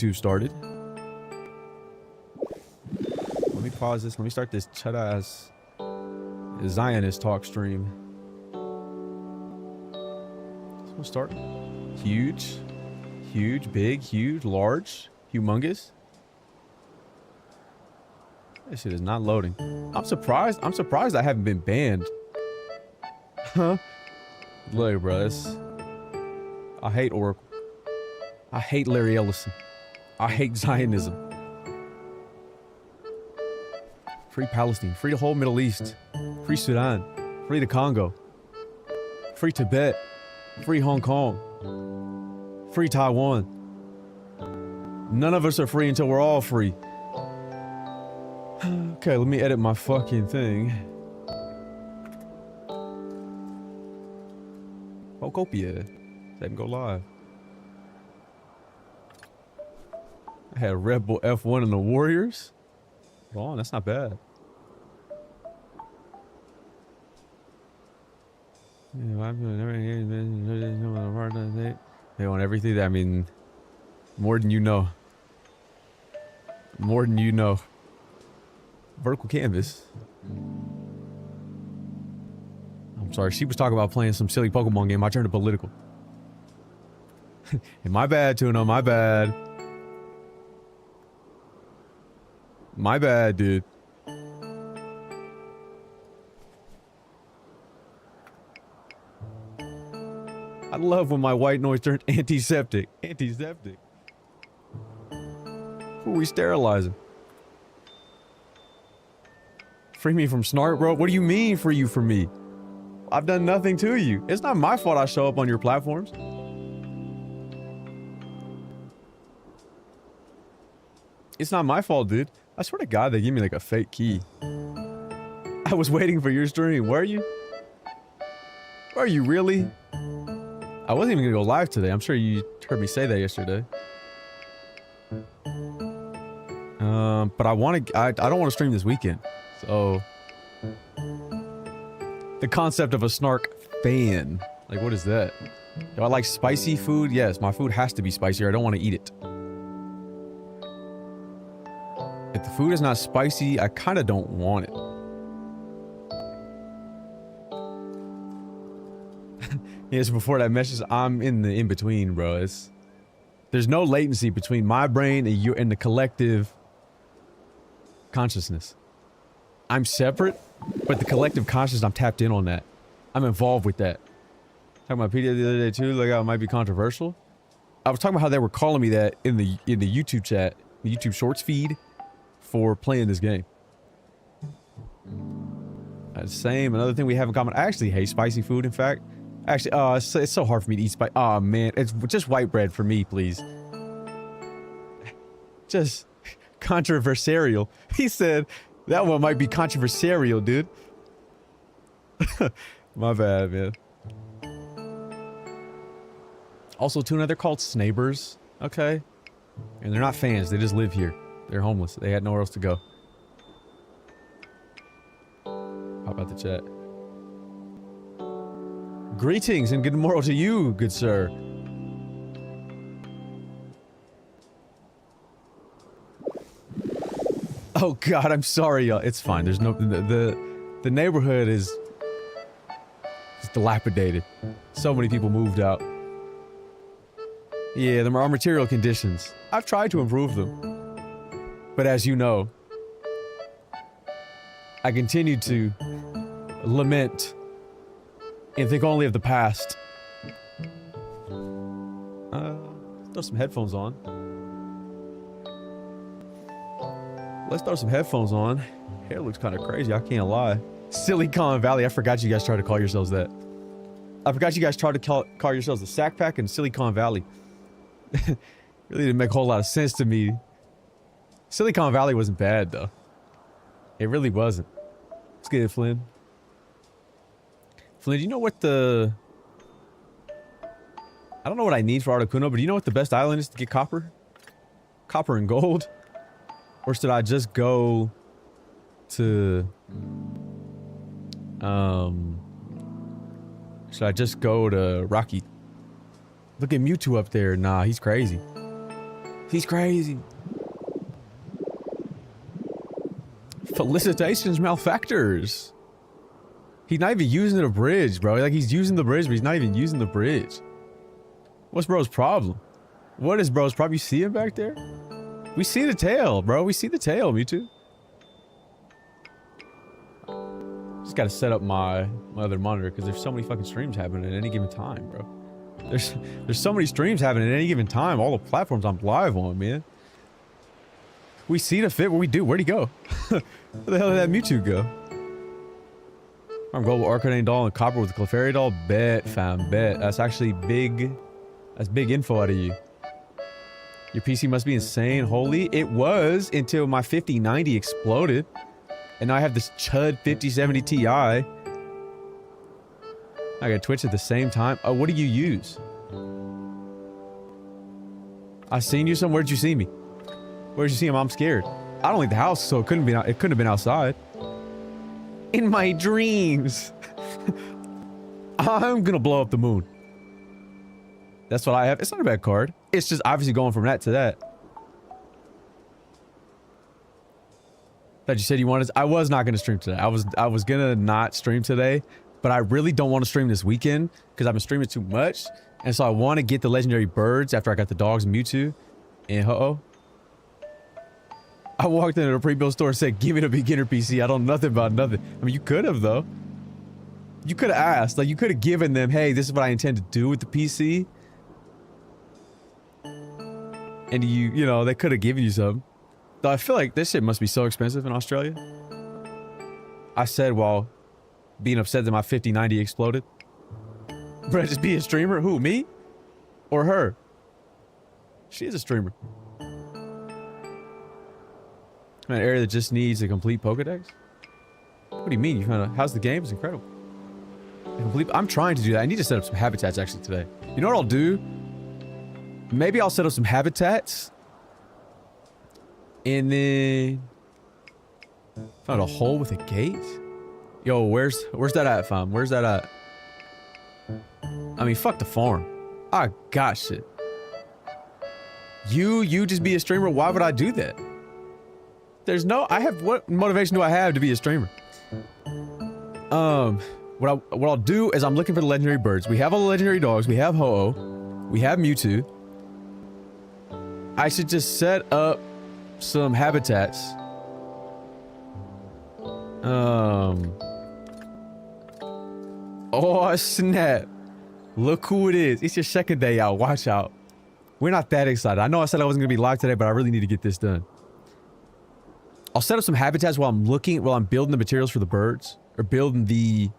YouTube started. Let me pause this. Let me start this chud-ass Zionist talk stream. So we'll start. Huge. Huge, big, huge, large, humongous. This shit is not loading. I'm surprised I haven't been banned. Huh? Look, bro, I hate Oracle. I hate Larry Ellison. I hate Zionism. Free Palestine. Free the whole Middle East. Free Sudan. Free the Congo. Free Tibet. Free Hong Kong. Free Taiwan. None of us are free until we're all free. Okay, let me edit my fucking thing. Pokopia. Let him go live. I had Red Bull F1 and the Warriors. Hold on, that's not bad. They want everything. I mean, more than you know. More than you know. Vertical canvas. I'm sorry, she was talking about playing some silly Pokemon game. I turned to political. Hey, my bad, Tuna. My bad. My bad, dude. I love when my white noise turned antiseptic. Antiseptic. Who are we sterilizing? Free me from Snark, bro? What do you mean free you from me? I've done nothing to you. It's not my fault I show up on your platforms. It's not my fault, dude. I swear to God, they gave me like a fake key. I was waiting for your stream. Were you? Were you really? I wasn't even gonna go live today. I'm sure you heard me say that yesterday. But I don't want to stream this weekend. So the concept of a Snark fan. Like, what is that? Do I like spicy food? Yes, my food has to be spicy or I don't want to eat it. If the food is not spicy, I kind of don't want it. Yes, before that message, I'm in the in-between, bro. There's no latency between my brain and you and the collective consciousness. I'm separate, but the collective consciousness, I'm tapped in on that. I'm involved with that. Talking about PDA the other day too, like how it might be controversial. I was talking about how they were calling me that in the YouTube chat, the YouTube Shorts feed, for playing this game. Same. Another thing we have in common. I actually hate spicy food. In fact, actually, it's so hard for me to eat spice. Oh man, it's just white bread for me, please. Just controversial. He said that one might be controversial, dude. My bad, man. Also, Tuna, they're called snabers, okay? And they're not fans, they just live here. They're homeless, they had nowhere else to go. How about the chat? Greetings and good morrow to you, good sir. Oh god, I'm sorry, y'all. It's fine. There's no... The neighborhood is... just dilapidated. So many people moved out. Yeah, there are material conditions. I've tried to improve them. But as you know, I continue to lament and think only of the past. Throw some headphones on. Let's throw some headphones on. Hair looks kind of crazy, I can't lie. Silicon Valley, I forgot you guys tried to call yourselves that. I forgot you guys tried to call yourselves the Sack Pack and Silicon Valley. Really didn't make a whole lot of sense to me. Silicon Valley wasn't bad, though. It really wasn't. Let's get it, Flynn. Flynn, do you know what the... I don't know what I need for Articuno, but do you know what the best island is to get copper? Copper and gold? Or should I just go to... Should I just go to Rocky? Look at Mewtwo up there. Nah, he's crazy. He's crazy. Felicitations, malefactors. He's not even using the bridge, bro. Like, he's using the bridge, but he's not even using the bridge. What's bro's problem? What is bro's problem? You see him back there? We see the tail, bro. We see the tail, me too. Just gotta set up my other monitor because there's so many fucking streams happening at any given time, bro. There's so many streams happening at any given time. All the platforms I'm live on, man. We see the fit. What we do? Where'd he go? Where the hell did that Mewtwo go? I'm Global Arcanine doll and Copper with the Clefairy doll. Bet, fam, bet. That's actually big. That's big info out of you. Your PC must be insane. Holy, it was until my 5090 exploded. And now I have this chud 5070 Ti. I got Twitch at the same time. Oh, what do you use? I seen you somewhere. Where'd you see me? Where'd you see him? I'm scared. I don't leave the house, so it couldn't have been outside. In my dreams. I'm gonna blow up the moon. That's what I have. It's not a bad card. It's just obviously going from that to that. That you said you wanted. I was not gonna stream today. I was gonna not stream today, but I really don't want to stream this weekend because I've been streaming too much, and so I want to get the legendary birds after I got the dogs and Mewtwo. And uh-oh. I walked into a pre-built store and said, "Give me the beginner PC. I don't know nothing about nothing." I mean, you could have though. You could have asked. Like, you could have given them, "Hey, this is what I intend to do with the PC." And you know, they could have given you some. Though I feel like this shit must be so expensive in Australia. I said while being upset that my 5090 exploded. But just be a streamer? Who, me? Or her? She is a streamer. An area that just needs a complete Pokedex? What do you mean? You found out? How's the game? It's incredible. I'm trying to do that. I need to set up some habitats actually today. You know what I'll do? Maybe I'll set up some habitats. And then found a hole with a gate? Yo, where's that at, fam? Where's that at? I mean, fuck the farm. I got shit. You just be a streamer? Why would I do that? There's no, what motivation do I have to be a streamer? What I'll do is I'm looking for the legendary birds. We have all the legendary dogs. We have Ho-Oh. We have Mewtwo. I should just set up some habitats. Oh snap. Look who it is. It's your second day out. Watch out. We're not that excited. I know I said I wasn't gonna be live today, but I really need to get this done. I'll set up some habitats while I'm building the materials for the birds. Or building the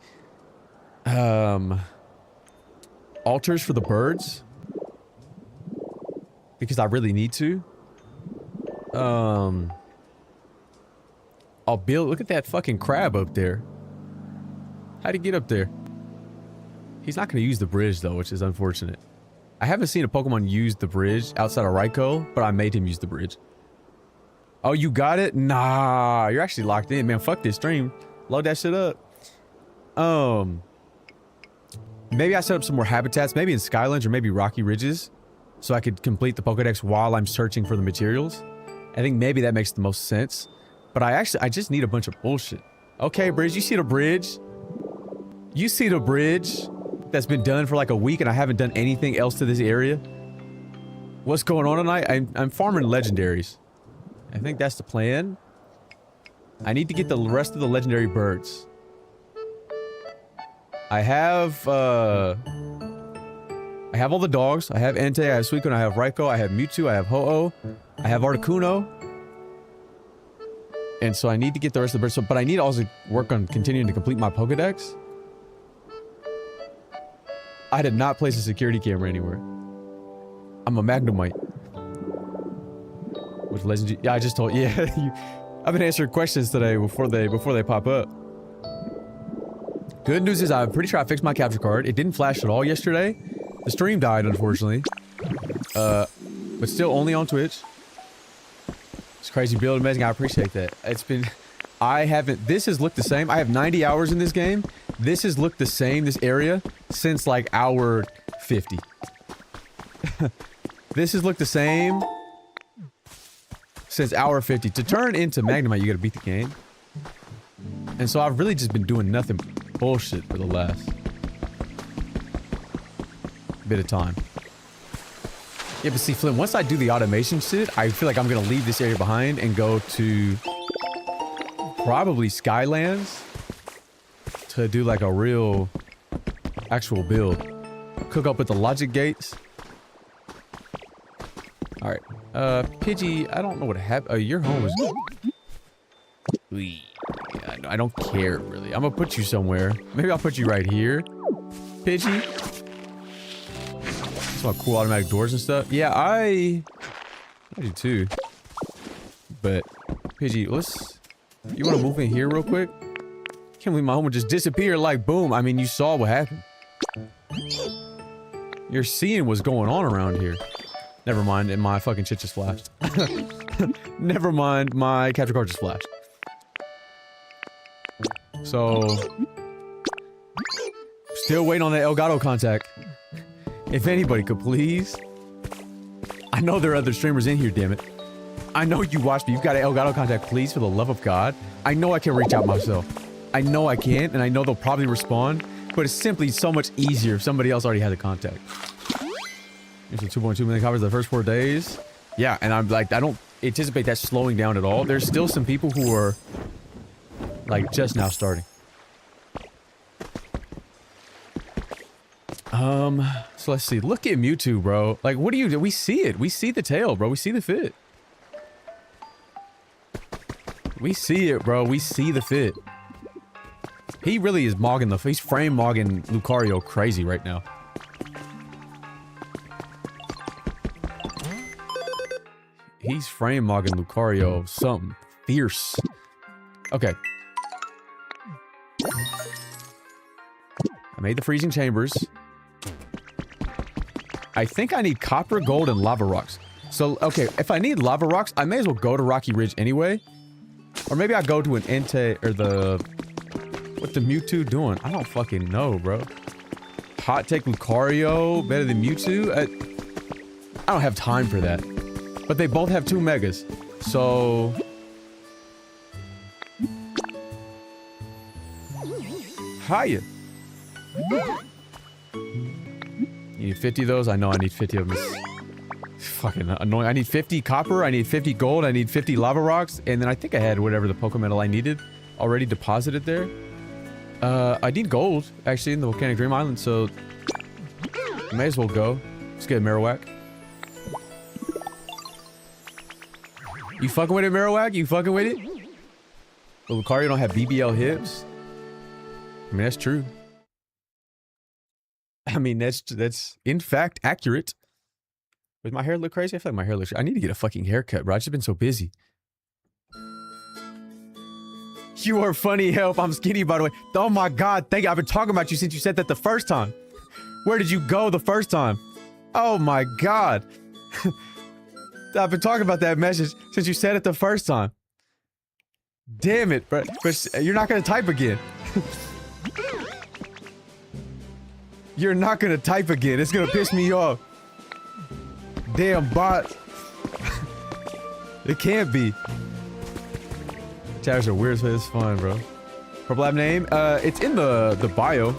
altars for the birds. Because I really need to. I'll build, look at that fucking crab up there. How'd he get up there? He's not gonna use the bridge though, which is unfortunate. I haven't seen a Pokemon use the bridge outside of Raikou, but I made him use the bridge. Oh, you got it? Nah, you're actually locked in, man. Fuck this stream. Load that shit up. Maybe I set up some more habitats, maybe in Skylands or maybe Rocky Ridges, so I could complete the Pokedex while I'm searching for the materials. I think maybe that makes the most sense. But I just need a bunch of bullshit. Okay, bridge, you see the bridge? You see the bridge that's been done for like a week and I haven't done anything else to this area? What's going on tonight? I'm farming legendaries. I think that's the plan. I need to get the rest of the legendary birds. I have all the dogs. I have Entei, I have Suicune, I have Raikou, I have Mewtwo, I have Ho-Oh, I have Articuno. And so I need to get the rest of the birds. But I need to also work on continuing to complete my Pokedex. I did not place a security camera anywhere. I'm a Magnemite. With legendary, yeah, I just told, yeah, I've been answering questions today before they pop up. Good news is I'm pretty sure I fixed my capture card. It didn't flash at all yesterday. The stream died, unfortunately. But still only on Twitch. It's crazy build, amazing. I appreciate that. It's been, this has looked the same. I have 90 hours in this game. This has looked the same, this area, since like hour 50. This has looked the same since hour 50. To turn into Magnemite, you gotta beat the game. And so I've really just been doing nothing bullshit for the last bit of time. Yeah, but see, Flint, once I do the automation shit, I feel like I'm gonna leave this area behind and go to probably Skylands to do like a real actual build. Cook up with the logic gates. Alright. Pidgey, I don't know what happened. Your home is... Yeah, I don't care, really. I'm gonna put you somewhere. Maybe I'll put you right here. Pidgey. Some cool automatic doors and stuff. Yeah, I do too. But, Pidgey, let's... You wanna move in here real quick? Can't believe my home would just disappear like boom. I mean, you saw what happened. You're seeing what's going on around here. Never mind, and my fucking shit just flashed. Never mind, my capture card just flashed. So... Still waiting on that Elgato contact. If anybody could please. I know there are other streamers in here, damn it. I know you watch me. You've got an Elgato contact, please, for the love of God. I know I can reach out myself. I know I can, and I know they'll probably respond, but it's simply so much easier if somebody else already had a contact. Here's the 2.2 million copies the first 4 days. Yeah, and I'm like, I don't anticipate that slowing down at all. There's still some people who are, like, just now starting. So let's see. Look at Mewtwo, bro. Like, what do you do? We see it. We see the tail, bro. We see the fit. We see it, bro. We see the fit. He really is mogging the... He's frame mogging Lucario crazy right now. He's frame mogging Lucario something fierce. Okay. I made the freezing chambers. I think I need copper, gold, and lava rocks. So, okay, if I need lava rocks, I may as well go to Rocky Ridge anyway. Or maybe I go to an Entei, or the... What the Mewtwo doing? I don't fucking know, bro. Hot take Lucario better than Mewtwo? I don't have time for that. But they both have 2 megas. So... Hiya. You need 50 of those? I know I need 50 of them. It's fucking annoying. I need 50 copper, I need 50 gold, I need 50 lava rocks, and then I think I had whatever the Pokemetal I needed already deposited there. I need gold, actually, in the Volcanic Dream Island, so... I may as well go. Let's get a Marowak. You fucking with it, Marowak? You fucking with it? But Lucario don't have BBL hips? I mean, that's true. I mean, that's in fact accurate. Does my hair look crazy? I feel like my hair looks... I need to get a fucking haircut, bro. I've just been so busy. You are funny, help. I'm skinny, by the way. Oh my god, thank you. I've been talking about you since you said that the first time. Where did you go the first time? Oh my god. I've been talking about that message since you said it the first time. Damn it, bro. But you're not gonna type again. You're not gonna type again. It's gonna piss me off. Damn bot. It can't be. Chatters are weird, so it's fun, bro. Purple Lab name? It's in the bio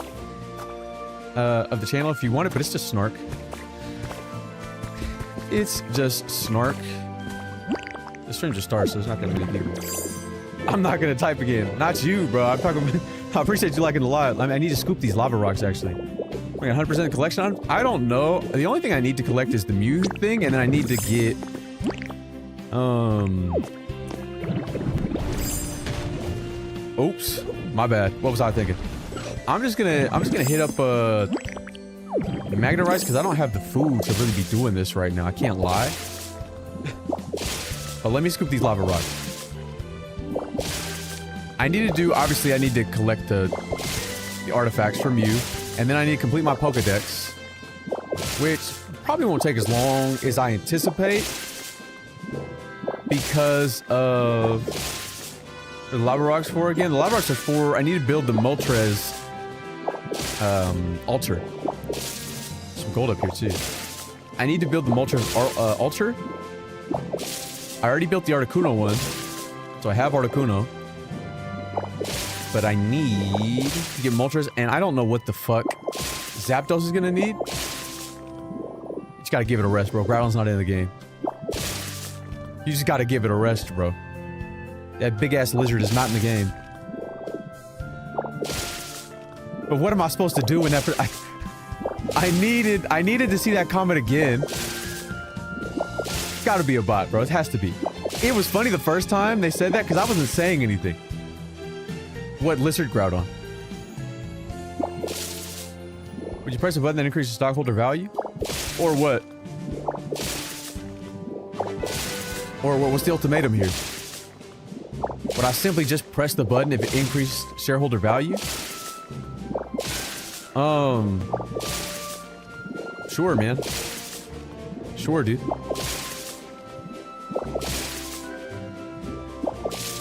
of the channel if you want it, but it's just Snark. It's just Snark. The stream just started, so there's not gonna be any people. I'm not gonna type again. Not you, bro. I'm talking. I appreciate you liking the live. I mean, I need to scoop these lava rocks actually. Like 100% collection on? I don't know. The only thing I need to collect is the Mew thing, and then I need to get oops, my bad. What was I thinking? I'm just gonna hit up Magna Rice because I don't have the food to really be doing this right now. I can't lie. But let me scoop these lava rocks. I need to do, obviously I need to collect the artifacts from you, and then I need to complete my Pokedex, which probably won't take as long as I anticipate because of the lava rocks for again. The lava rocks are for, I need to build the Moltres altar. Some gold up here too. I need to build the Moltres altar. I already built the Articuno one. So I have Articuno. But I need to get Moltres, and I don't know what the fuck Zapdos is gonna need. You just gotta give it a rest, bro. Groudon's not in the game. You just gotta give it a rest, bro. That big-ass lizard is not in the game. But what am I supposed to do when that... I needed to see that comment again. It's gotta be a bot, bro. It has to be. It was funny the first time they said that because I wasn't saying anything. What lizard Groudon? Would you press a button that increases stockholder value? Or what? Or what was the ultimatum here? Would I simply just press the button if it increased shareholder value? Sure, man. Sure, dude.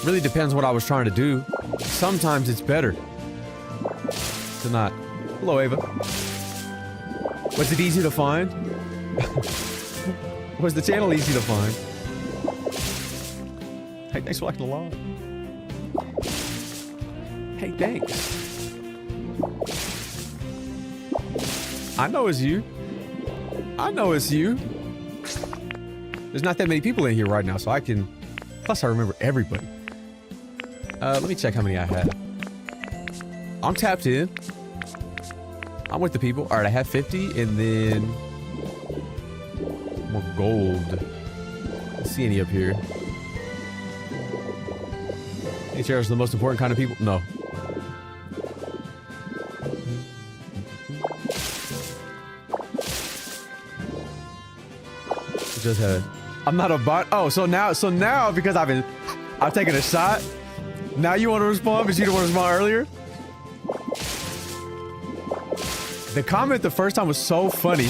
Really depends what I was trying to do. Sometimes it's better to not. Hello, Ava. Was it easy to find? Was the channel easy to find? Hey, thanks for liking the log. Hey, thanks. I know it's you. I know it's you. There's not that many people in here right now, so I can... Plus, I remember everybody. Let me check how many I have. I'm tapped in. I'm with the people. Alright, I have 50, and then... more gold. Let's see any up here. HR is the most important kind of people? No. Just had. I'm not a bot. Oh, so now because I've taken a shot. Now you want to respond, but you didn't want to respond earlier. The comment the first time was so funny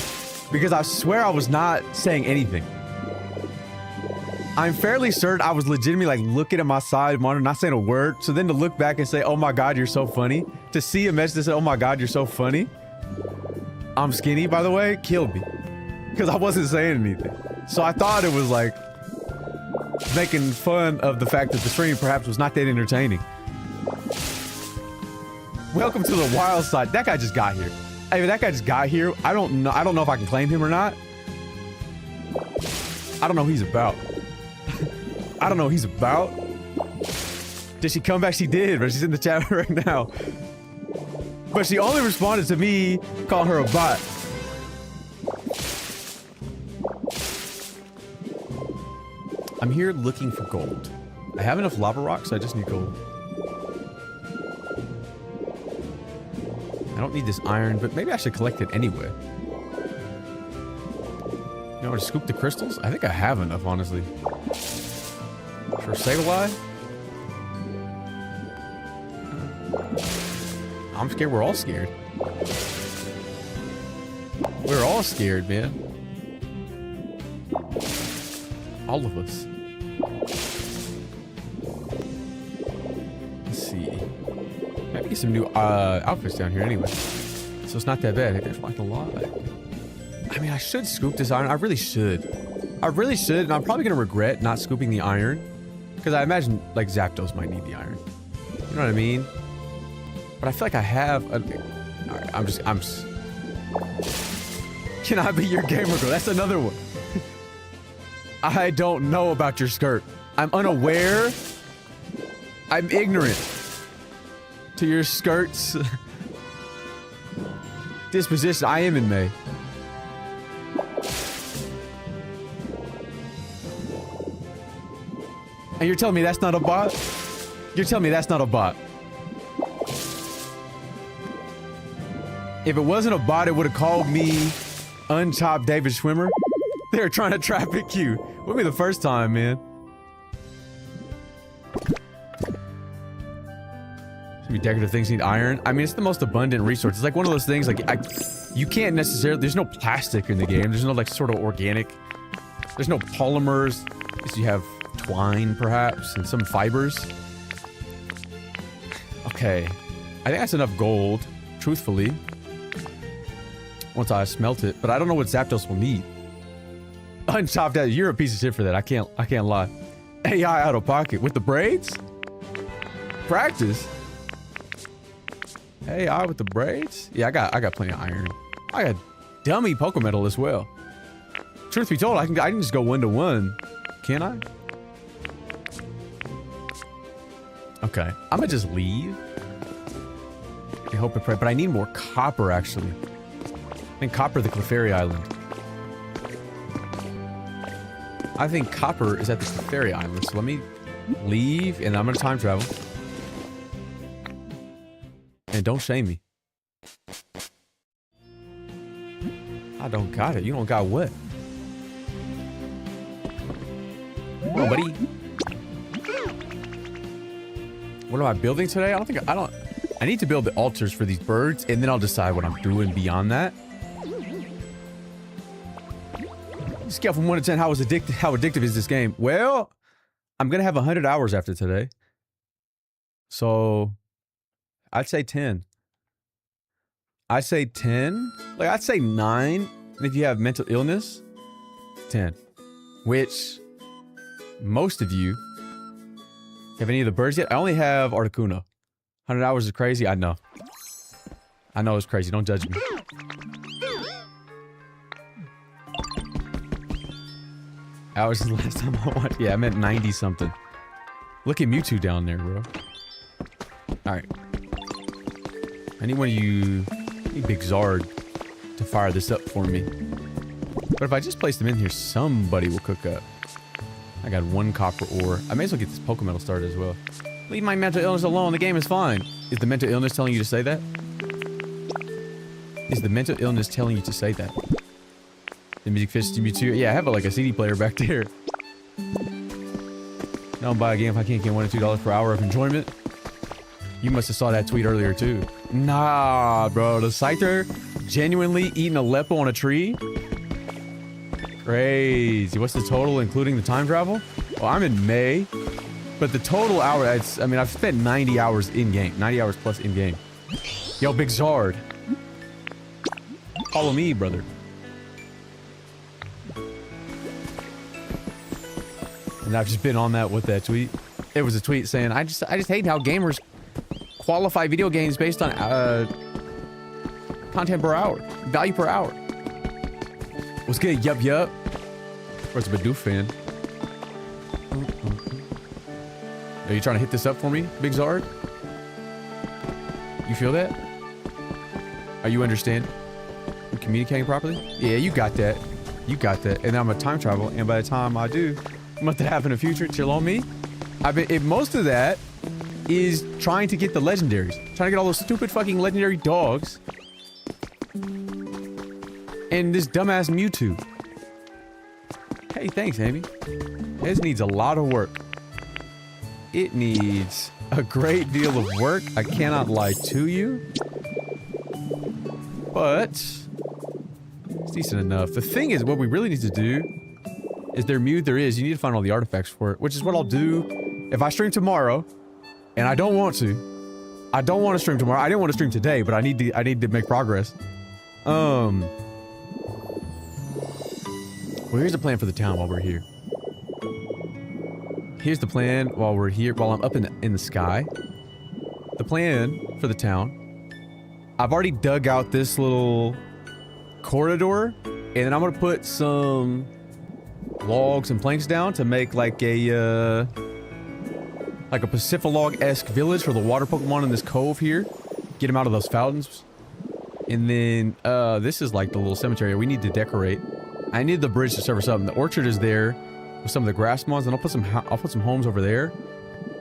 because I swear I was not saying anything. I'm fairly certain I was legitimately like looking at my side monitor, not saying a word. So then to look back and say, "Oh my God, you're so funny," to see a message that said, "Oh my God, you're so funny." I'm skinny, by the way, killed me because I wasn't saying anything. So I thought it was like making fun of the fact that the stream perhaps was not that entertaining. Welcome to the wild side. That guy just got here. Hey, that guy just got here. I don't know if I can claim him or not. I don't know who he's about. I don't know who he's about. Did she come back? She did, but she's in the chat right now. But she only responded to me calling her a bot. I'm here looking for gold. I have enough lava rocks, so I just need gold. I don't need this iron, but maybe I should collect it anyway. You know, to scoop the crystals? I think I have enough, honestly. For Sableye? I'm scared. We're all scared. We're all scared, man. All of us. Let's see. Maybe get some new outfits down here anyway. So it's not that bad. There's like a lot. I mean, I should scoop this iron. I really should. I really should, and I'm probably gonna regret not scooping the iron. Because I imagine, like, Zapdos might need the iron. You know what I mean? But I feel like I have a... Alright, I'm just... Can I be your gamer girl? That's another one. I don't know about your skirt. I'm unaware. I'm ignorant to your skirt's disposition. I am in May. And you're telling me that's not a bot? You're telling me that's not a bot? If it wasn't a bot, it would have called me Unchopped David Schwimmer. They're trying to traffic you. Wouldn't be the first time, man. Should be decorative things need iron. I mean, it's the most abundant resource. It's like one of those things, like, you can't necessarily... There's no plastic in the game. There's no, like, sort of organic... There's no polymers. You have twine, perhaps, and some fibers. Okay. I think that's enough gold, truthfully. Once I smelt it. But I don't know what Zapdos will need. Unchopped out. You're a piece of shit for that. I can't lie. AI out of pocket with the braids? Practice? AI with the braids? Yeah, I got plenty of iron. I got dummy Pokemetal as well. Truth be told, I can just go 1-to-1. Can I? Okay, I'm gonna just leave. I hope and pray, but I need more copper actually. I think copper the Clefairy Island. I think copper is at the Clefairy Island, so let me leave and I'm gonna time travel. And don't shame me. I don't got it. You don't got what? Come on, buddy. What am I building today? I need to build the altars for these birds, and then I'll decide what I'm doing beyond that. Scale from 1 to 10, how addictive is this game? Well, I'm gonna have 100 hours after today. So, I'd say 10. I'd say 10. Like, I'd say 9. And if you have mental illness, 10. Which, most of you, have any of the birds yet? I only have Articuno. 100 hours is crazy? I know. I know it's crazy. Don't judge me. Hours is the last time I watched. Yeah, I meant 90 something. Look at Mewtwo down there, bro. Alright. I need one of you... I need Big Zard to fire this up for me. But if I just place them in here, somebody will cook up. I got 1 copper ore. I may as well get this Pokemetal started as well. Leave my mental illness alone. The game is fine. Is the mental illness telling you to say that? Is the mental illness telling you to say that? The music fits to me too. Yeah, I have like a CD player back there. Don't buy a game if I can't get $1 to $2 per hour of enjoyment. You must have saw that tweet earlier too. Nah, bro. The Scyther genuinely eating Aleppo on a tree? Crazy. What's the total including the time travel? Well, I'm in May. But the total hour, I mean, I've spent 90 hours in-game. 90 hours plus in-game. Yo, Big Zard. Follow me, brother. And I've just been on that with that tweet. It was a tweet saying, I just hate how gamers qualify video games based on content per hour. Value per hour. What's good? Yup, yup. Where's the Bidoof fan? Are you trying to hit this up for me, Big Zard? You feel that? Are you understand? You communicating properly? Yeah, you got that. You got that. And then I'm gonna time travel, and by the time I do, what that happen in the future, chill on me. Most of that is trying to get the legendaries. Trying to get all those stupid fucking legendary dogs. And this dumbass Mewtwo. Hey, thanks, Amy. This needs a lot of work. It needs a great deal of work. I cannot lie to you. But it's decent enough. The thing is, what we really need to do is there Mew there is. You need to find all the artifacts for it, which is what I'll do if I stream tomorrow. And I don't want to. I don't want to stream tomorrow. I didn't want to stream today, but I need to make progress. Well, here's the plan for the town while we're here. Here's the plan while we're here, while I'm up in the sky. The plan for the town. I've already dug out this little corridor, and then I'm gonna put some logs and planks down to make like a Pacifilog-esque village for the water Pokemon in this cove here. Get them out of those fountains. And then, this is like the little cemetery we need to decorate. I need the bridge to serve us up, and the orchard is there with some of the grass mons, and I'll put some homes over there.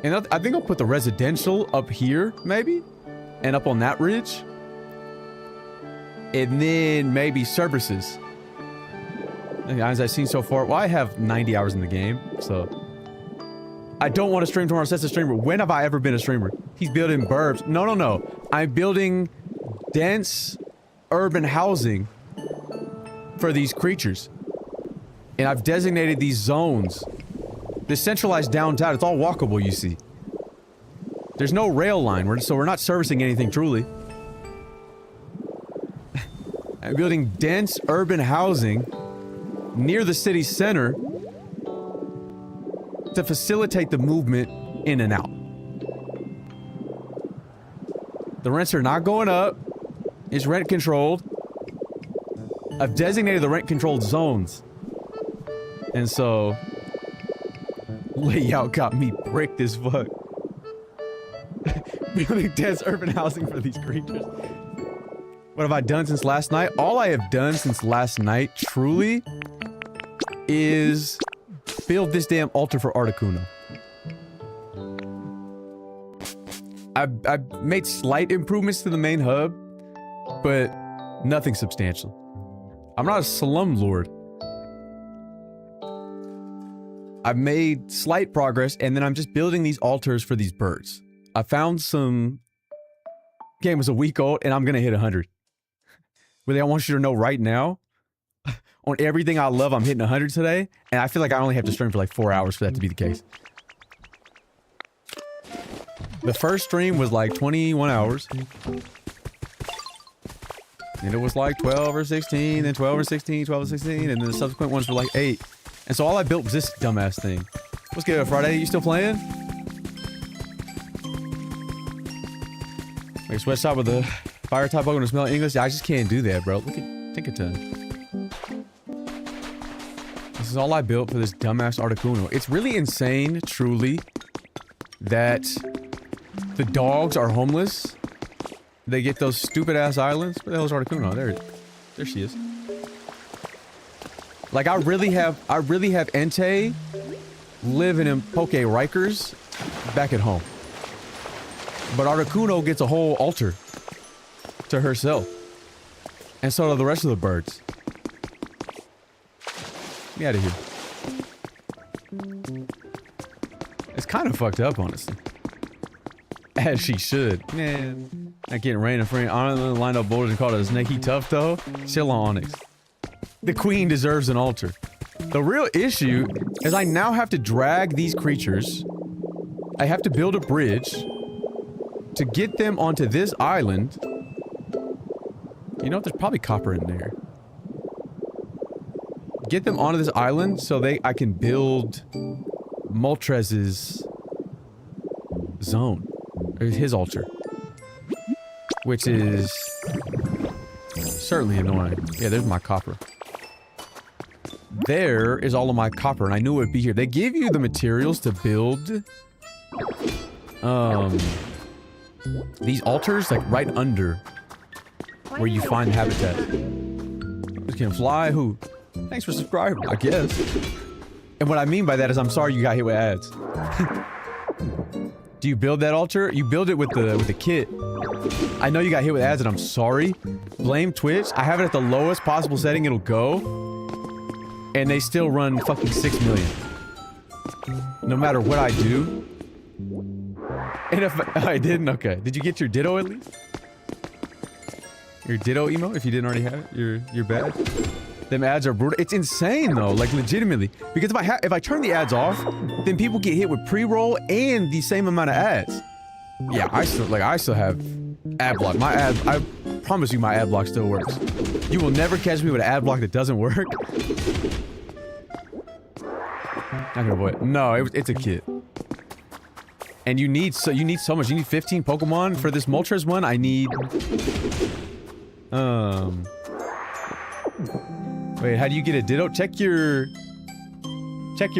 And I think I'll put the residential up here, maybe? And up on that ridge. And then maybe services. And as I've seen so far, well, I have 90 hours in the game, so... I don't want to stream tomorrow, says the streamer. When have I ever been a streamer? He's building burbs. No, no, no. I'm building dense urban housing for these creatures. And I've designated these zones. This centralized downtown, it's all walkable, you see. There's no rail line, so we're not servicing anything truly. I'm building dense urban housing near the city center. to facilitate the movement in and out. The rents are not going up. It's rent controlled. I've designated the rent controlled zones. And so layout got me bricked as fuck. Building dense urban housing for these creatures. What have I done since last night? All I have done since last night, truly, is build this damn altar for Articuno. I've made slight improvements to the main hub, but nothing substantial. I'm not a slumlord. I've made slight progress, and then I'm just building these altars for these birds. I found some... Game was a week old, and I'm gonna hit 100. Really, I want you to know right now, on everything I love, I'm hitting 100 today, and I feel like I only have to stream for like 4 hours for that to be the case. The first stream was like 21 hours. And it was like 12 or 16, then 12 or 16, 12 or 16, and then the subsequent ones were like 8. And so all I built was this dumbass thing. What's good, Friday? You still playing? Like sweatshop with the fire type Pokemon to smell English? I just can't do that, bro. Look at Tinkerton. This is all I built for this dumbass Articuno. It's really insane, truly, that the dogs are homeless. They get those stupid ass islands. Where the hell is Articuno? There she is. Like I really have Entei living in Poke Rikers back at home. But Articuno gets a whole altar to herself. And so do the rest of the birds. Get me out of here. It's kind of fucked up, honestly. As she should. Man. Not getting rain and free. Honestly, lined up boulders and called it a snaky tough though. Chill on Onyx. The queen deserves an altar. The real issue is I now have to drag these creatures. I have to build a bridge to get them onto this island. You know what? There's probably copper in there. Get them onto this island so I can build Moltrez's zone. Or his altar. Which is certainly annoying. Yeah, there's my copper. There is all of my copper, and I knew it would be here. They give you the materials to build these altars, like right under where you find habitat. You can fly. Who? Thanks for subscribing, I guess. And what I mean by that is I'm sorry you got hit with ads. Do you build that altar? You build it with the kit. I know you got hit with ads and I'm sorry. Blame Twitch. I have it at the lowest possible setting it'll go. And they still run fucking 6 million. No matter what I do. And if I didn't, okay. Did you get your Ditto at least? Your Ditto emote, if you didn't already have it? Your badge? Them ads are brutal. It's insane though, like legitimately. Because if I turn the ads off, then people get hit with pre-roll and the same amount of ads. Yeah, I still have ad block. My ad, I promise you my ad block still works. You will never catch me with an ad block that doesn't work. Not gonna avoid it. No, it's a kit. And you need so much. You need 15 Pokemon for this Moltres one. I need wait, how do you get a Ditto? Check your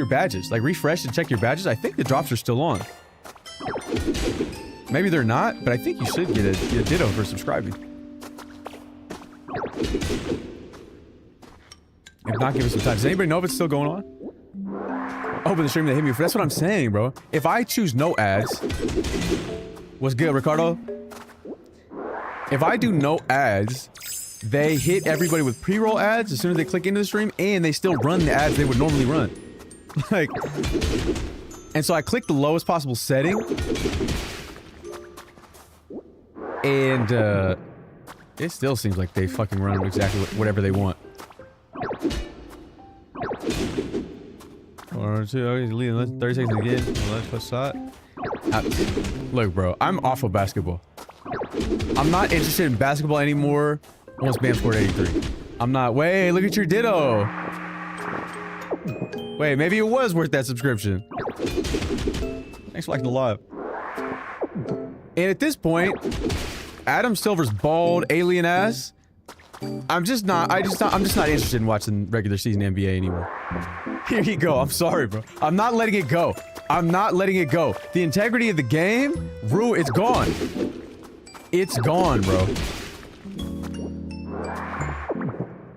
badges. Like refresh and check your badges. I think the drops are still on. Maybe they're not, but I think you should get a Ditto for subscribing. If not, give us some time. Does anybody know if it's still going on? Open the stream, they hit me. That's what I'm saying, bro. If I choose no ads... What's good, Ricardo? If I do no ads, they hit everybody with pre-roll ads as soon as they click into the stream, and they still run the ads they would normally run. Like... And so I click the lowest possible setting. And, it still seems like they fucking run exactly whatever they want. 1 or 2, okay, leading 30 seconds again. Let's push shot. Look, bro, I'm off of basketball. I'm not interested in basketball anymore once Bam scored 83. I'm not. Wait, look at your Ditto. Wait, maybe it was worth that subscription. Thanks for liking the live. And at this point, Adam Silver's bald alien ass. I'm just not interested in watching regular season NBA anymore. Here you go. I'm sorry, bro. I'm not letting it go. I'm not letting it go. The integrity of the game, it's gone. It's gone, bro.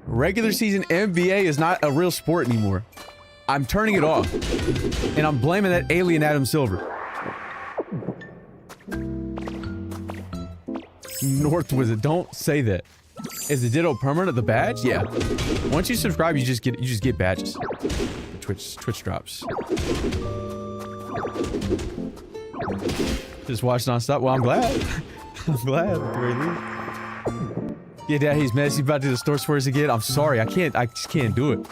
Regular season NBA is not a real sport anymore. I'm turning it off. And I'm blaming that alien Adam Silver. North Wizard, don't say that. Is the Ditto permanent, the badge? Yeah. Once you subscribe, you just get badges. Twitch drops. Just watch nonstop. Well, I'm glad. I'm glad at the very least. Yeah, Dad, he's messy about to do the store swears again. I'm sorry, I just can't do it.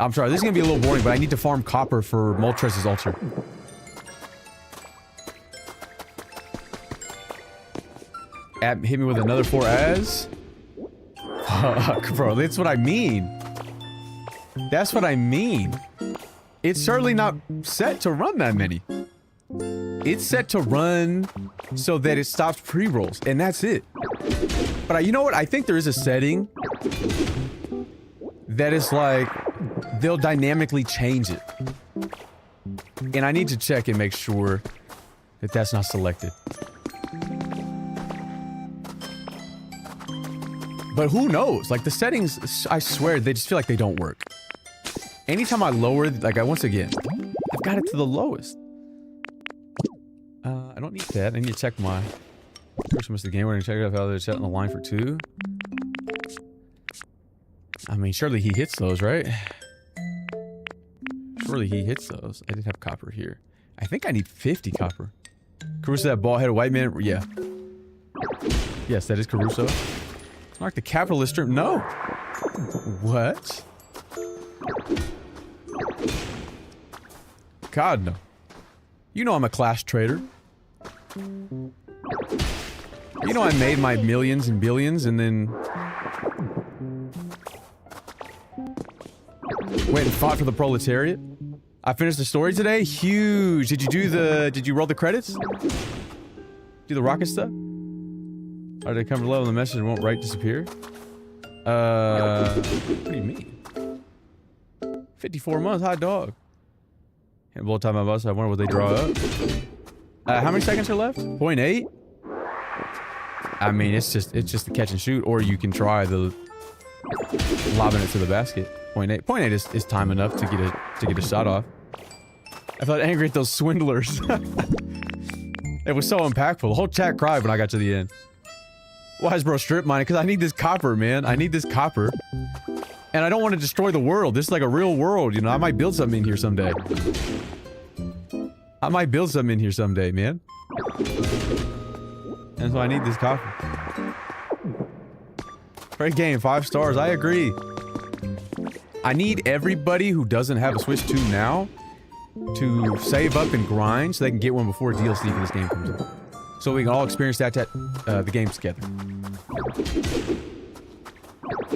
I'm sorry, this is gonna be a little boring, but I need to farm copper for Moltres' altar. Hit me with another 4 as? Fuck, bro, that's what I mean. That's what I mean. It's certainly not set to run that many. It's set to run so that it stops pre-rolls, and that's it. But you know what? I think there is a setting that is like, they'll dynamically change it. And I need to check and make sure that that's not selected. But who knows? Like, the settings, I swear, they just feel like they don't work. Anytime I lower, like, once again, I've got it to the lowest. I don't need that. I need to check my... First missed the game. We're gonna check it out how they're set on the line for 2. I mean, surely he hits those, right? Surely he hits those. I did have copper here. I think I need 50 copper. Caruso, that bald-headed white man? Yeah. Yes, that is Caruso. Snark the capitalist strip? No. What? God, no. You know I'm a class trader. You know I made my millions and billions and then... went and fought for the proletariat. I finished the story today? Huge! Did you roll the credits? Do the rocket stuff? Are they comfort level and the message won't disappear? What do you mean? 54 months, hot dog. Can't blow time my bus, I wonder what they draw up. How many seconds are left? 0.8? I mean, it's just the catch and shoot, or you can try the lobbing it to the basket. 0.8. 0.8 is time enough to get a shot off. I felt angry at those swindlers. It was so impactful. The whole chat cried when I got to the end. Why is bro strip mining? Because I need this copper, man. I need this copper. And I don't want to destroy the world. This is like a real world, you know? I might build something in here someday. I might build something in here someday, man. And so I need this copper. Great game, 5 stars. I agree. I need everybody who doesn't have a Switch 2 now to save up and grind so they can get one before DLC for this game comes out. So we can all experience the games together.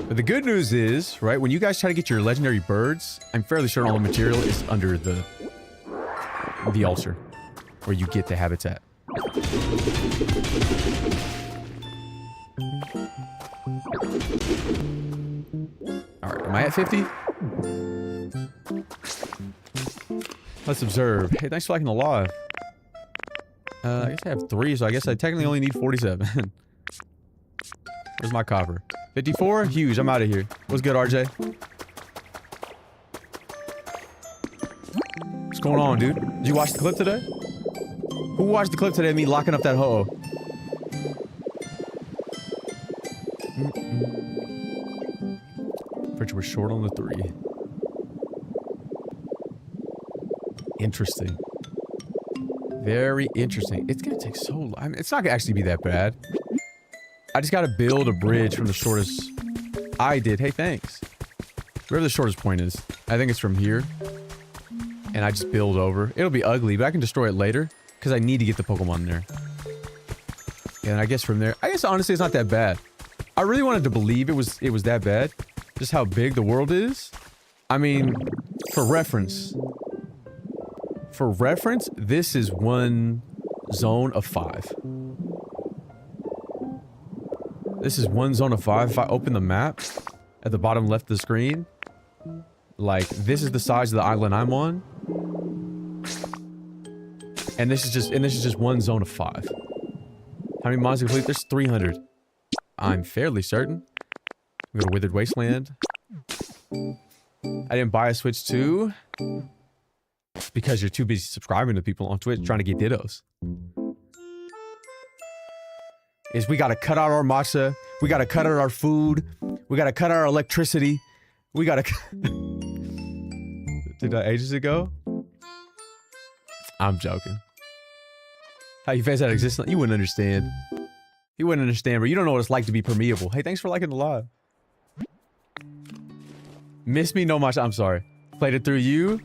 But the good news is, right, when you guys try to get your legendary birds, I'm fairly sure all the material is under the altar, where you get the habitat. Alright, am I at 50? Let's observe. Hey, thanks for liking the live. I guess I have 3, so I guess I technically only need 47. Where's my copper? 54? Huge, I'm out of here. What's good, RJ? What's going on, dude? Did you watch the clip today? Who watched the clip today of me locking up that ho-oh? Pretty we're short on the 3. Interesting. Very interesting. It's gonna take so long. I mean, it's not gonna actually be that bad. I just gotta build a bridge from the shortest... I did. Hey, thanks. Wherever the shortest point is. I think it's from here. And I just build over. It'll be ugly, but I can destroy it later. Because I need to get the Pokemon there. And I guess from there... I guess honestly it's not that bad. I really wanted to believe it was that bad. Just how big the world is. I mean, for reference... For reference, this is one zone of 5. This is one zone of 5. If I open the map at the bottom left of the screen, like, this is the size of the island I'm on. And this is just one zone of 5. How many mods to complete? There's 300. I'm fairly certain. We go to Withered Wasteland. I didn't buy a Switch 2 because you're too busy subscribing to people on Twitch trying to get dittos. Is we gotta cut out our matcha, we gotta cut out our food, we gotta cut out our electricity, we gotta Did that ages ago? I'm joking. How you fans that exist? You wouldn't understand. You wouldn't understand, but you don't know what it's like to be permeable. Hey, thanks for liking the live. Miss me no much. I'm sorry. Played it through you.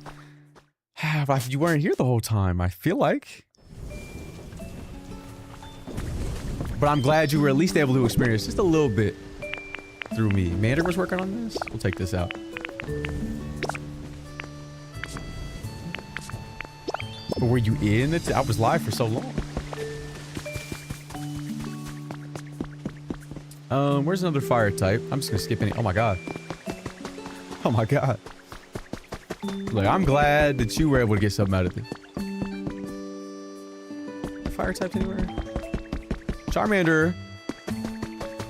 You weren't here the whole time, I feel like. But I'm glad you were at least able to experience just a little bit through me. Mandarin's working on this. We'll take this out. But were you in it? I was live for so long. Where's another fire type? I'm just gonna skip any. Oh my god. Oh my god. Look, I'm glad that you were able to get something out of it. Fire types anywhere? Charmander.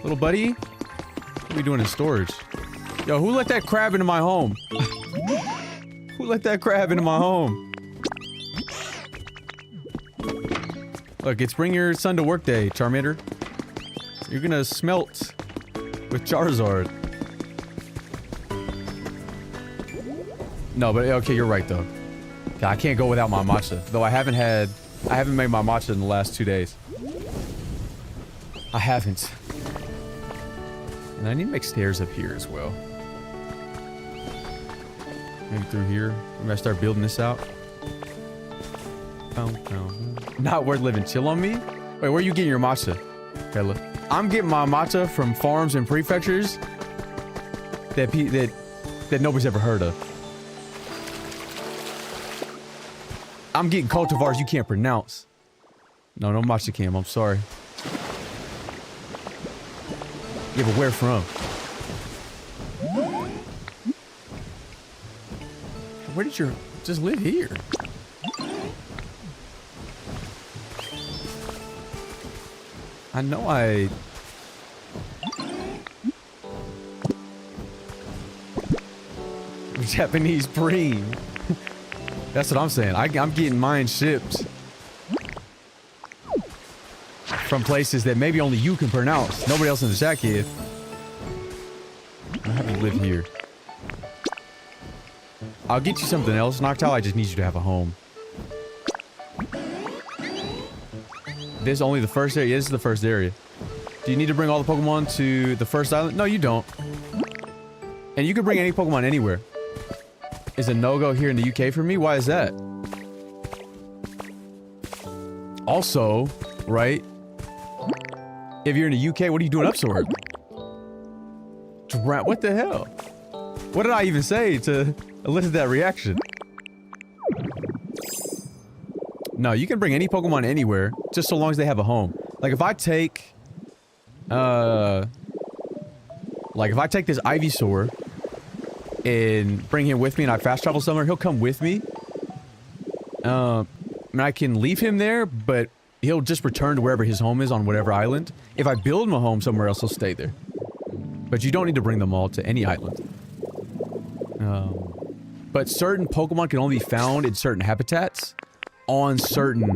Little buddy. What are we doing in storage? Yo, who let that crab into my home? Who let that crab into my home? Look, it's bring your son to work day, Charmander. You're gonna smelt with Charizard. No, but okay, you're right though. I can't go without my matcha. Though I haven't made my matcha in the last 2 days. I haven't. And I need to make stairs up here as well. Maybe through here. Maybe I start building this out. Not worth living. Chill on me? Wait, where are you getting your matcha? Okay, look. I'm getting my matcha from farms and prefectures that nobody's ever heard of. I'm getting cultivars you can't pronounce. No matcha cam, I'm sorry. Yeah, but where from? Where did you just live here? I know Japanese bream. That's what I'm saying. I'm getting mine shipped from places that maybe only you can pronounce. Nobody else in the chat can. I have to live here. I'll get you something else, Noctowl. I just need you to have a home. This is only the first area. This is the first area. Do you need to bring all the Pokemon to the first island? No, you don't. And you can bring any Pokemon anywhere. Is a no-go here in the UK for me? Why is that? Also, right? If you're in the UK, what are you doing up so early? What the hell? What did I even say to elicit that reaction? No, you can bring any Pokemon anywhere, just so long as they have a home. Like if I take, this Ivysaur and bring him with me and I fast travel somewhere, he'll come with me. And I can leave him there, but he'll just return to wherever his home is on whatever island. If I build him a home somewhere else, he'll stay there. But you don't need to bring them all to any island. But certain Pokemon can only be found in certain habitats on certain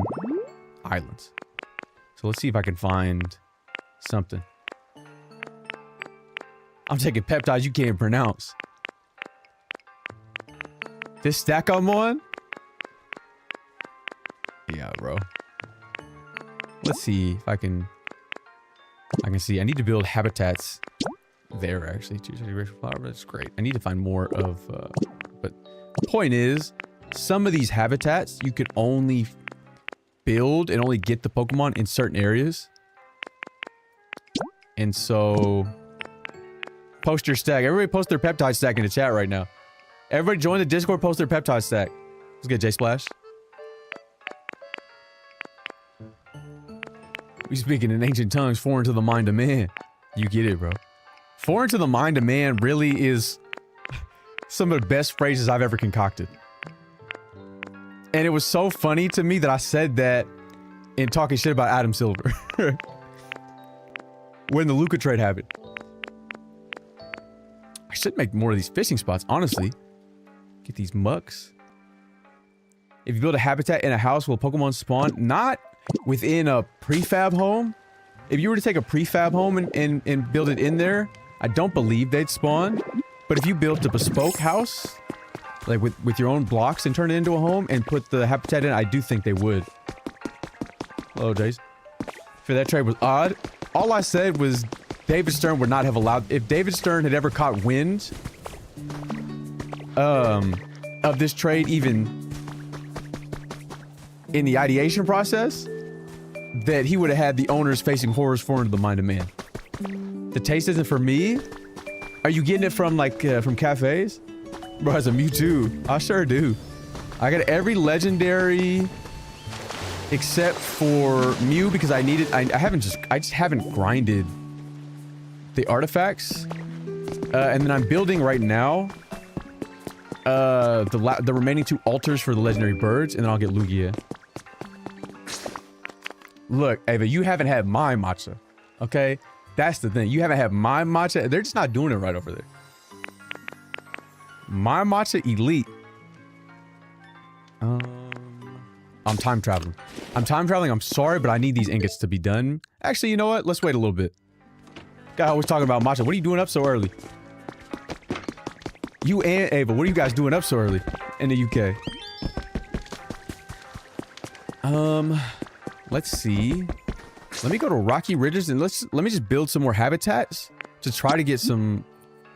islands. So let's see if I can find something. I'm taking peptides you can't pronounce. This stack I'm on? Yeah, bro. Let's see if I can see. I need to build habitats there, actually. That's great. I need to find more of, but the point is, some of these habitats, you could only build and only get the Pokemon in certain areas. And so, post your stack. Everybody post their peptide stack in the chat right now. Everybody join the Discord, post their peptide stack. Let's get J-Splash. We speaking in ancient tongues, foreign to the mind of man. You get it, bro. Foreign to the mind of man really is some of the best phrases I've ever concocted. And it was so funny to me that I said that in talking shit about Adam Silver. When the Luca trade happened. I should make more of these fishing spots, honestly. Get these mucks. If you build a habitat in a house, will Pokemon spawn? Not within a prefab home. If you were to take a prefab home and build it in there, I don't believe they'd spawn. But if you built a bespoke house, like with your own blocks and turn it into a home and put the habitat in, I do think they would. Hello, Jace. For that trade was odd. All I said was David Stern would not have allowed... If David Stern had ever caught wind of this trade, even in the ideation process, that he would have had the owners facing horrors foreign to the mind of man. The taste isn't for me? Are you getting it from, like, from cafes? Bro, it's a Mewtwo. I sure do. I got every legendary except for Mew because I needed... I just haven't grinded the artifacts. And then I'm building right now the remaining 2 altars for the legendary birds, and then I'll get Lugia. Look, Ava, you haven't had my matcha, okay? That's the thing. You haven't had my matcha. They're just not doing it right over there. My matcha elite. I'm time traveling. I'm sorry, but I need these ingots to be done. Actually, you know what? Let's wait a little bit. Guy always talking about matcha. What are you doing up so early? You and Ava, what are you guys doing up so early in the UK? Let's see. Let me go to Rocky Ridges and let me just build some more habitats to try to get some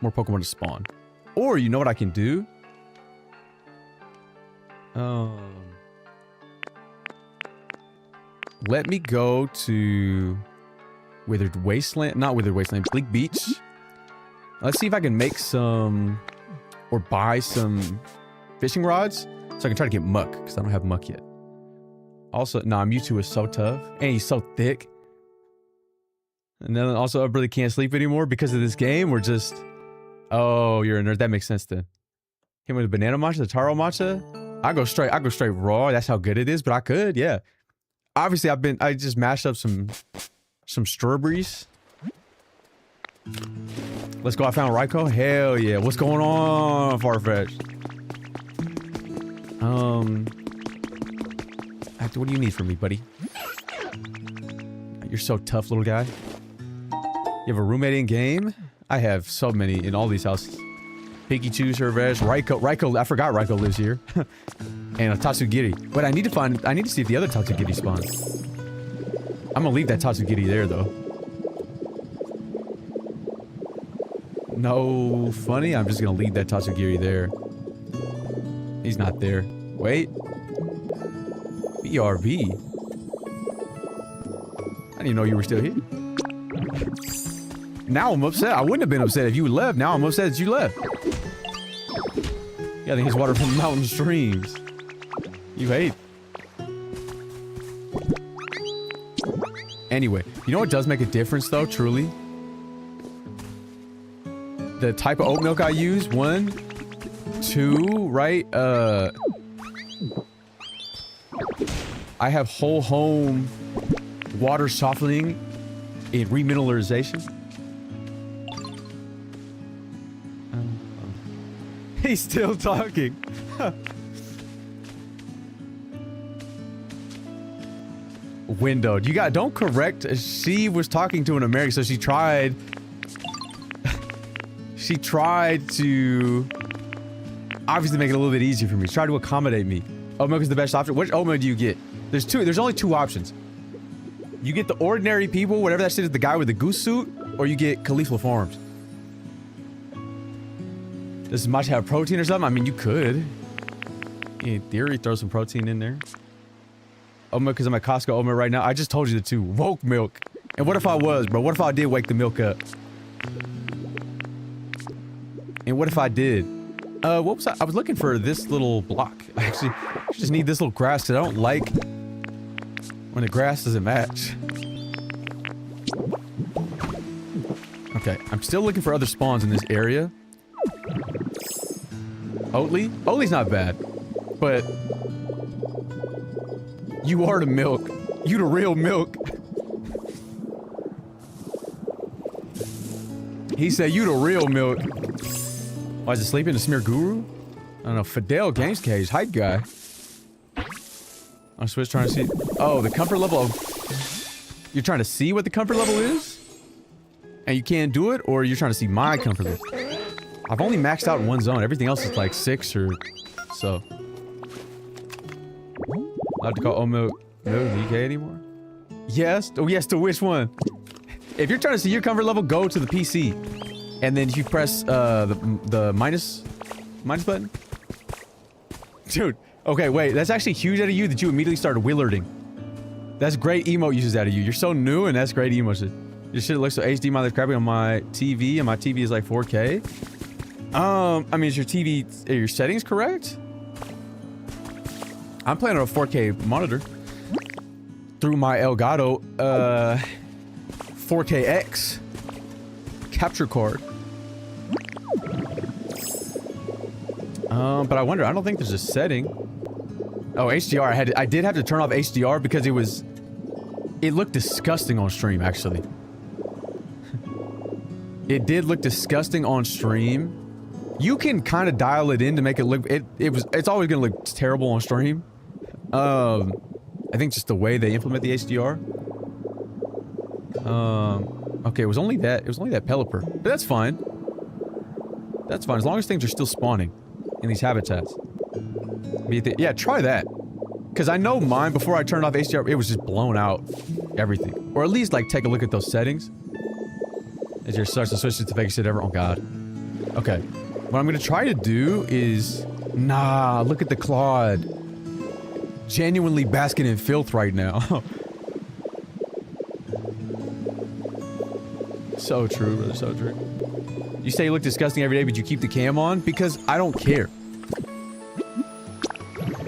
more Pokemon to spawn. Or you know what I can do? Let me go to Withered Wasteland, not Withered Wasteland, Bleak Beach. Let's see if I can make some or buy some fishing rods so I can try to get muck because I don't have muck yet. Also, nah, Mewtwo is so tough and he's so thick. And then also I really can't sleep anymore because of this game. We're just... Oh, you're a nerd. That makes sense then. Him with the banana matcha, the taro matcha. I go straight raw. That's how good it is, but I could, yeah. Obviously, I just mashed up some strawberries. Let's go. I found Raikou. Hell yeah. What's going on, Farfetch? What do you need from me, buddy? You're so tough, little guy. You have a roommate in game? I have so many in all these houses. Pikachu, Servage, Raikou. I forgot Raikou lives here. And a Tatsugiri. But I need to see if the other Tatsugiri spawns. I'm gonna leave that Tatsugiri there, though. No funny? I'm just gonna leave that Tatsugiri there. He's not there. Wait. BRB. I didn't even know you were still here. Now I'm upset. I wouldn't have been upset if you left. Now I'm upset that you left. Yeah, I think it's water from mountain streams. You hate. Anyway, you know what does make a difference though, truly? The type of oat milk I use, 1, 2, right? I have whole home water softening and remineralization. He's still talking. Windowed. Don't correct. She was talking to an American, so she tried. She tried to obviously make it a little bit easier for me. She tried to accommodate me. Oat milk is the best option. Which oat milk do you get? There's only 2 options. You get the ordinary people, whatever that shit is, the guy with the goose suit, or you get Khalifa Farms. Does matcha have protein or something? I mean, you could. In theory, throw some protein in there. Oat milk, because I'm at Costco oat milk right now. I just told you the 2. Woke milk. And what if I was, bro? What if I did wake the milk up? And what if I did? What was I was looking for this little block. Actually, I just need this little grass because I don't like when the grass doesn't match. Okay, I'm still looking for other spawns in this area. Oatly? Oatly's not bad. But... you are the milk. You the real milk. He said you the real milk. Why is it sleeping? The Smear Guru? I don't know. Fidel Games Cage. Hype guy. On Switch trying to see... oh, the comfort level of... you're trying to see what the comfort level is? And you can't do it? Or you're trying to see my comfort level? I've only maxed out in one zone. Everything else is like 6 or so. I have to call oat milk DK anymore? Yes? Oh yes, to which one? If you're trying to see your comfort level, go to the PC. And then you press the minus button. Dude, okay, wait, that's actually huge out of you that you immediately started willarding. That's great emote uses out of you. You're so new and that's great emote. Your shit looks so HD, my crappy on my TV, and my TV is like 4K. I mean, is your TV, are your settings correct? I'm playing on a 4K monitor. Through my Elgato, 4KX capture card. But I wonder, I don't think there's a setting. Oh, HDR, I did have to turn off HDR because it looked disgusting on stream, actually. It did look disgusting on stream. You can kind of dial it in to make it look, it's always gonna look terrible on stream. I think just the way they implement the HDR. Okay, it was only that Pelipper. But that's fine. That's fine, as long as things are still spawning in these habitats. Yeah, try that. Because I know mine, before I turned off HDR, it was just blown out everything. Or at least, like, take a look at those settings. Is your such and switch to the fake shit ever? Oh, God. Okay. What I'm gonna try to do is... nah, look at the Claude. Genuinely basking in filth right now. So true, brother, so true. You say you look disgusting every day, but you keep the cam on? Because I don't care.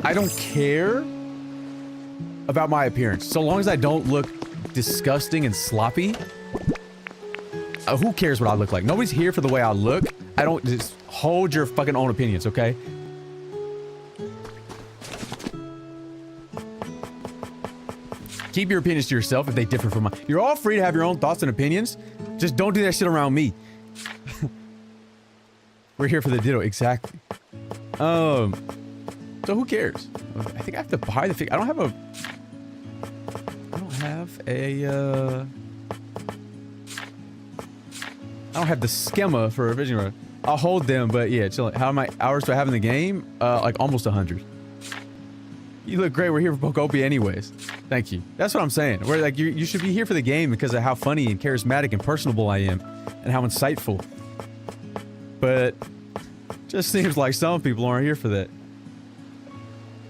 I don't care about my appearance. So long as I don't look disgusting and sloppy, who cares what I look like? Nobody's here for the way I look. I don't... just hold your fucking own opinions, okay? Keep your opinions to yourself if they differ from mine. You're all free to have your own thoughts and opinions. Just don't do that shit around me. We're here for the ditto, exactly. So who cares? I think I have to buy the fig. I don't have the schema for a fishing rod. I'll hold them, but yeah, chill. How many hours do I have in the game? Like almost 100. You look great. We're here for Pokopia anyways. Thank you. That's what I'm saying. We're like, you should be here for the game because of how funny and charismatic and personable I am. And how insightful. But... just seems like some people aren't here for that.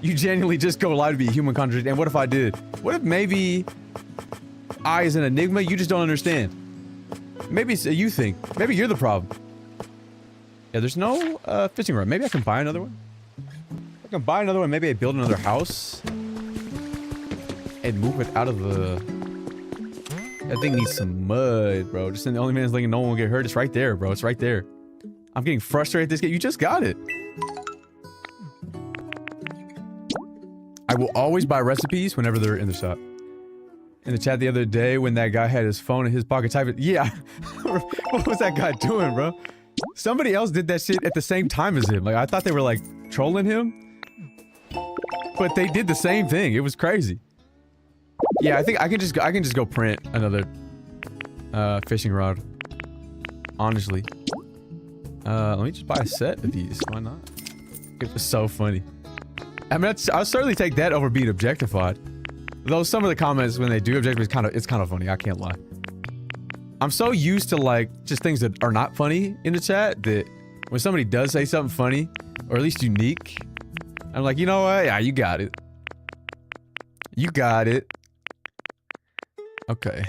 You genuinely just go live to be a human contradict. And what if I did? What if maybe... I is an enigma you just don't understand? Maybe it's a you thing. Maybe you're the problem. Yeah, there's no fishing rod. Maybe I can buy another one. I can buy another one. Maybe I build another house. And move it out of the... that thing needs some mud, bro. Just in the only man's like no one will get hurt. It's right there, bro. It's right there. I'm getting frustrated at this game. You just got it. I will always buy recipes whenever they're in the shop. In the chat the other day when that guy had his phone in his pocket typing. Yeah. What was that guy doing, bro? Somebody else did that shit at the same time as him. Like, I thought they were, like, trolling him. But they did the same thing. It was crazy. Yeah, I think I can just go print another fishing rod. Honestly. Let me just buy a set of these. Why not? It was so funny. I mean, I'll certainly take that over being objectified. Though some of the comments when they do objectify, it's kind of funny. I can't lie. I'm so used to like just things that are not funny in the chat that when somebody does say something funny or at least unique, I'm like, you know what? Yeah, you got it. You got it. Okay.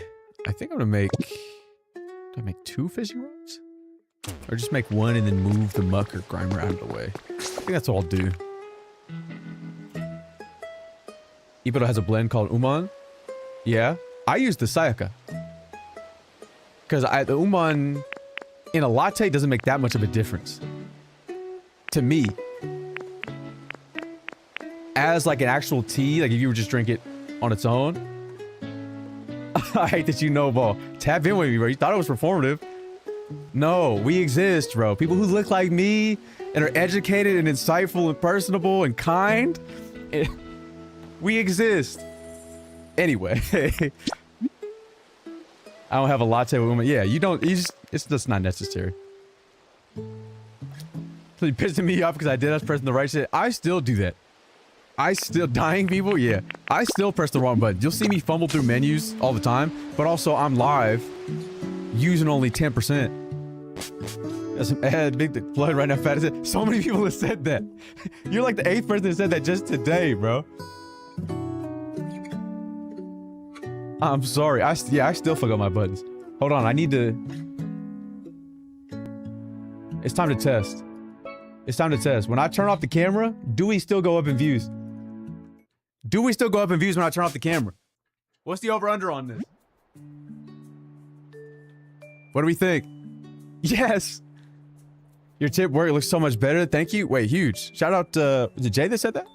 I think I'm gonna make... do I make 2 fishing rods? Or just make 1 and then move the muck or grimer out of the way? I think that's what I'll do. Ibero has a blend called Uman. Yeah. I use the Sayaka. Because the Uman in a latte doesn't make that much of a difference. To me. As like an actual tea, like if you were just drink it on its own. I hate that you know, ball. Tap in with me, bro. You thought it was performative. No, we exist, bro. People who look like me and are educated and insightful and personable and kind. We exist. Anyway. I don't have a latte with women. Yeah, you don't. It's just not necessary. So you pissing me off because I was pressing the right shit. I still do that. I still dying people. Yeah, I still press the wrong button. You'll see me fumble through menus all the time, but also I'm live using only 10%. That's some big blood right now. Fat as it. So many people have said that. You're like the 8th person that said that just today, bro. I'm sorry. I still fuck up my buttons. Hold on. I need to. It's time to test. It's time to test. When I turn off the camera, do we still go up in views? Do we still go up in views when I turn off the camera? What's the over-under on this? What do we think? Yes! Your tip work looks so much better. Thank you. Wait, huge. Shout out to... Was it Jay that said that?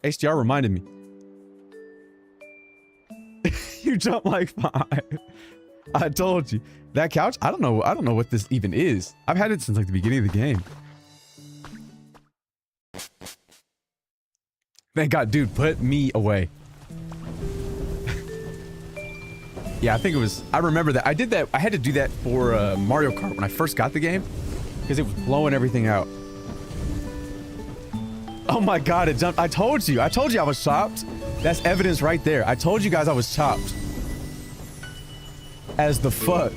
HDR reminded me. You jump like 5. I told you. That couch? I don't know what this even is. I've had it since like the beginning of the game. Thank God, dude, put me away. Yeah, I think it was... I remember that. I did that. I had to do that for Mario Kart when I first got the game. Because it was blowing everything out. Oh my God, it jumped. I told you I was chopped. That's evidence right there. I told you guys I was chopped. As the fuck.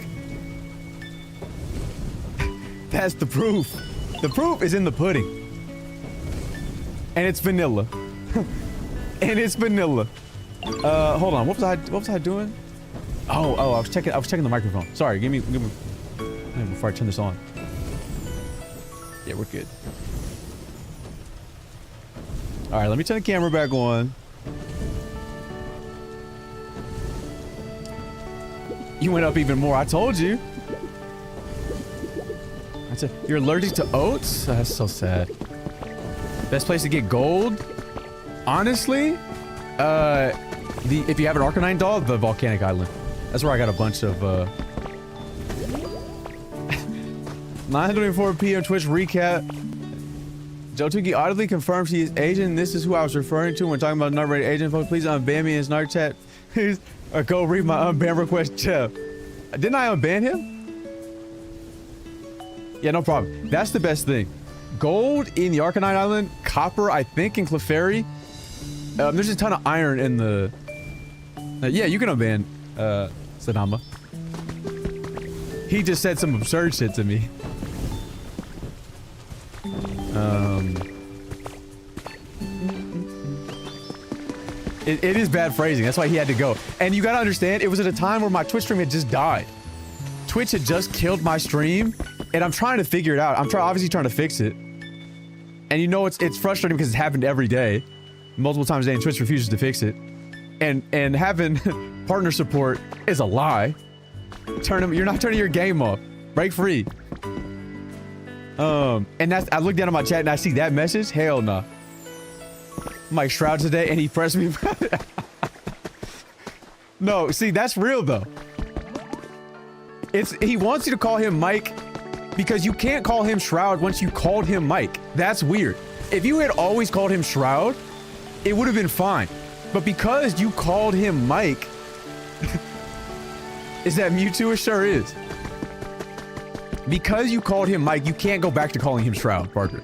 That's the proof. The proof is in the pudding. And it's vanilla. And it's vanilla. Hold on. What was I doing? Oh, I was checking the microphone. Sorry, give me before I turn this on. Yeah, we're good. All right, let me turn the camera back on. You went up even more. I told you. You're allergic to oats? That's so sad. Best place to get gold? Honestly, if you have an Arcanine doll, the volcanic island. That's where I got a bunch of 9:24 p.m. Twitch recap. Jotuki audibly confirms he is Asian. This is who I was referring to when talking about non-rated Asian folks. Please unban me in Snark chat. Please, or go read my unban request, Jeff. Didn't I unban him? Yeah, no problem. That's the best thing. Gold in the Arcanine Island, copper, I think, in Clefairy. There's a ton of iron in the... yeah, you can unban, Sadama. He just said some absurd shit to me. It is bad phrasing. That's why he had to go. And you gotta understand, it was at a time where my Twitch stream had just died. Twitch had just killed my stream, and I'm trying to figure it out. I'm obviously trying to fix it. And you know it's frustrating because it's happened every day. Multiple times a day, and Twitch refuses to fix it. And having partner support is a lie. You're not turning your game off. Break free. And that's, I look down at my chat and I see that message. Hell no. Mike Shroud today, and he pressed me. No, see, that's real though. He wants you to call him Mike because you can't call him Shroud once you called him Mike. That's weird. If you had always called him Shroud, it would have been fine. But because you called him Mike, is that Mewtwo? It sure is. Because you called him Mike, you can't go back to calling him Shroud, Parker.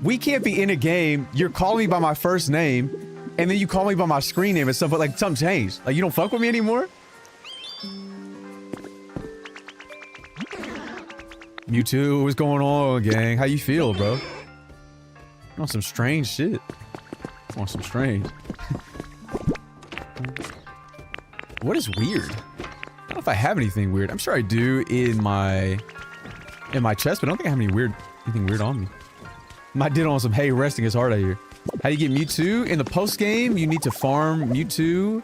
We can't be in a game, you're calling me by my first name, and then you call me by my screen name and stuff, but like something changed. Like you don't fuck with me anymore? Mewtwo, what's going on, gang? How you feel, bro? On some strange shit. On some strange. What is weird? I don't know if I have anything weird. I'm sure I do in my chest, but I don't think I have anything weird on me. My ditto on some hey resting is hard out here. How do you get Mewtwo? In the post game, you need to farm Mewtwo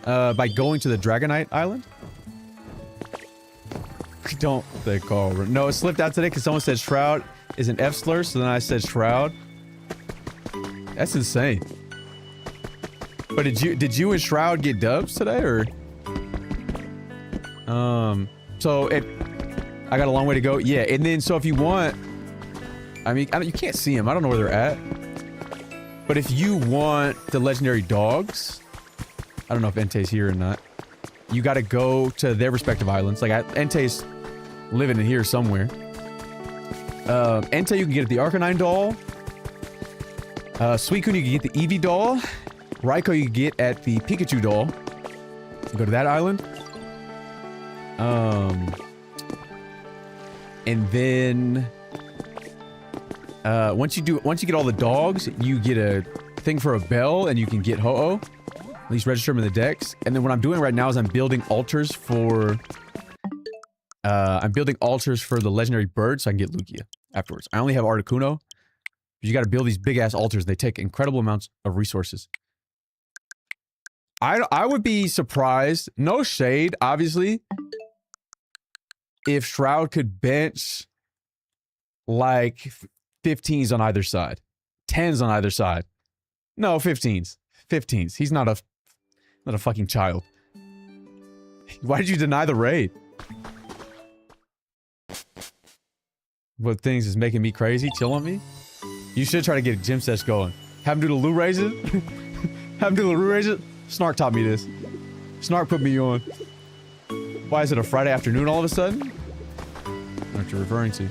by going to the Dragonite Island. don't think Carl. No, it slipped out today because someone said Shroud is an F slur, so then I said Shroud. That's insane. But did you and Shroud get dubs today, or? So I got a long way to go. Yeah, and then so if you want, I mean, you can't see them. I don't know where they're at. But if you want the legendary dogs, I don't know if Entei's here or not. You got to go to their respective islands. Like Entei's living in here somewhere. Entei you can get at the Arcanine doll. Suicune you can get the Eevee doll. Raikou you can get at the Pikachu doll. Go to that island. And then once you get all the dogs, you get a thing for a bell, and you can get Ho-Oh. At least register them in the decks. And then what I'm doing right now is I'm building altars for the legendary bird so I can get Lugia afterwards. I only have Articuno. You got to build these big ass altars. They take incredible amounts of resources. I would be surprised, no shade, obviously, if Shroud could bench like 15s on either side. 10s on either side. No, 15s. 15s. He's not a fucking child. Why did you deny the raid? What things is making me crazy? Chill on me? You should try to get a gym sets going. Have him do the loo raises? Have him do the loo raises? Snark taught me this. Snark put me on. Why is it a Friday afternoon all of a sudden? I don't know what you're referring to.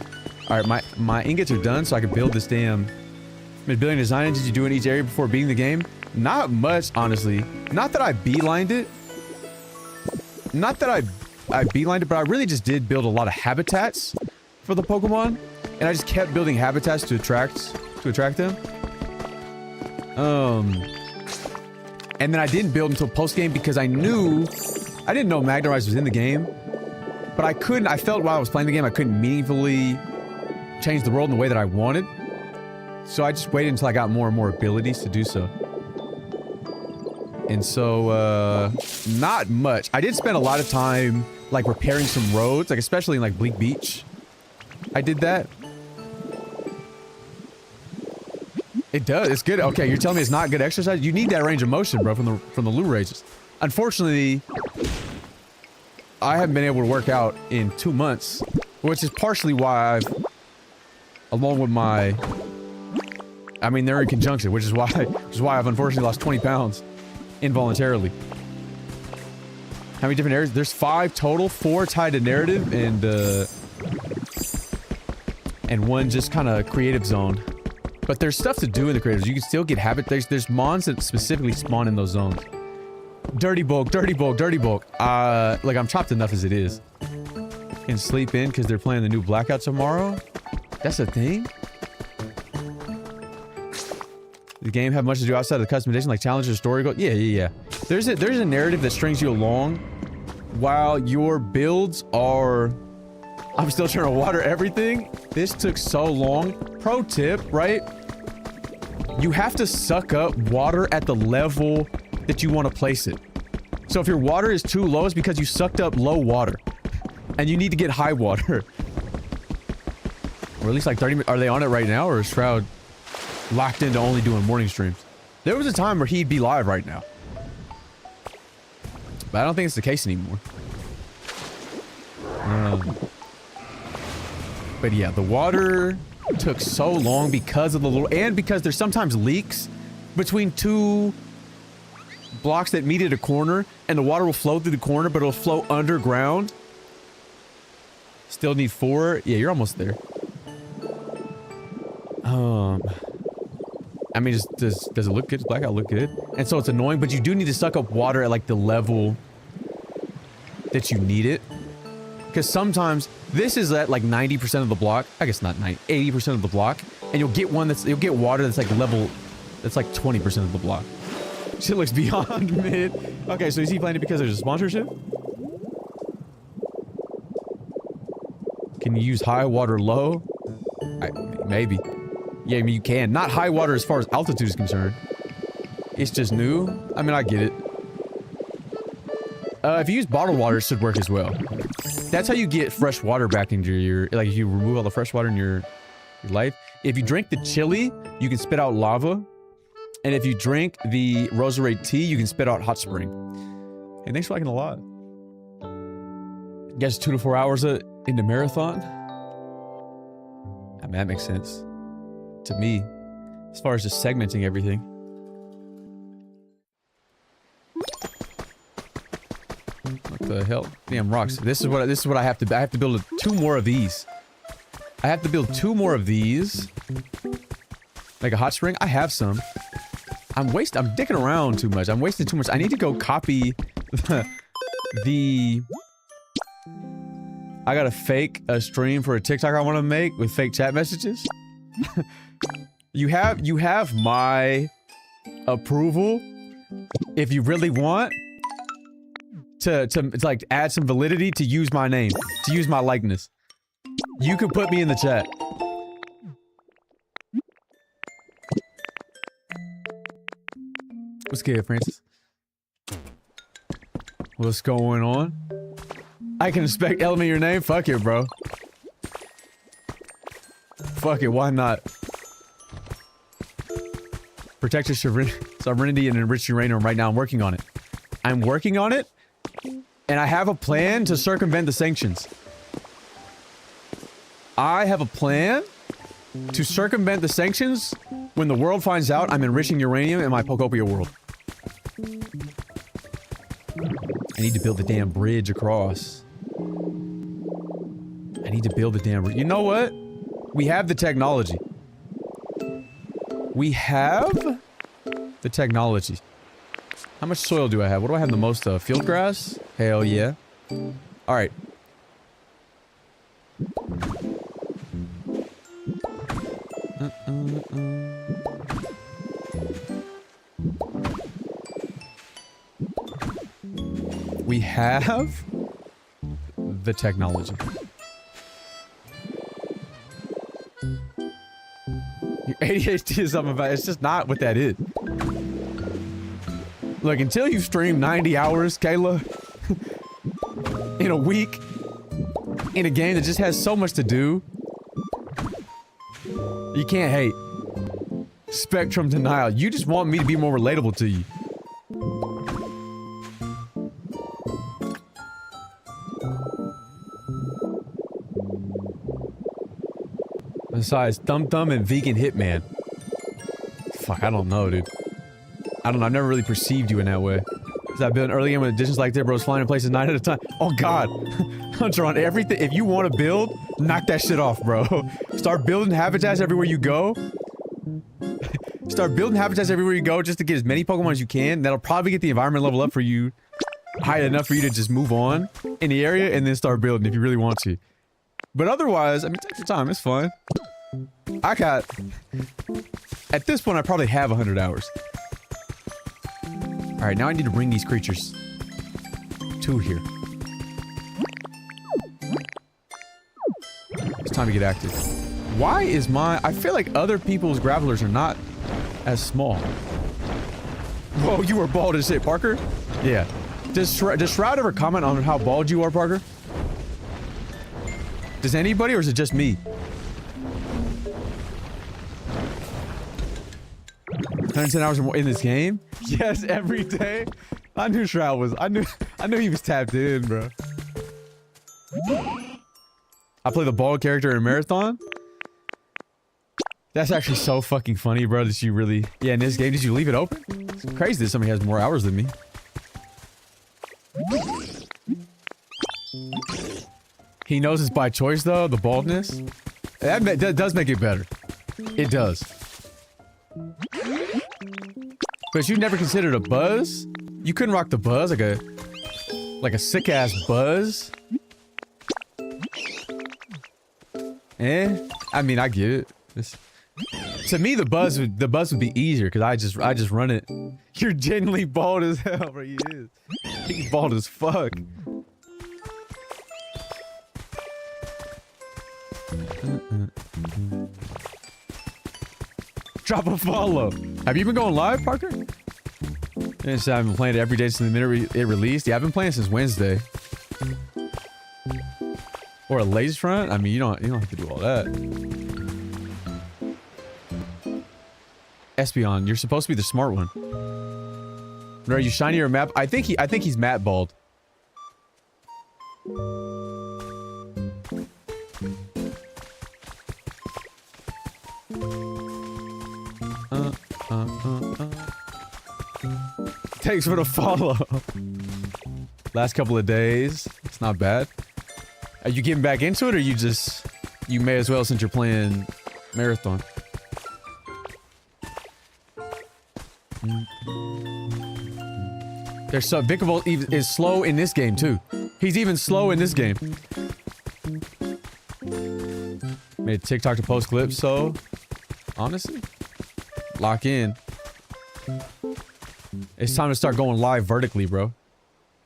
Alright, my ingots are done so I can build this damn mid-billion design. Did you do in each area before beating the game? Not much, honestly. Not that I beelined it. Not that I beelined it, but I really just did build a lot of habitats for the Pokemon. And I just kept building habitats to attract them. And then I didn't build until post-game because I didn't know Magnarize was in the game. But I felt while I was playing the game, I couldn't meaningfully change the world in the way that I wanted. So I just waited until I got more and more abilities to do so. And so, not much. I did spend a lot of time, like, repairing some roads, like, especially in, like, Bleak Beach. I did that. It does. It's good. Okay, you're telling me it's not good exercise? You need that range of motion, bro, from the loo rages. Unfortunately, I haven't been able to work out in 2 months, which is partially why along with my, I mean, they're in conjunction, which is why I've unfortunately lost 20 pounds involuntarily. How many different areas? There's 5 total, 4 tied to narrative, and 1 just kind of creative zone. But there's stuff to do in the creatives. You can still get habit. There's mons that specifically spawn in those zones. Dirty bulk, dirty bulk, dirty bulk. Like, I'm chopped enough as it is. Can sleep in because they're playing the new Blackout tomorrow. That's a thing? The game have much to do outside of the customization, like challenges, story goal. Yeah. There's a narrative that strings you along while your builds are... I'm still trying to water everything. This took so long. Pro tip, right? You have to suck up water at the level that you want to place it. So if your water is too low, it's because you sucked up low water. And you need to get high water. Or at least like 30 minutes. Are they on it right now, or is Shroud locked into only doing morning streams? There was a time where he'd be live right now. But I don't think it's the case anymore. But yeah, the water took so long because of the little... And because there's sometimes leaks between 2 blocks that meet at a corner, and the water will flow through the corner, but it'll flow underground. Still need 4. Yeah, you're almost there. I mean, does it look good? Does Blackout look good? And so it's annoying, but you do need to suck up water at like the level that you need it. Because sometimes this is at like 90% of the block. I guess not 90, 80% of the block. And you'll get water that's like level, that's like 20% of the block. Shit looks beyond mid. Okay, so is he playing it because there's a sponsorship? Can you use high water low? Maybe. Yeah, I mean, you can. Not high water as far as altitude is concerned. It's just new. I mean, I get it. If you use bottled water, it should work as well. That's how you get fresh water back into your, like if you remove all the fresh water in your life. If you drink the chili, you can spit out lava. And if you drink the rosary tea, you can spit out hot spring. Hey, thanks for liking a lot. You guys 2 to 4 hours into marathon? I mean, that makes sense. To me. As far as just segmenting everything. What the hell? Damn rocks. This is what I have to I have to build 2 more of these. I have to build 2 more of these. Like a hot spring? I have some. I'm dicking around too much. I'm wasting too much. I need to go copy the I gotta fake a stream for a TikTok I want to make with fake chat messages. You have my approval if you really want to like add some validity to use my name, to use my likeness. You can put me in the chat. What's good, Francis? What's going on? I can expect element your name? Fuck it, bro. Fuck it, why not? Protect your sovereignty and enrich uranium right now. I'm working on it. I'm working on it, and I have a plan to circumvent the sanctions. I have a plan to circumvent the sanctions when the world finds out I'm enriching uranium in my Pokopia world. I need to build the damn bridge across. I need to build the damn bridge. You know what? We have the technology. We have the technology. How much soil do I have? What do I have the most of? Field grass? Hell yeah. Alright. We have the technology. Your ADHD is something about it's just not what that is. Look, until you stream 90 hours, Kayla, in a week, in a game that just has so much to do, you can't hate. Spectrum denial. You just want me to be more relatable to you. Besides, Thumb Thumb and Vegan Hitman. Fuck, I don't know, dude. I don't know, I've never really perceived you in that way. Cause I've been early in with additions like that, bros, flying in places 9 at a time. Oh god. Hunter on everything. If you want to build, knock that shit off, bro. Start building habitats everywhere you go. Start building habitats everywhere you go just to get as many Pokemon as you can. That'll probably get the environment level up for you. High enough for you to just move on in the area and then start building if you really want to. But otherwise, I mean, take your time, it's fun. I got... At this point, I probably have 100 hours. Alright, now I need to bring these creatures to here. It's time to get active. Why is my... I feel like other people's gravelers are not as small. Whoa, you are bald as shit, Parker? Yeah. Does Shroud ever comment on how bald you are, Parker? Does anybody, or is it just me? 110 hours or more in this game? Yes, every day. I knew Shroud was. I knew he was tapped in, bro. I play the bald character in Marathon. That's actually so fucking funny, bro. That you really. Yeah, in this game, did you leave it open? It's crazy that somebody has more hours than me. He knows it's by choice, though, the baldness. That does make it better. It does. But you never considered a buzz? You couldn't rock the buzz, like a sick-ass buzz? Eh? I mean, I get it. To me, the buzz would be easier, because I just run it. You're genuinely bald as hell, bro. He is. He's bald as fuck. Drop a follow. Have you been going live, Parker? Yes, I've been playing it every day since the minute it released. Yeah, I've been playing since Wednesday. Or a laser front? I mean, you don't have to do all that. Espeon, you're supposed to be the smart one. Are you shiny or map? I think he's matte bald. Thanks for the follow. Last couple of days. It's not bad. Are you getting back into it, or you may as well since you're playing Marathon? There's so Vicable is slow in this game too. He's even slow in this game. Made TikTok to post clips, so honestly, lock in. It's time to start going live vertically, bro.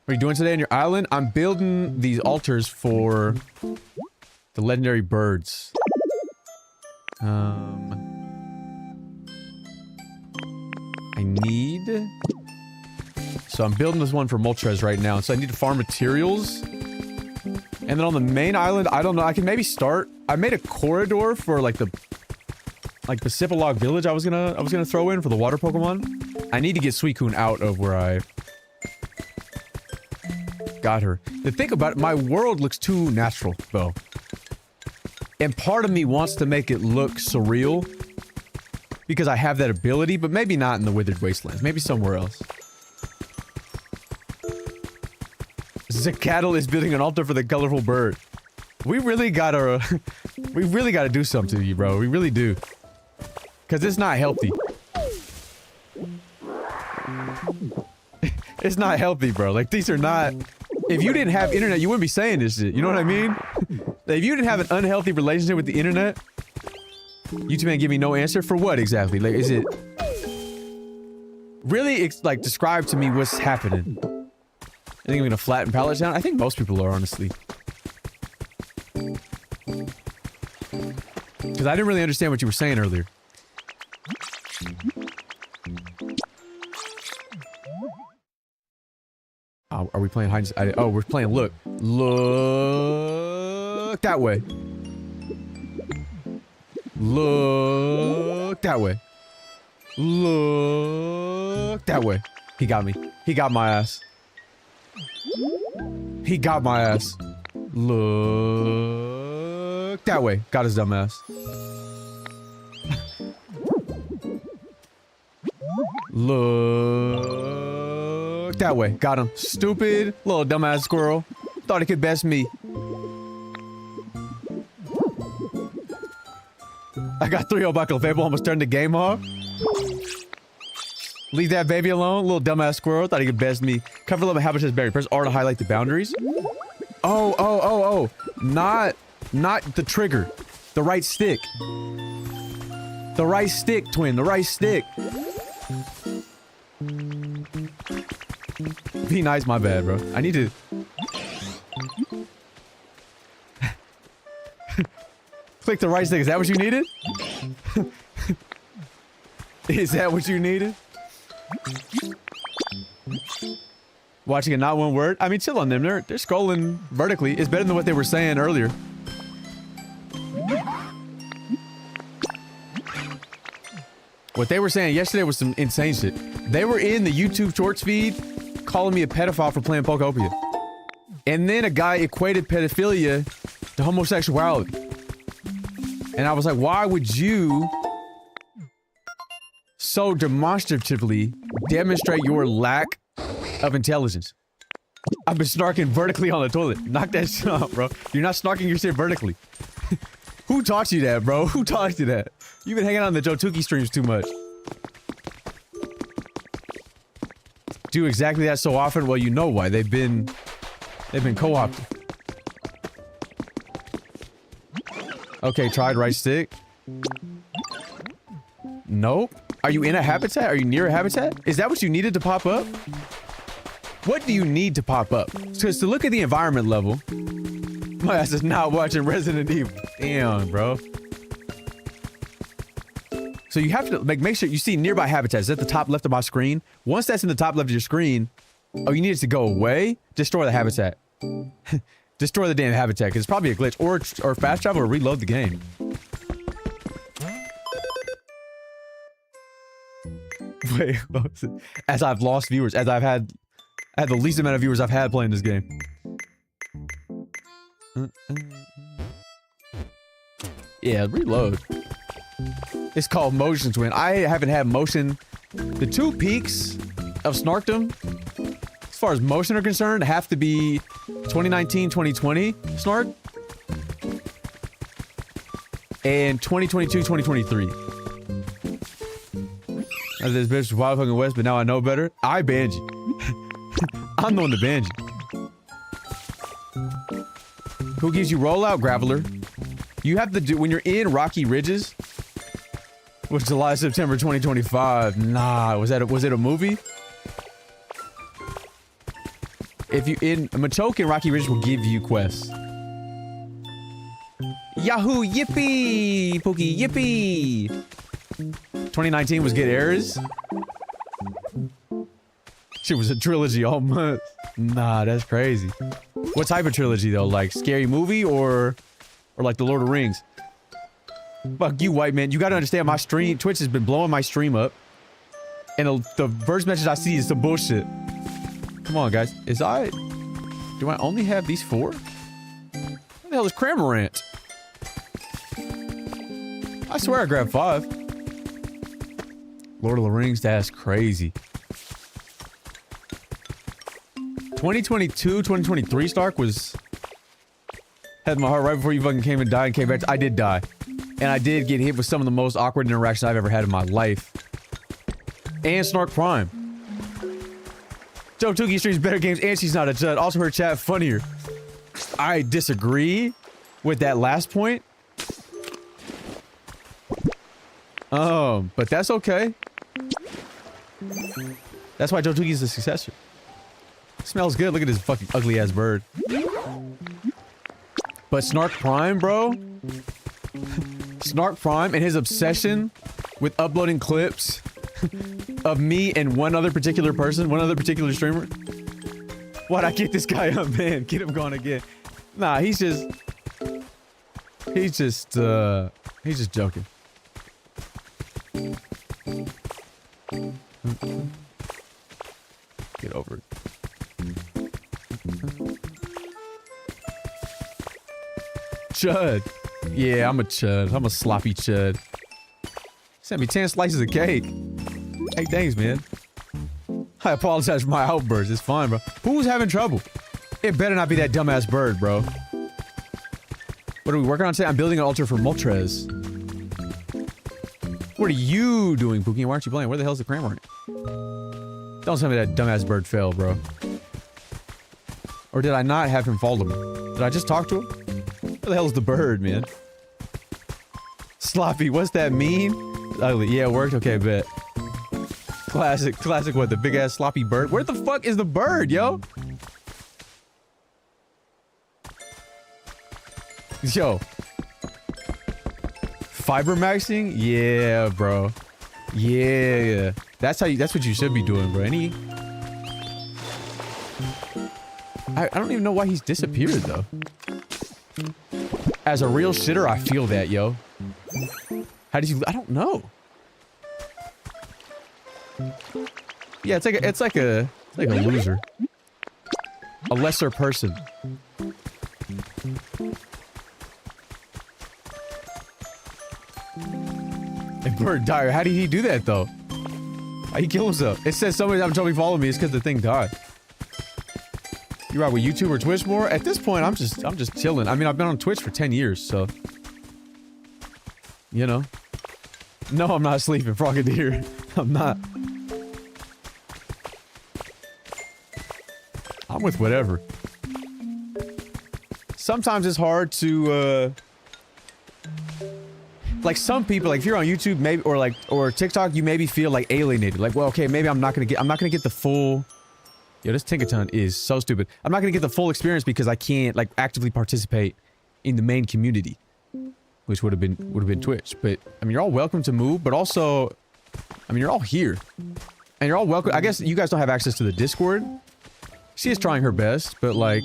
What are you doing today on your island? I'm building these altars for the legendary birds. I need... So I'm building this one for Moltres right now, so I need to farm materials. And then on the main island, I don't know, I can maybe start... I made a corridor for like the Sipalog village I was gonna throw in for the water Pokemon. I need to get Suicune out of where I got her. The thing about it, my world looks too natural, though. And part of me wants to make it look surreal. Because I have that ability, but maybe not in the Withered Wastelands. Maybe somewhere else. Zacatl is building an altar for the colorful bird. We really gotta do something to you, bro. We really do. Cause it's not healthy. It's not healthy, bro. Like, these are not... If you didn't have internet, you wouldn't be saying this shit. You know what I mean? If you didn't have an unhealthy relationship with the internet, YouTube man give me no answer for what exactly? Like, is it... Really, like, describe to me what's happening. I think I'm gonna flatten pallets down. I think most people are, honestly. Because I didn't really understand what you were saying earlier. Are we playing hide and oh, we're playing look. Look that way. Look that way. Look that way. He got me. He got my ass. He got my ass. Look that way. Got his dumb ass. Look that way. Got him. Stupid little dumbass squirrel. Thought he could best me. I got 3-0 buckle. Fable almost turned the game off. Leave that baby alone. Little dumbass squirrel. Thought he could best me. Cover level habitat's berry. Press R to highlight the boundaries. Oh. Not the trigger. The right stick. The right stick, twin. The right stick. Be nice, my bad, bro. I need to... Click the right stick. Is that what you needed? Is that what you needed? Watching it not one word? I mean, chill on them. They're scrolling vertically. It's better than what they were saying earlier. What they were saying yesterday was some insane shit. They were in the YouTube shorts feed calling me a pedophile for playing Pokopia. And then a guy equated pedophilia to homosexuality. And I was like, why would you so demonstratively demonstrate your lack of intelligence? I've been snarking vertically on the toilet. Knock that shit off, bro. You're not snarking your shit vertically. Who taught you that, bro? Who taught you that? You've been hanging out on the Jotuki streams too much. Do exactly that so often? Well, you know why. They've been co-opted. Okay, tried right stick. Nope. Are you in a habitat? Are you near a habitat? Is that what you needed to pop up? What do you need to pop up? Because to look at the environment level, my ass is not watching Resident Evil. Damn, bro. So you have to make sure you see nearby habitats. Is at the top left of my screen? Once that's in the top left of your screen, oh, you need it to go away? Destroy the habitat. Destroy the damn habitat, 'cause it's probably a glitch. Or fast travel or reload the game. Wait, what was it? As I've lost viewers, as I had the least amount of viewers I've had playing this game. Yeah, reload. It's called motion twin. I haven't had motion. The 2 peaks of Snarkdom, as far as motion are concerned, have to be 2019, 2020 Snark. And 2022, 2023. As this bitch was wild fucking west, but now I know better. I banned you. I'm the one that banned you. Who gives you rollout, Graveler? You have to do when you're in Rocky Ridges. Was July, September 2025. Nah, was it a movie? If you in Machoke and Rocky Ridges will give you quests. Yahoo! Yippee! Pokey yippee! 2019 was Get Errors. Shit was a trilogy all month. Nah, that's crazy. What type of trilogy though? Like scary movie or like the Lord of the Rings? Fuck you, white man. You gotta understand my stream. Twitch has been blowing my stream up. And the first message I see is some bullshit. Come on, guys. Do I only have these 4? What the hell is Cramorant? I swear I grabbed 5. Lord of the Rings, that's crazy. 2022, 2023 Stark had my heart right before you fucking came and died and came back. I did die. And I did get hit with some of the most awkward interactions I've ever had in my life. And Snark Prime. Joe Tuki streams better games and she's not a judge. Also her chat funnier. I disagree with that last point. But that's okay. That's why Joe Tuki is the successor. Smells good. Look at this fucking ugly ass bird. But Snark Prime, bro. Snark Prime and his obsession with uploading clips of me and one other particular person, one other particular streamer. Why'd I get this guy up, man? Get him going again. Nah, he's just joking. Get over it. Chud. Yeah, I'm a chud. I'm a sloppy chud. Sent me 10 slices of cake. Hey, thanks, man. I apologize for my outburst. It's fine, bro. Who's having trouble? It better not be that dumbass bird, bro. What are we working on today? I'm building an altar for Moltres. What are you doing, Pookie? Why aren't you playing? Where the hell's the Cramorant? Don't tell me that dumbass bird fell, bro. Or did I not have him fall to me? Did I just talk to him? Where the hell is the bird, man? Sloppy, what's that mean? Ugly. Yeah, it worked? Okay, bet. Classic what? The big ass sloppy bird? Where the fuck is the bird, yo? Yo. Fiber maxing? Yeah, bro. Yeah. That's what you should be doing, bro. I don't even know why he's disappeared, though. As a real shitter, I feel that, yo. How did you... I don't know. Yeah, it's like a loser. A lesser person. And Bird Dyer, how did he do that, though? How'd he kill himself? It says somebody I'm told me follow me. It's because the thing died. You ride with YouTube or Twitch more? At this point, I'm just chilling. I mean, I've been on Twitch for 10 years, so... You know. No, I'm not sleeping, Frogadier. I'm not. I'm with whatever. Sometimes it's hard to, like some people, like if you're on YouTube, maybe, or TikTok, you maybe feel like alienated. Like, well, okay, maybe I'm not gonna get the full... Yo, this Tinkaton is so stupid. I'm not gonna get the full experience because I can't, like, actively participate in the main community. Which would have been Twitch. But, I mean, you're all welcome to move, but also... I mean, you're all here. And you're all welcome... I guess you guys don't have access to the Discord. She is trying her best, but, like...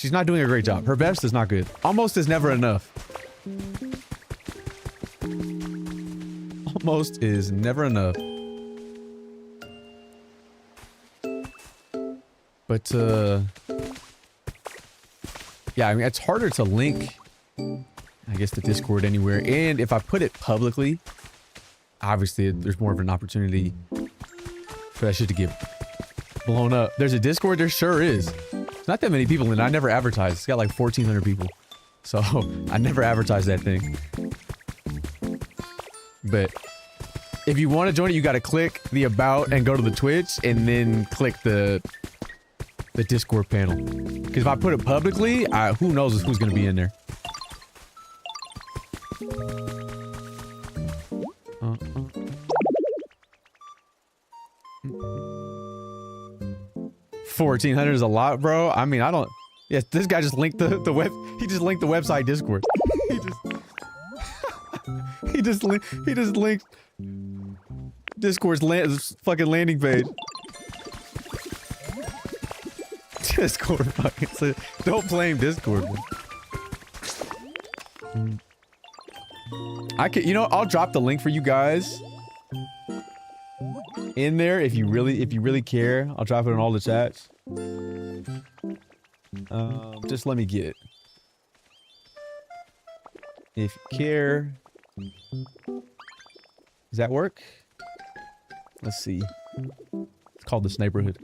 She's not doing a great job. Her best is not good. Almost is never enough. Almost is never enough. But, yeah, I mean, it's harder to link, I guess, the Discord anywhere. And if I put it publicly, obviously, there's more of an opportunity for that shit to get blown up. There's a Discord? There sure is. It's not that many people in it. I never advertise. It's got like 1,400 people. So, I never advertise that thing. But if you want to join it, you got to click the about and go to the Twitch and then click the Discord panel. Because if I put it publicly, who knows who's going to be in there. 1,400 is a lot, bro. I mean, I don't... Yeah, this guy just linked the web... He just linked the website Discord. He just linked Discord's fucking landing page. Discord fucking... Don't blame Discord, man. You know, I'll drop the link for you guys in there if you really care. I'll drop it in all the chats. Just let me get it. If you care. Does that work? Let's see. It's called this neighborhood.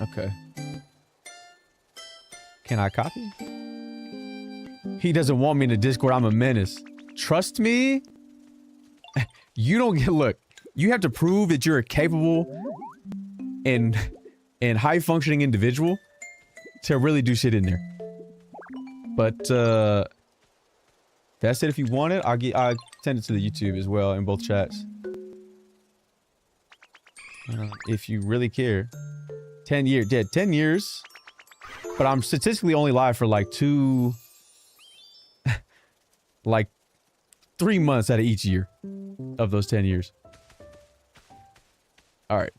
Okay. Can I copy? He doesn't want me in the Discord. I'm a menace. Trust me. You don't get... Look. You have to prove that you're a capable and high-functioning individual to really do shit in there. But, that's it. If you want it, I'll send it to the YouTube as well in both chats. If you really care. 10 years. Yeah, 10 years. But I'm statistically only live for like 3 months out of each year of those 10 years. Alright.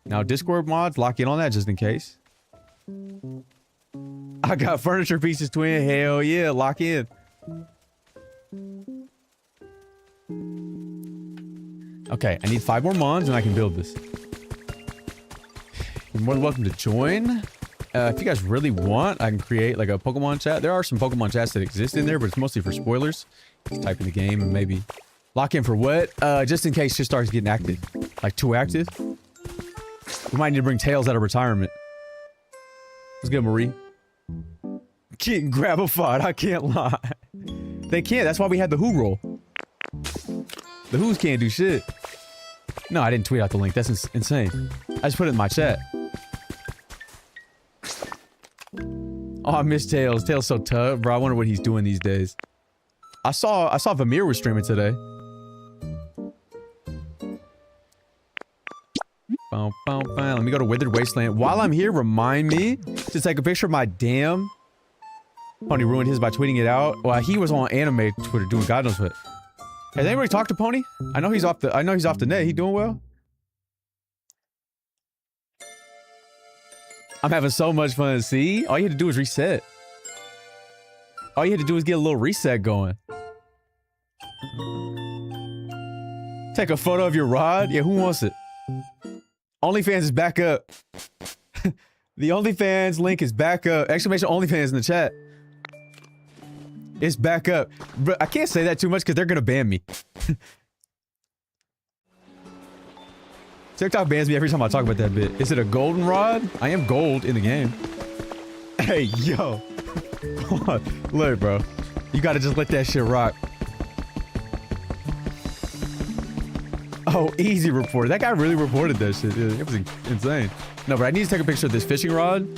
Now, Discord mods, lock in on that just in case. I got furniture pieces, twin. Hell yeah, lock in. Okay, I need 5 more mods and I can build this. You're more than welcome to join. If you guys really want, I can create like a Pokemon chat. There are some Pokemon chats that exist in there, but it's mostly for spoilers. Just type in the game and maybe lock in for what? Just in case shit starts getting active. Like too active. We might need to bring Tails out of retirement. Let's go, Marie. Can't grab a fight, I can't lie. They can't, that's why we had the Who roll. The Who's can't do shit. No, I didn't tweet out the link, that's insane. I just put it in my chat. Oh, I miss Tails. Tails so tough, bro. I wonder what he's doing these days. I saw Vamir was streaming today. Let me go to Withered Wasteland. While I'm here, remind me to take a picture of my damn... Pony ruined his by tweeting it out. Well, he was on anime Twitter doing God knows what. Has anybody talked to Pony? I know he's off the net. He doing well? I'm having so much fun. See? All you had to do is reset. All you had to do is get a little reset going. Take a photo of your rod? Yeah, who wants it? OnlyFans is back up. The OnlyFans link is back up. Exclamation OnlyFans in the chat. It's back up. But I can't say that too much because they're gonna ban me. TikTok bans me every time I talk about that bit. Is it a golden rod? I am gold in the game. Hey, yo. Look, bro. You gotta just let that shit rock. Oh, easy report. That guy really reported that shit. It was insane. No, but I need to take a picture of this fishing rod.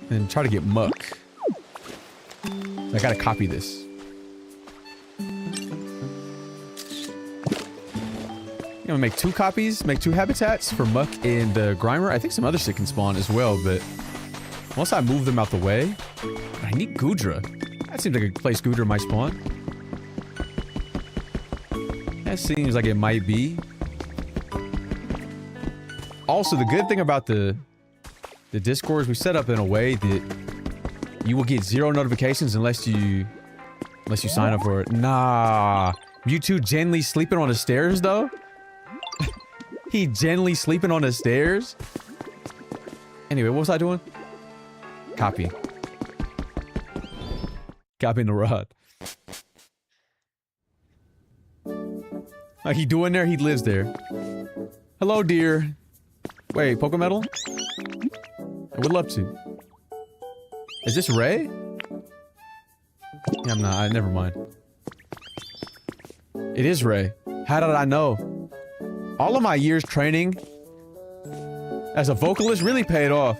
And try to get muck. I gotta copy this. You know, make 2 copies, make 2 habitats for Muck and Grimer. I think some other shit can spawn as well, but once I move them out the way, I need Goodra. That seems like a place Goodra might spawn. That seems like it might be. Also, the good thing about the Discord is we set up in a way that you will get 0 notifications unless you sign up for it. Nah. Mewtwo gently sleeping on the stairs, though? He gently sleeping on the stairs? Anyway, what was I doing? Copy. Copying the rod. He doing there? He lives there. Hello, dear. Wait, Pokemetal? I would love to. Is this Ray? Yeah, I'm not. Never mind. It is Ray. How did I know? All of my years training as a vocalist really paid off.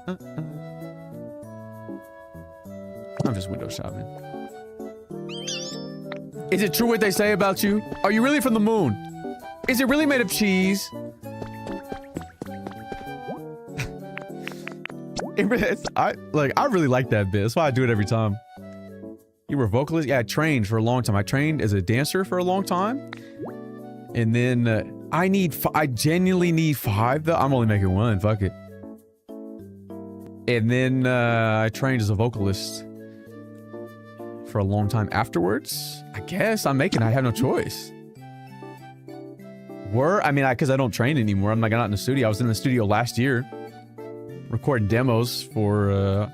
I'm just window shopping. Is it true what they say about you? Are you really from the moon? Is it really made of cheese? I really like that bit. That's why I do it every time. You were a vocalist? Yeah, I trained for a long time. I trained as a dancer for a long time. And then I genuinely need 5 though. I'm only making 1. Fuck it. And then I trained as a vocalist for a long time afterwards. I guess I have no choice. Because I don't train anymore. I'm like not in the studio. I was in the studio last year recording demos for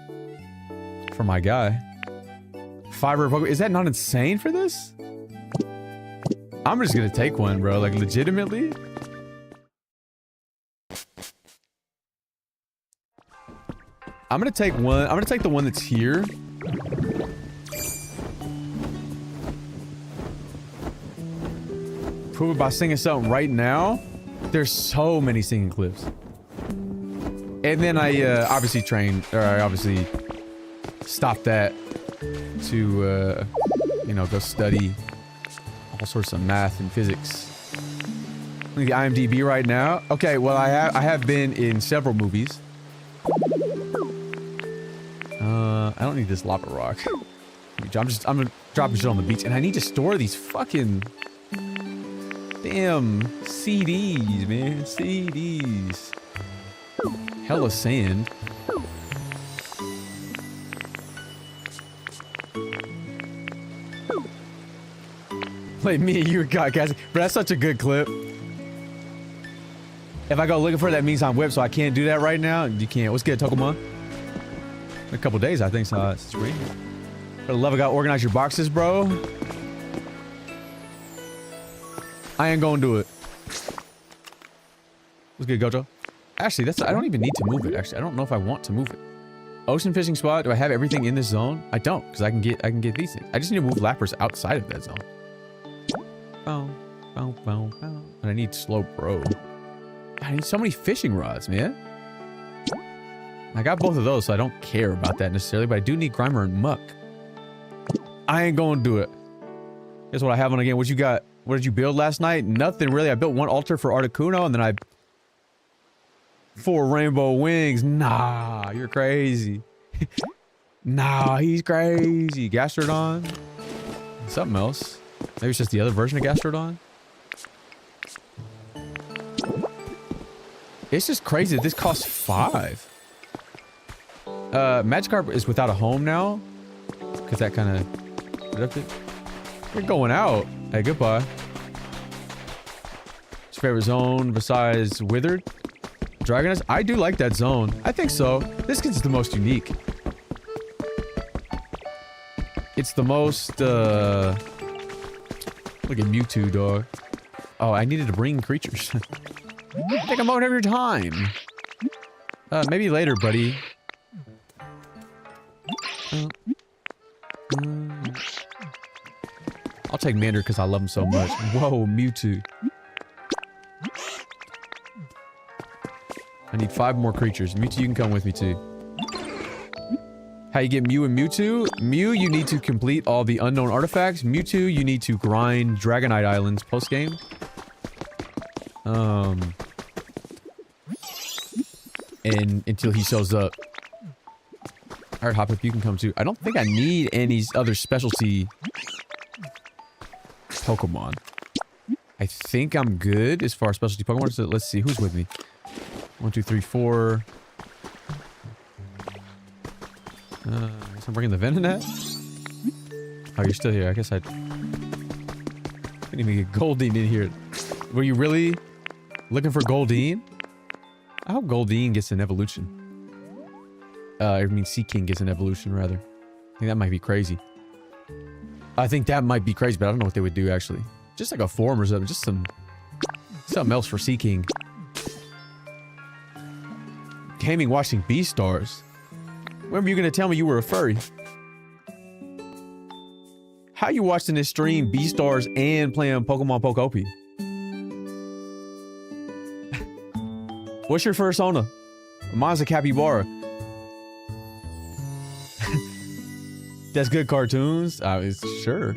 my guy. Fiber Pokemon. Is that not insane for this? I'm just gonna take one, bro. Like legitimately. I'm gonna take one. I'm gonna take the one that's here. Prove it by singing something right now. There's so many singing clips. And then I obviously stopped that to you know, go study all sorts of math and physics. Look at the IMDb right now. Okay, well I have been in several movies. I don't need this lava rock. I'm gonna drop shit on the beach, and I need to store these fucking damn CDs, man. CDs. Hella sand. Like me, you got guys. But that's such a good clip. If I go looking for it, that means I'm whipped, so I can't do that right now. You can't. What's good, Tokumon? In a couple days, I think. So it's sweet. For the love of God, organize your boxes, bro. I ain't gonna do it. What's good, Gojo? Actually, I don't even need to move it. Actually, I don't know if I want to move it. Ocean fishing spot. Do I have everything in this zone? I don't, because I can get these things. I just need to move lappers outside of that zone. And I need slow bro. I need so many fishing rods, man. I got both of those, so I don't care about that necessarily, but I do need Grimer and Muck. I ain't gonna do it. Guess what I have on again? What you got? What did you build last night? Nothing really. I built one altar for Articuno, and then 4 rainbow wings. Nah, you're crazy. Nah, he's crazy. Gastrodon. Something else. Maybe it's just the other version of Gastrodon. It's just crazy that this costs 5. Magikarp is without a home now. Because that kind of... You're going out. Hey, goodbye. What's your favorite zone besides Withered? Dragoness? I do like that zone. I think so. This is the most unique. It's the most, Look at Mewtwo, dog. Oh, I needed to bring creatures. Take a moment of your time. Maybe later, buddy. I'll take Mander because I love him so much. Whoa, Mewtwo. I need 5 more creatures. Mewtwo, you can come with me too. How you get Mew and Mewtwo? Mew, you need to complete all the unknown artifacts. Mewtwo, you need to grind Dragonite Islands post-game. And until he shows up. Alright, Hop Up, you can come too. I don't think I need any other specialty Pokemon. I think I'm good as far as specialty Pokemon. So let's see who's with me. 1, 2, 3, 4. Guess I'm bringing the Venonat. Oh, you're still here. I guess I couldn't even get Goldeen in here. Were you really looking for Goldeen? I hope Goldeen gets an evolution. I mean, Seaking gets an evolution, rather. I think that might be crazy. I think that might be crazy, but I don't know what they would do, actually. Just like a form or something. Just something else for Seaking. Gaming watching Beastars. When were you gonna tell me you were a furry? How you watching this stream Beastars and playing Pokemon Pokopia? What's your first owner? Mine's a capybara. That's good cartoons. Sure.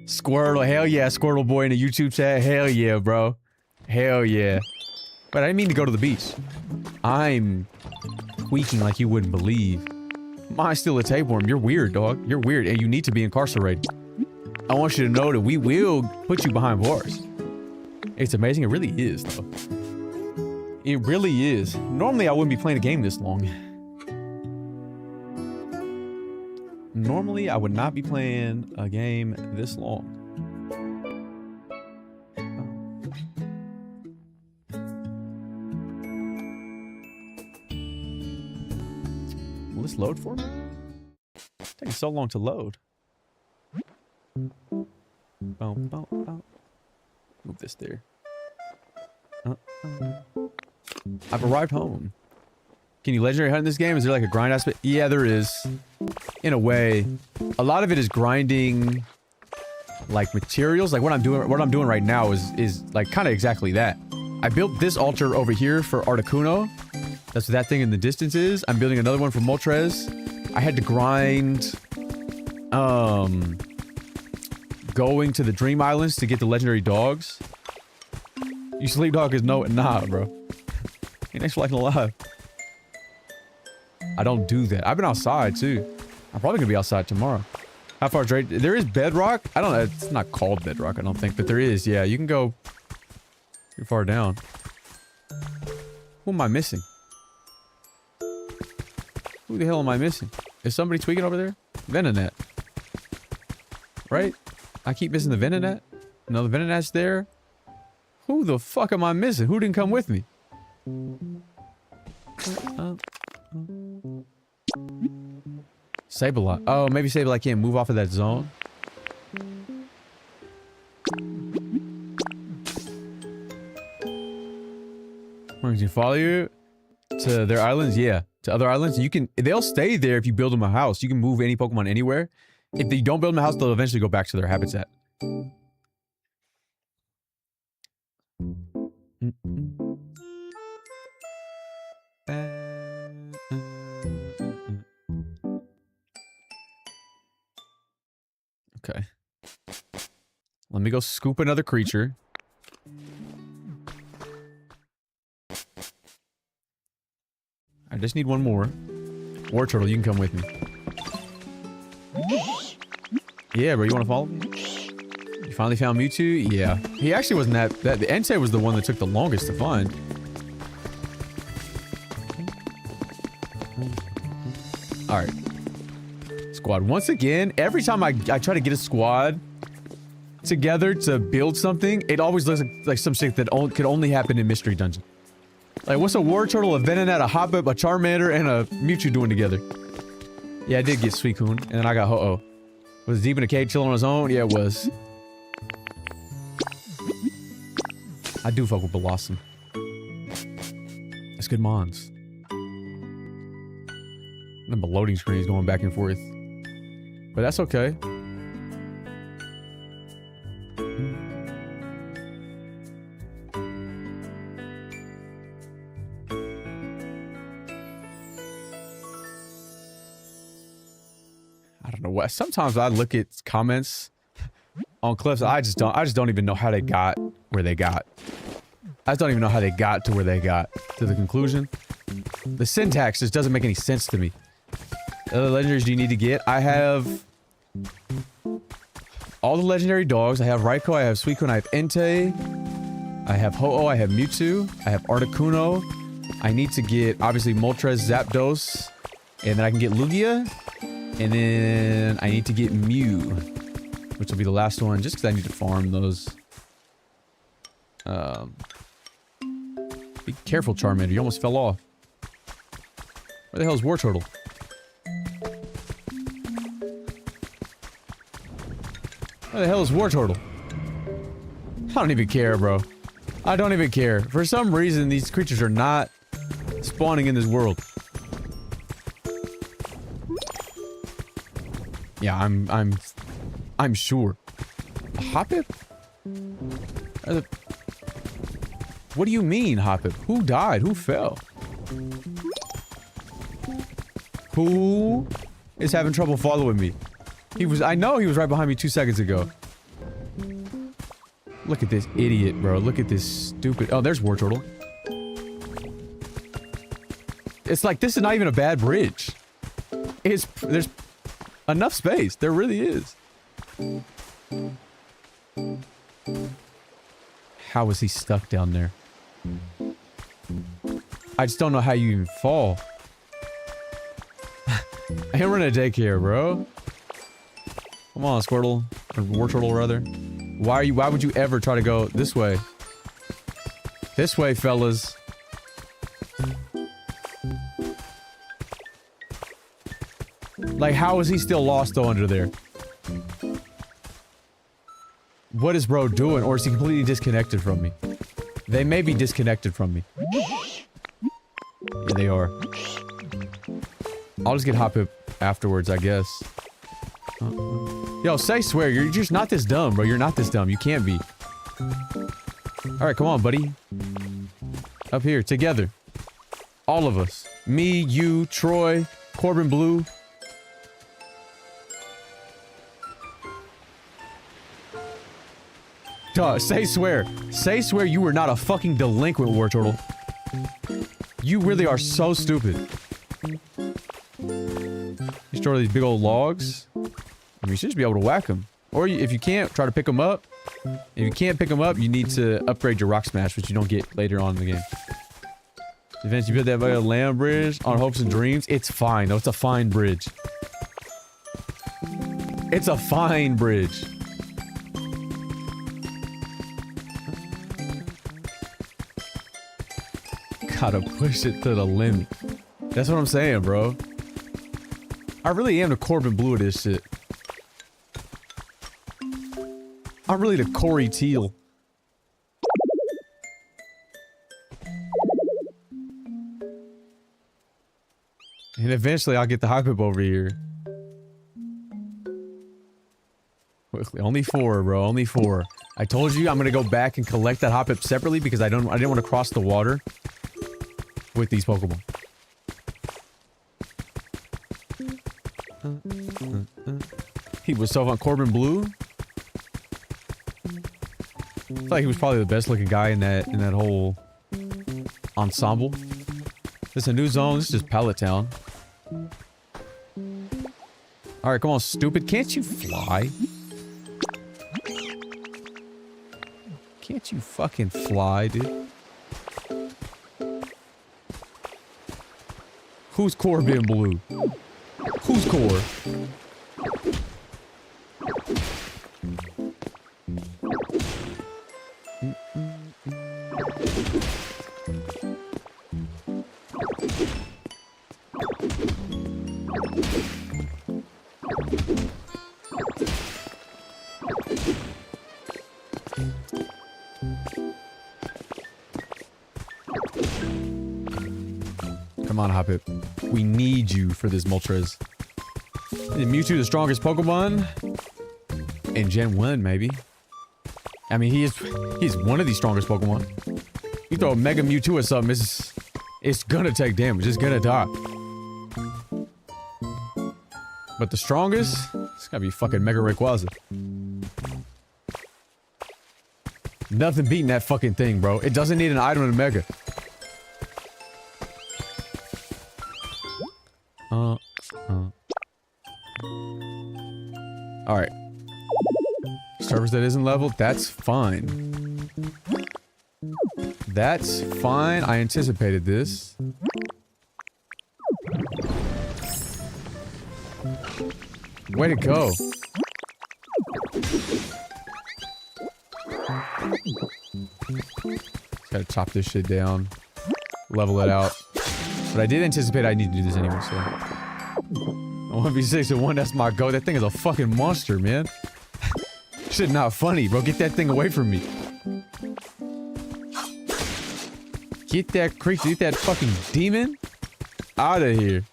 Squirtle, hell yeah, Squirtle boy in the YouTube chat. Hell yeah, bro. Hell yeah. But I didn't mean to go to the beach. I'm tweaking like you wouldn't believe. Mine's still a tapeworm. You're weird, dog. You're weird, and you need to be incarcerated. I want you to know that we will put you behind bars. It's amazing. It really is, though. It really is. Normally, I wouldn't be playing a game this long. Normally, I would not be playing a game this long. Will this load for me? It's taking so long to load. Boom, boom, boom. Move this there. I've arrived home. Can you legendary hunt in this game? Is there like a grind aspect? Yeah, there is. In a way. A lot of it is grinding like materials. Like what I'm doing right now is like kind of exactly that. I built this altar over here for Articuno. That's what that thing in the distance is. I'm building another one for Moltres. I had to grind going to the Dream Islands to get the legendary dogs. You sleep dog is nah, bro. Ain't next like alive. I don't do that. I've been outside too. I'm probably gonna be outside tomorrow. How far straight? There is bedrock. I don't know. It's not called bedrock, I don't think, but there is. Yeah, you can go pretty far down. Who am I missing? Who the hell am I missing? Is somebody tweaking over there? Venonat. Right? I keep missing the Venonat. No, the Venonat's there. Who the fuck am I missing? Who didn't come with me? Sableye. Oh, maybe Sableye can't move off of that zone. Where can you follow you? To their islands? Yeah. To other islands? You can... They'll stay there if you build them a house. You can move any Pokemon anywhere. If they don't build them a house, they'll eventually go back to their habitat. Okay. Let me go scoop another creature. I just need one more. War Turtle, you can come with me. Yeah, bro, you want to follow me? You finally found Mewtwo? Yeah. He actually wasn't that the Entei was the one that took the longest to find. Alright. Squad. Once again, every time I try to get a squad together to build something, it always looks like some shit that could only happen in Mystery Dungeon. Like, what's a War Turtle, a Venonat, a Hoppip, a Charmander, and a Mewtwo doing together? Yeah, I did get Suicune, and then I got Ho-Oh. Was Deep in a cave chilling on his own? Yeah, it was. I do fuck with Blossom. That's good mons. And the loading screen is going back and forth. But that's okay. I don't know what. Sometimes I look at comments on clips. I just don't even know how they got where they got. I just don't even know how they got to where they got to the conclusion. The syntax just doesn't make any sense to me. The other legendaries do you need to get? I have all the legendary dogs. I have Raikou, I have Suicune, I have Entei. I have Ho-Oh, I have Mewtwo. I have Articuno. I need to get, obviously, Moltres, Zapdos. And then I can get Lugia. And then I need to get Mew. Which will be the last one, just because I need to farm those. Be careful, Charmander. You almost fell off. Where the hell is Wartortle? Where the hell is Wartortle? I don't even care, bro. I don't even care. For some reason, these creatures are not spawning in this world. Yeah, I'm sure. Hoppip? What do you mean, Hoppip? Who died? Who fell? Who is having trouble following me? I know he was right behind me 2 seconds ago. Look at this idiot, bro. Look at this stupid... Oh, there's Wartortle. It's like, this is not even a bad bridge. There's enough space. There really is. How is he stuck down there? I just don't know how you even fall. I am running a daycare, bro. Come on, Squirtle. Or Wartortle, rather. Why would you ever try to go this way? This way, fellas. Like, how is he still lost, though, under there? What is bro doing? Or is he completely disconnected from me? They may be disconnected from me. Yeah, they are. I'll just get Hoppip afterwards, I guess. Yo, say swear, you're just not this dumb, bro. You're not this dumb. You can't be. Alright, come on, buddy. Up here, together. All of us. Me, you, Troy, Corbin Blue. Duh, say swear. Say swear you were not a fucking delinquent, Wartortle. You really are so stupid. You store these big old logs. I mean, you should just be able to whack them. Or if you can't, try to pick them up. If you can't pick them up, you need to upgrade your Rock Smash, which you don't get later on in the game. Eventually, you build that by a land bridge on hopes and dreams. It's fine, though. It's a fine bridge. It's a fine bridge. Gotta push it to the limit. That's what I'm saying, bro. I really am the Corbin Blue of this shit. I'm really the Corey Teal. And eventually I'll get the Hoppip over here. Only 4, bro. Only 4. I told you I'm gonna go back and collect that Hoppip separately because I didn't want to cross the water with these Pokemon. He was so fun. Corbin Blue. I feel like he was probably the best looking guy in that whole ensemble. This is a new zone. This is just Pallet Town. Alright, come on, stupid. Can't you fly? Can't you fucking fly, dude? Who's Corbin Blue? Who's Cor? Come on, Hoppip. We need you for this Moltres. Is Mewtwo the strongest Pokemon? In Gen 1, maybe. I mean, he's one of the strongest Pokemon. You throw a Mega Mewtwo or something, it's gonna take damage. It's gonna die. But the strongest? It's gotta be fucking Mega Rayquaza. Nothing beating that fucking thing, bro. It doesn't need an item in a Mega. Alright. surface that isn't leveled, that's fine. That's fine. I anticipated this. Way to go. Gotta chop this shit down. Level it out. But I did anticipate I need to do this anyway, so. 1v6 and 1, that's my go. That thing is a fucking monster, man. Shit not funny, bro. Get that thing away from me. Get that creature, get that fucking demon out of here.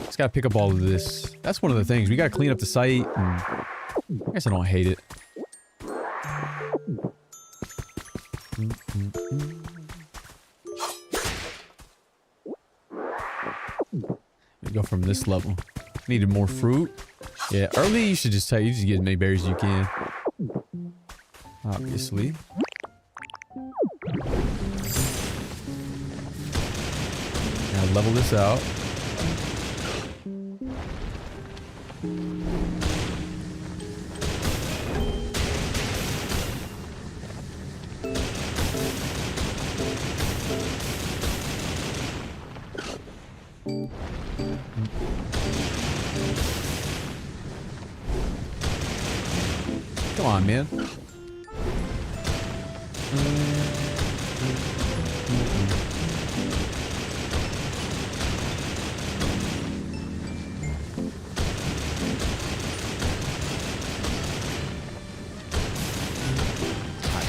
Just gotta pick up all of this. That's one of the things. We gotta clean up the site. And I guess I don't hate it. We go from this level. Needed more fruit. Yeah, early you should just you just get as many berries as you can. Obviously. Now level this out. Come on, man.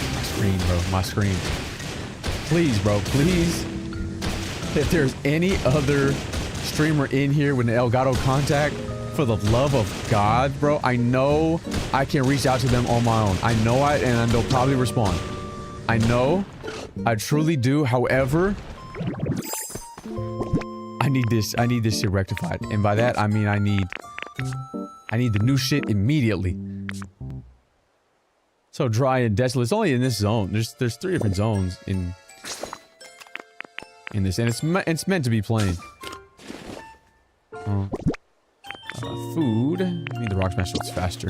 My screen, bro. My screen. Please, bro. Please. If there's any other streamer in here with an Elgato contact, for the love of God, bro, I know I can reach out to them on my own. I know and they'll probably respond. I know. I truly do. However, I need this shit rectified. And by that, I mean I need the new shit immediately. So dry and desolate. It's only in this zone. There's 3 different zones in this, and it's meant to be plain. Food. I need the rock smash so it's faster.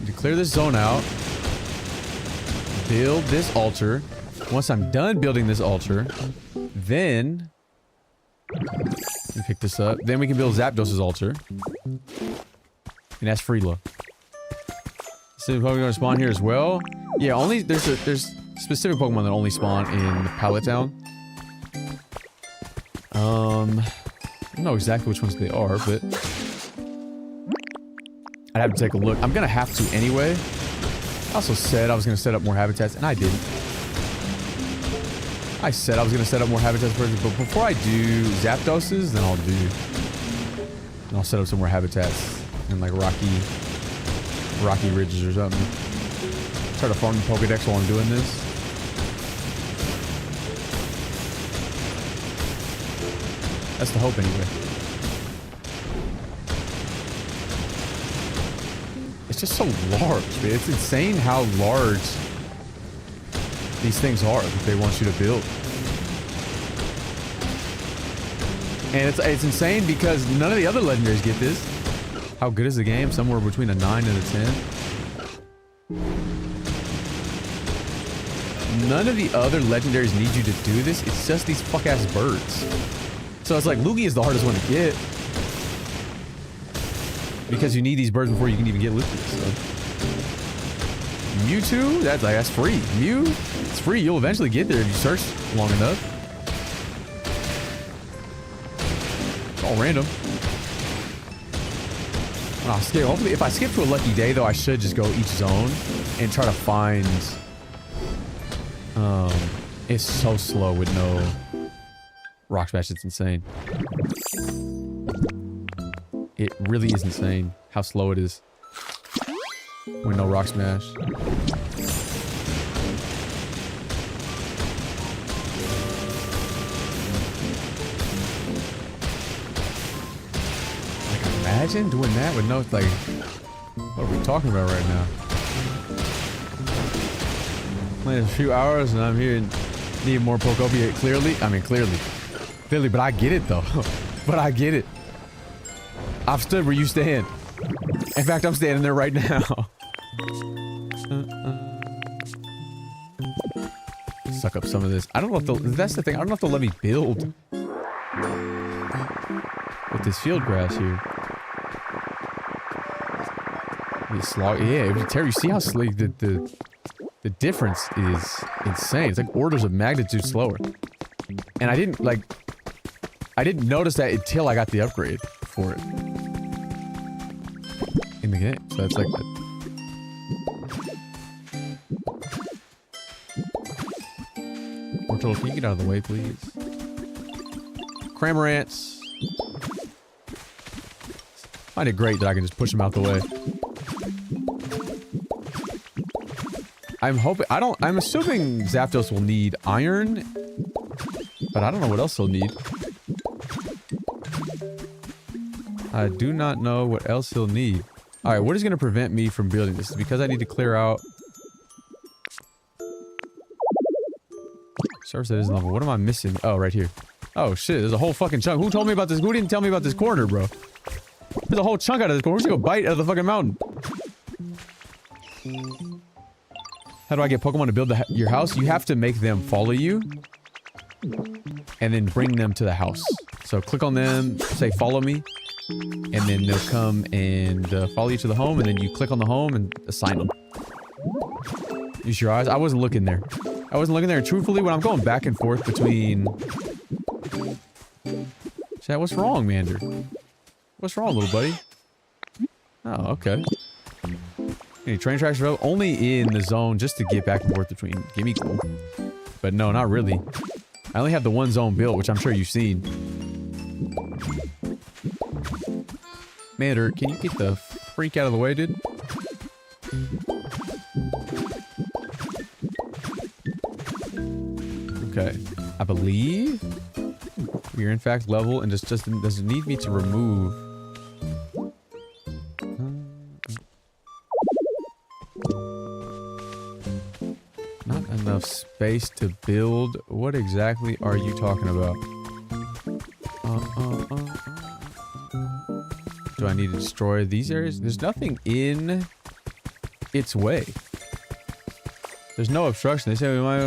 Need to clear this zone out. Build this altar. Once I'm done building this altar, then we pick this up. Then we can build Zapdos's altar. And that's Freela. So Pokemon gonna spawn here as well. Yeah, only there's specific Pokemon that only spawn in Pallet Town. I don't know exactly which ones they are, but I'd have to take a look. I'm gonna have to anyway. I also said I was gonna set up more habitats, and I didn't. I said I was gonna set up more habitats first, but before I do Zapdoses, then I'll set up some more habitats in like rocky ridges or something. Try to farm the pokedex while I'm doing this. That's the hope anyway. It's just so large, man. It's insane how large these things are that they want you to build. And it's insane because none of the other legendaries get this. How good is the game? Somewhere between a 9 and a 10. None of the other legendaries need you to do this. It's just these fuck-ass birds. So it's like Lugia is the hardest one to get. Because you need these birds before you can even get Lugia. So. Mewtwo? That's free. Mew? It's free. You'll eventually get there if you search long enough. It's all random. I'll skip. Hopefully, if I skip to a lucky day, though, I should just go each zone and try to find. It's so slow with no rock smash. It's insane. It really is insane how slow it is with no rock smash. Like, imagine doing that with no like. What are we talking about right now? Playing a few hours and I'm here and need more Pokopia. Clearly, I mean clearly, but I get it though. But I get it. I've stood where you stand. In fact, I'm standing there right now. Suck up some of this. I don't know if they'll, that's the thing. I don't know if they'll let me build with this field grass here. Yeah, Terry, you see how like the difference is insane. It's like orders of magnitude slower. And I didn't notice that until I got the upgrade for it in the game. So that's like More turtle, can you get out of the way, please? Cramorants. Find it great that I can just push them out the way. I'm assuming Zapdos will need iron, but I don't know what else he'll need. I do not know what else he'll need. Alright, what is going to prevent me from building this? Because I need to clear out... Service that isn't level. What am I missing? Oh, right here. Oh, shit. There's a whole fucking chunk. Who told me about this? Who didn't tell me about this corner, bro? There's a whole chunk out of this corner. We're just gonna go bite out of the fucking mountain. How do I get Pokemon to build your house? You have to make them follow you. And then bring them to the house. So click on them, say follow me. And then they'll come and follow you to the home. And then you click on the home and assign them. Use your eyes. I wasn't looking there. I wasn't looking there. And truthfully, when I'm going back and forth between... Chat, what's wrong, Mander? What's wrong, little buddy? Oh, okay. Any train tracks are only in the zone just to get back and forth between. Give me cool. But no, not really. I only have the one zone built, which I'm sure you've seen. Mander, can you get the freak out of the way, dude? Okay. I believe we're in fact level and just doesn't need me to remove. Not enough space to build. What exactly are you talking about? Do I need to destroy these areas? There's nothing in its way. There's no obstruction. They say we might.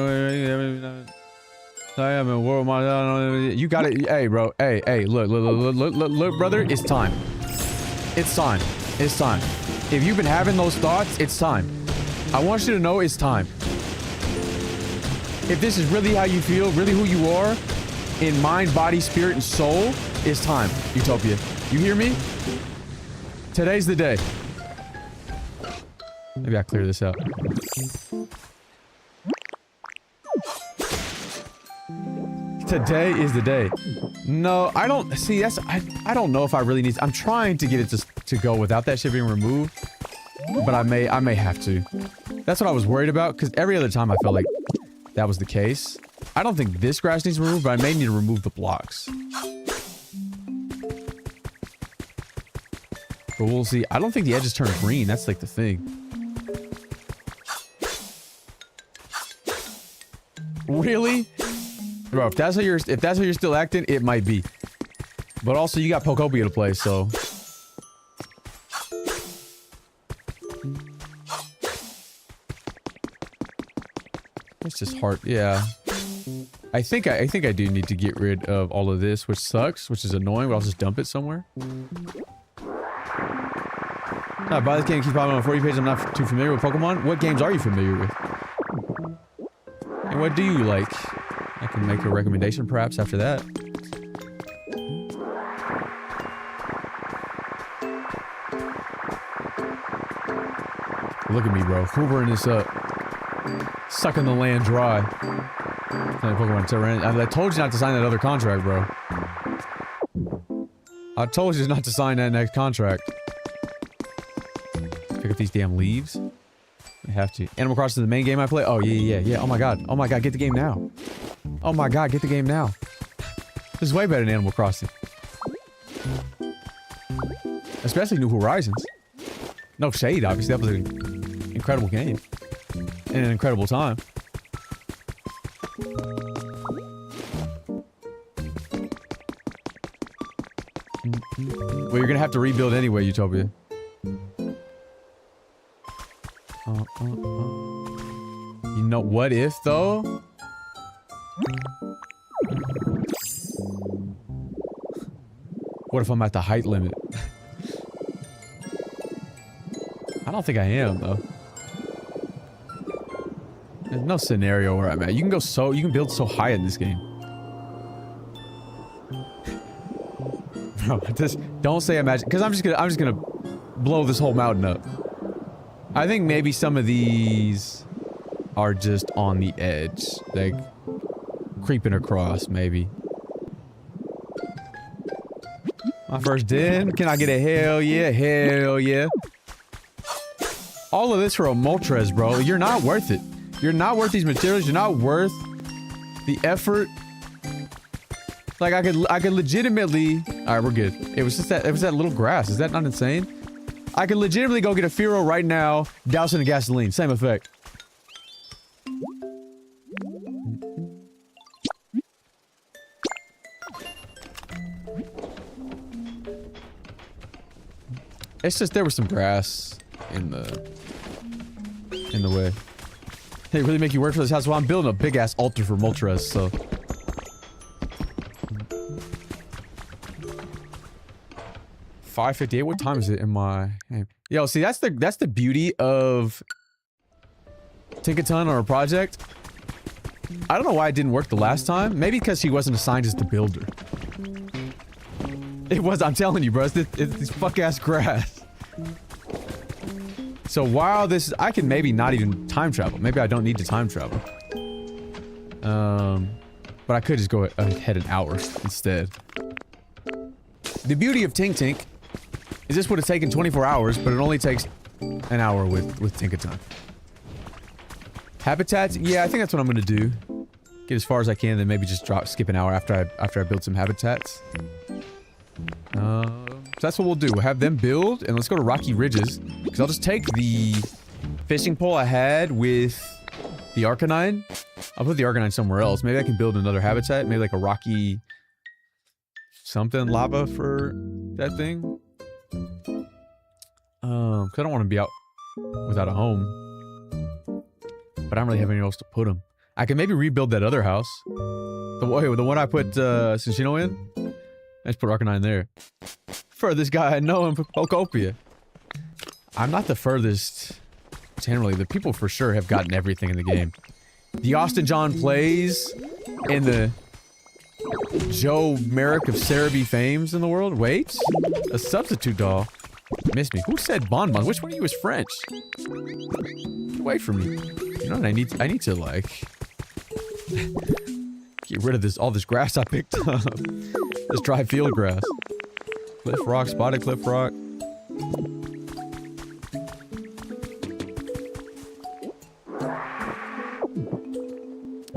I am a world. You got it. Hey, bro. Hey, look, brother. It's time. It's time. It's time. If you've been having those thoughts, it's time. I want you to know it's time. If this is really how you feel, really who you are, in mind, body, spirit, and soul, it's time, Utopia. You hear me? Today's the day. Maybe I clear this out. Today is the day. No, I don't see. I don't know if I really need. I'm trying to get it to go without that shit being removed, but I may have to. That's what I was worried about because every other time I felt like that was the case. I don't think this grass needs removed, but I may need to remove the blocks. But we'll see. I don't think the edges turn green. That's like the thing. Really? Bro, if that's how you're still acting, it might be. But also you got Pokopia to play, so. It's just hard. Yeah. I think I do need to get rid of all of this, which sucks, which is annoying, but I'll just dump it somewhere. I buy this game, keep popping on 40 pages. I'm not too familiar with Pokemon. What games are you familiar with? And what do you like? I can make a recommendation perhaps after that. Look at me, bro. Hoovering this up. Sucking the land dry. I told you not to sign that other contract, bro. I told you not to sign that next contract. Pick up these damn leaves. I have to. Animal Crossing is the main game I play? Oh, yeah. Oh my god. Oh my god, get the game now. Oh my god, get the game now. This is way better than Animal Crossing. Especially New Horizons. No shade, obviously. That was an incredible game. And an incredible time. Well, you're gonna have to rebuild anyway, Utopia. You know, what if, though? What if I'm at the height limit? I don't think I am, though. There's no scenario where I'm at. You can build so high in this game. Bro, just don't say imagine, because I'm just gonna blow this whole mountain up. I think maybe some of these are just on the edge, like creeping across, maybe. My first den. Can I get a hell yeah? Hell yeah. All of this for a Moltres, bro. You're not worth it. You're not worth these materials. You're not worth the effort. Like, I could legitimately... Alright, we're good. It was that little grass. Is that not insane? I could legitimately go get a Firo right now, douse it in gasoline. Same effect. It's just there was some grass in the way. Hey, really make you work for this house? Well, I'm building a big-ass altar for Moltres, so... $5:58. What time is it in my... Yo, see, that's the beauty of... Tinkaton on a project. I don't know why it didn't work the last time. Maybe because he wasn't assigned as the builder. It was, I'm telling you, bro. It's this fuck-ass grass. So while this... I can maybe not even time travel. Maybe I don't need to time travel. But I could just go ahead an hour instead. The beauty of Tink Tink is this would have taken 24 hours, but it only takes an hour with Tinkaton. Habitats? Yeah, I think that's what I'm gonna do. Get as far as I can, then maybe just skip an hour after I build some habitats. So that's what we'll do. We'll have them build, and let's go to Rocky Ridges. Because I'll just take the fishing pole I had with the Arcanine. I'll put the Arcanine somewhere else. Maybe I can build another habitat. Maybe like a rocky... something lava for that thing. Cause I don't want to be out without a home. But I don't really have anywhere else to put them. I can maybe rebuild that other house. The one I put Cinccino in. I just put Arcanine there. Furthest guy I know in Pokopia. I'm not the furthest. Generally, the people for sure have gotten everything in the game. The Austin John plays and the Joe Merrick of Cerebi fames in the world. Wait, a substitute doll. Missed me. Who said bonbon? Which one of you is French? Wait for me. You know what I need to like get rid of all this grass I picked up. This dry field grass. Cliff rock, spotted cliff rock.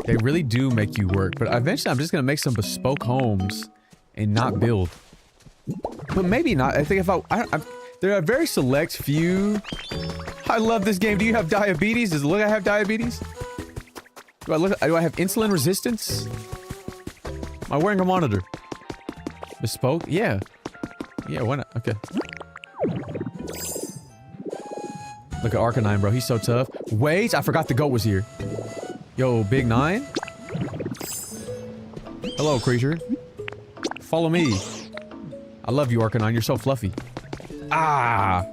They really do make you work, but eventually I'm just gonna make some bespoke homes and not build. But maybe not. I think if there are a very select few. I love this game. Do you have diabetes? Does it look like I have diabetes? Do I have insulin resistance? Am I wearing a monitor? Bespoke? Yeah. Yeah, why not? Okay. Look at Arcanine, bro. He's so tough. Wait, I forgot the goat was here. Yo, Big Nine? Hello, creature. Follow me. I love you, Arcanine. You're so fluffy. Ah!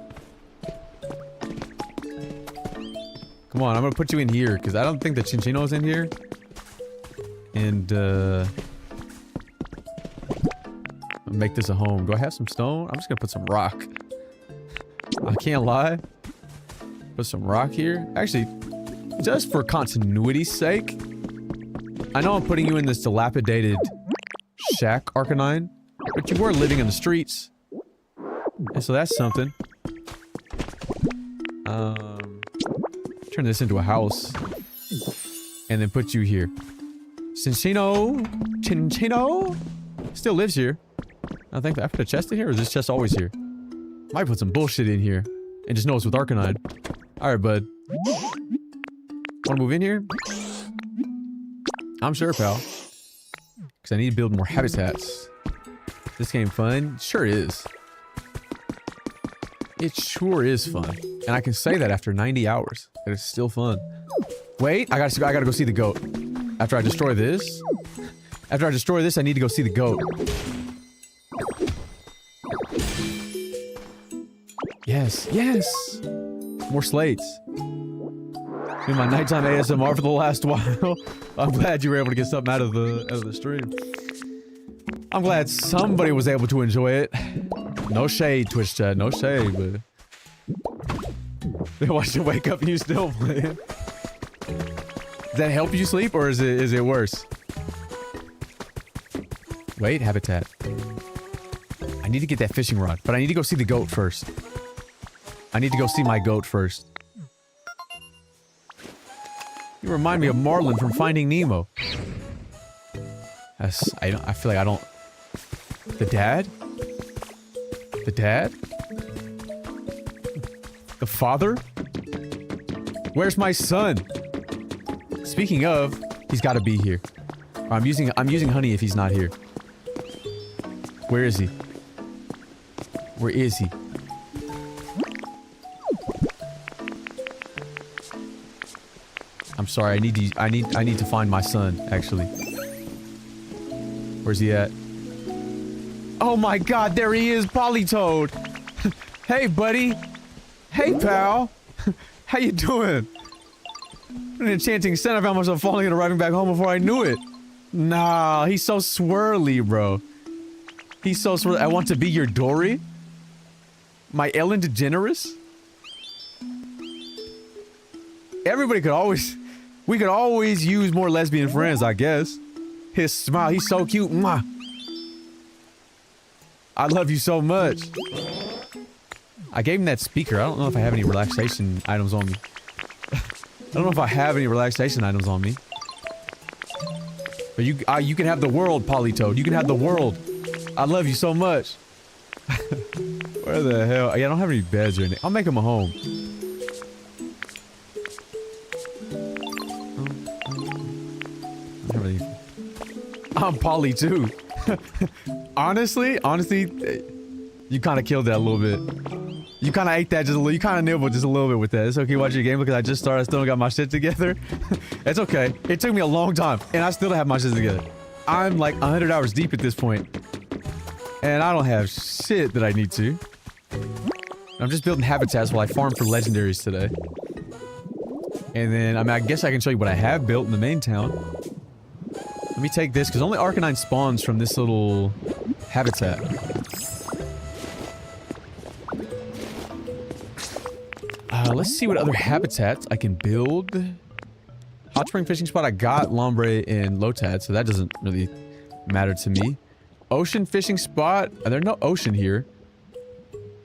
Come on, I'm gonna put you in here, because I don't think the Cinccino's in here. And, I'll make this a home. Do I have some stone? I'm just gonna put some rock. I can't lie. Put some rock here. Actually, just for continuity's sake, I know I'm putting you in this dilapidated shack, Arcanine, but you were living in the streets. And so that's something. Turn this into a house. And then put you here. Cinccino still lives here. I think I put a chest in here, or is this chest always here? Might put some bullshit in here. And just know it's with Arcanine. Alright, bud. Wanna move in here? I'm sure, pal. Because I need to build more habitats. This game fun? Sure is. It sure is fun. And I can say that after 90 hours. That it's still fun. Wait, I gotta go see the goat. After I destroy this. After I destroy this, I need to go see the goat. Yes, yes! More slates. In my nighttime ASMR for the last while. I'm glad you were able to get something out of the stream. I'm glad somebody was able to enjoy it. No shade, Twitch chat, no shade, but... They watch you wake up and you still playing. Does that help you sleep, or is it worse? Wait, habitat. I need to get that fishing rod, but I need to go see the goat first. I need to go see my goat first. You remind me of Marlin from Finding Nemo. I feel like I don't... The dad? The dad? The father? Where's my son? Speaking of, he's gotta be here. I'm using honey if he's not here. Where is he? Where is he? I'm sorry, I need to find my son, actually. Where's he at? Oh my god, there he is, Polytoad! Hey, buddy! Hey, pal! How you doing? An enchanting son, I found myself falling and arriving back home before I knew it. Nah, he's so swirly, bro. He's so swirly. I want to be your Dory? My Ellen DeGeneres? Everybody could always... We could always use more lesbian friends, I guess. His smile, he's so cute. Mwah. I love you so much. I gave him that speaker. I don't know if I have any relaxation items on me. I don't know if I have any relaxation items on me. But you can have the world, Polytoad. You can have the world. I love you so much. Where the hell? Yeah, I don't have any beds or anything. I'll make him a home. I'm Polly too. honestly, you kind of killed that a little bit. You kind of ate that just a little. You kind of nibbled just a little bit with that. It's okay. Watch your game because I just started. I still don't got my shit together. It's okay. It took me a long time, and I still don't have my shit together. I'm like 100 hours deep at this point, and I don't have shit that I need to. I'm just building habitats while I farm for legendaries today. And then, I mean, I guess I can show you what I have built in the main town. Let me take this, because only Arcanine spawns from this little habitat. Let's see what other habitats I can build. Hot spring fishing spot, I got Lombre and Lotad, so that doesn't really matter to me. Ocean fishing spot, there's no ocean here.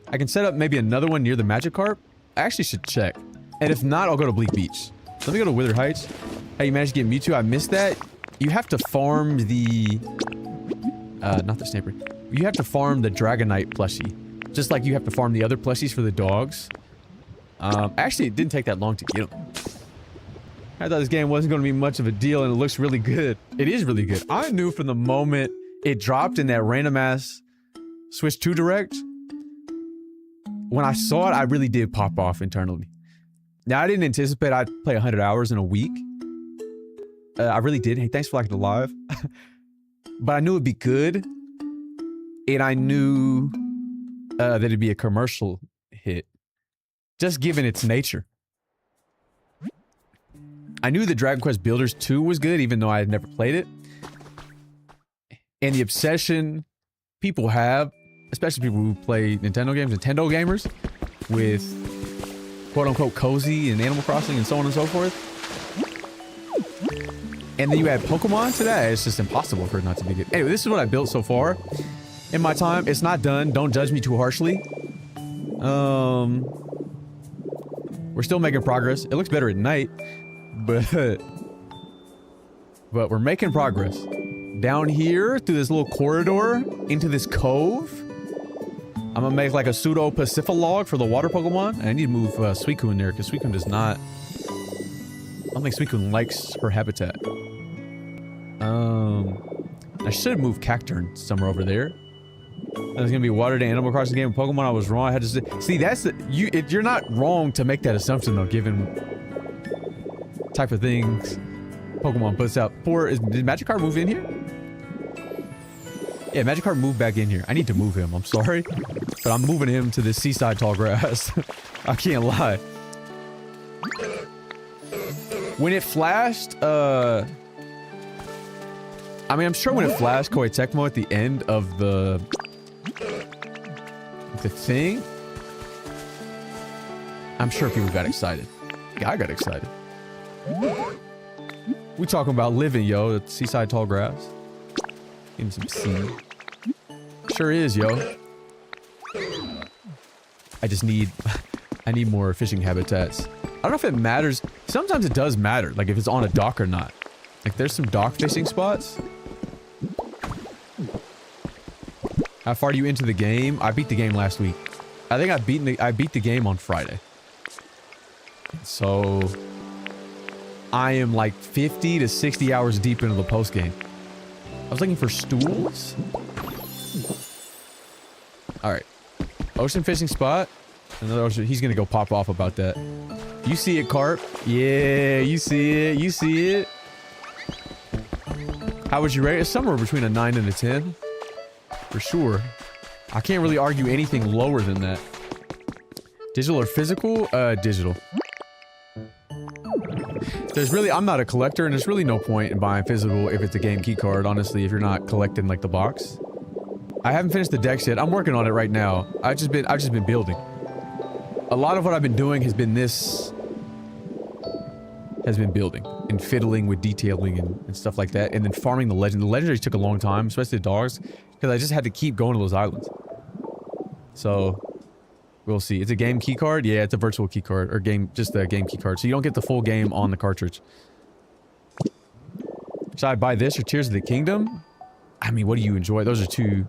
I can set up maybe another one near the Magikarp. I actually should check. And if not, I'll go to Bleak Beach. Let me go to Wither Heights. Hey, you managed to get Mewtwo, I missed that. You have to farm the... not the Sniper. You have to farm the Dragonite plushie. Just like you have to farm the other plushies for the dogs. Actually, it didn't take that long to get them. I thought this game wasn't going to be much of a deal, and it looks really good. It is really good. I knew from the moment it dropped in that random-ass Switch 2 Direct. When I saw it, I really did pop off internally. Now, I didn't anticipate I'd play 100 hours in a week. I really did. Hey, thanks for liking the live. But I knew it'd be good. And I knew that it'd be a commercial hit. Just given its nature. I knew the Dragon Quest Builders 2 was good, even though I had never played it. And the obsession people have, especially people who play Nintendo games, Nintendo gamers, with quote-unquote cozy and Animal Crossing and so on and so forth. And then you add Pokemon to that, it's just impossible for it not to be good. Anyway, this is what I built so far in my time. It's not done. Don't judge me too harshly. We're still making progress. It looks better at night, but we're making progress. Down here, through this little corridor, into this cove. I'm gonna make like a pseudo Pacifilog for the water Pokemon. I need to move Suicune in there because Suicune does not. I don't think Suicune likes her habitat. I should move Cacturn somewhere over there. There's gonna be water to Animal Crossing game of Pokemon. I was wrong. I had to see that's the you're not wrong to make that assumption though, given type of things Pokemon puts out. Did Magikarp move in here? Yeah, Magikarp moved back in here. I need to move him. I'm sorry, but I'm moving him to this seaside tall grass. I can't lie. When it flashed, I mean, I'm sure when it flashed Koei Tecmo at the end of the thing, I'm sure people got excited. Yeah, I got excited. We talking about living, yo, at seaside tall grass. Getting some seed. Sure is, yo. I just need... I need more fishing habitats. I don't know if it matters. Sometimes it does matter, like if it's on a dock or not. Like there's some dock fishing spots. How far are you into the game? I beat the game last week. I think I beat the game on Friday. So... I am like 50 to 60 hours deep into the post game. I was looking for stools. Alright. Ocean fishing spot. Another ocean. He's gonna go pop off about that. You see it, Carp? Yeah, you see it. You see it. How would you rate it? Somewhere between a 9 and a 10. For sure. I can't really argue anything lower than that. Digital or physical? Digital. I'm not a collector, and there's really no point in buying physical if it's a game key card, honestly, if you're not collecting, like, the box. I haven't finished the dex yet. I'm working on it right now. I've just been building. A lot of what I've been doing has been building and fiddling with detailing and stuff like that, and then farming the legend. The legendaries took a long time, especially the dogs, because I just had to keep going to those islands. So... we'll see. It's a game key card? Yeah, it's a virtual key card. Or just a game key card. So you don't get the full game on the cartridge. Should I buy this or Tears of the Kingdom? I mean, what do you enjoy? Those are two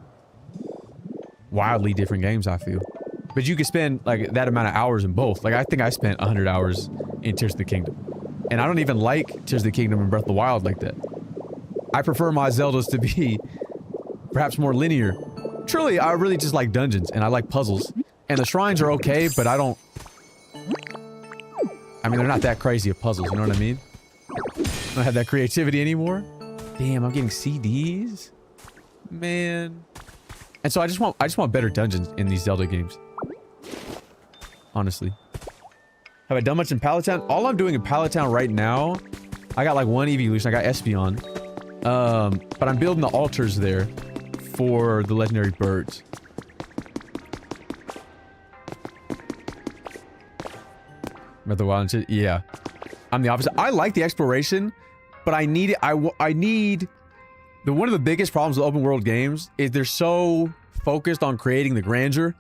wildly different games, I feel. But you could spend, like, that amount of hours in both. Like, I think I spent 100 hours in Tears of the Kingdom. And I don't even like Tears of the Kingdom and Breath of the Wild like that. I prefer my Zeldas to be perhaps more linear. Truly, I really just like dungeons, and I like puzzles. And the shrines are okay, but I mean, they're not that crazy of puzzles, you know what I mean? I don't have that creativity anymore. Damn, I'm getting CDs? Man. And so I just want better dungeons in these Zelda games. Honestly. Have I done much in Pallet Town? All I'm doing in Pallet Town right now, I got like one evolution, I got Espeon. But I'm building the altars there for the legendary birds. Breath of the Wild and shit? Yeah. I'm the opposite. I like the exploration, but I need it. I need... one of the biggest problems with open world games is they're so focused on creating the grandeur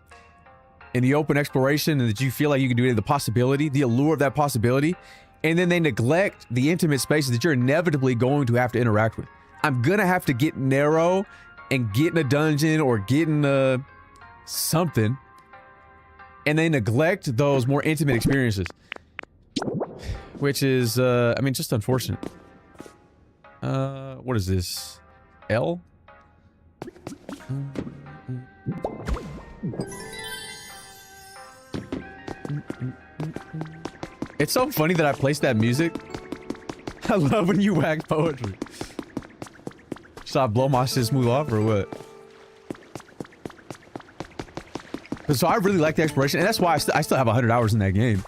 and the open exploration, and that you feel like you can do it, the possibility, the allure of that possibility, and then they neglect the intimate spaces that you're inevitably going to have to interact with. I'm gonna have to get narrow and get in a dungeon or get in something, and they neglect those more intimate experiences. Which is, I mean, just unfortunate. What is this? L? It's so funny that I placed that music. I love when you whack poetry. Should I blow my shit smooth off or what? But so I really like the exploration, and that's why I still have 100 hours in that game.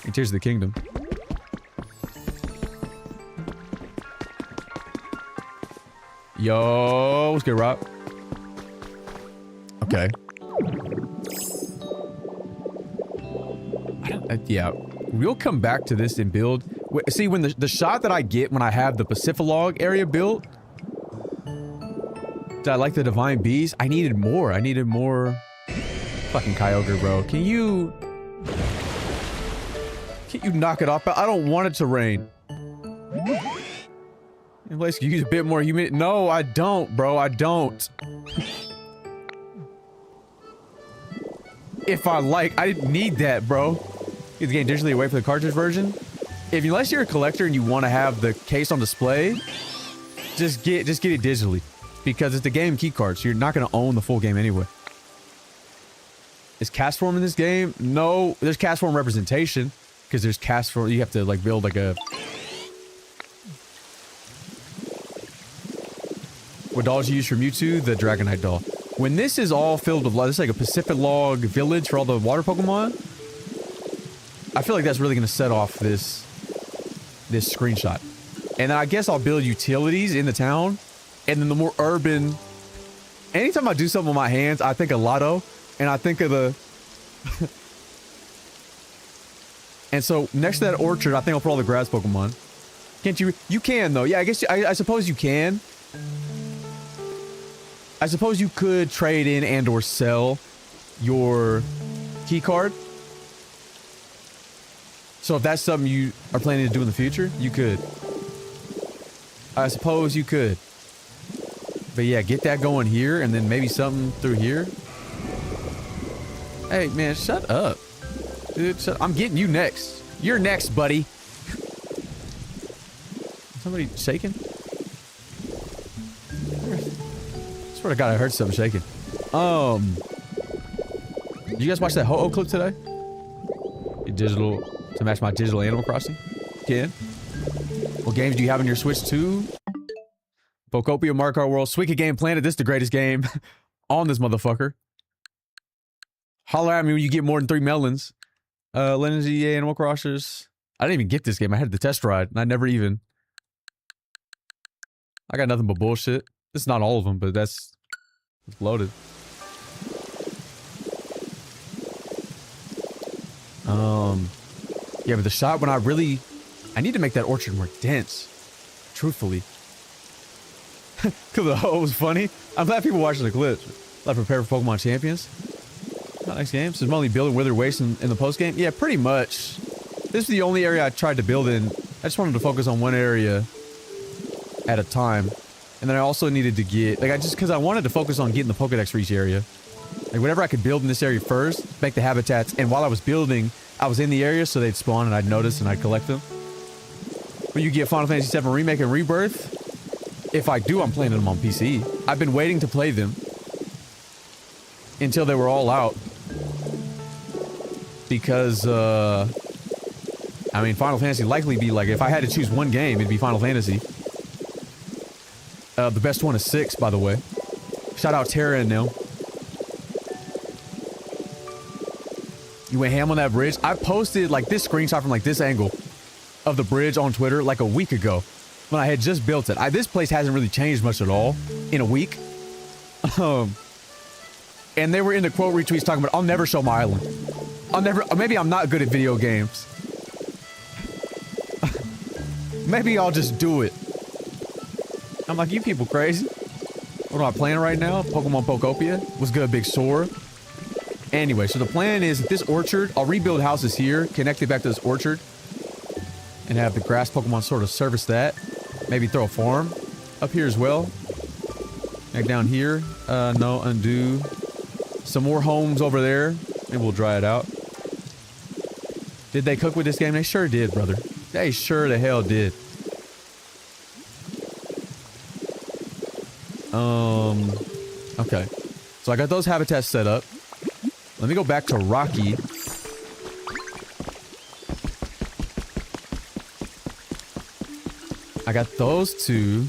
In Tears of the Kingdom. Yo, what's good, Rob? Okay. Yeah, we'll come back to this and build. See, when the shot that I get when I have the Pacifilog area built, I like the Divine Bees. I needed more. I needed more. Fucking Kyogre, bro. Can you knock it off? I don't want it to rain. Let's use a bit more humidity. No, I don't, bro. I don't. if I like. I didn't need that, bro. Get the game digitally away from the cartridge version. Unless you're a collector and you want to have the case on display, just get it digitally. Because it's the game key card, so you're not going to own the full game anyway. Is cast form in this game? No, there's cast form representation. Because there's cast form, you have to like build like a... What dolls you use for Mewtwo? The Dragonite doll. When this is all filled with, this is like a Pacific Log village for all the water Pokemon. I feel like that's really going to set off this screenshot. And then I guess I'll build utilities in the town. And then the more urban... Anytime I do something with my hands, I think of Lotto. And I think of the... And so, next to that orchard, I think I'll put all the grass Pokemon. Can't you... You can, though. Yeah, I suppose you can. I suppose you could trade in and or sell your key card. So if that's something you are planning to do in the future, you could. I suppose you could. But yeah, get that going here, and then maybe something through here. Hey, man, shut up. Dude, I'm getting you next. You're next, buddy. Somebody shaking? I swear to God, I heard something shaking. Did you guys watch that Ho-Oh clip today? Digital, to match my digital Animal Crossing? Can. What games do you have on your Switch 2? Pokopia, Mario Kart World, Suika Game Planet. This is the greatest game on this motherfucker. Holler at me when you get more than 3 melons. Legends of EA, Animal Crossers. I didn't even get this game. I had the test ride, and I never even... I got nothing but bullshit. This is not all of them, but it's loaded. Yeah, but the shot when I need to make that orchard more dense. Truthfully. Cause the Ho was funny. I'm glad people watching the clips. Like prepare for Pokemon Champions. Not next game. So it's only building Wither Waste in the post game. Yeah, pretty much. This is the only area I tried to build in. I just wanted to focus on one area at a time. And then I also needed to get, like, because I wanted to focus on getting the Pokedex for each area. Like, whatever I could build in this area first, make the habitats, and while I was building, I was in the area, so they'd spawn, and I'd notice, and I'd collect them. When you get Final Fantasy VII Remake and Rebirth, if I do, I'm playing them on PC. I've been waiting to play them until they were all out. Because, I mean, Final Fantasy likely be, like, if I had to choose one game, it'd be Final Fantasy. The best one is 6, by the way. Shout out Terra and Nil. You went ham on that bridge. I posted like this screenshot from like this angle of the bridge on Twitter like a week ago when I had just built it. This place hasn't really changed much at all in a week. And they were in the quote retweets talking about, I'll never show my island. Maybe I'm not good at video games. Maybe I'll just do it. I'm like, you people crazy. What am I playing right now? Pokemon Pokopia. What's good, Big Sora? Anyway, so the plan is that this orchard, I'll rebuild houses here, connect it back to this orchard, and have the grass Pokemon sort of service that. Maybe throw a farm up here as well. Back down here. No, undo. Some more homes over there. Maybe we'll dry it out. Did they cook with this game? They sure did, brother. They sure the hell did. Okay. So I got those habitats set up. Let me go back to Rocky. I got those two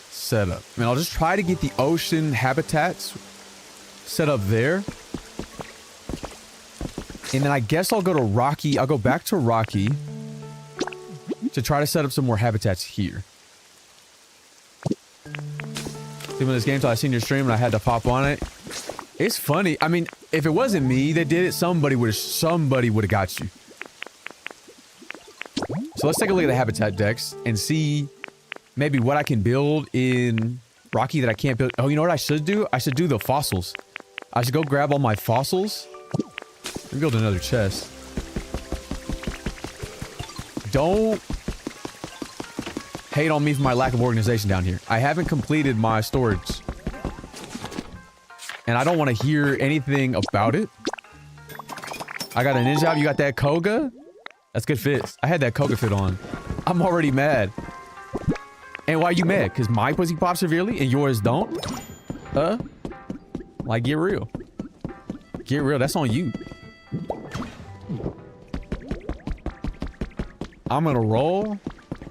set up. I mean, I'll just try to get the ocean habitats set up there. And then I guess I'll go to Rocky. I'll go back to Rocky to try to set up some more habitats here. Doing this game till I seen your stream and I had to pop on it. It's funny. I mean, if it wasn't me that did it, somebody would have got you. So let's take a look at the habitat decks and see maybe what I can build in Rocky that I can't build. Oh, you know what I should do? I should do the fossils. I should go grab all my fossils and build another chest. Don't hate on me for my lack of organization down here. I haven't completed my storage. And I don't want to hear anything about it. I got a ninja. You got that Koga? That's good fits. I had that Koga fit on. I'm already mad. And why you mad? Because my pussy pops severely and yours don't? Like, get real. Get real. That's on you. I'm gonna roll.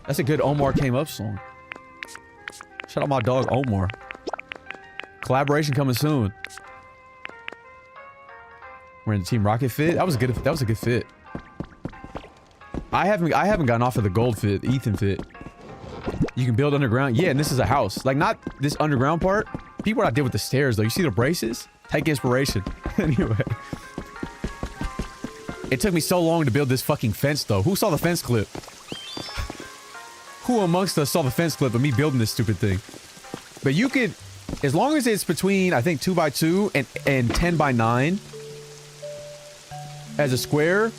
That's a good Omar Came Up song. Shout out my dog Omar. Collaboration coming soon. We're in the Team Rocket fit. That was a good fit. I haven't gotten off of the gold fit, Ethan fit. You can build underground. Yeah, and this is a house. Like, not this underground part. People what I did with the stairs though. You see the braces? Take inspiration. Anyway. It took me so long to build this fucking fence though. Who saw the fence clip? Who amongst us saw the fence clip of me building this stupid thing? But you could, as long as it's between, I think 2x2 and 10x9 as a square,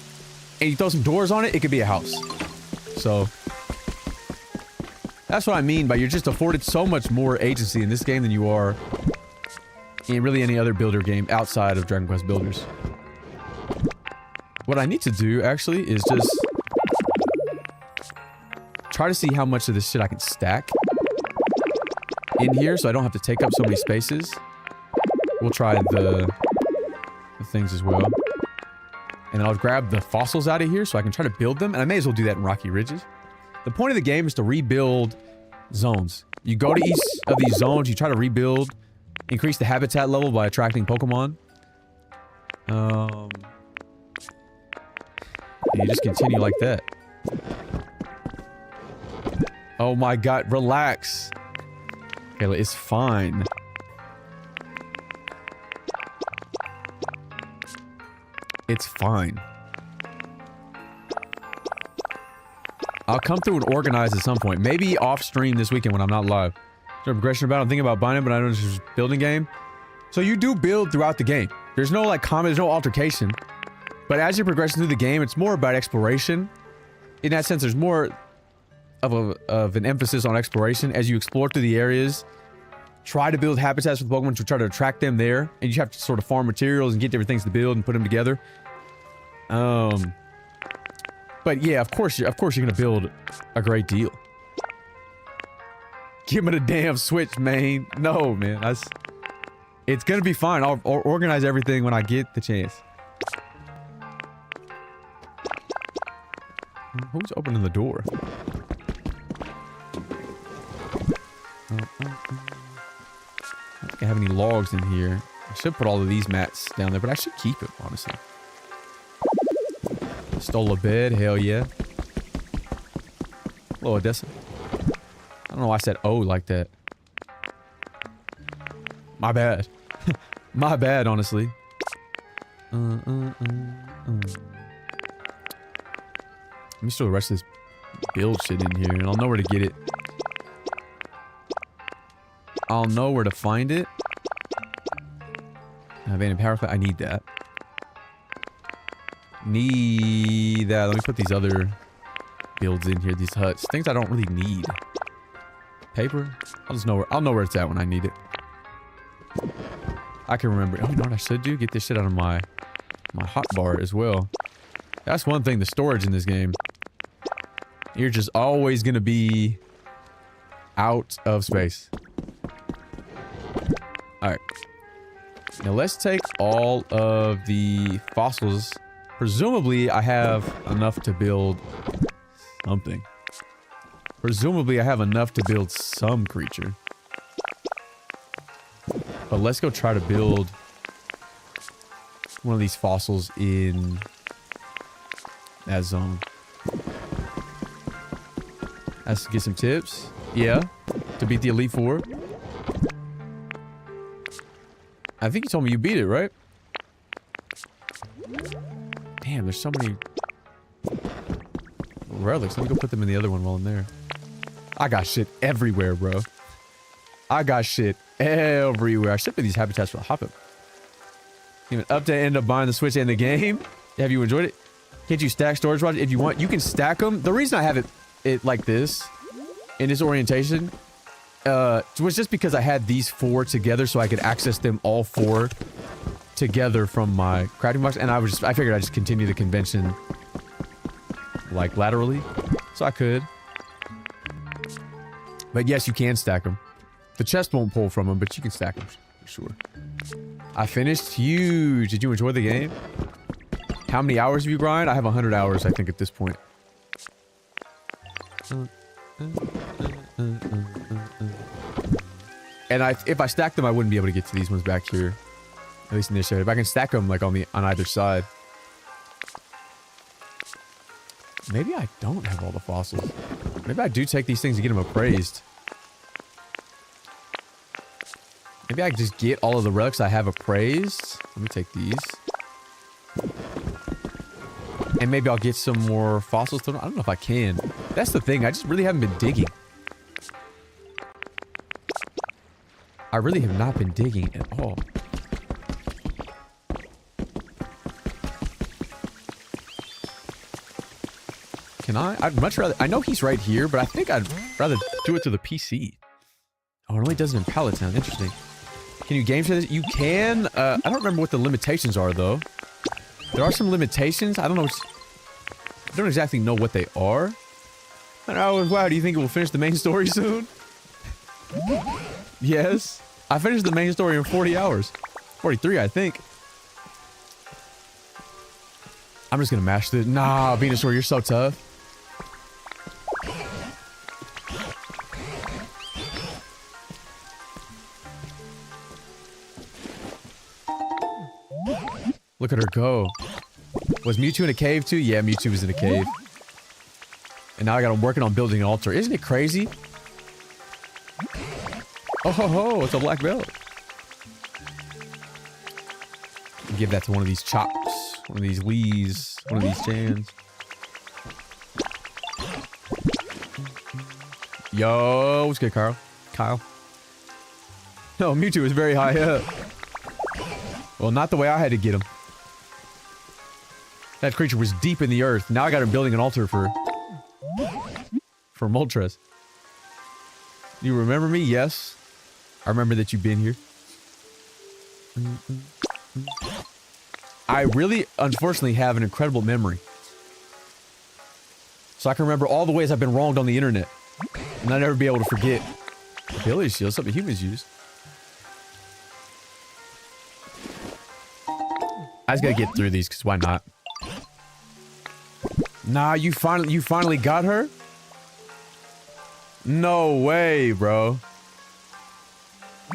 and you throw some doors on it, it could be a house. So that's what I mean by you're just afforded so much more agency in this game than you are in really any other builder game outside of Dragon Quest Builders. What I need to do actually is just try to see how much of this shit I can stack in here so I don't have to take up so many spaces. We'll try the things as well. And then I'll grab the fossils out of here so I can try to build them. And I may as well do that in Rocky Ridges. The point of the game is to rebuild zones. You go to each of these zones, you try to rebuild, increase the habitat level by attracting Pokemon. And you just continue like that. Oh my god, relax. Okay, it's fine. It's fine. I'll come through and organize at some point. Maybe off stream this weekend when I'm not live. There's a progression about it. I'm thinking about buying it, but I know it's just a building game. So you do build throughout the game. There's no like comment, there's no altercation. But as you're progressing through the game, it's more about exploration. In that sense, there's more of an emphasis on exploration as you explore through the areas. Try to build habitats with Pokemon to try to attract them there. And you have to sort of farm materials and get different things to build and put them together. But yeah, of course you're gonna build a great deal. Give me the damn Switch, man. No, man. It's gonna be fine. I'll organize everything when I get the chance. Who's opening the door? I don't think I have any logs in here. I should put all of these mats down there, but I should keep it, honestly. Stole a bed, hell yeah. Hello, Odessa. I don't know why I said oh like that. My bad. My bad, honestly. Let me store the rest of this build shit in here, and I'll know where to get it. I'll know where to find it. Abandoned power plant. I need that. Need that. Let me put these other builds in here. These huts. Things I don't really need. Paper. I'll know where it's at when I need it. I can remember. Oh, you know what I should do? Get this shit out of my hotbar as well. That's one thing. The storage in this game. You're just always gonna be out of space. Alright. Now let's take all of the fossils. Presumably I have enough to build something. Presumably I have enough to build some creature. But let's go try to build one of these fossils in that zone. Let's get some tips. Yeah. To beat the Elite Four. I think you told me you beat it, right? Damn, there's so many relics. Let me go put them in the other one while I'm there. I got shit everywhere, bro. I got shit everywhere. I should put these habitats for the hop-up. Even up to end up buying the Switch and the game. Have you enjoyed it? Can't you stack storage rods? If you want, you can stack them. The reason I have it like this, in this orientation, was just because I had these four together so I could access them all four together from my crafting box, and I figured I'd just continue the convention like laterally, so I could. But yes, you can stack them. The chest won't pull from them, but you can stack them for sure. I finished. Huge. Did you enjoy the game? How many hours have you grind? I have 100 hours, I think, at this point. And if I stacked them, I wouldn't be able to get to these ones back here. At least in this area. If I can stack them like on either side. Maybe I don't have all the fossils. Maybe I do take these things and get them appraised. Maybe I can just get all of the relics I have appraised. Let me take these. And maybe I'll get some more fossils. I don't know if I can. That's the thing. I just really haven't been digging. I really have not been digging at all. Can I? I'd much rather... I know he's right here, but I think I'd rather do it to the PC. Oh, it only does it in Pallet Town. Interesting. Can you game share this? You can. I don't remember what the limitations are, though. There are some limitations. I don't know. I don't exactly know what they are. Wow, do you think it will finish the main story soon? Yes. I finished the main story in 40 hours. 43, I think. I'm just gonna mash this. Nah, Venusaur, you're so tough. Look at her go. Was Mewtwo in a cave too? Yeah, Mewtwo was in a cave. And now I got him working on building an altar. Isn't it crazy? Oh ho ho, it's a black belt. Give that to one of these chops. One of these Lees. One of these Jans. Yo, what's good, Carl? Kyle. No, Mewtwo is very high up. Well, not the way I had to get him. That creature was deep in the earth. Now I got him building an altar for Moltres. You remember me? Yes. I remember that you've been here. I really, unfortunately, have an incredible memory. So I can remember all the ways I've been wronged on the internet. And I'll never be able to forget. Ability shield, something humans use. I just gotta get through these, because why not? Nah, you finally got her? No way, bro.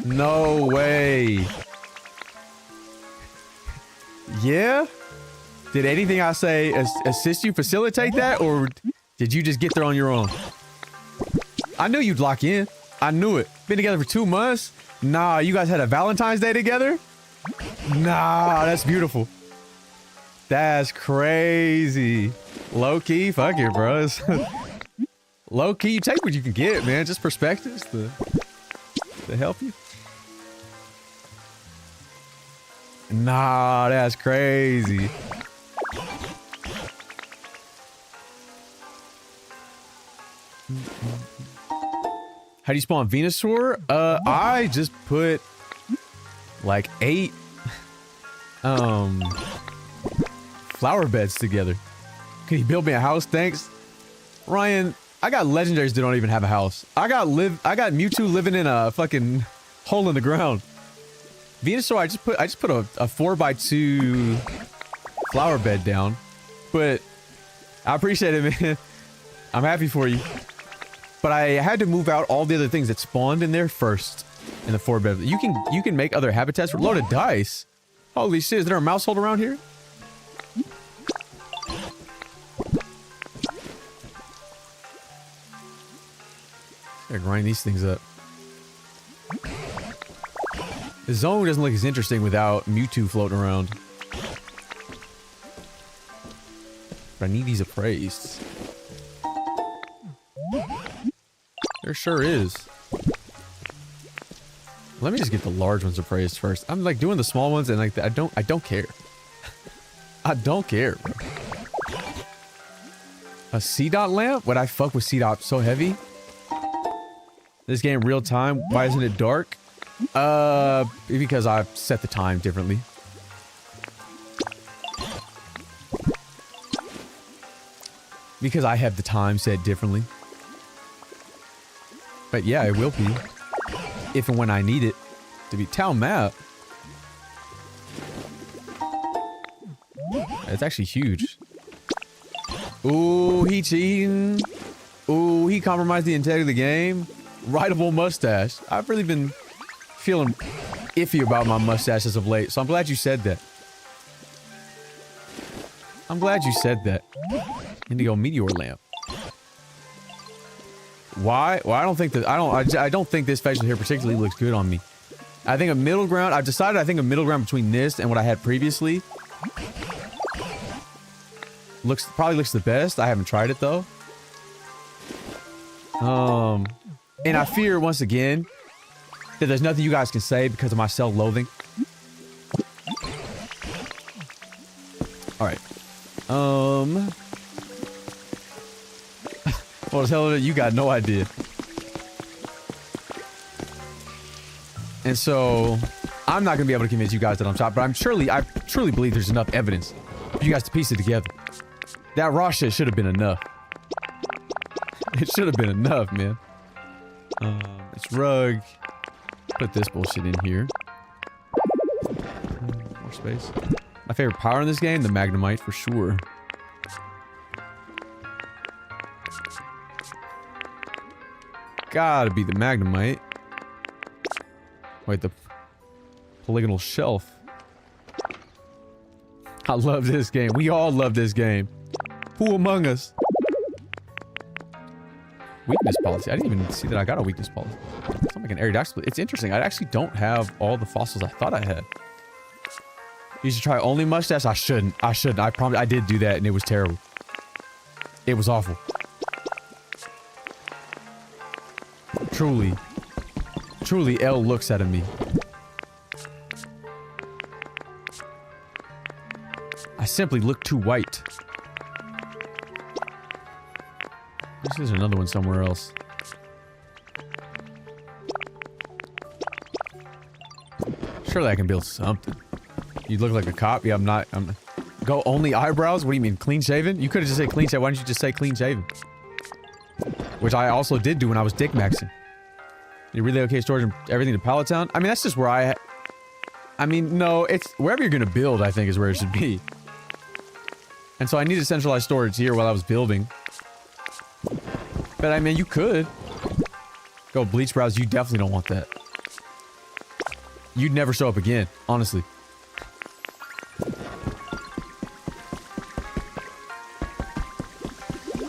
No way. Yeah? Did anything I say assist you facilitate that, or did you just get there on your own? I knew you'd lock in. I knew it. Been together for 2 months? Nah, you guys had a Valentine's Day together? Nah, that's beautiful. That's crazy. Low-key, fuck it, bro. Low-key, you take what you can get, man. Just perspectives to help you. Nah, that's crazy. How do you spawn Venusaur? I just put like 8 flower beds together. Can you build me a house? Thanks. Ryan, I got legendaries that don't even have a house. I got Mewtwo living in a fucking hole in the ground. Venusaur, I just put a 4x2 flower bed down. But I appreciate it, man. I'm happy for you. But I had to move out all the other things that spawned in there first. In the 4 bed. You can make other habitats for loaded dice. Holy shit, is there a mouse hole around here? Gotta grind these things up. The zone doesn't look as interesting without Mewtwo floating around. But I need these appraised. There sure is. Let me just get the large ones appraised first. I'm like doing the small ones and like I don't care. I don't care, bro. A C-dot lamp? Would I fuck with C-dot so heavy? This game real time. Why isn't it dark? Because I set the time differently. Because I have the time set differently. But yeah, it will be. If and when I need it to be town map. It's actually huge. Ooh, he cheating. Ooh, he compromised the integrity of the game. Rideable mustache. I've really been feeling iffy about my mustache as of late, so I'm glad you said that. I'm glad you said that. Indigo meteor lamp. Why? Well, I don't think that I don't think this facial hair particularly looks good on me. I think a middle ground. I've decided. I think a middle ground between this and what I had previously probably looks the best. I haven't tried it though. And I fear once again that there's nothing you guys can say because of my self-loathing. All right. What the hell? You got no idea. And so, I'm not gonna be able to convince you guys that I'm top, but I truly believe there's enough evidence for you guys to piece it together. That raw shit should have been enough. It should have been enough, man. It's rug. Put this bullshit in here. More space. My favorite power in this game, the Magnemite for sure. Gotta be the Magnemite. Wait, the polygonal shelf. I love this game. We all love this game. Who among us? Weakness policy. I didn't even see that I got a weakness policy. It's not like an Aerodactyl. It's interesting. I actually don't have all the fossils I thought I had. You should try only mustache. I shouldn't. I promise. I did do that and it was terrible. It was awful. Truly. Truly, L looks at me. I simply look too white. There's another one somewhere else. Surely I can build something. You look like a cop? Yeah, I'm not. Go only eyebrows? What do you mean? Clean shaven? You could have just said clean shaven. Why didn't you just say clean shaven? Which I also did do when I was dick maxing. You really okay storage and everything to Pallet Town? I mean, that's just where I mean, no, it's wherever you're gonna build, I think is where it should be. And so I needed centralized storage here while I was building. But I mean, you could go bleach brows. You definitely don't want that. You'd never show up again, honestly.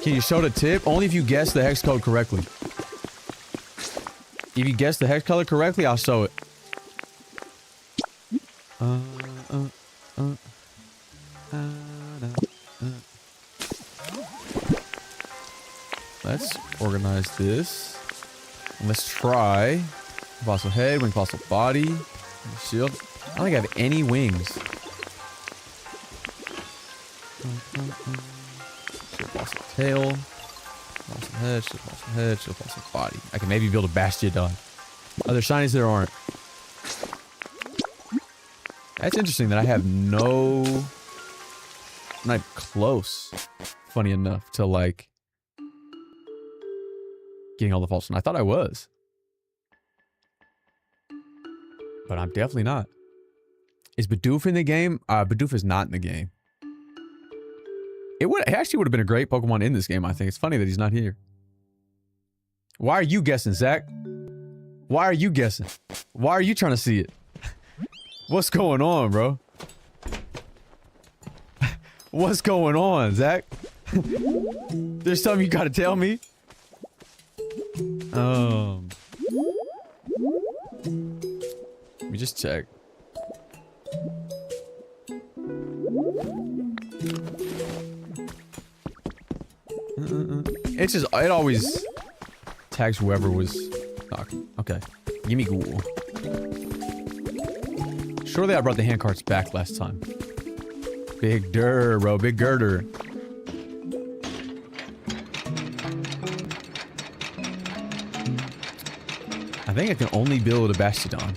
Can you show the tip? Only if you guess the hex code correctly. If you guess the hex color correctly, I'll show it. Let's organize this. And let's try fossil head, wing fossil body, shield. I don't think I have any wings. Shield fossil tail, fossil head, shield fossil head, shield fossil body. I can maybe build a Bastiodon. Other shinies there aren't. That's interesting that I have no... I'm not close, funny enough, to like... getting all the false. And I thought I was. But I'm definitely not. Is Bidoof in the game? Bidoof is not in the game. It actually would have been a great Pokemon in this game, I think. It's funny that he's not here. Why are you guessing, Zach? Why are you guessing? Why are you trying to see it? What's going on, bro? What's going on, Zach? There's something you gotta tell me? Let me just check. It's just, it always tags whoever was talking. Okay. Gimme Ghoul. Surely I brought the hand carts back last time. Big Dur, bro. Big girder. I think I can only build a Bastiodon.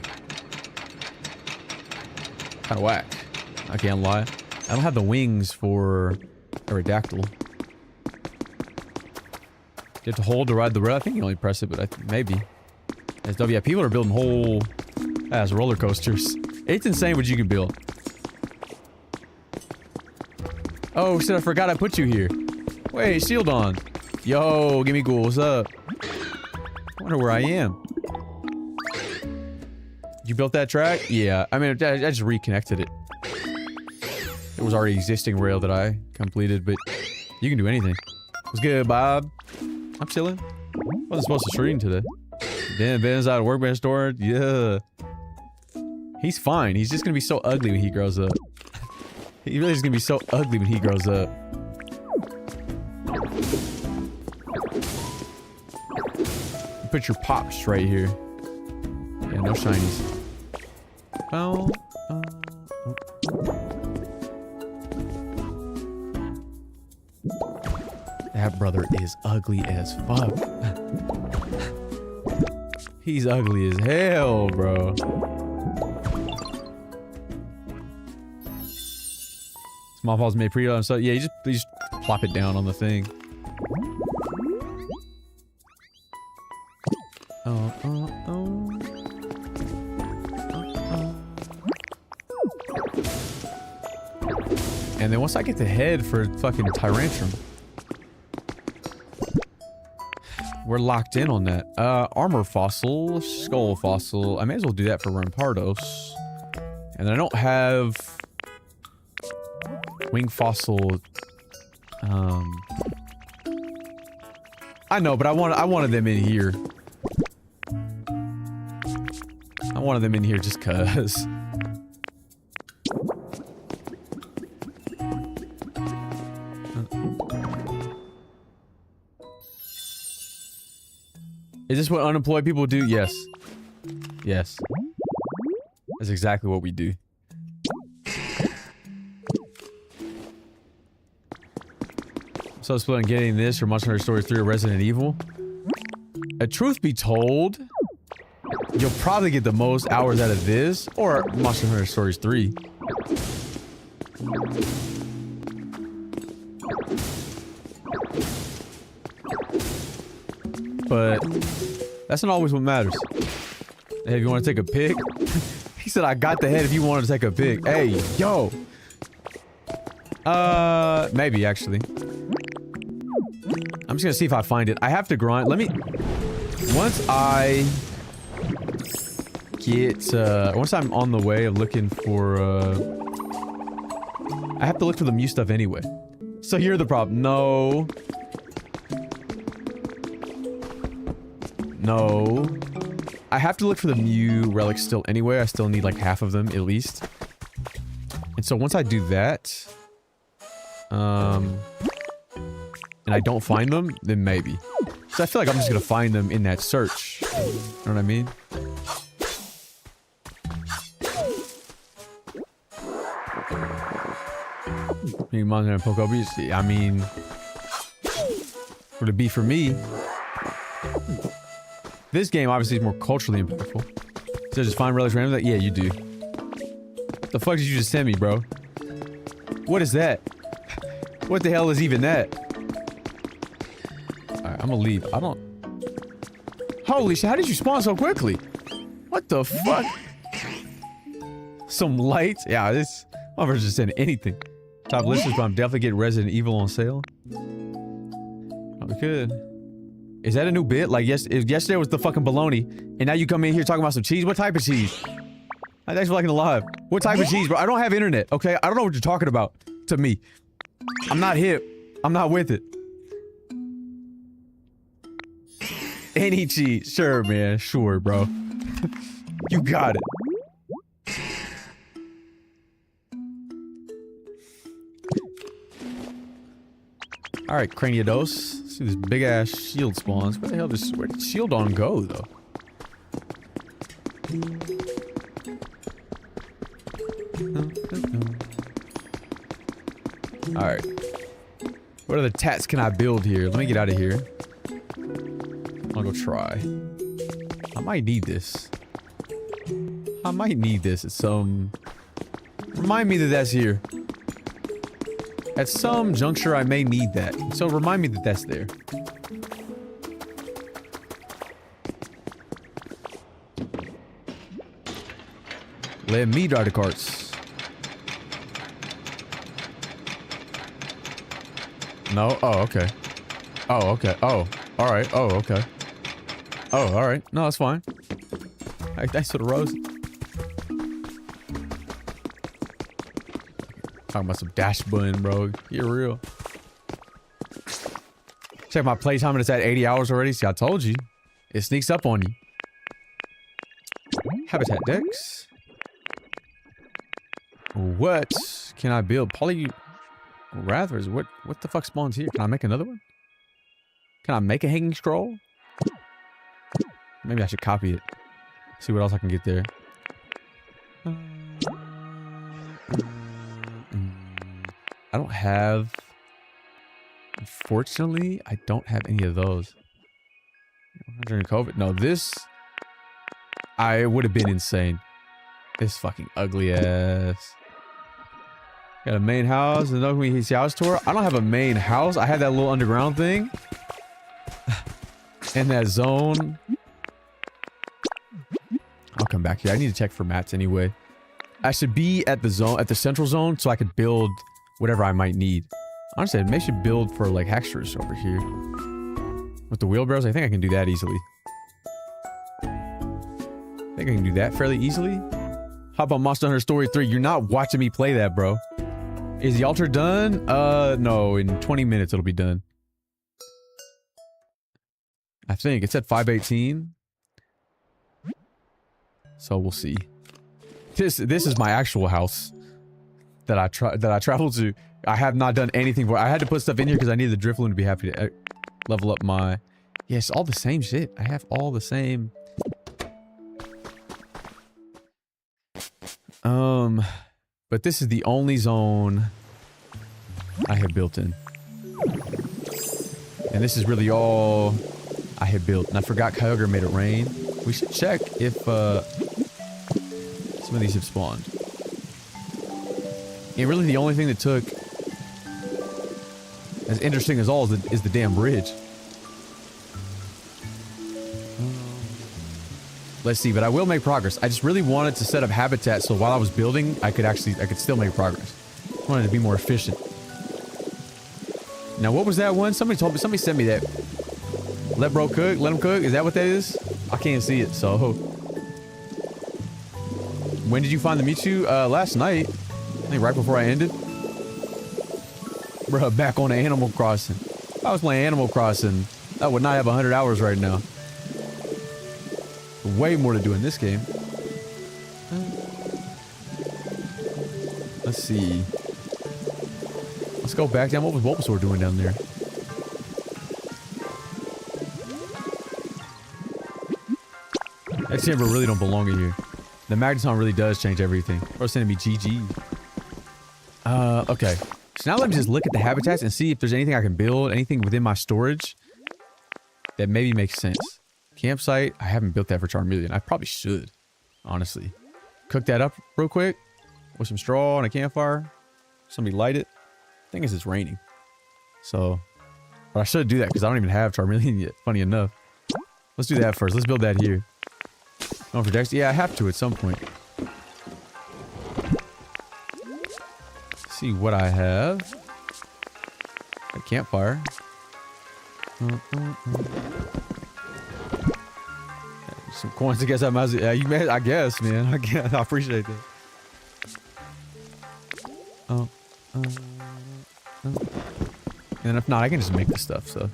Kinda whack. I can't lie. I don't have the wings for Aerodactyl. You have to hold to ride the rail. I think you only press it, but maybe. Yeah, people are building whole ass roller coasters. It's insane what you can build. Oh shit, I forgot I put you here. Wait, shield on. Yo, give me cool. What's up? I wonder where I am. You built that track? Yeah, I mean, I just reconnected it. It was already existing rail that I completed, but you can do anything. What's good, Bob? I'm chilling. Wasn't supposed to stream today. Damn, Ben's out of workbench storage. Yeah. He's fine. He's just gonna be so ugly when he grows up. He really is gonna be so ugly when he grows up. Put your pops right here. Yeah, no shinies. Oh. That brother is ugly as fuck. He's ugly as hell, bro. Small balls made pre so yeah, you just plop it down on the thing. And then once I get the head for fucking Tyrantrum, we're locked in on that. Armor fossil, skull fossil. I may as well do that for Rampardos. And then I don't have wing fossil. I know, but I wanted them in here. I wanted them in here just cause. Is this what unemployed people do? Yes. Yes. That's exactly what we do. So I was planning on getting this or Monster Hunter Stories 3 or Resident Evil. Truth be told, you'll probably get the most hours out of this or Monster Hunter Stories 3. But that's not always what matters. Hey, if you want to take a pic, he said I got the head if you want to take a pic. Hey, yo. Maybe actually. I'm just gonna see if I find it. I have to grind. Let me. Once I get, once I'm on the way of looking for, I have to look for the Mew stuff anyway. So here's the problem. No. No. I have to look for the Mew relics still anyway. I still need like half of them at least. And so once I do that, and I don't find them, then maybe. So I feel like I'm just gonna find them in that search. You know what I mean? Monster Hunter Pokopia. I mean, would it be for me? This game obviously is more culturally impactful. So just find relics randomly? Yeah, you do. What the fuck did you just send me, bro? What is that? What the hell is even that? Alright, I'm gonna leave. I don't... Holy shit, how did you spawn so quickly? What the fuck? Some lights? Yeah, this... I'm never just saying anything. Top listers, but I'm definitely getting Resident Evil on sale. Oh, we could. Is that a new bit? Like, yes, yesterday was the fucking baloney, and now you come in here talking about some cheese? What type of cheese? Thanks for liking the live. What type of cheese, bro? I don't have internet, okay? I don't know what you're talking about to me. I'm not hip. I'm not with it. Any cheese. Sure, man. Sure, bro. You got it. Alright, Craniodos. Let's see this big ass shield spawns. Where the hell where did shield on go, though? Alright. What other tats can I build here? Let me get out of here. I'll go try. I might need this. I might need this at some... Remind me that that's here. At some juncture, I may need that. So remind me that that's there. Let me drive the carts. No? Oh, okay. Oh, okay. Oh, alright. Oh, okay. Oh, alright. No, that's fine. Hey, thanks for the rose. Talking about some dash button, bro. You're real. Check my playtime and it's at 80 hours already. See, I told you. It sneaks up on you. Habitat decks. What can I build? Rathers. What the fuck spawns here? Can I make another one? Can I make a hanging scroll? Maybe I should copy it. See what else I can get there. I don't have... Unfortunately, I don't have any of those. During COVID? No, this... I would have been insane. This fucking ugly ass. Got a main house, and no his house tour. I don't have a main house. I have that little underground thing. In that zone. I'll come back here. I need to check for mats anyway. I should be at the zone, at the central zone, so I could build whatever I might need. Honestly, I may should build for like hextures over here. With the wheelbarrows, I think I can do that easily. I think I can do that fairly easily. Hop on Monster Hunter Story 3. You're not watching me play that, bro. Is the altar done? No. In 20 minutes, it'll be done. I think. It's at 5:18. So we'll see. This is my actual house that I traveled to. I have not done anything for it. I had to put stuff in here because I needed the Drifloon to be happy to level up my... Yeah, it's all the same shit. I have all the same... But this is the only zone I have built in. And this is really all I have built. And I forgot Kyogre made it rain. We should check if, some of these have spawned. And really the only thing that took as interesting as all is the damn bridge. Let's see, but I will make progress. I just really wanted to set up habitat so while I was building, I could still make progress. I wanted to be more efficient. Now, what was that one? Somebody sent me that. Let bro cook, let him cook. Is that what that is? I can't see it, so. When did you find the Mewtwo? Last night. I think right before I ended. Bruh, back on Animal Crossing. If I was playing Animal Crossing, I would not have 100 hours right now. Way more to do in this game. Let's see. Let's go back down. What was Bulbasaur doing down there? That timber really don't belong in here. The Magneton really does change everything. Or sending me GG. Okay. So now let me just look at the habitats and see if there's anything I can build, anything within my storage that maybe makes sense. Campsite. I haven't built that for Charmeleon. I probably should, honestly. Cook that up real quick with some straw and a campfire. Somebody light it. I think it's raining. So, but I should do that because I don't even have Charmeleon yet. Funny enough. Let's do that first. Let's build that here. Going for Dex? Yeah, I have to at some point. Let's see what I have. A campfire. Some coins, I guess I might. Yeah, you may. I guess, man. I guess. I appreciate that. And if not, I can just make this stuff. So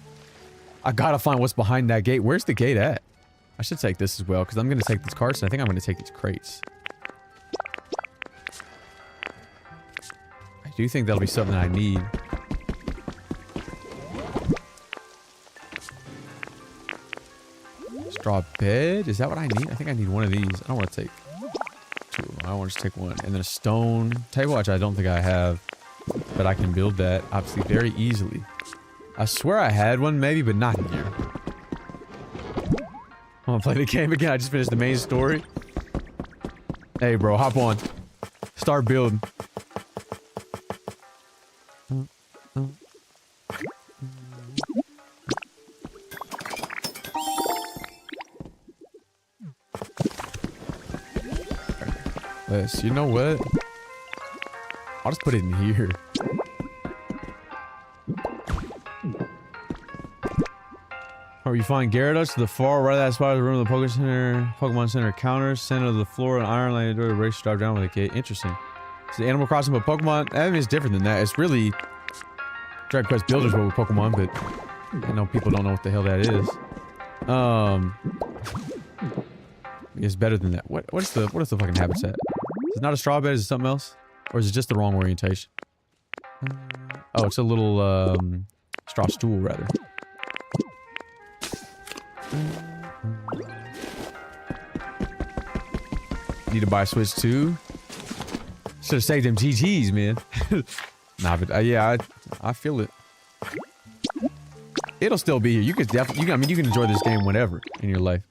I gotta find what's behind that gate. Where's the gate at? I should take this as well because I'm gonna take these carts. And I think I'm gonna take these crates. I do think that'll be something I need. Straw bed? Is that what I need? I think I need one of these. I don't want to take two of them. I want to just take one. And then a stone table, which I don't think I have. But I can build that, obviously, very easily. I swear I had one, maybe, but not here. I want to play the game again. I just finished the main story. Hey, bro, hop on. Start building. Let's, you know what? I'll just put it in here. Or you find Gyarados to the far right of that spot of the room of the Pokemon Center counters, center of the floor, and Iron Lane door to race drive down with a gate. Interesting. So the Animal Crossing but Pokemon, I mean, it's different than that. It's really Dragon Quest Builders but with Pokemon, but I know people don't know what the hell that is. It's better than that. What is the fucking habitat? Is it not a straw bed? Is it something else? Or is it just the wrong orientation? Oh, it's a little straw stool rather. Need to buy a Switch too. Should have saved them GGs, man. Nah, but yeah, I feel it. It'll still be here. You could definitely, I mean, you can enjoy this game whenever in your life.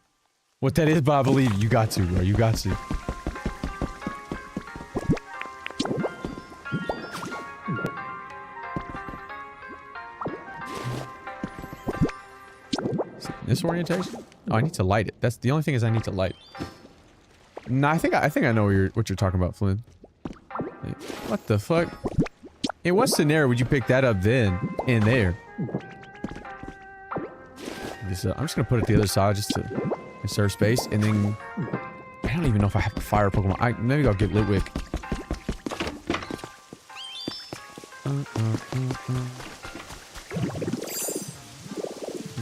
What that is, but I believe you got to, bro. You got to. This orientation? Oh, I need to light it. That's the only thing is I need to light. Nah, I think I know what you're talking about, Flynn. Wait, what the fuck? In what scenario would you pick that up then? In there? This, I'm just gonna put it the other side just to conserve space, and then I don't even know if I have to fire Pokemon. Maybe I'll get Litwick.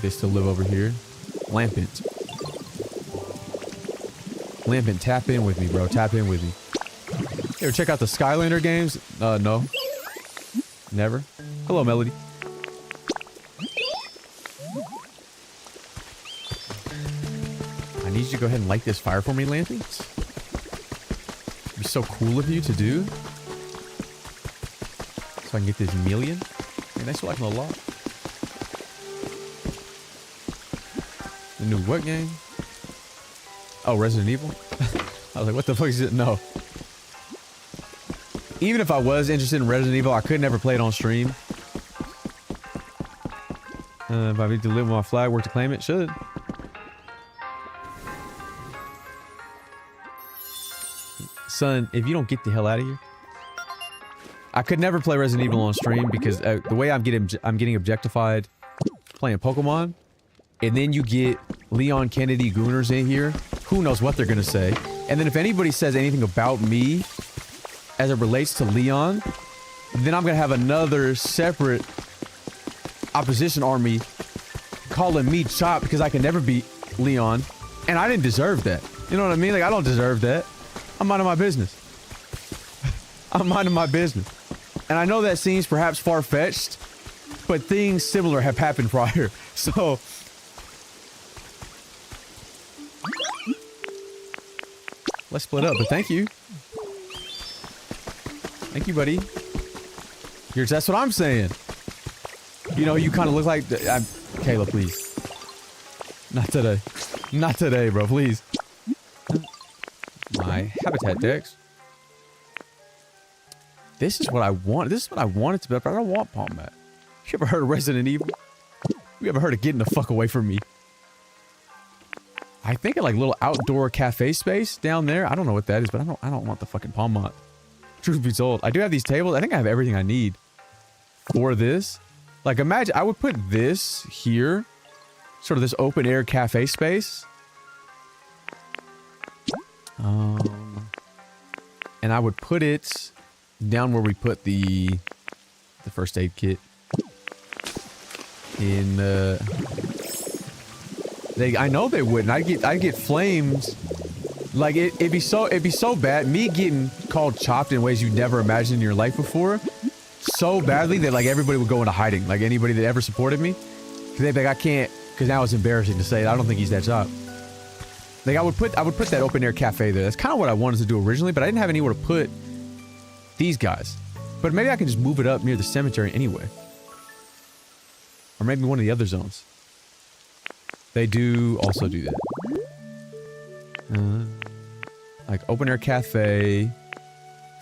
They still live over here. Lampent. Lampent, tap in with me, bro. Tap in with me. You ever check out the Skylander games? No. Never. Hello, Melody. I need you to go ahead and light this fire for me, Lampent. It'd be so cool of you to do. So I can get this million. Hey, thanks for liking a lot. The new what game? Oh, Resident Evil? I was like, what the fuck is it? No. Even if I was interested in Resident Evil, I could never play it on stream. If I need to live with my flag, work to claim it, should. Son, if you don't get the hell out of here. I could never play Resident Evil on stream because the way I'm getting objectified playing Pokemon. And then you get Leon Kennedy Gooners in here. Who knows what they're gonna say. And then if anybody says anything about me as it relates to Leon, then I'm gonna have another separate opposition army calling me Chop because I can never beat Leon. And I didn't deserve that. You know what I mean? Like, I don't deserve that. I'm minding my business. I'm minding my business. And I know that seems perhaps far-fetched, but things similar have happened prior. So... let's split up, but thank you. Thank you, buddy. That's what I'm saying. You know, you kind of look like... Kayla, please. Not today. Not today, bro, please. My habitat dex. This is what I want. This is what I wanted to be, but I don't want Palm Mat. You ever heard of Resident Evil? You ever heard of getting the fuck away from me? I think a like little outdoor cafe space down there. I don't know what that is, but I don't want the fucking Palm Mat. Truth be told, I do have these tables. I think I have everything I need for this. Like, imagine I would put this here, sort of this open air cafe space. And I would put it down where we put the first aid kit. In I know they wouldn't. I'd get flamed. Like it'd be so bad. Me getting called chopped in ways you never imagined in your life before, so badly that like everybody would go into hiding. Like anybody that ever supported me, because they'd be like, I can't, because now it's embarrassing to say it. I don't think he's that chopped. Like I would put that open air cafe there. That's kind of what I wanted to do originally, but I didn't have anywhere to put these guys. But maybe I can just move it up near the cemetery anyway, or maybe one of the other zones. They do also do that. Like open air cafe.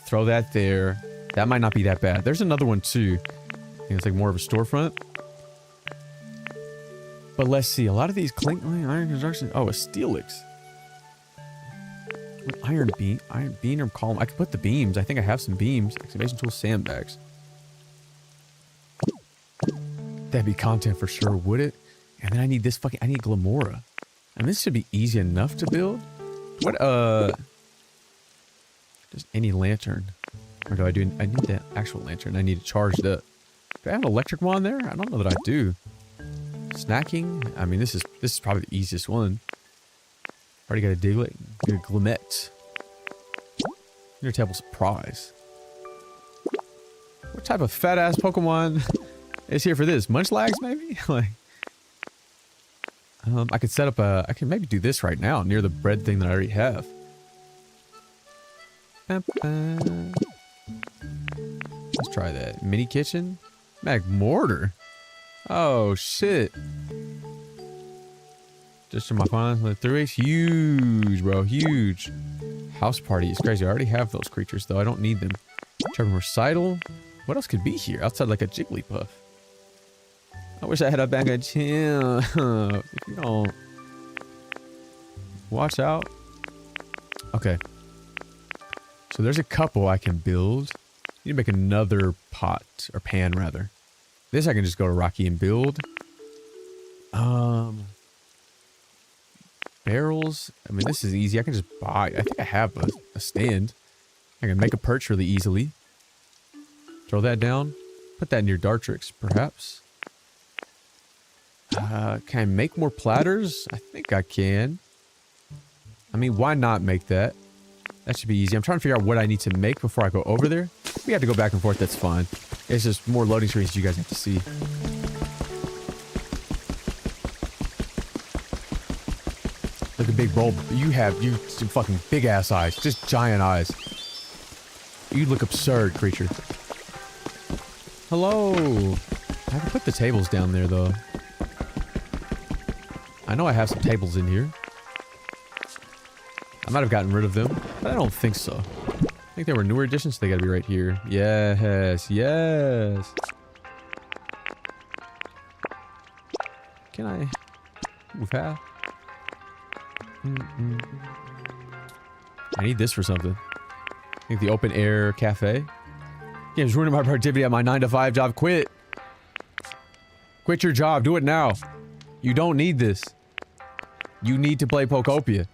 Throw that there. That might not be that bad. There's another one too. I think it's like more of a storefront. But let's see. A lot of these clink iron construction. Oh, a Steelix. Iron beam or column. I could put the beams. I think I have some beams. Excavation tools, sandbags. That'd be content for sure, would it? And then I need this I need Glamora. And this should be easy enough to build. What, just any lantern. Or do I need the actual lantern? I need it charged up. Do I have an electric one there? I don't know that I do. Snacking? I mean, this is probably the easiest one. Already got a Diglett. Get a Glimmet. Your table surprise. What type of fat ass Pokemon is here for this? Munchlax maybe? Like, I could set up I can maybe do this right now near the bread thing that I already have. Let's try that. Mini kitchen? Magmortar? Oh shit. Just from my final 3 huge, bro, huge. House party is crazy. I already have those creatures though. I don't need them. Charming recital. What else could be here outside like a Jigglypuff? I wish I had a bag of chips. If you don't watch out. Okay. So there's a couple I can build. Need to make another pot or pan rather. This I can just go to Rocky and build. Barrels. I mean, this is easy. I can just buy. I think I have a stand. I can make a perch really easily. Throw that down. Put that near Dartrix, perhaps. Can I make more platters? I think I can. I mean, why not make that? That should be easy. I'm trying to figure out what I need to make before I go over there. We have to go back and forth. That's fine. It's just more loading screens you guys have to see. Look at big bulb. You some fucking big ass eyes. Just giant eyes. You look absurd, creature. Hello. I can put the tables down there though. I know I have some tables in here. I might have gotten rid of them, but I don't think so. I think they were newer additions, so they gotta be right here. Yes, yes. Can I move half? I need this for something. I think the open air cafe. Game's ruining my productivity at my 9-to-5 job. Quit. Quit your job. Do it now. You don't need this. You need to play Pokopia.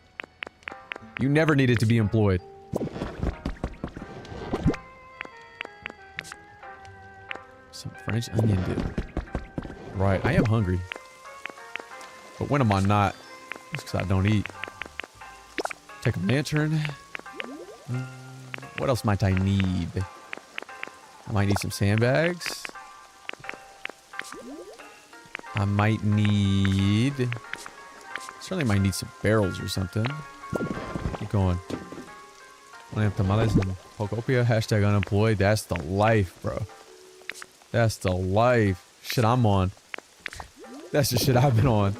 You never needed to be employed. Some French onion dip. Right, I am hungry. But when am I not? It's because I don't eat. Take a lantern. What else might I need? I might need some sandbags. I might need... Certainly might need some barrels or something. Keep going. Tamales and Pokopia. Hashtag unemployed. That's the life, bro. That's the life. Shit I'm on. That's the shit I've been on.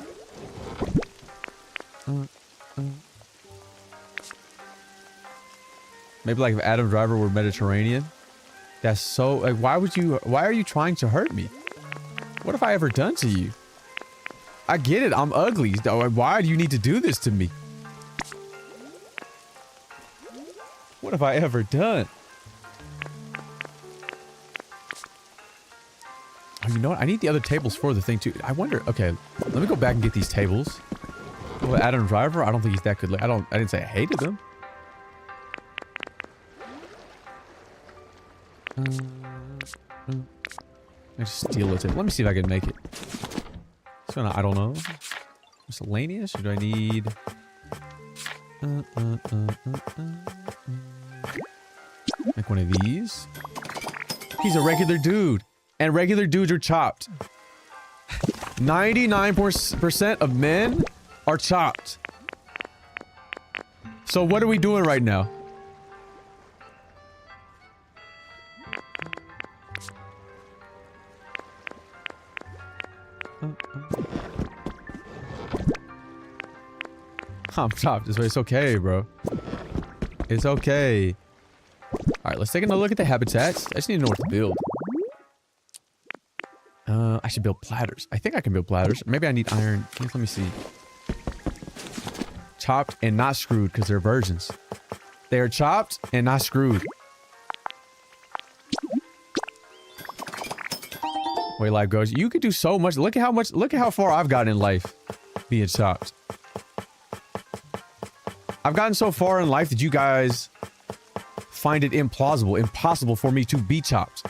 Maybe like if Adam Driver were Mediterranean. That's so... Like, why are you trying to hurt me? What have I ever done to you? I get it. I'm ugly. Why do you need to do this to me? What have I ever done? Oh, you know what? I need the other tables for the thing too. I wonder... Okay, let me go back and get these tables. Oh, Adam Driver? I don't think he's that good. I didn't say I hated him. I just steal it. Let me see if I can make it. So I don't know. Miscellaneous? Or do I need... Make one of these. He's a regular dude. And regular dudes are chopped. 99% of men are chopped. So what are we doing right now? I'm chopped. It's okay, bro. It's okay. Alright, let's take another look at the habitats. I just need to know what to build. I should build platters. I think I can build platters. Maybe I need iron. Let me see. chopped and not screwed because they're virgins. They are chopped and not screwed. Way life goes. You could do so much. Look at how far I've gotten in life being chopped. I've gotten so far in life that you guys find it impossible for me to be chopped.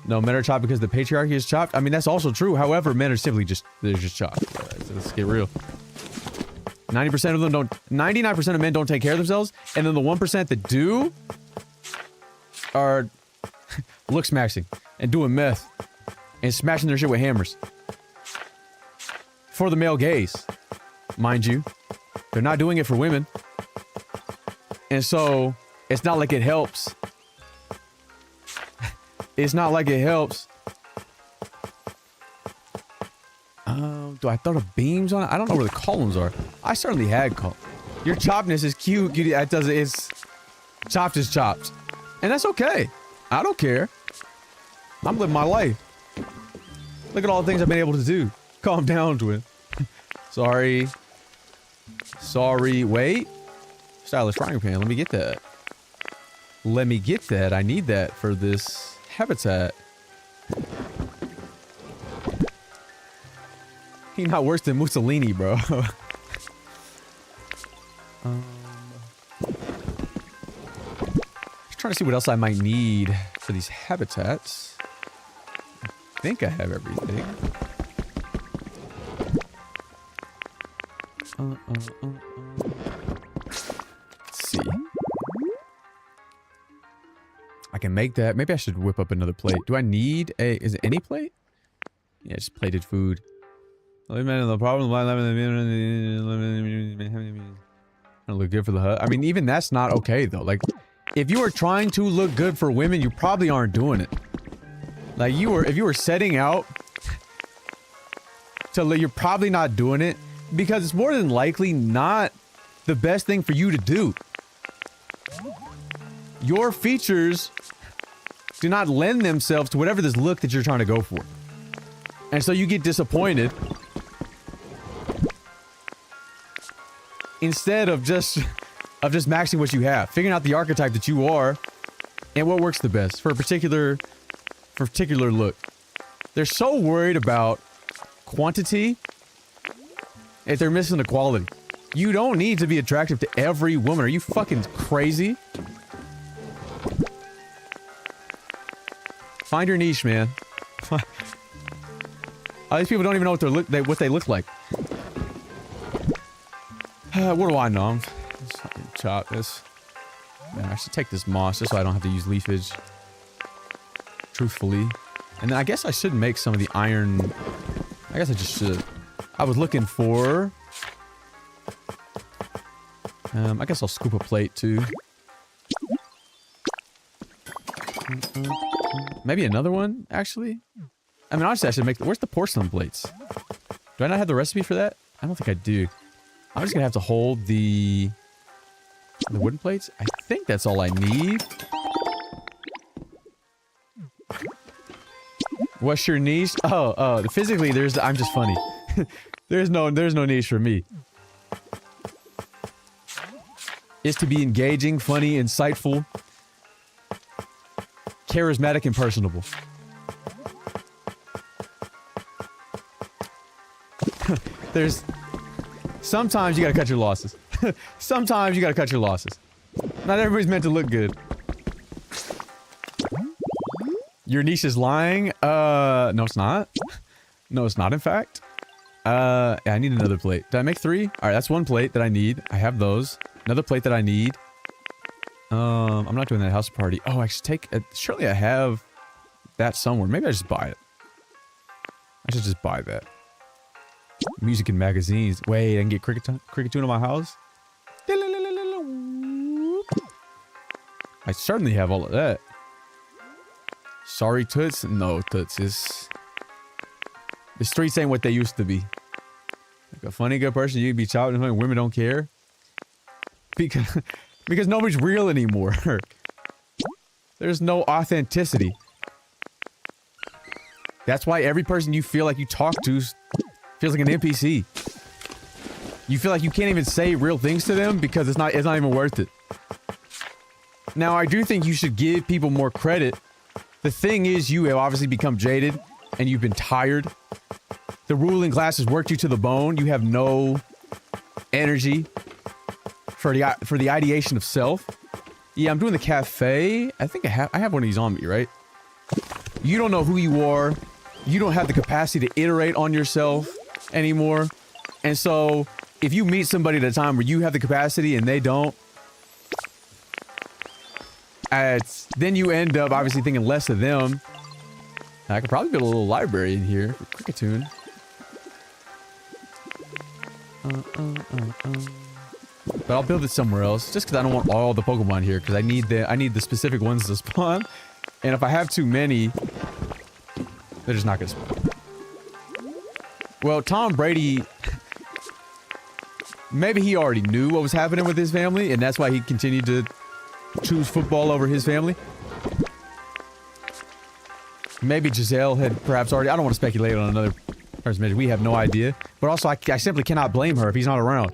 No, men are chopped because the patriarchy is chopped. I mean, that's also true. However, men are simply they're just chopped. Right, so let's get real. 90% of them don't, 99% of men don't take care of themselves. And then the 1% that do are look smashing and doing meth and smashing their shit with hammers. For the male gaze, mind you. They're not doing it for women. And so, it's not like it helps. It's not like it helps. Do I throw the beams on it? I don't know where the columns are. I certainly had columns. Your choppedness is cute. It's chopped is chopped. And that's okay. I don't care. I'm living my life. Look at all the things I've been able to do. Calm down, twin. Sorry. Sorry. Wait. Stylish frying pan. Let me get that. Let me get that. I need that for this habitat. He's not worse than Mussolini, bro. Just trying to see what else I might need for these habitats. I think I have everything. Let's see. I can make that. Maybe I should whip up another plate. Do I need a... Is it any plate? Yeah, just plated food. The problem. Look good for the hut. I mean, even that's not okay though. Like, if you are trying to look good for women, you probably aren't doing it. Like, if you were setting out to look, you're probably not doing it because it's more than likely not the best thing for you to do. Your features do not lend themselves to whatever this look that you're trying to go for. And so you get disappointed. Instead of just maxing what you have, figuring out the archetype that you are, and what works the best for a particular look. They're so worried about quantity, if they're missing the quality. You don't need to be attractive to every woman. Are you fucking crazy? Find your niche, man. All these people don't even know what they look like. What do I know? I'm just fucking chop this. Man, I should take this moss just so I don't have to use leafage. Truthfully. And then I guess I should make some of the iron... I guess I just should. I was looking for... I guess I'll scoop a plate too. Maybe another one, actually? I mean, honestly, I should make... Where's the porcelain plates? Do I not have the recipe for that? I don't think I do. I'm just gonna have to hold the wooden plates. I think that's all I need. What's your niche? Oh, physically, I'm just funny. there's no niche for me. It's to be engaging, funny, insightful, charismatic, and personable. Sometimes you gotta cut your losses. Sometimes you gotta cut your losses. Not everybody's meant to look good. Your niche is lying? No it's not. No it's not, in fact. Yeah, I need another plate. Did I make 3? Alright, that's 1 plate that I need. I have those. Another plate that I need. I'm not doing that house party. Oh, I should take... surely I have that somewhere. Maybe I just buy it. I should just buy that. Music and magazines. Wait, I can get cricket tune in my house? I certainly have all of that. Sorry, Toots? No, Toots. The streets ain't what they used to be. Like a funny, good person, you'd be chopped and women don't care. Because nobody's real anymore. There's no authenticity. That's why every person you feel like you talk to feels like an NPC. You feel like you can't even say real things to them because it's not even worth it. Now, I do think you should give people more credit. The thing is, you have obviously become jaded and you've been tired. The ruling class has worked you to the bone. You have no energy for the ideation of self. Yeah, I'm doing the cafe. I think I have one of these on me, right? You don't know who you are. You don't have the capacity to iterate on yourself anymore. And so, if you meet somebody at a time where you have the capacity and they don't, then you end up obviously thinking less of them. I could probably build a little library in here for Cricketune. But I'll build it somewhere else, just because I don't want all the Pokemon here, because I need the specific ones to spawn. And if I have too many, they're just not gonna spawn. Well, Tom Brady, maybe he already knew what was happening with his family, and that's why he continued to choose football over his family. Maybe Giselle had perhaps already... I don't want to speculate on another person's measure. We have no idea. But also, I simply cannot blame her if he's not around.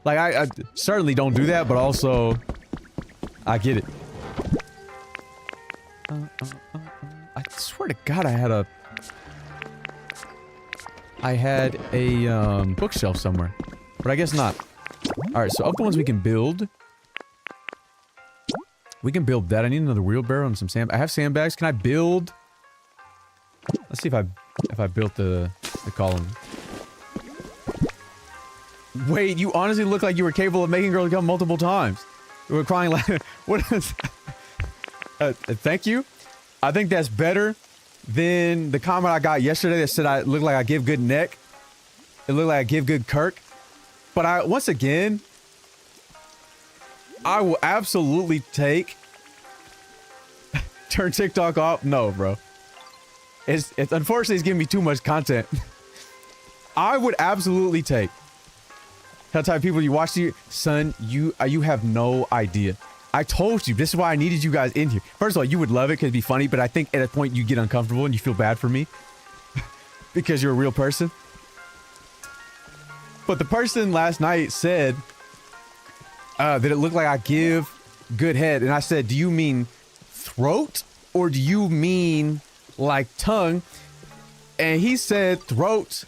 Like, I certainly don't do that, but also... I get it. I swear to God I had a bookshelf somewhere. But I guess not. Alright, so of the ones we can build... We can build that. I need another wheelbarrow and some sand... I have sandbags. Can I build... Let's see if I built the column. Wait, you honestly look like you were capable of making girls come multiple times. You were crying like... What is... thank you. I think that's better than the comment I got yesterday that said I look like I give good neck. It looked like I give good Kirk. But once again... I will absolutely take... Turn TikTok off? No, bro. It's unfortunately, it's giving me too much content. I would absolutely take... Tell type of people you watch you... Son, you have no idea. I told you, this is why I needed you guys in here. First of all, you would love it because it'd be funny, but I think at a point you get uncomfortable and you feel bad for me. Because you're a real person. But the person last night said... that it looked like I give good head. And I said, do you mean throat? Or do you mean like tongue? And he said throat.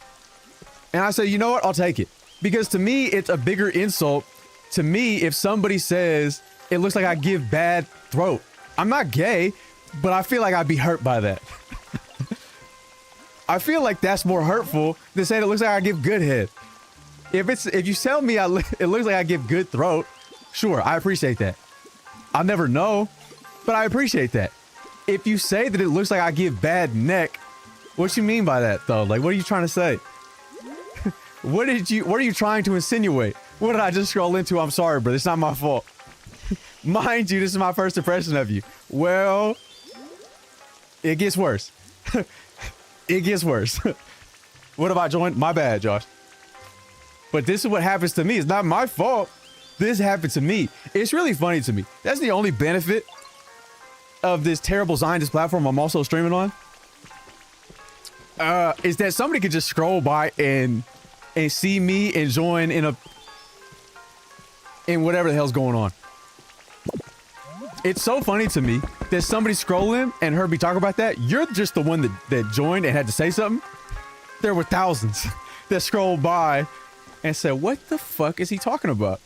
And I said, you know what? I'll take it. Because to me, it's a bigger insult. To me, if somebody says, it looks like I give bad throat. I'm not gay, but I feel like I'd be hurt by that. I feel like that's more hurtful than saying it looks like I give good head. If you tell me it looks like I give good throat, sure, I appreciate that. I'll never know, but I appreciate that. If you say that it looks like I give bad neck, what you mean by that though? Like, what are you trying to say? What are you trying to insinuate? What did I just scroll into? I'm sorry, bro. It's not my fault. Mind you, this is my first impression of you. Well, it gets worse. It gets worse. What have I joined? My bad, Josh. But this is what happens to me. It's not my fault. This happened to me. It's really funny to me. That's the only benefit of this terrible Zionist platform I'm also streaming on. Is that somebody could just scroll by and see me and join in whatever the hell's going on. It's so funny to me that somebody scrolling and heard me talk about that. You're just the one that joined and had to say something. There were thousands that scrolled by and said, what the fuck is he talking about?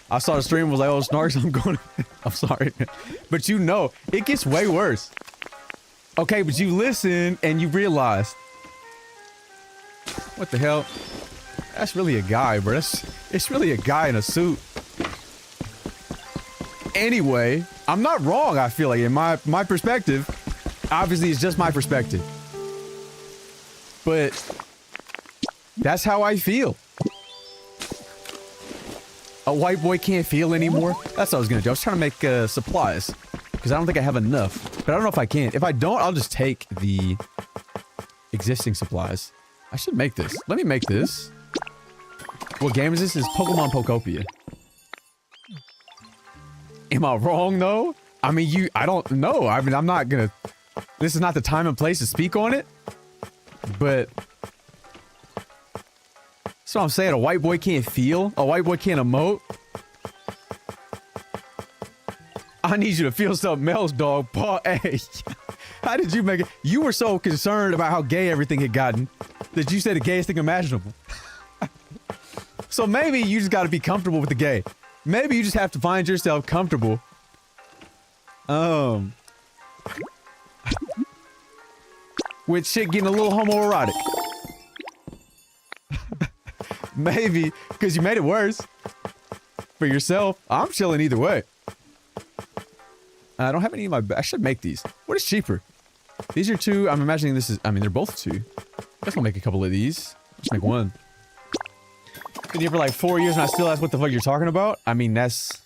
I saw the stream, was like, oh, Snarks, I'm going I'm sorry. But you know, it gets way worse. Okay, but you listen and you realize. What the hell? That's really a guy, bro. It's really a guy in a suit. Anyway, I'm not wrong, I feel like, in my perspective. Obviously, it's just my perspective. But that's how I feel. A white boy can't feel anymore? That's what I was gonna do. I was trying to make supplies. Because I don't think I have enough. But I don't know if I can. If I don't, I'll just take the existing supplies. I should make this. Let me make this. What game is this? It's Pokemon Pokopia. Am I wrong, though? I mean, I don't know. I mean, I'm not gonna... This is not the time and place to speak on it. But... That's what I'm saying. A white boy can't feel. A white boy can't emote. I need you to feel something else, dog. Paul, hey, how did you make it? You were so concerned about how gay everything had gotten that you said the gayest thing imaginable. So maybe you just got to be comfortable with the gay. Maybe you just have to find yourself comfortable. With shit getting a little homoerotic. Maybe because you made it worse for yourself. I'm chilling either way. I don't have any in my bag. I should make these. What is cheaper? These are 2. I'm imagining this is... I mean, they're both 2. I guess I'll make a couple of these. Just make 1. Been here for like 4 years and I still ask what the fuck you're talking about? I mean, that's...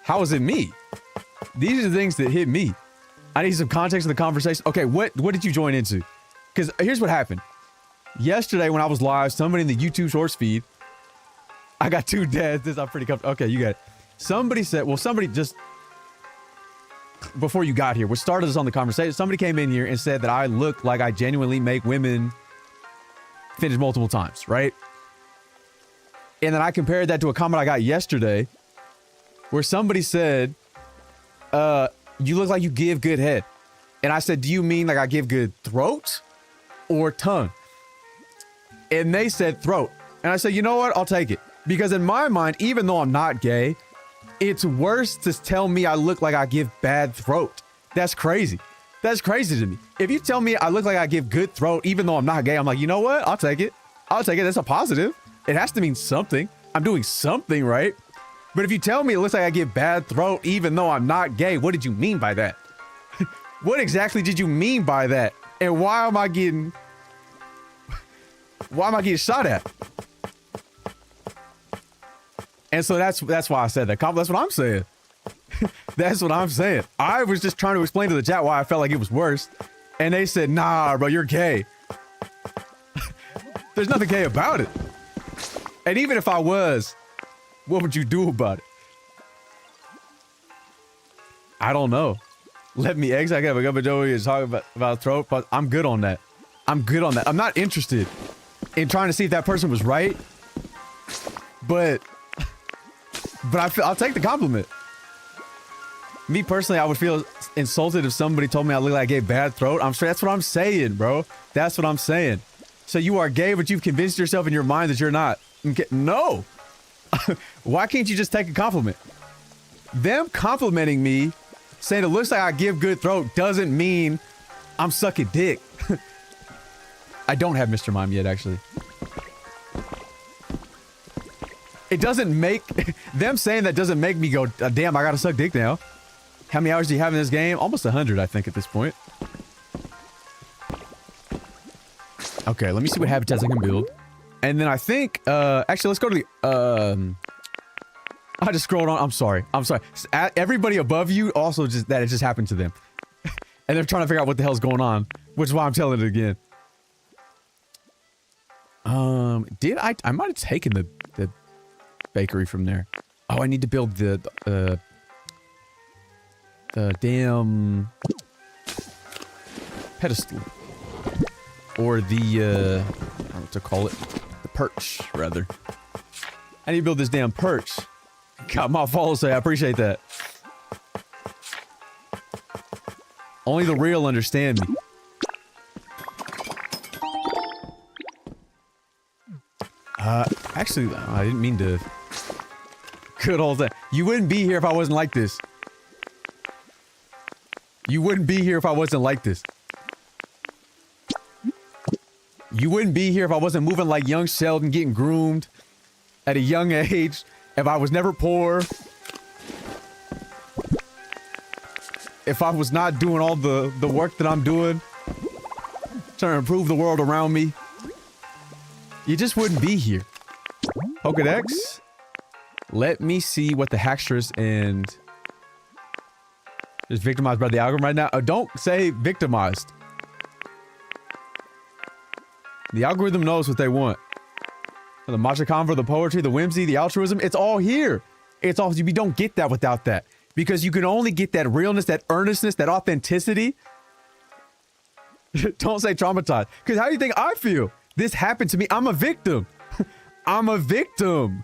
How is it me? These are the things that hit me. I need some context of the conversation. Okay, what did you join into? Because here's what happened. Yesterday when I was live, somebody in the YouTube Shorts feed... I got 2 deaths. This I'm pretty comfortable. Okay, you got it. Somebody said... Well, somebody just... Before you got here, what started us on the conversation, somebody came in here and said that I look like I genuinely make women finish multiple times, right? And then I compared that to a comment I got yesterday where somebody said, you look like you give good head. And I said, do you mean like I give good throat or tongue? And they said throat. And I said, you know what? I'll take it. Because in my mind, even though I'm not gay, it's worse to tell me I look like I give bad throat. That's crazy. That's crazy to me. If you tell me I look like I give good throat, even though I'm not gay, I'm like, you know what? I'll take it. I'll take it. That's a positive. It has to mean something. I'm doing something right. But if you tell me it looks like I give bad throat, even though I'm not gay, what did you mean by that? What exactly did you mean by that? And why am I getting shot at? And so that's why I said that. That's what I'm saying. That's what I'm saying. I was just trying to explain to the chat why I felt like it was worse. And they said, nah, bro, you're gay. There's nothing gay about it. And even if I was, what would you do about it? I don't know. Let me exit. I got a couple Joey is talking about throat, but I'm good on that. I'm good on that. I'm not interested in trying to see if that person was right. But I'll take the compliment. Me personally, I would feel insulted if somebody told me I look like I gave bad throat. I'm sure that's what I'm saying, bro. That's what I'm saying. So you are gay, but you've convinced yourself in your mind that you're not. Okay. No. Why can't you just take a compliment? Them complimenting me, saying it looks like I give good throat, doesn't mean I'm sucking dick. I don't have Mr. Mime yet, actually. It doesn't make... them saying that doesn't make me go, damn, I gotta suck dick now. How many hours do you have in this game? Almost 100, I think, at this point. Okay, let me see what habitats I can build. And then I think, actually, let's go to the, I just scrolled on. I'm sorry. Everybody above you also it just happened to them. And they're trying to figure out what the hell's going on, which is why I'm telling it again. I might have taken the bakery from there. Oh, I need to build the damn pedestal. Or the, I don't know what to call it. The perch, rather. I need to build this damn perch. Got my follow say, I appreciate that. Only the real understand me. Actually, I didn't mean to... Good old thing. You wouldn't be here if I wasn't like this. You wouldn't be here if I wasn't like this. You wouldn't be here if I wasn't moving like young Sheldon, getting groomed at a young age. If I was never poor. If I was not doing all the work that I'm doing. Trying to improve the world around me. You just wouldn't be here. Pokedex. Let me see what the Hackstress and... Is victimized by the algorithm right now. Oh, don't say victimized. The algorithm knows what they want. The matcha convo, the poetry, the whimsy, the altruism, it's all here. It's all, you don't get that without that. Because you can only get that realness, that earnestness, that authenticity. Don't say traumatized. Because how do you think I feel? This happened to me. I'm a victim. I'm a victim.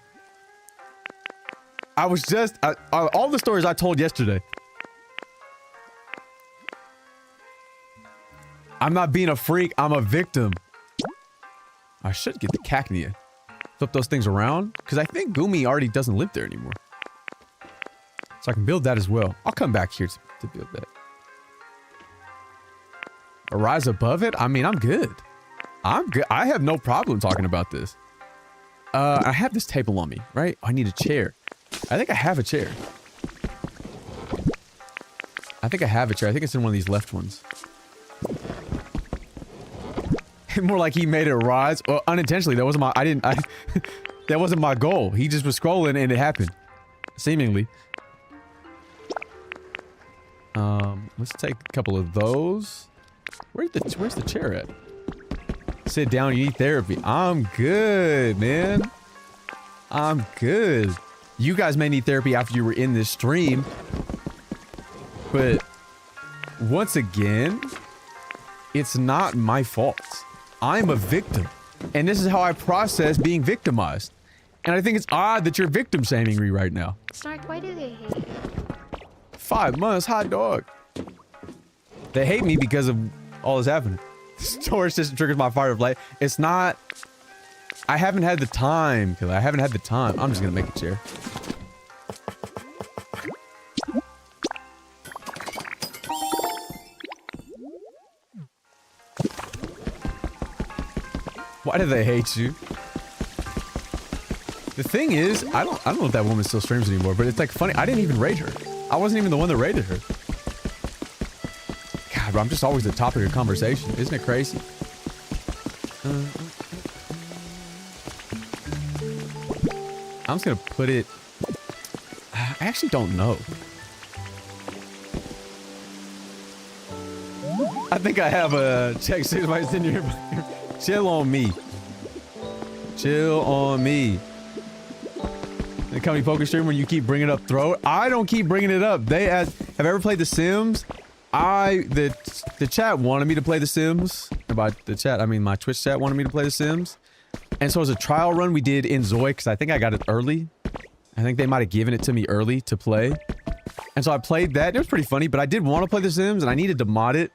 I was just all the stories I told yesterday. I'm not being a freak. I'm a victim. I should get the cacnea. Flip those things around because I think Gumi already doesn't live there anymore. So I can build that as well. I'll come back here to build that. A rise above it? I mean, I'm good. I'm good. I have no problem talking about this. I have this table on me, right? I need a chair. I think I have a chair. I think it's in one of these left ones. More like he made it rise. Well, unintentionally. That wasn't my, that wasn't my goal. He just was scrolling and it happened. Seemingly. Let's take a couple of those. Where's the chair at? Sit down, you need therapy. I'm good, man. I'm good. You guys may need therapy after you were in this stream. But once again, it's not my fault. I'm a victim. And this is how I process being victimized. And I think it's odd that you're victim shaming me right now. Snark, why do they hate you? 5 months, hot dog. They hate me because of all this happening. Storage system triggers my fire of light. It's not... I haven't had the time, Killer. I haven't had the time. I'm just gonna make a chair. Why do they hate you? The thing is, I don't know if that woman still streams anymore, but it's like funny. I didn't even raid her. I wasn't even the one that raided her. God, bro, I'm just always the topic of conversation. Isn't it crazy? I'm just gonna put it... I actually don't know. I think I have a check somebody's in here. Chill on me. Chill on me. The company poker stream when you keep bringing up throw. I don't keep bringing it up. They have ever played The Sims? The chat wanted me to play The Sims. By the chat, I mean my Twitch chat wanted me to play The Sims. And so as a trial run we did in Zoe because I think I got it early. I think they might have given it to me early to play. And so I played that. It was pretty funny, but I did want to play The Sims and I needed to mod it.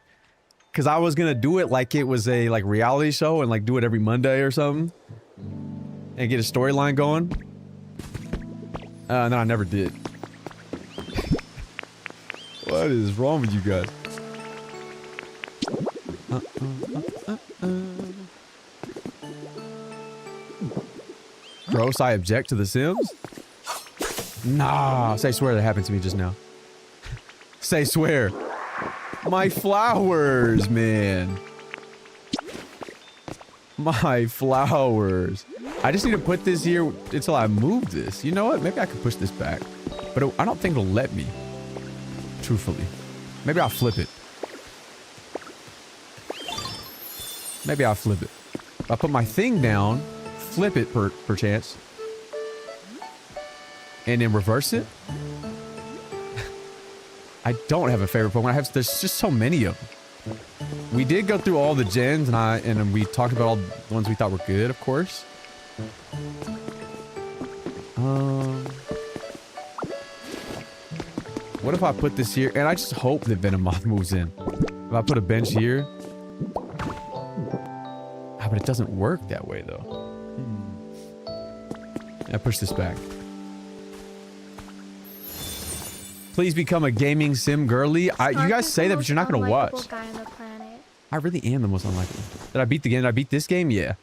Because I was gonna do it like it was a reality show and like do it every Monday or something. And get a storyline going. And then I never did. What is wrong with you guys? Gross, I object to The Sims? Nah, say swear that happened to me just now. Say swear. My flowers, man. My flowers. I just need to put this here until I move this. You know what? Maybe I could push this back. But I don't think it'll let me. Truthfully. Maybe I'll flip it. Maybe I'll flip it. If I put my thing down, flip it per chance. And then reverse it. I don't have a favorite Pokemon. There's just so many of them. We did go through all the gens, and we talked about all the ones we thought were good, of course. What if I put this here? And I just hope that Venomoth moves in. If I put a bench here. Ah, but it doesn't work that way, though. I push this back. Please become a gaming sim girly. You guys say that, but you're not gonna watch. I really am the most unlikable. Did I beat the game? Did I beat this game? Yeah.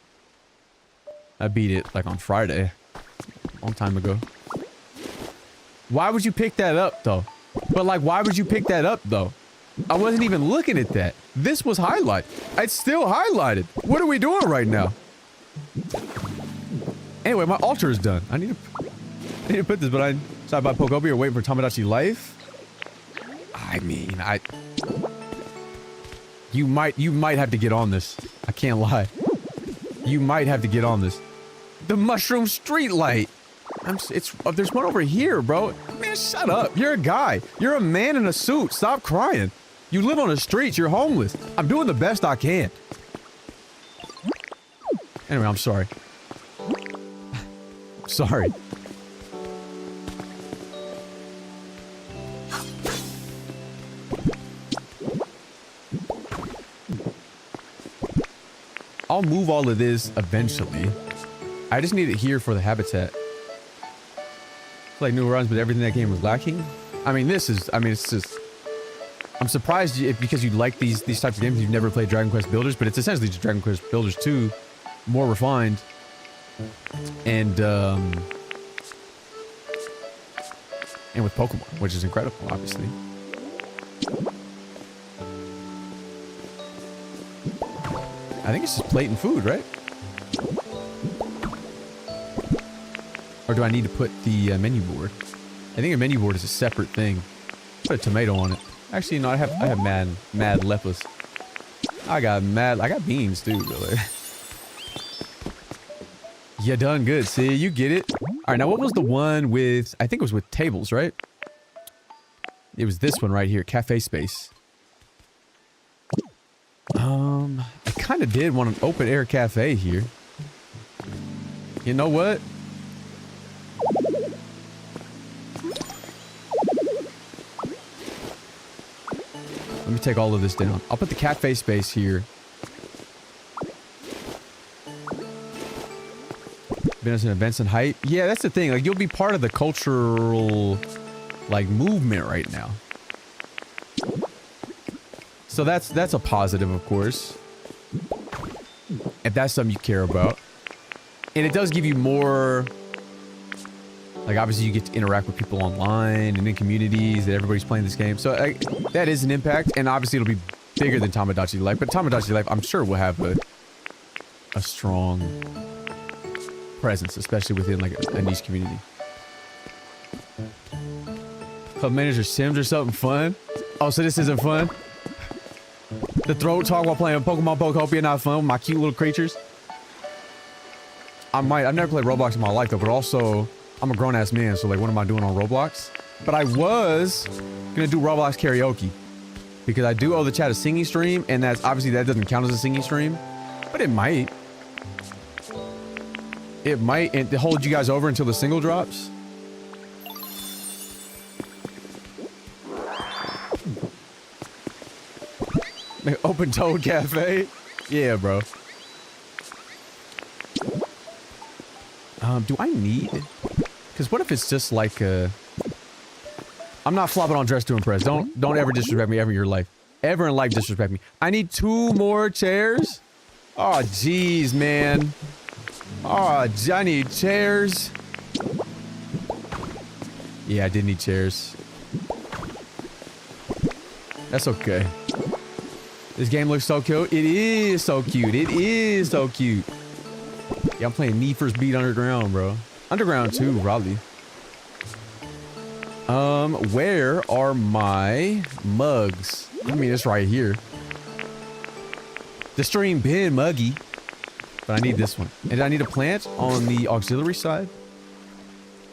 I beat it like on Friday. A long time ago. Why would you pick that up though? But like, why would you pick that up though? I wasn't even looking at that. This was highlighted. It's still highlighted. What are we doing right now? Anyway, my altar is done. I need to put this, but I decided about Pokopia or waiting for Tamagotchi Life. I mean, you might have to get on this. I can't lie. You might have to get on this. The mushroom street light. There's one over here, bro. Man, shut up. You're a guy. You're a man in a suit. Stop crying. You live on the streets. You're homeless. I'm doing the best I can. Anyway, I'm sorry. Sorry. I'll move all of this eventually. I just need it here for the habitat. Like new runs, but everything that game was lacking. I mean, it's just. I'm surprised because you like these types of games. You've never played Dragon Quest Builders, but it's essentially just Dragon Quest Builders 2, more refined, and with Pokemon, which is incredible, obviously. I think it's just plate and food, right? Or do I need to put the menu board? I think a menu board is a separate thing. Put a tomato on it. Actually, no, I have mad lepers. I got beans too, brother. You done good. See, you get it. All right, now what was the one with? I think it was with tables, right? It was this one right here, cafe space. I kind of did want an open air cafe here. You know what? Let me take all of this down. I'll put the cafe space here. Business and events and hype. Yeah, that's the thing. Like, you'll be part of the cultural, like, movement right now. So that's a positive, of course. If that's something you care about. And it does give you more... Like, obviously, you get to interact with people online and in communities that everybody's playing this game. So, that is an impact. And obviously, it'll be bigger than Tamagotchi Life. But Tamagotchi Life, I'm sure, will have a strong presence, especially within, like, a niche community. Club manager Sims or something fun? Oh, so this isn't fun? The throat talk while playing Pokemon Pokopia not fun with my cute little creatures? I've never played Roblox in my life, though, but also... I'm a grown-ass man, so like, what am I doing on Roblox? But I was gonna do Roblox karaoke. Because I do owe the chat a singing stream, and that's obviously that doesn't count as a singing stream. But it might. It might, and to hold you guys over until the single drops. Open Toad Cafe? Yeah, bro. Do I need... Because what if it's just like a... I'm not flopping on Dress to Impress. Don't ever disrespect me ever in your life. Ever in life disrespect me. I need 2 more chairs? Oh, jeez, man. Oh, I need chairs. Yeah, I did need chairs. That's okay. This game looks so cute. It is so cute. It is so cute. Yeah, I'm playing Need for Speed Underground, bro. Underground 2, probably. Where are my mugs? I mean, it's right here. The stream bin muggy. But I need this one. And I need a plant on the auxiliary side.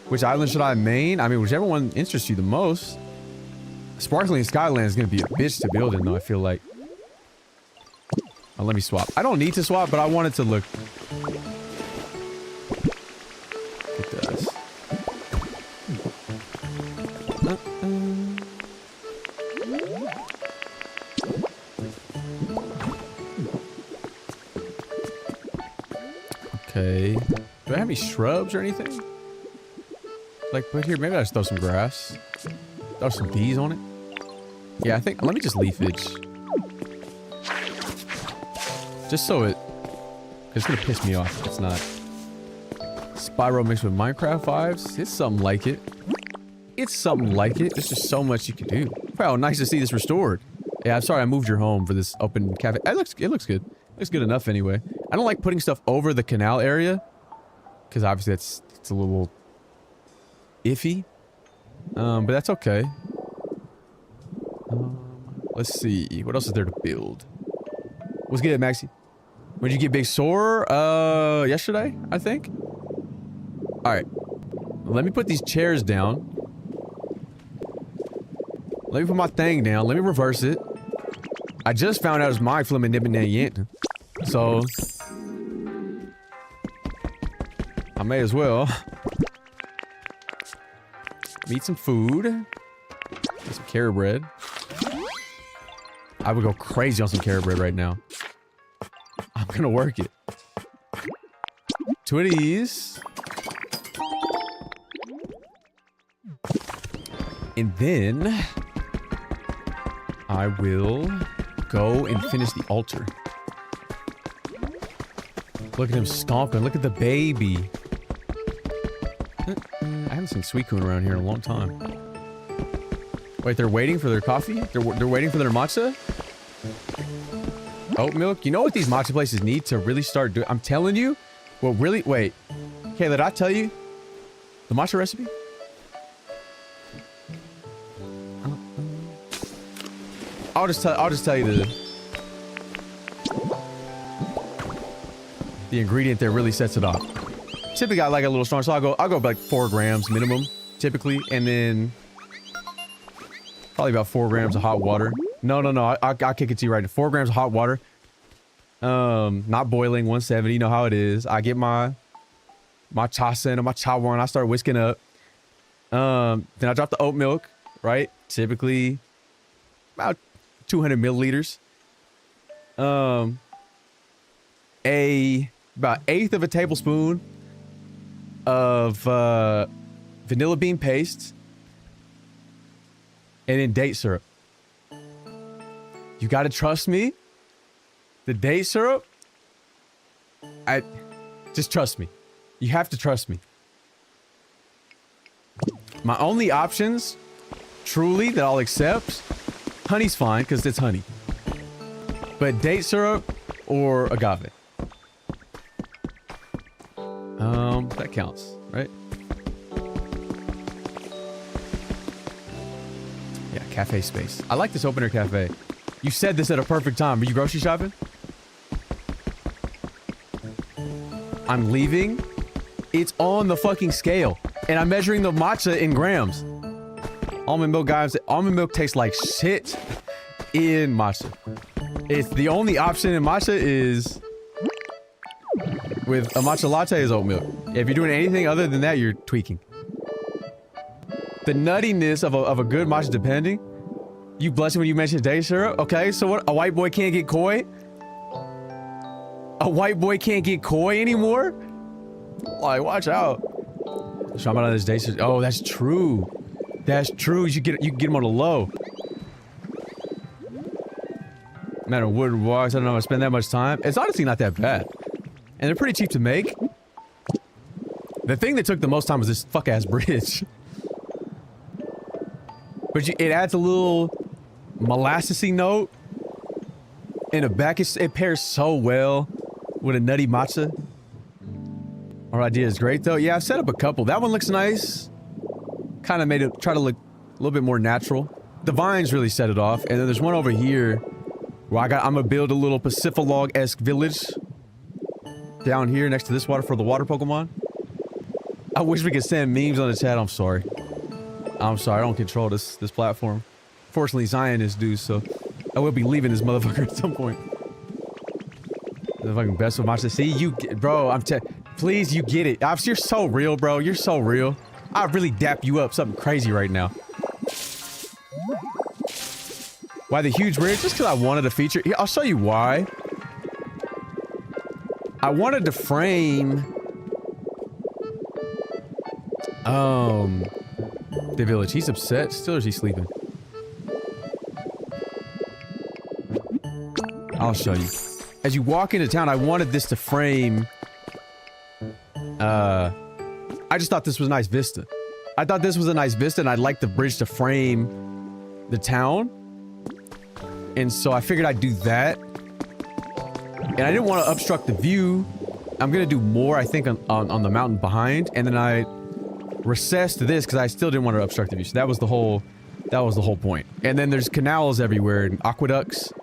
Which island should I main? I mean, whichever one interests you the most. Sparkling Skyland is going to be a bitch to build in, though, I feel like. Oh, let me swap. I don't need to swap, but I want it to look... It does. Okay. Do I have any shrubs or anything? Like, put here, maybe I just throw some grass. Throw some bees on it. Yeah, I think, let me just leafage. Just so it, it's gonna piss me off if it's not. Spyro mixed with Minecraft vibes. It's something like it. It's something like it. There's just so much you can do. Wow, nice to see this restored. Yeah, I'm sorry I moved your home for this open cafe. It looks good. It looks good enough anyway. I don't like putting stuff over the canal area. Because obviously it's a little iffy. But that's okay. Let's see. What else is there to build? What's good, Maxi? When did you get Big Sore? Yesterday, I think. Alright. Let me put these chairs down. Let me put my thing down. Let me reverse it. I just found out it's my flipping nipping that yet. So I may as well. Eat some food. Get some carrot bread. I would go crazy on some carrot bread right now. I'm gonna work it. 2 of these. And then I will go and finish the altar. Look at him stomping. Look at the baby. I haven't seen Suicune around here in a long time. Wait, they're waiting for their coffee? They're waiting for their matcha? Oat milk? You know what these matcha places need to really start doing? I'm telling you. Well, really? Wait. Okay, did I tell you the matcha recipe? I'll just tell you the ingredient that really sets it off. Typically, I like it a little strong, so I'll go like 4 grams minimum, typically, and then probably about 4 grams of hot water. No, I'll kick it to you right now. 4 grams of hot water. Not boiling, 170. You know how it is. I get my chasa and my chawa, and I start whisking up. Then I drop the oat milk, right? Typically about 200 milliliters. About 1/8 of a tablespoon of vanilla bean paste, and then date syrup. You gotta trust me. The date syrup, just trust me. You have to trust me. My only options, truly, that I'll accept, honey's fine, because it's honey. But date syrup or agave. That counts, right? Yeah, cafe space. I like this open-air cafe. You said this at a perfect time. Are you grocery shopping? I'm leaving. It's on the fucking scale. And I'm measuring the matcha in grams. Almond milk, guys. Almond milk tastes like shit in matcha. It's the only option in matcha is with a matcha latte is oat milk. If you're doing anything other than that, you're tweaking. The nuttiness of a good matcha, depending. You blessed when you mentioned date syrup. Okay, so what? A white boy can't get koi? A white boy can't get koi anymore? Like, watch out. So I'm out of this date syrup. Oh, that's true. That's true. You can get them on the low. Man, a wood walks. I don't know if I spend that much time. It's honestly not that bad. And they're pretty cheap to make. The thing that took the most time was this fuck-ass bridge. But it adds a little molassesy note. In the back, it pairs so well with a nutty matcha. Our idea is great, though. Yeah, I've set up a couple. That one looks nice. Kind of made it try to look a little bit more natural. The vines really set it off. And then there's one over here where I'm gonna build a little Pacific-log-esque village down here next to this water for the water Pokemon. I wish we could send memes on the chat. I'm sorry. I'm sorry. I don't control this platform. Fortunately, Zion is due, so I will be leaving this motherfucker at some point. The fucking best of matcha. See, you, bro. Please, you get it. You're so real, bro. You're so real. I really dap you up something crazy right now. Why the huge bridge? Just because I wanted to feature. I'll show you why. I wanted to frame the village. He's upset still, or is he sleeping? I'll show you. As you walk into town, I wanted this to frame I just thought this was a nice vista. I thought this was a nice vista, and I'd like the bridge to frame the town. And so I figured I'd do that. And I didn't want to obstruct the view. I'm gonna do more, I think, on the mountain behind, and then I recessed this because I still didn't want to obstruct the view. So that was the whole point. And then there's canals everywhere and aqueducts,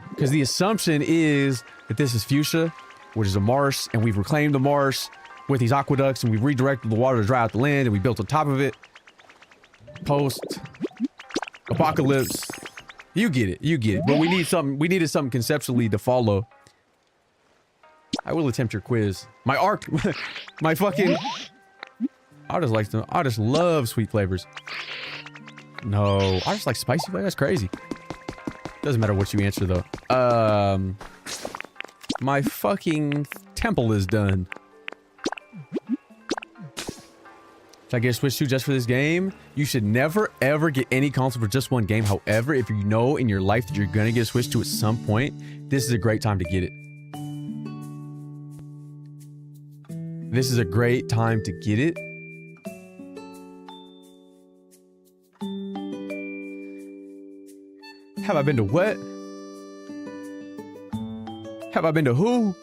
because the assumption is that this is fuchsia, which is a marsh, and we've reclaimed the marsh with these aqueducts, and we've redirected the water to dry out the land, and we built on top of it. Post-apocalypse. You get it. You get it. But we needed something conceptually to follow. I will attempt your quiz. My fucking... I just love sweet flavors. No, I just like spicy flavor. That's crazy. Doesn't matter what you answer though. My fucking temple is done. Should I get a Switch 2 just for this game? You should never ever get any console for just one game. However, if you know in your life that you're gonna get a Switch 2 at some point, this is a great time to get it. This is a great time to get it. Have I been to what? Have I been to who?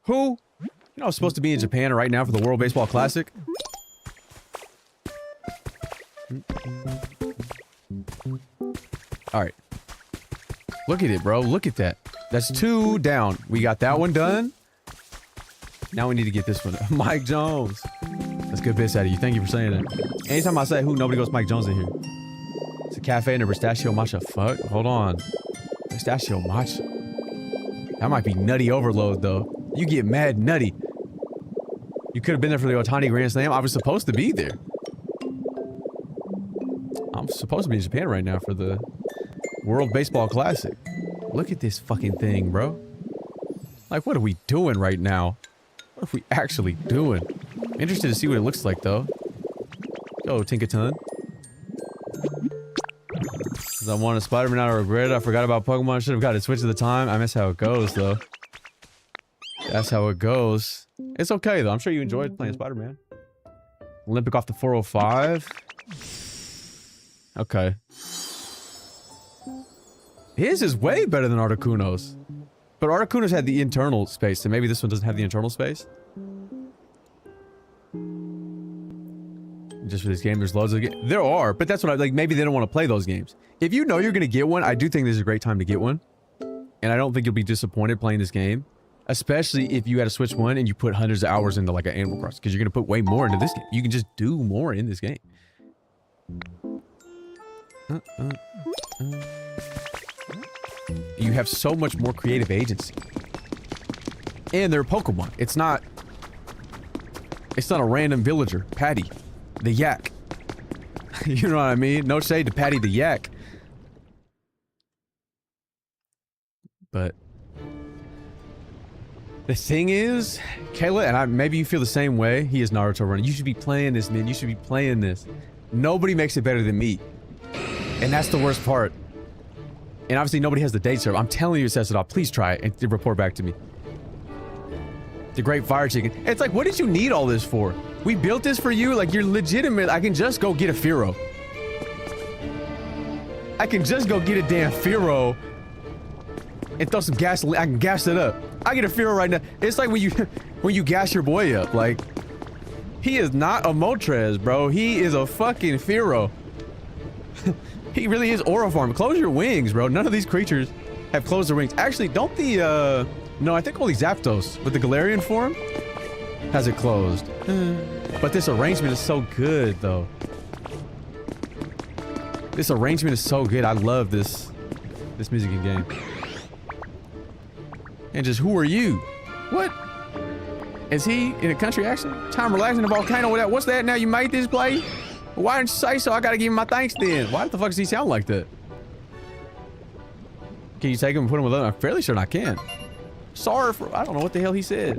Who? You know I was supposed to be in Japan right now for the World Baseball Classic? Alright. Look at it, bro. Look at that. That's 2 down. We got that one done. Now we need to get this one. Mike Jones. That's good bits out of you. Thank you for saying that. Anytime I say who, nobody goes Mike Jones in here. It's a cafe and a pistachio matcha. Fuck. Hold on. Pistachio matcha. That might be nutty overload, though. You get mad nutty. You could have been there for the Otani Grand Slam. I was supposed to be there. I'm supposed to be in Japan right now for the World Baseball Classic. Look at this fucking thing, bro. Like, what are we doing right now? What are we actually doing? I'm interested to see what it looks like, though. Go, Tinkaton. Because I wanted Spider-Man, I regret it. I forgot about Pokemon. Should have got a Switch at the time. I miss how it goes, though. That's how it goes. It's okay, though. I'm sure you enjoyed playing Spider-Man. Olympic off the 405. Okay. His is way better than Articuno's. But Articuno's had the internal space, so maybe this one doesn't have the internal space. Just for this game, there's loads of games. There are, but that's what I like. Maybe they don't want to play those games. If you know you're going to get one, I do think this is a great time to get one. And I don't think you'll be disappointed playing this game. Especially if you had a Switch 1 and you put hundreds of hours into like an Animal Crossing. Because you're going to put way more into this game. You can just do more in this game. You have so much more creative agency. And they're Pokemon. It's not a random villager. Patty. The yak. You know what I mean? No shade to Patty the yak. But the thing is, Kayla, and maybe you feel the same way. He is Naruto running. You should be playing this, man. You should be playing this. Nobody makes it better than me. And that's the worst part. And obviously nobody has the date serve. I'm telling you it says it all. Please try it and report back to me. The Great Fire Chicken. It's like, what did you need all this for? We built this for you? Like, you're legitimate. I can just go get a Firo. I can just go get a damn Firo and throw some gasoline. I can gas it up. I get a Firo right now. It's like when you gas your boy up. Like, he is not a Moltres, bro. He is a fucking Firo. He really is Orofarm. Close your wings, bro. None of these creatures have closed their wings. Actually, don't the, no, I think only Zapdos with the Galarian form has it closed. But this arrangement is so good, though. This arrangement is so good. I love this music and game. And just, who are you? What? Is he in a country accent? Time relaxing in a volcano with that. What's that now? You made this play? Why didn't you say so? I gotta give him my thanks then. Why the fuck does he sound like that? Can you take him and put him with other? I'm fairly certain I can. Sorry for, I don't know what the hell he said.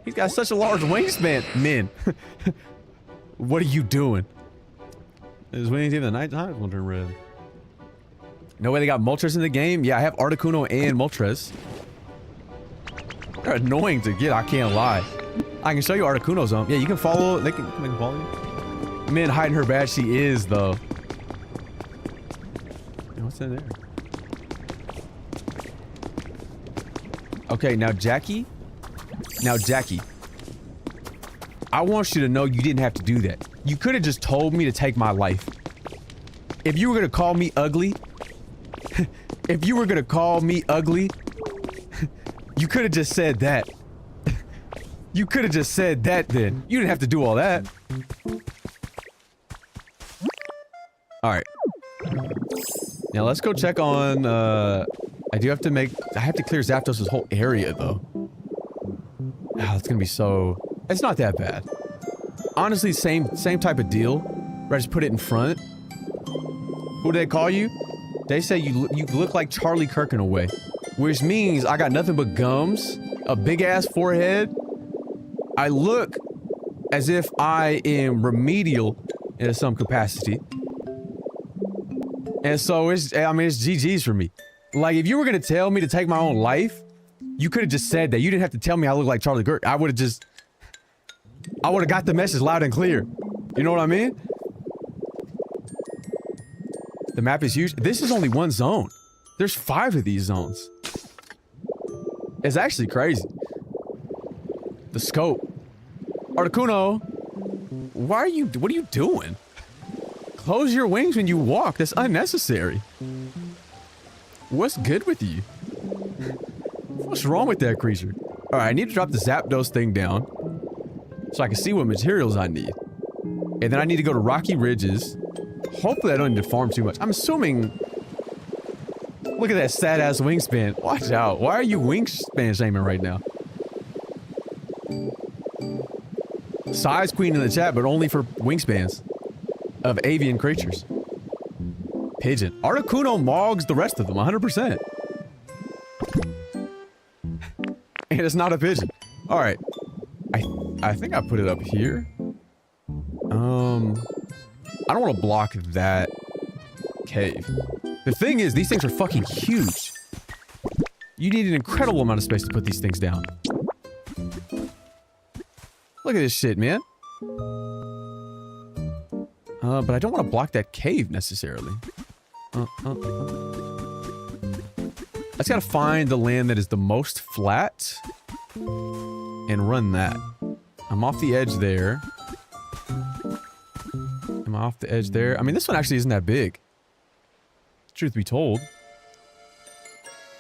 He's got such a large wingspan. Men. What are you doing? Is winning team the night time? One turn red. No way they got Moltres in the game? Yeah, I have Articuno and Moltres. They're annoying to get, I can't lie. I can show you Articuno's yeah, you can follow, they can follow you. Man, hiding her badge, she is, though. What's in there? Okay, now Jackie. Now, Jackie. I want you to know you didn't have to do that. You could have just told me to take my life. If you were going to call me ugly, if you were going to call me ugly, you could have just said that. You could have just said that then. You didn't have to do all that. Alright. Now let's go check on, I have to clear Zapdos' whole area, though. Ah, it's gonna be so... It's not that bad. Honestly, same type of deal. Where I just put it in front. Who did they call you? They say you look like Charlie Kirk in a way. Which means I got nothing but gums, a big ass forehead. I look as if I am remedial in some capacity. And so it's GG's for me. Like, if you were gonna tell me to take my own life, you could have just said that. You didn't have to tell me I look like Charlie Kirk. I would have got the message loud and clear. You know what I mean? The map is huge. This is only one zone. There's 5 of these zones. It's actually crazy. The scope. Articuno, what are you doing? Close your wings when you walk. That's unnecessary. What's good with you? What's wrong with that creature? Alright, I need to drop the Zapdos thing down so I can see what materials I need. And then I need to go to Rocky Ridges. Hopefully I don't need to farm too much. I'm assuming... Look at that sad-ass wingspan. Watch out. Why are you wingspan shaming right now? Size queen in the chat, but only for wingspans of avian creatures. Pigeon. Articuno mogs the rest of them, 100%. And it's not a pigeon. Alright. I think I put it up here. I don't want to block that cave. The thing is, these things are fucking huge. You need an incredible amount of space to put these things down. Look at this shit, man. But I don't want to block that cave necessarily. I just gotta find the land that is the most flat and run that. I'm off the edge there. Am I off the edge there? I mean, this one actually isn't that big. Truth be told.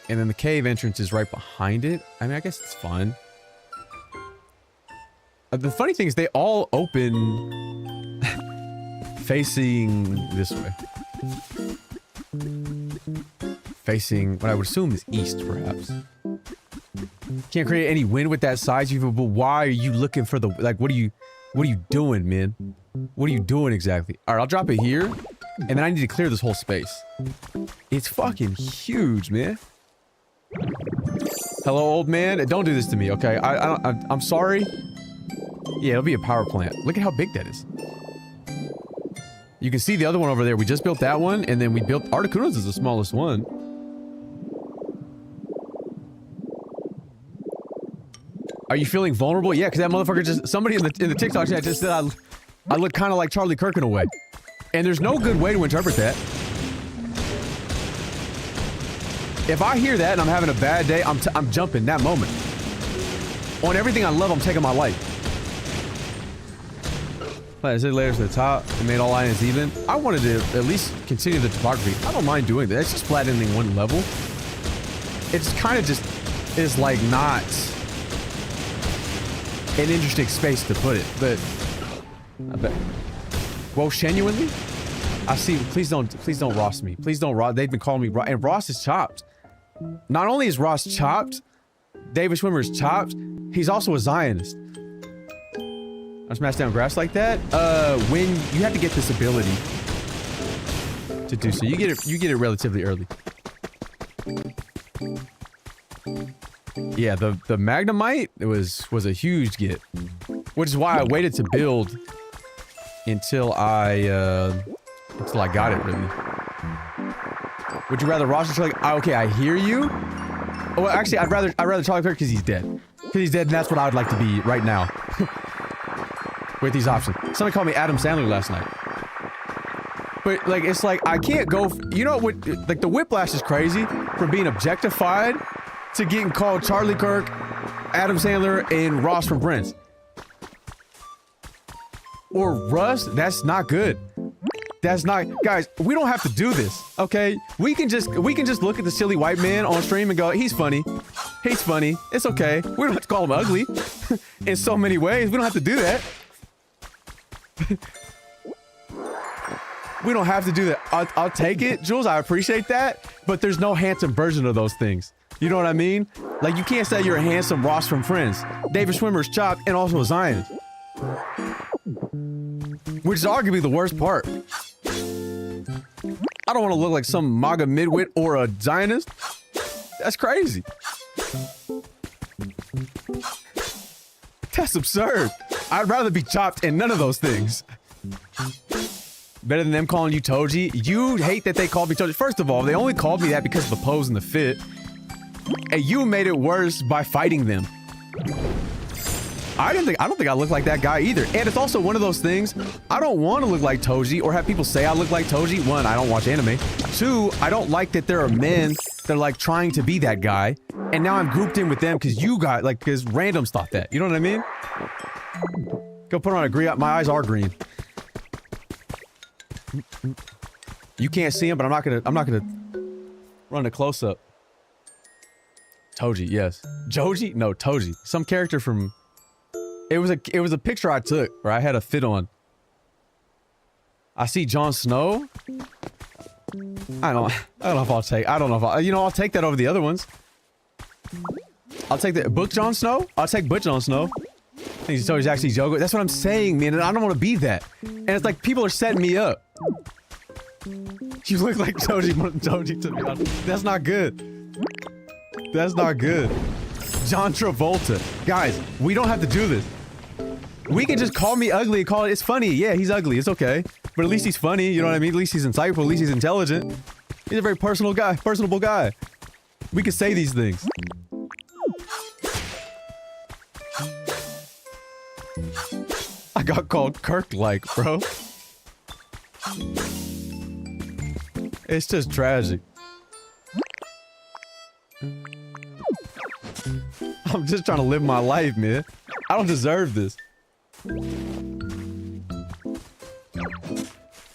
And then the cave entrance is right behind it. I mean, I guess it's fun. The funny thing is they all open facing this way. Facing what I would assume is east, perhaps. Can't create any wind with that size. But why are you looking for the... Like, what are you doing, man? What are you doing exactly? Alright, I'll drop it here. And then I need to clear this whole space. It's fucking huge, man. Hello, old man. Don't do this to me, okay? I'm sorry. Yeah, it'll be a power plant. Look at how big that is. You can see the other one over there. We just built that one, and then we built... Articuno's is the smallest one. Are you feeling vulnerable? Yeah, because that motherfucker just... Somebody in the TikTok chat just said I look kind of like Charlie Kirk in a way. And there's no good way to interpret that. If I hear that and I'm having a bad day, I'm jumping that moment. On everything I love, I'm taking my life. I said layers to the top and made all islands even. I wanted to at least continue the topography. I don't mind doing that. It's just flattening one level. It's kind of just is like not an interesting space to put it, but I bet. Well, genuinely, I see. Please don't Ross me. Please don't Ross. They've been calling me Ross, and Ross is chopped. Not only is Ross chopped, David Schwimmer is chopped. He's also a Zionist. I smash down grass like that. When you have to get this ability to do so, you get it relatively early. Yeah, the Magnemite was a huge get, which is why I waited to build until I got it really. Would you rather Ross or Charlie? Okay, I hear you. Well, actually, I'd rather Charlie Kirk because he's dead. Because he's dead, and that's what I would like to be right now. With these options. Somebody called me Adam Sandler last night. But, like, it's like, I can't go... You know what? Like, the whiplash is crazy from being objectified to getting called Charlie Kirk, Adam Sandler, and Ross from Friends. Or Russ. That's not good. That's not... Guys, we don't have to do this, okay? We can just look at the silly white man on stream and go, he's funny. He's funny. It's okay. We don't have to call him ugly. In so many ways. We don't have to do that. We don't have to do that. I'll take it, Jules. I appreciate that. But there's no handsome version of those things. You know what I mean? Like, you can't say you're a handsome Ross from Friends. David Schwimmer's chopped and also a Zionist. Which is arguably the worst part. I don't want to look like some MAGA midwit or a Zionist. That's crazy. That's absurd. I'd rather be chopped and none of those things. Better than them calling you Toji. You hate that they called me Toji. First of all, they only called me that because of the pose and the fit. And you made it worse by fighting them. I don't think I look like that guy either. And it's also one of those things, I don't want to look like Toji or have people say I look like Toji. One, I don't watch anime. Two, I don't like that there are men that are like trying to be that guy. And now I'm grouped in with them because you got like, because randoms thought that. You know what I mean? Go put on a green. My eyes are green. You can't see him, but I'm not gonna run a close up. Toji, yes. Joji? No, Toji. Some character from... It was a picture I took where I had a fit on. I see Jon Snow. I don't know if I'll take... I don't know if I'll... You know, I'll take that over the other ones. I'll take the... Book Jon Snow? I'll take Book Jon Snow. I think Toji's actually Jogo. That's what I'm saying, man. And I don't want to be that. And it's like, people are setting me up. You look like Toji more than Toji, to be honest. That's not good. That's not good. John Travolta. Guys, we don't have to do this. We can just call me ugly and call it, it's funny. Yeah, he's ugly. It's okay. But at least he's funny. You know what I mean? At least he's insightful. At least he's intelligent. He's a very personable guy. We can say these things. I got called Kirk-like, bro. It's just tragic. I'm just trying to live my life, man. I don't deserve this.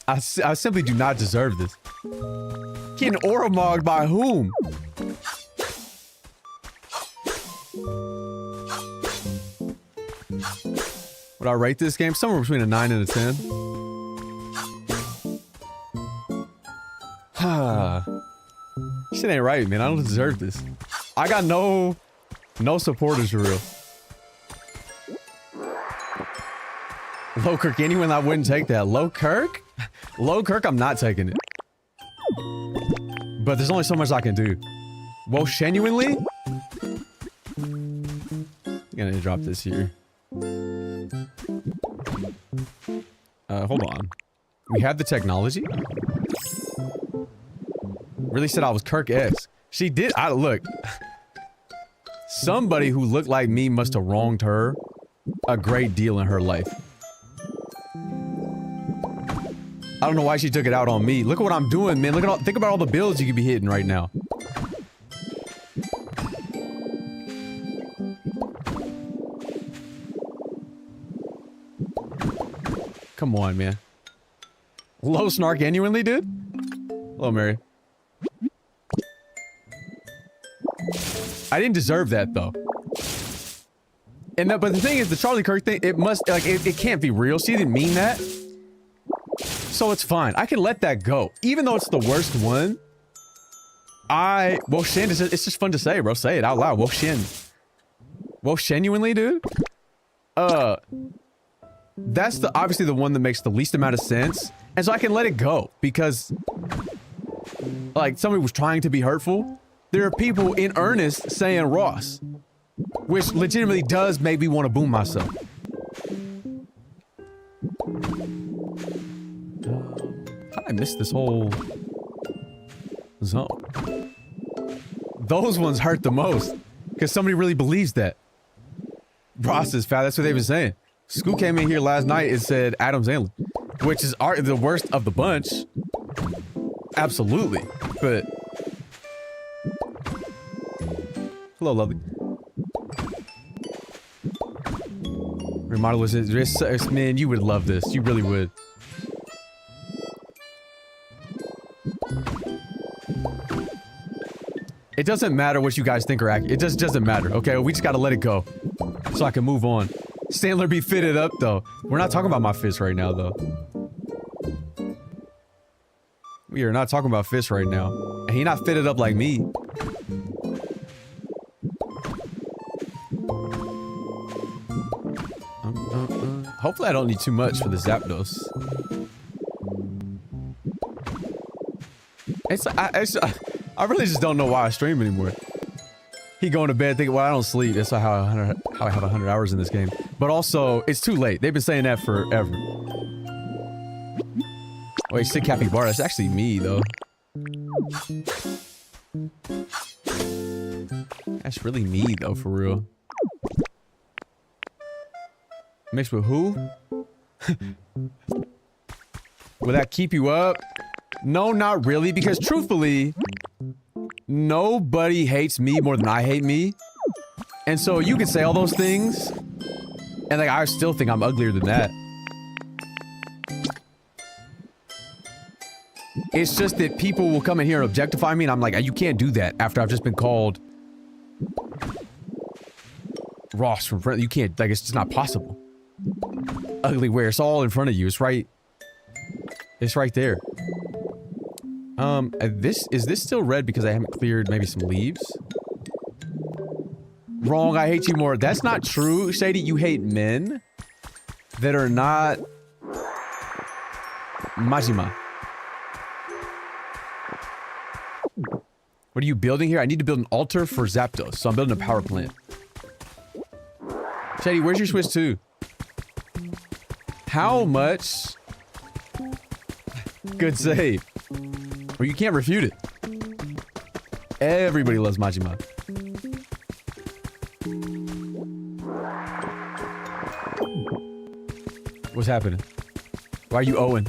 I simply do not deserve this. Getting Oromogged by whom? Would I rate this game? Somewhere between a 9 and a 10. Shit ain't right, man. I don't deserve this. I got no supporters for real. Low Kirk, anyone I wouldn't take that. Low Kirk? Low Kirk, I'm not taking it. But there's only so much I can do. Well, genuinely? I'm gonna drop this here. Hold on. We have the technology? Really said I was Kirk-esque. She did. Look. Somebody who looked like me must have wronged her a great deal in her life. I don't know why she took it out on me. Look at what I'm doing, man. Look at all. Think about all the bills you could be hitting right now. Come on, man. Hello, Snark, genuinely, dude? Hello, Mary. I didn't deserve that, though. And but the thing is, the Charlie Kirk thing, it must, like, it can't be real. She didn't mean that. So it's fine. I can let that go. Even though it's the worst one, well, Shen, it's just fun to say, bro. Say it out loud. Well, Shen. Well, genuinely, dude? That's obviously the one that makes the least amount of sense. And so I can let it go. Because, like, somebody was trying to be hurtful. There are people in earnest saying Ross. Which legitimately does make me want to boom myself. How did I miss this whole zone? Those ones hurt the most. Because somebody really believes that. Ross is fat. That's what they've been saying. Scoot came in here last night and said Adam Sandler. Which is the worst of the bunch. Absolutely. But... Hello, lovely. Remodel was man, you would love this. You really would. It doesn't matter what you guys think are accurate. It just doesn't matter, okay? We just gotta let it go. So I can move on. Sandler be fitted up, though. We're not talking about my fist right now, though. We are not talking about fist right now. And he not fitted up like me. Hopefully I don't need too much for the Zapdos. I really just don't know why I stream anymore. He going to bed thinking, well, I don't sleep. That's how I have 100 hours in this game. But also, it's too late. They've been saying that forever. Wait, sick capybara. That's actually me, though. That's really me, though, for real. Mixed with who? Will that keep you up? No, not really, because truthfully, nobody hates me more than I hate me. And so you can say all those things, and like I still think I'm uglier than that. It's just that people will come in here and objectify me, and I'm like, you can't do that after I've just been called Ross from front. You can't, like, it's just not possible. Ugly where? It's all in front of you. It's right. It's right there. Is this still red because I haven't cleared maybe some leaves? Wrong, I hate you more. That's not true, Shady. You hate men that are not Majima. What are you building here? I need to build an altar for Zapdos, so I'm building a power plant. Shady, where's your Switch 2? How much? Good save. Or you can't refute it. Everybody loves Majima. What's happening? Why are you Owen?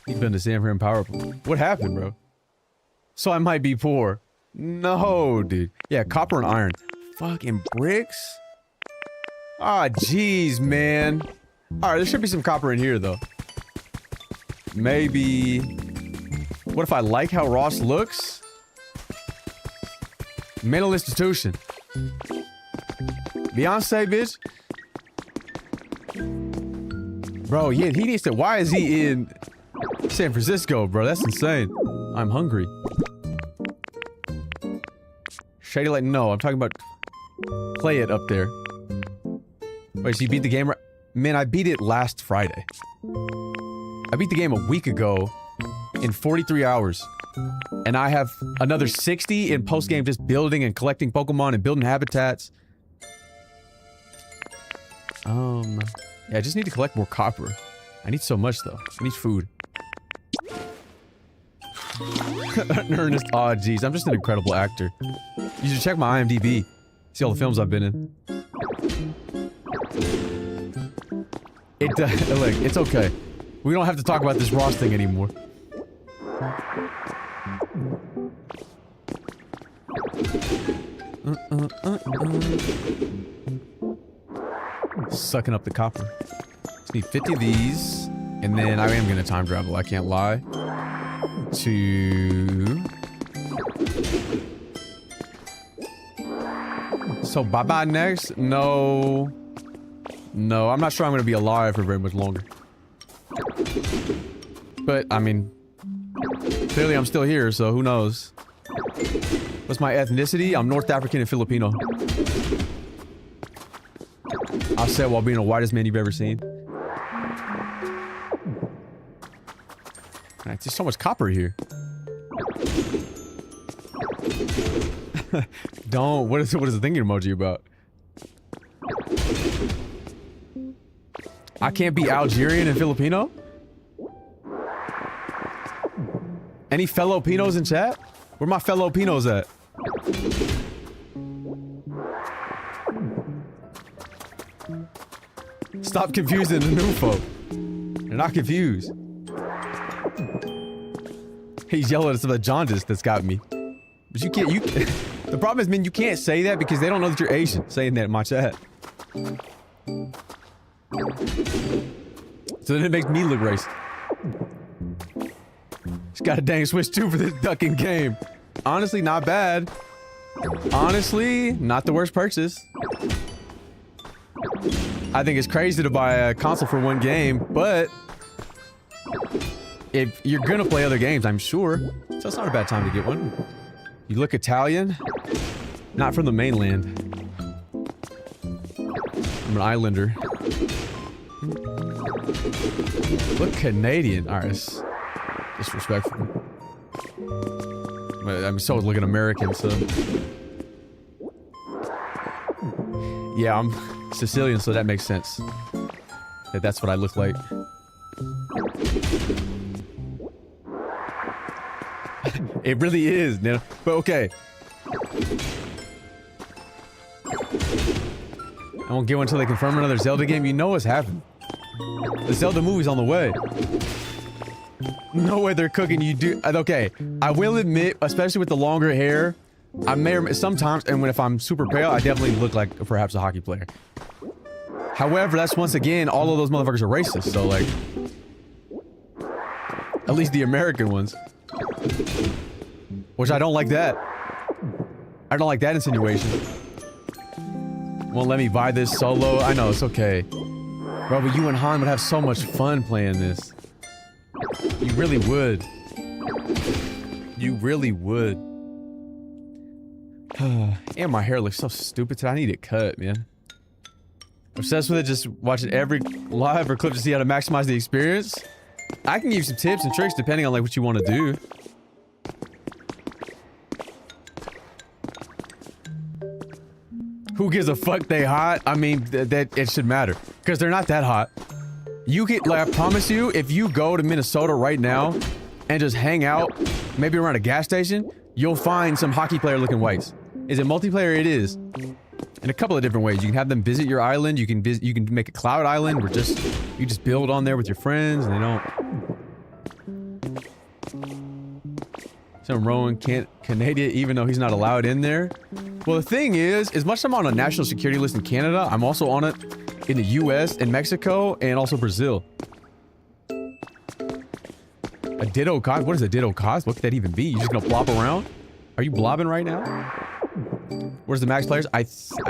You've been to San Fran Power Plant. What happened, bro? So I might be poor. No, dude. Yeah, copper and iron. Fucking bricks? Ah, jeez, man. Alright, there should be some copper in here, though. Maybe... What if I like how Ross looks? Mental institution. Beyonce, bitch? Bro, yeah, he needs to... Why is he in San Francisco, bro? That's insane. I'm hungry. Shady like, no, I'm talking about... Play it up there. Wait, so you beat the game right? Man, I beat it last Friday. I beat the game a week ago in 43 hours. And I have another 60 in post-game just building and collecting Pokemon and building habitats. Yeah, I just need to collect more copper. I need so much, though. I need food. Ernest, oh jeez, I'm just an incredible actor. You should check my IMDb. See all the films I've been in. Look, it's okay. We don't have to talk about this Ross thing anymore. Sucking up the copper. Just need 50 of these. And then I am gonna time travel, I can't lie. To... So bye-bye next? No. No, I'm not sure I'm gonna be alive for very much longer. But, I mean... Clearly I'm still here, so who knows? What's my ethnicity? I'm North African and Filipino. I said while being the whitest man you've ever seen. There's so much copper here. Don't. What is the thinking emoji about? I can't be Algerian and Filipino? Any fellow Pinos in chat? Where my fellow Pinos at? Stop confusing the new folk. They're not confused. He's yelling at some of the jaundice that's got me. But you can't, the problem is, man, you can't say that because they don't know that you're Asian, saying that in my chat. So then it makes me look racist. Just got a dang Switch 2 for this ducking game. Honestly, not bad. Honestly, not the worst purchase. I think it's crazy to buy a console for one game, but if you're gonna play other games, I'm sure. So it's not a bad time to get one. You look Italian. Not from the mainland. I'm an islander. Look Canadian. Alright, it's disrespectful. I'm so looking American, so. Yeah, I'm Sicilian, so that makes sense. That's what I look like. It really is, man. But okay. I won't get one until they confirm another Zelda game. You know what's happening. The Zelda movie's on the way. No way they're cooking you do. Okay, I will admit, especially with the longer hair, I may or sometimes, and if I'm super pale, I definitely look like perhaps a hockey player. However, that's once again, all of those motherfuckers are racist, so like, at least the American ones. Which I don't like that. I don't like that insinuation. Won't let me buy this solo. I know, it's okay. Bro, but you and Han would have so much fun playing this. You really would. You really would. And my hair looks so stupid today. I need it cut, man. Obsessed with it, just watching every live or clip to see how to maximize the experience. I can give you some tips and tricks depending on like what you want to do. Who gives a fuck they hot? I mean, that it should matter. Because they're not that hot. You can, like, I promise you, if you go to Minnesota right now and just hang out, maybe around a gas station, you'll find some hockey player looking whites. Is it multiplayer? It is. In a couple of different ways. You can have them visit your island. You can make a cloud island where you just build on there with your friends and they don't. Some Rowan Canada, even though he's not allowed in there. Well, the thing is, as much as I'm on a national security list in Canada, I'm also on it in the US, in Mexico, and also Brazil. A ditto cost? What is a ditto cost? What could that even be? You just gonna plop around? Are you blobbing right now? Where's the max players? I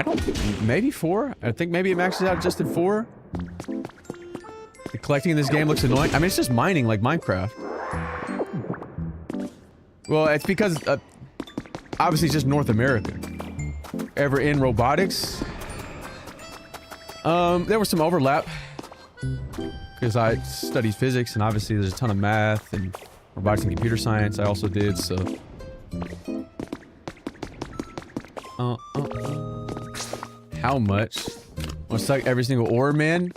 don't, maybe 4? I think maybe it maxes out just at 4. The collecting in this game looks annoying. I mean, it's just mining like Minecraft. Well, it's because, obviously it's just North America. Ever in robotics? There was some overlap. Because I studied physics, and obviously there's a ton of math and robotics and computer science I also did, so... How much? Want to suck every single ore, man?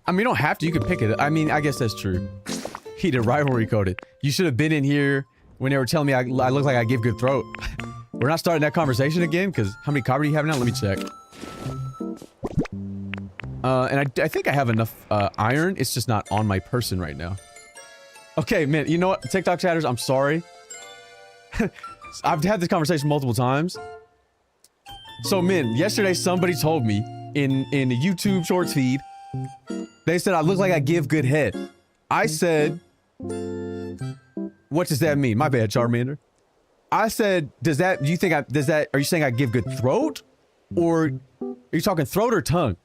I mean, you don't have to, you can pick it. I mean, I guess that's true. Heated rivalry coded. You should have been in here when they were telling me I look like I give good throat. We're not starting that conversation again, because how many copper do you have now? Let me check. And I think I have enough iron. It's just not on my person right now. Okay, man, you know what? TikTok chatters, I'm sorry. I've had this conversation multiple times. So, Min, yesterday somebody told me in the YouTube Shorts feed, they said I look like I give good head. I said, what does that mean? My bad, Charmander. I said, are you saying I give good throat? Or are you talking throat or tongue?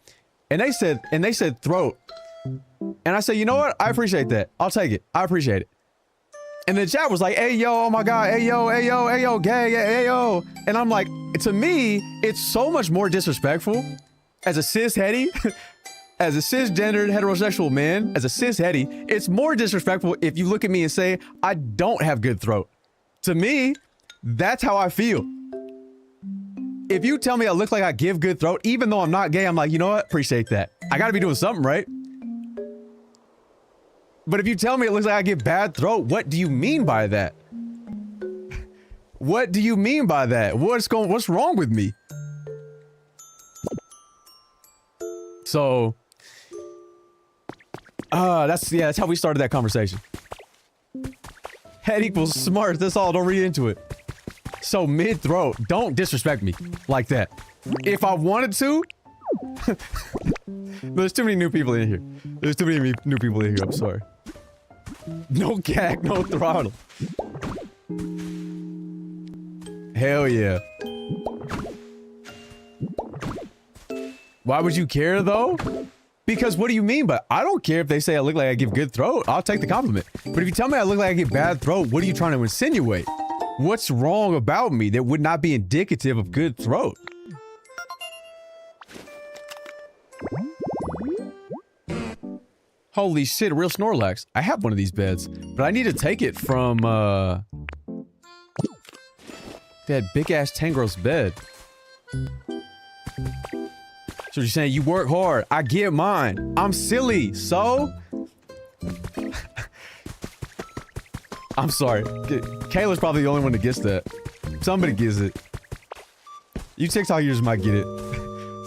And they said throat. And I said, you know what? I appreciate that. I'll take it. I appreciate it. And the chat was like, hey, yo, oh my God, hey, yo, hey, yo, hey, yo, gay, hey, yo. And I'm like, to me, it's so much more disrespectful as a cis-hetty, as a cisgendered heterosexual man, as a cis-hetty, it's more disrespectful if you look at me and say, I don't have good throat. To me, that's how I feel. If you tell me I look like I give good throat, even though I'm not gay, I'm like, you know what? Appreciate that. I gotta be doing something, right? But if you tell me it looks like I give bad throat, what do you mean by that? What do you mean by that? What's wrong with me? So, that's how we started that conversation. Head equals smart, that's all, don't read into it. So mid-throat, don't disrespect me like that. If I wanted to, there's too many new people in here. There's too many new people in here, I'm sorry. No gag, no throttle. Hell yeah. Why would you care though? Because what do you mean by, I don't care if they say I look like I give good throat, I'll take the compliment. But if you tell me I look like I give bad throat, what are you trying to insinuate? What's wrong about me that would not be indicative of good throat? Holy shit, a real Snorlax. I have one of these beds, but I need to take it from, that big-ass Tangrowth's bed. So you're saying you work hard, I get mine. I'm silly, so? I'm sorry. Kayla's probably the only one that gets that. Somebody gets it. You TikTok users might get it.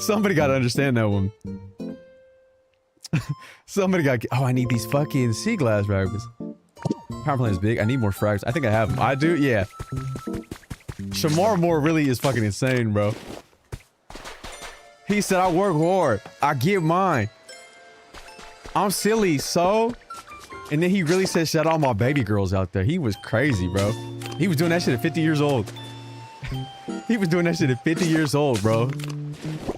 Somebody gotta understand that one. Somebody got. Oh, I need these fucking sea glass fragments. Power plant is big. I need more frags. I think I have them. I do. Yeah. Shamar Moore really is fucking insane, bro. He said, "I work hard. I get mine. I'm silly, so." And then he really said, "Shout out all my baby girls out there." He was crazy, bro. He was doing that shit at 50 years old. He was doing that shit at 50 years old, bro.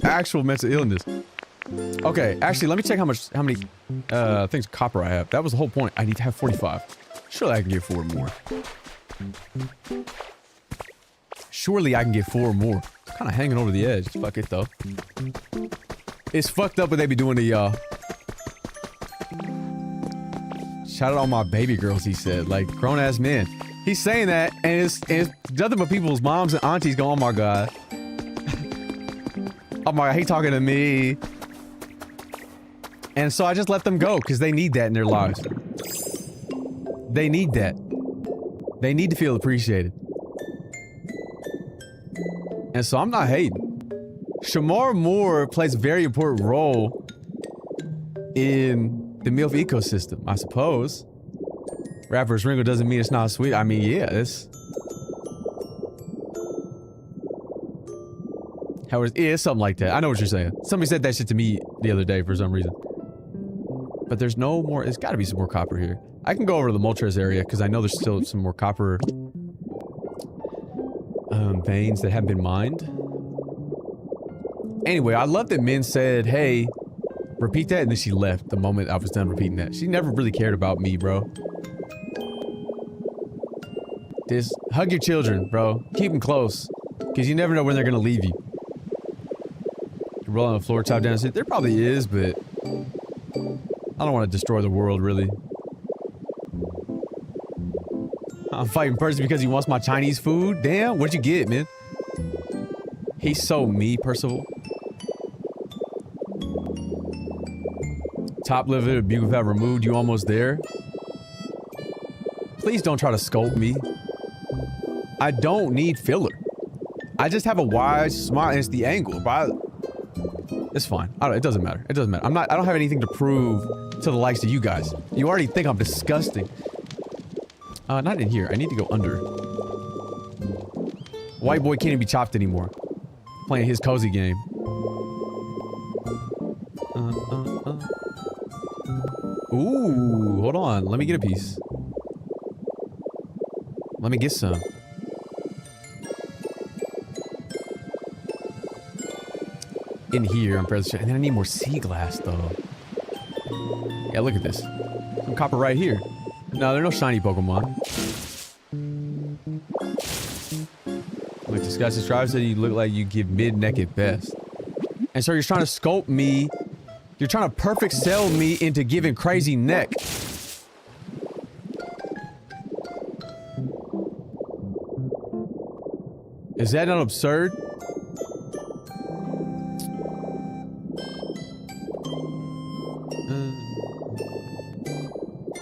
Actual mental illness. Okay, actually, let me check how many things copper I have. That was the whole point. I need to have 45. Surely I can get 4 more. Surely I can get 4 more. Kind of hanging over the edge. Fuck it, though. It's fucked up what they be doing to y'all. Shout out all my baby girls, he said. Like, grown-ass men. He's saying that, and it's nothing but people's moms and aunties go, "Oh my god." Oh my god, he talking to me. And so I just let them go, because they need that in their lives. They need that. They need to feel appreciated. And so I'm not hating. Shamar Moore plays a very important role in the MILF ecosystem, I suppose. Rapper's wrinkle doesn't mean it's not sweet. I mean, yeah, it's... it's something like that. I know what you're saying. Somebody said that shit to me the other day for some reason. But there's no more... There's gotta be some more copper here. I can go over to the Moltres area, because I know there's still some more copper... veins that haven't been mined. Anyway, I love that Min said, "Hey, repeat that," and then she left the moment I was done repeating that. She never really cared about me, bro. Just hug your children, bro. Keep them close, because you never know when they're gonna leave you. You roll on the floor, top down, sit. There probably is, but I don't want to destroy the world, really. I'm fighting Percy because he wants my Chinese food? Damn, what'd you get, man? He's so me, Percival. Top level of Bugle have removed. You almost there? Please don't try to sculpt me. I don't need filler. I just have a wide smile, and it's the angle. But it's fine. It doesn't matter. It doesn't matter. I don't have anything to prove to the likes of you guys. You already think I'm disgusting. Not in here. I need to go under. White boy can't even be chopped anymore. Playing his cozy game. Ooh, hold on. Let me get a piece. Let me get some. In here, I'm fairly sure. And then I need more sea glass, though. Yeah, look at this. Some copper right here. No, there are no shiny Pokemon. Look, Disgusted Strive said you look like you give mid-neck at best. And so you're trying to sculpt me. You're trying to perfect sell me into giving crazy neck. Is that not absurd?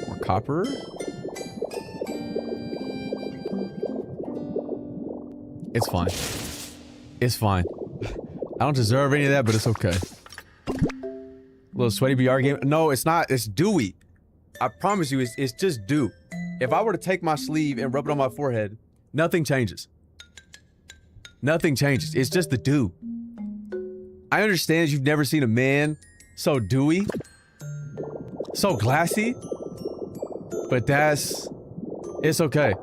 More copper? It's fine. It's fine. I don't deserve any of that, but it's okay. Little sweaty BR game. No, it's not. It's dewy. I promise you, it's just dew. If I were to take my sleeve and rub it on my forehead, nothing changes. Nothing changes. It's just the dew. I understand you've never seen a man so dewy, so glassy, but it's okay.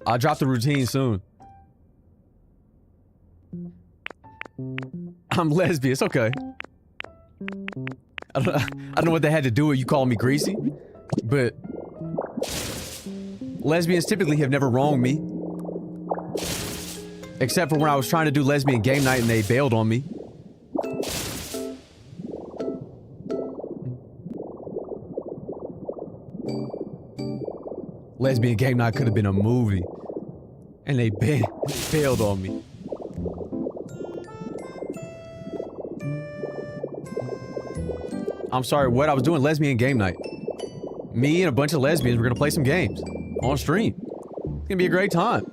I'll drop the routine soon. I'm lesbian. It's okay. I don't know what they had to do with you calling me greasy, but lesbians typically have never wronged me. Except for when I was trying to do lesbian game night and they bailed on me. Lesbian game night could have been a movie. And they bailed on me. I'm sorry, what? I was doing lesbian game night. Me and a bunch of lesbians were gonna play some games. On stream. It's gonna be a great time.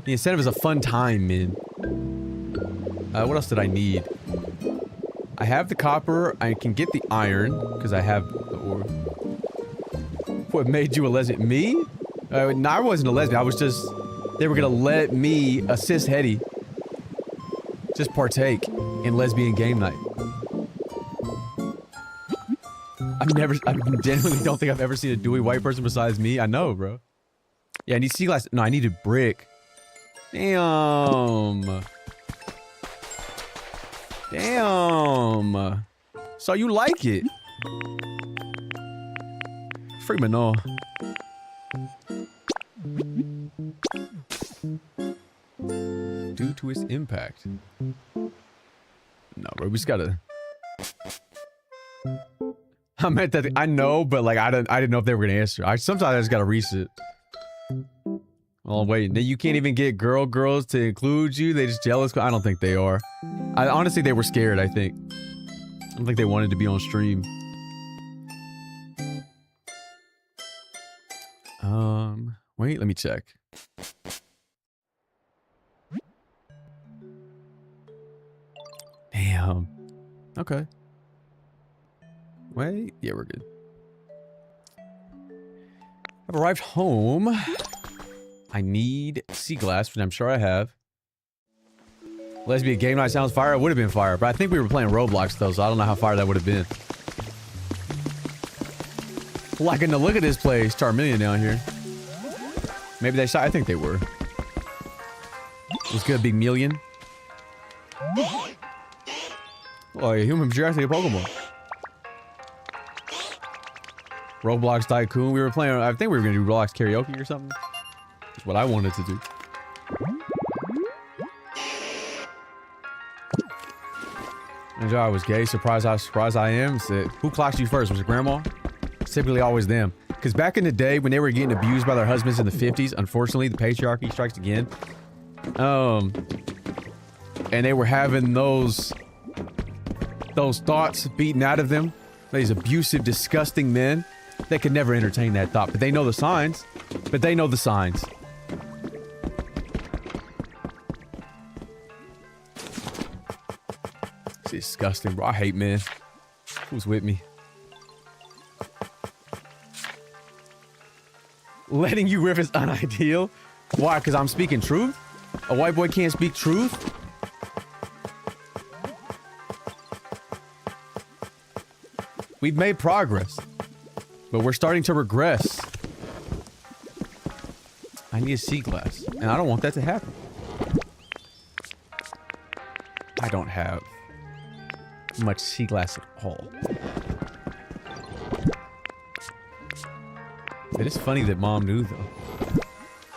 The incentive is a fun time, man. What else did I need? I have the copper. I can get the iron because I have the ore. What made you a lesbian? Me? No, I wasn't a lesbian. I was just... They were gonna let me assist Hetty. Just partake in lesbian game night. I genuinely don't think I've ever seen a dewy white person besides me. I know, bro. Yeah, I need sea glass. No, I needed brick. Damn. Damn. So you like it. Free Manor. Due to its impact. No, bro, we just gotta... I meant that... I know, but like, I didn't know if they were gonna answer. Sometimes I just gotta reset. Oh, wait. You can't even get girls to include you? They just jealous? I don't think they are. Honestly, they were scared, I think. I don't think they wanted to be on stream. Wait, let me check. Damn. Okay. Wait. Yeah, we're good. I've arrived home. I need sea glass, which I'm sure I have. Lesbian game night sounds fire. It would have been fire, but I think we were playing Roblox though, so I don't know how fire that would have been. Liking to look at this place. Charmeleon down here. Maybe they shot. I think they were. What's good, big million? Oh, a human, but you're actually a Pokemon. Roblox Tycoon. We were playing. I think we were gonna do Roblox karaoke or something. That's what I wanted to do. And I was gay. Surprised I am. Said, who clocked you first? Was it grandma? It's typically always them. Because back in the day when they were getting abused by their husbands in the 50s, unfortunately, the patriarchy strikes again. And they were having those thoughts beaten out of them. These abusive, disgusting men. They could never entertain that thought. But they know the signs. But they know the signs. It's disgusting, bro. I hate men. Who's with me? Letting you riff is unideal. Why? Because I'm speaking truth? A white boy can't speak truth? We've made progress. But we're starting to regress. I need a sea glass. And I don't want that to happen. I don't have much sea glass at all. It is funny that mom knew though.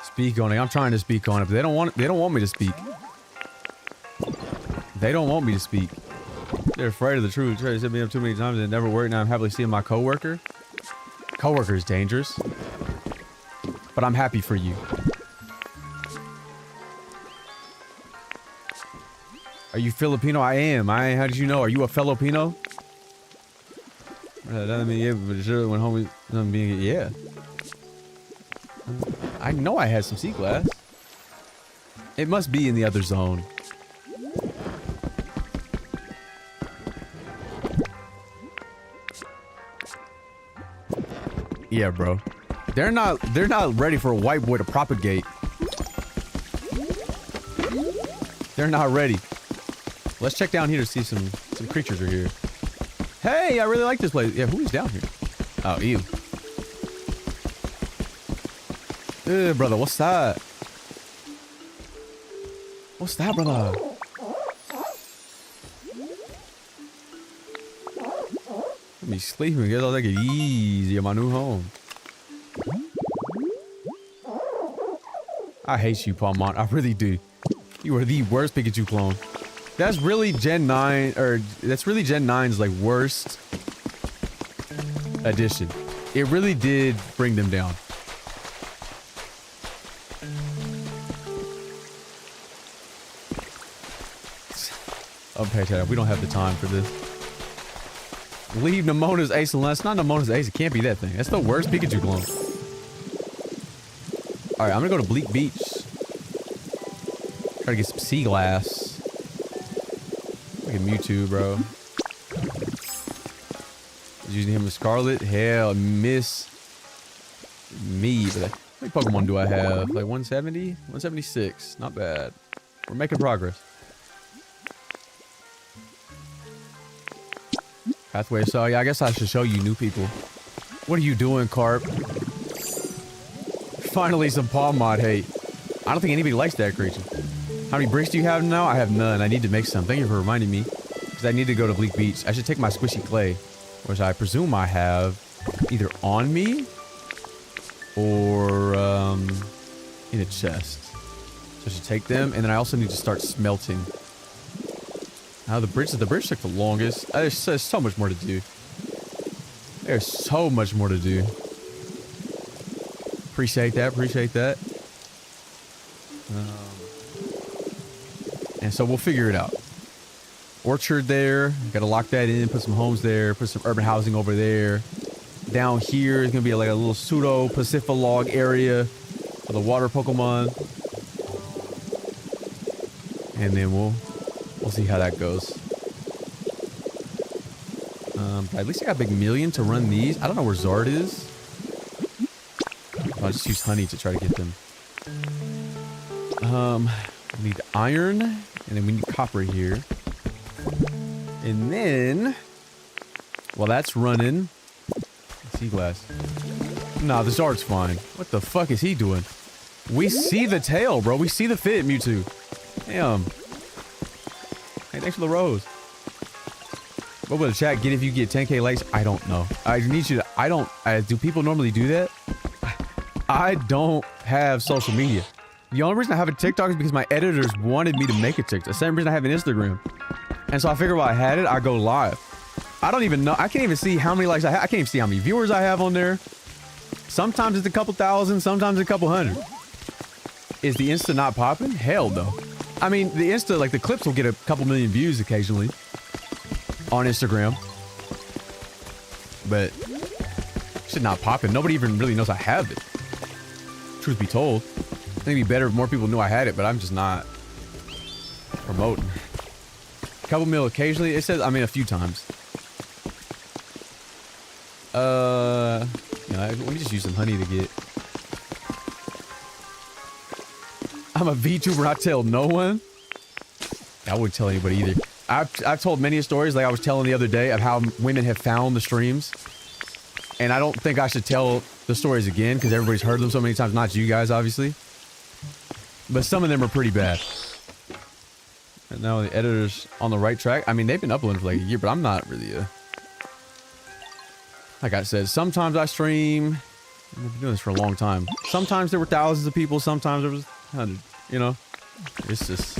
Speak on it. I'm trying to speak on it, but they don't want me to speak. They don't want me to speak. They're afraid of the truth. They set me up too many times and it never worked. Now I'm happily seeing my coworker. Coworker is dangerous. But I'm happy for you. Are you Filipino? I am. How did you know? Are you a Filipino? That mean yeah, but sure when homies being yeah. I know I had some sea glass. It must be in the other zone. Yeah, bro. They're not ready for a white boy to propagate. They're not ready. Let's check down here to see some creatures are here. Hey, I really like this place. Yeah, who is down here? Oh, you. Brother, what's that? What's that, brother? Let me sleeping. I guess I'll take it easy at my new home. I hate you, Palmont. I really do. You are the worst Pikachu clone. That's really Gen 9, or that's really Gen 9's like worst addition. It really did bring them down. Okay, Chad, we don't have the time for this. Leave Nemona's ace unless not Nemona's ace. It can't be that thing. That's the worst Pikachu clone. Alright, I'm gonna go to Bleak Beach. Try to get some sea glass. Look at Mewtwo, bro. Using him with Scarlet. Hell, miss me. But how many Pokemon do I have? Like 170? 176. Not bad. We're making progress. Pathway. So yeah, I guess I should show you new people. What are you doing, Carp? Finally, some palm mod hate. I don't think anybody likes that creature. How many bricks do you have now? I have none. I need to make some. Thank you for reminding me. Because I need to go to Bleak Beach. I should take my squishy clay, which I presume I have either on me or in a chest. So I should take them, and then I also need to start smelting. Now the bridge took the longest. There's so much more to do. There's so much more to do. Appreciate that. Appreciate that. And so we'll figure it out. Orchard there. Got to lock that in. Put some homes there. Put some urban housing over there. Down here is gonna be like a little pseudo Pacifilog area for the water Pokemon. And then we'll see how that goes. But at least I got Big Million to run these. I don't know where Zard is. I'll just use honey to try to get them. We need iron, and then we need copper here. And then, well, that's running. Sea glass. Nah, the Zard's fine. What the fuck is he doing? We see the tail, bro. We see the fit, Mewtwo. Damn. Hey, thanks for the rose. What will the chat get if you get 10k likes? I don't know. I need you to, do people normally do that? I don't have social media. The only reason I have a TikTok is because my editors wanted me to make a TikTok. The same reason I have an Instagram. And so I figured while I had it, I'd go live. I don't even know. I can't even see how many likes I have. I can't even see how many viewers I have on there. Sometimes it's a couple thousand, sometimes a couple hundred. Is the Insta not popping? Hell no. I mean, the Insta, like the clips will get a couple million views occasionally on Instagram. But shit not popping. Nobody even really knows I have it. Truth be told. I think it'd be better if more people knew I had it, but I'm just not promoting. A couple mil occasionally. It says, I mean, a few times. Let me just use some honey to get. I'm a VTuber, I tell no one. I wouldn't tell anybody either. I've told many stories, like I was telling the other day, of how women have found the streams. And I don't think I should tell the stories again, because everybody's heard them so many times. Not you guys, obviously. But some of them are pretty bad. And now the editor's on the right track. I mean, they've been uploading for like a year, but I'm not really a... Like I said, sometimes I stream. I've been doing this for a long time. Sometimes there were thousands of people. Sometimes there was 100. You know? It's just...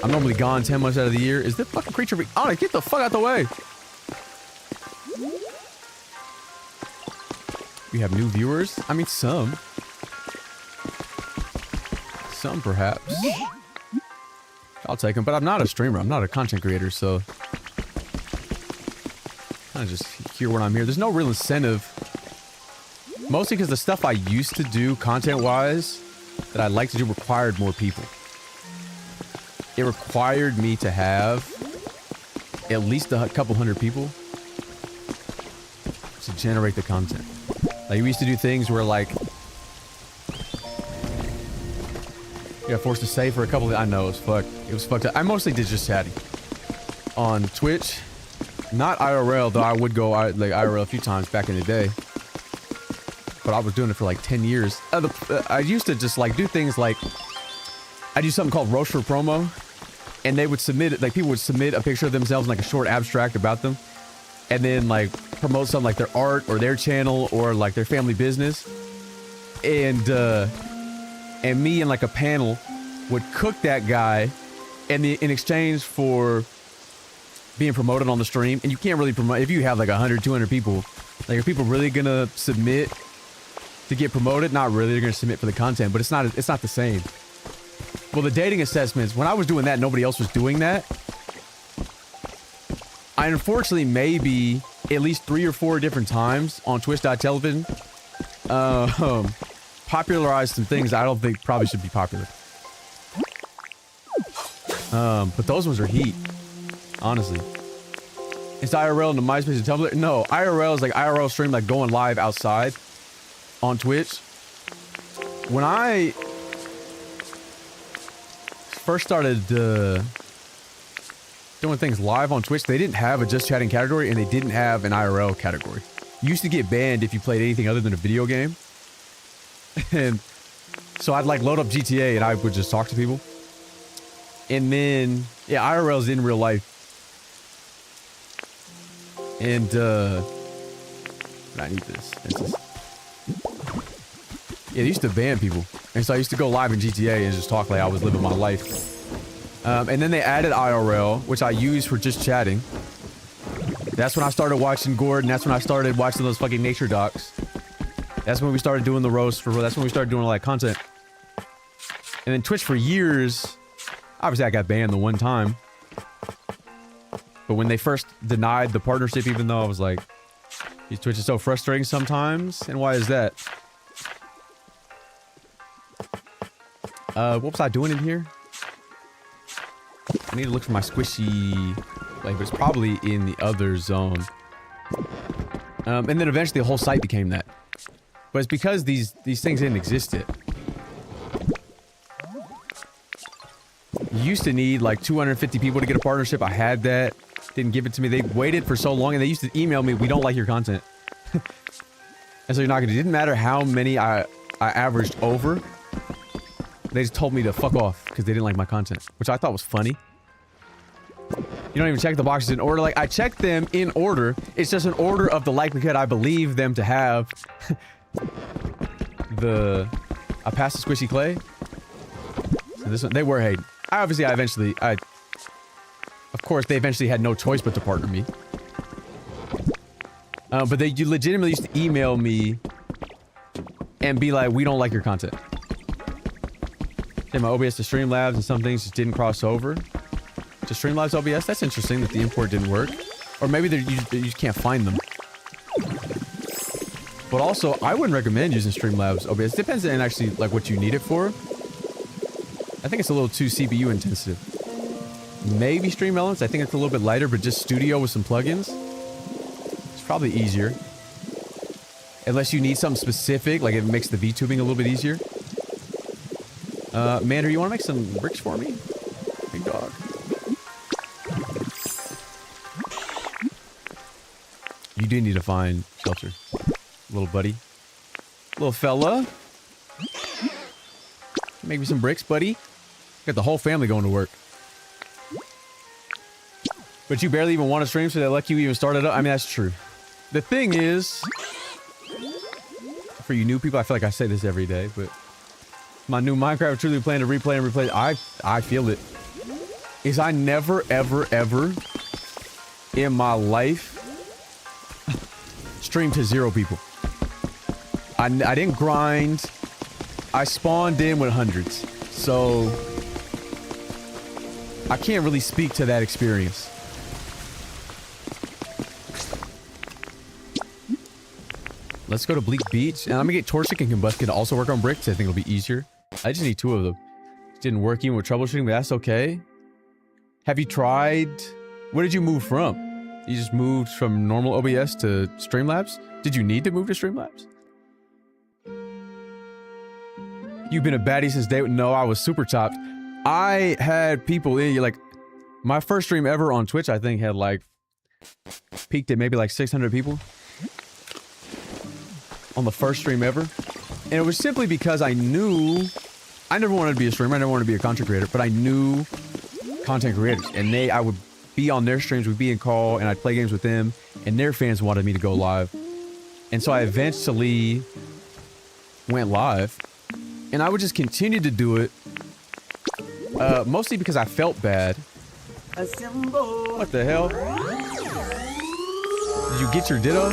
I'm normally gone 10 months out of the year. Is this fucking creature... Oh, get the fuck out the way! We have new viewers? I mean, some. Some, perhaps. I'll take them, but I'm not a streamer. I'm not a content creator, so... I just hear when I'm here. There's no real incentive. Mostly because the stuff I used to do, content-wise, that I like to do required more people. It required me to have at least a couple hundred people to generate the content. Like, we used to do things where, like, you got forced to stay for a couple of... I know, it was fucked up. I mostly did just chatting. On Twitch. Not IRL, though I would go like IRL a few times back in the day. But I was doing it for like 10 years. I used to just like do things like I do something called roast for promo, and they would submit it, like people would submit a picture of themselves in like a short abstract about them, and then like promote something like their art or their channel or like their family business, and me and like a panel would cook that guy, and in exchange for being promoted on the stream. And you can't really promote if you have like 100, 200 people. Like, are people really gonna submit to get promoted? Not really. They're gonna submit for the content, but it's not the same. Well, the dating assessments, when I was doing that, nobody else was doing that. I unfortunately maybe at least 3 or 4 different times on Twitch.tv popularized some things I don't think probably should be popular. But those ones are heat, honestly. It's IRL into MySpace and Tumblr. No, IRL is like IRL stream, like going live outside on Twitch. When I first started doing things live on Twitch, they didn't have a just chatting category, and they didn't have an IRL category. You used to get banned if you played anything other than a video game. And so I'd like load up GTA and I would just talk to people. And then, yeah, IRL's in real life. And, I need this. Yeah, they used to ban people. And so I used to go live in GTA and just talk like I was living my life. And then they added IRL, which I use for just chatting. That's when I started watching Gordon. That's when I started watching those fucking nature docs. That's when we started doing the roast for, that's when we started doing all that content. And then Twitch for years, obviously I got banned the one time. But when they first denied the partnership, even though I was like, Twitch is so frustrating sometimes, and why is that? What was I doing in here? I need to look for my squishy, like, it's probably in the other zone. And then eventually the whole site became that. But it's because these things didn't exist yet. You used to need like 250 people to get a partnership. I had that. Didn't give it to me. They waited for so long, and they used to email me, "We don't like your content." And so you're not gonna. It didn't matter how many I averaged over. They just told me to fuck off because they didn't like my content, which I thought was funny. You don't even check the boxes in order. Like, I checked them in order. It's just an order of the likelihood I believe them to have. I passed the squishy clay. So this one, they were hating. Of course, they eventually had no choice but to partner me. But you legitimately used to email me and be like, "We don't like your content." And my OBS to Streamlabs and some things just didn't cross over to Streamlabs OBS. That's interesting that the import didn't work. Or maybe you just can't find them. But also, I wouldn't recommend using Streamlabs OBS. It depends on actually like what you need it for. I think it's a little too CPU intensive. Maybe Stream Elements. I think it's a little bit lighter, but just Studio with some plugins. It's probably easier. Unless you need something specific, like it makes the VTubing a little bit easier. Mander, you want to make some bricks for me? Big dog. You do need to find shelter. Little buddy. Little fella. Make me some bricks, buddy. Got the whole family going to work. But you barely even want to stream, so they let you even start it up. I mean, that's true. The thing is, for you new people, I feel like I say this every day, but my new Minecraft truly plan to replay and replay. I feel it. Is I never, ever, ever in my life streamed to 0 people. I didn't grind. I spawned in with hundreds. So I can't really speak to that experience. Let's go to Bleak Beach. And I'm gonna get Torchic and Combustion to also work on bricks. I think it'll be easier. I just need 2 of them. It didn't work even with troubleshooting, but that's okay. Have you tried... Where did you move from? You just moved from normal OBS to Streamlabs? Did you need to move to Streamlabs? You've been a baddie since day... No, I was super chopped. I had people in... Like, my first stream ever on Twitch, I think, had like... Peaked at maybe like 600 people. On the first stream ever. And it was simply because I knew I never wanted to be a streamer. I never wanted to be a content creator, but I knew content creators, and I would be on their streams, we'd be in call, and I'd play games with them, and their fans wanted me to go live. And so I eventually went live, and I would just continue to do it, mostly because I felt bad. What the hell? Did you get your ditto?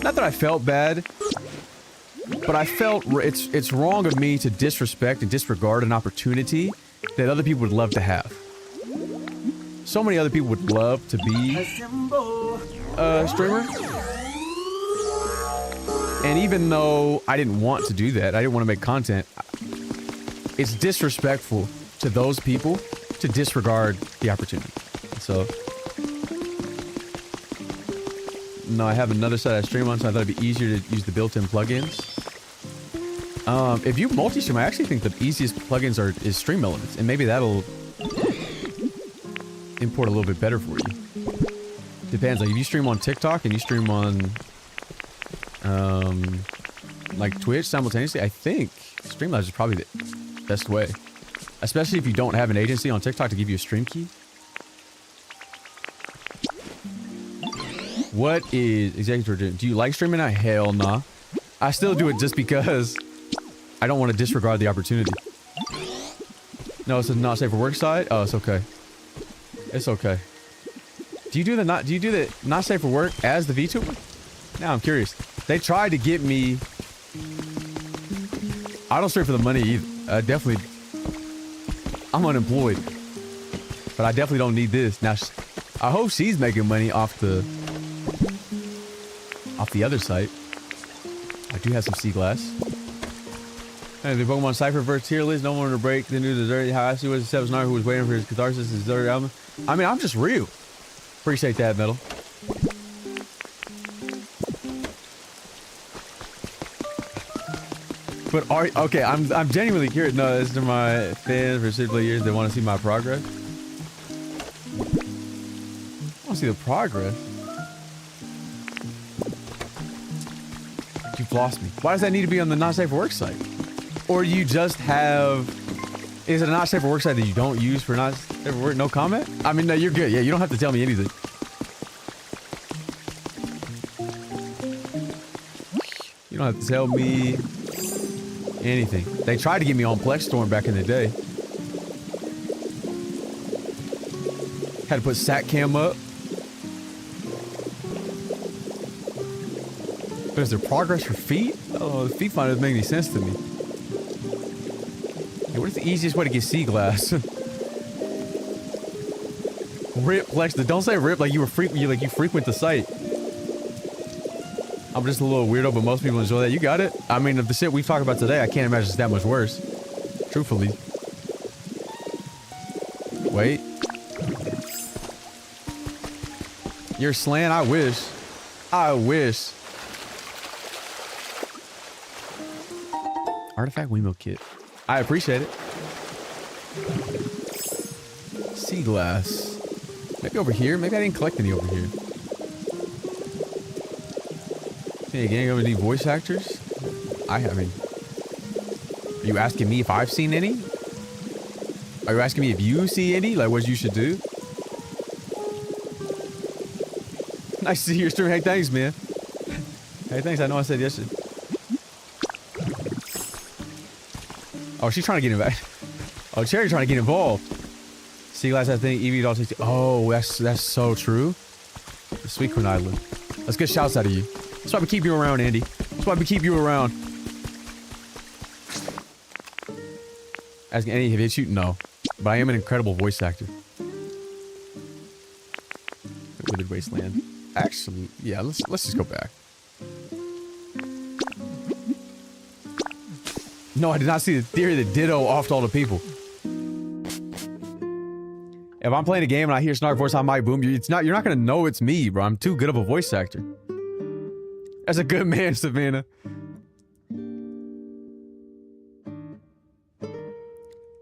Not that I felt bad, but I felt it's wrong of me to disrespect and disregard an opportunity that other people would love to have. So many other people would love to be a streamer. And even though I didn't want to do that, I didn't want to make content, it's disrespectful to those people to disregard the opportunity. So, no, I have another site I stream on, so I thought it'd be easier to use the built-in plugins. If you multi-stream, I actually think the easiest plugins is Stream Elements, and maybe that'll import a little bit better for you. Depends. Like if you stream on TikTok and you stream on like Twitch simultaneously, I think Streamlabs is probably the best way. Especially if you don't have an agency on TikTok to give you a stream key. What is executive? Do you like streaming? Hell nah. I still do it just because I don't want to disregard the opportunity. No, it's a not safe for work side. Oh, it's okay. It's okay. Do you do the not safe for work as the VTuber? Now I'm curious. They tried to get me. I don't stream for the money either. I'm unemployed, but I definitely don't need this. Now, I hope she's making money off the other site. I do have some sea glass. Hey, the Pokemon Cypherverse tier list. No one to break the new dessert. How I see was the Snark who was waiting for his catharsis, his dessert album. I mean, I'm just real. Appreciate that, Metal. But okay, I'm genuinely curious. No, this is to my fans for several years. They want to see my progress. I want to see the progress. You've lost me. Why does that need to be on the not safe for work site? Or you just have... Is it a not safe for work site that you don't use for not safe for work? No comment? I mean, no, you're good. Yeah, you don't have to tell me anything. You don't have to tell me anything. They tried to get me on Plex Storm back in the day. Had to put SAT-cam up. But is there progress for feet? Oh, the feet finder doesn't make any sense to me. Hey, what's the easiest way to get sea glass? Rip Plex. Don't say rip like you frequent the site. I'm just a little weirdo, but most people enjoy that. You got it. I mean, of the shit we've talked about today, I can't imagine it's that much worse. Truthfully. Wait. You're slaying? I wish. I wish. Artifact Wiimote kit. I appreciate it. Sea glass. Maybe over here. Maybe I didn't collect any over here. Hey, gang, over any voice actors? I mean, are you asking me if I've seen any? Are you asking me if you see any? Like what you should do? Nice to see your stream. Hey, thanks, man. Hey, thanks. I know I said yes. Oh, she's trying to get involved. Oh, Cherry trying to get involved. Sea glass, I think. Evie doll 60. Oh, that's so true. The Sweet Queen Island. Let's get shouts out of you. That's why we keep you around, Andy. That's why we keep you around. Asking Andy, have you hit you? No. But I am an incredible voice actor. Withered Wasteland. Actually, yeah, let's just go back. No, I did not see the theory that Ditto offed all the people. If I'm playing a game and I hear Snark voice, I might boom you. You're not gonna know it's me, bro. I'm too good of a voice actor. As a good man, Savannah.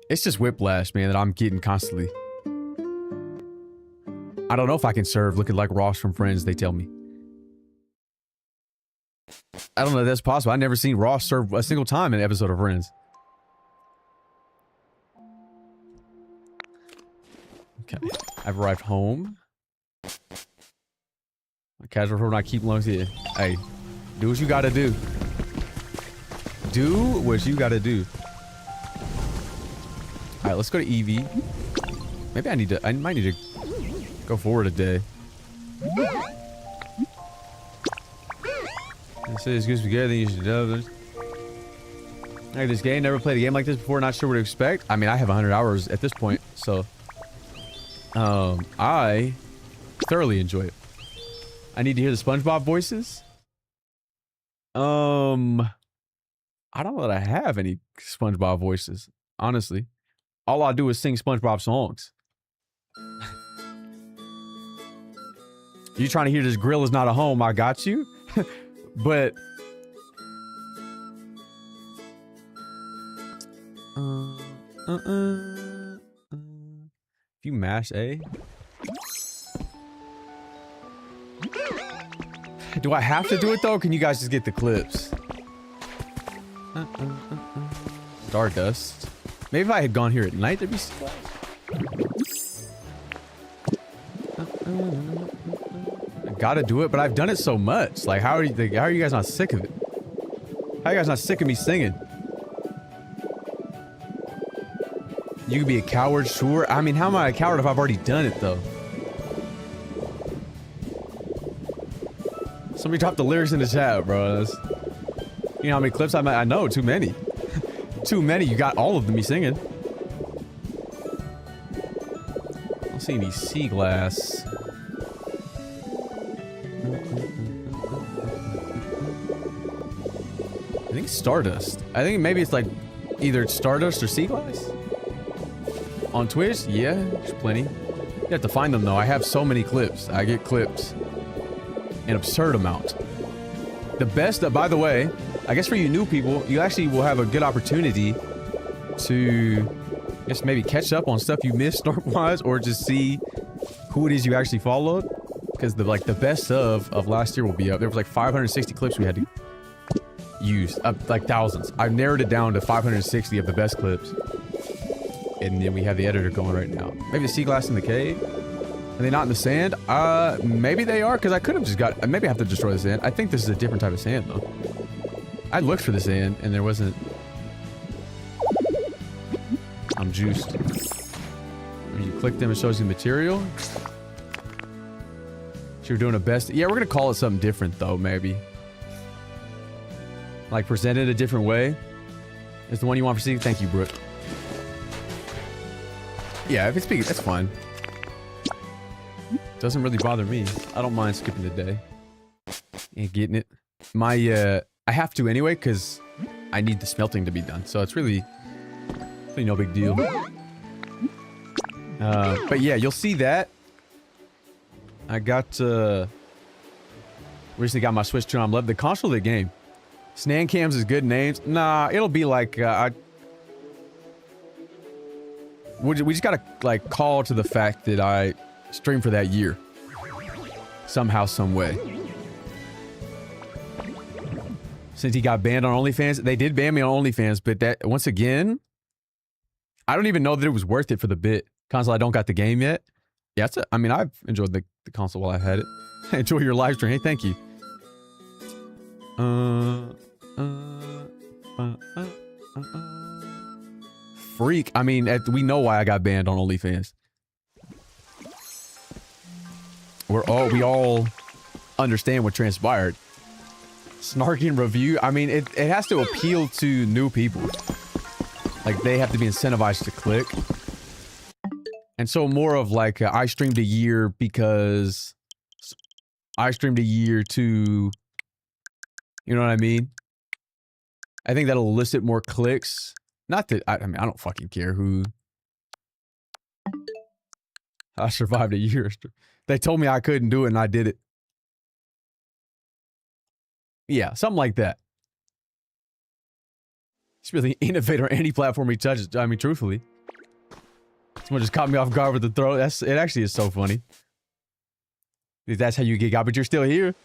It's just whiplash, man, that I'm getting constantly. I don't know if I can serve looking like Ross from Friends, they tell me. I don't know if that's possible. I've never seen Ross serve a single time in an episode of Friends. Okay. I've arrived home. Casual for not keep lungs here. Hey, do what you gotta do. Do what you gotta do. Alright, let's go to Eevee. Maybe I might need to go forward a day. This is good to be good, then you should know this. Like this game, never played a game like this before, not sure what to expect. I mean, I have 100 hours at this point, so I thoroughly enjoy it. I need to hear the SpongeBob voices. I don't know that I have any SpongeBob voices, honestly. All I do is sing SpongeBob songs. You trying to hear this grill is not a home, I got you. But if you mash A, do I have to do it though? Or can you guys just get the clips? Stardust. Maybe if I had gone here at night, there'd be stuff. I gotta do it, but I've done it so much. Like, how are you guys not sick of it? How are you guys not sick of me singing? You could be a coward, sure. I mean, how am I a coward if I've already done it, though? Somebody dropped the lyrics in the chat, bro. You know how many clips I know? Too many. Too many. You got all of them me singing. I don't see any sea glass. I think it's Stardust. I think maybe it's like either Stardust or sea glass. On Twitch? Yeah, there's plenty. You have to find them though. I have so many clips. I get clips. An absurd amount. The best, by the way, I guess for you new people, you actually will have a good opportunity to, I guess, maybe catch up on stuff you missed Snark-wise, or just see who it is you actually followed. Because the best of last year will be up. There was like 560 clips we had to use, like thousands. I've narrowed it down to 560 of the best clips. And then we have the editor going right now. Maybe the sea glass in the cave? Are they not in the sand? Maybe they are, because I could have just got... Maybe I have to destroy the sand. I think this is a different type of sand, though. I looked for the sand, and there wasn't... I'm juiced. When you click them, it shows you the material. So you're doing a best... Yeah, we're going to call it something different, though, maybe. Like, presented a different way. Is the one you want for Steve? Thank you, Brooke. Yeah, if it's big, that's fine. Doesn't really bother me. I don't mind skipping the day. Ain't getting it. My, I have to anyway, because I need the smelting to be done. So it's really no big deal. But yeah, you'll see that. I got, recently got my Switch turned on. Love the console of the game. Snan cams is good names. Nah, it'll be like, we just gotta, like, call to the fact that I streamed for that year. Somehow, some way. Since he got banned on OnlyFans. They did ban me on OnlyFans, but that, once again, I don't even know that it was worth it for the bit. Console, I don't got the game yet. Yeah, I mean, I've enjoyed the console while I've had it. Enjoy your live stream. Hey, thank you. Freak. I mean, we know why I got banned on OnlyFans. We all understand what transpired. Snarking review. I mean, it has to appeal to new people. Like, they have to be incentivized to click. And so more of like, I streamed a year because I streamed a year to, you know what I mean? I think that'll elicit more clicks. Not that, I mean, I don't fucking care who. I survived a year. They told me I couldn't do it and I did it. Yeah, something like that. He's really innovative on any platform he touches. I mean, truthfully. Someone just caught me off guard with the throw. It actually is so funny. That's how you get got, but you're still here.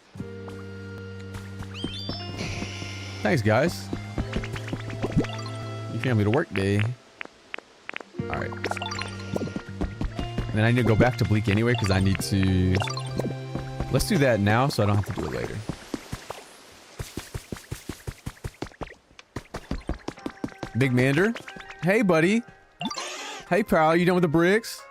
Thanks, guys. Your family to work day. Alright. And then I need to go back to Bleak anyway, because I need to... Let's do that now, so I don't have to do it later. Big Mander. Hey, buddy. Hey, pal. You done with the bricks?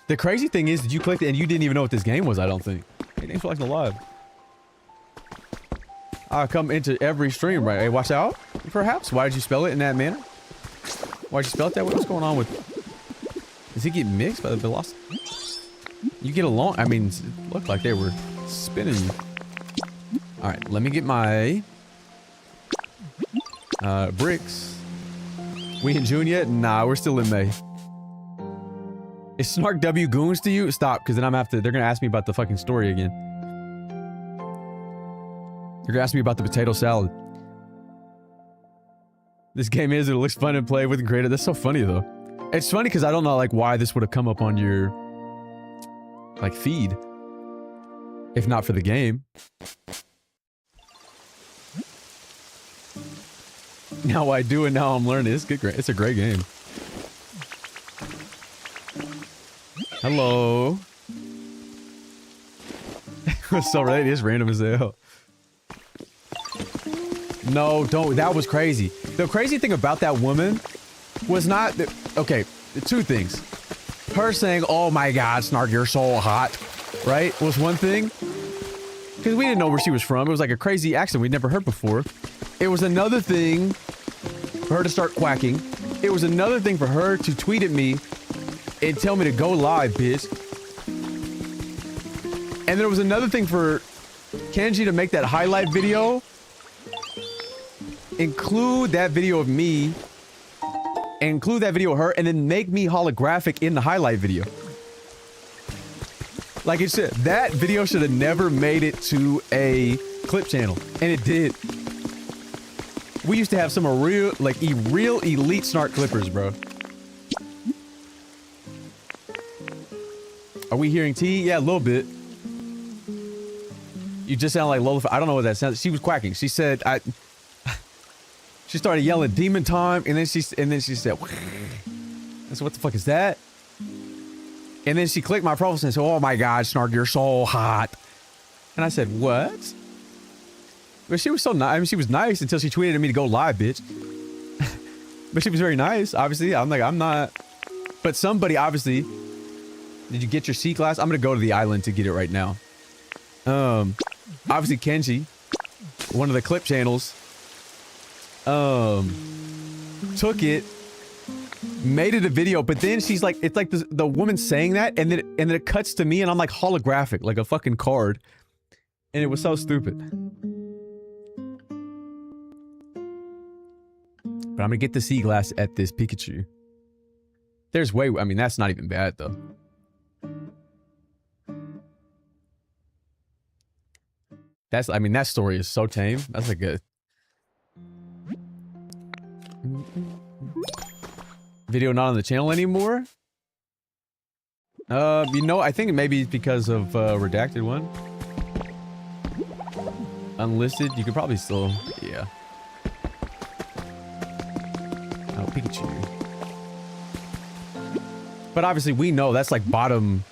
The crazy thing is that you clicked it and you didn't even know what this game was, I don't think. Hey, thanks for liking the live. I come into every stream, right? Hey, watch out. Perhaps. Why did you spell it in that manner? Why did you spell it that way? What's going on with... Does he get mixed by the velocity? You get along... I mean, it looked like they were spinning you. Alright, let me get my... bricks. We in June yet? Nah, we're still in May. Is Snark W goons to you? Stop, because then I'm gonna have to... They're gonna ask me about the fucking story again. They're gonna ask me about the potato salad. This game is, it looks fun and play with and creative. That's so funny, though. It's funny because I don't know, like, why this would have come up on your... like, feed. If not for the game. Now I do, and now I'm learning. It's good. It's a great game. Hello. So right, it is random as hell. No, don't. That was crazy. The crazy thing about that woman was not that, okay, two things. Her saying, "Oh my God, Snark, you're so hot," right? Was one thing. Because we didn't know where she was from. It was like a crazy accent we'd never heard before. It was another thing for her to start quacking. It was another thing for her to tweet at me and tell me to go live, bitch. And there was another thing for Kenji to make that highlight video, include that video of me, and include that video of her, and then make me holographic in the highlight video. Like it should. That video should have never made it to a clip channel, and it did. We used to have some real, like, real elite Snark clippers, bro. Are we hearing T? Yeah, a little bit. You just sound like Lola. I don't know what that sounds. She was quacking. She said, she started yelling demon time, and then she said, I said, what the fuck is that? And then she clicked my profile and said, "Oh my God, Snark, you're so hot." And I said, what? But she was so nice. I mean, she was nice until she tweeted at me to go live, bitch. But she was very nice, obviously. I'm like, I'm not. But somebody, obviously. Did you get your sea glass? I'm gonna go to the island to get it right now. Obviously Kenji, one of the clip channels, took it, made it a video, but then she's like, it's like the woman saying that, and then it cuts to me, and I'm like holographic, like a fucking card, and it was so stupid. But I'm gonna get the sea glass at this Pikachu. There's way, I mean, that's not even bad though. That's, I mean, that story is so tame. That's like a video not on the channel anymore. You know, I think maybe because of redacted one. Unlisted, you could probably still, yeah. Oh, Pikachu. But obviously we know that's like bottom.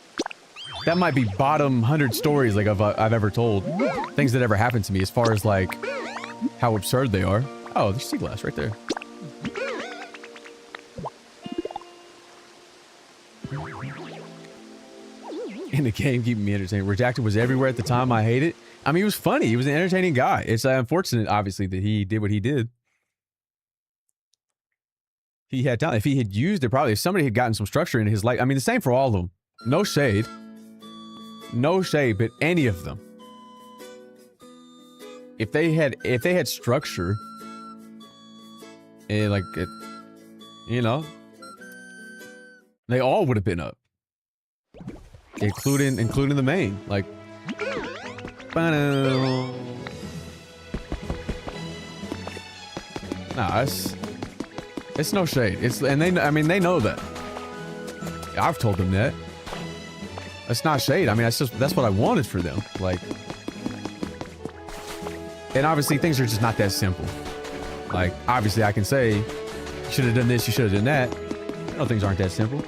That might be bottom 100 stories like I've ever told. Things that ever happened to me as far as like how absurd they are. Oh, there's sea glass right there. In the game, keeping me entertained. Redacted was everywhere at the time. I hate it. I mean, he was funny. He was an entertaining guy. It's unfortunate, obviously, that he did what he did. He had talent. If he had used it, probably if somebody had gotten some structure in his life. I mean, the same for all of them. No shade. No shade, but any of them. If they had structure, and like, you know, they all would have been up, including the main. Like, nah, it's no shade. And they, I mean, they know that. I've told them that. That's not shade. I mean, that's what I wanted for them. Like, and obviously things are just not that simple. Like, obviously I can say, Should have done this, you should have done that. No, things aren't that simple.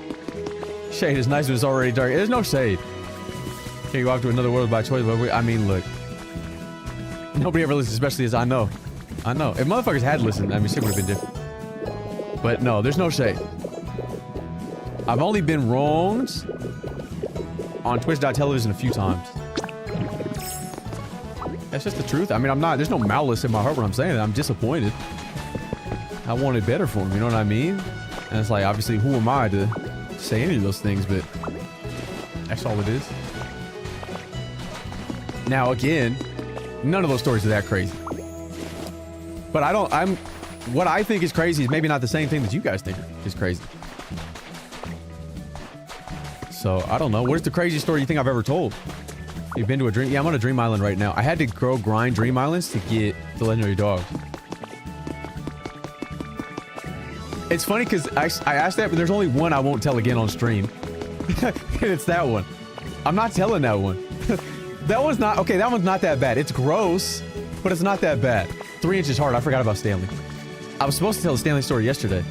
Shade is nice when it's already dark. There's no shade. Can you walk to another world by choice? But I mean, look. Nobody ever listens, especially as I know. I know. If motherfuckers had listened, I mean, shit would have been different. But no, there's no shade. I've only been wronged on Twitch.television a few times. That's just the truth. I mean, there's no malice in my heart when I'm saying that. I'm disappointed. I wanted better for him, you know what I mean? And it's like, obviously, who am I to say any of those things, but that's all it is. Now, again, none of those stories are that crazy. But what I think is crazy is maybe not the same thing that you guys think is crazy. So, I don't know. What is the craziest story you think I've ever told? You've been to a dream? Yeah, I'm on a dream island right now. I had to grind dream islands to get the legendary dog. It's funny because I asked that, but there's only one I won't tell again on stream. And it's that one. I'm not telling that one. That one's not... Okay, that one's not that bad. It's gross, but it's not that bad. 3 inches hard. I forgot about Stanley. I was supposed to tell the Stanley story yesterday.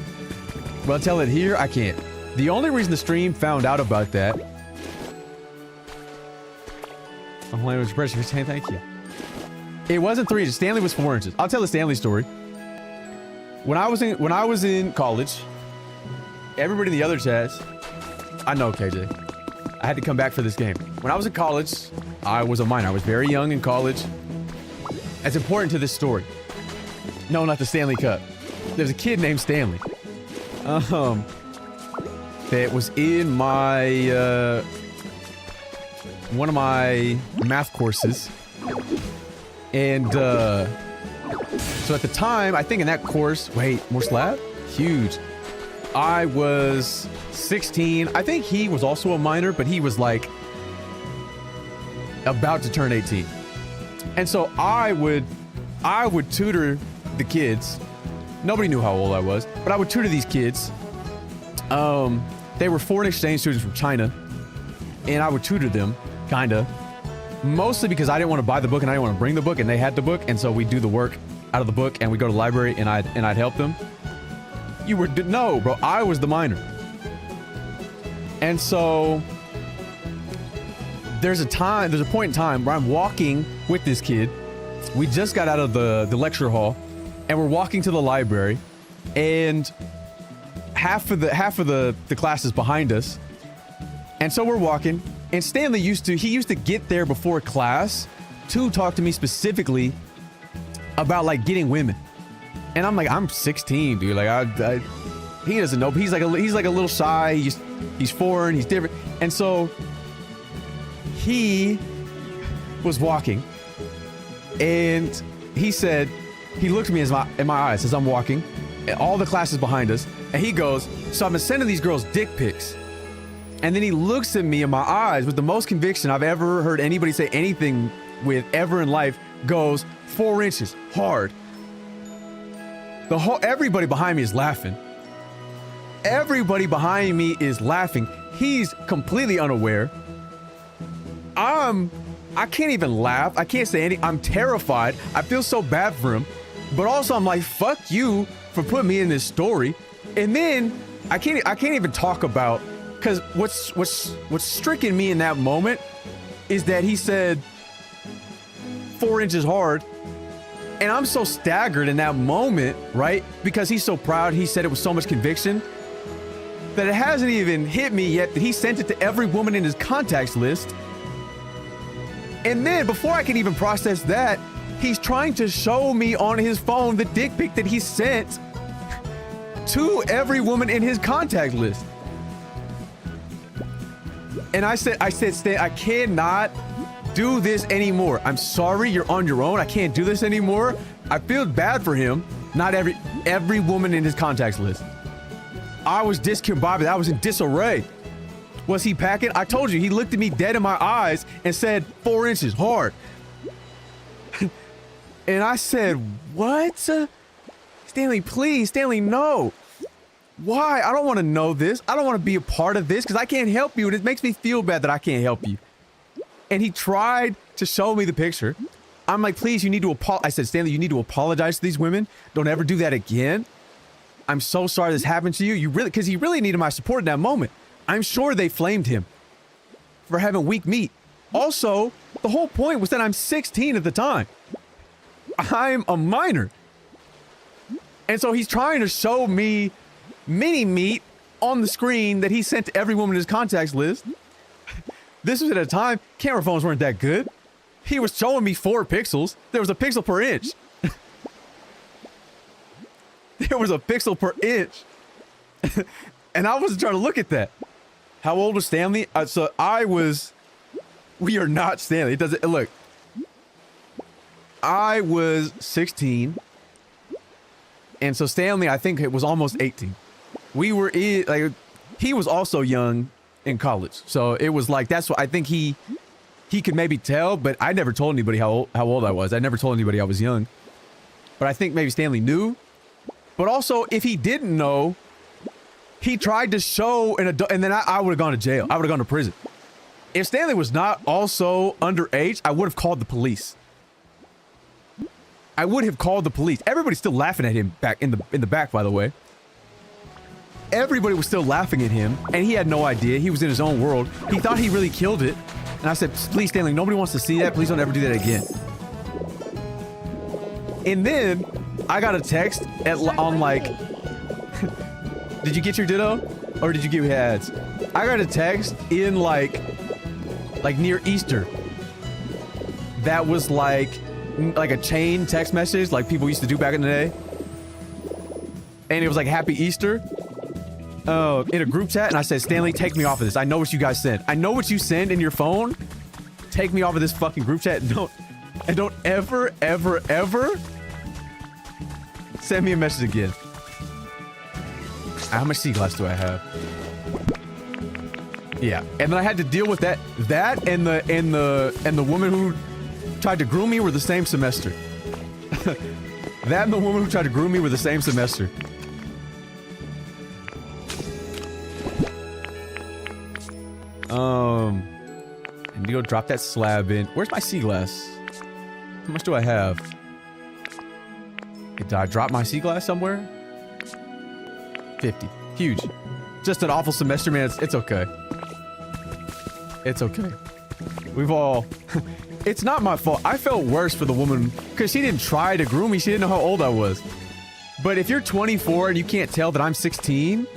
But I'll tell it here. I can't. The only reason the stream found out about that... I'm playing with pressure. You're saying thank you. It wasn't 3 inches. Stanley was 4 inches. I'll tell the Stanley story. When I was in college, everybody in the other chats... I know, KJ. I had to come back for this game. When I was in college, I was a minor. I was very young in college. It's important to this story. No, not the Stanley Cup. There's a kid named Stanley. That was in my, one of my math courses. And, so at the time, I think in that course... Wait, more slab? Huge. I was 16. I think he was also a minor, but he was like... about to turn 18. And so I would tutor the kids. Nobody knew how old I was, but I would tutor these kids. They were foreign exchange students from China, and I would tutor them, kinda. Mostly because I didn't want to buy the book and I didn't want to bring the book, and they had the book, and so we'd do the work out of the book, and we'd go to the library, and I'd help them. No, bro, I was the minor. And so... There's a point in time where I'm walking with this kid. We just got out of the lecture hall, and we're walking to the library, and half of the class is behind us. And so we're walking, and Stanley used to get there before class to talk to me specifically about like getting women. And I'm like, I'm 16, dude. Like he doesn't know. But he's like a little shy. He's foreign. He's different. And so he was walking, and he said, he looked at me in my eyes as I'm walking, and all the class is behind us, and he goes, so I've been sending these girls dick pics. And then he looks at me in my eyes with the most conviction I've ever heard anybody say anything with ever in life, goes, 4 inches, hard. Everybody behind me is laughing. Everybody behind me is laughing. He's completely unaware. I can't even laugh. I can't say anything. I'm terrified. I feel so bad for him. But also I'm like, fuck you for putting me in this story. And then I can't even talk about, because what's stricken me in that moment is that he said 4 inches hard. And I'm so staggered in that moment, right? Because he's so proud. He said it with so much conviction that it hasn't even hit me yet that he sent it to every woman in his contacts list. And then before I can even process that, he's trying to show me on his phone the dick pic that he sent to every woman in his contact list. And I said, Stan, I cannot do this anymore. I'm sorry, you're on your own. I can't do this anymore. I feel bad for him. Not every woman in his contacts list. I was discombobulated. I was in disarray. Was he packing? I told you, he looked at me dead in my eyes and said 4 inches hard. And I said, what? Stanley, please. Stanley, no. Why? I don't want to know this. I don't want to be a part of this because I can't help you. And it makes me feel bad that I can't help you. And he tried to show me the picture. I'm like, please, you need to apologize. I said, Stanley, you need to apologize to these women. Don't ever do that again. I'm so sorry this happened to you. You really, because he really needed my support in that moment. I'm sure they flamed him for having weak meat. Also, the whole point was that I'm 16 at the time. I'm a minor. And so he's trying to show me mini meat on the screen that he sent to every woman in his contacts list. This was at a time, camera phones weren't that good. He was showing me 4 pixels. There was a pixel per inch. There was a pixel per inch. And I wasn't trying to look at that. How old was Stanley? So I was... We are not Stanley. It doesn't... Look. I was 16. And so Stanley, I think it was almost 18. We were in... Like, he was also young in college. So it was like... That's what I think he could maybe tell. But I never told anybody how old I was. I never told anybody I was young. But I think maybe Stanley knew. But also, if he didn't know... He tried to show an adult, and then I would have gone to jail. I would have gone to prison. If Stanley was not also underage, I would have called the police. I would have called the police. Everybody's still laughing at him back in the back, by the way. Everybody was still laughing at him, and he had no idea. He was in his own world. He thought he really killed it. And I said, please, Stanley, nobody wants to see that. Please don't ever do that again. And then I got a text on like... Did you get your ditto? Or did you give me ads? I got a text in like near Easter. That was like a chain text message like people used to do back in the day. And it was like Happy Easter. In a group chat, and I said, Stanley, take me off of this. I know what you guys send. I know what you send in your phone. Take me off of this fucking group chat and don't ever, ever, ever send me a message again. How much sea glass do I have? Yeah, and then I had to deal with that and the woman who tried to groom me were the same semester. That and the woman who tried to groom me were the same semester. I need to go drop that slab in. Where's my sea glass? How much do I have? Did I drop my sea glass somewhere? 50. Huge. Just an awful semester, man. It's okay. It's okay. We've all... It's not my fault. I felt worse for the woman because she didn't try to groom me. She didn't know how old I was. But if you're 24 and you can't tell that I'm 16,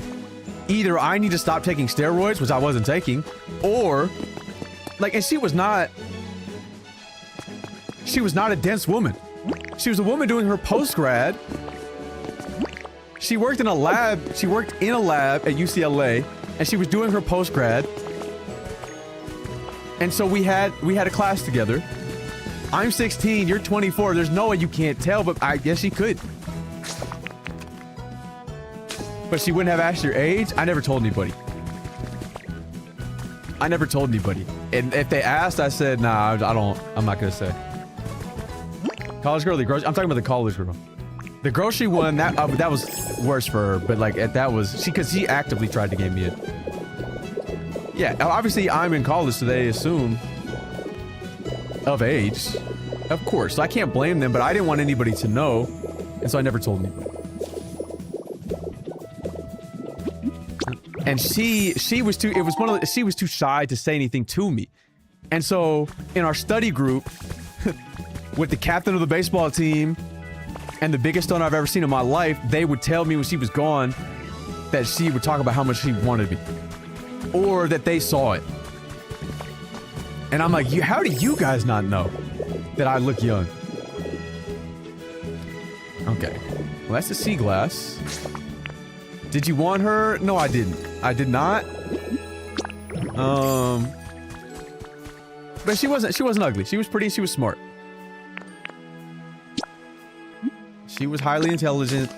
either I need to stop taking steroids, which I wasn't taking, or... Like, and she was not a dense woman. She was a woman doing her post-grad. She worked in a lab at UCLA, and she was doing her post-grad. And so we had a class together. I'm 16, you're 24, there's no way you can't tell, but I guess she could. But she wouldn't have asked your age? I never told anybody. I never told anybody. And if they asked, I said, nah, I'm not gonna say. College girl, I'm talking about the college girl. The grocery one, that was worse for her, but like that was because she actively tried to game me in. Yeah, obviously I'm in college, so they assume of age, of course. So I can't blame them, but I didn't want anybody to know, and so I never told anybody. And she was too shy to say anything to me, and so in our study group, with the captain of the baseball team. And the biggest stone I've ever seen in my life, they would tell me when she was gone that she would talk about how much she wanted me. Or that they saw it. And I'm like, how do you guys not know that I look young? Okay. Well, that's the sea glass. Did you want her? No, I didn't. I did not. But she wasn't ugly. She was pretty, she was smart. She was highly intelligent,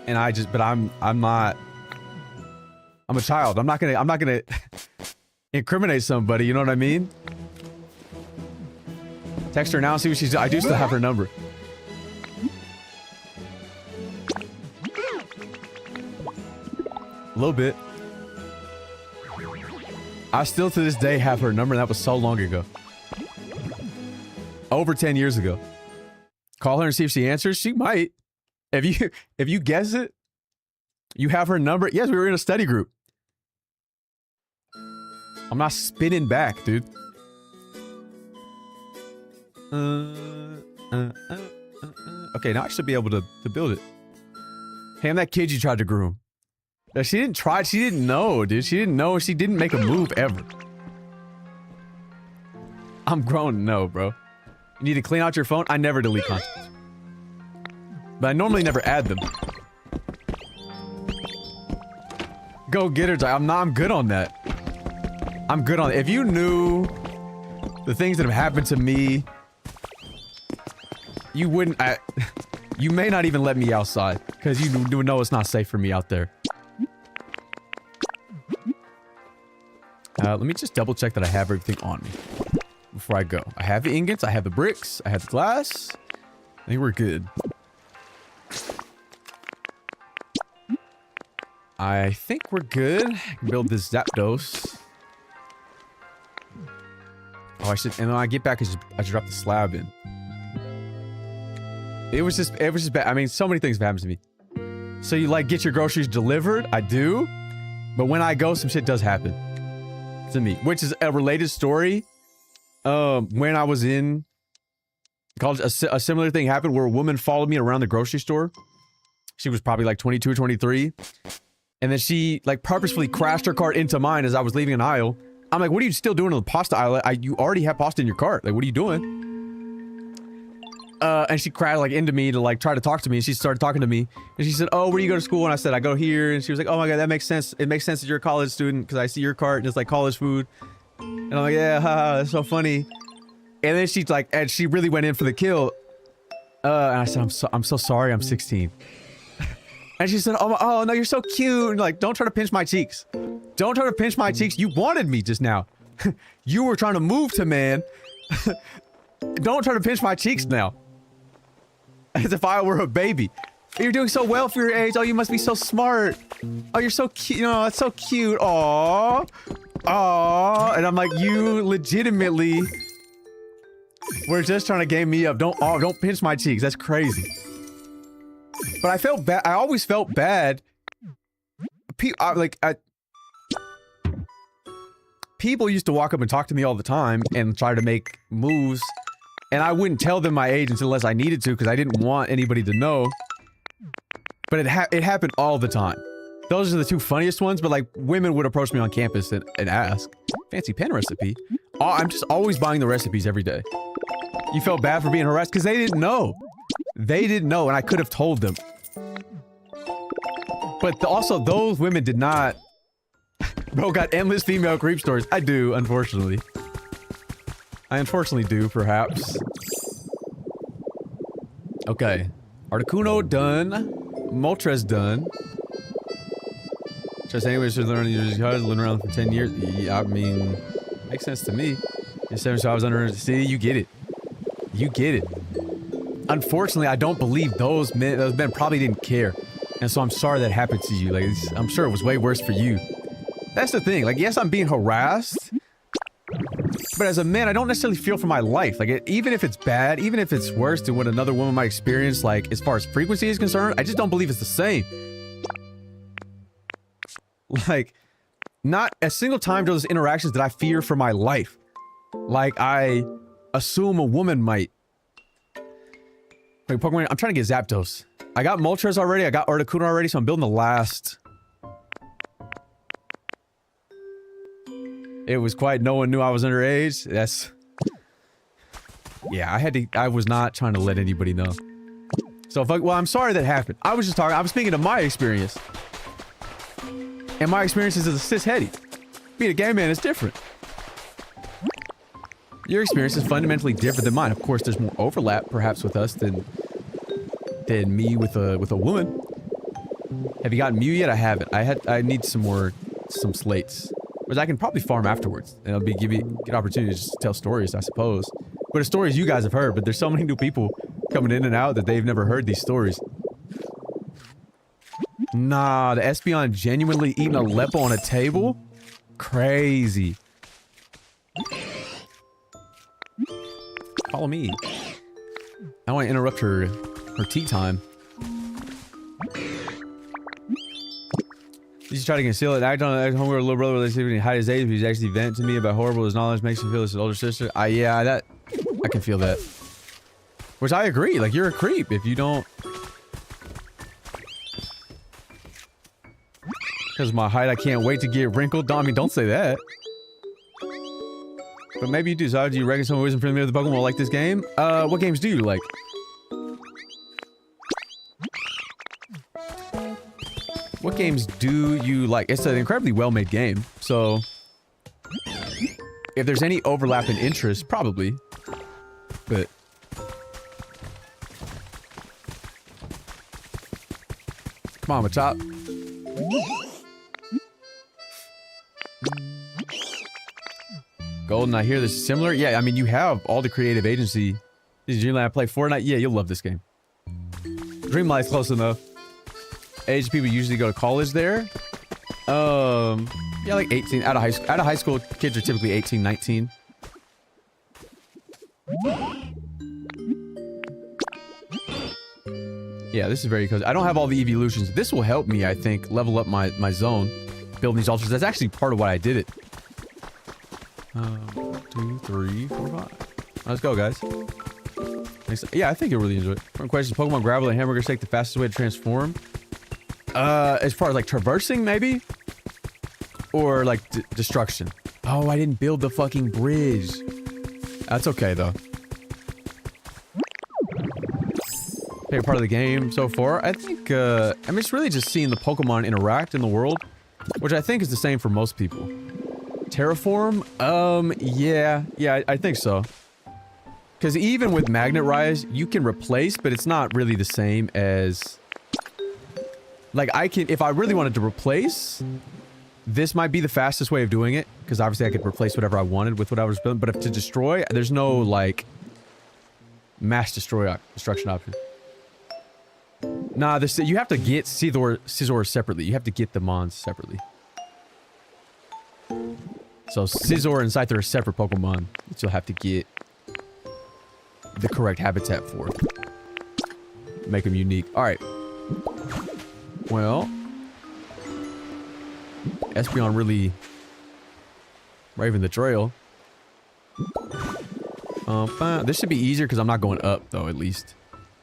and I'm not. I'm a child. I'm not gonna incriminate somebody. You know what I mean? Text her now and see what she's doing. I do still have her number. A little bit. I still to this day have her number, and that was so long ago. Over 10 years ago. Call her and see if she answers. She might. If you guess it, you have her number. Yes, we were in a study group. I'm not spinning back, dude. Okay, now I should be able to build it. Damn, that kid you tried to groom. She didn't try. She didn't know, dude. She didn't know. She didn't make a move ever. I'm grown. No, bro. You need to clean out your phone. I never delete contacts. But I normally never add them. Go get her. I'm good on that. I'm good on it. If you knew the things that have happened to me, you wouldn't. You may not even let me outside because you know it's not safe for me out there. Let me just double check that I have everything on me before I go. I have the ingots, I have the bricks, I have the glass. I think we're good. I think we're good. I can build this Zapdos. Oh, I should, and when I get back, I should drop the slab in. It was just bad. I mean, so many things have happened to me. So you like get your groceries delivered? I do. But when I go, some shit does happen to me, which is a related story. When I was in college, a similar thing happened where a woman followed me around the grocery store. She was probably like 22 or 23. And then she like purposefully crashed her cart into mine as I was leaving an aisle. I'm like, what are you still doing in the pasta aisle? You already have pasta in your cart. Like, what are you doing? And she crashed like into me to like try to talk to me. And she started talking to me. And she said, oh, where do you go to school? And I said, I go here. And she was like, oh my God, that makes sense. It makes sense that you're a college student because I see your cart and it's like college food. And I'm like, yeah, haha, that's so funny. And then she's like, and she really went in for the kill. And I said, I'm so sorry, I'm 16. And she said, oh no, you're so cute. And like, don't try to pinch my cheeks. Don't try to pinch my cheeks. You wanted me just now. You were trying to move to man. Don't try to pinch my cheeks now. As if I were a baby. You're doing so well for your age. Oh, you must be so smart. Oh, you're so cute. Oh, that's so cute. Aww. Aww. And I'm like, you legitimately were just trying to game me up. Don't pinch my cheeks. That's crazy. But I felt bad. I always felt bad. People used to walk up and talk to me all the time and try to make moves. And I wouldn't tell them my age unless I needed to because I didn't want anybody to know. But it happened all the time. Those are the two funniest ones, but like women would approach me on campus and ask, fancy pen recipe? Oh, I'm just always buying the recipes every day. You felt bad for being harassed because they didn't know. They didn't know and I could have told them. But also those women did not. Bro got endless female creep stories. I do, unfortunately. I unfortunately do, perhaps. Okay. Articuno done. Moltres done. Just anyways to learn living around for 10 years. Yeah, I mean, makes sense to me. You're 7 jobs under. See, you get it. You get it. Unfortunately, I don't believe those men probably didn't care. And so I'm sorry that happened to you. Like, I'm sure it was way worse for you. That's the thing. Like, yes, I'm being harassed. But as a man, I don't necessarily feel for my life. Like, even if it's bad, even if it's worse than what another woman might experience, like, as far as frequency is concerned, I just don't believe it's the same. Like, not a single time during those interactions did I fear for my life. Like, I assume a woman might. Like, Pokemon, I'm trying to get Zapdos. I got Moltres already, I got Articuno already, so I'm building the last. It was quite, no one knew I was underage. That's... Yeah, I was not trying to let anybody know. So, well, I'm sorry that happened. I was speaking to my experience. And my experience is as a cis-hetty. Being a gay man is different. Your experience is fundamentally different than mine. Of course, there's more overlap, perhaps, with us than me with a woman. Have you gotten Mew yet? I haven't. I need some slates. Which I can probably farm afterwards. And it'll give you good opportunities to tell stories, I suppose. But the stories you guys have heard, but there's so many new people coming in and out that they've never heard these stories. Nah, the Espeon genuinely eating a Leppo on a table? Crazy. Follow me. I don't want to interrupt her tea time. He's trying to conceal it. Act on it. Homeward little brother relationship and hide his age. But he's actually vent to me about horrible. His knowledge makes him feel his older sister. Yeah, that I can feel that. Which I agree. Like, you're a creep if you don't. Because my height, I can't wait to get wrinkled. I mean, don't say that. But maybe you do. So, do you reckon someone who isn't familiar with the Pokemon will like this game? What games do you like? What games do you like? It's an incredibly well-made game, so if there's any overlap in interest, probably. But come on, Machop. Golden, I hear this is similar. Yeah, I mean, you have all the creative agency. Did Dreamlight play Fortnite? Yeah, you'll love this game. Dreamlight's close enough. Age people usually go to college there. Yeah, like 18 out of high school. Out of high school, kids are typically 18, 19. Yeah, this is very cozy. I don't have all the evolutions. This will help me, I think, level up my zone. Building these altars. That's actually part of why I did it. 1, 2, 3, 4, 5. Let's go, guys. Yeah, I think you'll really enjoy it. One question: Pokemon Gravel and Hamburger Steak the fastest way to transform? As far as like traversing, maybe? Or like destruction? Oh, I didn't build the fucking bridge. That's okay, though. Favorite part of the game so far? I think, I mean, it's really just seeing the Pokemon interact in the world, which I think is the same for most people. Terraform? Yeah, I think so. Because even with Magnet Rise, you can replace, but it's not really the same as... Like, I can... If I really wanted to replace, this might be the fastest way of doing it. Because obviously I could replace whatever I wanted with what I was building. But if to destroy, there's no, like... mass destruction option. Nah, you have to get Scizor separately. You have to get the Mons separately. So Scizor and Scyther are separate Pokemon that you'll have to get the correct habitat for. Make them unique. Alright. Well. Espeon really raving the trail. This should be easier because I'm not going up though, at least.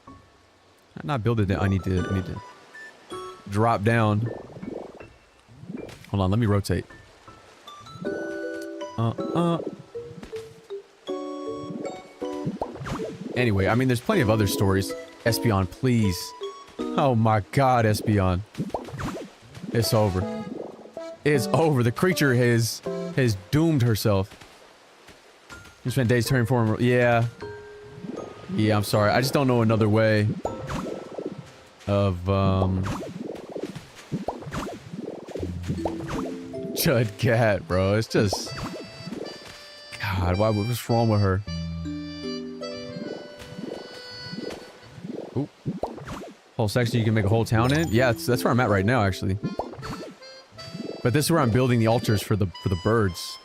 I'm not build it down. I need to drop down. Hold on, let me rotate. Anyway, I mean, there's plenty of other stories. Espeon, please. Oh my god, Espeon. It's over. It's over. The creature has doomed herself. You spent days turning form. Yeah. Yeah, I'm sorry. I just don't know another way of, Chud Cat, bro. It's just... God, what's wrong with her? Oop. Whole section you can make a whole town in? Yeah, that's where I'm at right now, actually. But this is where I'm building the altars for the birds.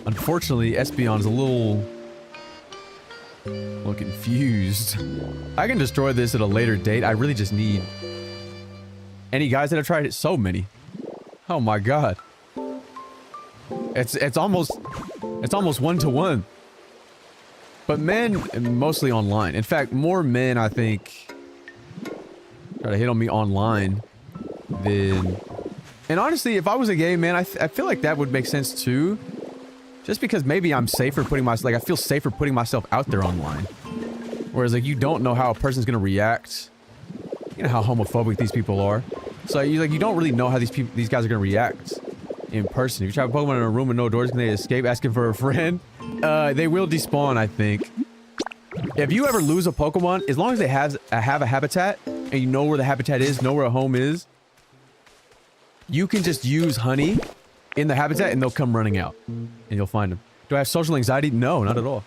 Unfortunately, Espeon's a little confused. I can destroy this at a later date. I really just need... Any guys that have tried it? So many. Oh my god. It's almost 1-to-1. But men, mostly online. In fact, more men, I think, try to hit on me online than... And honestly, if I was a gay man, I feel like that would make sense too. Just because maybe I'm safer putting myself... Like, I feel safer putting myself out there online. Whereas, like, you don't know how a person's gonna react. You know how homophobic these people are. So, you don't really know how these guys are gonna react in person. If you trap a Pokemon in a room with no doors, can they escape asking for a friend? They will despawn, I think. If you ever lose a Pokemon, as long as they have a habitat, and you know where the habitat is, know where a home is, you can just use honey in the habitat and they'll come running out. And you'll find them. Do I have social anxiety? No, not at all.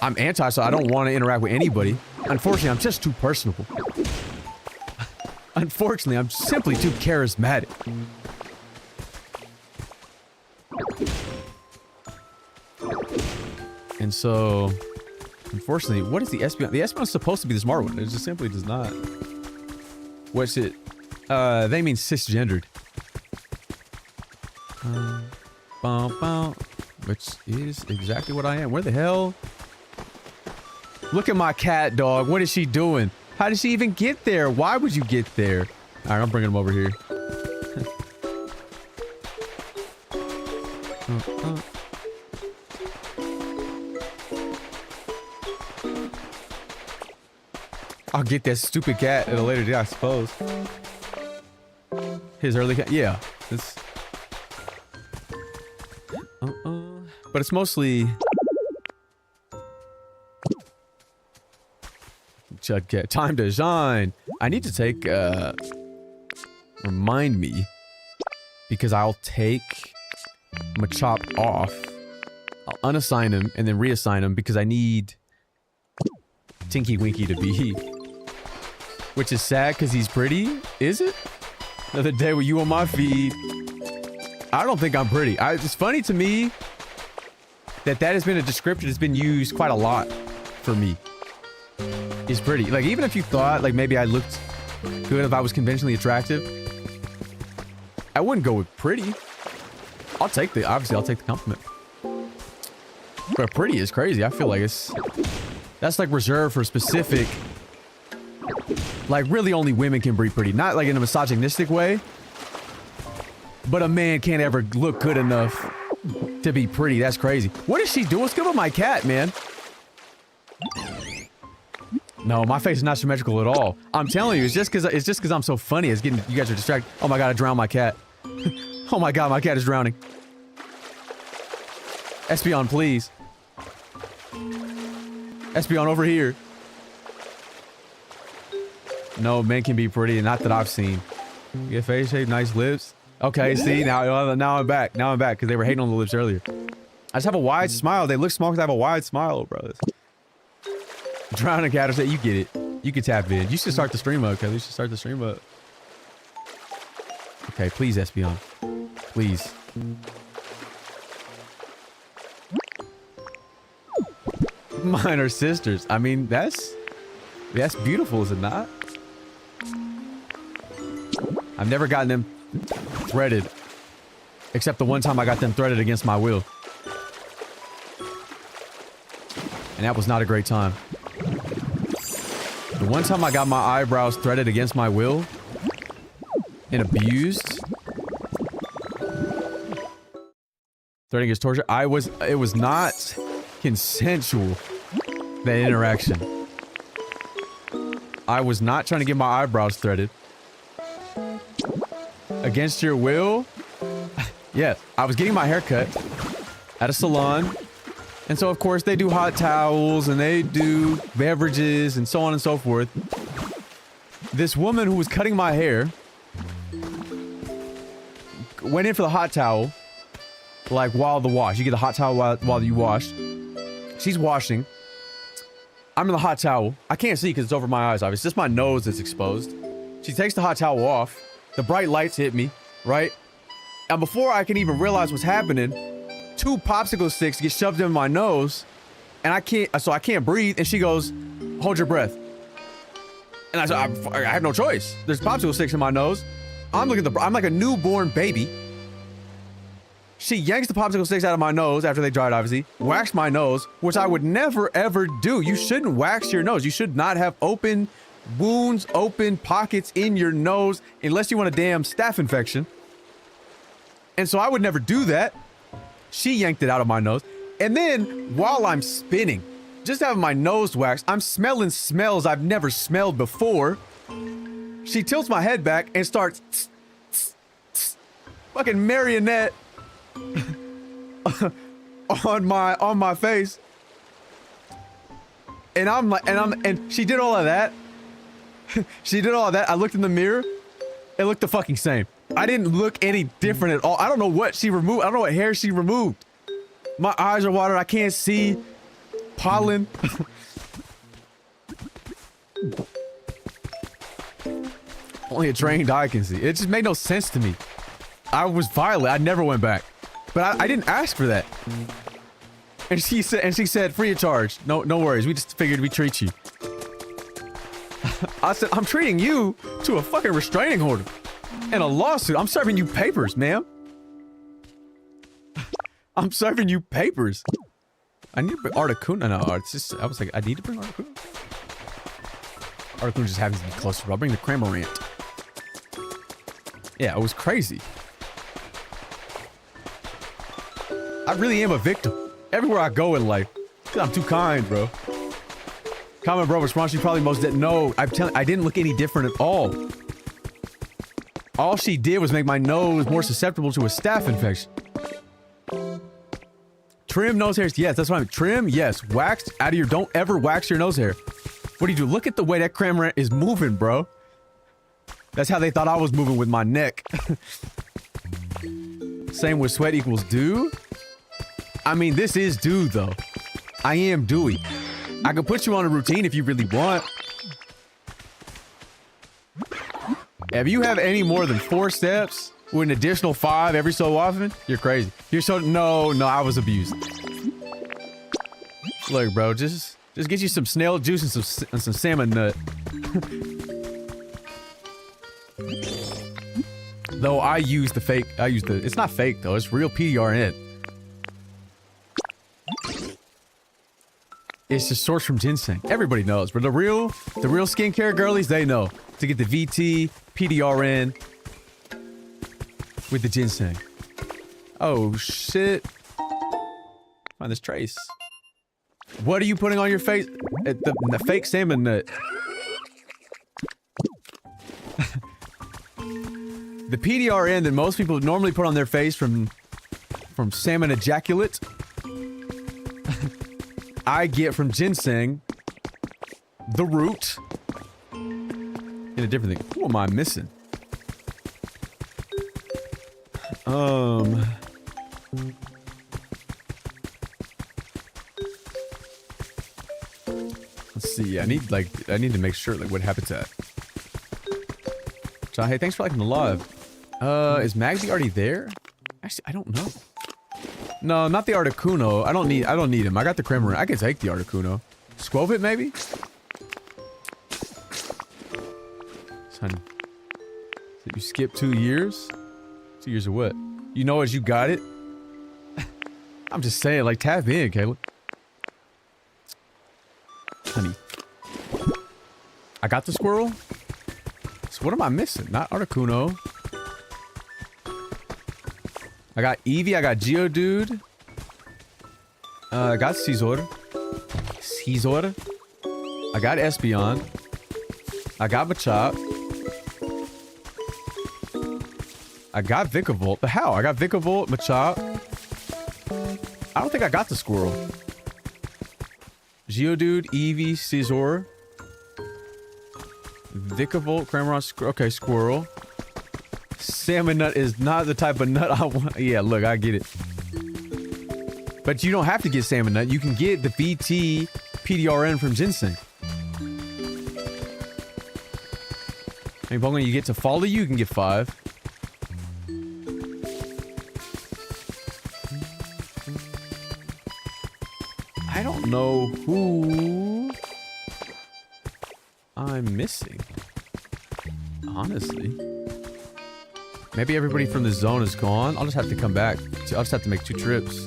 I'm anti, so I don't want to interact with anybody. Unfortunately, I'm just too personable. Unfortunately, I'm simply too charismatic. And so... Unfortunately, what is the Espeon? The Espeon is supposed to be the smart one. It just simply does not. What's it? They mean cisgendered. Which is exactly what I am. Where the hell? Look at my cat, dog. What is she doing? How did she even get there? Why would you get there? All right, I'm bringing him over here. I'll get that stupid cat at a later day, I suppose. His early cat, yeah. It's but it's mostly Chud cat. Time to shine. I need to take remind me, because I'll take Machop off. I'll unassign him and then reassign him because I need Tinky Winky to be. Which is sad because he's pretty. Is it? Another day with you on my feed. I don't think I'm pretty. It's funny to me that has been a descriptor that's been used quite a lot for me. Is pretty. Like, even if you thought, like, maybe I looked good if I was conventionally attractive, I wouldn't go with pretty. Obviously, I'll take the compliment. But pretty is crazy. I feel like that's like reserved for specific, like, really only women can be pretty. Not like in a misogynistic way, but a man can't ever look good enough to be pretty. That's crazy. What is she doing? What's good with my cat, man? No, my face is not symmetrical at all. I'm telling you, it's just because I'm so funny. It's getting, you guys are distracted. Oh my god, I drowned my cat. Oh my god, my cat is drowning. Espeon, please. Espeon, over here. No, men can be pretty, not that I've seen. Get face shape, nice lips. Okay, see, now I'm back. Now I'm back, because they were hating on the lips earlier. I just have a wide smile. They look small because I have a wide smile, bro. Drowning cat, you get it. You can tap in. You should start the stream up, Kelly. You should start the stream up. Okay, please, Espeon. Please. Mine are sisters. I mean, that's beautiful, is it not? I've never gotten them threaded. Except the one time I got them threaded against my will. And that was not a great time. The one time I got my eyebrows threaded against my will and abused. Threading his torture. It was not consensual, that interaction. I was not trying to get my eyebrows threaded. Against your will? Yeah, I was getting my hair cut at a salon. And so, of course, they do hot towels and they do beverages and so on and so forth. This woman who was cutting my hair went in for the hot towel, like, while the wash. You get the hot towel while you wash. She's washing. I'm in the hot towel. I can't see because it's over my eyes, obviously. It's just my nose that's exposed. She takes the hot towel off. The bright lights hit me, right? And before I can even realize what's happening, 2 popsicle sticks get shoved in my nose, and I can't breathe. And she goes, "Hold your breath." And I said, I have no choice. There's popsicle sticks in my nose. I'm like a newborn baby. She yanks the popsicle sticks out of my nose after they dried, obviously. Waxed my nose, which I would never ever do. You shouldn't wax your nose. You should not have open wounds, open pockets in your nose, unless you want a damn staph infection. And so I would never do that. She yanked it out of my nose. And then, while I'm spinning, just having my nose waxed, I'm smelling smells I've never smelled before. She tilts my head back and starts fucking marionette on my face. And I'm like, and she did all of that. She did all of that. I looked in the mirror. It looked the fucking same. I didn't look any different at all. I don't know what she removed. I don't know what hair she removed. My eyes are watered. I can't see. Pollen. Only a trained eye can see. It just made no sense to me. I was violent. I never went back. But I didn't ask for that. And she said, free of charge. No worries. We just figured we'd treat you. I said, I'm treating you to a fucking restraining order and a lawsuit. I'm serving you papers, ma'am. I'm serving you papers. I need to bring Articuno. No, it's just, I was like, I need to bring Articuno. Articuno just happens to be closer. I'll bring the Cramorant. Yeah, it was crazy. I really am a victim. Everywhere I go in life. I'm too kind, bro. Comment, bro. Response, you probably most didn't know. I didn't look any different at all. All she did was make my nose more susceptible to a staph infection. Trim nose hairs. Yes, that's what I mean. Trim, yes. Wax out of your... Don't ever wax your nose hair. What do you do? Look at the way that Cramorant is moving, bro. That's how they thought I was moving with my neck. Same with sweat equals dew. I mean, this is dew, though. I am dewy. I can put you on a routine if you really want. If you have any more than 4 steps with an additional 5 every so often, you're crazy. You're so... No, I was abused. Look, bro, just get you some snail juice and some salmon nut. Though I use the fake... It's not fake, though. It's real PDRN. It's just sourced from ginseng. Everybody knows, but the real skincare girlies, they know to get the VT, PDRN with the ginseng. Oh shit! Find this trace. What are you putting on your face? The fake salmon nut. The PDRN that most people normally put on their face from salmon ejaculate. I get from ginseng, the root, and a different thing. Who am I missing? Let's see. I need to make sure like what happened to that. John, hey, thanks for liking the live. Is Magsy already there? Actually, I don't know. No, not the Articuno. I don't need him. I got the Cramorant. I can take the Articuno. Squovit, maybe? Son. Did you skip 2 years? 2 years of what? You know as you got it? I'm just saying, like, tap in, Caleb. Honey. I got the squirrel? So what am I missing? Not Articuno. I got Eevee, I got Geodude. I got Caesar. I got Espeon. I got Machop. I got Vikavolt. The hell? I got Vikavolt, Machop. I don't think I got the squirrel. Geodude, Eevee, Caesar. Vikavolt, Cramorant, okay, squirrel. Salmon nut is not the type of nut I want. Yeah, look, I get it. But you don't have to get salmon nut. You can get the VT PDRN from ginseng. Any Pokemon you get to follow you can get 5. I don't know who I'm missing. Honestly. Maybe everybody from the zone is gone. I'll just have to come back. I'll just have to make 2 trips.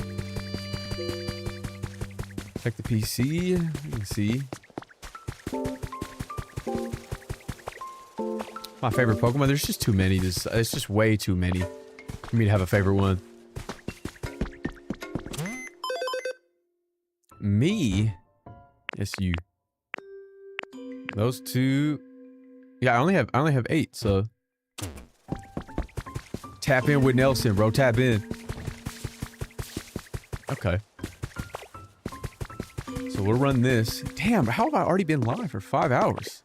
Check the PC. You can see. My favorite Pokemon. There's just too many. It's just way too many for me to have a favorite one. Me? Yes, you. Those 2. Yeah, I only have 8, so. Tap in with Nelson, bro. Tap in. Okay. So we'll run this. Damn, how have I already been live for 5 hours?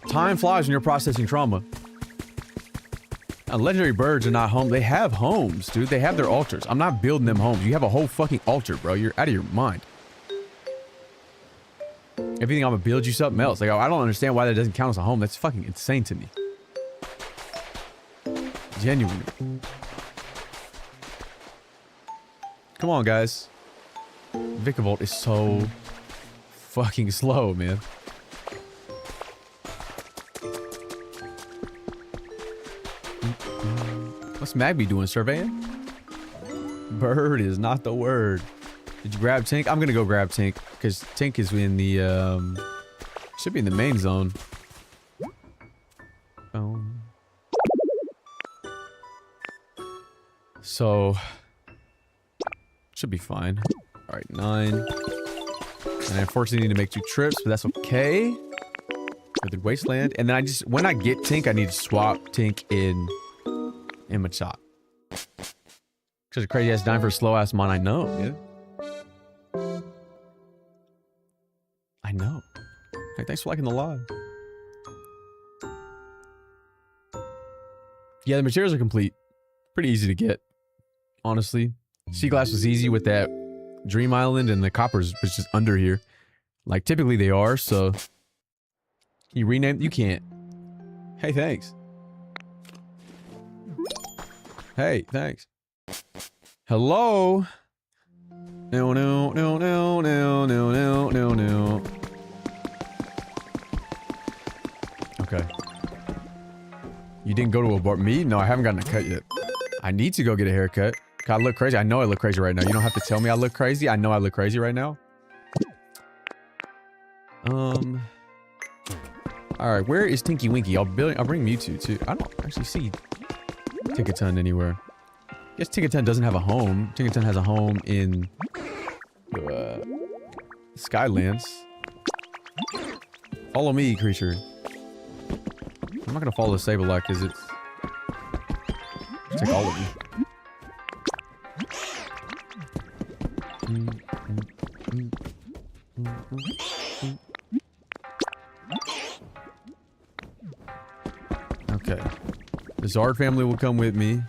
Time flies when you're processing trauma. Legendary birds are not home. They have homes, dude. They have their altars. I'm not building them homes. You have a whole fucking altar, bro. You're out of your mind. If you think I'm gonna build you something else, like, I don't understand why that doesn't count as a home. That's fucking insane to me. Genuinely. Come on, guys. Vikavolt is so fucking slow, man. What's Magby doing? Surveying? Bird is not the word. Did you grab Tink? I'm gonna go grab Tink because Tink is in the should be in the main zone. So should be fine. All right, 9. And I unfortunately need to make 2 trips, but that's okay. With the wasteland, and then when I get Tink, I need to swap Tink in Machop. Cause a crazy ass dying for a slow ass mon. I know, yeah. I know. Hey, thanks for liking the live. Yeah, the materials are complete. Pretty easy to get, honestly. Sea glass was easy with that Dream Island, and the coppers was just under here. Like typically they are, so you rename. You can't. Hey, thanks. Hey, thanks. Hello. No, no, no, no, no, no, no, no, no. Okay. You didn't go to a bar? Me? No, I haven't gotten a cut yet. I need to go get a haircut. God, I look crazy. I know I look crazy right now. You don't have to tell me I look crazy. I know I look crazy right now. Alright, where is Tinky Winky? I'll bring Mewtwo too. I don't actually see Tinkaton anywhere. I guess Tinkaton doesn't have a home. Tinkaton has a home in Skylands. Follow me, creature. I'm not gonna follow Sableye because it's take all of you. Okay. The Zard family will come with me.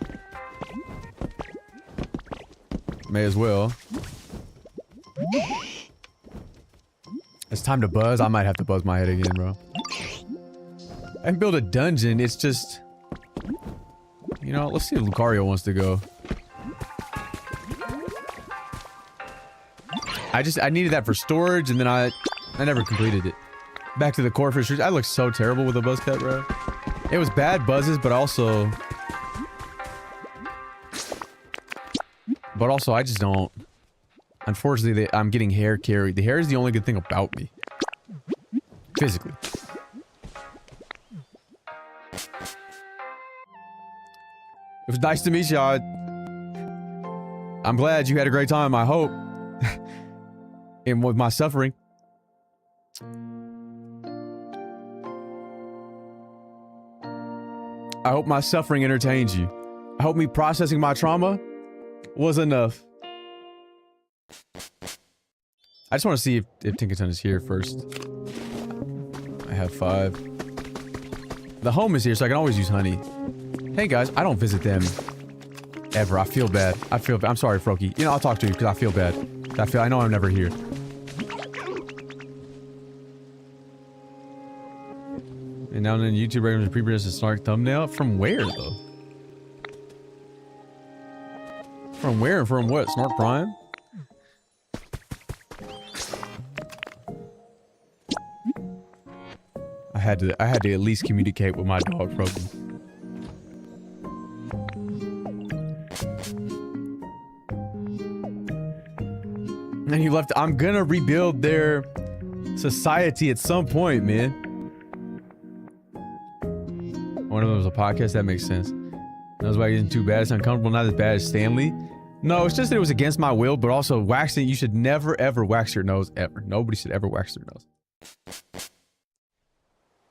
May as well. It's time to buzz. I might have to buzz my head again, bro. I can build a dungeon. It's just... You know, let's see if Lucario wants to go. I needed that for storage, and then I never completed it. Back to the core fish. I look so terrible with a buzz cut, bro. It was bad buzzes, but also... I just don't... Unfortunately, I'm getting hair carried. The hair is the only good thing about me. Physically. It was nice to meet you. I'm glad you had a great time, I hope. And with my suffering. I hope my suffering entertains you. I hope me processing my trauma was enough. I just want to see if Tinkaton is here first. I have 5. The home is here, so I can always use honey. Hey guys, I don't visit them ever. I feel bad. I'm sorry, Froakie. You know, I'll talk to you because I feel bad. I know I'm never here. And now then YouTube recommends pre-produce a Snark thumbnail. From where though? From where? From what? Snark Prime? I had to at least communicate with my dog, Froakie. And he left. I'm gonna rebuild their society at some point, man. One of them was a podcast. That makes sense. That was why it isn't too bad. It's uncomfortable. Not as bad as Stanley. No, it's just that it was against my will, but also waxing. You should never ever wax your nose ever. Nobody should ever wax their nose.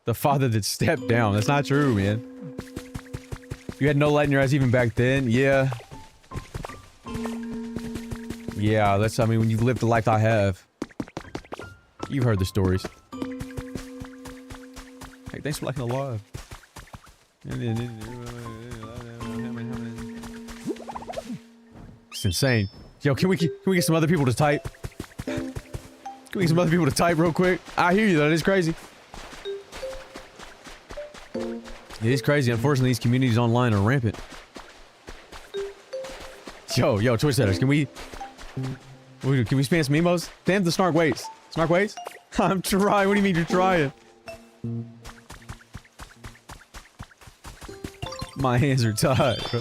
The father that stepped down. That's not true, man. You had no light in your eyes even back then. Yeah. Yeah, that's, I mean, when you've lived the life I have. You've heard the stories. Hey, thanks for liking the live. It's insane. Yo, can we get some other people to type? Can we get some other people to type real quick? I hear you though, it is crazy. It is crazy. Unfortunately, these communities online are rampant. Yo, Twitch setters, can we Can we spam some emos? Damn, the Snark waits. Snark waits? I'm trying. What do you mean you're trying? My hands are tied, bro.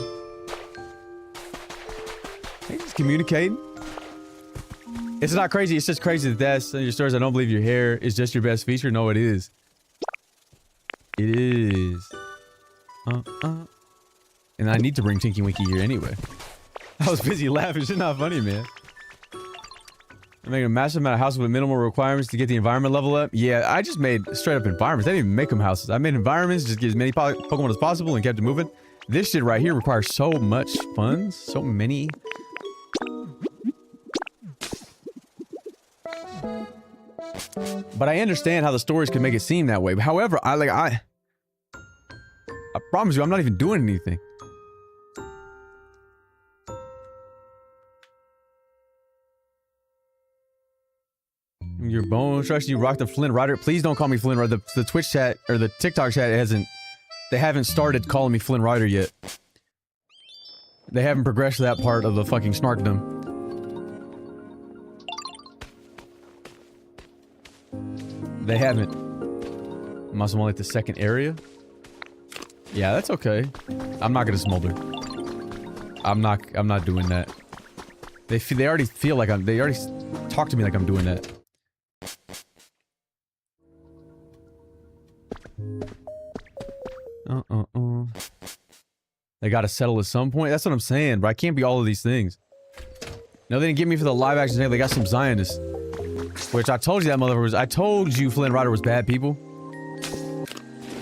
Hey, just communicating. It's not crazy. It's just crazy that that's in your stories. I don't believe your hair is just your best feature. No, it is. It is. And I need to bring Tinky Winky here anyway. I was busy laughing. It's not funny, man. I'm making a massive amount of houses with minimal requirements to get the environment level up. Yeah, I just made straight up environments. I didn't even make them houses. I made environments, just get as many Pokemon as possible and kept it moving. This shit right here requires so much funds. So many. But I understand how the stories can make it seem that way. However, I promise you, I'm not even doing anything. Your bone structure, you rock the Flint Rider. Please don't call me Flint Rider. The Twitch chat or the TikTok chat hasn't. They haven't started calling me Flint Rider yet. They haven't progressed to that part of the fucking snarkdom. They haven't. I'm also only at the second area. Yeah, that's okay. I'm not gonna smolder. I'm not doing that. They already feel like they already talk to me like I'm doing that. They gotta settle at some point. That's what I'm saying, but I can't be all of these things. No, they didn't get me for the live action thing. They got some Zionists. Which I told you that motherfucker was. I told you Flint Rider was bad people.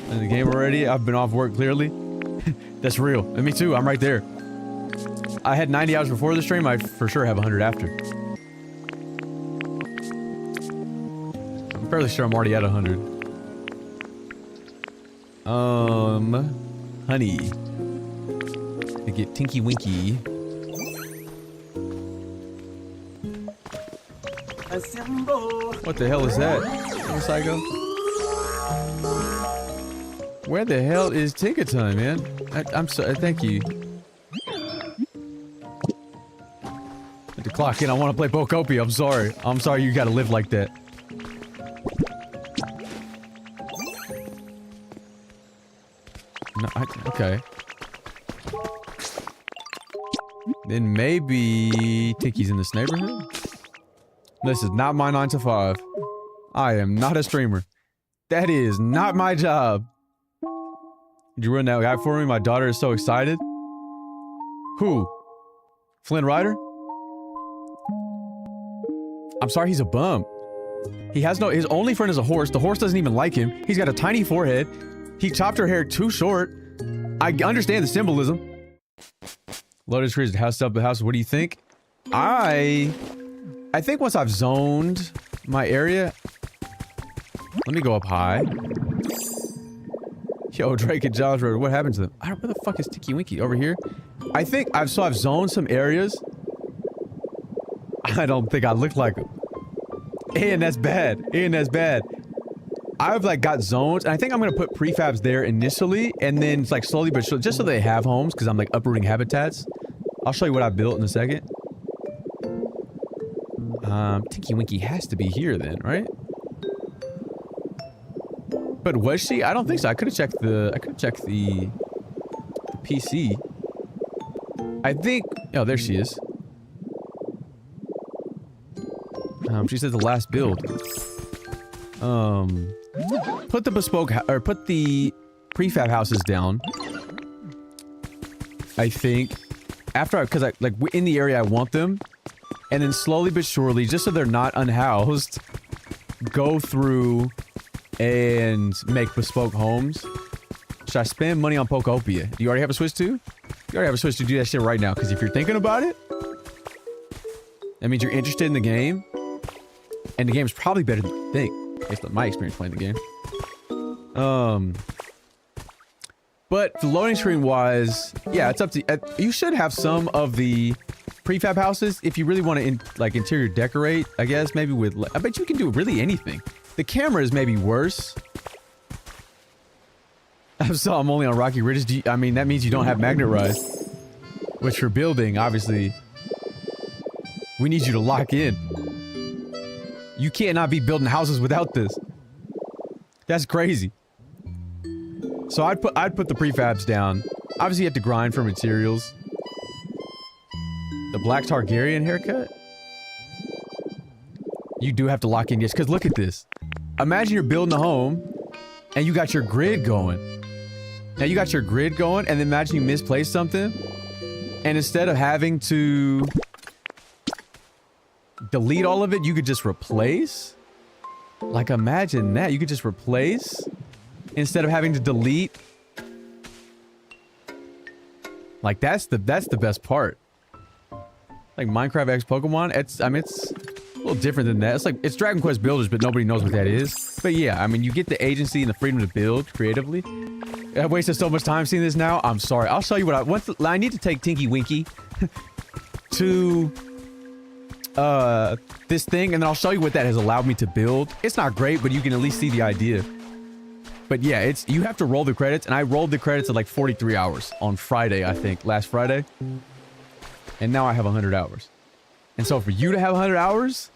In the game already. I've been off work clearly. That's real. And me too. I'm right there. I had 90 hours before the stream. I for sure have 100 after. I'm fairly sure I'm already at 100. Honey. To get Tinky Winky. What the hell is that? Psycho? Where the hell is Tinkertime, man? I'm sorry. Thank you. At the clock in, I want to play Pokopia. I'm sorry. I'm sorry you gotta live like that. No, okay. Then maybe Tinky's in this neighborhood? This is not my 9 to 5. I am not a streamer. That is not my job. Did you run that guy for me? My daughter is so excited. Who? Flynn Rider? I'm sorry, he's a bum. He has no- his only friend is a horse. The horse doesn't even like him. He's got a tiny forehead. He chopped her hair too short. I understand the symbolism. Lotus Trees, house up the house. What do you think? I think once I've zoned my area... Let me go up high. Yo, Drake and Josh Road, what happened to them? Where the fuck is Tinky Winky? Over here? I think I've zoned some areas. I don't think I look like them. And that's bad. And that's bad. I've like got zones, and I think I'm gonna put prefabs there initially, and then it's like slowly but surely, just so they have homes, because I'm like uprooting habitats. I'll show you what I built in a second. Tinky Winky has to be here then, right? But was she? I don't think so. I could have checked the PC. I think. Oh, there she is. She said the last build. Put the bespoke or put the prefab houses down. I think after because I like in the area I want them, and then slowly but surely, just so they're not unhoused, go through and make bespoke homes. Should I spend money on Pokopia? Do you already have a Switch 2? You already have a Switch to do that shit right now, because if you're thinking about it, that means you're interested in the game, and the game's probably better than you think, based on my experience playing the game. But the loading screen wise, yeah, it's up to you. Should have some of the prefab houses if you really want to like interior decorate, I guess, maybe with, I bet you can do really anything. The camera is maybe worse. I'm only on Rocky Ridges. I mean, that means you don't have Magnet Rise. Which for building, obviously, We need you to lock in. You can't not be building houses without this. That's crazy. So I'd put the prefabs down. Obviously you have to grind for materials. The Black Targaryen haircut? You do have to lock in, yes, because look at this. Imagine you're building a home, and you got your grid going. Now you got your grid going, and then imagine you misplaced something, and instead of having to delete all of it, you could just replace? Like, imagine that. You could just replace, instead of having to delete. Like, that's the best part. Like, Minecraft X Pokemon, it's a little different than that. It's like, it's Dragon Quest Builders, but nobody knows what that is. But yeah, I mean, you get the agency and the freedom to build creatively. I've wasted so much time seeing this now. I'm sorry. I'll show you what I need to take Tinky Winky to this thing, and then I'll show you what that has allowed me to build. It's not great, but you can at least see the idea. But yeah, you have to roll the credits, and I rolled the credits at like 43 hours on Friday, I think, last Friday. And now I have 100 hours. And so for you to have 100 hours,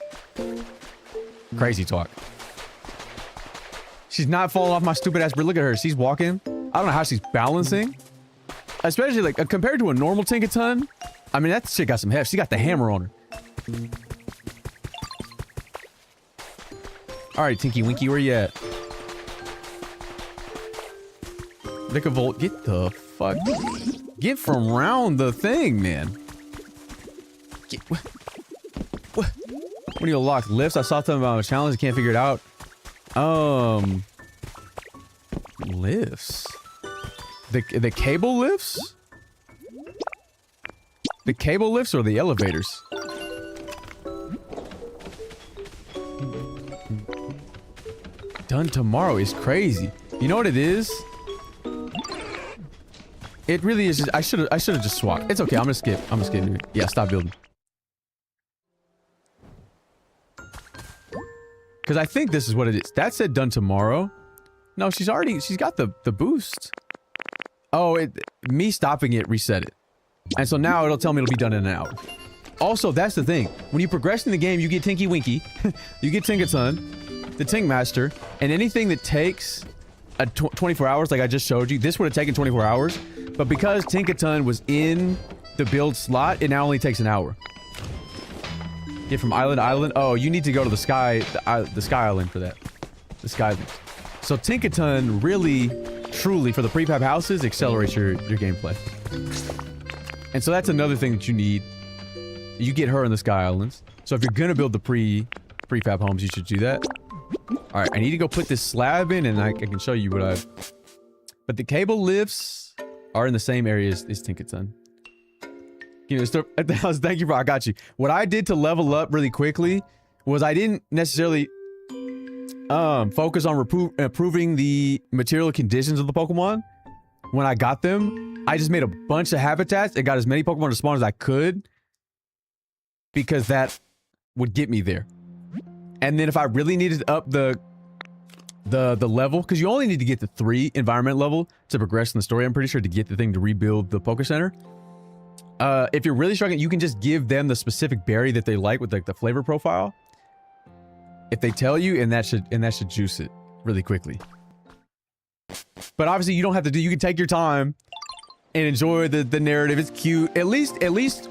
crazy talk. She's not falling off my stupid ass, but look at her. She's walking. I don't know how she's balancing. Especially like compared to a normal Tinkaton. I mean, that shit got some heft. She got the hammer on her. Alright, Tinky Winky, where you at? Licavolt, get the fuck. Get from round the thing, man. Get, what do you lock? Lifts? I saw something about a challenge. I can't figure it out. Lifts? The cable lifts? The cable lifts or the elevators? Done tomorrow is crazy. You know what it is? It really is just, I should have just swapped. It's okay, I'm gonna skip. Yeah, stop building. Because I think this is what it is. That said done tomorrow. No, she's got the boost. Oh, me stopping it reset it. And so now it'll tell me it'll be done in an hour. Also, that's the thing. When you progress in the game, you get Tinky Winky. You get Tinkaton, the Tink Master, and anything that takes 24 hours, like I just showed you, this would have taken 24 hours. But because Tinkaton was in the build slot, it now only takes an hour. Get from island to island. Oh, you need to go to the sky island for that. The sky. So Tinkaton really, truly, for the prefab houses, accelerates your gameplay. And so that's another thing that you need. You get her in the sky islands. So if you're gonna build the prefab homes, you should do that. All right, I need to go put this slab in, and I can show you what I've. But the cable lifts are in the same area as Tinkaton. You know, thank you, bro. I got you. What I did to level up really quickly was I didn't necessarily focus on improving the material conditions of the Pokemon when I got them. I just made a bunch of habitats and got as many Pokemon to spawn as I could because that would get me there. And then if I really needed to up the level, because you only need to get the 3 environment level to progress in the story, I'm pretty sure, to get the thing to rebuild the Poke Center. If you're really struggling, you can just give them the specific berry that they like with like the flavor profile. If they tell you, and that should juice it really quickly. But obviously you don't have to do, you can take your time and enjoy the narrative. It's cute. At least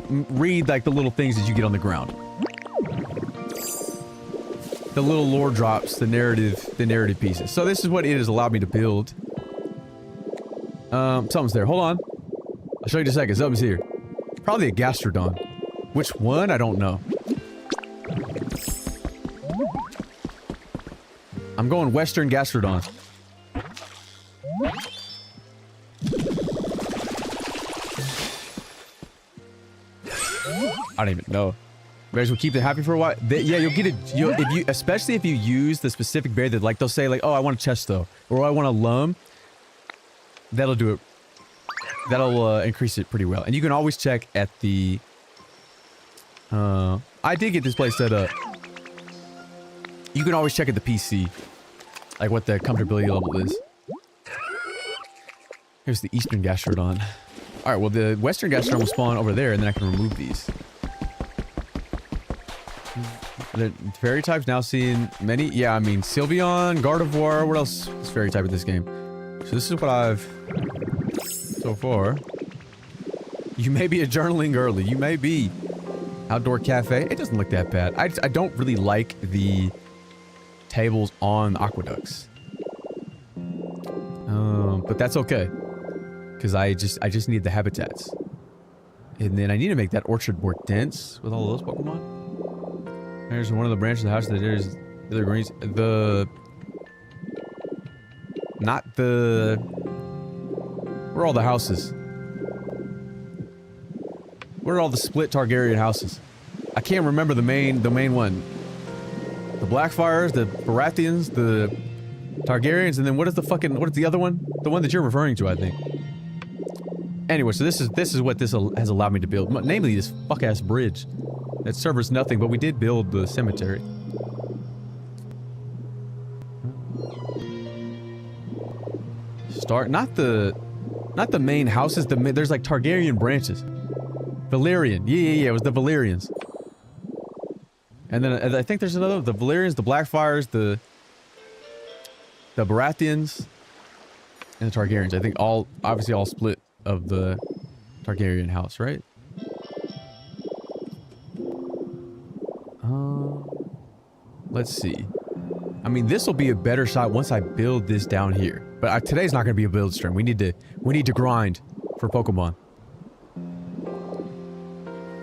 read like the little things that you get on the ground. The little lore drops, the narrative pieces. So this is what it has allowed me to build. Something's there. Hold on. I'll show you in a second. Something's here. Probably a Gastrodon. Which one? I don't know. I'm going Western Gastrodon. I don't even know. You guys will keep it happy for a while. Yeah, you'll get it. Especially if you use the specific berry that, like, they'll say like, oh, I want a Chesto, or I want a Lum. That'll do it. That'll increase it pretty well. And you can always check at the. I did get this place set up. You can always check at the PC, like what the comfortability level is. Here's the Eastern Gastrodon. All right, well the Western Gastrodon will spawn over there, and then I can remove these. The fairy types now seeing many. Yeah, I mean, Sylveon, Gardevoir. What else is fairy type in this game? So this is what I've... So far. You may be a journaling early. You may be. Outdoor cafe. It doesn't look that bad. I don't really like the tables on aqueducts. But that's okay. Because I just need the habitats. And then I need to make that orchard more dense with all of those Pokemon. There's one of the branches of the house that there's the other greens. Not the... Where are all the houses? Where are all the split Targaryen houses? I can't remember the main one. The Blackfires, the Baratheons, the Targaryens, and then what is the other one? The one that you're referring to, I think. Anyway, so this is what this has allowed me to build. Namely, this fuck-ass bridge. That serves nothing, but we did build the cemetery. Not the main houses, there's like Targaryen branches. Valyrian. Yeah, it was the Valyrians. And then I think there's another, the Valyrians, the Blackfires, the Baratheons, and the Targaryens. I think obviously all split of the Targaryen house, right? Let's see. I mean, this will be a better shot once I build this down here. But today's not going to be a build stream. We need to grind for Pokemon.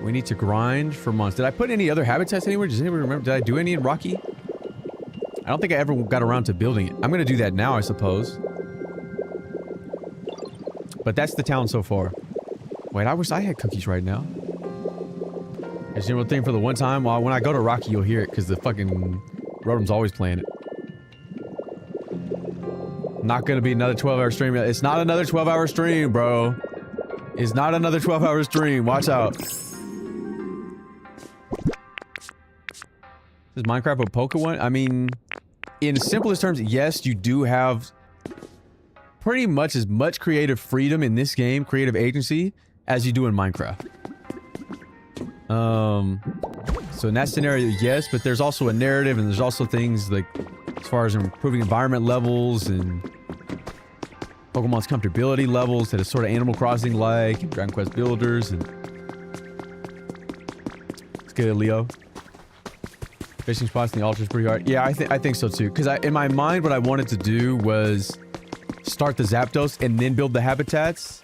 We need to grind for months. Did I put any other habitats anywhere? Does anybody remember? Did I do any in Rocky? I don't think I ever got around to building it. I'm going to do that now, I suppose. But that's the town so far. Wait, I wish I had cookies right now. It's a general thing for the one time. Well, when I go to Rocky, you'll hear it because the fucking Rotom's always playing it. Not gonna be another 12-hour stream. It's not another 12-hour stream, bro. It's not another 12-hour stream. Watch out. Is Minecraft a Pokemon? I mean, in simplest terms, yes, you do have pretty much as much creative freedom in this game, creative agency, as you do in Minecraft. So in that scenario, yes, but there's also a narrative and there's also things like as far as improving environment levels and Pokemon's comfortability levels that is sort of Animal Crossing like, and Dragon Quest Builders, and it's good, Leo. Fishing spots in the altar is pretty hard. Yeah, I think so too. Because in my mind, what I wanted to do was start the Zapdos and then build the habitats.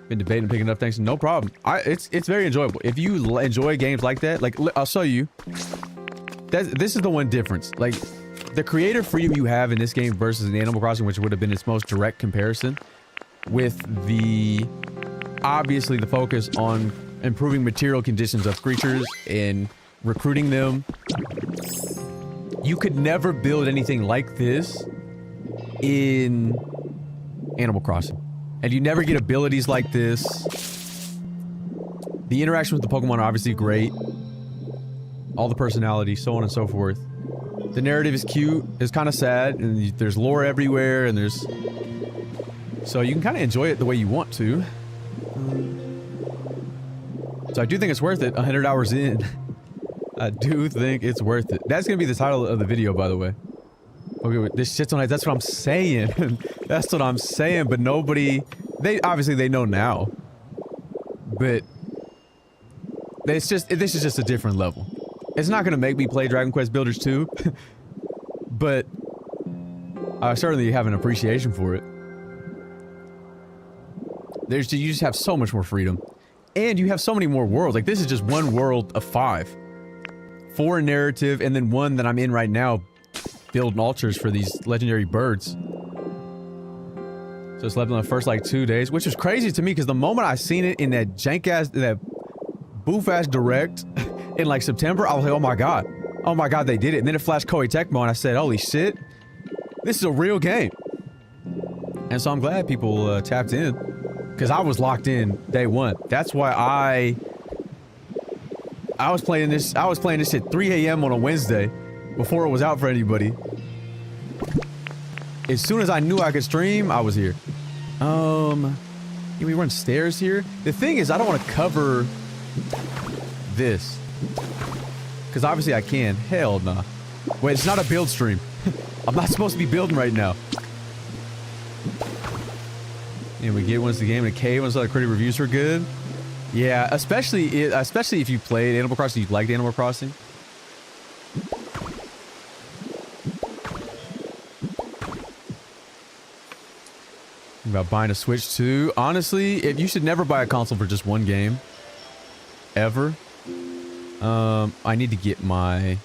Been debating picking up things. No problem. It's very enjoyable. If you enjoy games like that, like I'll show you. This is the one difference. Like the creative freedom you have in this game versus in Animal Crossing, which would have been its most direct comparison, with the obviously the focus on improving material conditions of creatures and recruiting them. You could never build anything like this in Animal Crossing. And you never get abilities like this. The interaction with the Pokemon are obviously great. All the personality, so on and so forth. The narrative is cute. It's kind of sad. And there's lore everywhere. And there's... So you can kind of enjoy it the way you want to. So I do think it's worth it. 100 hours in. I do think it's worth it. That's going to be the title of the video, by the way. Okay, this shit's on it. That's what I'm saying. That's what I'm saying, but nobody... Obviously they know now. But... this is just a different level. It's not gonna make me play Dragon Quest Builders 2. But... I certainly have an appreciation for it. You just have so much more freedom. And you have so many more worlds. Like, this is just one world of 5. 4 in narrative, and then 1 that I'm in right now, building altars for these legendary birds. So it's left in the first, like, 2 days, which is crazy to me, because the moment I seen it in that jank-ass, that boof-ass direct in, like, September, I was like, oh my god. Oh my god, they did it. And then it flashed Koei Tecmo, and I said, holy shit. This is a real game. And so I'm glad people tapped in. Because I was locked in day 1. That's why I was playing this at 3 a.m. on a Wednesday before it was out for anybody. As soon as I knew I could stream, I was here. Can we run stairs here? The thing is, I don't want to cover this. Because obviously I can. Hell nah. Wait, it's not a build stream. I'm not supposed to be building right now. And we get once the game in a cave, once all the critic reviews were good. Yeah, especially if you played Animal Crossing, you liked Animal Crossing. About buying a Switch too. Honestly, you should never buy a console for just one game. Ever. I need to get my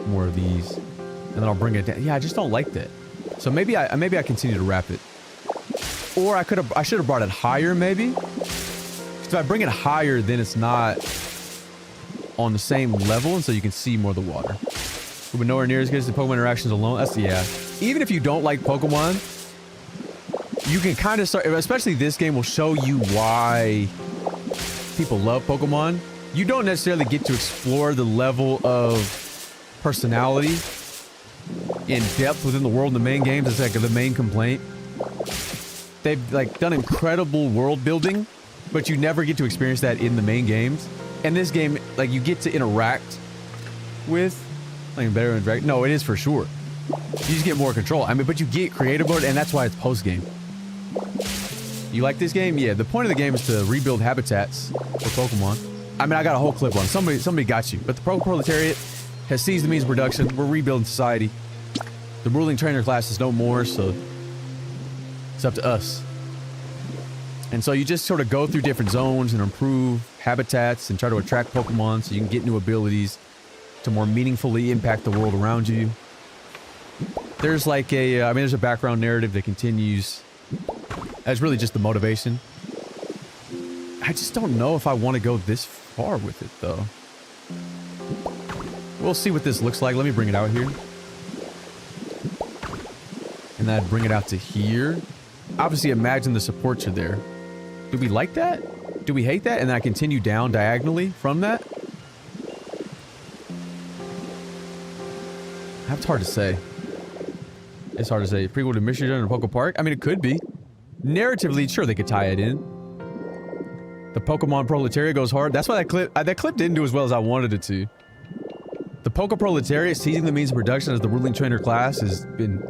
more of these, and then I'll bring it down. Yeah, I just don't like that. So maybe I continue to wrap it, or I should have brought it higher maybe. If I bring it higher, then it's not on the same level, and so you can see more of the water. But nowhere near as good as the Pokemon interactions alone. That's yeah. Even if you don't like Pokemon, you can kind of start. Especially this game will show you why people love Pokemon. You don't necessarily get to explore the level of personality in depth within the world in the main games. It's like the main complaint. They've like done incredible world building, but you never get to experience that in the main games. And this game, like, you get to interact with, like, better interact. No, it is for sure. You just get more control. I mean, but you get creative mode, and that's why it's post game. You like this game? Yeah. The point of the game is to rebuild habitats for Pokemon. I mean, I got a whole clip on it. Somebody got you. But the proletariat has seized the means of production. We're rebuilding society. The ruling trainer class is no more, so it's up to us. And so you just sort of go through different zones and improve habitats and try to attract Pokemon so you can get new abilities to more meaningfully impact the world around you. There's like there's a background narrative that continues. That's really just the motivation. I just don't know if I want to go this far with it, though. We'll see what this looks like. Let me bring it out here. And then I'd bring it out to here. Obviously, imagine the supports are there. Do we like that? Do we hate that? And then I continue down diagonally from that? That's hard to say. It's hard to say. Prequel to Mystery Dungeon and Poke Park? I mean, it could be. Narratively, sure, they could tie it in. The Pokemon Proletariat goes hard. That's why that clip didn't do as well as I wanted it to. The Poke Proletariat seizing the means of production as the ruling trainer class has been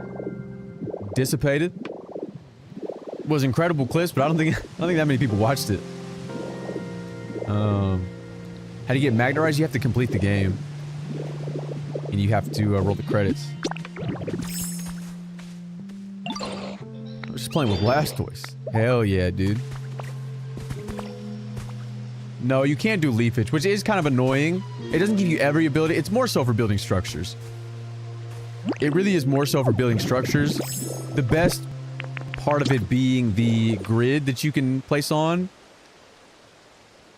dissipated. Was incredible clips, but I don't think that many people watched it. How do you get Magnerized? You have to complete the game, and you have to roll the credits. I was just playing with Blastoise. Hell yeah, dude. No, you can't do leafage, which is kind of annoying. It doesn't give you every ability. It's more so for building structures. It really is more so for building structures. The best part of it being the grid that you can place on.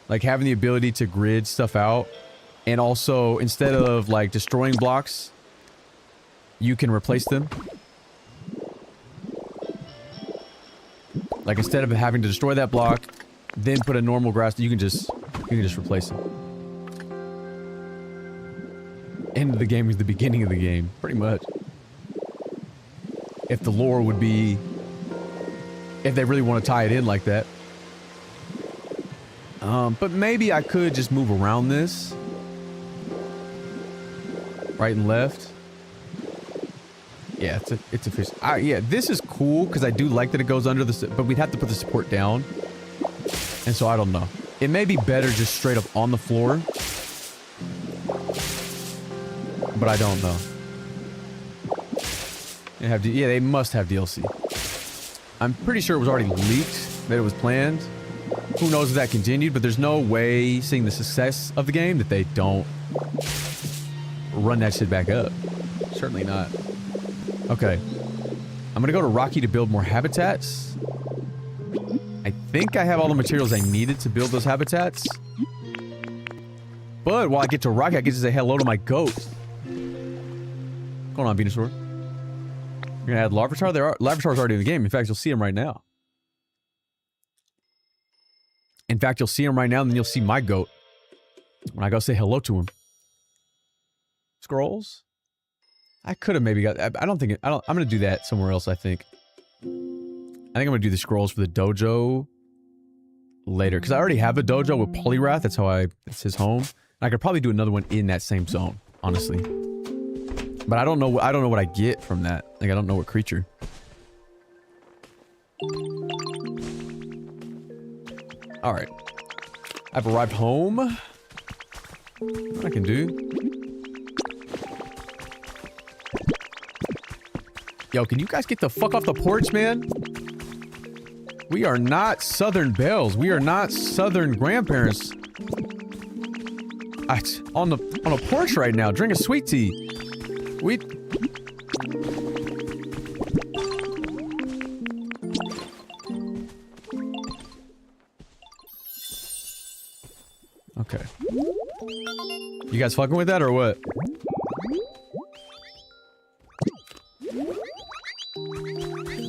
Like having the ability to grid stuff out. And also, instead of like destroying blocks, you can replace them. Like instead of having to destroy that block, then put a normal grass, you can just replace it. End of the game is the beginning of the game, pretty much. If the lore would be, if they really want to tie it in like that. But maybe I could just move around this. Right and left. Yeah, it's efficient. Yeah, this is cool because I do like that it goes under the, but we'd have to put the support down. And so I don't know. It may be better just straight up on the floor. But I don't know. Yeah, they must have DLC. I'm pretty sure it was already leaked, that it was planned. Who knows if that continued, but there's no way, seeing the success of the game, that they don't run that shit back up. Certainly not. Okay. I'm gonna go to Rocky to build more habitats. I think I have all the materials I needed to build those habitats. But while I get to Rocky, I get to say hello to my goat. What's going on, Venusaur? You're gonna add Larvitar? Larvitar's already in the game. In fact, you'll see him right now. In fact, you'll see him right now, and then you'll see my goat when I go say hello to him. Scrolls? I could have maybe got... I'm gonna do that somewhere else, I think. I'm gonna do the scrolls for the dojo later. Because I already have a dojo with Poliwrath. That's how it's his home. I could probably do another one in that same zone, honestly. But I don't know what I get from that. Like, I don't know what creature. Alright. I've arrived home. What I can do. Yo, can you guys get the fuck off the porch, man? We are not Southern belles. We are not Southern grandparents. On a porch right now, drinking sweet tea. We... Okay. You guys fucking with that or what?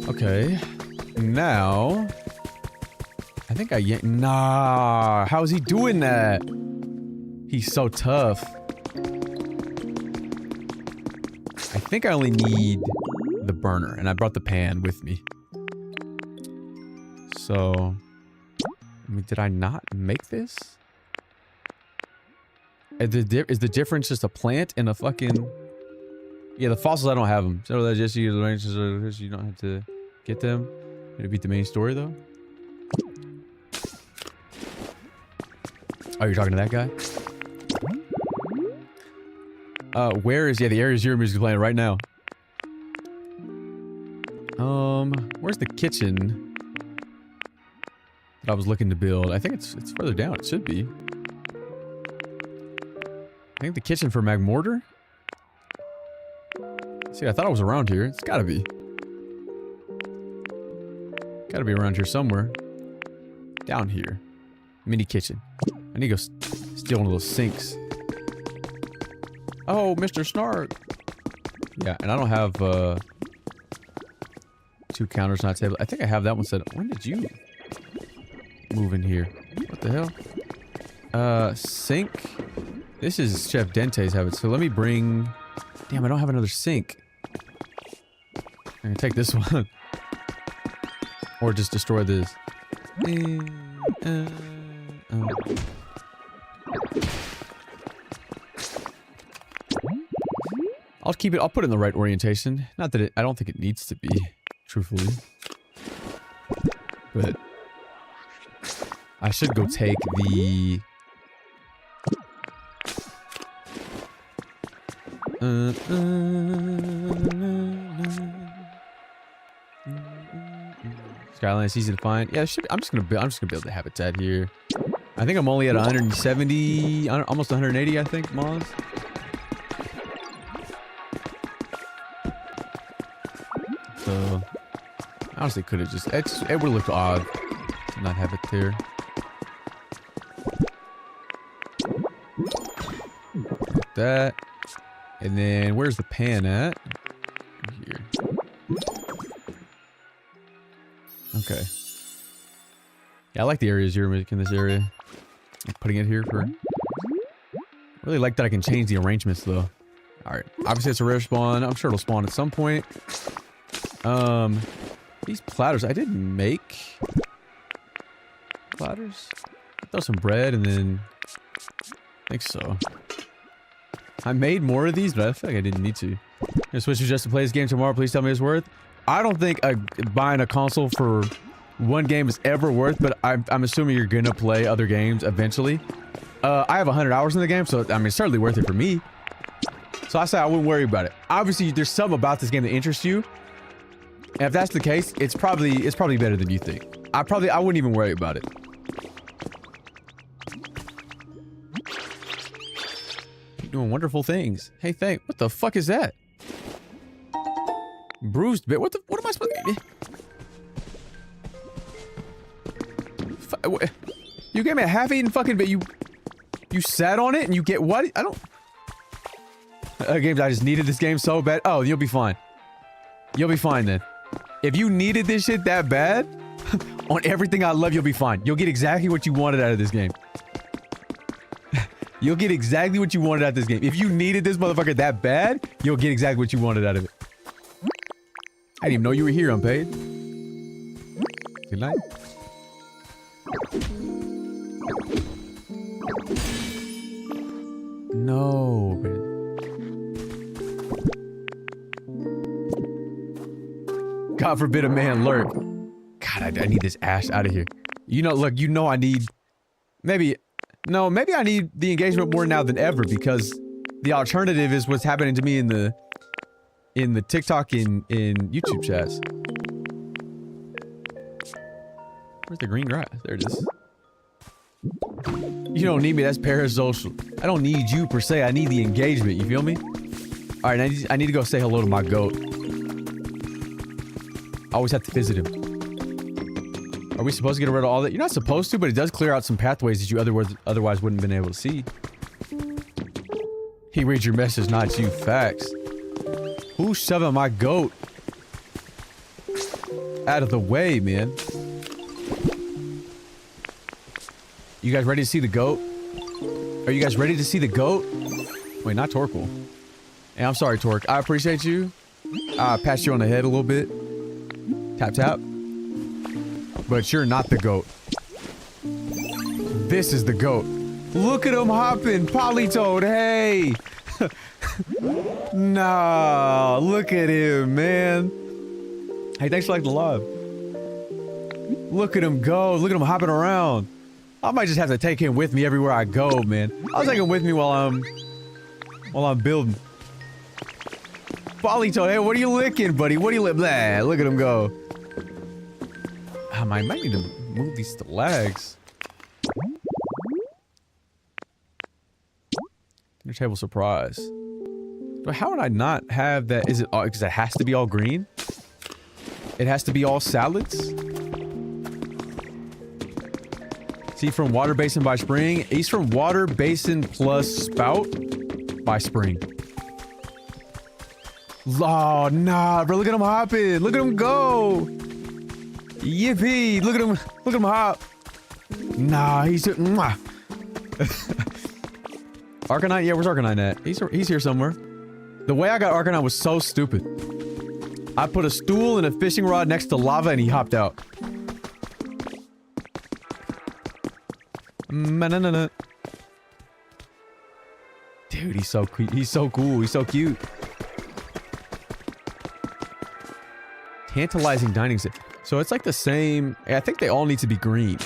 Okay. Now... I think Nah, how is he doing that? He's so tough. I think I only need the burner, and I brought the pan with me. So... I mean, did I not make this? Is the difference just a plant and a fucking... Yeah, the fossils, I don't have them. So that's just you don't have to get them. It'll beat the main story, though. Oh, you're talking to that guy? Where is... Yeah, the Area Zero music playing right now. Where's the kitchen that I was looking to build? I think it's further down. It should be. I think the kitchen for Magmortar? See, I thought it was around here. It's gotta be. Gotta be around here somewhere. Down here. Mini kitchen. I need to go steal one of those sinks. Oh, Mr. Snark. Yeah, and I don't have, 2 counters on that table. I think I have that one set up. When did you move in here? What the hell? Sink. This is Chef Dente's habit, so let me bring... Damn, I don't have another sink. I'm gonna take this one. Or just destroy this. I'll keep it, I'll put it in the right orientation. Not that I don't think it needs to be, truthfully. But... I should go take the... Skyline's easy to find. Yeah, I'm just gonna build the habitat here. I think I'm only at 170, almost 180, I think, mods. So, I honestly could have just... It would look odd to not have it there. Like that. And then, where's the pan at? Here. Okay. Yeah, I like the Area Zero music in this area. I'm putting it here for... I really like that I can change the arrangements, though. Alright. Obviously, it's a rare spawn. I'm sure it'll spawn at some point. These platters, I didn't make... Platters? Throw some bread and then... I think so. I made more of these, but I feel like I didn't need to. Gonna switch to just to play this game tomorrow. Please tell me it's worth. I don't think buying a console for one game is ever worth, but I'm assuming you're gonna play other games eventually. I have 100 hours in the game, so I mean, it's certainly worth it for me. So I say I wouldn't worry about it. Obviously, there's something about this game that interests you, and if that's the case, it's probably better than you think. I wouldn't even worry about it. Doing wonderful things. Hey, what the fuck is that? Bruised bit. What am I supposed to... You gave me a half-eaten fucking bit. You sat on it and you get what? I don't... Games, I just needed this game so bad. Oh, you'll be fine. You'll be fine then. If you needed this shit that bad, on everything I love, you'll be fine. You'll get exactly what you wanted out of this game. You'll get exactly what you wanted out of this game. If you needed this motherfucker that bad, you'll get exactly what you wanted out of it. I didn't even know you were here, Unpaid. Good night. No, man. God forbid a man lurk. God, I need this ash out of here. You know, look, you know I need... Maybe... No, maybe I need the engagement more now than ever because the alternative is what's happening to me in the TikTok in YouTube chats. Where's the green grass? There it is. You don't need me, that's parasocial. I don't need you per se, I need the engagement, you feel me? Alright, I need to go say hello to my goat. I always have to visit him. Are we supposed to get rid of all that? You're not supposed to, but it does clear out some pathways that you otherwise wouldn't have been able to see. He reads your message, not you. Facts. Who's shoving my goat out of the way, man? You guys ready to see the goat? Are you guys ready to see the goat? Wait, not Torquil. Hey, I'm sorry, Torque. I appreciate you. I pat you on the head a little bit. Tap, tap. But you're not the goat. This is the goat. Look at him hopping. Polytoad, hey! Nah, look at him, man. Hey, thanks for liking the live. Look at him go. Look at him hopping around. I might just have to take him with me everywhere I go, man. I'll take him with me while I'm building. Polytoad, hey, what are you licking, buddy? What are you licking? Blah, look at him go. I might need to move these lags. Dinner table surprise. But how would I not have that? Is it all because it has to be all green? It has to be all salads? Is he from water basin by spring? He's from water basin plus spout by spring. Oh, nah, bro. Look at him hopping. Look at him go. Yippee! Look at him hop. Nah, he's mwah. Arcanine? Yeah, where's Arcanine at? He's here somewhere. The way I got Arcanine was so stupid. I put a stool and a fishing rod next to lava and he hopped out. Dude, he's so cool. He's so cool. He's so cute. Tantalizing dining set. So it's like the same. I think they all need to be green.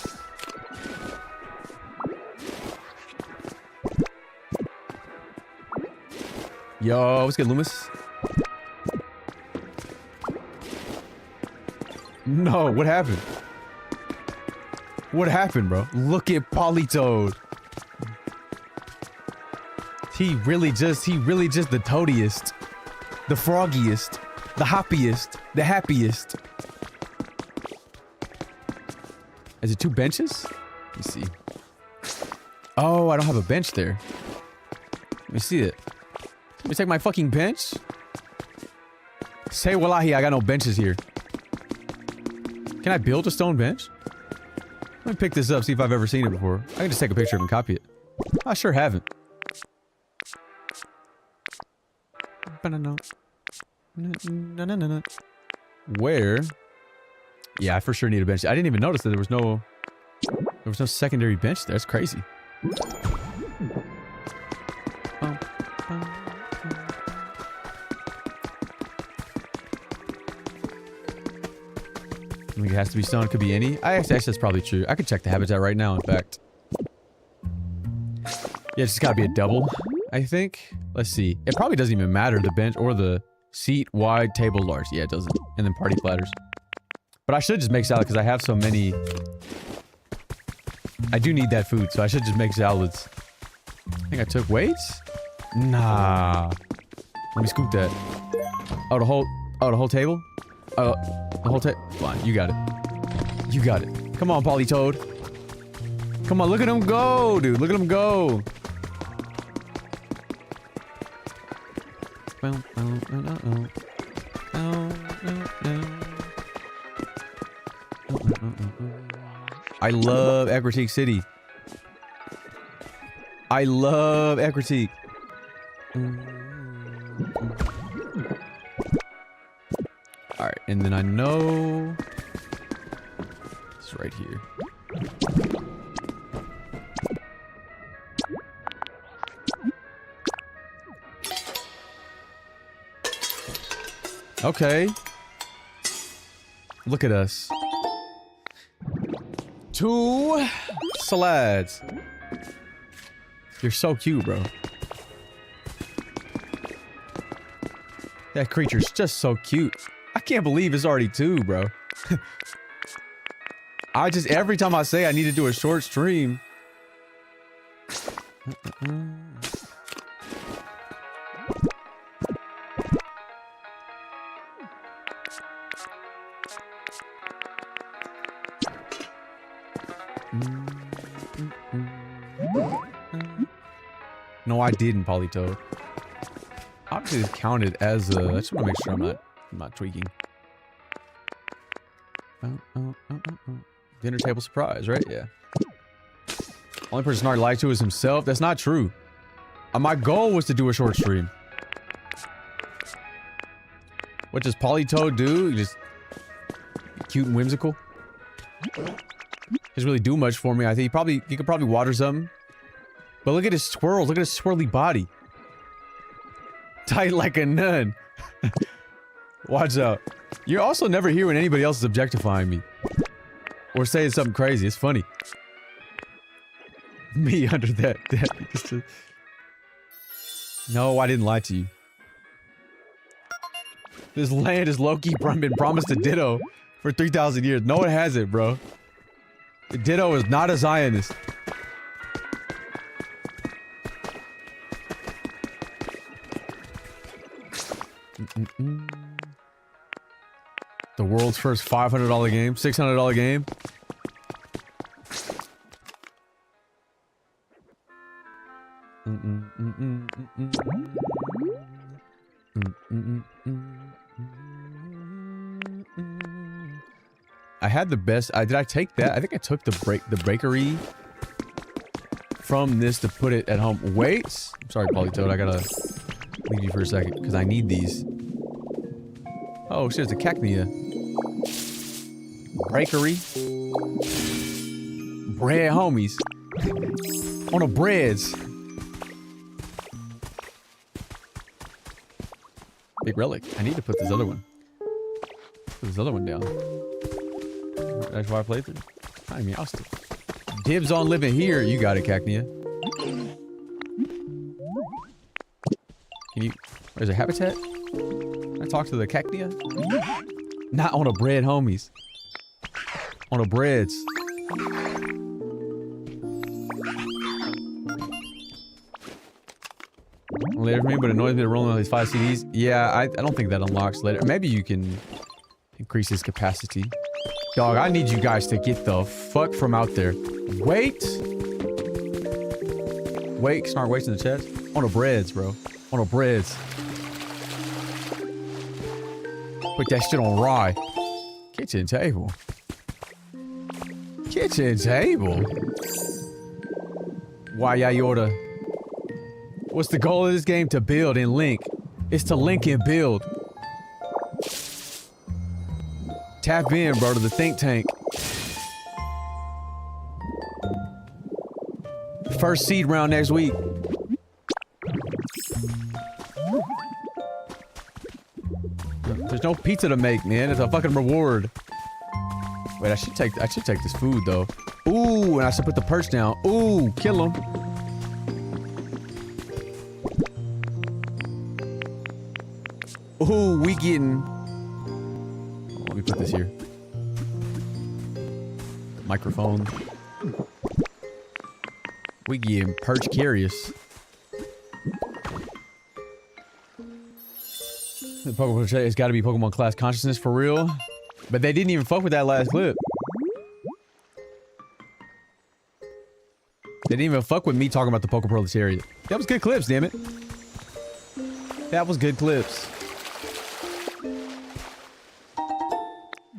Yo, what's good, Loomis? No, what happened? What happened, bro? Look at Polytoad. He really just the toadiest, the froggiest, the hoppiest, the happiest. Is it 2 benches? Let me see. Oh, I don't have a bench there. Let me see it. Let me take my fucking bench. Say wallahi, I got no benches here. Can I build a stone bench? Let me pick this up, see if I've ever seen it before. I can just take a picture of it and copy it. I sure haven't. Where? Yeah, I for sure need a bench. I didn't even notice that there was no secondary bench there. That's crazy. I think it has to be stone. It could be any. Actually, that's probably true. I could check the habitat right now, in fact. Yeah, it's just gotta be a double, I think. Let's see. It probably doesn't even matter, the bench or the seat, wide, table, large. Yeah, it doesn't. And then party platters. But I should just make salad because I have so many. I do need that food, so I should just make salads. I think I took weights? Nah. Let me scoop that. Oh, the whole table? Oh, the whole table? Fine, you got it. You got it. Come on, Polytoad. Come on, look at him go, dude. Look at him go. I love Aquatique City. I love Aquatique. Alright, and then I know it's right here. Okay. Look at us. 2 slides. You're so cute, bro. That creature's just so cute. I can't believe it's already 2, bro. Every time I say I need to do a short stream. No, I didn't, Polytoad. Obviously, it's counted as a. I just want to make sure I'm not tweaking. Dinner table surprise, right? Yeah. Only person Snark lied to is himself. That's not true. My goal was to do a short stream. What does Polytoad do? Just cute and whimsical. Doesn't really do much for me. I think he could probably water something. But look at his swirls. Look at his swirly body. Tight like a nun. Watch out. You're also never here when anybody else is objectifying me. Or saying something crazy. It's funny. Me under that. No, I didn't lie to you. This land is low-key been promised to Ditto for 3,000 years. No, it hasn't, bro. Ditto is not a Zionist. The world's first $500 game, $600 game. I had the best. Did I take that? I think I took the bakery from this to put it at home. Wait. I'm sorry, Polytoad. I gotta leave you for a second because I need these. Oh shit, it's a cacnea. Bakery. Bread homies. On the breads. Big relic. I need to put this other one. Put this other one down. That's why I played through. I mean, I'll still. Dibs on living here. You got it, cacnea. Can you... There's a habitat? Can I talk to the cacnea? Not on the bread, homies. On the breads. Later for me, but it annoys me to roll on these 5 CDs. Yeah, I don't think that unlocks later. Maybe you can increase his capacity. Dog, I need you guys to get the fuck from out there. Wait! Wait, Snark waits in the chest. On the breads, bro. On the breads. Put that shit on rye. Kitchen table. Kitchen table? Why, yeah, you order... What's the goal of this game? To build and link. It's to link and build. Tap in, bro, to the think tank. First seed round next week. There's no pizza to make, man. It's a fucking reward. Wait, I should take this food though. Ooh, and I should put the perch down. Ooh, kill him. Ooh, we getting... Let me put this here. Microphone. We getting perch curious. The Pokemon today has got to be Pokemon class consciousness for real. But they didn't even fuck with that last clip. They didn't even fuck with me talking about the Pokeproletariat. That was good clips, damn it. That was good clips.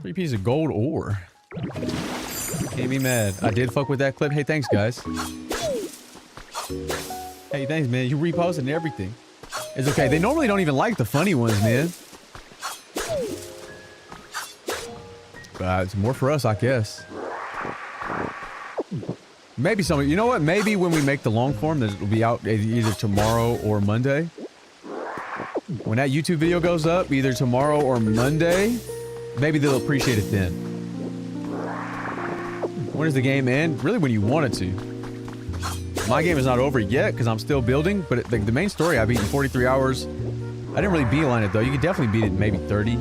3 pieces of gold ore. Can't be mad. I did fuck with that clip. Hey, thanks, guys. Hey, thanks, man. You reposted everything. It's okay. They normally don't even like the funny ones, man. But it's more for us, I guess. Maybe some. You know what? Maybe when we make the long form, that will be out either tomorrow or Monday. When that YouTube video goes up, either tomorrow or Monday, maybe they'll appreciate it then. When does the game end? Really, when you want it to. My game is not over yet because I'm still building, but the main story I beat in 43 hours. I didn't really beeline it though. You could definitely beat it in maybe 30.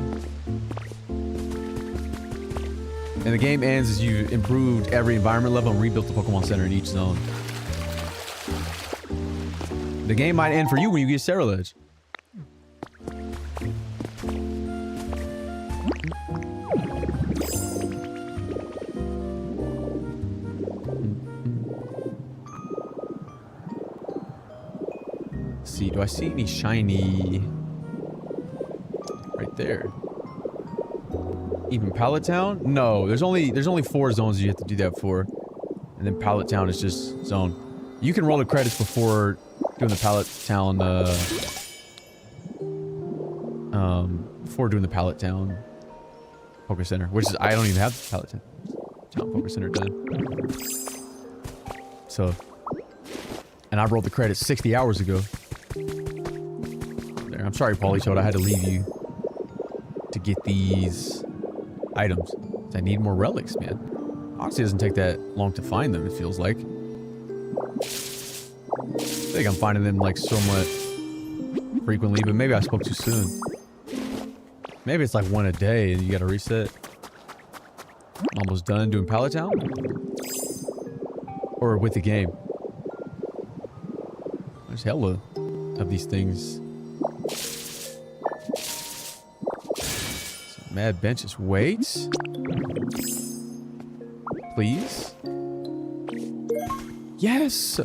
And the game ends as you improved every environment level and rebuilt the Pokemon Center in each zone. The game might end for you when you get Ceruledge. Let's see, do I see any shiny? Right there. Even Pallet Town? No, there's only 4 zones you have to do that for. And then Pallet Town is just zone. You can roll the credits before doing the Pallet Town, before doing the Pallet Town Poke Center, which is, I don't even have the Pallet Town Poke Center done. So, and I rolled the credits 60 hours ago. There, I'm sorry, Pauly, I had to leave you to get these items. I need more relics, man. Honestly, it doesn't take that long to find them, it feels like. I think I'm finding them like somewhat frequently, but maybe I spoke too soon. Maybe it's like 1 a day and you gotta reset. I'm almost done doing Pallet Town? Or with the game. There's hella of these things. Mad benches. Wait. Please. Yes.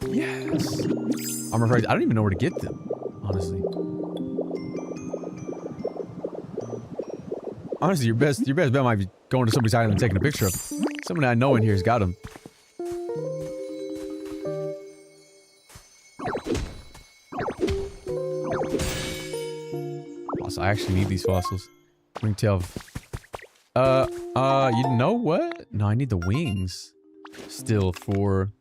Yes. I'm afraid I don't even know where to get them. Honestly. Honestly, your best bet might be going to somebody's island and taking a picture of them. Someone I know in here has got them. Also, I actually need these fossils. Wingtail. You know what? No, I need the wings. Still for...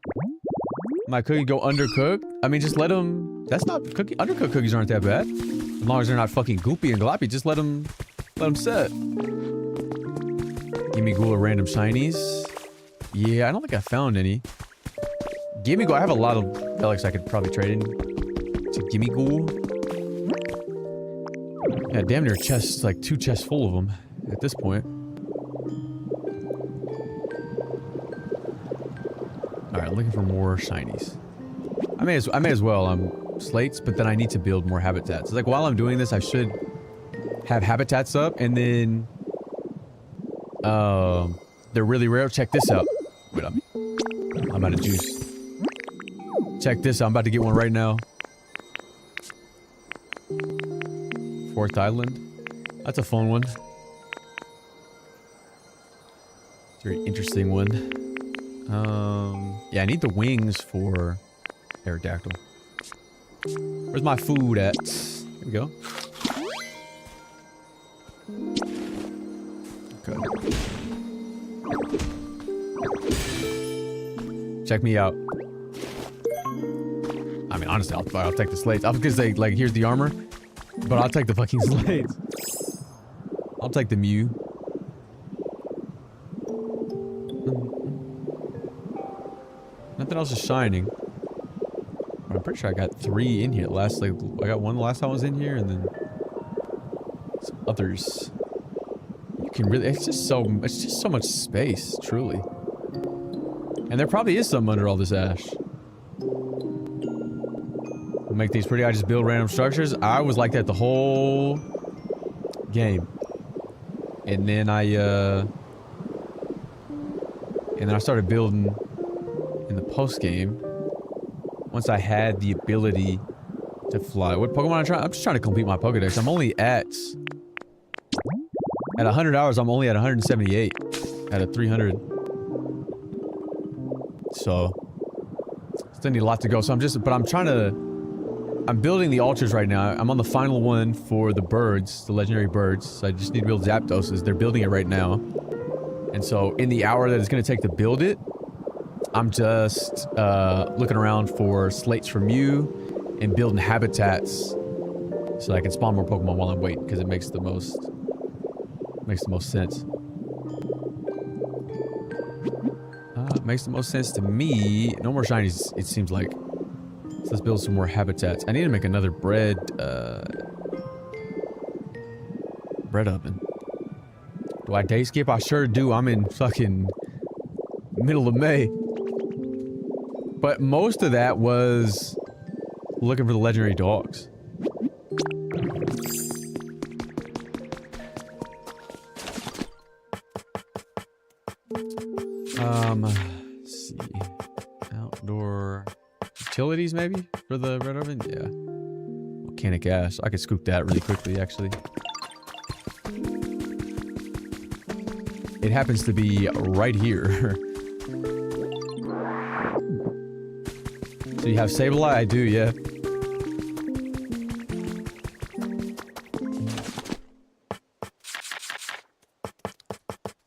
My cookie go undercooked? I mean, just let them... That's not... Undercooked cookies aren't that bad. As long as they're not fucking goopy and gloppy, just let them set. Gimme Ghoul or random shinies. Yeah, I don't think I found any. Gimme Ghoul, I have a lot of relics I could probably trade in to Gimme Ghoul. Yeah, damn near chests, like 2 chests full of them at this point. Alright, looking for more shinies. I may as well, slates, but then I need to build more habitats. It's like while I'm doing this, I should have habitats up, and then they're really rare. Check this out. Wait, I'm out of juice. Check this out. I'm about to get one right now. 4th Island. That's a fun one. It's a very interesting one. Yeah, I need the wings for Aerodactyl. Where's my food at? Here we go. Okay. Check me out. I mean, honestly, I'll take the slates. I was gonna say, like, here's the armor. But I'll take the fucking slates. I'll take the Mew. Nothing else is shining. I'm pretty sure I got 3 in here. I got 1 the last time I was in here, and then some others. You can really, it's just so much space, truly. And there probably is some under all this ash. I'll make things pretty. I just build random structures. I was like that the whole game. And then I started building in the post game. Once I had the ability to fly. What Pokemon I'm trying? I'm just trying to complete my Pokedex. I'm only at 100 hours. I'm only at 178 out of 300. So still need a lot to go. So I'm building the altars right now. I'm on the final one for the birds, the legendary birds. So I just need to build Zapdoses. They're building it right now. And so in the hour that it's going to take to build it, I'm just looking around for slates from you and building habitats so I can spawn more Pokemon while I'm waiting, because it makes the most sense. Makes the most sense to me. No more shinies, it seems like. So let's build some more habitats. I need to make another bread oven. Do I day skip? I sure do. I'm in fucking middle of May. But most of that was looking for the legendary dogs. Let's see. Outdoor utilities, maybe? For the red oven? Yeah. Volcanic ash. I could scoop that really quickly, actually. It happens to be right here. So you have Sableye? I do, yeah.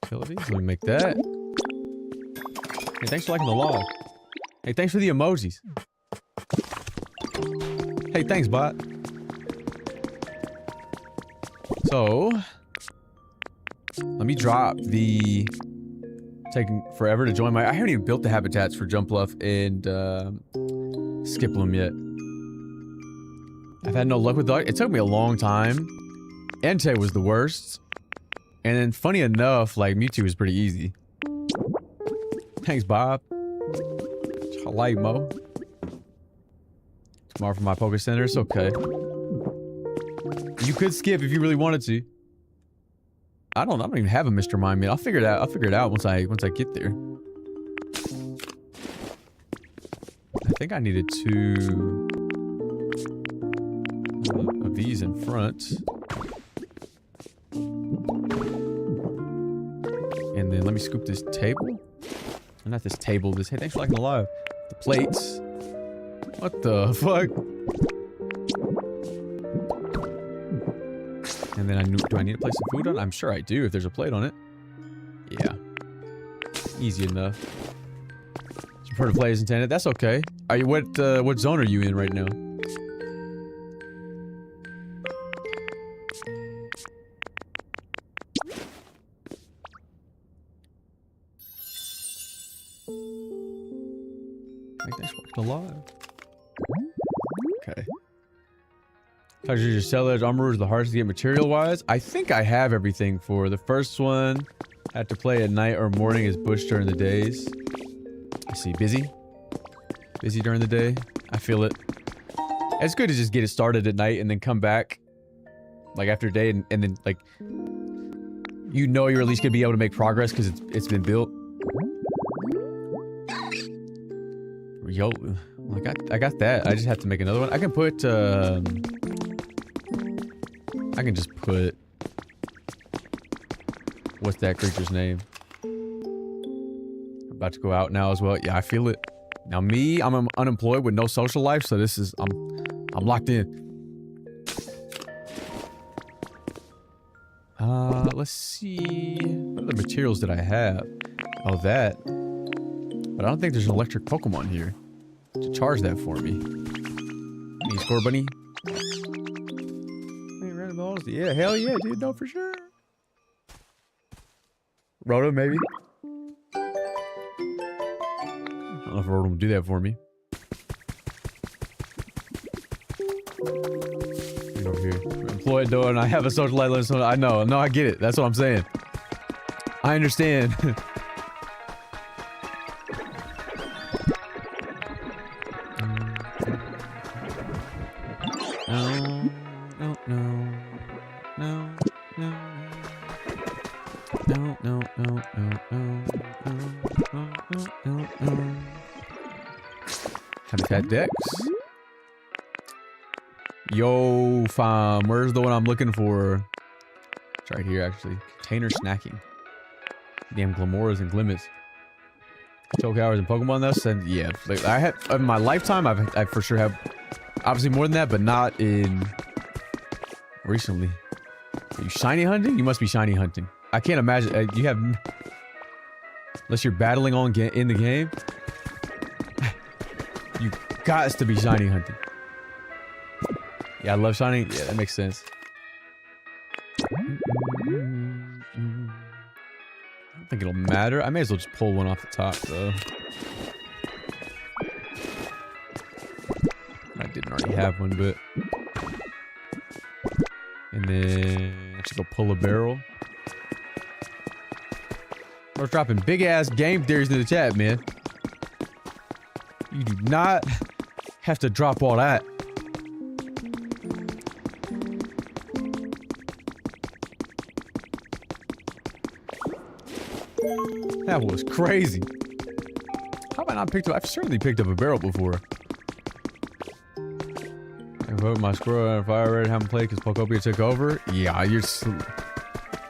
Utilities? Let me make that. Hey, thanks for liking the log. Hey, thanks for the emojis. Hey, thanks, bot. So, let me drop the... Taking forever to join my... I haven't even built the habitats for Jumpluff and Skiploom yet. I've had no luck with dog. It took me a long time. Entei was the worst. And then, funny enough, like, Mewtwo was pretty easy. Thanks, Bob. I like Mo. Tomorrow for my Poke Center, it's okay. You could skip if you really wanted to. I don't even have a Mr. Mime yet. I'll figure it out. I'll figure it out once I get there. I think I needed 2 of these in front. And then let me scoop this table. Not this table, this... Hey, thanks for liking the live. The plates. What the fuck? And then do I need to place some food on? I'm sure I do if there's a plate on it. Yeah. Easy enough. Prefer to play as intended. That's okay. Are you what zone are you in right now? Thanks for watching alive. Okay. Touches your Cell Edge Armor is the hardest to get material-wise. I think I have everything for the first one. I have to play at night or morning as Bush during the days. I see. Busy? Busy during the day? I feel it. It's good to just get it started at night and then come back like after a day and then like you know you're at least gonna be able to make progress because it's been built. Yo, I got that. I just have to make another one. I can put I can just put what's that creature's name? I'm about to go out now as well. Yeah, I feel it. Now me, I'm unemployed with no social life, so this is I'm locked in. Let's see. What other materials did I have? Oh, that. But I don't think there's an electric Pokemon here to charge that for me. Any score, bunny? Any random balls? Yeah, hell yeah, dude. No, for sure. Roto, maybe? I don't know if Roto will do that for me. Get over here. I'm employed though, and I have a social life limit. So I know. No, I get it. That's what I'm saying. I understand. Habitat Dex. Yo, fam, where's the one I'm looking for? It's right here, actually. Container snacking. Damn Glamoras and Glimmets. Choke hours and Pokemon thus, and yeah, like I had in my lifetime, I for sure have obviously more than that, but not in recently. Are you shiny hunting? You must be shiny hunting. I can't imagine you have unless you're battling in the game. You got to be shiny hunting. Yeah, I love shining. Yeah, that makes sense. I don't think it'll matter. I may as well just pull one off the top, though. I didn't already have one, but... And then... I should go pull a barrel. I was dropping big-ass game theories in the chat, man. You do not have to drop all that. That was crazy. How have I not picked up? I've certainly picked up a barrel before. I vote my squirrel on fire already haven't played because Pokopia took over. Yeah,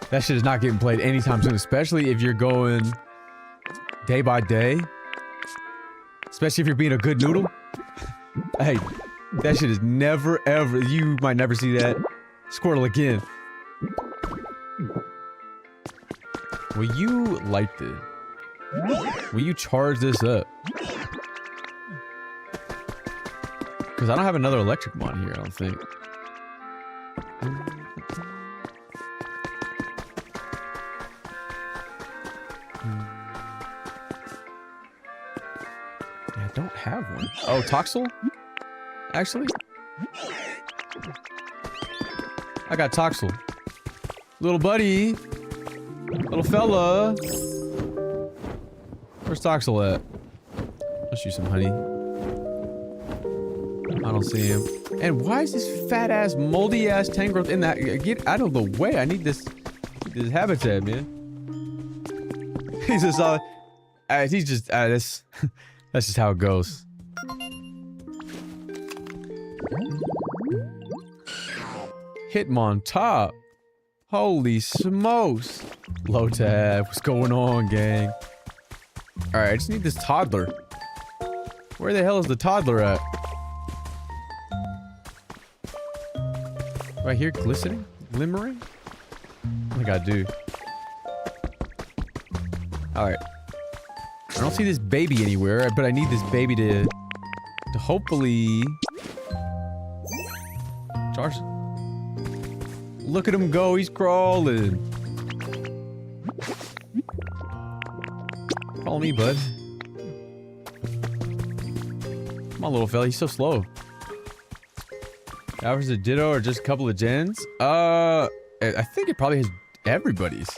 that shit is not getting played anytime soon, especially if you're going day by day. Especially if you're being a good noodle. Hey, that shit is never ever. You might never see that Squirtle again. Will you light this? Will you charge this up? Because I don't have another electric mod here, I don't think. Yeah, I don't have one. Oh, Toxel? Actually? I got Toxel. Little buddy. Little fella. Where's Toxel at? Let's use some honey. I don't see him. And why is this fat ass, moldy ass Tangrowth in that? Get out of the way. I need this habitat, man. He's just he's just that's just how it goes. Hitmon top. Holy smokes. Low tab. What's going on, gang? Alright, I just need this toddler. Where the hell is the toddler at? Right here, glistening? Glimmering? I think I do. Alright. I don't see this baby anywhere, but I need this baby to hopefully... charge. Look at him go, he's crawling. Follow me, bud. Come on, little fella, he's so slow. Average a Ditto or just a couple of gens? I think it probably has everybody's.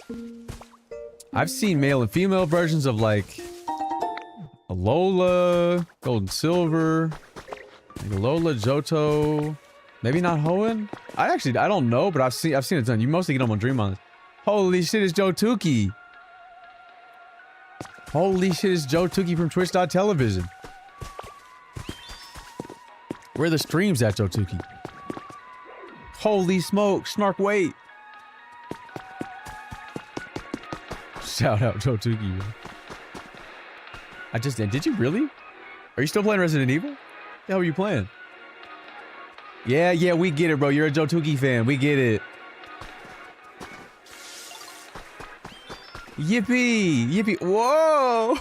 I've seen male and female versions of like Alola, Gold and Silver, like Alola, Johto, maybe not Hoenn. I don't know, but I've seen a ton. You mostly get them on Dream Island. Holy shit, it's Johtuki. Holy shit, it's Johtuki from Twitch.television. Where are the streams at, Johtuki? Holy smoke, Snark, wait. Shout out Johtuki. Did you really? Are you still playing Resident Evil? The hell are you playing? Yeah, we get it, bro. You're a Johtuki fan. We get it. Yippee! Yippee! Whoa!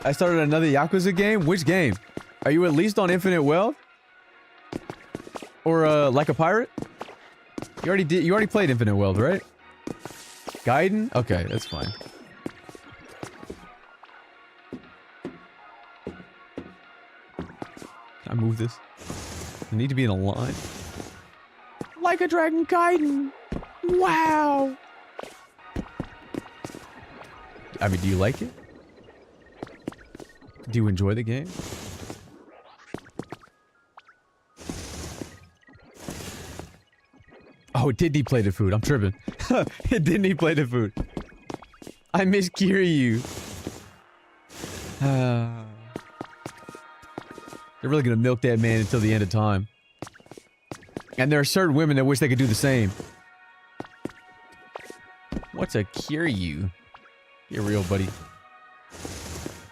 I started another Yakuza game? Which game? Are you at least on Infinite Wealth? Or, like a pirate? You already played Infinite Wealth, right? Gaiden? Okay, that's fine. Can I move this? I need to be in a line. Like a Dragon Gaiden! Wow! I mean, do you like it? Do you enjoy the game? Oh, it did need plated food. I'm tripping. It did need plated food. I miss Kiryu. They're really gonna milk that man until the end of time. And there are certain women that wish they could do the same. What's a Kiryu? You're real, buddy.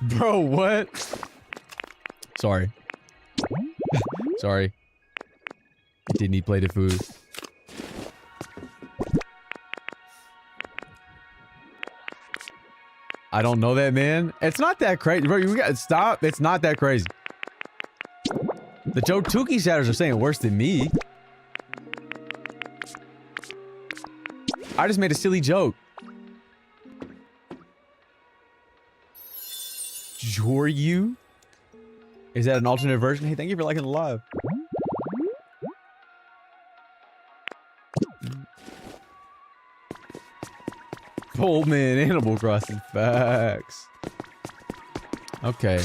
Bro, what? Sorry. Sorry. It did need plated food. I don't know that, man. It's not that crazy. Bro, you gotta stop. It's not that crazy. The Joe Tukey shatters are saying worse than me. I just made a silly joke. Joryu? Is that an alternate version? Hey, thank you for liking the live. Old man, Animal Crossing. Facts. Okay.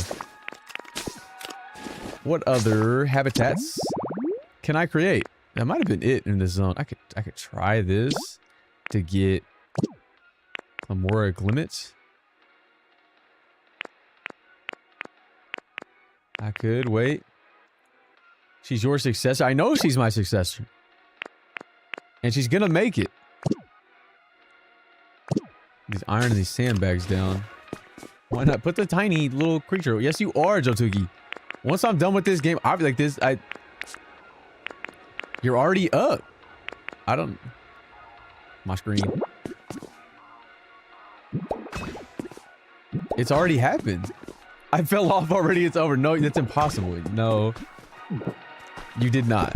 What other habitats can I create? That might have been it in this zone. I could try this to get caloric limits. I could wait. She's your successor. I know she's my successor. And she's gonna make it. He's ironing these sandbags down. Why not put the tiny little creature? Yes, you are, Jotuki. Once I'm done with this game, I'll be like this. You're already up. I don't. My screen. It's already happened. I fell off already. It's over. No, that's impossible. No, you did not.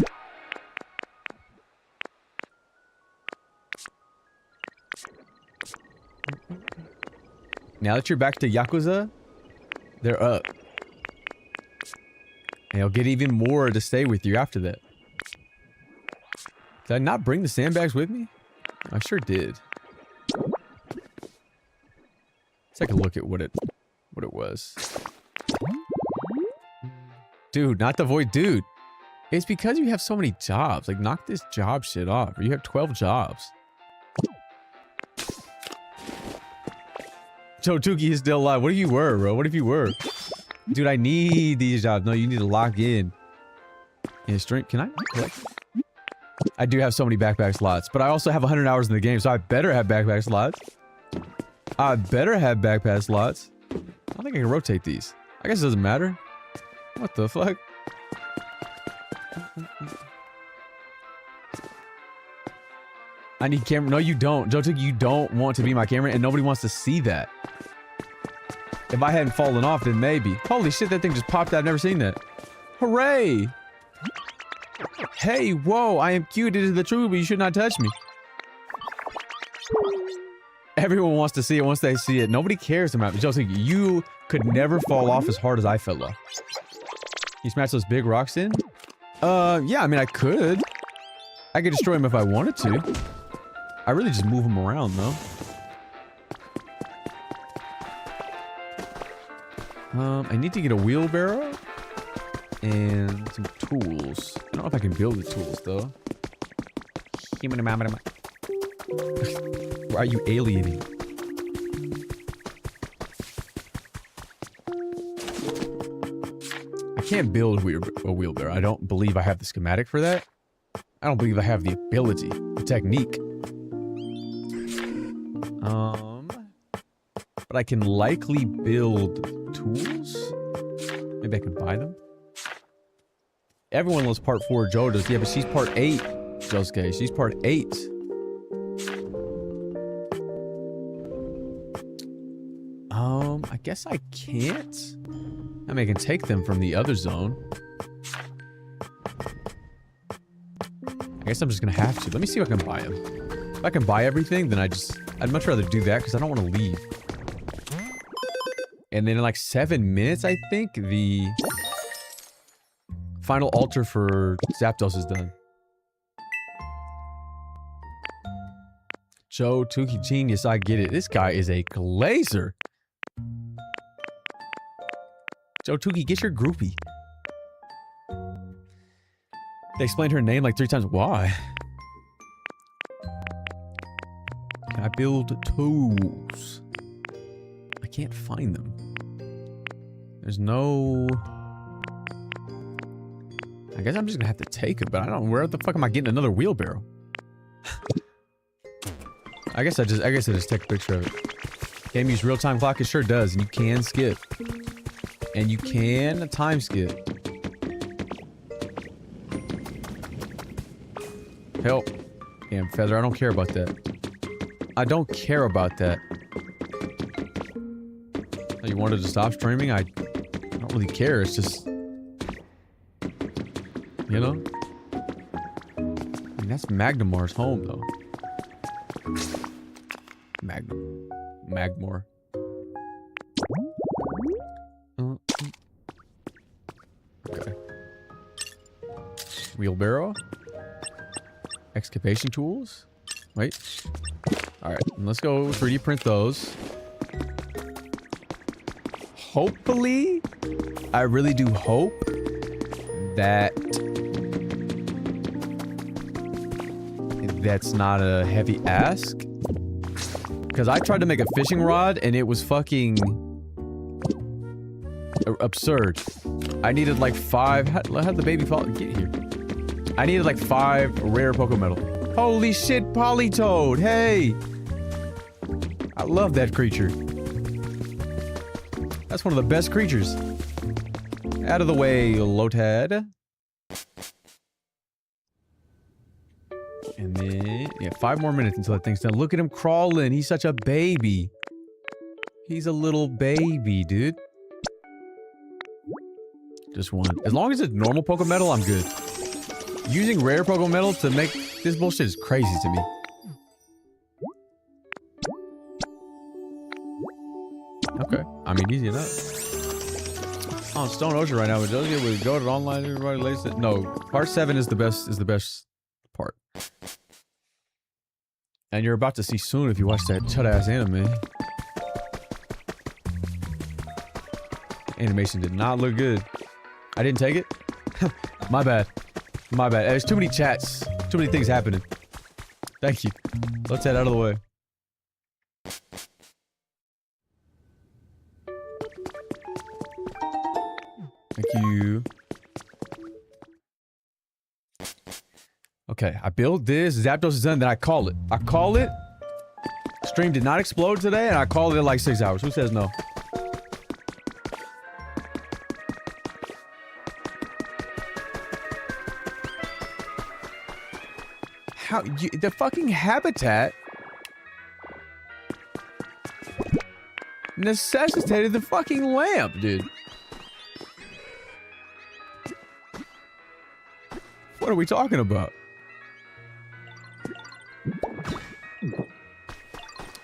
Now that you're back to Yakuza, they're up. And you'll get even more to stay with you after that. Did I not bring the sandbags with me? I sure did. Let's take a look at what it was. Dude, not the void dude. It's because you have so many jobs. Like, knock this job shit off. Or you have 12 jobs. Joe Tukey is still alive. What if you were, bro? What if you were? Dude, I need these jobs. No, you need to lock in. And strength. Can I collect? I do have so many backpack slots, but I also have 100 hours in the game, so I better have backpack slots. I better have backpack slots. I don't think I can rotate these. I guess it doesn't matter. What the fuck? I need camera. No, you don't. Joe Tukey, you don't want to be my camera, and nobody wants to see that. If I hadn't fallen off, then maybe. Holy shit, that thing just popped out. I've never seen that. Hooray! Hey, whoa, I am cute. It is the truth, but you should not touch me. Everyone wants to see it once they see it. Nobody cares about me. Joe Tukey, you could never fall off as hard as I fell off. You smash those big rocks in? Yeah, I mean, I could. I could destroy them if I wanted to. I really just move them around, though. I need to get a wheelbarrow and some tools. I don't know if I can build the tools, though. Why are you alienating? I can't build a wheelbarrow. I don't believe I have the schematic for that. I don't believe I have the ability, the technique. But I can likely build tools. Maybe I can buy them. Everyone loves part 4. Joe does. Yeah, but she's part 8. Josuke, she's part 8. I guess I can't. I mean, I can take them from the other zone. I guess I'm just gonna have to. Let me see if I can buy them. If I can buy everything, then I'd much rather do that because I don't want to leave. And then in like 7 minutes, I think, the final altar for Zapdos is done. Joe Tukey genius, I get it. This guy is a glazer. Joe Tukey, get your groupie. They explained her name like 3 times. Why? Can I build tools? I can't find them. There's no... I guess I'm just gonna have to take it, but I don't know. Where the fuck am I getting another wheelbarrow? I guess I just take a picture of it. Game use real-time clock? It sure does, and you can skip. And you can time skip. Help. Damn, Feather, I don't care about that. I don't care about that. Oh, you wanted to stop streaming? I don't really care. It's just... You know? I mean, that's Magnemar's home, though. Magmore. Okay. Wheelbarrow. Excavation tools. Wait. Alright, let's go 3D print those. Hopefully, I really do hope that that's not a heavy ask. Because I tried to make a fishing rod and it was fucking absurd. I needed like 5. How'd the baby fall? Get here. I needed like 5 rare Pokemetal. Holy shit, Politoed! Hey! I love that creature. That's one of the best creatures. Out of the way, Lotad. And then, yeah, 5 more minutes until that thing's done. Look at him crawling. He's such a baby. He's a little baby, dude. Just one. As long as it's normal Pokemetal, I'm good. Using rare Pokemetal to make this bullshit is crazy to me. Okay. I mean, easy enough. On Stone Ocean right now, but Josie would go to online. Everybody lays it. No, part 7 is the best part. And you're about to see soon if you watch that chud-ass anime. Animation did not look good. I didn't take it? My bad. My bad. There's too many chats. Too many things happening. Thank you. Let's head out of the way. Thank you. Okay, I build this. Zapdos is done, then I call it. I call it. Stream did not explode today, and I called it in like 6 hours. Who says no? How the fucking habitat necessitated the fucking lamp, dude. What are we talking about?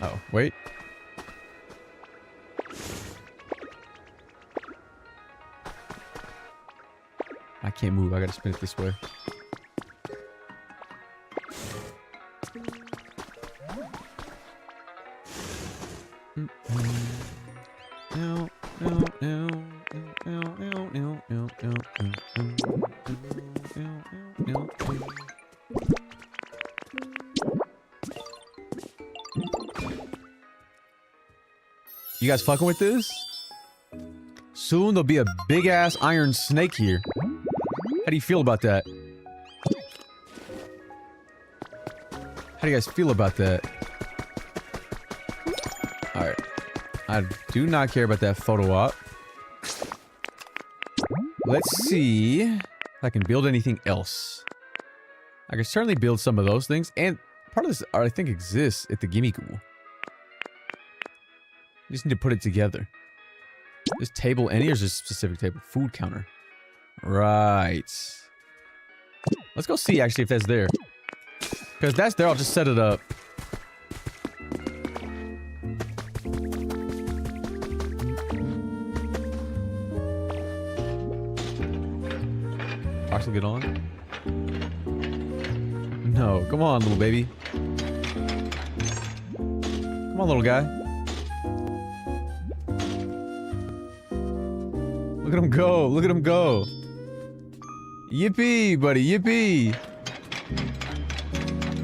Oh, wait. I can't move. I gotta spin it this way. You guys fucking with this? Soon there'll be a big ass iron snake here. How do you feel about that? How do you guys feel about that? Alright. I do not care about that photo op. Let's see if I can build anything else. I can certainly build some of those things. And part of this, I think, exists at the Gimmighoul. I just need to put it together. This table any or is this specific table? Food counter. Right. Let's go see actually if that's there. Because if that's there, I'll just set it up. Box will get on. No, come on, little baby. Come on, little guy. Look at him go! Look at him go! Yippee, buddy! Yippee!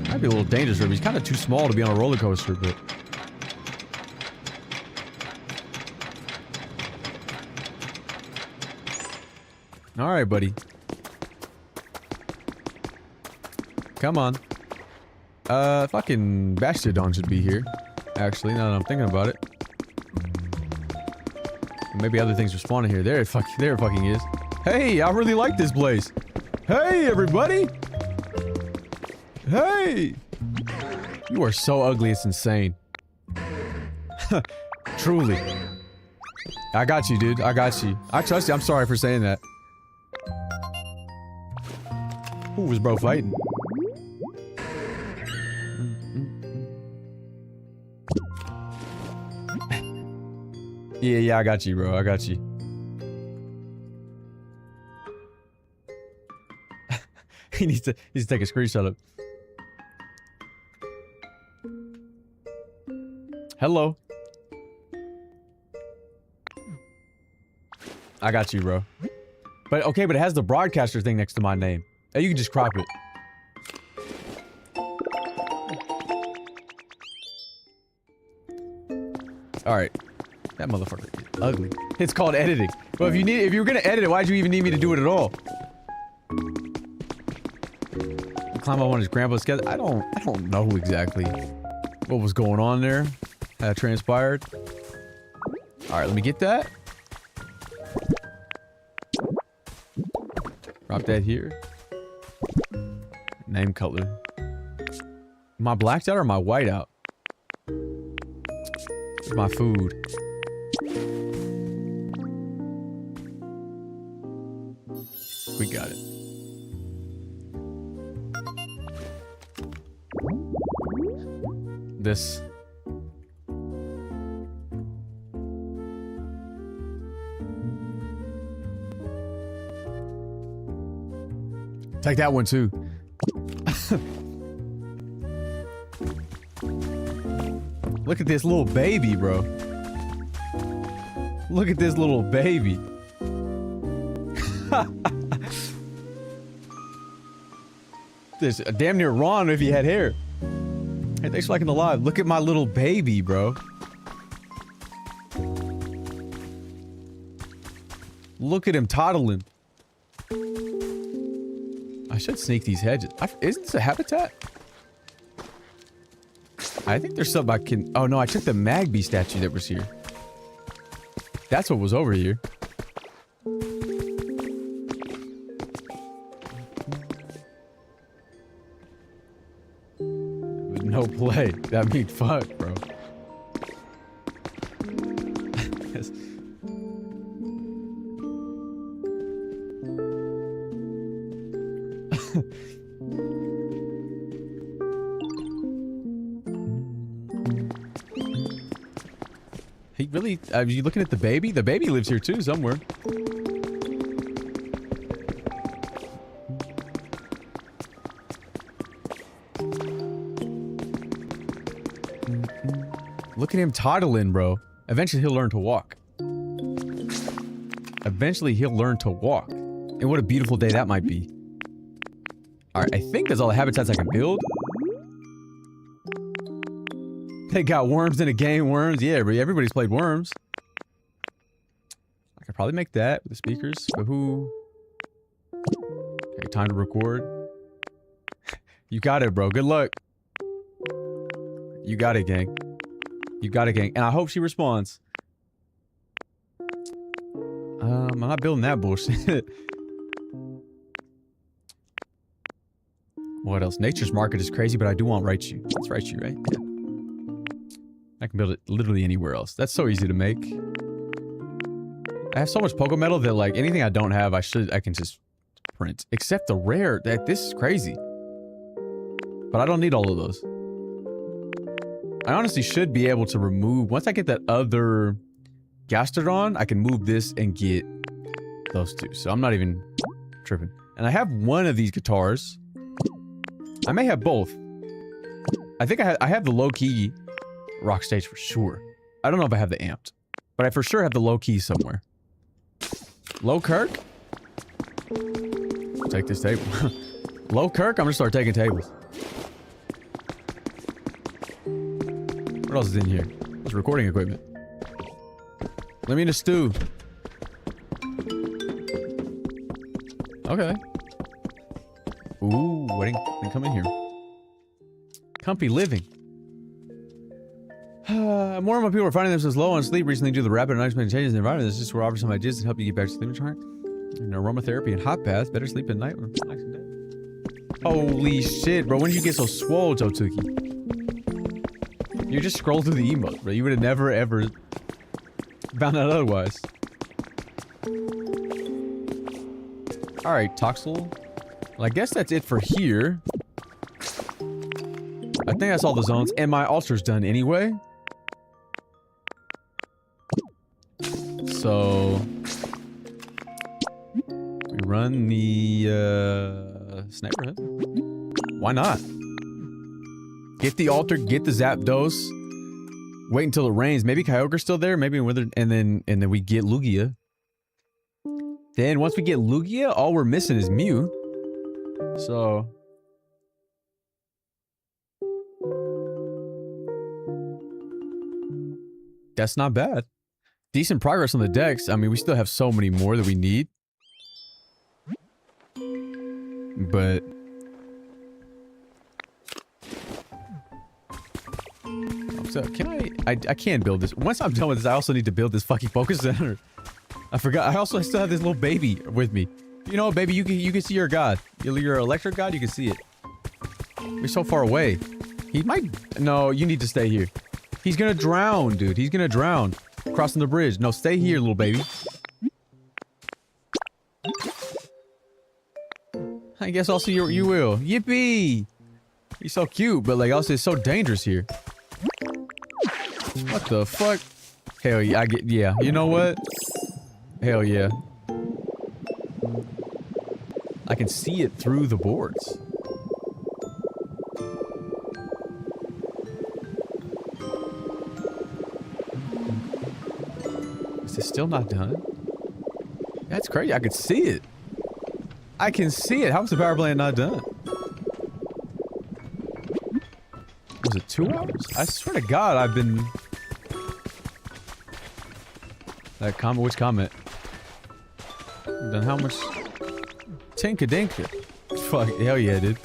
Might be a little dangerous for him. He's kind of too small to be on a roller coaster, but... Alright, buddy. Come on. Fucking Bastodon should be here. Actually, now that I'm thinking about it. Maybe other things are spawning here. There it fucking is. Hey, I really like this place. Hey, everybody! Hey! You are so ugly, it's insane. Truly. I got you, dude. I got you. I trust you. I'm sorry for saying that. Who was bro fighting? Yeah, I got you, bro. I got you. he needs to take a screenshot of. Hello. I got you, bro. But okay, but it has the broadcaster thing next to my name. Hey, you can just crop it. All right. That motherfucker is ugly. It's called editing. Well, if you were gonna edit it, why'd you even need me to do it at all? Climb up on his grandpa's schedule. I don't know exactly what was going on there. That transpired. All right, let me get that. Drop that here. Name color. Am I blacked out or am I white out? Where's my food? We got it. This. Take that one too. Look at this little baby, bro. Look at this little baby. This damn near Ron if he had hair. Hey, thanks for liking the live. Look at my little baby, bro. Look at him toddling. I should sneak these hedges. Isn't this a habitat? I think there's something I can... Oh no, I took the Magby statue that was here. That's what was over here. With no play. That means fuck, bro. He really... Are you looking at the baby? The baby lives here too, somewhere. Look at him toddling, bro. Eventually he'll learn to walk. Eventually he'll learn to walk. And what a beautiful day that might be. Alright, I think that's all the habitats I can build. They got worms in a game, worms. Yeah, everybody's played worms. I could probably make that with the speakers. But who? Okay, time to record. You got it, bro. Good luck. You got it, gang. You got it, gang. And I hope she responds. I'm not building that bullshit. What else? Nature's Market is crazy, but I do want Raichu. That's Raichu, right? Yeah. I can build it literally anywhere else. That's so easy to make. I have so much Pokemetal that like anything I don't have, I can just print. Except the rare. This is crazy. But I don't need all of those. I honestly should be able to remove... Once I get that other Gastrodon, I can move this and get those two. So I'm not even tripping. And I have one of these guitars. I may have both. I think I have the low-key rock stage for sure. I don't know if I have the amped. But I for sure have the low-key somewhere. Low Kirk? Take this table. Low Kirk? I'm gonna start taking tables. What else is in here? What's recording equipment? Let me in a stew. Okay. Ooh, what didn't come in here? Comfy living. More and more people are finding themselves low on sleep recently due to the rapid and unexpected changes in the environment. This is where I offer some ideas to help you get back to sleep track. And aromatherapy and hot baths. Better sleep at night or relaxing day. Holy shit, bro. When did you get so swole, Totuki? You just scroll through the emotes, bro. You would have never, ever... Found out otherwise. Alright, Toxel. Well, I guess that's it for here. I think that's all the zones. And my altar's done anyway. So... we run the, sniper head? Why not? Get the altar, get the Zapdos. Wait until it rains. Maybe Kyogre's still there. Maybe Withered, and then we get Lugia. Then once we get Lugia, all we're missing is Mew. So that's not bad. Decent progress on the decks. I mean, we still have so many more that we need. But so can I can't build this. Once I'm done with this, I also need to build this fucking focus center. I forgot. I still have this little baby with me. You know, baby, you can see your god. Your electric god, you can see it. We're so far away. He might. No, you need to stay here. He's gonna drown, dude. He's gonna drown. Crossing the bridge. No, stay here, little baby. I guess also you will. Yippee! He's so cute, but like also it's so dangerous here. What the fuck? Hell yeah, yeah. You know what? Hell yeah. I can see it through the boards. Is this still not done? That's crazy. I can see it. I can see it. How was the power plant not done? Was it 2 hours? I swear to God, I've been... That comment? Which comment? Then how much? Tinka dinka. Fuck, hell yeah, dude.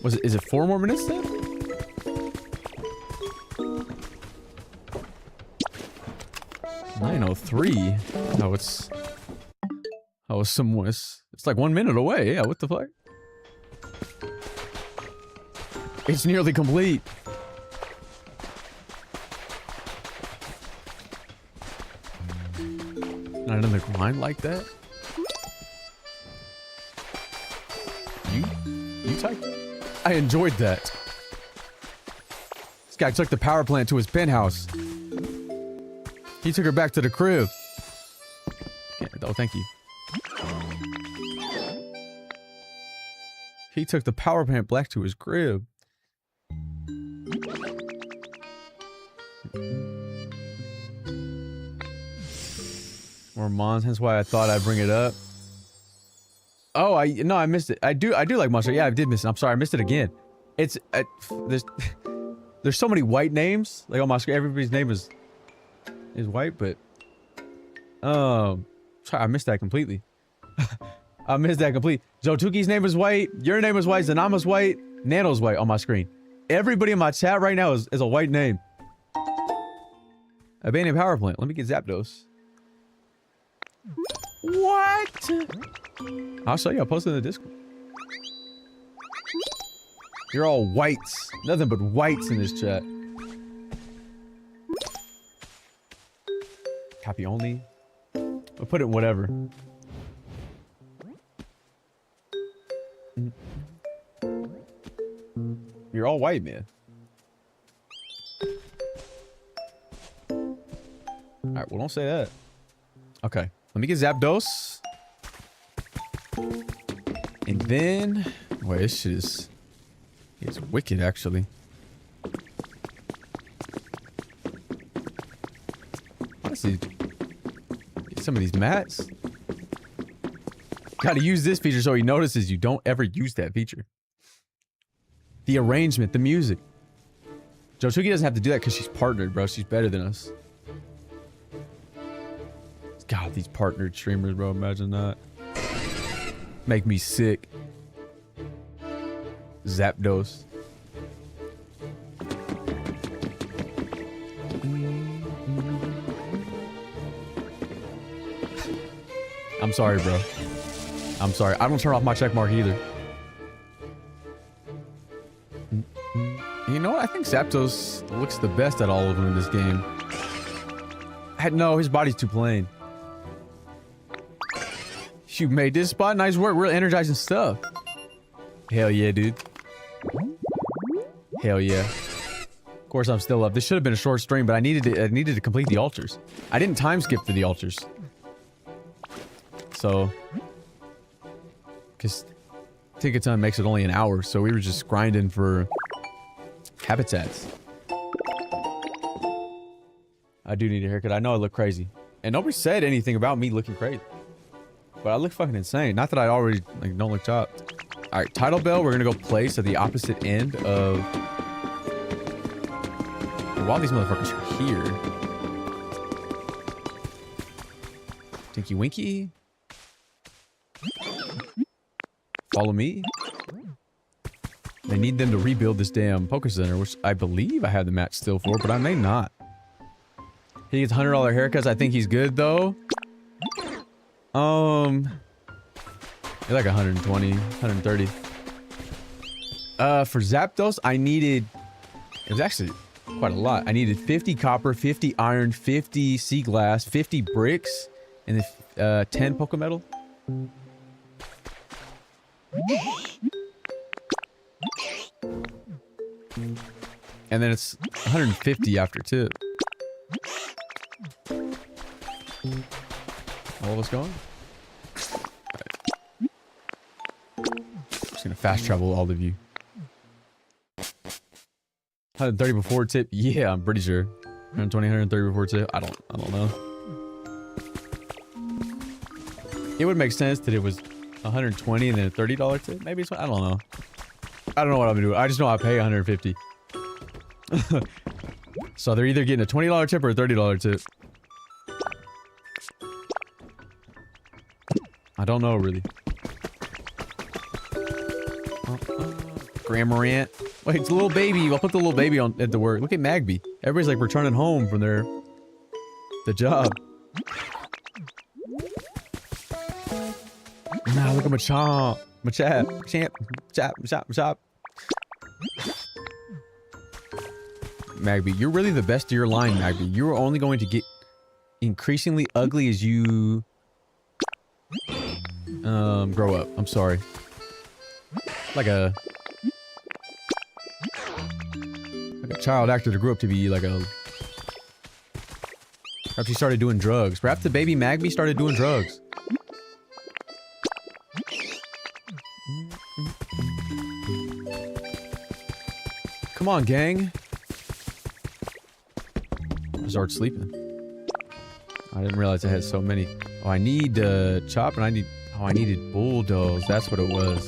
Is it 4 more minutes then? $9:03. No, it's... Oh, it's like 1 minute away. Yeah, what the fuck? It's nearly complete. Not another grind like that? You typed it? I enjoyed that. This guy took the power plant to his penthouse. He took her back to the crib. Oh, thank you. He took the power plant back to his crib. More Mons, hence why I thought I'd bring it up. Oh, I missed it. I do like Monster. Yeah, I did miss it. I'm sorry, I missed it again. It's there's so many white names like on my screen. Everybody's name is white, but sorry, I missed that completely. I missed that completely. Zotuki's name is white. Your name is white. Zanama's white. Nano's white on my screen. Everybody in my chat right now is a white name. Abandoned power plant. Let me get Zapdos. What? I'll show you. I'll post it in the Discord. You're all whites. Nothing but whites in this chat. Copy only. I'll put it in whatever. You're all white, man. Alright, well, don't say that. Okay. Let me get Zapdos. And then... Wait, this shit is... It's wicked, actually. Let's see. Get some of these mats. Gotta use this feature so he notices you don't ever use that feature. The arrangement, the music. Jochuki doesn't have to do that because she's partnered, bro. She's better than us. God, these partnered streamers, bro. Imagine that. Make me sick. Zapdos. I'm sorry, bro. I'm sorry. I don't turn off my check mark either. You know what? I think Zapdos looks the best at all of them in this game. No, his body's too plain. You made this spot. Nice work. We're energizing stuff. Hell yeah, dude. Hell yeah. Of course, I'm still up. This should have been a short stream, but I needed to complete the altars. I didn't time skip for the altars. So, because ticket time makes it only an hour, so we were just grinding for habitats. I do need a haircut. I know I look crazy. And nobody said anything about me looking crazy. But I look fucking insane. Not that I already, like, don't look chopped. Alright, Tidal Bell, we're gonna go place at the opposite end of... While these motherfuckers are here... Tinky Winky? Follow me? They need them to rebuild this damn Poke Center, which I believe I have the match still for, but I may not. He gets $100 haircuts. I think he's good, though. You're like 120, 130. For Zapdos, I needed... It was actually quite a lot. I needed 50 copper, 50 iron, 50 sea glass, 50 bricks, and then 10 Pokemetal. And then it's 150 after, too. All of us going? Just gonna fast travel all of you. 130 before tip? Yeah, I'm pretty sure. 120, 130 before tip? I don't know. It would make sense that it was 120 and then a $30 tip. Maybe it's, I don't know. I don't know what I'm gonna do. I just know I pay 150. So they're either getting a $20 tip or a $30 tip. I don't know, really. Gramarant. Wait, it's a little baby. I'll put the little baby on at the work. Look at Magby. Everybody's like returning home from the job. Nah, look at Machamp. Machop. Magby, you're really the best of your line, Magby. You're only going to get increasingly ugly as you grow up. I'm sorry. Like a child actor that grew up to be like a... Perhaps he started doing drugs. Perhaps the baby Magby started doing drugs. Come on, gang. I started sleeping. I didn't realize I had so many. Oh, I need Chop and I need... Oh, I needed Bulldoze. That's what it was.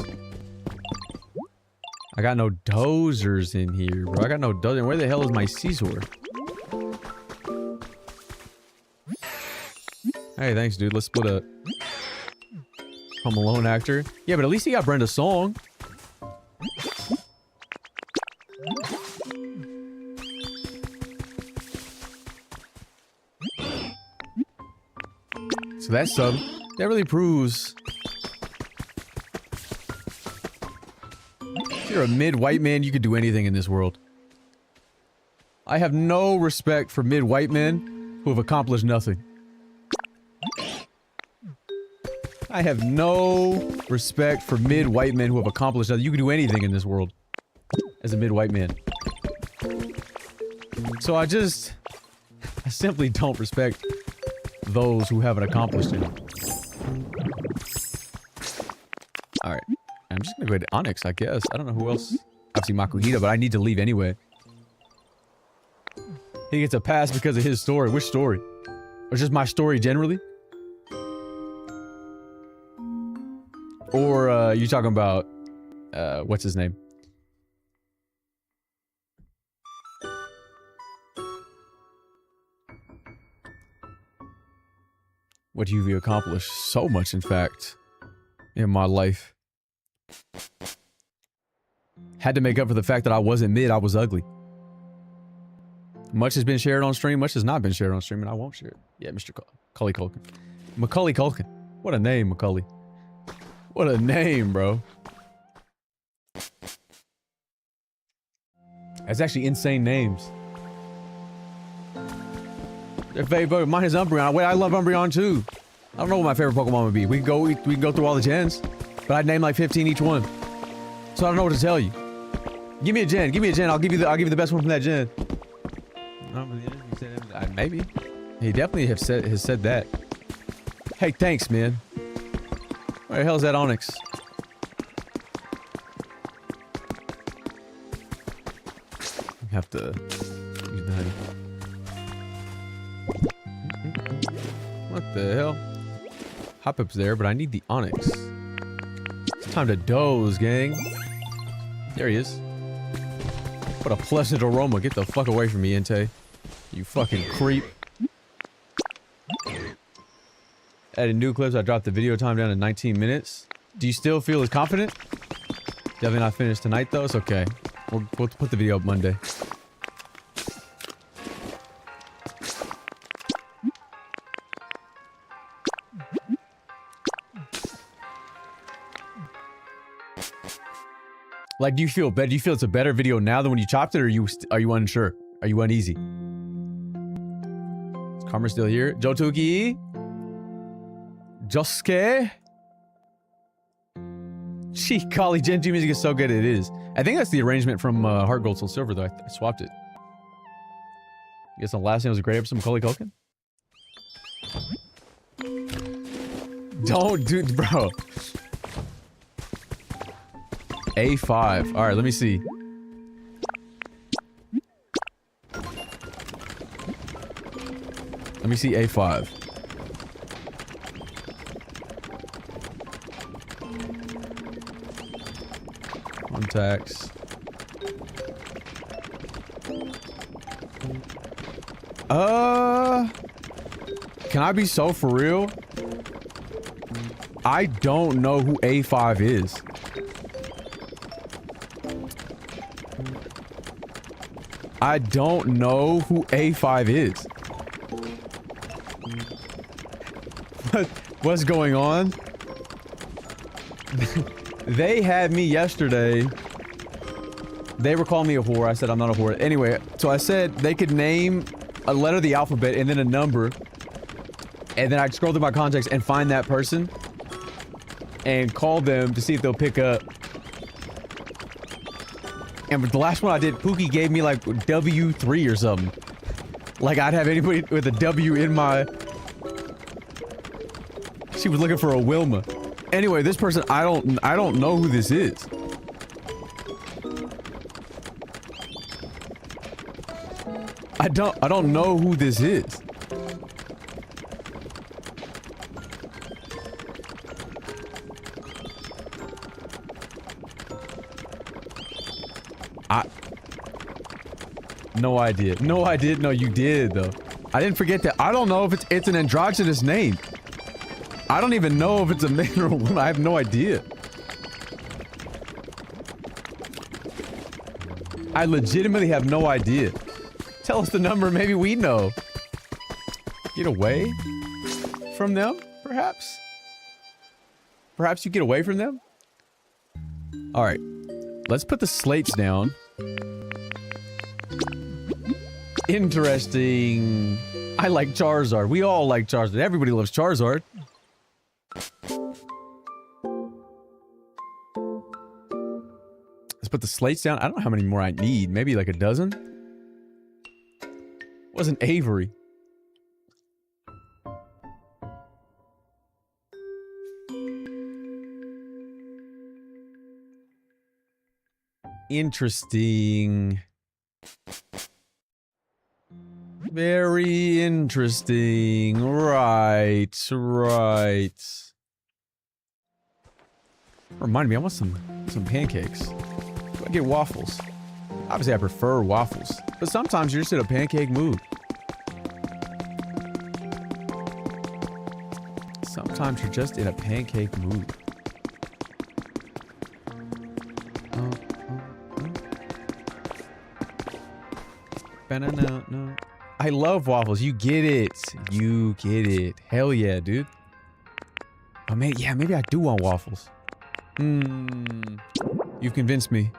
I got no dozers in here, bro. I got no dozer. Where the hell is my Caesar? Hey, thanks, dude. Let's split up. Home Alone actor. Yeah, but at least he got Brenda's song. So that sub, that really proves... If you're a mid-white man, you could do anything in this world. I have no respect for mid-white men who have accomplished nothing. I have no respect for mid-white men who have accomplished nothing. You can do anything in this world as a mid-white man. So I simply don't respect those who haven't accomplished it. Alright. I'm just gonna go to Onyx, I guess. I don't know who else. Obviously Makuhita, but I need to leave anyway. He gets a pass because of his story. Which story? Or just my story generally? Or, you talking about, what's his name? What you've accomplished? So much, in fact, in my life. Had to make up for the fact that I wasn't mid, I was ugly. Much has been shared on stream, much has not been shared on stream, and I won't share it. Yeah, Mr. Macaulay Culkin. Macaulay Culkin. What a name, Macaulay. What a name, bro. That's actually insane names. Mine is Umbreon. Wait, I love Umbreon too. I don't know what my favorite Pokemon would be. We can go through all the gens, but I'd name like 15 each one. So I don't know what to tell you. Give me a gen. Give me a gen. I'll give you the best one from that gen. Maybe. He definitely has said that. Hey, thanks, man. Where the hell is that Onyx? Have to use the honey. What the hell? Hop-Up's there, but I need the Onyx. It's time to doze, gang. There he is. What a pleasant aroma. Get the fuck away from me, Entei. You fucking creep. Added new clips. I dropped the video time down to 19 minutes. Do you still feel as confident? Definitely not finished tonight, though. It's okay. We'll put the video up Monday. Like, do you feel better? Do you feel it's a better video now than when you chopped it, or are you unsure? Are you uneasy? Is Karma still here? Jotuki? Josuke? Gee, golly, Gen 2 music is so good, it is. I think that's the arrangement from Heart Gold Soul Silver, though. I swapped it. I guess the last name was a great episode of Macaulay Culkin? Don't, dude, bro. A5. Alright, let me see. Let me see A5. Contacts. Can I be so for real? I don't know who A5 is. I don't know who A5 is. What's going on? They had me yesterday. They were calling me a whore. I said I'm not a whore. Anyway, so I said they could name a letter of the alphabet and then a number. And then I'd scroll through my contacts and find that person. And call them to see if they'll pick up. And the last one I did, Pookie gave me like W3 or something. Like I'd have anybody with a W in my... She was looking for a Wilma. Anyway, this person, I don't know who this is. I don't know who this is. No idea. No, I did. No, you did, though. I didn't forget that. I don't know if it's an androgynous name. I don't even know if it's a man or a woman. I have no idea. I legitimately have no idea. Tell us the number. Maybe we know. Get away from them, perhaps? Perhaps you get away from them? Alright. Let's put the slates down. Interesting. I like Charizard. We all like Charizard. Everybody loves Charizard. Let's put the slates down. I don't know how many more I need. Maybe like a dozen? Wasn't Avery. Interesting. Very interesting. Right. Remind me, I want some pancakes. Do I get waffles? Obviously, I prefer waffles. But sometimes you're just in a pancake mood. Sometimes you're just in a pancake mood. No. I love waffles. You get it. You get it. Hell yeah, dude. Oh, man. Yeah, maybe I do want waffles. You've convinced me.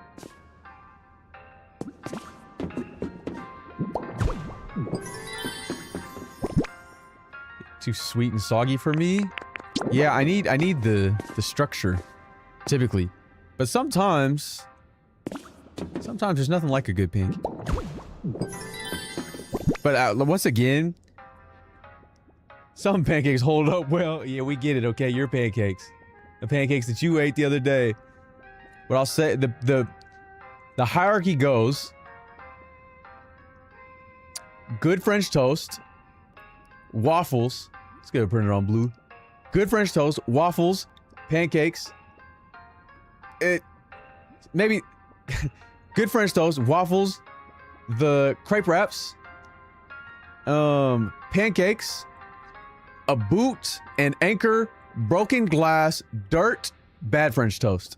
Too sweet and soggy for me. Yeah, I need the structure, typically. But sometimes there's nothing like a good pancake. But once again, some pancakes hold up well. Yeah, we get it, okay? Your pancakes. The pancakes that you ate the other day. But I'll say, the hierarchy goes... good French toast, waffles. Let's get it printed on blue. Good French toast, waffles, pancakes. Maybe good French toast, waffles, the crepe wraps, pancakes, a boot, an anchor, broken glass, dirt, bad French toast.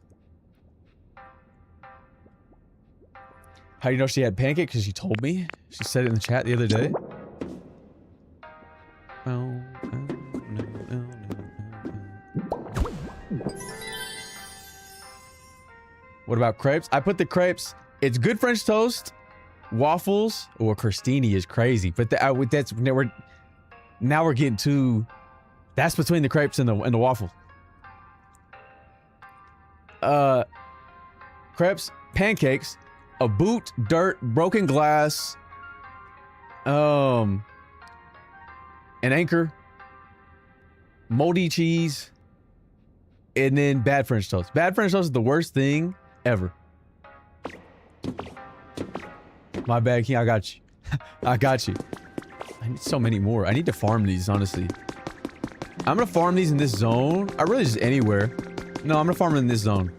How do you know she had pancake? Because she told me. She said it in the chat the other day. What about crepes? I put the crepes. It's good French toast, waffles. Oh, a crostini is crazy. But that's now we're getting to. That's between the crepes and the waffles. Crepes, pancakes, a boot, dirt, broken glass, an anchor, moldy cheese, and then bad French toast. Bad French toast is the worst thing ever. My bad, King. I got you. I got you. I need so many more. I need to farm these, honestly. I'm gonna farm these in this zone. I really just anywhere. No, I'm gonna farm in this zone.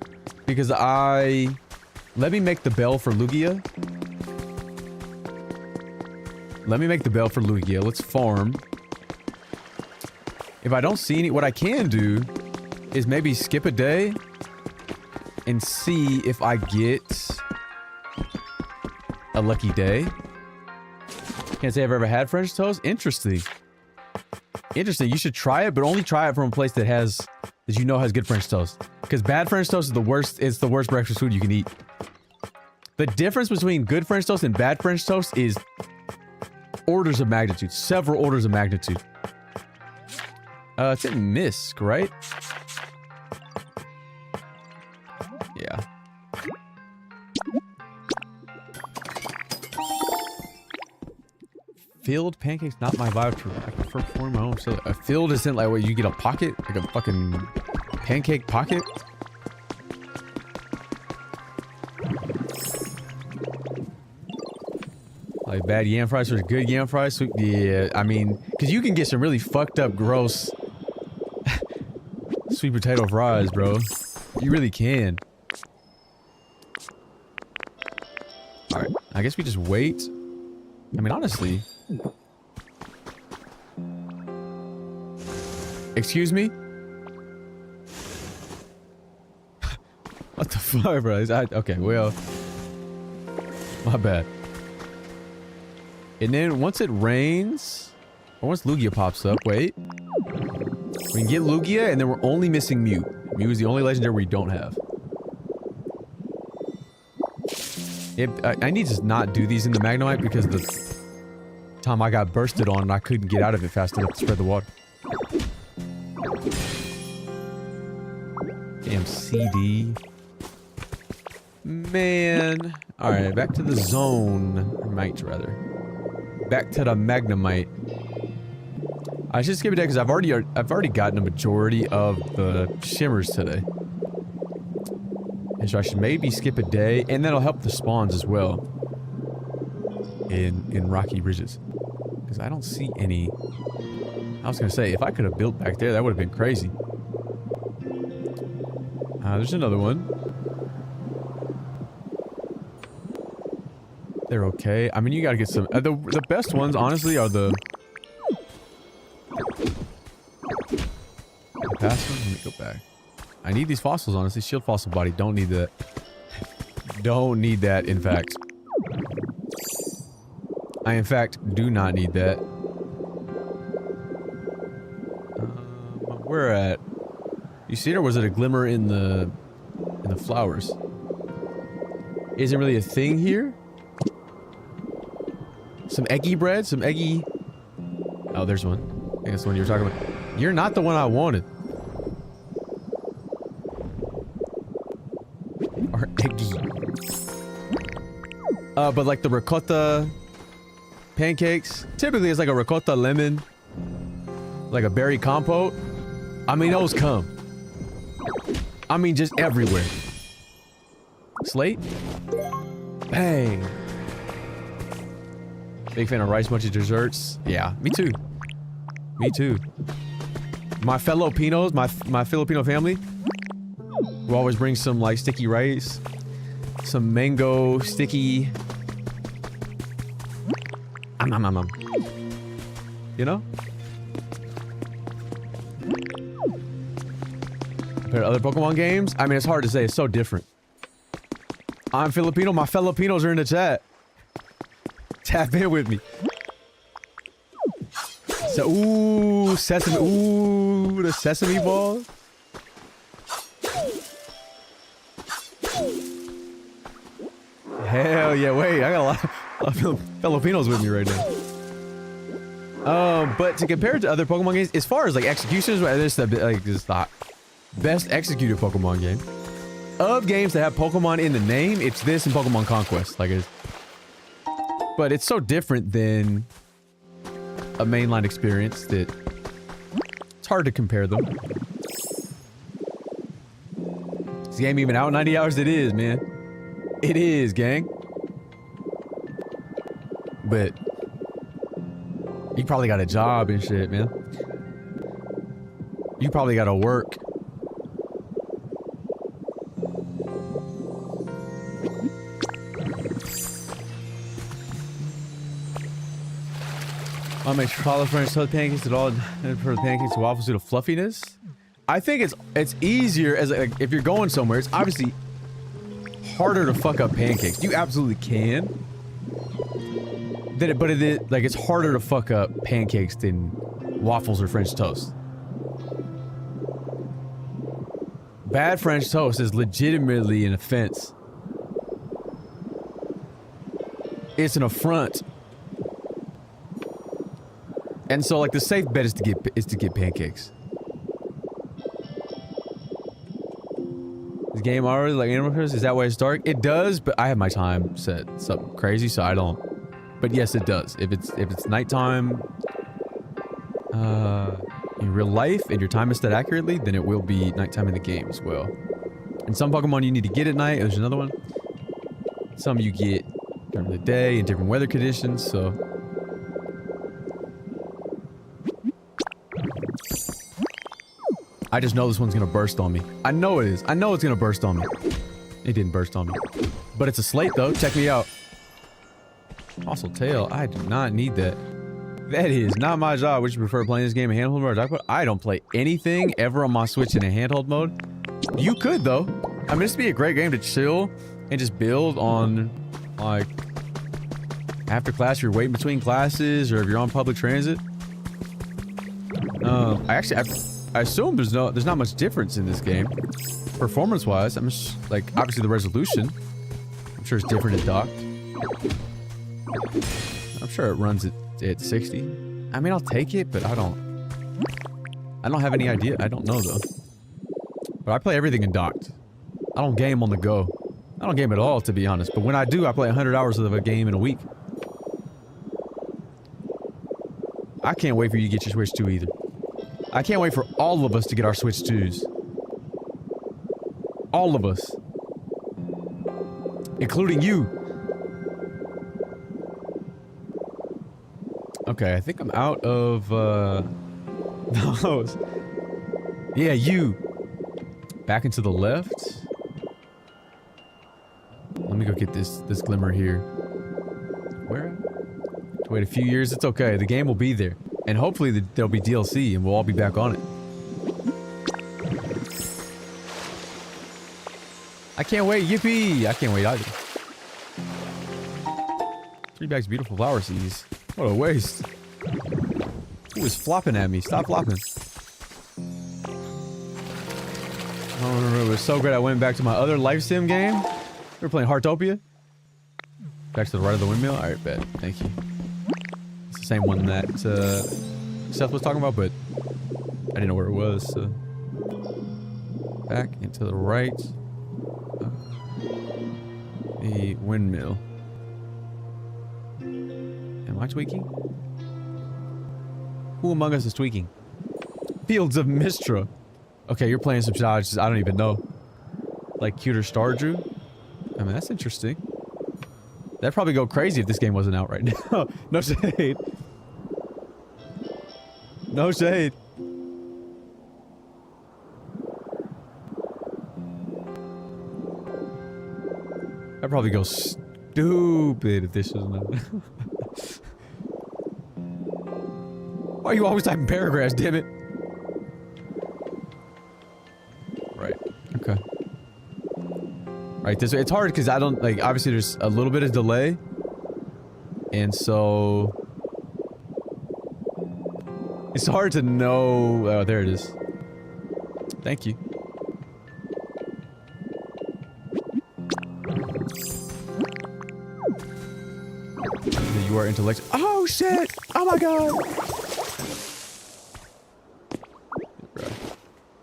Because let me make the bell for Lugia. Let me make the bell for Lugia. Let's farm. If I don't see any, what I can do is maybe skip a day and see if I get a lucky day. Can't say I've ever had French toast. Interesting. Interesting. You should try it, but only try it from a place that has good French toast. Because bad French toast is the worst. It's the worst breakfast food you can eat. The difference between good French toast and bad French toast is orders of magnitude. Several orders of magnitude. It's in Misk, right? Yeah. Filled pancakes, not my vibe. I prefer pouring my own. So a filled isn't like what you get a pocket, like a fucking pancake pocket. Like bad yam fries versus good yam fries. So, yeah, I mean, because you can get some really fucked up, gross sweet potato fries, bro. You really can. All right, I guess we just wait. I mean, honestly. Excuse me? What the fuck, bro? Okay, well. My bad. And then once it rains, or once Lugia pops up, wait. We can get Lugia, and then we're only missing Mew. Mew is the only legendary we don't have. I need to not do these in the Magnemite because the time I got bursted on and I couldn't get out of it fast enough to spread the water. Damn CD. Man. Alright, back to the zone. Or might, rather. Back to the Magnemite. I should skip it because I've already gotten a majority of the shimmers today. And so I should maybe skip a day, and that'll help the spawns as well. In Rocky Ridges. Because I don't see any. I was gonna say, if I could have built back there, that would have been crazy. There's another one. They're okay. I mean, you gotta get some. The best ones, honestly, are the past ones. Let me go back. I need these fossils, honestly. Shield fossil body. Don't need that. Don't need that, in fact. I, in fact, do not need that. Where at? You see it, or was it a glimmer in the flowers? Isn't really a thing here? Some eggy bread? Some eggy... Oh, there's one. think that's the one you were talking about. You're not the one I wanted. Or eggy. But like the ricotta pancakes, typically it's like a ricotta lemon, like a berry compote. I mean, those come. I mean, just everywhere. Slate? Bang. Big fan of rice munchy desserts. Yeah, me too. Me too. My Filipinos, my Filipino family, will always bring some like sticky rice, some mango sticky. You know? Compared to other Pokemon games, I mean, it's hard to say. It's so different. I'm Filipino. My Filipinos are in the chat. Tap in with me. So, ooh, sesame. Ooh, the sesame ball. Hell yeah! Wait, I got a lot of Filipinos with me right now. But to compare it to other Pokemon games, as far as like executions, this is the best executed Pokemon game. Of games that have Pokemon in the name, it's this and Pokemon Conquest. Like it's, but it's so different than a mainline experience that it's hard to compare them. Is this game even out 90 hours? It is, man. It is, gang. But you probably got a job and shit, man. You probably got to work. I'll make chocolate French toast pancakes at all for the pancakes and waffles due to fluffiness. I think it's easier as like, if you're going somewhere. It's obviously harder to fuck up pancakes. You absolutely can. But it is like it's harder to fuck up pancakes than waffles or French toast. Bad French toast is legitimately an offense. It's an affront. And so like the safe bet is to get pancakes. This game already like Animal Crossing, is that why it's dark? It does, but I have my time set something crazy, so I don't. But yes, it does. If it's nighttime in real life and your time is set accurately, then it will be nighttime in the game as well. And some Pokemon you need to get at night. There's another one. Some you get during the day in different weather conditions, so. I just know this one's gonna burst on me. I know it is. I know it's gonna burst on me. It didn't burst on me. But it's a slate though. Check me out. Fossil tail. I do not need that. That is not my job. Would you prefer playing this game in handheld mode or dock mode? I don't play anything ever on my Switch in a handheld mode. You could though. I mean, this would be a great game to chill and just build on, like, after class, you're waiting between classes, or if you're on public transit. I assume there's not much difference in this game, performance-wise. I'm just, like, obviously the resolution. I'm sure it's different in docked. I'm sure it runs at 60. I mean, I'll take it, but I don't have any idea. I don't know though. But I play everything in docked. I don't game on the go. I don't game at all, to be honest. But when I do, I play 100 hours of a game in a week. I can't wait for you to get your Switch 2 either. I can't wait for all of us to get our Switch 2s. All of us. Including you. Okay, I think I'm out of, those. Yeah, you. Back into the left. Let me go get this glimmer here. Where? Wait a few years, it's okay. The game will be there. And hopefully there'll be DLC and we'll all be back on it. I can't wait, yippee! I can't wait either. 3 bags of beautiful flower seeds. What a waste. Who is flopping at me? Stop flopping. Oh, it was so great I went back to my other life sim game. We were playing Heartopia. Back to the right of the windmill? Alright, bet. Thank you. It's the same one that Seth was talking about, but I didn't know where it was, so. Back into the right. The windmill. Am I tweaking? Who among us is tweaking? Fields of Mistra. Okay, you're playing some shit I don't even know. Like Cuter Star Drew? I mean, that's interesting. That'd probably go crazy if this game wasn't out right now. No shade. No shade. I'd probably go stupid if this wasn't out. Why are you always typing paragraphs, damn it? Right. Okay. Right, this way. It's hard because I don't, like, obviously there's a little bit of delay. And so... it's hard to know... oh, there it is. Thank you. You are intellectual. Oh, shit! Oh my god!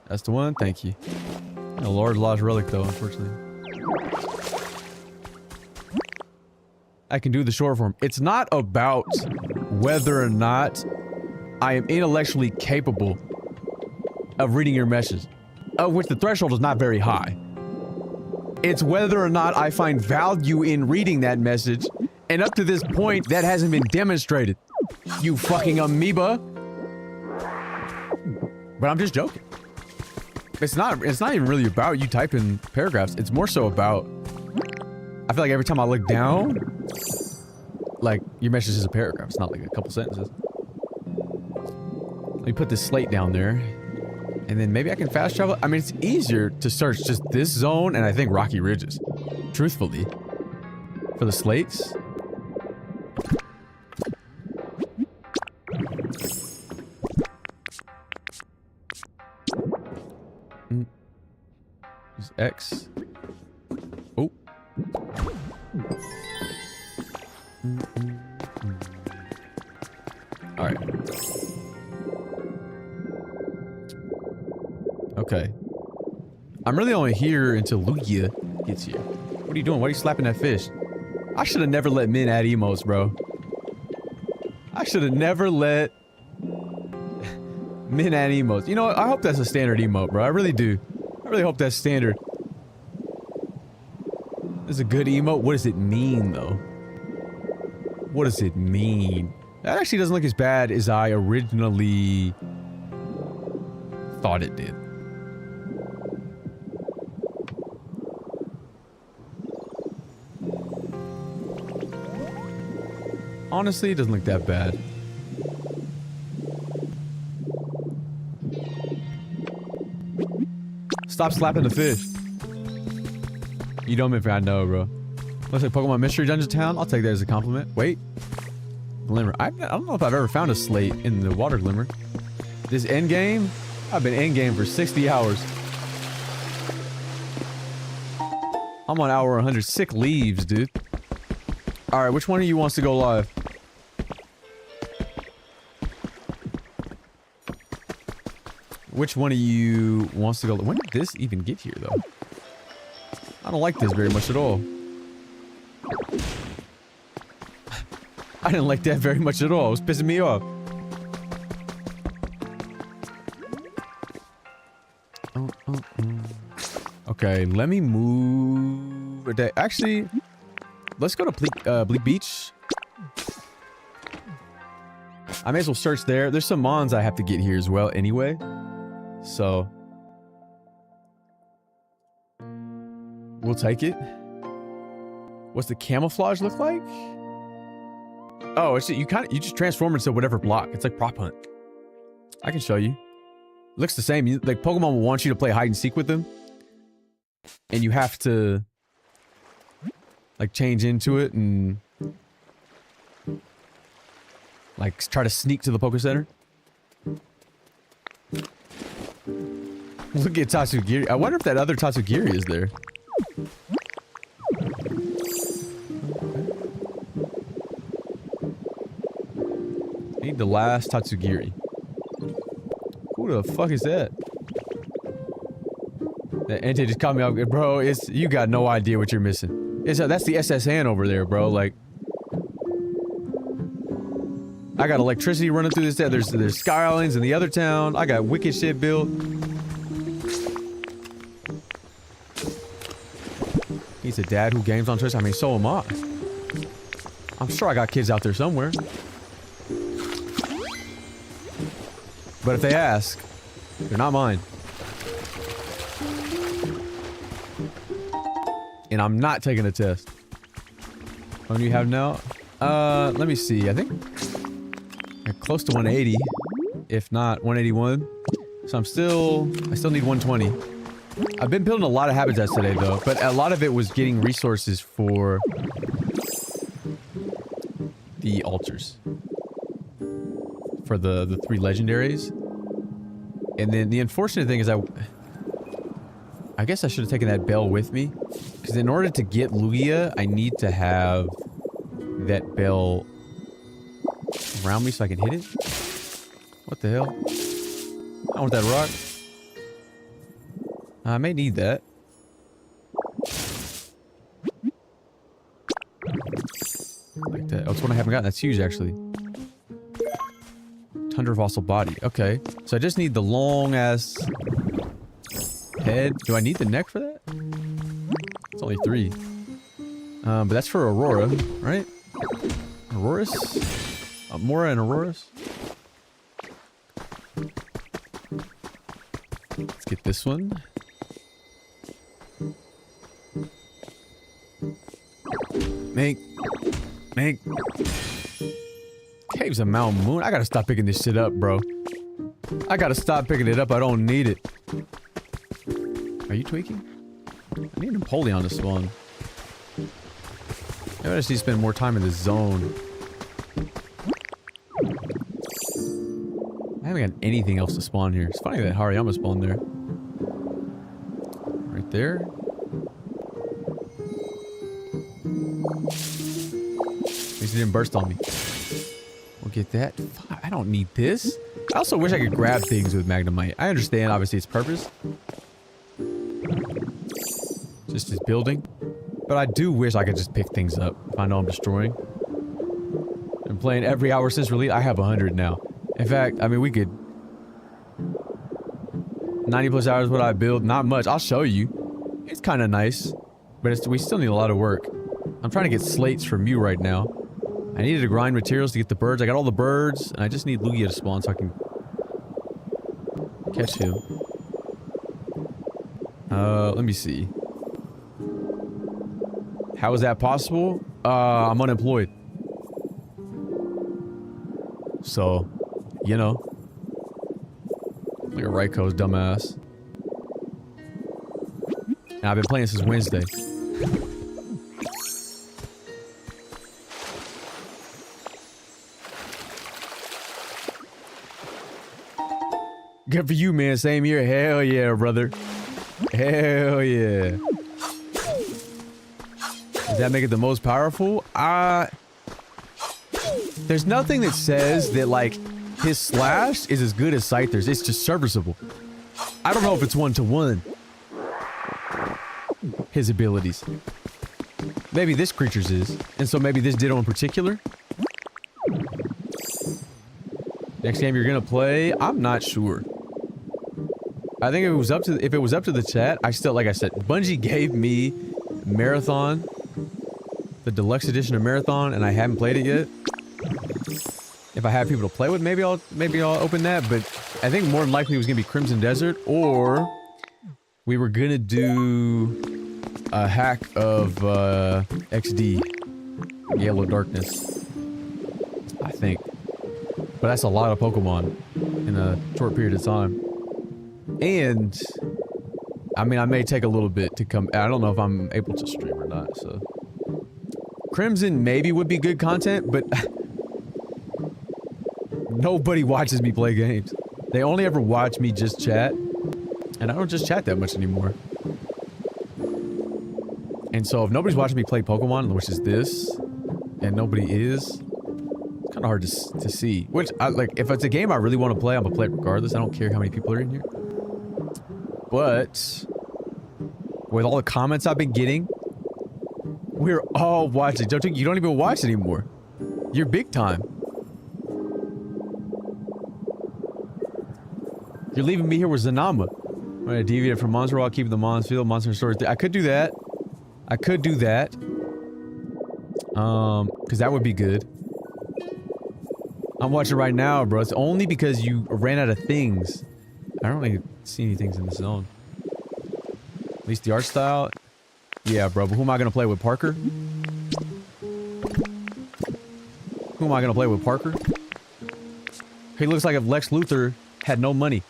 That's the one, thank you. A Lord Lodge relic though, unfortunately. I can do the short form. It's not about whether or not I am intellectually capable of reading your message, of which the threshold is not very high. It's whether or not I find value in reading that message, and up to this point, that hasn't been demonstrated. You fucking amoeba. But I'm just joking. It's not even really about you typing paragraphs. It's more so about... I feel like every time I look down, like, your message is a paragraph. It's not like a couple sentences. Let me put this slate down there. And then maybe I can fast travel. I mean, it's easier to search just this zone and I think Rocky Ridges. Truthfully. For the slates. X. Oh. Alright. Okay. I'm really only here until Lugia gets here. What are you doing? Why are you slapping that fish? I should have never let Min add emotes, bro. I should have never let Min add emotes. You know what? I hope that's a standard emote, bro. I really do. I really hope that's standard. This is a good emote. What does it mean, though? What does it mean? That actually doesn't look as bad as I originally thought it did. Honestly, it doesn't look that bad. Stop slapping the fish. You don't make me, I know, bro. Looks like Pokemon Mystery Dungeon Town. I'll take that as a compliment. Wait. Glimmer. I don't know if I've ever found a slate in the water glimmer. This endgame? I've been endgame for 60 hours. I'm on hour 100. Sick leaves, dude. Alright, which one of you wants to go live? Which one of you wants to go? When did this even get here, though? I don't like this very much at all. I didn't like that very much at all. It was pissing me off. Okay, let me move... Actually, let's go to Bleak Beach. I may as well search there. There's some mons I have to get here as well anyway. So... we'll take it. What's the camouflage look like? Oh, it's you just transform into whatever block. It's like prop hunt. I can show you. Looks the same. Like Pokemon will want you to play hide and seek with them, and you have to like change into it and like try to sneak to the Poké Center. Look at Tatsugiri. I wonder if that other Tatsugiri is there. I need the last Tatsugiri. the fuck is that? That entity just caught me up, bro. You got no idea what you're missing. That's the SS hand over there, bro. Like, I got electricity running through this town. There's Sky Islands in the other town. I got wicked shit built. He's a dad who games on Twitch. I mean, so am I. I'm sure I got kids out there somewhere. But if they ask, they're not mine. And I'm not taking a test. How many do you have now? Let me see. I think I'm close to 180, if not 181. So I still need 120. I've been building a lot of habitats today though, but a lot of it was getting resources for the altars. For the 3 legendaries. And then the unfortunate thing is I guess I should have taken that bell with me. Because in order to get Lugia, I need to have that bell around me so I can hit it. What the hell? I don't want that rock. I may need that. Like that. Oh, it's one I haven't gotten. That's huge, actually. Tundra fossil body. Okay. So I just need the long-ass head. Do I need the neck for that? It's only 3. But that's for Aurora, right? Aurorus? Mora and Aurorus? Let's get this one. Make. Caves of Mount Moon. I gotta stop picking this shit up, bro. I gotta stop picking it up. I don't need it. Are you tweaking? I need Napoleon to spawn. Maybe I just need to spend more time in the zone. I haven't got anything else to spawn here. It's funny that Hariyama spawned there. Right there. At least it didn't burst on me. We'll get that. Fuck, I don't need this. I also wish I could grab things with Magnemite. I understand, obviously, its purpose. Just as building. But I do wish I could just pick things up if I know I'm destroying. I'm playing every hour since release. I have 100 now. In fact, I mean, we could... 90 plus hours what I build. Not much. I'll show you. It's kind of nice. But we still need a lot of work. I'm trying to get slates from you right now. I needed to grind materials to get the birds. I got all the birds. And I just need Lugia to spawn so I can... catch him. Let me see. How is that possible? I'm unemployed. So, you know. Look at Raiko's dumbass. And I've been playing since Wednesday. Good for you, man. Same here. Hell yeah, brother. Hell yeah. Does that make it the most powerful? There's nothing that says that, like, his slash is as good as Scyther's. It's just serviceable. I don't know if it's 1-to-1. His abilities. Maybe this creature's is. And so maybe this Ditto in particular. Next game you're gonna play? I'm not sure. I think if it was up to the chat, I still, like I said, Bungie gave me Marathon, the deluxe edition of Marathon, and I haven't played it yet. If I have people to play with, maybe I'll open that, but I think more than likely it was gonna be Crimson Desert, or we were gonna do a hack of XD, Yellow Darkness, I think. But that's a lot of Pokemon in a short period of time. And, I mean, I may take a little bit to come... I don't know if I'm able to stream or not, so... Crimson maybe would be good content, but... nobody watches me play games. They only ever watch me just chat. And I don't just chat that much anymore. And so if nobody's watching me play Pokemon, which is this, and nobody is... kind of hard to see. Which, like, if it's a game I really want to play, I'm gonna play it regardless. I don't care how many people are in here. But with all the comments I've been getting, we're all watching. You don't even watch anymore. You're big time. You're leaving me here with Zanama. I'm gonna deviate from Monster while keeping the Monsfield Monster Stories. I could do that. I could do that. Because that would be good. I'm watching right now, bro. It's only because you ran out of things. I don't really see any things in the zone. At least the art style. Yeah, bro. But who am I gonna play with? Parker? Who am I gonna play with? Parker? He looks like if Lex Luthor had no money.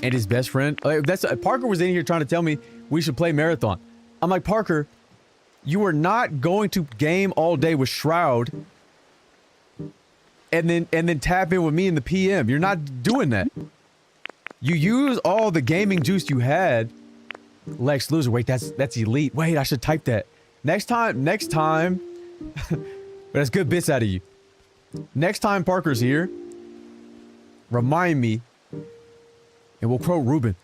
And his best friend. Like, Parker was in here trying to tell me we should play Marathon. I'm like, Parker, you are not going to game all day with Shroud and then tap in with me in the PM. You're not doing that. You use all the gaming juice you had. Lex Luthor. Wait, that's elite. Wait, I should type that. Next time. That's good bits out of you. Next time Parker's here, remind me. And we'll quote Ruben.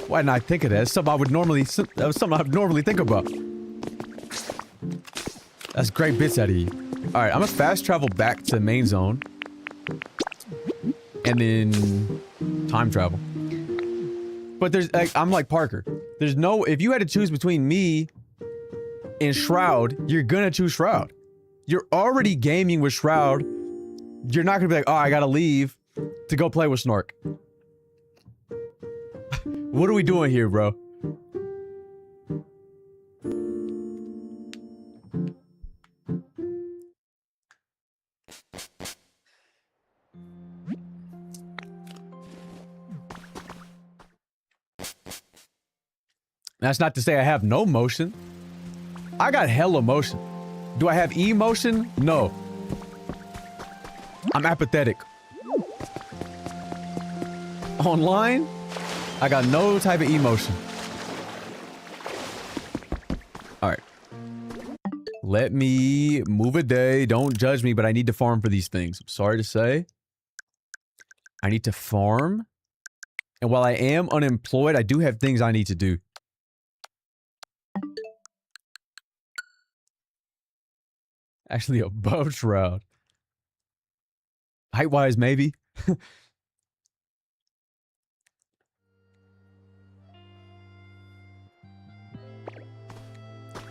Why didn't I think of that? That's something I would normally think about. That's great bits out of you. Alright, I'm gonna fast travel back to the main zone. And then time travel. But there's like, I'm like Parker. There's no, if you had to choose between me and Shroud, you're gonna choose Shroud. You're already gaming with Shroud. You're not gonna be like, oh, I gotta leave to go play with Snark. What are we doing here, bro? That's not to say I have no motion. I got hella motion. Do I have emotion? No. I'm apathetic. Online, I got no type of emotion. Alright. Let me move a day. Don't judge me, but I need to farm for these things. I'm sorry to say. I need to farm. And while I am unemployed, I do have things I need to do. Actually, above Shroud. Height-wise, maybe.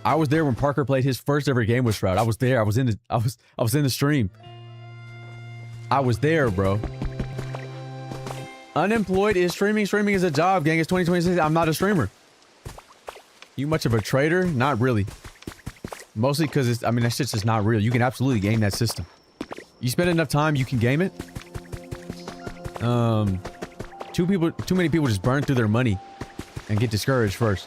I was there when Parker played his first ever game with Shroud. I was there. I was in the stream. I was there, bro. Unemployed is streaming. Streaming is a job, gang. It's 2026. I'm not a streamer. You much of a trader? Not really. Mostly because it's, I mean, that shit's just not real. You can absolutely game that system. You spend enough time, you can game it. Too many people just burn through their money and get discouraged first.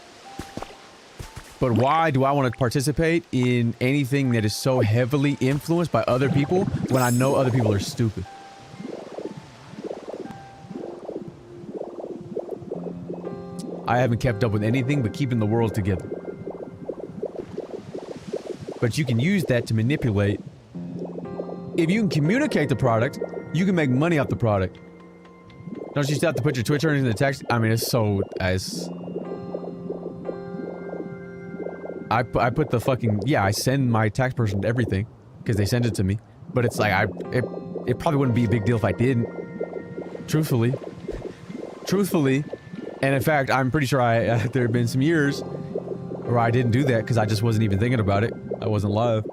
But why do I want to participate in anything that is so heavily influenced by other people when I know other people are stupid? I haven't kept up with anything but keeping the world together. But you can use that to manipulate. If you can communicate the product, you can make money off the product. Don't you still have to put your Twitch earnings in the text? I mean, it's so... I put the fucking... Yeah, I send my tax person everything. Because they send it to me. But it's like, it probably wouldn't be a big deal if I didn't. Truthfully. And in fact, I'm pretty sure there have been some years where I didn't do that because I just wasn't even thinking about it. I wasn't live.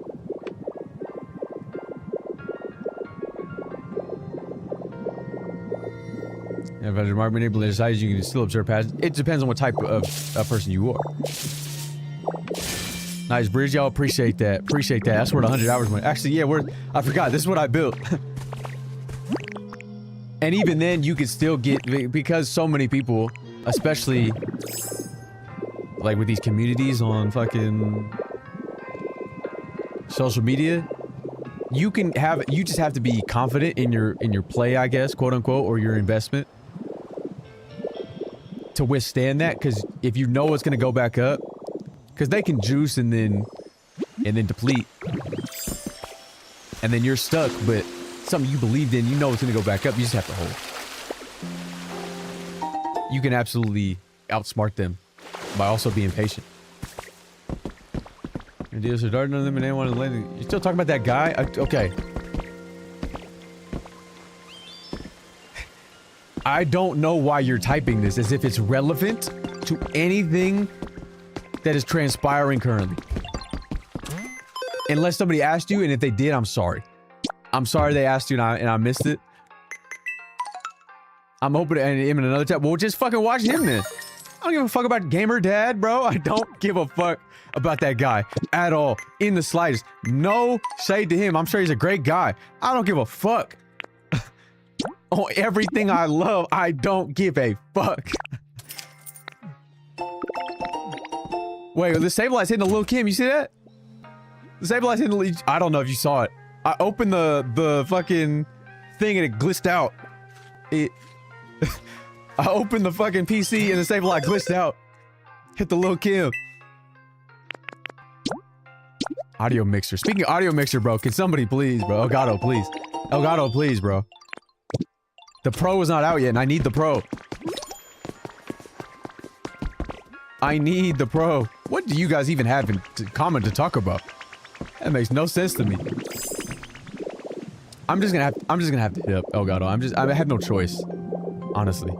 If I remark manipulator size, you can still observe patterns. It depends on what type of person you are. Nice bridge, y'all. Appreciate that. Appreciate that. That's where the 100 hours went. Actually, yeah, I forgot. This is what I built. And even then, you can still get, because so many people, especially like with these communities on fucking social media, you just have to be confident in your play, I guess, quote unquote, or your investment to withstand that. Because if you know it's going to go back up, Because they can juice and then deplete. And then you're stuck, but something you believed in, you know it's gonna go back up, you just have to hold. You can absolutely outsmart them by also being patient. Your deals are darting on them and they want to land. You still talking about that guy? Okay. I don't know why you're typing this as if it's relevant to anything that is transpiring currently. Unless somebody asked you, and if they did, I'm sorry. I'm sorry they asked you and I missed it. I'm hoping to end him in another tab. Well, just fucking watch him then. I don't give a fuck about Gamer Dad, bro. I don't give a fuck about that guy at all. In the slightest. No shade to him. I'm sure he's a great guy. I don't give a fuck. On everything I love, I don't give a fuck. Wait, the Sableye hitting the little Kim. You see that? The Sableye hitting the... I don't know if you saw it. I opened the fucking thing and it glitched out. I opened the fucking PC and the Sableye glitched out. Hit the little Kim. Audio mixer. Speaking of audio mixer, bro, can somebody please, bro? Elgato, please. Elgato, please, bro. The Pro is not out yet and I need the Pro. I need the Pro. What do you guys even have in common to talk about? That makes no sense to me. I'm just gonna have to hit up Elgato. I have no choice. Honestly.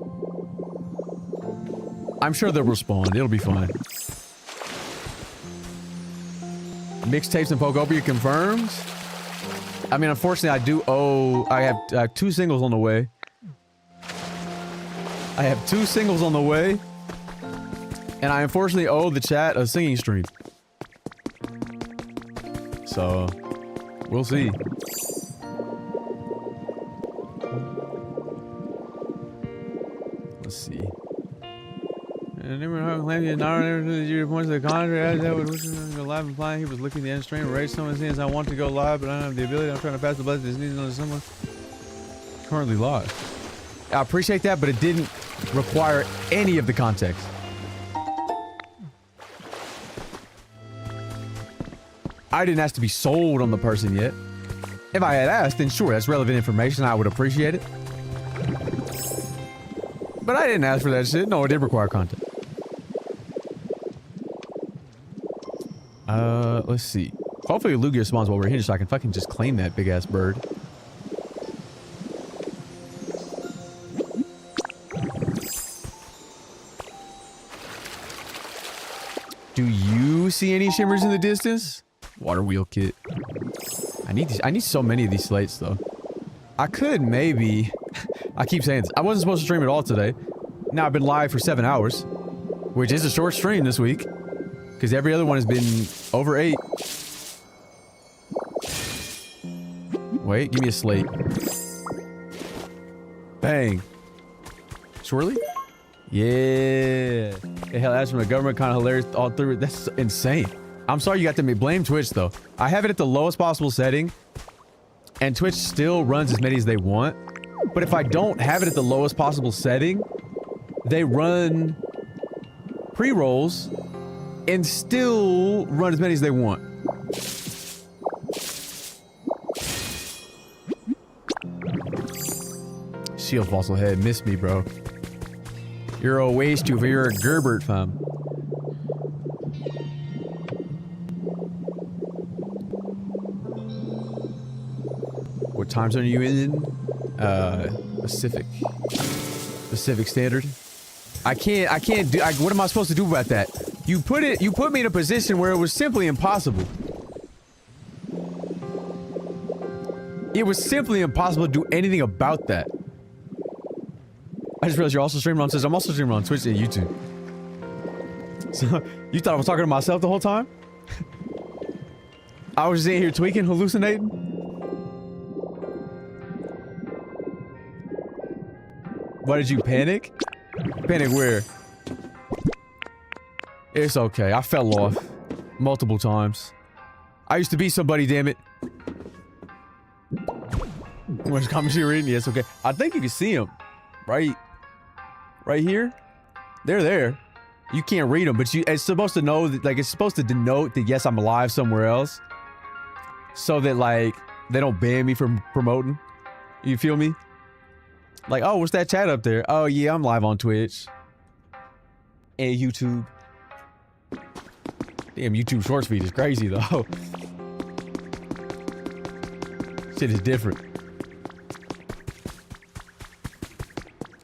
I'm sure they'll respond. It'll be fine. Mixtapes and Pokopia confirmed. I mean, unfortunately, I do owe... I have 2 singles on the way. I have 2 singles on the way. And I unfortunately owe the chat a singing stream. So, we'll see. Let's see. And points of the contract that would go live and flying. He was looking at the end stream, raised someone saying I want to go live, but I don't have the ability. I'm trying to pass the blessing. This needs on someone currently live. I appreciate that, but it didn't require any of the context. I didn't ask to be sold on the person yet. If I had asked, then sure, that's relevant information. I would appreciate it. But I didn't ask for that shit. No, it did require content. Let's see. Hopefully Lugia spawns while we're here so I can fucking just claim that big ass bird. Do you see any shimmers in the distance? Water wheel kit. I need these. I need so many of these slates though. I could maybe... I keep saying this. I wasn't supposed to stream at all today. Now I've been live for 7 hours. Which is a short stream this week. Because every other one has been over 8. Wait, give me a slate. Bang. Swirly? Yeah. The hell, that's from the government, kind of hilarious all through. That's insane. I'm sorry you got to blame Twitch though. I have it at the lowest possible setting. And Twitch still runs as many as they want. But if I don't have it at the lowest possible setting, they run pre-rolls and still run as many as they want. Shield fossil head, miss me, bro. You're a waste you, you're a Gerbert fam. What time zone are you in? Pacific. Pacific Standard. I can't do, what am I supposed to do about that? You put me in a position where it was simply impossible. It was simply impossible to do anything about that. I just realized you're also streaming on Twitch. I'm also streaming on Twitch and YouTube. So, you thought I was talking to myself the whole time? I was just in here tweaking, hallucinating? Why did you panic? Panic where? It's okay. I fell off. Multiple times. I used to be somebody, damn it. Where's comments you're reading? Yes, okay. I think you can see them. Right here? They're there. You can't read them, but it's supposed to know that, like, it's supposed to denote that, yes, I'm alive somewhere else. So that, like, they don't ban me from promoting. You feel me? Like, oh, what's that chat up there? Oh, yeah, I'm live on Twitch. And YouTube. Damn, YouTube Shorts feed is crazy, though. Shit is different.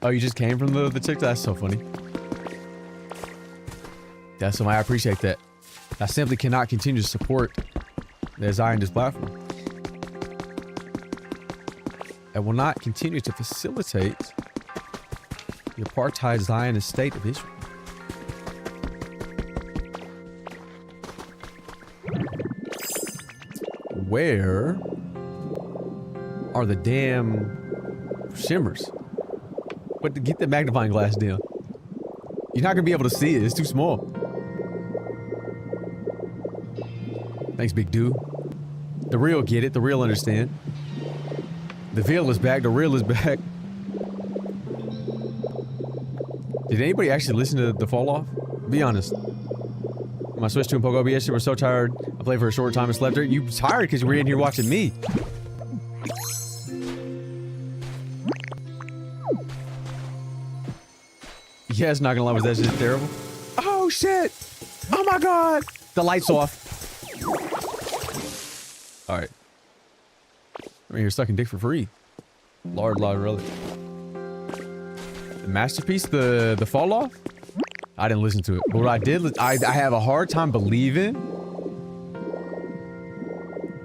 Oh, you just came from the TikTok? That's so funny. That's something I appreciate that. I simply cannot continue to support the desire in this platform. I will not continue to facilitate the apartheid Zionist state of Israel. Where are the damn shimmers? But to get the magnifying glass down. You're not gonna be able to see it, it's too small. Thanks, Big Dude. The real get it, the real understand. The veil is back, the real is back. Did anybody actually listen to the fall off? Be honest. When I switched to a Pokopia yesterday, we're so tired. I played for a short time and slept there. You tired because you were in here watching me. Yeah, it's not gonna lie, was that just terrible? Oh shit! Oh my god! The light's off. Alright. I mean, you're sucking dick for free. Lord, really. The masterpiece, the fall off? I didn't listen to it. But what I did, I have a hard time believing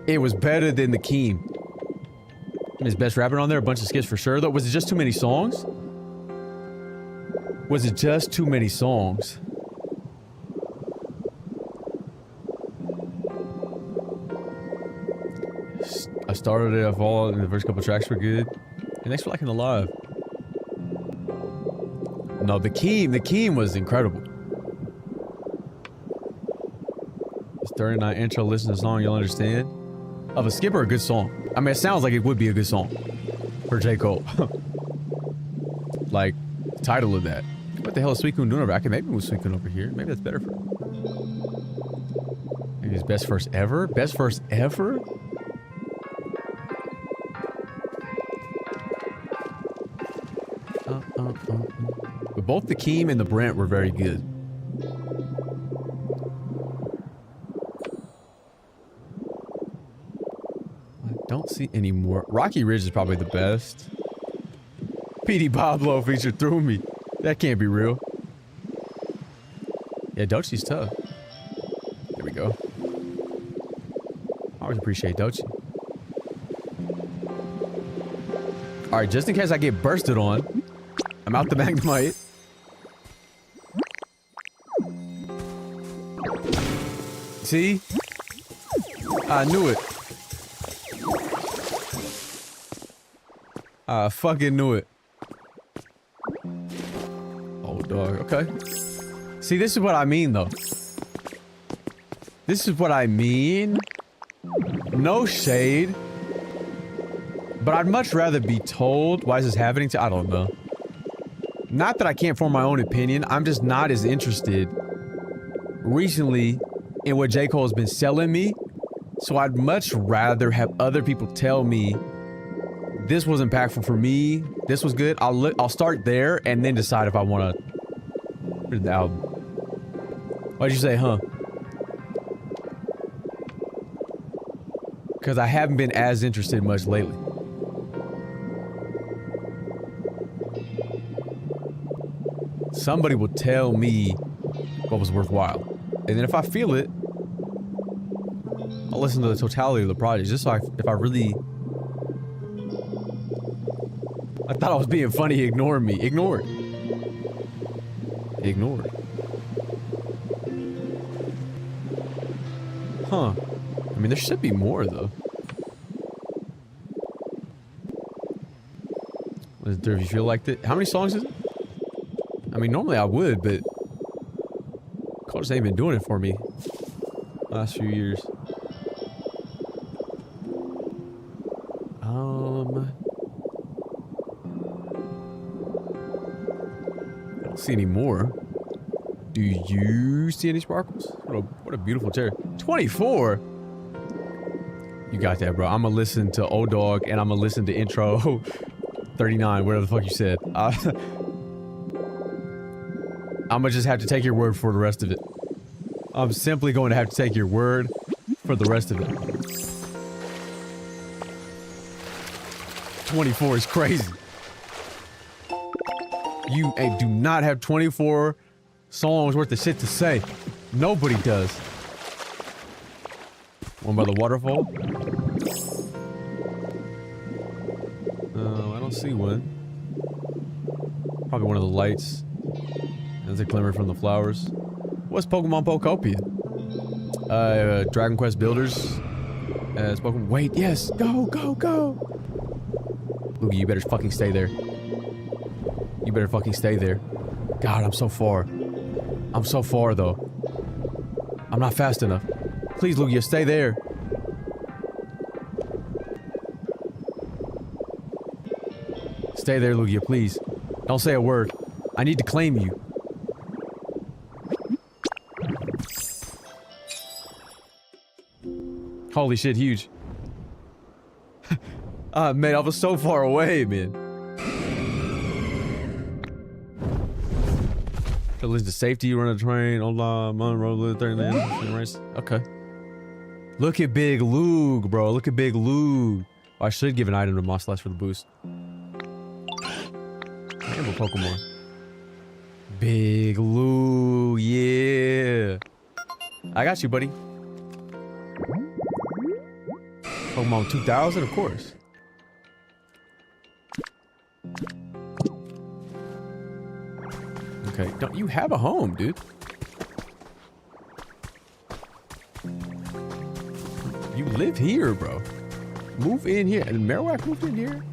it was better than the Keem. His best rapper on there, a bunch of skits for sure, though. Was it just too many songs? Was it just too many songs? I started it off all, and the first couple tracks were good. And thanks for liking the live. No, the Keem was incredible. It's 39 intro, listen to the song, you'll understand. Of a skipper, a good song. I mean, it sounds like it would be a good song for J. Cole. Like, the title of that. What the hell is Suicune doing over? I can maybe move Suicune over here. Maybe that's better for him. Maybe his best verse ever? Best verse ever? But both the Keem and the Brent were very good. I don't see any more. Rocky Ridge is probably the best. PD Pablo feature threw me. That can't be real. Yeah, Dochi's tough. There we go. I always appreciate Dochi. Alright, just in case I get bursted on, I'm out the Magnemite. See? I knew it. I fucking knew it. Oh, dog. Okay. See, this is what I mean, though. This is what I mean. No shade. But I'd much rather be told why is this happening to... I don't know. Not that I can't form my own opinion. I'm just not as interested recently in what J. Cole has been selling me. So I'd much rather have other people tell me this was impactful for me. This was good. I'll start there and then decide if I want to read the album. Why'd you say, huh? Because I haven't been as interested much lately. Somebody will tell me what was worthwhile. And then if I feel it, I'll listen to the totality of the project. Just so if I really... I thought I was being funny, ignore me. Ignore it. Ignore it. Huh. I mean, there should be more, though. What is there if you feel like that? How many songs is it? I mean, normally I would, but... Cole just ain't been doing it for me last few years. I don't see any more. Do you see any sparkles? What a beautiful chair. 24? You got that, bro. I'm gonna listen to Old Dog and I'm gonna listen to intro 39, whatever the fuck you said. I'm gonna just have to take your word for the rest of it. I'm simply going to have to take your word for the rest of it. 24 is crazy. You do not have 24 songs worth of shit to say. Nobody does. One by the waterfall. I don't see one. Probably one of the lights. There's a glimmer from the flowers. What's Pokemon Pokopia? Dragon Quest Builders. It's Pokemon. Wait, yes. Go, go, go. Lugia, you better fucking stay there. You better fucking stay there. God, I'm so far. I'm so far, though. I'm not fast enough. Please, Lugia, stay there. Stay there, Lugia, please. Don't say a word. I need to claim you. Holy shit, huge. Man, I was so far away, man. To listen to safety, run a train, online, road, 39 race. Okay. Look at Big Lug, bro. Look at Big Lug. Oh, I should give an item to Moss for the boost. I am a Pokemon. Big Lug, yeah. I got you, buddy. Pokemon 2000, of course. Okay, don't you have a home, dude? You live here, bro. Move in here. And Marowak moved in here?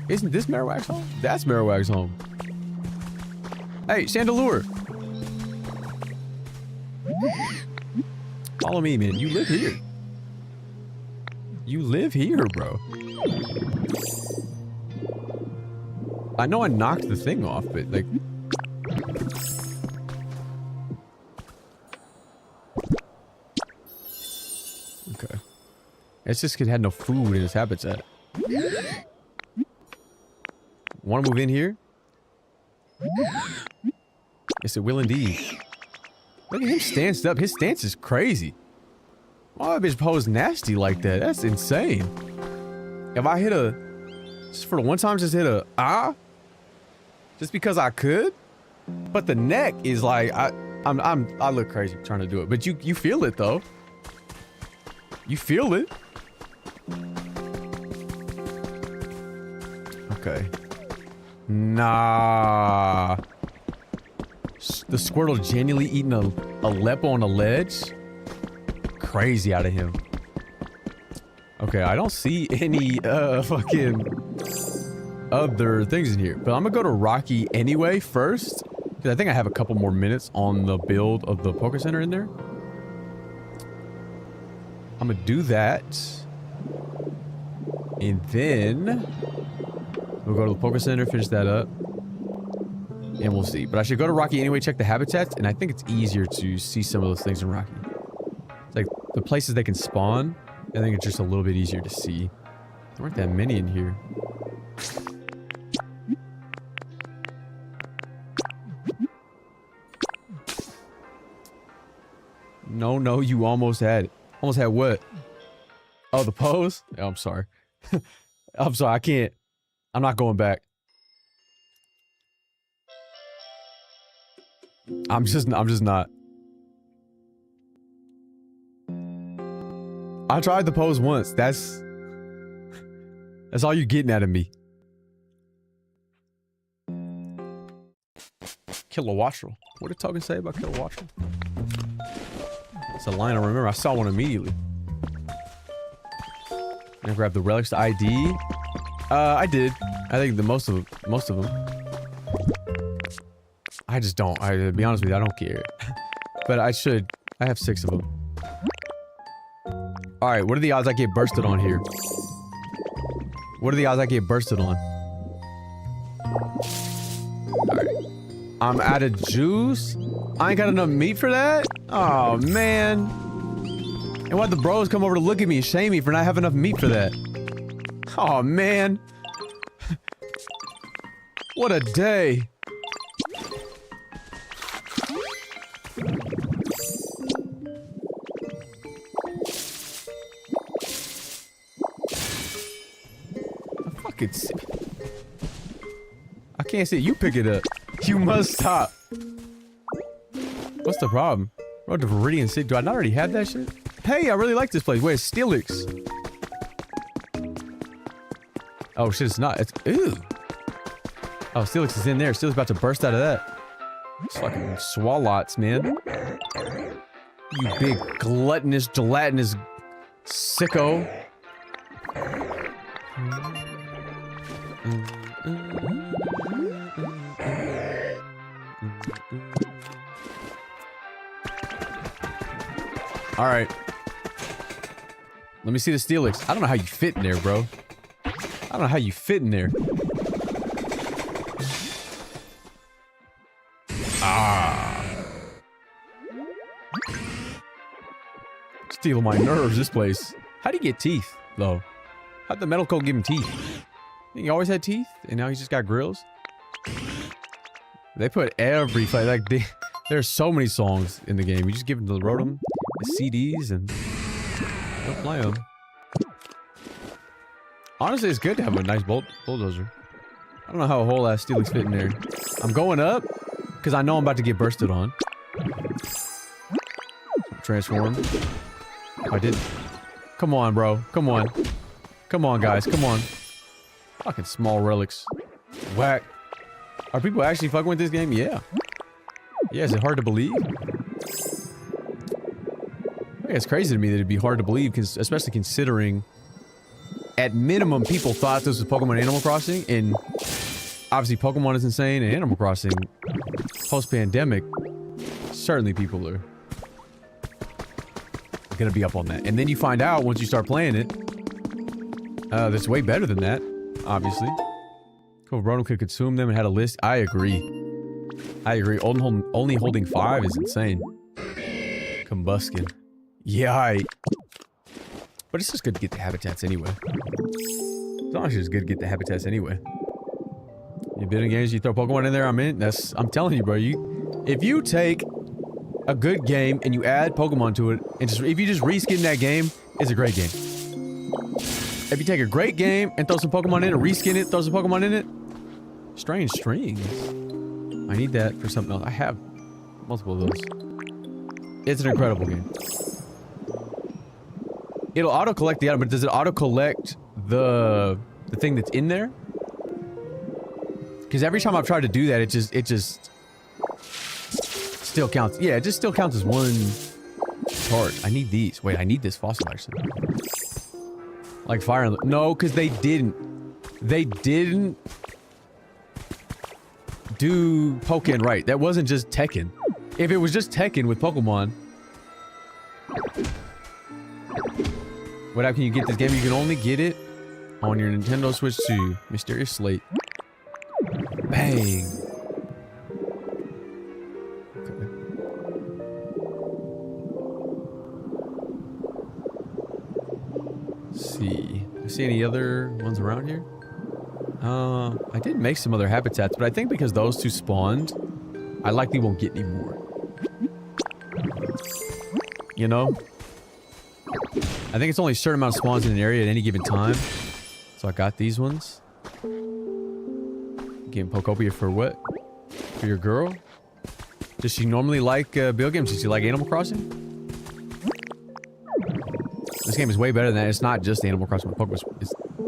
Isn't this Marowak's home? That's Marowak's home. Hey, Chandelure. Follow me, man. You live here. You live here, bro. I know I knocked the thing off, but like... Okay. It's just 'cause it had no food in its habitat. Wanna move in here? Yes, it will indeed. Look at him stanced up. His stance is crazy. Why would bitch pose nasty like that? That's insane. If I hit a... Just for the one time, just hit a... Just because I could? But the neck is like... I look crazy trying to do it. But you feel it, though. You feel it. Okay. Nah. The Squirtle genuinely eating a Leppo on a ledge? Crazy out of him. Okay, I don't see any fucking other things in here. But I'm gonna go to Rocky anyway first. Because I think I have a couple more minutes on the build of the Poke Center in there. I'm gonna do that. And then we'll go to the Poke Center, finish that up. And we'll see. But I should go to Rocky anyway, check the habitats, and I think it's easier to see some of those things in Rocky. It's like the places they can spawn, I think it's just a little bit easier to see. There weren't that many in here. No, you almost had it. Almost had what? Oh, the pose? Oh, I'm sorry. I'm sorry, I can't. I'm not going back. I'm just not. I tried the pose once. That's all you're getting out of me. Kilowattrel. What did Token say about Kilowattrel? It's a line I remember. I saw one immediately. I grabbed the relics, the ID. I did. I think the most of them. I just don't. To be honest with you, I don't care. But I should. I have 6 of them. Alright, what are the odds I get bursted on here? What are the odds I get bursted on? Alright. I'm out of juice? I ain't got enough meat for that? Oh, man. And why'd the bros come over to look at me and shame me for not having enough meat for that? Oh, man. What a day. I can't see it. You pick it up. You must stop. What's the problem? Road to Viridian City. Do I not already have that shit? Hey, I really like this place. Where's Steelix? Oh shit, it's not. It's ooh. Oh, Steelix is in there. Steelix about to burst out of that. It's fucking swallots, man. You big gluttonous, gelatinous sicko. All right. Let me see the Steelix. I don't know how you fit in there, bro. I don't know how you fit in there. Ah. Stealing my nerves, this place. How'd he get teeth, though? How'd the metal coat give him teeth? He always had teeth, and now he's just got grills? They put every fight, like, there's so many songs in the game. You just give them the Rotom, the CDs, and they'll play them. Honestly, it's good to have a nice bulldozer. I don't know how a whole ass Steelix fit in there. I'm going up, because I know I'm about to get bursted on. Transform. Oh, I didn't. Come on, bro. Come on. Come on, guys. Come on. Fucking small relics. Whack. Are people actually fucking with this game? Yeah. Yeah, is it hard to believe? Yeah, it's crazy to me that it'd be hard to believe, especially considering at minimum people thought this was Pokemon Animal Crossing, and obviously Pokemon is insane, and Animal Crossing post-pandemic, certainly people are gonna be up on that. And then you find out once you start playing it, that's way better than that, obviously. Cool, Rotom could consume them and had a list. I agree. I agree. Only holding 5 is insane. Combuskin. Yeah, but it's just good to get the habitats anyway. It's honestly just good to get the habitats anyway. You been in games, you throw Pokemon in there, I'm in. I'm telling you, bro. If you take a good game and you add Pokemon to it, and if you just reskin that game, it's a great game. If you take a great game and throw some Pokemon in it, reskin it, throw some Pokemon in it, strange strings. I need that for something else. I have multiple of those. It's an incredible game. It'll auto-collect the item, but does it auto-collect the thing that's in there? Because every time I've tried to do that, it just still counts. Yeah, it just still counts as one part. I need these. Wait, I need this fossil actually. Like Fire and... No, because they didn't. They didn't do Pokken right. That wasn't just Tekken. If it was just Tekken with Pokemon... What app can you get this game? You can only get it on your Nintendo Switch 2. Mysterious Slate. Bang. Okay. Let's see. Do I see any other ones around here? I did make some other habitats, but I think because those two spawned, I likely won't get any more. You know? I think it's only a certain amount of spawns in an area at any given time. So I got these ones. Getting Pokopia for what? For your girl? Does she normally like video games? Does she like Animal Crossing? This game is way better than that. It's not just Animal Crossing with Pokemon.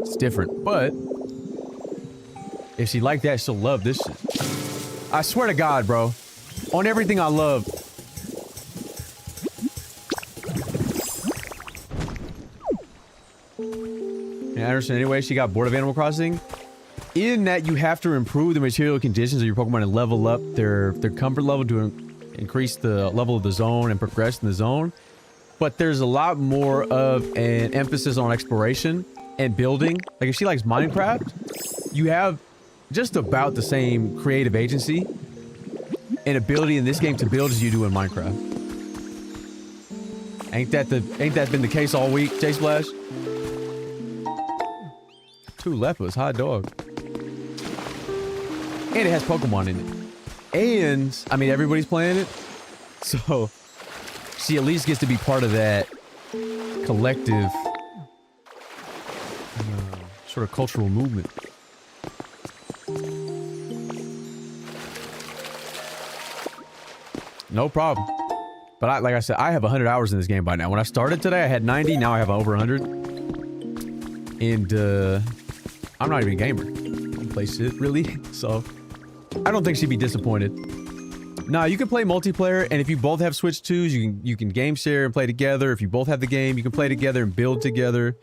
It's different. But if she liked that, she'll love this shit. I swear to God, bro. On everything I love. And Anderson, anyway, she got bored of Animal Crossing. In that, you have to improve the material conditions of your Pokemon and level up their comfort level to increase the level of the zone and progress in the zone. But there's a lot more of an emphasis on exploration and building. Like, if she likes Minecraft, you have just about the same creative agency an ability in this game to build as you do in Minecraft. Ain't that been the case all week, J Splash? 2 lepers, hot dog. And it has Pokemon in it. And I mean everybody's playing it. So she at least gets to be part of that collective sort of cultural movement. No problem. But like I said, I have 100 hours in this game by now. When I started today, I had 90. Now I have over 100. And I'm not even a gamer. I don't play shit, really. So I don't think she'd be disappointed. Nah, you can play multiplayer, and if you both have Switch 2s, you can game share and play together. If you both have the game, you can play together and build together.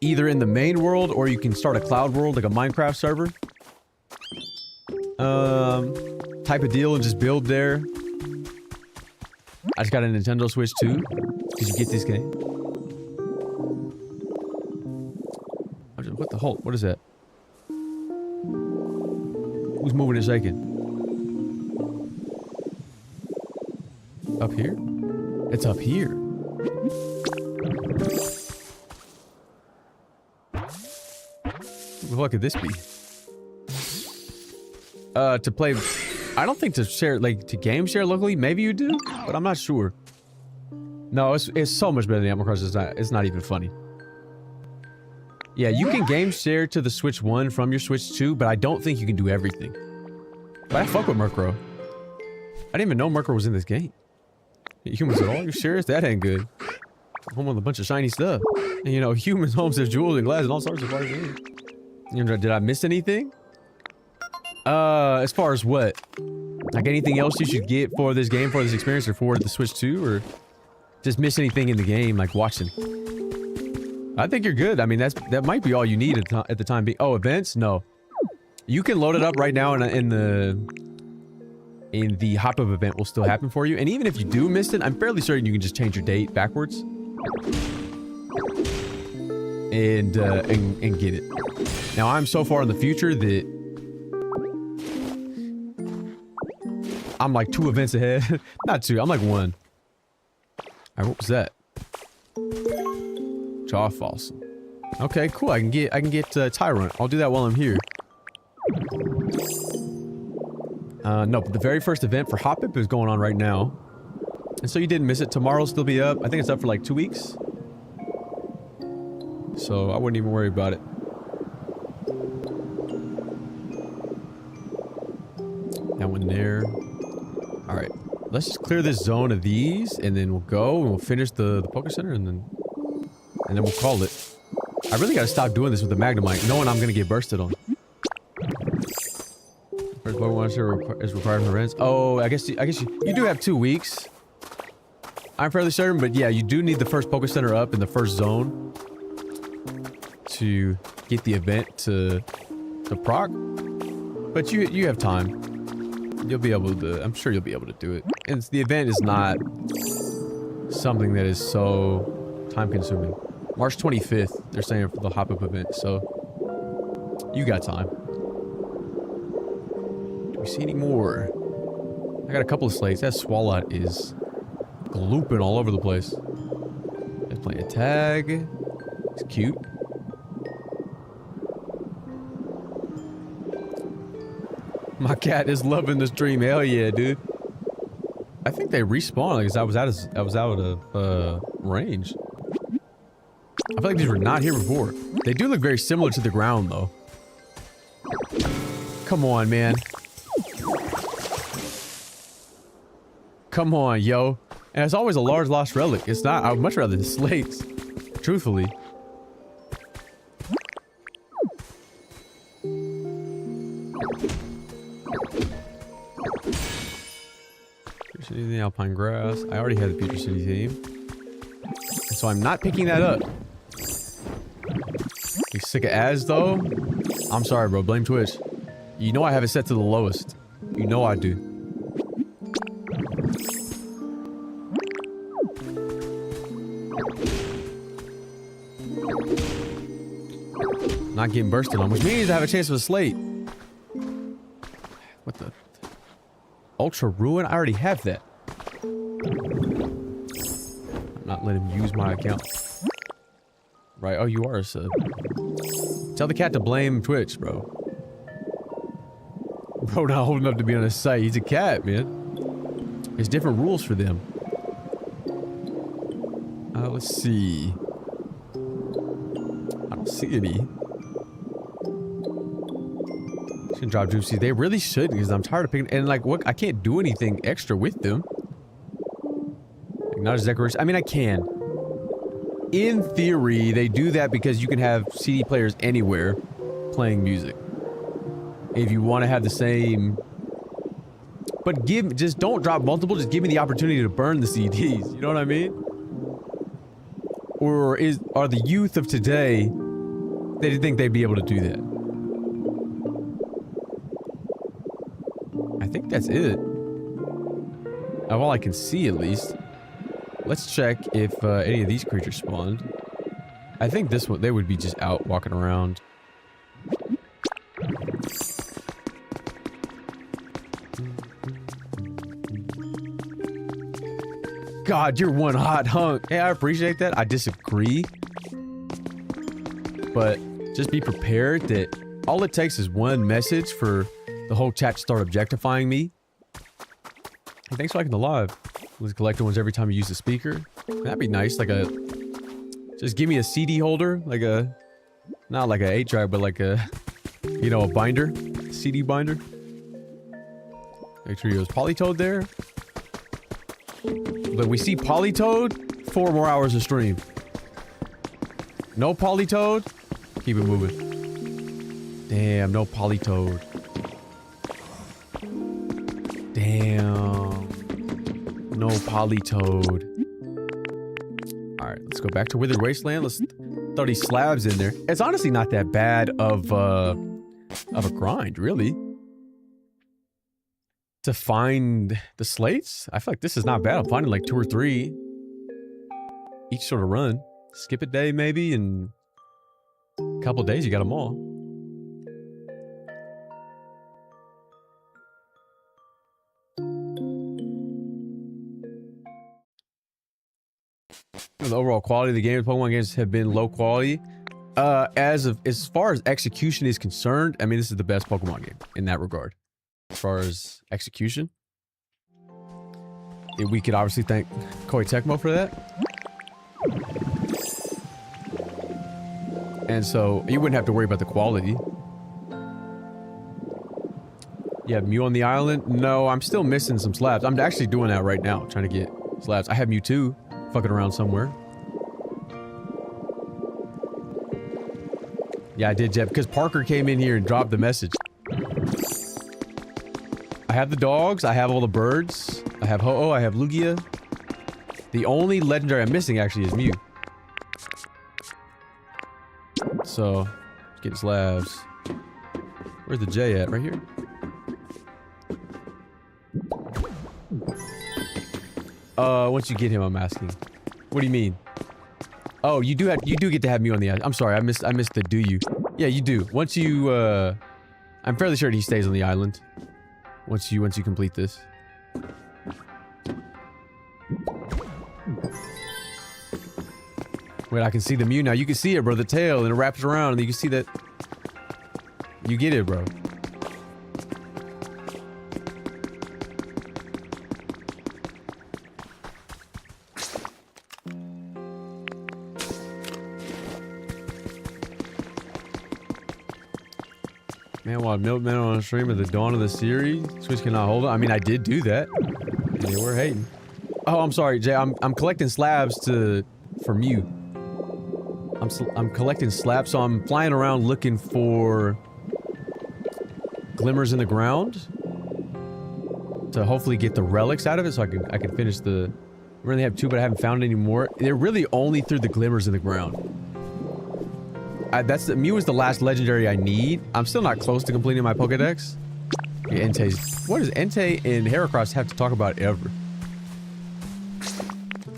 Either in the main world, or you can start a cloud world, like a Minecraft server. Type of deal and just build there. I just got a Nintendo Switch 2. Did you get this game? What the hell? What is that? Who's moving and shaking? Up here? It's up here. What could this be? To play... I don't think to share, like, to game share locally. Maybe you do, but I'm not sure. No, it's so much better than Animal Crossing. It's not even funny. Yeah, you can game share to the Switch 1 from your Switch 2, but I don't think you can do everything. But I fuck with Murkrow. I didn't even know Murkrow was in this game. Humans at all? You serious? That ain't good. Home with a bunch of shiny stuff. And, you know, humans, homes, there's jewels and glass and all sorts of fun things. You know, did I miss anything? As far as what? Like anything else you should get for this game, for this experience, or for the Switch 2, or just miss anything in the game, like watching? I think you're good. I mean, that might be all you need at the time being. Oh, events? No. You can load it up right now in the hop-up event will still happen for you. And even if you do miss it, I'm fairly certain you can just change your date backwards. And get it. Now, I'm so far in the future that I'm like 2 events ahead. Not 2, I'm like 1. Alright, what was that? Jaw fossil. Okay, cool. I can get Tyrant. I'll do that while I'm here. No, but the very first event for Hop-Up is going on right now. And so you didn't miss it. Tomorrow will still be up. I think it's up for like 2 weeks. So I wouldn't even worry about it. That one there. Alright. Let's just clear this zone of these, and then we'll go, and we'll finish the Poke Center, and then we'll call it. I really gotta stop doing this with the Magnemite, knowing I'm gonna get bursted on. First Pokemon is required from the rents. Oh, I guess you do have 2 weeks. I'm fairly certain, but yeah, you do need the first Poke Center up in the first zone to get the event to proc. But you have time. You'll be able to. I'm sure you'll be able to do it. And the event is not something that is so time-consuming. March 25th, they're saying for the hop-up event, so you got time. Do we see any more? I got a couple of slates. That Swalot is glooping all over the place. Let's play a tag. It's cute. My cat is loving the stream. Hell yeah, dude. I think they respawn because I was out of range. I feel like these were not here before. They do look very similar to the ground, though. Come on, man. Come on, yo. And it's always a large lost relic. It's not. I would much rather the slates. Truthfully. Future City, the Alpine Grass. I already had the Future City theme. And so I'm not picking that up. You sick of ads, though? I'm sorry, bro. Blame Twitch. You know I have it set to the lowest. You know I do. Not getting bursted on, which means I have a chance of a slate. What the? Ultra Ruin? I already have that. I'm not letting him use my account. Right, oh, you are a sub. Tell the cat to blame Twitch, bro. Bro not holding up to be on his site. He's a cat, man. There's different rules for them. Let's see. I don't see any. Shouldn't drop juicy. They really should, because I'm tired of picking. And like, what? I can't do anything extra with them. Like, not as decoration. I mean, I can. In theory, they do that because you can have CD players anywhere playing music. If you want to have the same. But just don't drop multiple. Just give me the opportunity to burn the CDs. You know what I mean? Or are the youth of today, they didn't think they'd be able to do that? I think that's it. Of all I can see, at least. Let's check if any of these creatures spawned. I think this one, they would be just out walking around. God, you're one hot hunk. Hey, I appreciate that. I disagree. But just be prepared that all it takes is one message for the whole chat to start objectifying me. Hey, thanks for liking the live. Let's collect ones every time you use the speaker. That'd be nice. Like a... Just give me a CD holder. Like a... Not like a 8-track, but like a... You know, a binder. CD binder. Make sure you use Polytoad there. But we see Polytoad, 4 more hours of stream. No Polytoad, keep it moving. Damn, no Polytoad. Damn. No Polytoad. Alright, let's go back to Withered Wasteland. Let's throw these slabs in there. It's honestly not that bad of a grind, really. To find the slates? I feel like this is not bad. I'm finding like 2 or 3 each sort of run. Skip a day maybe, and a couple of days you got them all. The overall quality of the game, Pokemon games have been low quality. As far as execution is concerned, I mean, this is the best Pokemon game in that regard. As far as execution, we could obviously thank Koei Tecmo for that. And so you wouldn't have to worry about the quality. You have Mew on the island? No, I'm still missing some slabs. I'm actually doing that right now, trying to get slabs. I have Mewtwo fucking around somewhere. Yeah, I did, Jeff, because Parker came in here and dropped the message. I have the dogs, I have all the birds, I have Ho-Oh, I have Lugia. The only legendary I'm missing actually is Mew. So, get slabs. Where's the J at? Right here? Once you get him, I'm asking. What do you mean? Oh, you do get to have Mew on the island. I'm sorry, I missed the do you. Yeah, you do. Once you, I'm fairly sure he stays on the island. Once you complete this. Wait, I can see the Mew now. You can see it, bro. The tail, and it wraps around, and you can see that. You get it, bro. Man, while Milkman on a stream at the dawn of the series, Switch cannot hold it. I mean, I did do that. They were hating. Oh, I'm sorry, Jay. I'm collecting slabs for Mew. I'm collecting slabs, so I'm flying around looking for glimmers in the ground to hopefully get the relics out of it, so I can finish the. I really have 2, but I haven't found any more. They're really only through the glimmers in the ground. Mew is the last legendary I need. I'm still not close to completing my Pokedex. Yeah, Entei's. What does Entei and Heracross have to talk about ever?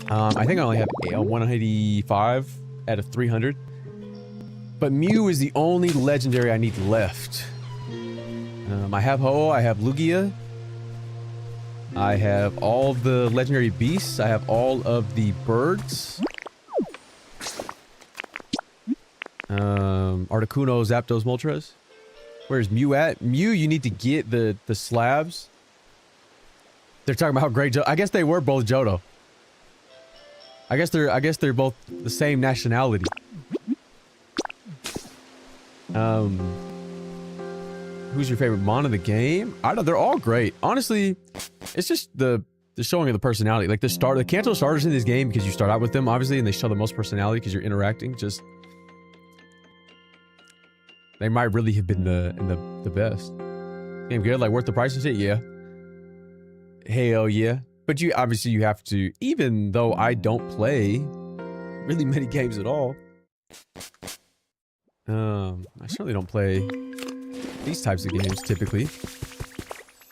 I think I only have 185 out of 300. But Mew is the only legendary I need left. I have Ho-Oh, I have Lugia. I have all the legendary beasts. I have all of the birds. Articuno, Zapdos, Moltres. Where's Mew at? Mew, you need to get the slabs. They're talking about how great I guess they were both Johto. I guess they're both the same nationality. Who's your favorite Mon in the game? I don't know, they're all great. Honestly, it's just the showing of the personality. Like the Kanto starters in this game, because you start out with them, obviously, and they show the most personality because you're interacting. Just they might really have been the best. Game good, like worth the price and shit? Yeah. Hell yeah. But you obviously you have to, even though I don't play really many games at all. I certainly don't play these types of games typically.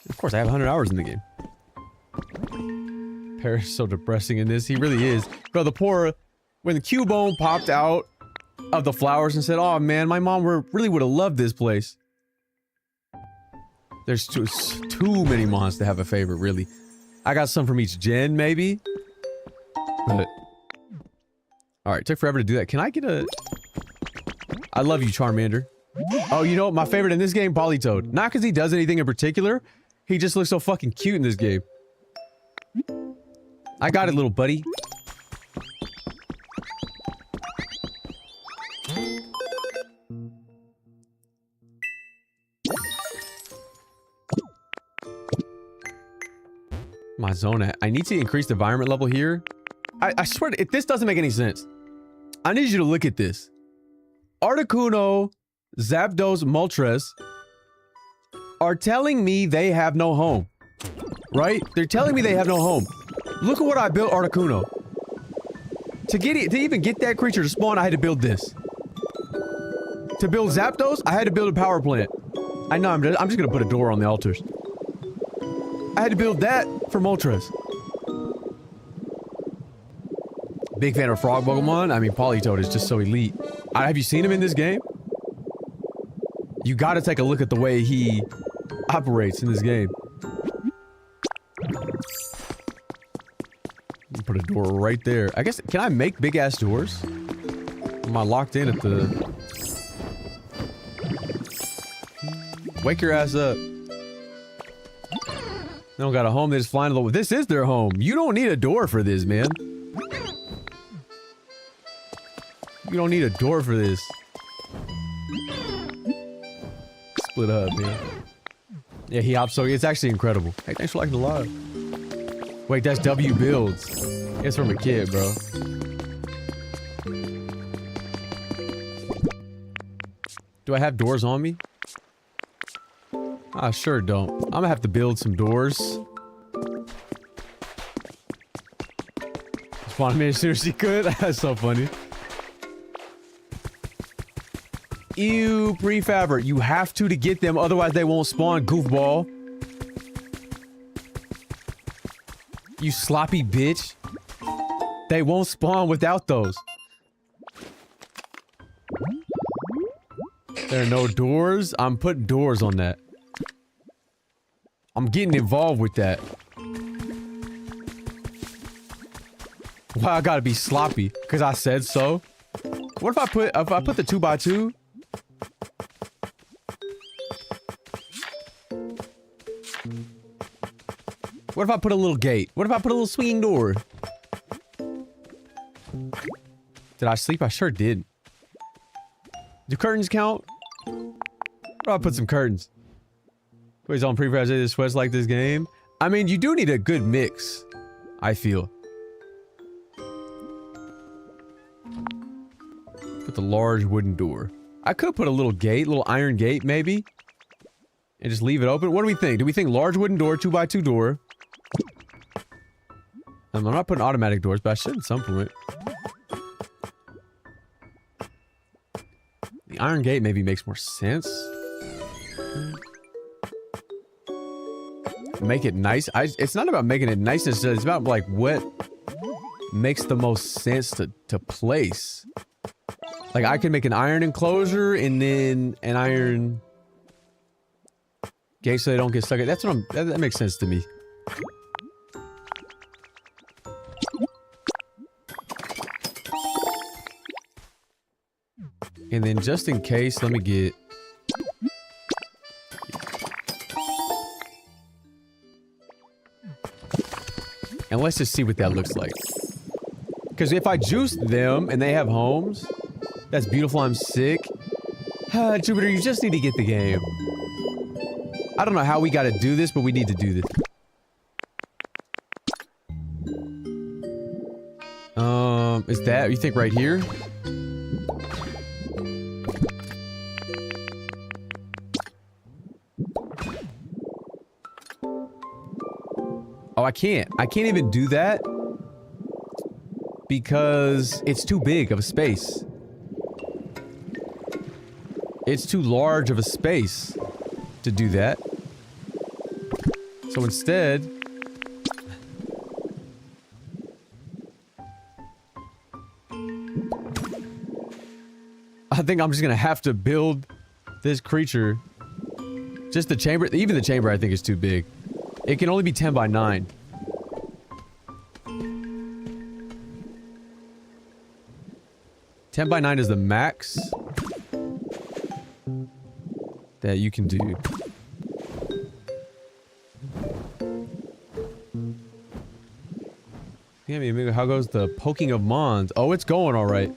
Of course, I have 100 hours in the game. Paris is so depressing in this. He really is. Bro, the poor, when the Cubone popped out of the flowers and said, "Oh man, my mom really would have loved this place." There's too many mons to have a favorite, really. I got some from each gen, maybe. But alright, took forever to do that. Can I get a... I love you, Charmander. Oh, you know what? My favorite in this game, Politoed. Not because he does anything in particular. He just looks so fucking cute in this game. I got it, little buddy. My zone at. I need to increase the environment level here. I swear, if this doesn't make any sense, I need you to look at this. Articuno, Zapdos, Moltres are telling me they have no home. Right? They're telling me they have no home. Look at what I built Articuno. To even get that creature to spawn, I had to build this. To build Zapdos, I had to build a power plant. I know, I'm just gonna put a door on the altars. I had to build that for Moltres. Big fan of frog Pokemon. I mean, Politoed is just so elite. Have you seen him in this game? You gotta take a look at the way he operates in this game. Put a door right there. I guess, can I make big ass doors? Am I locked in at the... Wake your ass up. They don't got a home, they just flying along. This is their home. You don't need a door for this, man. You don't need a door for this. Split up, man. Yeah, he hops so it's actually incredible. Hey, thanks for liking the live. Wait, that's W builds. It's from a kid, bro. Do I have doors on me? I sure don't. I'm gonna have to build some doors. Spawn me as soon as she could. That's so funny. Ew, prefabber. You have to get them, otherwise they won't spawn, goofball. You sloppy bitch. They won't spawn without those. There are no doors. I'm putting doors on that. I'm getting involved with that. Why I gotta be sloppy? Because I said so? What if I put the 2x2? What if I put a little gate? What if I put a little swinging door? Did I sleep? I sure did. Do curtains count? What if I put some curtains? Wait, on pre-fabricated sweats like this game? I mean, you do need a good mix, I feel. Put the large wooden door. I could put a little gate, little iron gate, maybe. And just leave it open. What do we think? Do we think large wooden door, 2x2 door? I'm not putting automatic doors, but I should at some point. The iron gate maybe makes more sense. Make it nice. It's not about making it nice, it's about like what makes the most sense to place. Like I can make an iron enclosure and then an iron gate so they don't get stuck. That's what that makes sense to me. And then just in case, let me get... And let's just see what that looks like. Because if I juice them and they have homes, that's beautiful, I'm sick. Jupiter, you just need to get the game. I don't know how we gotta do this, but we need to do this. Is that, you think right here? Oh, I can't even do that because it's too big of a space. It's too large of a space to do that. So instead, I think I'm just gonna have to build this creature. Just the chamber, even the chamber I think is too big. It can only be 10 by 9. Ten by 9 is the max that you can do. Yeah, amigo, how goes the poking of Mons? Oh, it's going all right.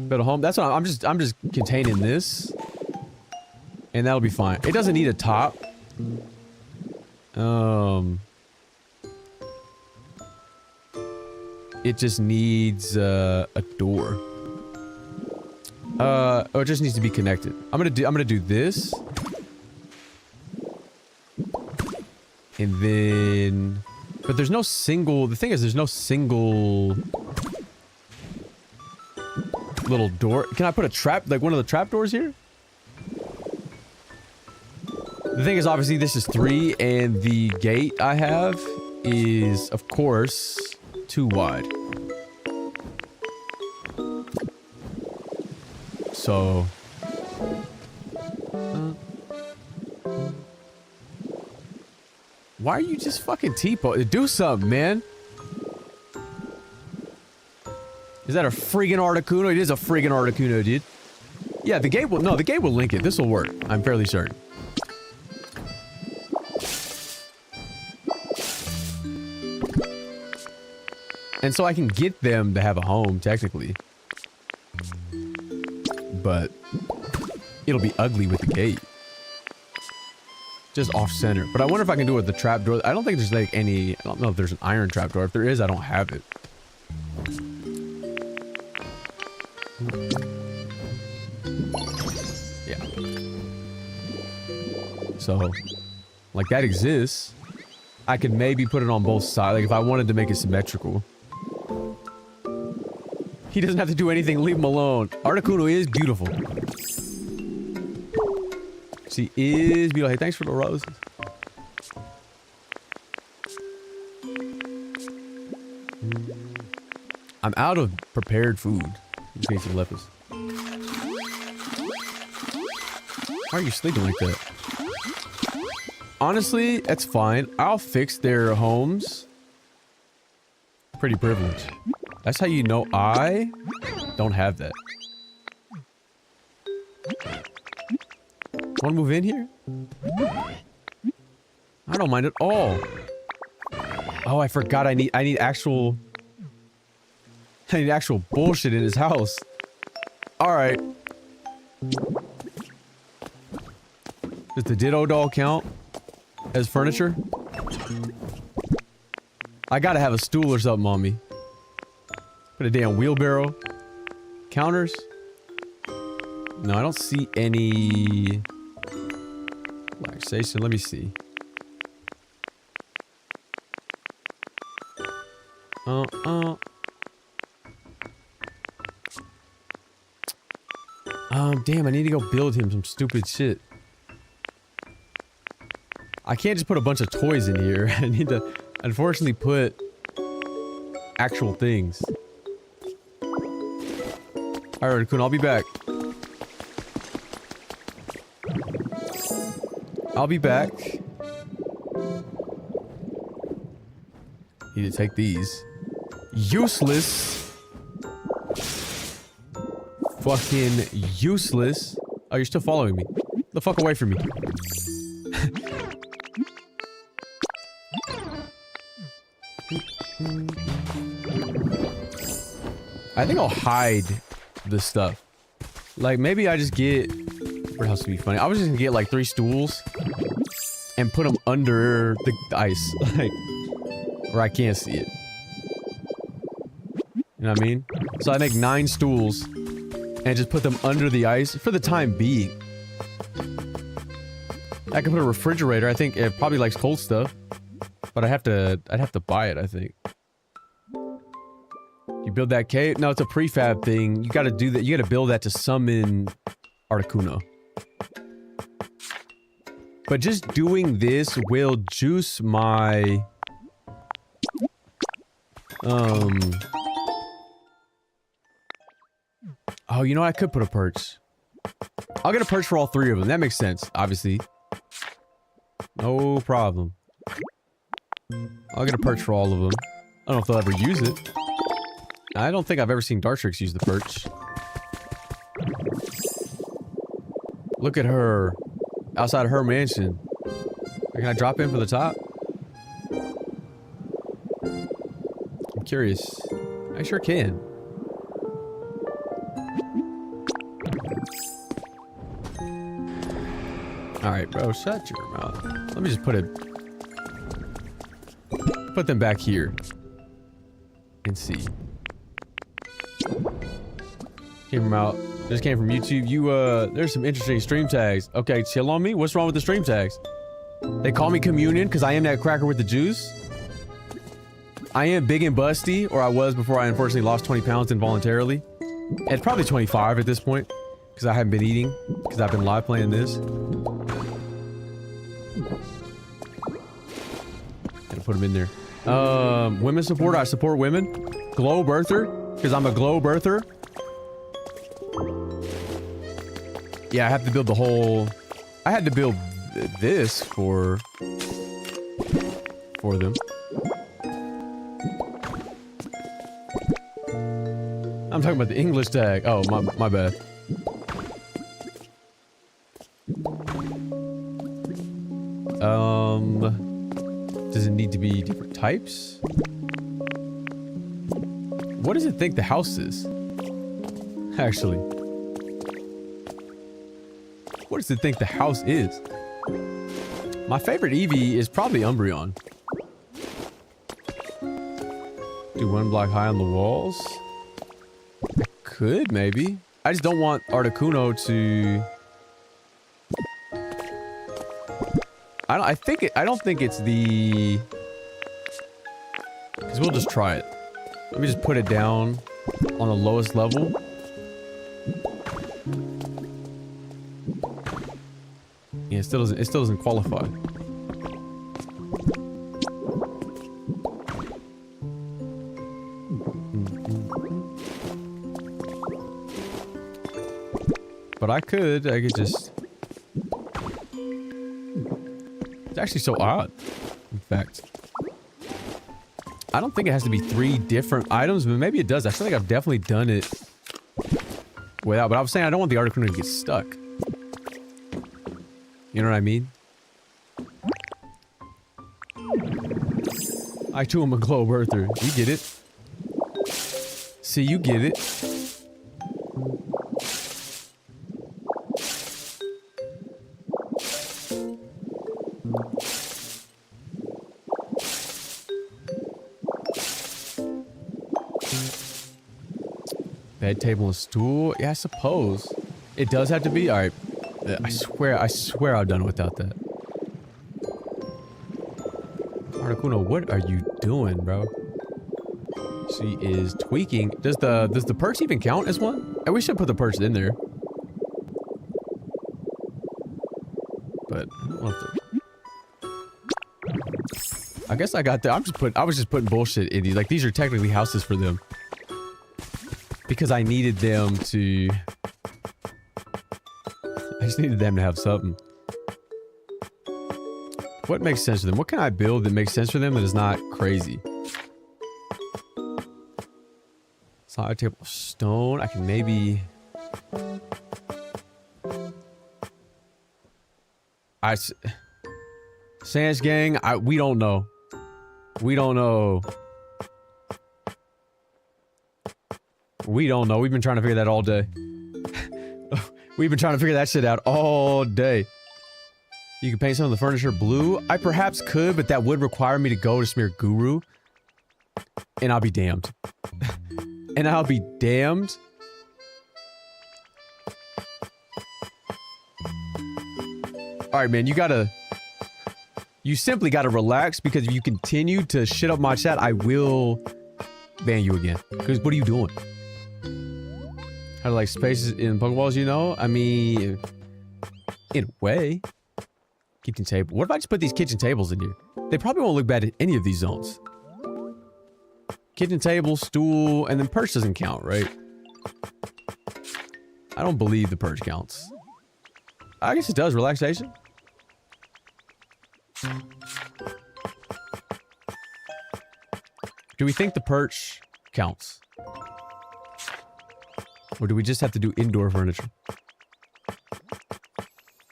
Build a home. That's what I'm just containing this, and that'll be fine. It doesn't need a top. It just needs a door. Oh, it just needs to be connected. I'm gonna do this, and then, but there's no single. The thing is, there's no single little door. Can I put a trap, like one of the trap doors here? The thing is, obviously, this is 3, and the gate I have is, of course, too wide. So... why are you just fucking T-po- do something, man? Is that a friggin' Articuno? It is a friggin' Articuno, dude. Yeah, the gate will- no, the gate will link it. This will work. I'm fairly certain. And so I can get them to have a home, technically. But it'll be ugly with the gate. Just off-center. But I wonder if I can do it with the trapdoor. I don't think there's like any... I don't know if there's an iron trapdoor. If there is, I don't have it. Yeah. So, like that exists. I could maybe put it on both sides. Like if I wanted to make it symmetrical. He doesn't have to do anything. Leave him alone. Articuno is beautiful. She is beautiful. Hey, thanks for the roses. I'm out of prepared food. In case you left us. Why are you sleeping like that? Honestly, that's fine. I'll fix their homes. Pretty privileged. That's how you know I don't have that. Wanna move in here? I don't mind at all. Oh, I forgot I need actual bullshit in his house. Alright. Does the Ditto doll count as furniture? I gotta have a stool or something on me. Put a damn wheelbarrow. Counters? No, I don't see any... relaxation. Let me see. Damn, I need to go build him some stupid shit. I can't just put a bunch of toys in here. I need to, unfortunately, put actual things. Alright, Kun, I'll be back. I'll be back. Need to take these. Useless fucking useless. Oh, you're still following me. Get the fuck away from me. I think I'll hide this stuff. Like, maybe I just get... What else would be funny? I was just gonna get, like, 3 stools and put them under the ice. Like, where I can't see it. You know what I mean? So I make 9 stools and just put them under the ice for the time being. I could put a refrigerator. I think it probably likes cold stuff. But I'd have to buy it, I think. You build that cave? No, it's a prefab thing. You gotta do that. You gotta build that to summon Articuno. But just doing this will juice my... Oh, you know what? I could put a perch. I'll get a perch for all 3 of them. That makes sense, obviously. No problem. I'll get a perch for all of them. I don't know if they'll ever use it. I don't think I've ever seen Dartrix use the perch. Look at her. Outside of her mansion. Can I drop in from the top? I'm curious. I sure can. Alright, bro. Shut your mouth. Let me just put them back here. And see. Came from out. Just came from YouTube. There's some interesting stream tags. Okay, chill on me. What's wrong with the stream tags? They call me Communion because I am that cracker with the juice. I am big and busty, or I was before I unfortunately lost 20 pounds involuntarily. It's probably 25 at this point because I haven't been eating because I've been live playing this. Gotta put them in there. Women supporter. I support women. Glow birther because I'm a glow birther. Yeah, I have to build the whole... I had to build this for them. I'm talking about the English tag. Oh, my bad. Does it need to be different types? What does it think the house is? Actually. What does it think the house is? My favorite Eevee is probably Umbreon. Do 1 block high on the walls? I could, maybe. I just don't want Articuno to... I don't think it's the... Because we'll just try it. Let me just put it down on the lowest level. Yeah, it still doesn't qualify. But I could just... It's actually so odd, in fact. I don't think it has to be 3 different items, but maybe it does. I feel like I've definitely done it without, but I was saying I don't want the Articuno to get stuck. You know what I mean? I too am a glow birther. You get it. See, you get it. Bed, table, and stool? Yeah, I suppose. It does have to be? Alright. I swear I've done it without that. Articuno, what are you doing, bro? She is tweaking. Does the perch even count as one? I wish I put the perch in there. But I don't know if I guess I got that. I was just putting bullshit in these. Like, these are technically houses for them. Because I needed them to... I just needed them to have something. What makes sense to them? What can I build that makes sense for them that is not crazy? Side table of stone. I can maybe... Sans gang, we don't know. We don't know. We don't know. We've been trying to figure that all day. We've been trying to figure that shit out all day. You can paint some of the furniture blue. I perhaps could, but that would require me to go to smear Guru. And I'll be damned. And I'll be damned. Alright, man, you simply gotta relax, because if you continue to shit up my chat, I will ban you again. Because what are you doing? How to like spaces in Pokeballs, you know? I mean, in a way. Kitchen table. What if I just put these kitchen tables in here? They probably won't look bad in any of these zones. Kitchen table, stool, and then perch doesn't count, right? I don't believe the perch counts. I guess it does. Relaxation. Do we think the perch counts? Or do we just have to do indoor furniture?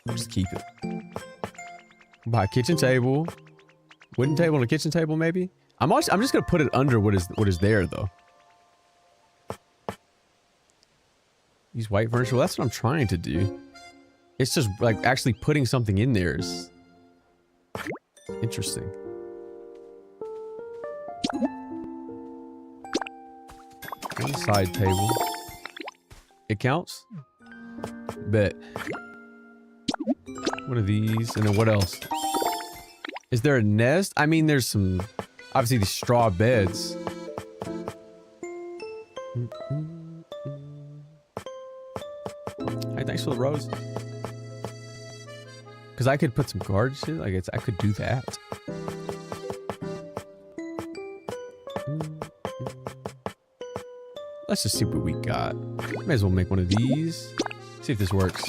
Just keep it. Buy a kitchen table. Wooden table and a kitchen table, maybe? I'm just gonna put it under what is there, though. Use white furniture. Well, that's what I'm trying to do. It's just, like, actually putting something in there is interesting. One side table. It counts? Bet. One of these, and then what else? Is there a nest? I mean, there's some... Obviously, these straw beds. Hey, thanks for the rose. Because I could put some guard shit. Like, I could do that. Let's just see what we got. May as well make one of these. See if this works.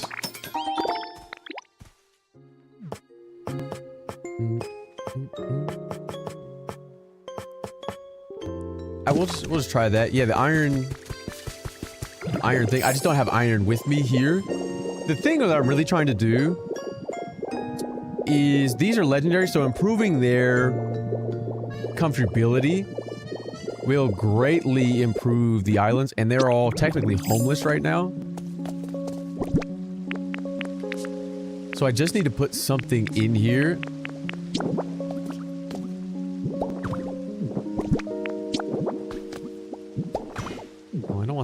We'll just try that. Yeah, the iron thing. I just don't have iron with me here. The thing that I'm really trying to do is these are legendary, so improving their comfortability will greatly improve the islands, and they're all technically homeless right now. So I just need to put something in here.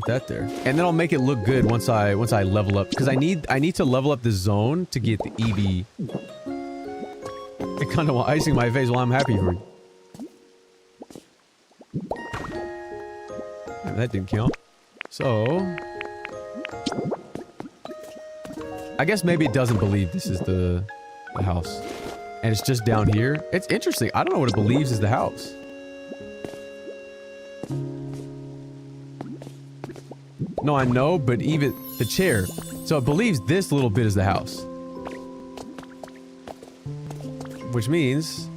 That there, and then I'll make it look good once I level up, because I need to level up the zone to get the EV. It kind of icing my face. Well, I'm happy for you. And that didn't count. So I guess maybe it doesn't believe this is the house, and it's just down here. It's interesting. I don't know what it believes is the house. No, I know, but even the chair. So it believes this little bit is the house. Which means...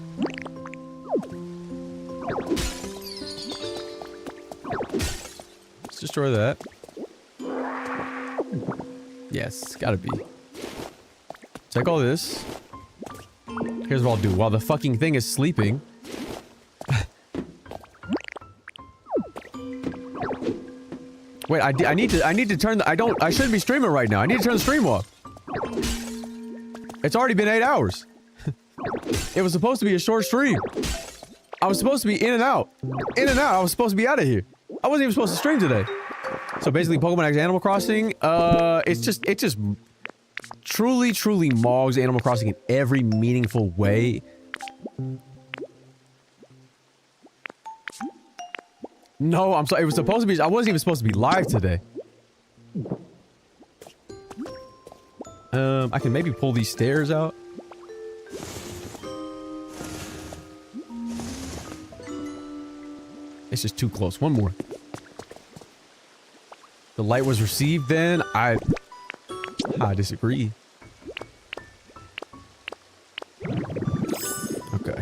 let's destroy that. Yes, gotta be. Take all this. Here's what I'll do. While the fucking thing is sleeping... Wait, I need to turn the... I shouldn't be streaming right now. I need to turn the stream off. It's already been 8 hours. It was supposed to be a short stream. I was supposed to be in and out. In and out. I was supposed to be out of here. I wasn't even supposed to stream today. So basically, Pokemon X Animal Crossing, it just truly mogs Animal Crossing in every meaningful way. No, I'm sorry. It was supposed to be... I wasn't even supposed to be live today. I can maybe pull these stairs out. It's just too close. One more. The light was received then. I disagree. Okay.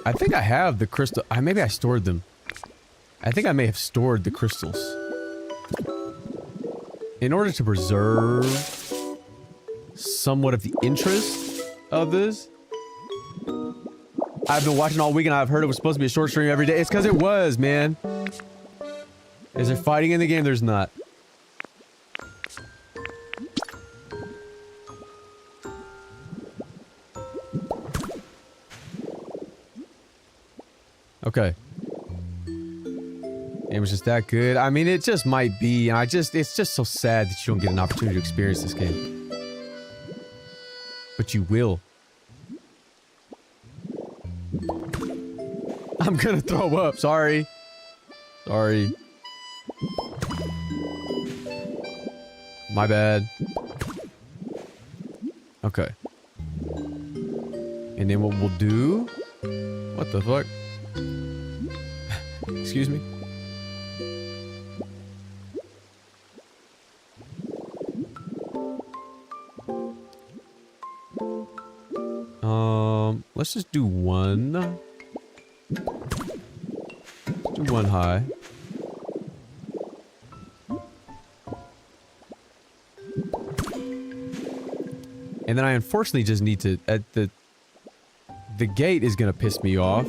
I think I have the crystal... maybe I stored them. I think I may have stored the crystals. in order to preserve somewhat of the interest of this, I've been watching all week and I've heard it was supposed to be a short stream every day. It's because it was, man. Is there fighting in the game? There's not. Okay. It was just that good. I mean, it just might be. And it's just so sad that you don't get an opportunity to experience this game. But you will. I'm gonna throw up. Sorry. Sorry. My bad. Okay. And then what we'll do... What the fuck? Excuse me? Let's just do one. Let's do one high. And then I unfortunately just need to... The gate is gonna piss me off.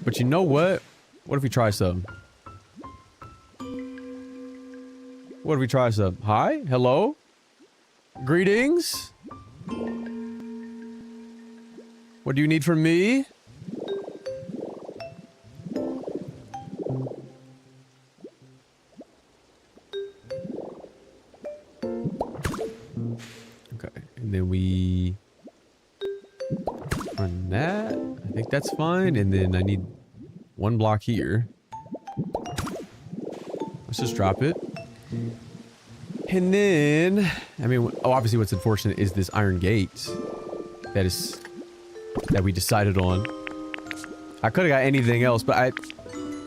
But you know what? What if we try some? What if we try some? Hi? Hello? Greetings? What do you need from me? Okay, and then we run that. I think that's fine, and then I need one block here. Let's just drop it. And then, I mean, oh, obviously what's unfortunate is this iron gate that we decided on. I could have got anything else, but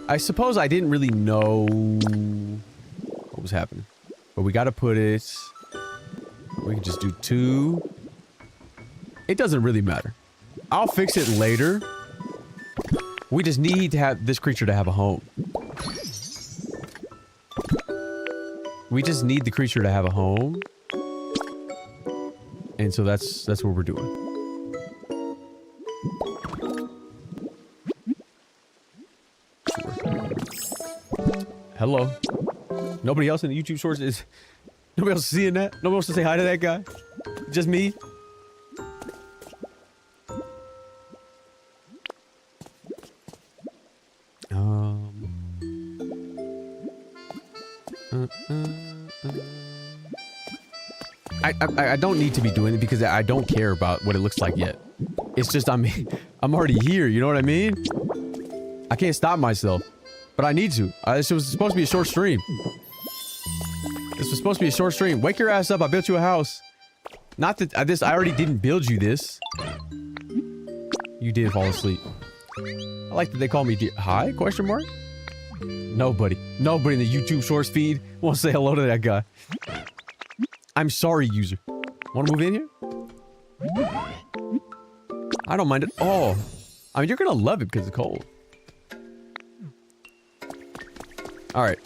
I suppose I didn't really know what was happening. But we gotta put it... We can just do 2. It doesn't really matter. I'll fix it later. We just need to have this creature to have a home. We just need the creature to have a home. And so that's what we're doing. Hello. Nobody else in the YouTube shorts is... Nobody else is seeing that? Nobody wants to say hi to that guy? Just me? I don't need to be doing it because I don't care about what it looks like yet. It's just I'm already here, you know what I mean? I can't stop myself. But I need to. This was supposed to be a short stream. This was supposed to be a short stream. Wake your ass up, I built you a house. Not that I already didn't build you this. You did fall asleep. I like that they call me hi? Question mark? Nobody in the YouTube Shorts feed wants to say hello to that guy. I'm sorry, user. Want to move in here? I don't mind at all. I mean, you're gonna love it because it's cold. Alright.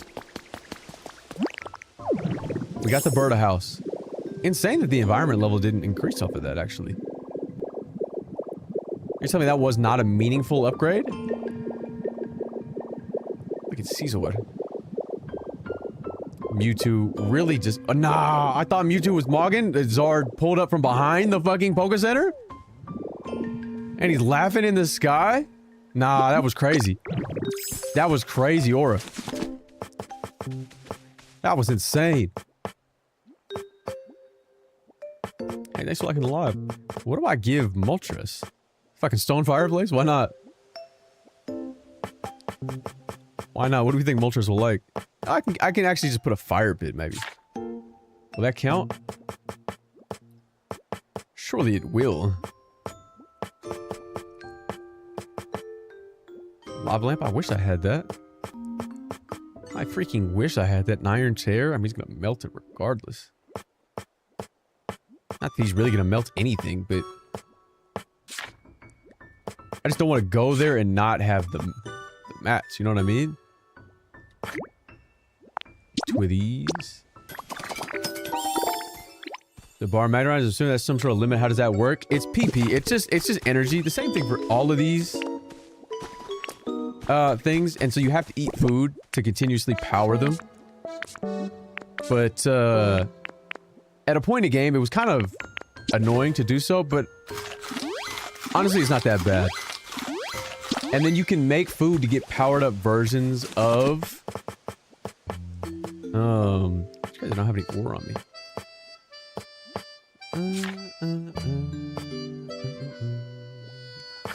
We got the bird house. Insane that the environment level didn't increase off of that, actually. You're telling me that was not a meaningful upgrade? Look at Caesar. Mewtwo really just... nah, I thought Mewtwo was Moggin. Zard pulled up from behind the fucking Poke Center? And he's laughing in the sky? Nah, that was crazy. That was crazy, Aura. That was insane. Hey, thanks for liking the live. What do I give Moltres? Fucking stone fireplace? Why not? Why not? What do we think Moltres will like? I can actually just put a fire pit, maybe. Will that count? Surely it will. Lava lamp? I wish I had that. I freaking wish I had that. An iron chair? I mean, he's gonna melt it regardless. Not that he's really gonna melt anything, but... I just don't want to go there and not have the mats, you know what I mean? two of these. The bar magnetizes, assuming that's some sort of limit. How does that work? It's PP. It's just energy. The same thing for all of these things. And so you have to eat food to continuously power them. But at a point in the game, it was kind of annoying to do so, but honestly, it's not that bad. And then you can make food to get powered up versions of I don't have any ore on me.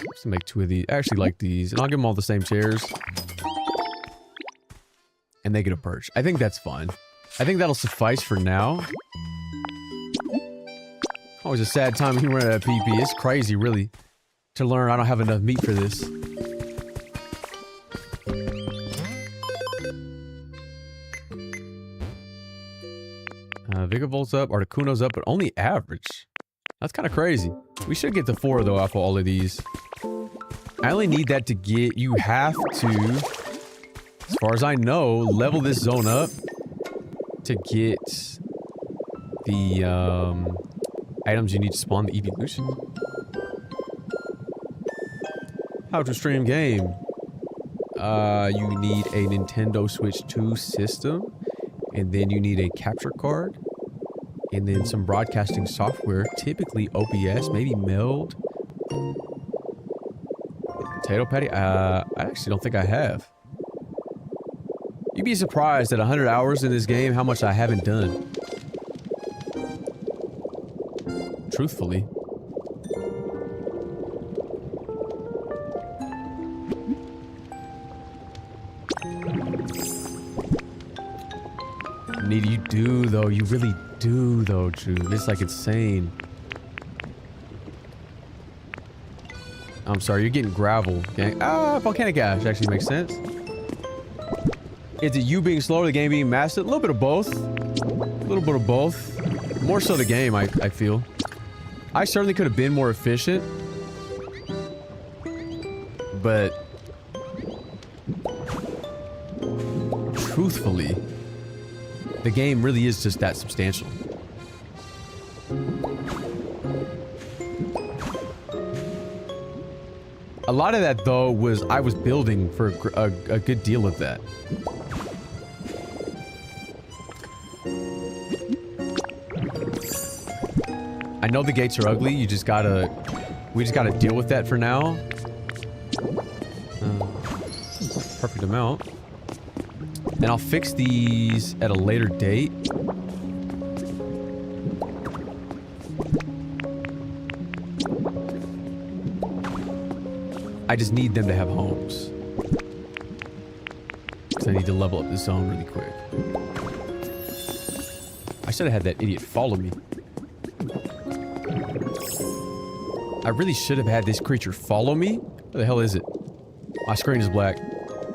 Let's make two of these. I actually like these, and I'll give them all the same chairs. And they get a perch. I think that's fine. I think that'll suffice for now. Always a sad time when you run out of PP. It's crazy, really, to learn I don't have enough meat for this. Vigavolt's up, Articuno's up, but only average. That's kind of crazy. We should get to 4 though off of all of these. I only need that to get, you have to, as far as I know, level this zone up to get the items you need to spawn the evolution. How to stream game. You need a Nintendo Switch 2 system, and then you need a capture card. And then some broadcasting software, typically OBS, maybe Meld. Potato patty? I actually don't think I have. You'd be surprised at 100 hours in this game how much I haven't done. Truthfully. Needy, you do though, you really do though, Drew. It's like insane. I'm sorry, you're getting gravel, gang. Ah, volcanic ash actually makes sense. Is it you being slow or the game being mastered? A little bit of both. A little bit of both. More so the game, I feel. I certainly could have been more efficient. But truthfully, the game really is just that substantial. A lot of that, though, was I was building for a good deal of that. I know the gates are ugly. You just gotta... We just gotta deal with that for now. Perfect amount. And I'll fix these at a later date. I just need them to have homes. Because I need to level up this zone really quick. I should have had that idiot follow me. I really should have had this creature follow me. Where the hell is it? My screen is black.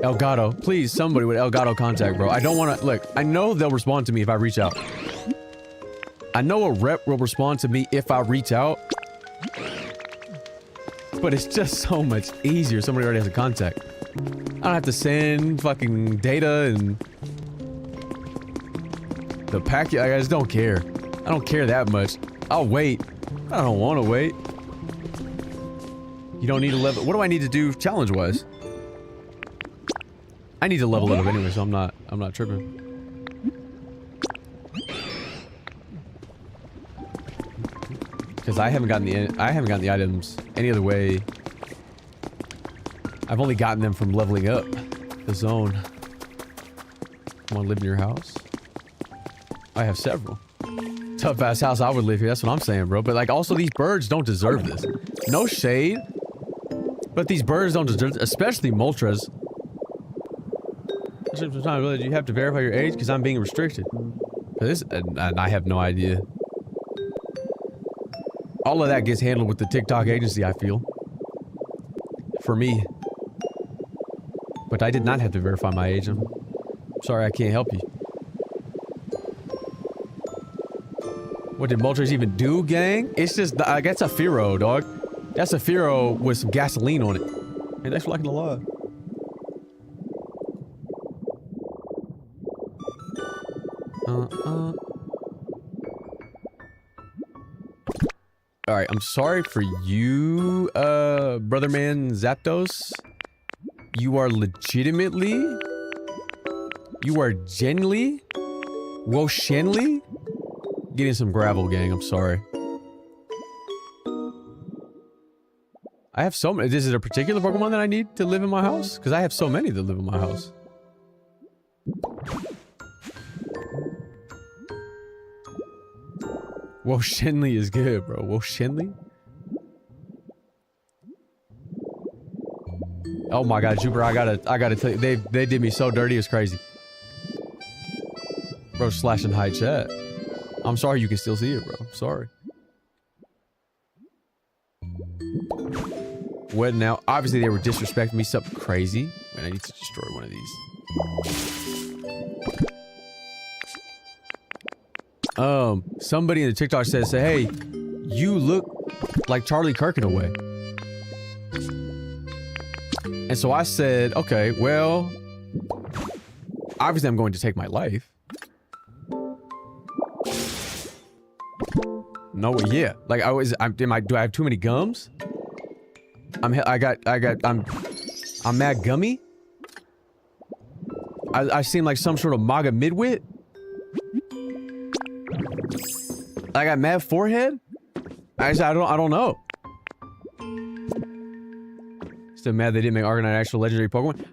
Elgato. Please, somebody with Elgato contact, bro. I don't want to... Look, I know they'll respond to me if I reach out. I know a rep will respond to me if I reach out. But it's just so much easier. Somebody already has a contact. I don't have to send fucking data and... the packet. I just don't care. I don't care that much. I'll wait. I don't want to wait. You don't need to level... What do I need to do challenge-wise? I need to level it up anyway, so I'm not tripping. Because I haven't gotten the items any other way. I've only gotten them from leveling up the zone. Want to live in your house? I have several. Tough ass house, I would live here. That's what I'm saying, bro. But like, also these birds don't deserve this. No shade, but these birds don't deserve this, especially Moltres. Sometimes you have to verify your age because I'm being restricted. This, and I have no idea. All of that gets handled with the TikTok agency, I feel. For me. But I did not have to verify my age. I'm sorry, I can't help you. What did Moltres even do, gang? It's just, that's a Firo, dog. That's a Firo with some gasoline on it. Hey, thanks for liking the live. Alright, I'm sorry for you, brother man Zapdos. You are legitimately... You are genuinely... Woshenly? Getting some gravel, gang, I'm sorry. I have so many... Is it a particular Pokemon that I need to live in my house? Because I have so many that live in my house. Woshenly is good, bro. Woshenly? Oh my god, Jupiter, I gotta tell you, they did me so dirty, it's crazy. Bro, slashing high chat. I'm sorry you can still see it, bro. I'm sorry. What now? Obviously they were disrespecting me, something crazy. Man, I need to destroy one of these. Somebody in the TikTok says, hey, you look like Charlie Kirk in a way. And so I said, okay, well, obviously I'm going to take my life. No, yeah. Like do I have too many gums? I'm mad gummy? I seem like some sort of MAGA midwit? I got mad forehead? I don't know. Still mad they didn't make Arcanine actual legendary Pokemon.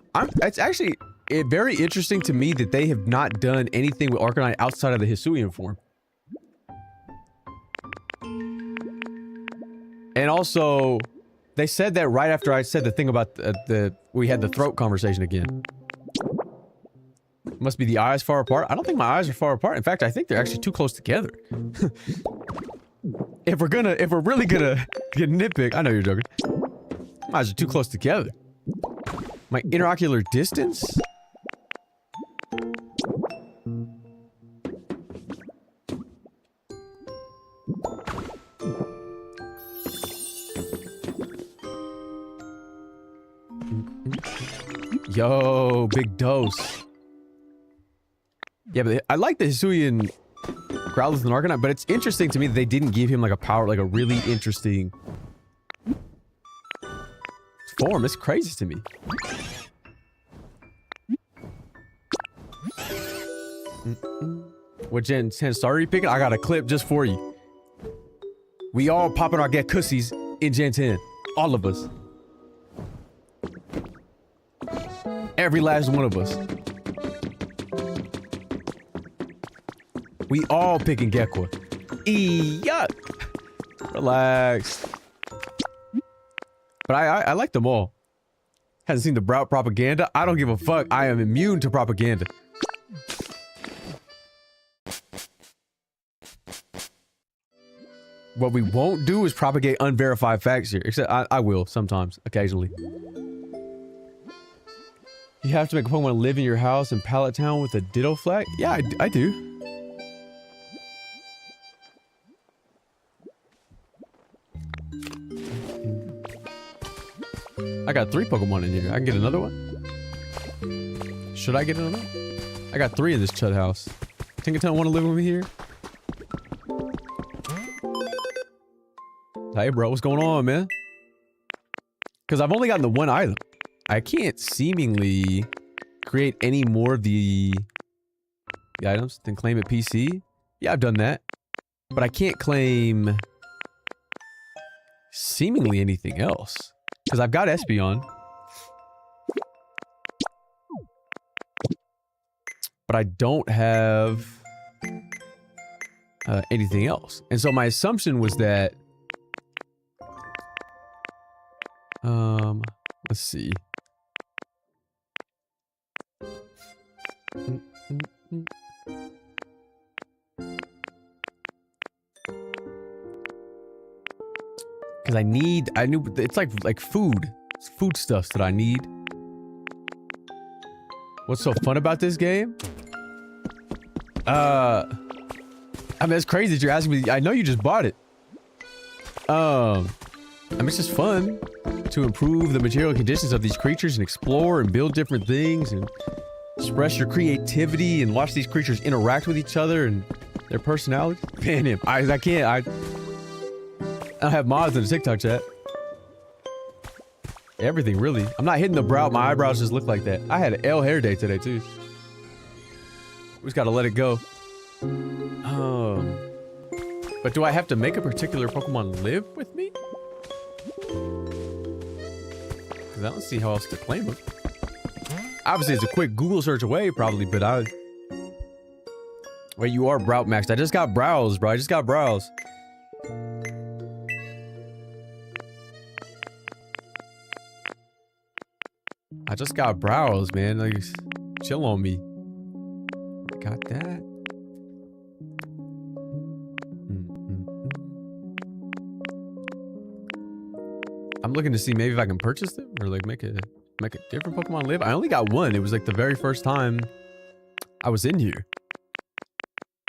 It's actually very interesting to me that they have not done anything with Arcanine outside of the Hisuian form. And also, they said that right after I said the thing about we had the throat conversation again. Must be the eyes far apart. I don't think my eyes are far apart. In fact, I think they're actually too close together. if we're really gonna get nitpick, I know you're joking. My eyes are too close together. My interocular distance? Yo, big dose. Yeah, but I like the Hisuian Growlithe and Arcanine, but it's interesting to me that they didn't give him like a power, like a really interesting form. It's crazy to me. What Gen 10 starter you picking? I got a clip just for you. We all popping our get cussies in Gen 10. All of us. Every last one of us. We all picking Gekwa. Yuck. Relax. But I like them all. Hasn't seen the Brout propaganda? I don't give a fuck. I am immune to propaganda. What we won't do is propagate unverified facts here. Except I will sometimes, occasionally. You have to make a Pokemon live in your house in Pallet Town with a Ditto flag? Yeah, I do. I got 3 Pokemon in here. I can get another one? Should I get another one? I got 3 in this Chud house. Tinkertown want to live over here? Hey bro, what's going on, man? Because I've only gotten the 1 item. I can't seemingly create any more of the items than claim it PC. Yeah, I've done that. But I can't claim seemingly anything else. Because I've got Espeon. But I don't have anything else. And so my assumption was that... let's see. Because I knew it's like food. It's foodstuffs that I need. What's so fun about this game? I mean, it's crazy that you're asking me. I know you just bought it. I mean, it's just fun to improve the material conditions of these creatures and explore and build different things and express your creativity and watch these creatures interact with each other and their personality. Ban him. I can't. I don't have mods in the TikTok chat. Everything, really. I'm not hitting the brow. My eyebrows just look like that. I had an L hair day today, too. We just gotta let it go. But do I have to make a particular Pokemon live with me? Because I don't see how else to claim them. Obviously, it's a quick Google search away, probably, but I... Wait, you are brow maxed. I just got brows, bro. I just got brows. I just got brows, man. Like, chill on me. I got that. I'm looking to see maybe if I can purchase them or like make a different Pokemon live. I only got one. It was like the very first time I was in here,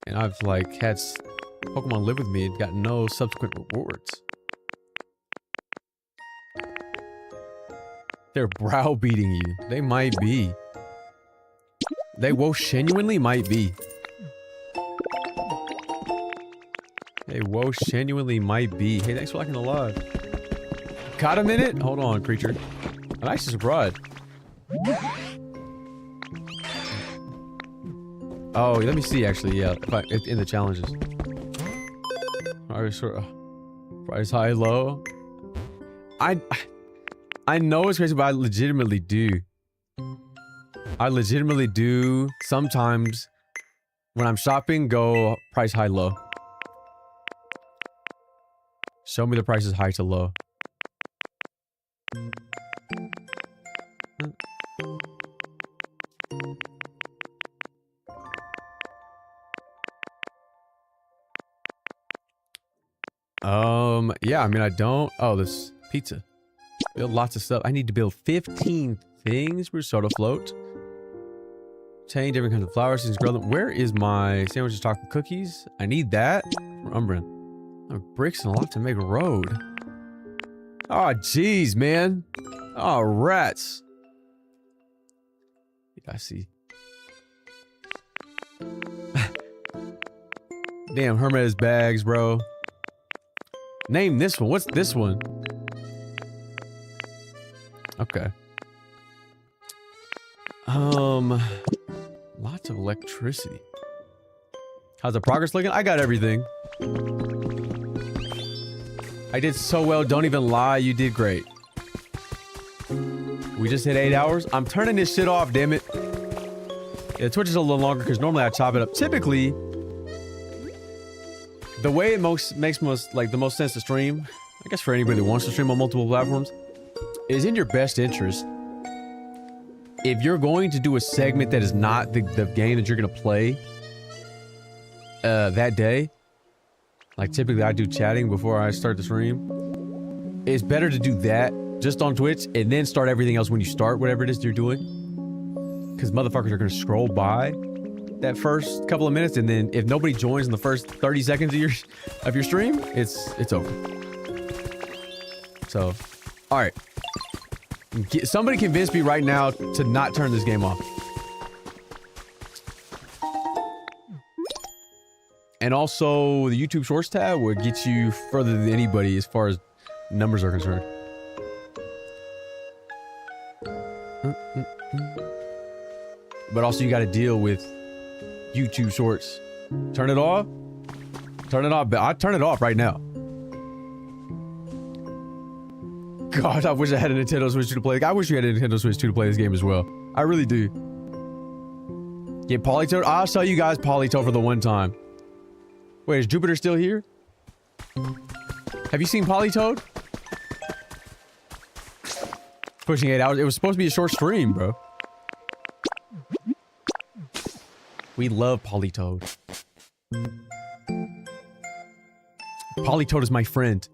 and I've like had Pokemon live with me and got no subsequent rewards. They're browbeating you. They might be. They genuinely might be. They genuinely might be. Hey, thanks for liking the live. Got a minute? Hold on, creature. I'm actually surprised. Oh, let me see, actually, yeah. If in the challenges. Price high, low. I know it's crazy, but I legitimately do. I legitimately do sometimes when I'm shopping go price high, low. Show me the prices high to low. Yeah, I mean, I don't... Oh, this pizza. Build lots of stuff. I need to build 15 things for soda float. Obtain different kinds of flowers, since grow them. Where is my sandwiches, chocolate cookies? I need that for Umbreon. Oh, bricks and a lot to make a road. Oh, jeez, man. Oh, rats. I see. Damn, Hermes bags, bro. Name this one. What's this one? Okay. Lots of electricity. How's the progress looking? I got everything. I did so well. Don't even lie. You did great. We just hit 8 hours. I'm turning this shit off, damn it. Yeah, Twitch is a little longer because normally I chop it up. Typically, the way it makes the most sense to stream, I guess for anybody that wants to stream on multiple platforms, is in your best interest. If you're going to do a segment that is not the game that you're going to play that day, like typically I do chatting before I start the stream, it's better to do that just on Twitch and then start everything else when you start whatever it is you're doing. Because motherfuckers are going to scroll by that first couple of minutes, and then if nobody joins in the first 30 seconds of your stream, it's over. So, all right. Somebody convince me right now to not turn this game off. And also, the YouTube Shorts tab will get you further than anybody as far as numbers are concerned. But also, you got to deal with YouTube Shorts. Turn it off. Turn it off. I turn it off right now. God, I wish I had a Nintendo Switch 2 to play. I wish you had a Nintendo Switch 2 to play this game as well. I really do. Get Politoed? I'll show you guys Politoed for the one time. Wait, is Jupiter still here? Have you seen Politoed? Pushing 8 hours. It was supposed to be a short stream, bro. We love Politoed. Politoed is my friend.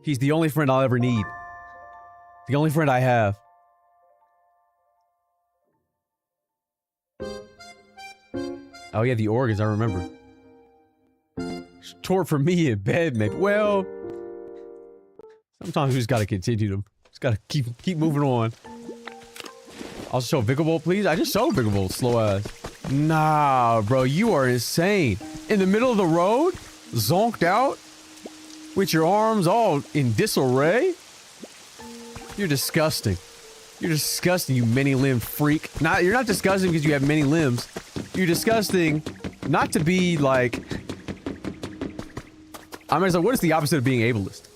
He's the only friend I'll ever need. The only friend I have. Oh yeah, the organs, I remember. Tore for me in bed, maybe. Well, sometimes we just gotta continue them. Just gotta keep moving on. I'll show Vigable, please. I just showed Vigable, slow ass. Nah, bro, you are insane. In the middle of the road, zonked out, with your arms all in disarray. You're disgusting. You're disgusting, you many-limbed freak. You're not disgusting because you have many limbs. You're disgusting not to be like... I mean, so what is the opposite of being ableist?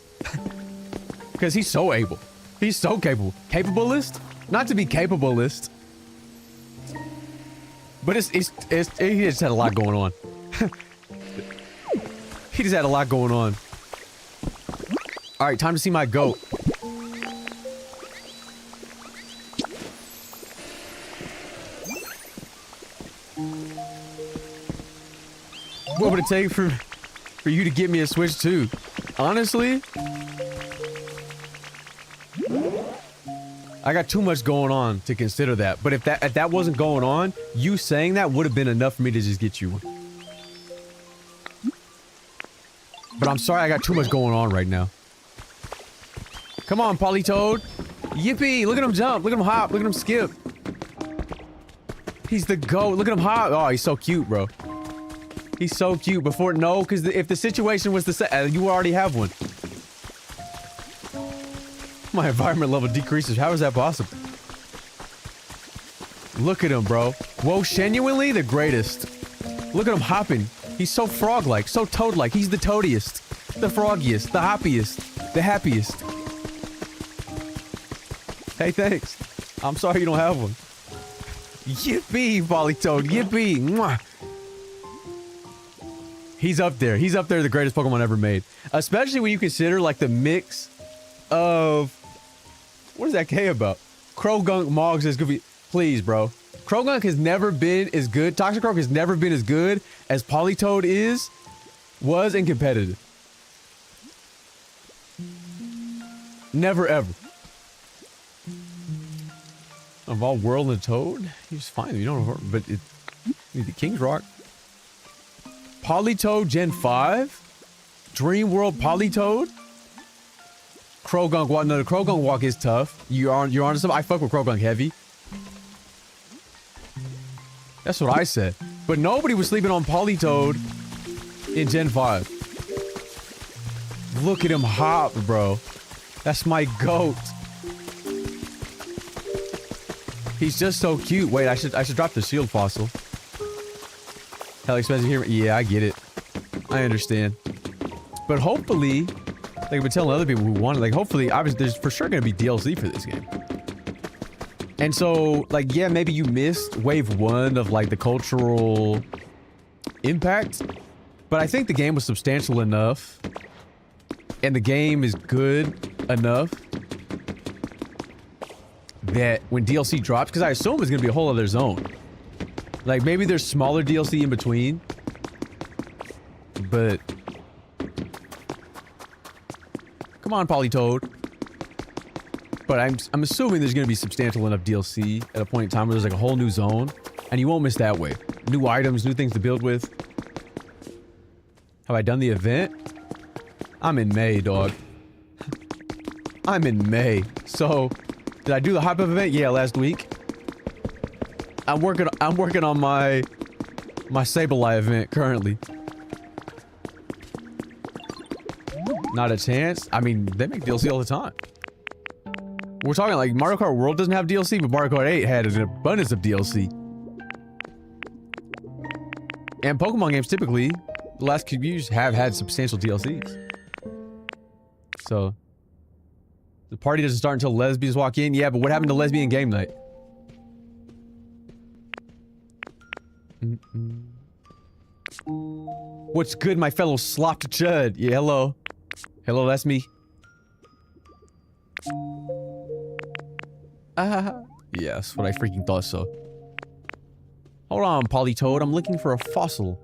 Because he's so able. He's so capable. Capablest? Not to be capablest. But he just had a lot going on. He just had a lot going on. Alright, time to see my goat. What would it take for you to get me a Switch 2? Honestly, I got too much going on to consider that. But if that wasn't going on, you saying that would have been enough for me to just get you one. But I'm sorry, I got too much going on right now. Come on, Politoad. Yippee! Look at him jump. Look at him hop. Look at him skip. He's the GOAT. Look at him hop. Oh, he's so cute, bro. He's so cute. Before, no, because if the situation was the same, you already have one. My environment level decreases. How is that possible? Look at him, bro. Whoa, genuinely the greatest. Look at him hopping. He's so frog-like, so toad-like. He's the toadiest, the froggiest, the hoppiest, the happiest. Hey, thanks. I'm sorry you don't have one. Yippee, Politoad. Yippee. Mwah. He's up there. He's up there, the greatest Pokemon ever made. Especially when you consider, like, the mix of... What is that K about? Krogunk, Moggs is gonna be... Please, bro. Krogunk has never been as good. Toxicroak has never been as good as Politoad was, and competitive. Never, ever. Of all Whirl and Toad, he's fine. You don't... But it... The King's Rock. Politoad Gen 5? Dream World Politoad? Krogunk Walk. No, the Krogunk Walk is tough. You're on something. I fuck with Krogunk heavy. That's what I said. But nobody was sleeping on Politoad in Gen 5. Look at him hop, bro. That's my goat. He's just so cute. Wait, I should drop the shield fossil. Hell expensive here. Yeah, I get it. I understand. But hopefully, like I've been telling other people who want it, like hopefully, obviously, there's for sure going to be DLC for this game. And so, like, yeah, maybe you missed wave 1 of, like, the cultural impact. But I think the game was substantial enough. And the game is good enough. That when DLC drops, because I assume it's going to be a whole other zone. Like, maybe there's smaller DLC in between. But... Come on, Politoad. But I'm assuming there's going to be substantial enough DLC at a point in time where there's like a whole new zone. And you won't miss that way. New items, new things to build with. Have I done the event? I'm in May, dog. I'm in May. So, did I do the hop-up event? Yeah, last week. I'm working on my Sableye event currently. Not a chance. I mean, they make DLC all the time. We're talking like Mario Kart World doesn't have DLC, but Mario Kart 8 had an abundance of DLC. And Pokemon games typically, the last few years have had substantial DLCs. So, the party doesn't start until lesbians walk in. Yeah, but what happened to lesbian game night? What's good, my fellow slopped chud? Yeah, hello. Hello, that's me. Yes, what I freaking thought so. Hold on, Politoad. I'm looking for a fossil.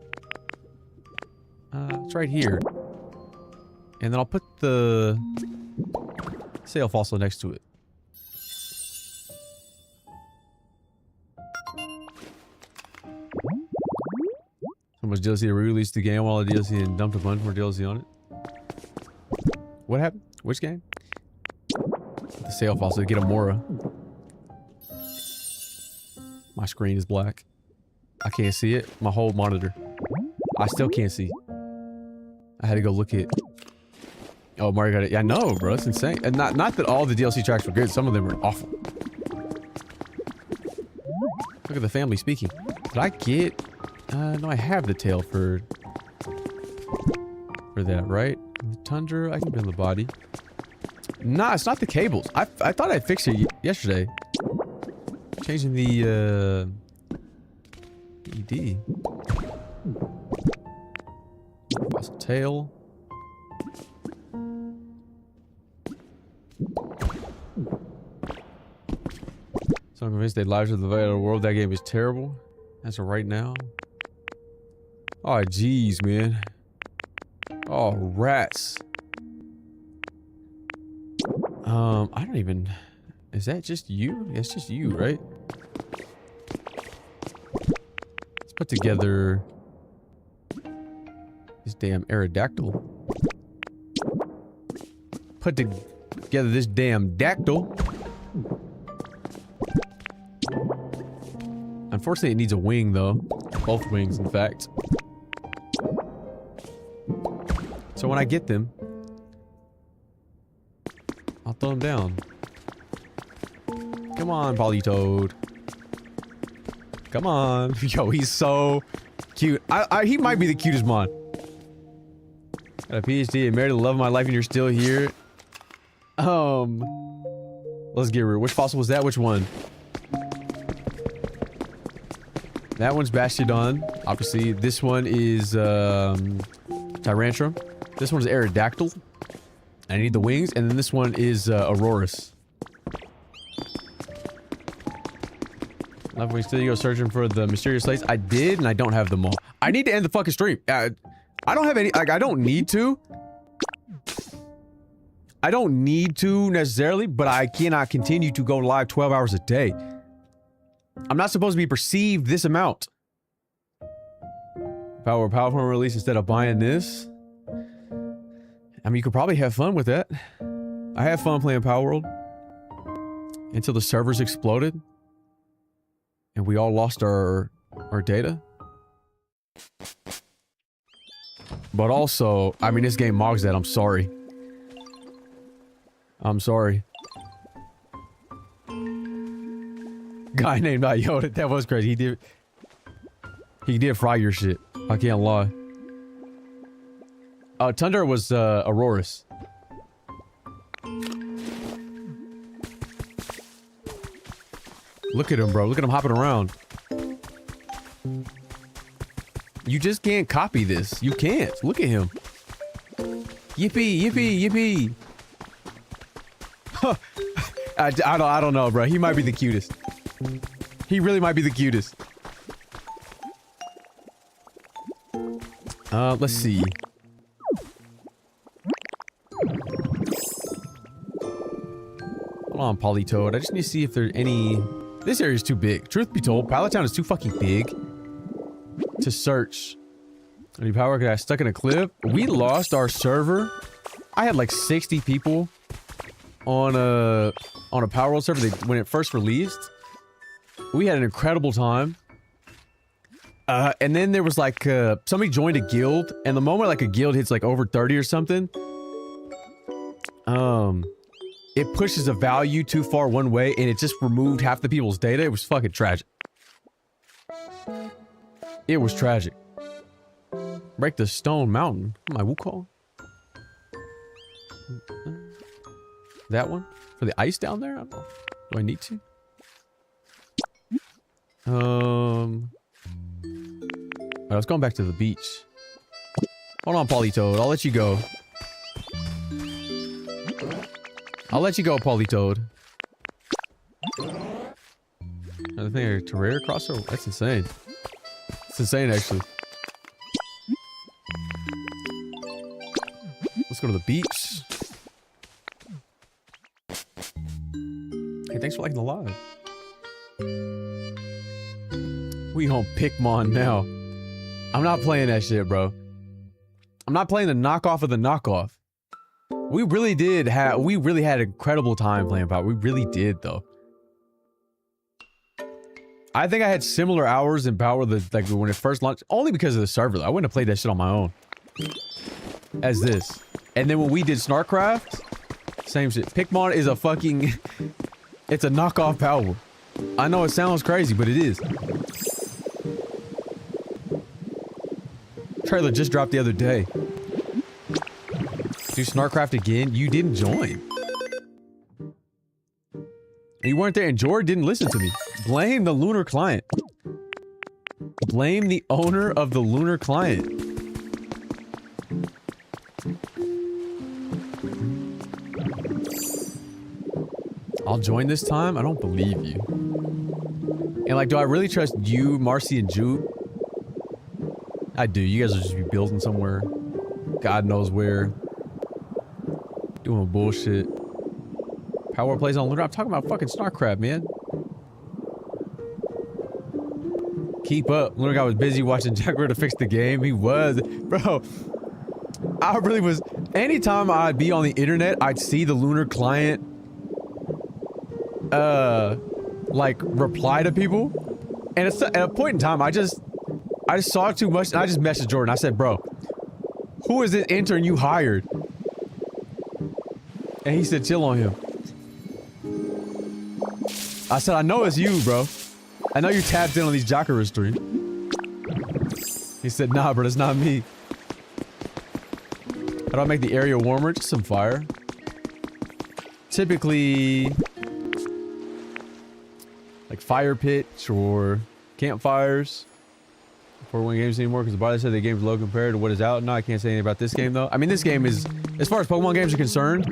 It's right here. And then I'll put the sail fossil next to it. How much DLC to re-release the game while the DLC and dumped a bunch more DLC on it? What happened? Which game? The sail fossil to get a Mora. My screen is black. I can't see it. My whole monitor. I still can't see. I had to go look at... Oh, Mario got it. Yeah, I know, bro. It's insane. And not that all the DLC tracks were good. Some of them were awful. Look at the family speaking. Did I get... no, I have the tail for that, right? The tundra, I can build the body. Nah, it's not the cables. I thought I fixed it yesterday. Changing the, ED. Fossil tail. So I'm convinced they lives of the world. That game is terrible. As of right now. Oh, jeez, man. Oh, rats. I don't even... Is that just you? Yeah, it's just you, right? Let's put together... this damn Aerodactyl. Put together this damn dactyl. Unfortunately, it needs a wing, though. Both wings, in fact. So when I get them... I'll throw them down. Come on, Politoad. Come on. Yo, he's so cute. He might be the cutest mon. Got a PhD and married the love of my life and you're still here. Let's get rid. Which fossil was that? Which one? That one's Bastiodon. Obviously, this one is Tyrantrum. This one's Aerodactyl. I need the wings, and then this one is Aurorus. Love wings. Still, you go searching for the mysterious slates. I did, and I don't have them all. I need to end the fucking stream. I don't have any. Like, I don't need to. I don't need to necessarily, but I cannot continue to go live 12 hours a day. I'm not supposed to be perceived this amount. Power form release instead of buying this. I mean, you could probably have fun with that. I had fun playing Power World. Until the servers exploded. And we all lost our data. But also, I mean, this game mogs that. I'm sorry. I'm sorry. Guy named Yoda. That was crazy. He did fry your shit. I can't lie. Tundra was Aurorus. Look at him, bro. Look at him hopping around. You just can't copy this. You can't. Look at him. Yippee, yippee, yippee. Huh. I don't know, bro. He might be the cutest. He really might be the cutest. Let's see. Hold on, Politoad. I just need to see if there's any... This area is too big. Truth be told, Pallet Town is too fucking big to search. Any power got stuck in a cliff. We lost our server. I had like 60 people on a Power World server when it first released. We had an incredible time. And then there was like somebody joined a guild, and the moment like a guild hits like over 30 or something, it pushes a value too far one way, and it just removed half the people's data. It was fucking tragic. It was tragic. Break the stone mountain. My Wukong. That one? For the ice down there? I don't know. Do I need to? Alright, let's go back to the beach. Hold on, Politoad. I'll let you go. I'll let you go, Politoad. Another thing, a Terraria crossover? That's insane. It's insane, actually. Let's go to the beach. Hey, thanks for liking the live. We home Pikmon now. I'm not playing that shit, bro. I'm not playing the knockoff of the knockoff. We really had an incredible time playing Power. We really did, though. I think I had similar hours in Power like when it first launched, only because of the server. I wouldn't have played that shit on my own. As this. And then when we did Snarkcraft, same shit. Pikmin is a fucking... It's a knockoff Power. I know it sounds crazy, but it is. Trailer just dropped the other day. Do Snarkcraft again? You didn't join. You weren't there, and George didn't listen to me. Blame the lunar client. Blame the owner of the lunar client. I'll join this time? I don't believe you. And like, do I really trust you, Marcy, and Jude? I do. You guys will just be building somewhere. God knows where. Doing bullshit. Power plays on Lunar. I'm talking about fucking Snarkcraft, man. Keep up. Lunar guy was busy watching Jaguar to fix the game. He was. Bro, I really was. Anytime I'd be on the internet, I'd see the Lunar client, like, reply to people. And it's, at a point in time, I just saw too much, and I just messaged Jordan. I said, bro, who is this intern you hired? And he said, chill on him. I said, I know it's you, bro. I know you tapped in on these Jakara stream. He said, nah, bro, it's not me. How do I make the area warmer? Just some fire. Typically, like fire pits or campfires. For one games anymore, because the brother said the game's low compared to what is out. No, I can't say anything about this game though. I mean, this game is, as far as Pokemon games are concerned,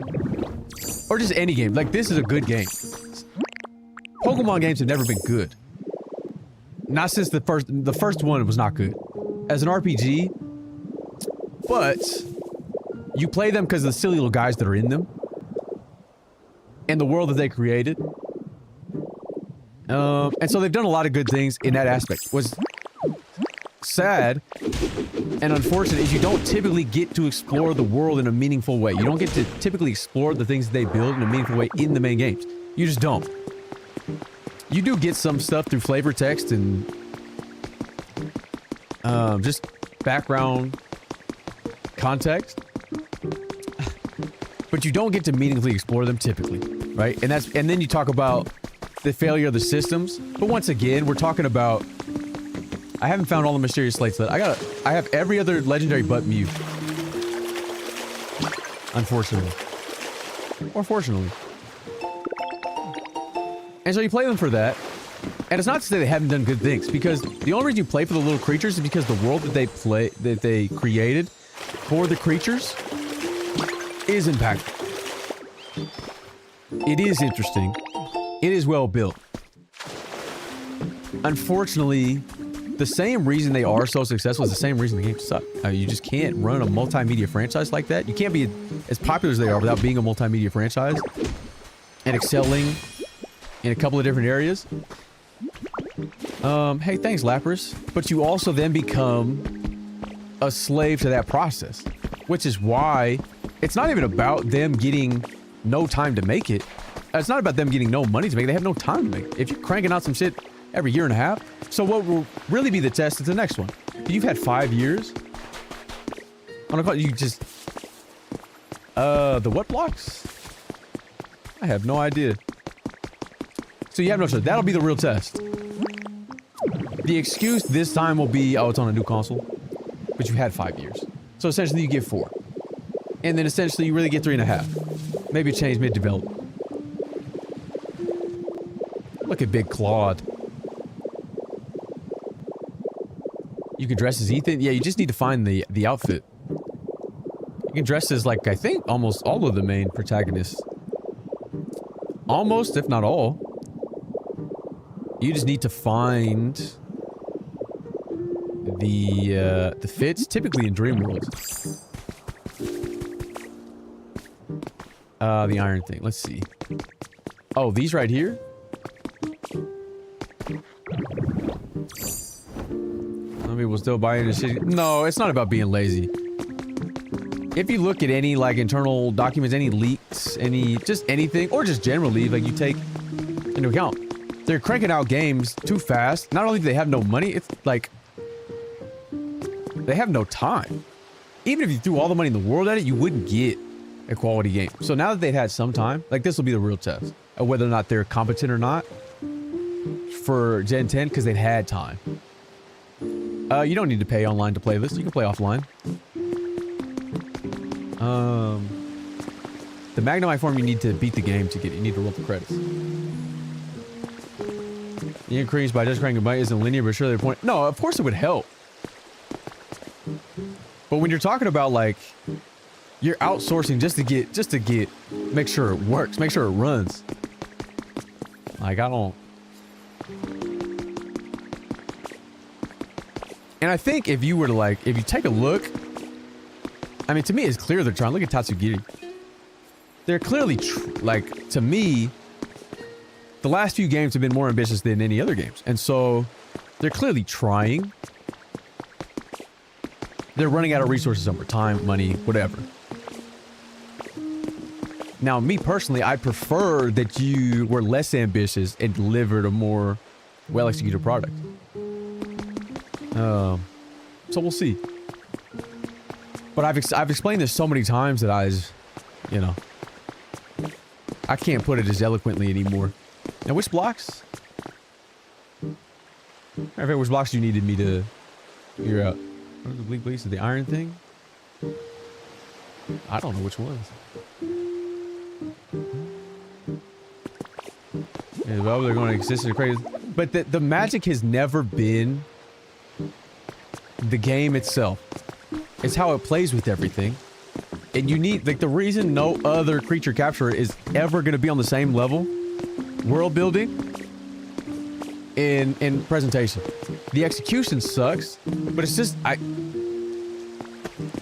or just any game, like this is a good game. Pokemon games have never been good. Not since the first one was not good. As an RPG, but you play them because of the silly little guys that are in them. And the world that they created. And so they've done a lot of good things in that aspect. What's sad and unfortunate is you don't typically get to explore the world in a meaningful way. You don't get to typically explore the things that they build in a meaningful way in the main games. You just don't. You do get some stuff through flavor text and just background context, but you don't get to meaningfully explore them typically, right? And then you talk about the failure of the systems, but once again, we're talking about. I haven't found all the mysterious slates that I have every other legendary but Mew. Unfortunately. Or fortunately. And so you play them for that. And it's not to say they haven't done good things, because the only reason you play for the little creatures is because the world that they created for the creatures is impactful. It is interesting. It is well built. Unfortunately, the same reason they are so successful is the same reason the games suck. You just can't run a multimedia franchise like that. You can't be as popular as they are without being a multimedia franchise and excelling in a couple of different areas. Hey, thanks, Lapras. But you also then become a slave to that process, which is why it's not even about them getting no time to make it. It's not about them getting no money to make it. They have no time to make it. If you're cranking out some shit every year and a half. So what will really be the test is the next one. You've had 5 years. You just... the what blocks? I have no idea. So you have no choice. That'll be the real test. The excuse this time will be, oh, it's on a new console. But you've had 5 years. So essentially you get 4. And then essentially you really get 3.5. Maybe change mid-development. Look at Big Claude. You can dress as Ethan? Yeah, you just need to find the outfit. You can dress as, like, I think almost all of the main protagonists. Almost, if not all. You just need to find the fits, typically in Dream Worlds. The iron thing. Let's see. Oh, these right here? Some people still buying this shit. No, it's not about being lazy. If you look at any, like, internal documents, any leaks, just anything, or just generally, like, you take into account, they're cranking out games too fast. Not only do they have no money, it's like they have no time. Even if you threw all the money in the world at it, you wouldn't get a quality game. So now that they've had some time, like this will be the real test of whether or not they're competent or not for Gen 10 because they've had time. You don't need to pay online to play this. You can play offline. The Magnemite form you need to beat the game to get it. You need to roll the credits. The increase by just cranking byte isn't linear, but surely the point. No, of course it would help. But when you're talking about like you're outsourcing just to get make sure it works, make sure it runs. Like I don't. And I think if you were to like, if you take a look, I mean, to me, it's clear they're trying. Look at Tatsugiri. They're clearly, like, to me, the last few games have been more ambitious than any other games. And so, they're clearly trying. They're running out of resources somewhere. Time, money, whatever. Now, me personally, I prefer that you were less ambitious and delivered a more well-executed product. So we'll see. But I've explained this so many times that you know, I can't put it as eloquently anymore. Now, which blocks? Which blocks do you needed me to figure out? What are the blink blinks of the iron thing? I don't know which ones. Yeah, well, they're going to exist in a crazy. But the magic has never been the game itself. It's how it plays with everything. And you need, like, the reason no other creature capture is ever going to be on the same level, world building, in presentation. The execution sucks, but it's just,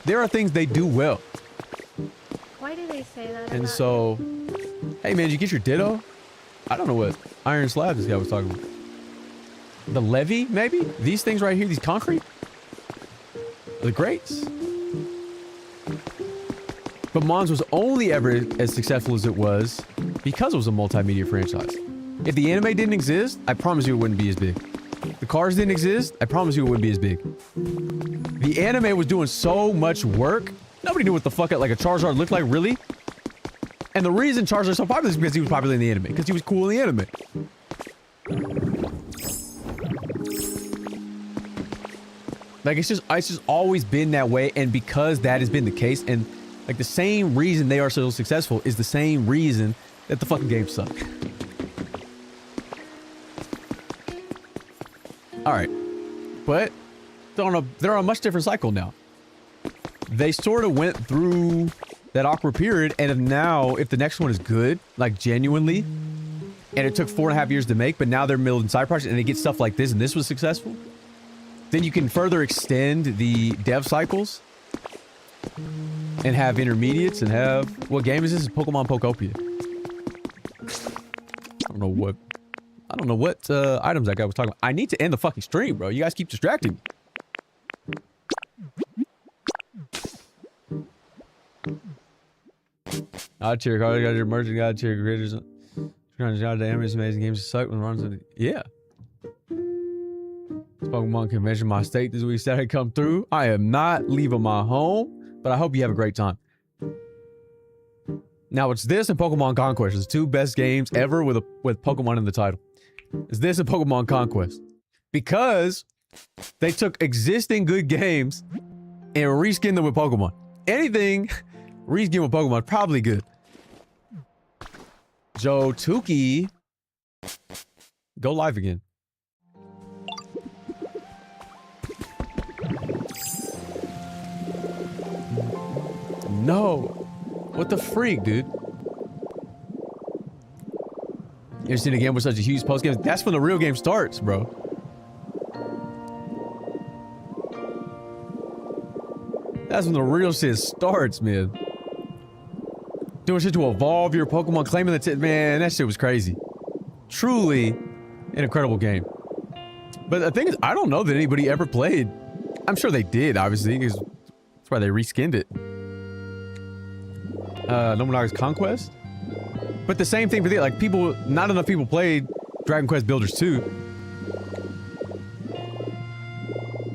there are things they do well. Why do they say that? And so, hey man, did you get your ditto? I don't know what iron slab this guy was talking about. The levee, maybe? These things right here, these concrete? The grates. But Mons was only ever as successful as it was because it was a multimedia franchise. If the anime didn't exist, I promise you it wouldn't be as big. The cars didn't exist, I promise you it wouldn't be as big. The anime was doing so much work, nobody knew what the fuck like a Charizard looked like, really. And the reason Charizard is so popular is because he was popular in the anime, because he was cool in the anime. Like, it's just always been that way, and because that has been the case, and like the same reason they are so successful is the same reason that the fucking games suck. Alright. But they're on a much different cycle now. They sort of went through that awkward period, and if the next one is good, like genuinely, and it took 4.5 years to make, but now they're building side projects and they get stuff like this, and this was successful, then you can further extend the dev cycles and have intermediates and have, what game is this? It's Pokemon Pokopia. I don't know what items that guy was talking about. I need to end the fucking stream, bro. You guys keep distracting me. God tier, got your merchant, God tier, creators. God damage, amazing games suck when runs on. Yeah. This Pokemon convention, my state this week Saturday come through. I am not leaving my home, but I hope you have a great time. Now it's this and Pokemon Conquest. It's the two best games ever with Pokemon in the title. It's this and Pokemon Conquest. Because they took existing good games and reskinned them with Pokemon. Anything reskinned with Pokemon, probably good. Joe Tukey. Go live again. No. What the freak, dude? You ever seen a game with such a huge post game? That's when the real game starts, bro. That's when the real shit starts, man. Doing shit to evolve your Pokemon, claiming that man, that shit was crazy. Truly an incredible game. But the thing is, I don't know that anybody ever played. I'm sure they did, obviously, because that's why they reskinned it. Nomonaga's Conquest? But the same thing for the, like, people, not enough people played Dragon Quest Builders 2.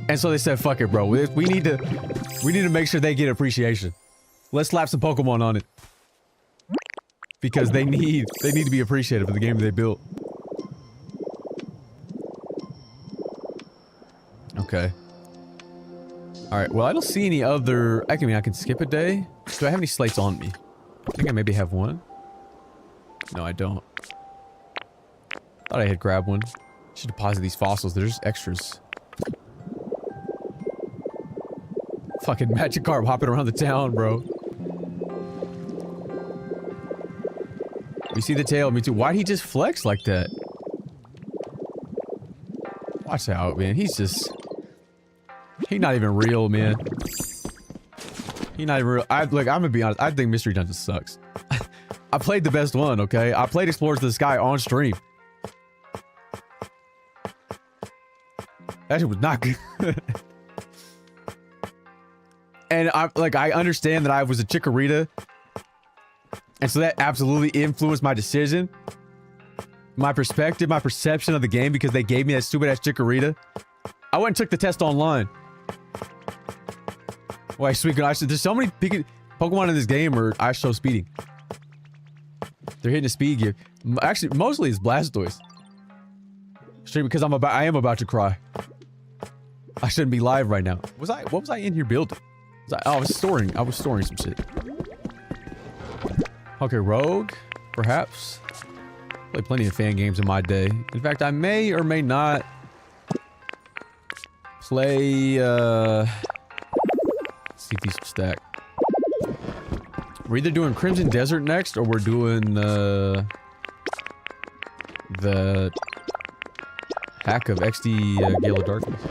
And so they said, fuck it, bro. We need to make sure they get appreciation. Let's slap some Pokemon on it. Because they need to be appreciated for the game they built. Okay. Alright, well I don't see any other... I can skip a day. Do I have any slates on me? I think I maybe have one. No, I don't. Thought I had grabbed one. Should deposit these fossils. There's extras. Fucking Magikarp hopping around the town, bro. You see the tail? Me too. Why'd he just flex like that? Watch out, man. He's not even real, man. He's not even real. I'm gonna be honest. I think Mystery Dungeon sucks. I played the best one, okay? I played Explorers of the Sky on stream. That shit was not good. And I understand that I was a Chikorita. And so that absolutely influenced my decision. My perspective, my perception of the game because they gave me that stupid ass Chikorita. I went and took the test online. Why, sweet God, there's so many Pokemon in this game are ISO speeding. They're hitting a speed gear. Actually, mostly it's Blastoise. Straight because I am about to cry. I shouldn't be live right now. What was I in here building? I was storing some shit. Okay, Rogue, perhaps. Played plenty of fan games in my day. In fact, I may or may not play, let's see if these stack. We're either doing Crimson Desert next, or we're doing, the hack of XD Gale of Darkness.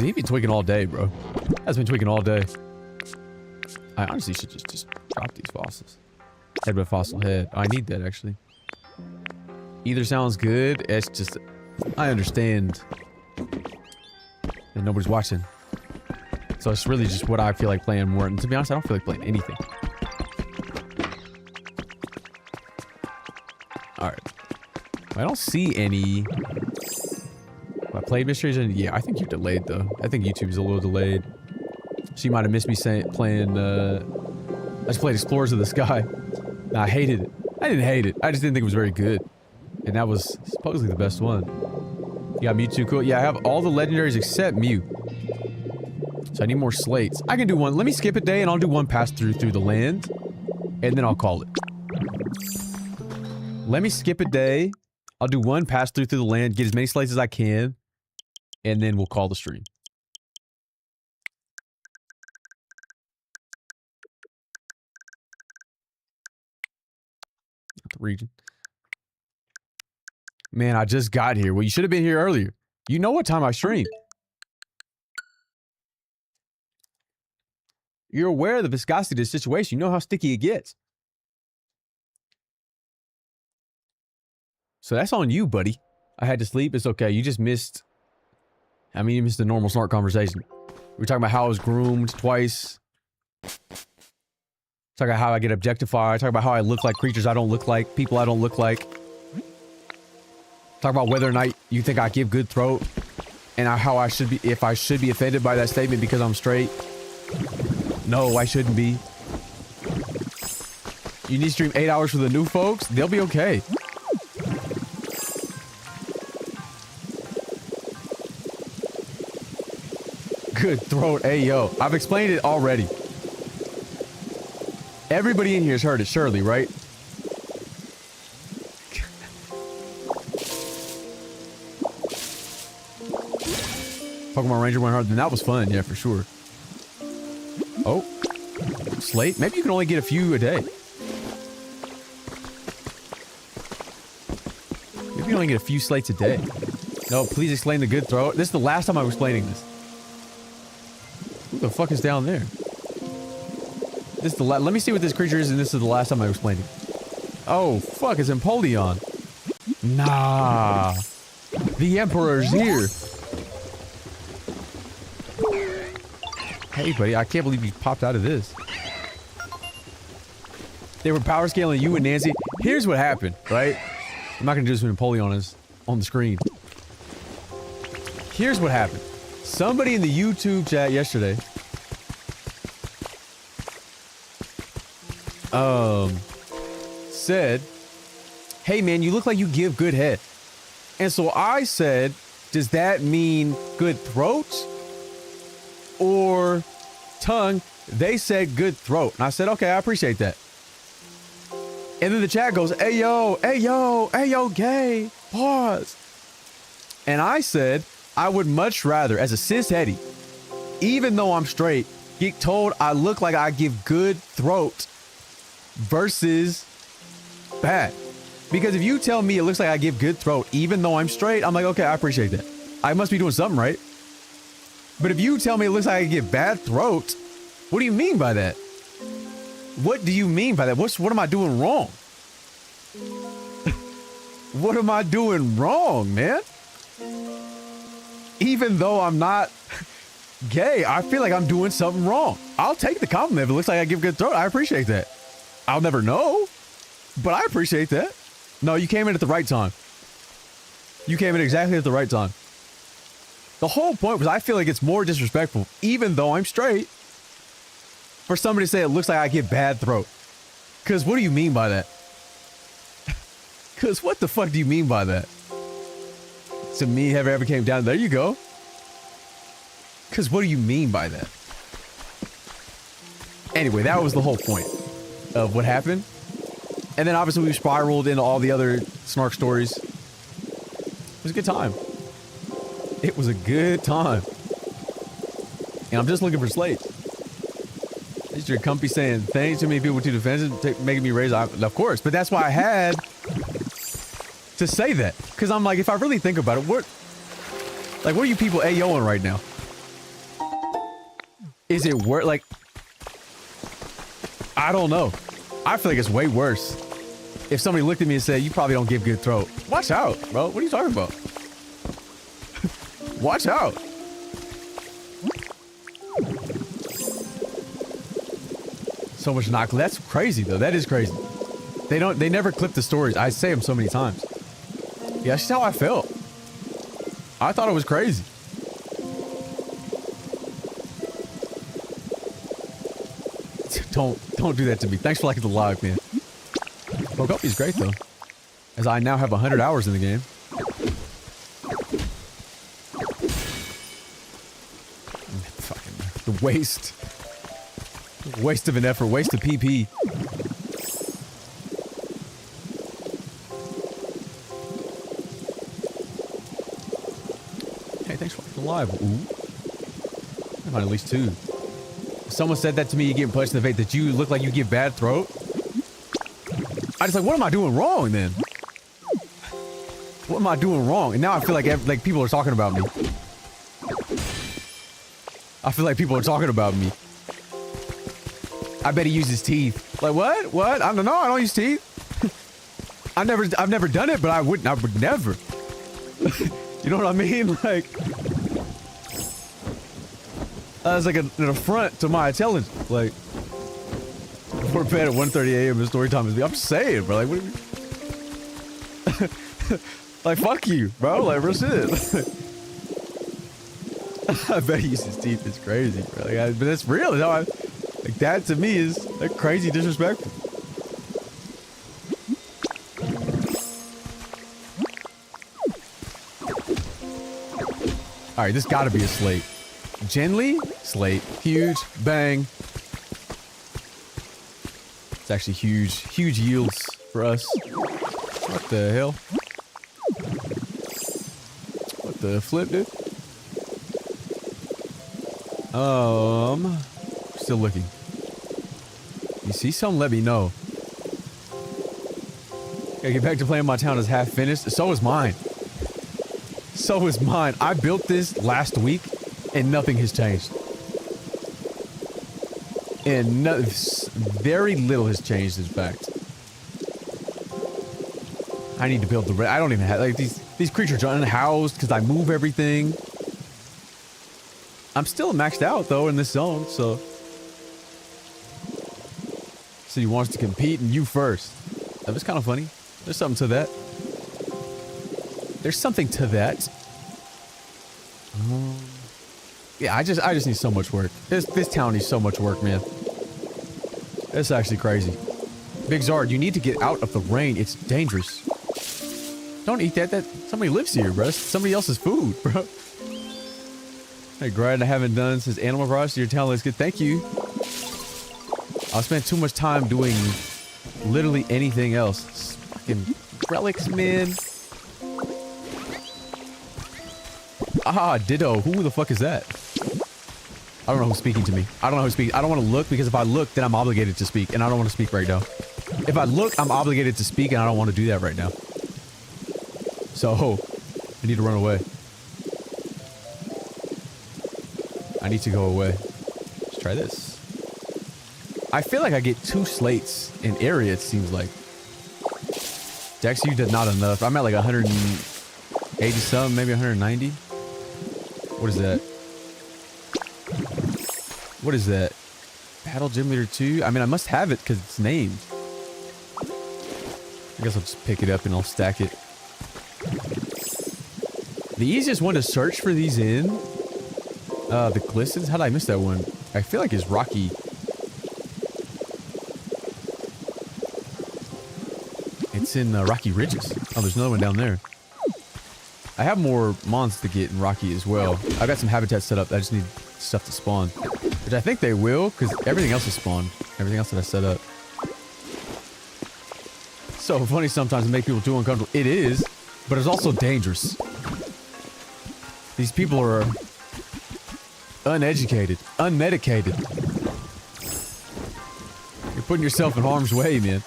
He'd be tweaking all day, bro. Has been tweaking all day. I honestly should just drop these fossils. Headbutt fossil head. Oh, I need that, actually. Either sounds good. It's just... I understand that nobody's watching. So it's really just what I feel like playing more. And to be honest, I don't feel like playing anything. Alright. I don't see any... Have I played Mysteries? Yeah, I think you're delayed, though. I think YouTube's a little delayed. She might have missed me playing, I just played Explorers of the Sky. Nah, I hated it. I didn't hate it. I just didn't think it was very good. And that was supposedly the best one. You got Mewtwo, cool. Yeah, I have all the legendaries except Mew. So I need more slates. I can do one. Let me skip a day and I'll do one pass through the land. And then I'll call it. Let me skip a day. I'll do one pass through the land, get as many slates as I can. And then we'll call the stream. The region. Man, I just got here. Well, you should have been here earlier. You know what time I stream. You're aware of the viscosity of the situation. You know how sticky it gets. So that's on you, buddy. I had to sleep. It's okay. You just missed... I mean, you missed the normal Snark conversation. We were talking about how I was groomed twice. Talk about how I get objectified. Talk about how I look like creatures I don't look like. People I don't look like. Talk about whether or not you think I give good throat. And how I should be, if I should be offended by that statement because I'm straight. No, I shouldn't be. You need to stream 8 hours for the new folks? They'll be okay. Good throat. Hey, yo. I've explained it already. Everybody in here has heard it, surely, right? Pokemon Ranger went hard, then that was fun, yeah, for sure. Oh. Slate? Maybe you can only get a few a day. Maybe you can only get a few slates a day. No, please explain the good throw. This is the last time I'm explaining this. Who the fuck is down there? This is the let me see what this creature is, and this is the last time I explained it. Oh, fuck, it's Empoleon. Nah. The Emperor's here. Hey, buddy, I can't believe you popped out of this. They were power scaling you and Nancy. Here's what happened, right? I'm not gonna do this when Napoleon is on the screen. Here's what happened. Somebody in the YouTube chat yesterday said, hey man, you look like you give good head. And so I said, does that mean good throat or tongue? They said good throat. And I said, okay, I appreciate that. And then the chat goes, hey yo, hey yo, hey yo, gay, pause. And I said, I would much rather, as a cis hetty, even though I'm straight, get told I look like I give good throat versus bad. Because if you tell me it looks like I give good throat, even though I'm straight, I'm like, okay, I appreciate that. I must be doing something right. But if you tell me it looks like I give bad throat, what do you mean by that? What do you mean by that? What am I doing wrong? What am I doing wrong, man? Even though I'm not gay, I feel like I'm doing something wrong. I'll take the compliment if it looks like I give good throat. I appreciate that. I'll never know, but I appreciate that. No, you came in at the right time. You came in exactly at the right time. The whole point was I feel like it's more disrespectful, even though I'm straight, for somebody to say it looks like I give bad throat. Because what do you mean by that? Because what the fuck do you mean by that? To me, have ever came down. There you go. Because what do you mean by that? Anyway, that was the whole point of what happened. And then obviously we spiraled into all the other Snark stories. It was a good time. It was a good time. And I'm just looking for slates. Is your company saying thanks to many people too defensive, making me raise? Of course, but that's why I had to say that. Because I'm like, if I really think about it, what are you people AOing right now? Is it worse? Like, I don't know. I feel like it's way worse if somebody looked at me and said, you probably don't give good throat. Watch out, bro. What are you talking about? Watch out. So much knock. That's crazy though. That is crazy. They never clip the stories. I say them so many times. Yeah, that's just how I felt. I thought it was crazy. Don't do that to me. Thanks for liking the live, man. Pokopia is great though, as I now have 100 hours in the game. Fucking the waste of an effort, waste of PP. Hey, thanks for liking the live. Ooh, I find at least 2. Someone said that to me, you getting punched in the face, that you look like you give bad throat. I just like, what am I doing wrong then? What am I doing wrong? And now I feel like people are talking about me. I feel like people are talking about me. I bet he uses teeth. Like what? What? I don't know. I don't use teeth. I've never done it, but I would never. You know what I mean? Like, that's like an affront to my intelligence. Like, we're bed at 1:30 a.m. and story time is. I'm just saying, bro. Like, what do you? Like, fuck you, bro. Like, real shit. I bet he uses teeth. It's crazy, bro. Like, but that's real. That's how like, that to me is like crazy disrespectful. All right, this got to be a slate. Gently, slate, huge, bang. It's actually huge yields for us. What the hell? What the flip, dude? Still looking. You see something? Let me know. Gotta get back to playing. My town is half finished. So is mine. So is mine. I built this last week and nothing has changed. And very little has changed, in fact. I need to build the I don't even have, like, these creatures are unhoused because I move everything. I'm still maxed out, though, in this zone, so. So he wants to compete and you first. That was kind of funny. There's something to that. There's something to that. Yeah, I just need so much work. This town needs so much work, man. It's actually crazy. Big Zard, you need to get out of the rain. It's dangerous. Don't eat that. Somebody lives here, bro. It's somebody else's food, bro. Hey, grind I haven't done since Animal Rush. Your talent is good. Thank you. I spent too much time doing literally anything else. It's fucking relics, man. Ah, ditto. Who the fuck is that? I don't know who's speaking to me. I don't know who's speaking. I don't want to look because if I look, then I'm obligated to speak, and I don't want to speak right now. If I look, I'm obligated to speak, and I don't want to do that right now. So, I need to run away. I need to go away. Let's try this. I feel like I get 2 slates in area, it seems like. Dex, you did not enough. I'm at like 180 something, maybe 190. What is that? What is that? Battle Gym Leader 2? I mean, I must have it because it's named. I guess I'll just pick it up and I'll stack it. The easiest one to search for these in, the glistens? How did I miss that one? I feel like it's Rocky. It's in Rocky Ridges. Oh, there's another one down there. I have more mons to get in Rocky as well. I've got some habitats set up. I just need stuff to spawn. Which I think they will, because everything else is spawned. Everything else that I set up. So funny sometimes to make people too uncomfortable. It is, but it's also dangerous. These people are uneducated, unmedicated. You're putting yourself in harm's way, man.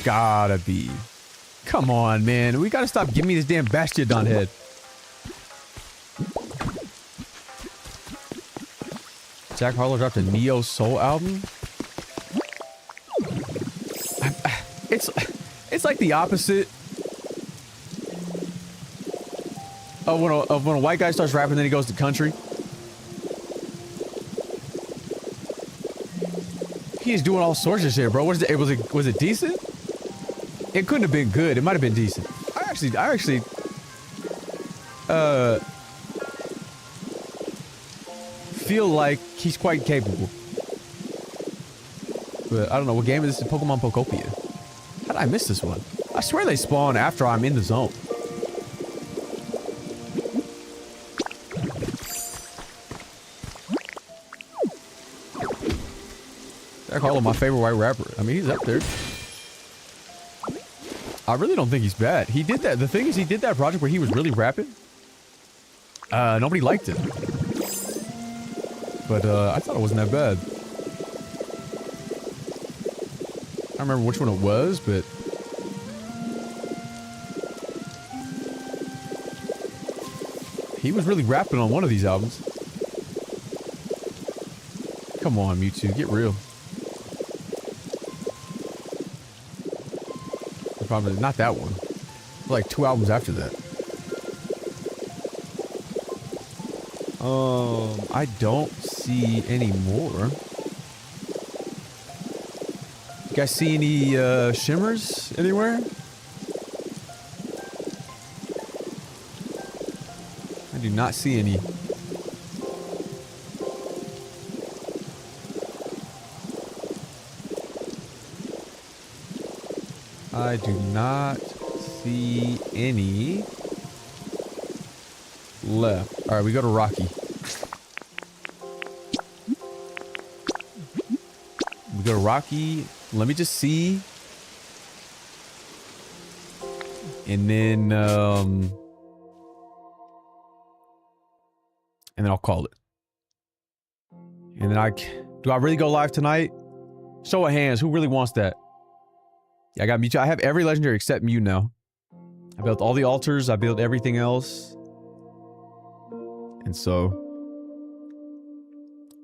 Gotta be. Come on, man. We gotta stop giving me this damn Bastiodon head. Jack Harlow dropped a Neo Soul album? It's like the opposite of when a white guy starts rapping, then he goes to country. He's doing all sorts of shit, bro. Was it decent? It couldn't have been good. It might have been decent. I actually feel like he's quite capable. But I don't know what game is this? Pokemon Pokopia. How did I miss this one? I swear they spawn after I'm in the zone. I call him my favorite white rapper. I mean, he's up there. I really don't think he's bad. He did that. The thing is, he did that project where he was really rapping. Nobody liked it. But, I thought it wasn't that bad. I don't remember which one it was, but... he was really rapping on one of these albums. Come on, Mewtwo. Get real. Probably not that one. Like 2 albums after that. I don't see any more. You guys see any shimmers anywhere? I do not see any. I do not see any left. Alright, we go to Rocky. We go to Rocky. Let me just see. And then I'll call it. And then do I really go live tonight? Show of hands, who really wants that? Yeah, I got Mewtwo. I have every legendary except Mew now. I built all the altars. I built everything else. And so...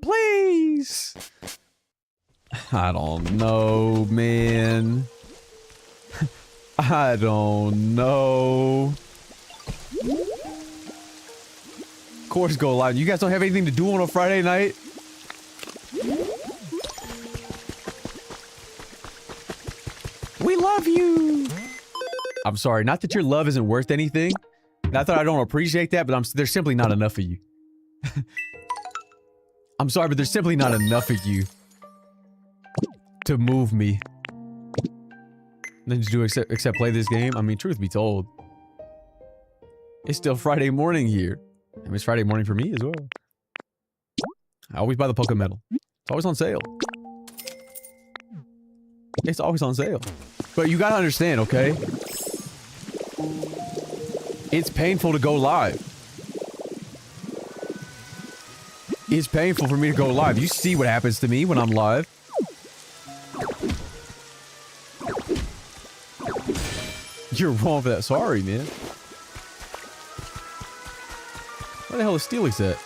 please! I don't know, man. I don't know. Of course go live. You guys don't have anything to do on a Friday night? love you. I'm sorry, not that your love isn't worth anything. Not that I don't appreciate that, but there's simply not enough of you. I'm sorry, but there's simply not enough of you to move me. Then you do except play this game? I mean, truth be told, it's still Friday morning here. I mean, it's Friday morning for me as well. I always buy the Poke Medal. It's always on sale. It's always on sale. But you gotta understand, okay? It's painful to go live. It's painful for me to go live. You see what happens to me when I'm live. You're wrong for that. Sorry, man. Where the hell is Steelix at?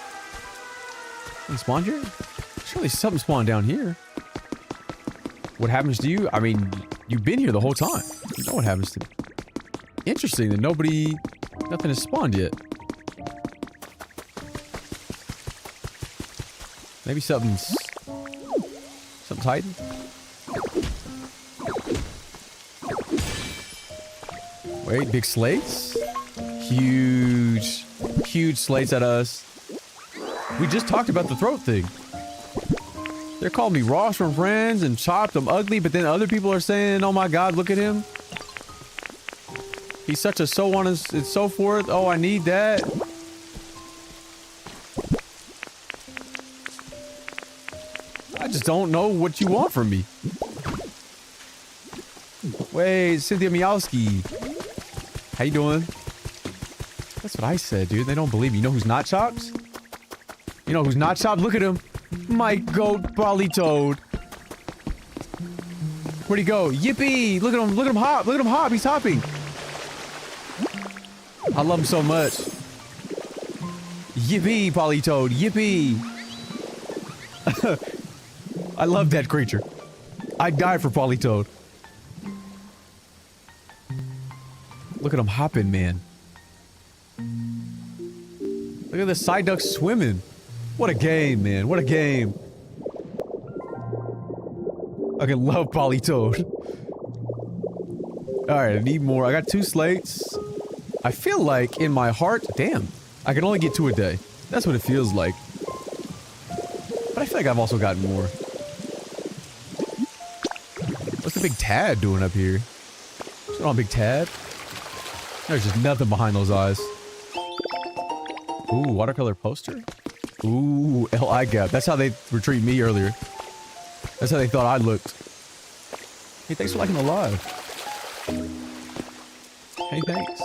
Something spawned here? Surely something spawned down here. What happens to you? I mean, you've been here the whole time. You know what happens to me. Interesting that nothing has spawned yet. Maybe something's hiding. Wait, big slates? Huge slates at us. We just talked about the throat thing. They're calling me Ross from Friends and Chopped, I'm ugly, but then other people are saying, oh my god, look at him. He's such a so on and so forth. Oh, I need that. I just don't know what you want from me. Wait, Cynthia Miowski. How you doing? That's what I said, dude. They don't believe me. You know who's not Chopped? You know who's not Chopped? Look at him. My goat, Politoad. Where'd he go? Yippee! Look at him hop! Look at him hop! He's hopping! I love him so much. Yippee, Politoad! Yippee! I love that creature. I'd die for Politoad. Look at him hopping, man. Look at the side duck swimming. What a game, man. What a game. I can love Politoad. Alright, I need more. I got 2 slates. I feel like in my heart... Damn. I can only get 2 a day. That's what it feels like. But I feel like I've also gotten more. What's the big Tad doing up here? What's going on, big Tad? There's just nothing behind those eyes. Ooh, watercolor poster? Ooh, L.I. gap. That's how they were treating me earlier. That's how they thought I looked. Hey, thanks for liking the live. Hey, thanks.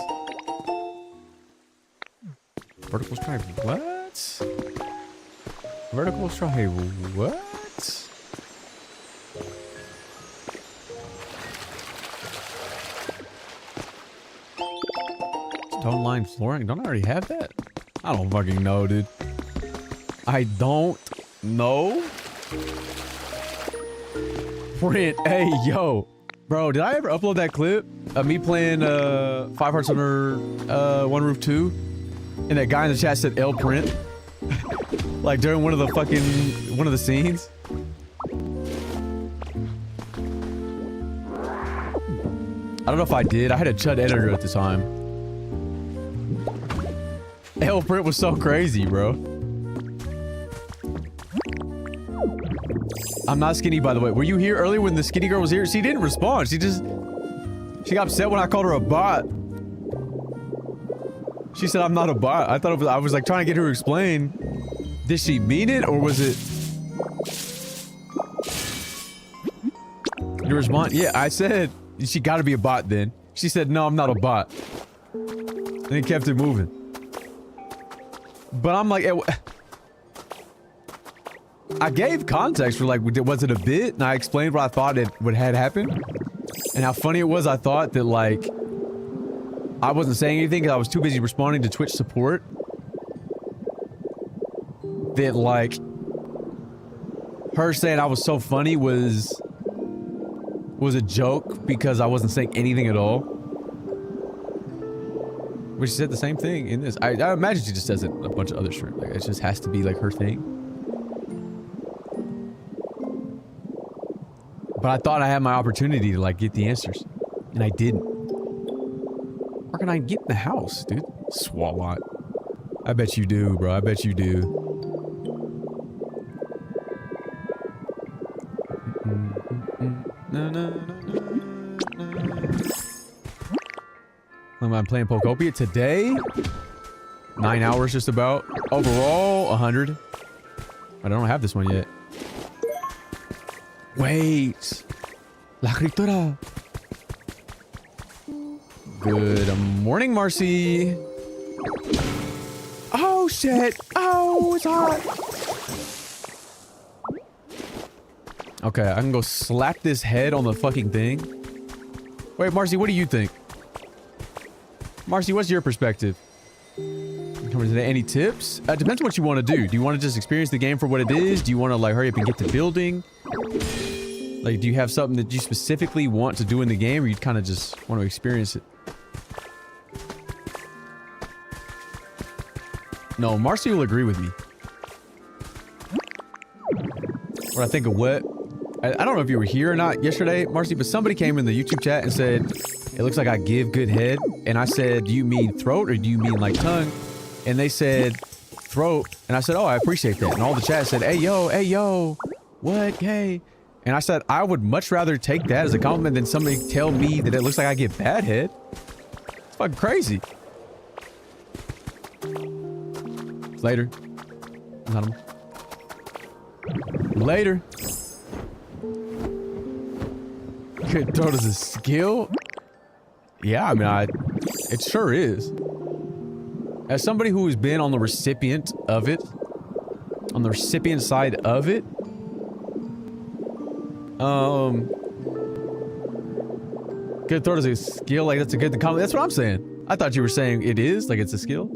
Vertical stripe. What? Vertical stripe. What? Stone line flooring. Don't I already have that? I don't fucking know, dude. I don't know. Print. Hey, yo. Bro, did I ever upload that clip of me playing 5 Hearts Under One Roof 2? And that guy in the chat said L print? Like during one of the scenes? I don't know if I did. I had a Chud editor at the time. L print was so crazy, bro. I'm not skinny, by the way. Were you here earlier when the skinny girl was here? She didn't respond. She got upset when I called her a bot. She said I'm not a bot. I thought I was like trying to get her to explain. Did she mean it or was it? You respond? Yeah, I said she got to be a bot then. She said no, I'm not a bot. And it kept it moving. But I'm like, I gave context for like, was it a bit? And I explained what I thought what had happened. And how funny it was. I thought that like, I wasn't saying anything because I was too busy responding to Twitch support. That like, her saying I was so funny was a joke because I wasn't saying anything at all. But she said the same thing in this. I imagine she just says it in a bunch of other shit. Like, it just has to be like her thing. But I thought I had my opportunity to like get the answers. And I didn't. Where can I get in the house, dude? Swalot. I bet you do, bro. I bet you do. I'm playing Pokopia today. 9 hours just about. Overall, 100. I don't have this one yet. Wait. La escritura. Good morning, Marcy. Oh, shit. Oh, it's hot. Okay, I can go slap this head on the fucking thing. Wait, Marcy, what do you think? Marcy, what's your perspective? Any tips? Depends on what you want to do. Do you want to just experience the game for what it is? Do you want to, like, hurry up and get to building? Like, do you have something that you specifically want to do in the game, or you kind of just want to experience it? No, Marcy will agree with me. What I think of what? I don't know if you were here or not yesterday, Marcy, but somebody came in the YouTube chat and said, it looks like I give good head. And I said, do you mean throat or do you mean like tongue? And they said throat. And I said, oh, I appreciate that. And all the chat said, hey, yo, what, hey? And I said, I would much rather take that as a compliment than somebody tell me that it looks like I get bad head. It's fucking crazy. Later. Not him. Later. Good throat is a skill? Yeah, I mean, it sure is. As somebody who has been on the recipient of it, on the recipient side of it, good throat is a skill, like that's a good compliment. That's what I'm saying. I thought you were saying it is, like it's a skill.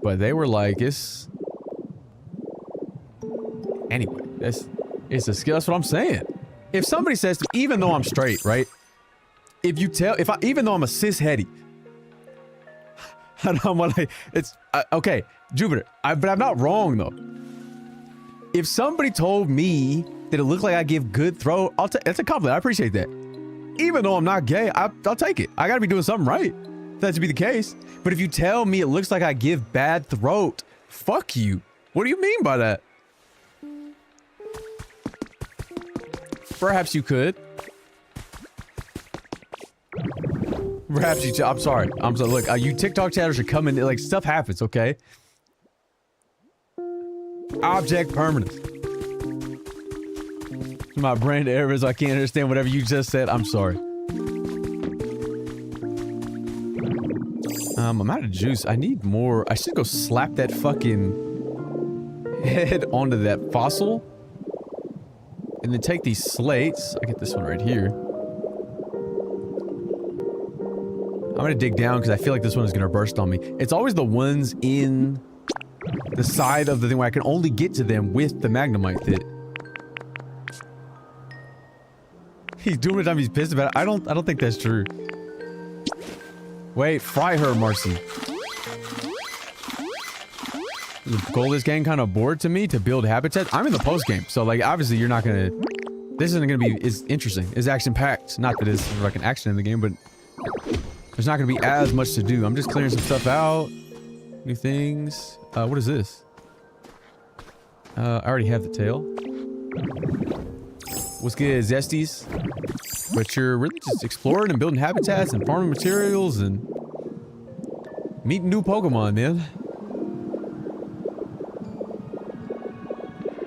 But they were like, it's... Anyway, it's a skill, that's what I'm saying. If somebody says to me, even though I'm straight, right? Even though I'm a cis-heady, okay, Jupiter, but I'm not wrong though. If somebody told me that it looked like I give good throat, that's a compliment, I appreciate that. Even though I'm not gay, I'll take it. I gotta be doing something right for that to be the case. But if you tell me it looks like I give bad throat, fuck you. What do you mean by that? Perhaps you could. Perhaps you... I'm sorry. Look, you TikTok chatters are coming... Like, stuff happens, okay? Object permanence. My brain errors. I can't understand whatever you just said. I'm sorry. I'm out of juice. I need more. I should go slap that fucking head onto that fossil. And then take these slates. I get this one right here. I'm gonna dig down because I feel like this one is gonna burst on me. It's always the ones in the side of the thing where I can only get to them with the magnemite that... He's doing it time he's pissed about it. I don't think that's true. Wait, fry her, Marcy. The goal of this game kind of bored to me to build habitats. I'm in the post game, so like obviously you're not gonna... This isn't gonna be as interesting. It's action packed. Not that it's like an action in the game, but there's not gonna be as much to do. I'm just clearing some stuff out. New things. What is this? I already have the tail. What's good, Zesties? But you're really just exploring and building habitats and farming materials and meeting new Pokemon, man.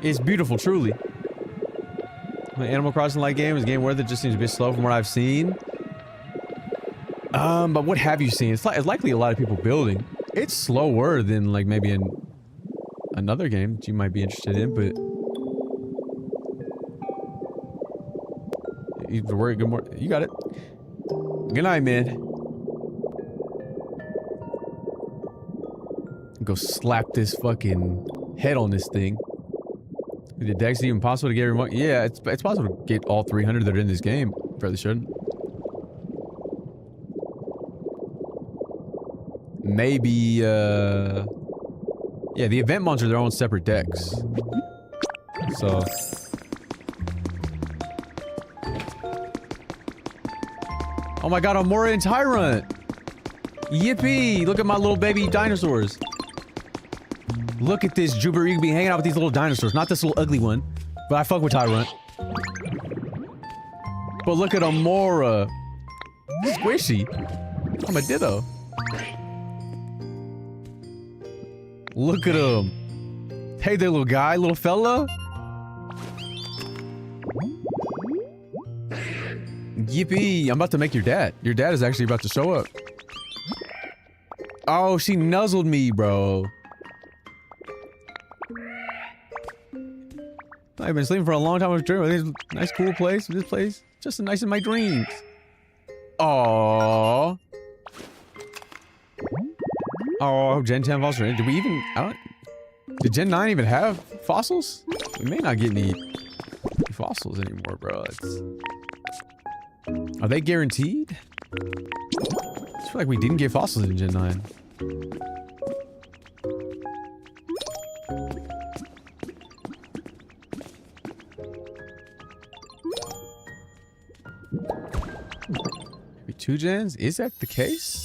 It's beautiful, truly. My Animal Crossing-like game is a game worth it. Just seems a bit slow from what I've seen. But what have you seen? It's likely a lot of people building. It's slower than like maybe in another game that you might be interested in, but you worry. Good morning. You got it. Good night, man. Go slap this fucking head on this thing. The dex even possible to get remote? Yeah, it's possible to get all 300 that are in this game. Fairly should. Maybe, yeah, the event monsters are their own separate decks. So... Oh my god, Amora and Tyrant! Yippee! Look at my little baby dinosaurs. Look at this, Jupiter. You can be hanging out with these little dinosaurs. Not this little ugly one. But I fuck with Tyrant. But look at Amora. Squishy. I'm a ditto. Look at him. Hey there, little guy, little fella. Yippee. I'm about to make your dad. Your dad is actually about to show up. Oh, she nuzzled me, bro. I've been sleeping for a long time. I was dreaming. This nice, cool place. This place, just as nice in my dreams. Aww. Oh, Gen 10 fossils. Did we even? Did Gen 9 even have fossils? We may not get any fossils anymore, bro. Are they guaranteed? I feel like we didn't get fossils in Gen 9. Maybe 2 gens? Is that the case?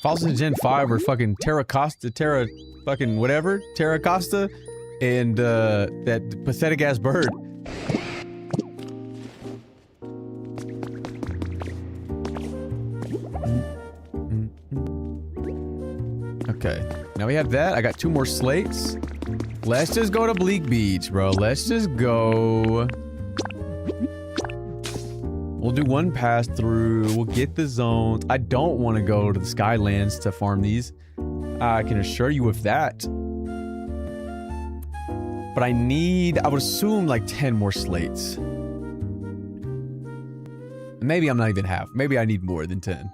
Fossils in Gen 5 were fucking Terra fucking whatever, Terra Costa, and that pathetic ass bird. Okay, now we have that. I got 2 more slates. Let's just go to Bleak Beach, bro. Let's just go. We'll do 1 pass through. We'll get the zones. I don't want to go to the Skylands to farm these. I can assure you of that. But I would assume like 10 more slates. Maybe I'm not even half. Maybe I need more than 10.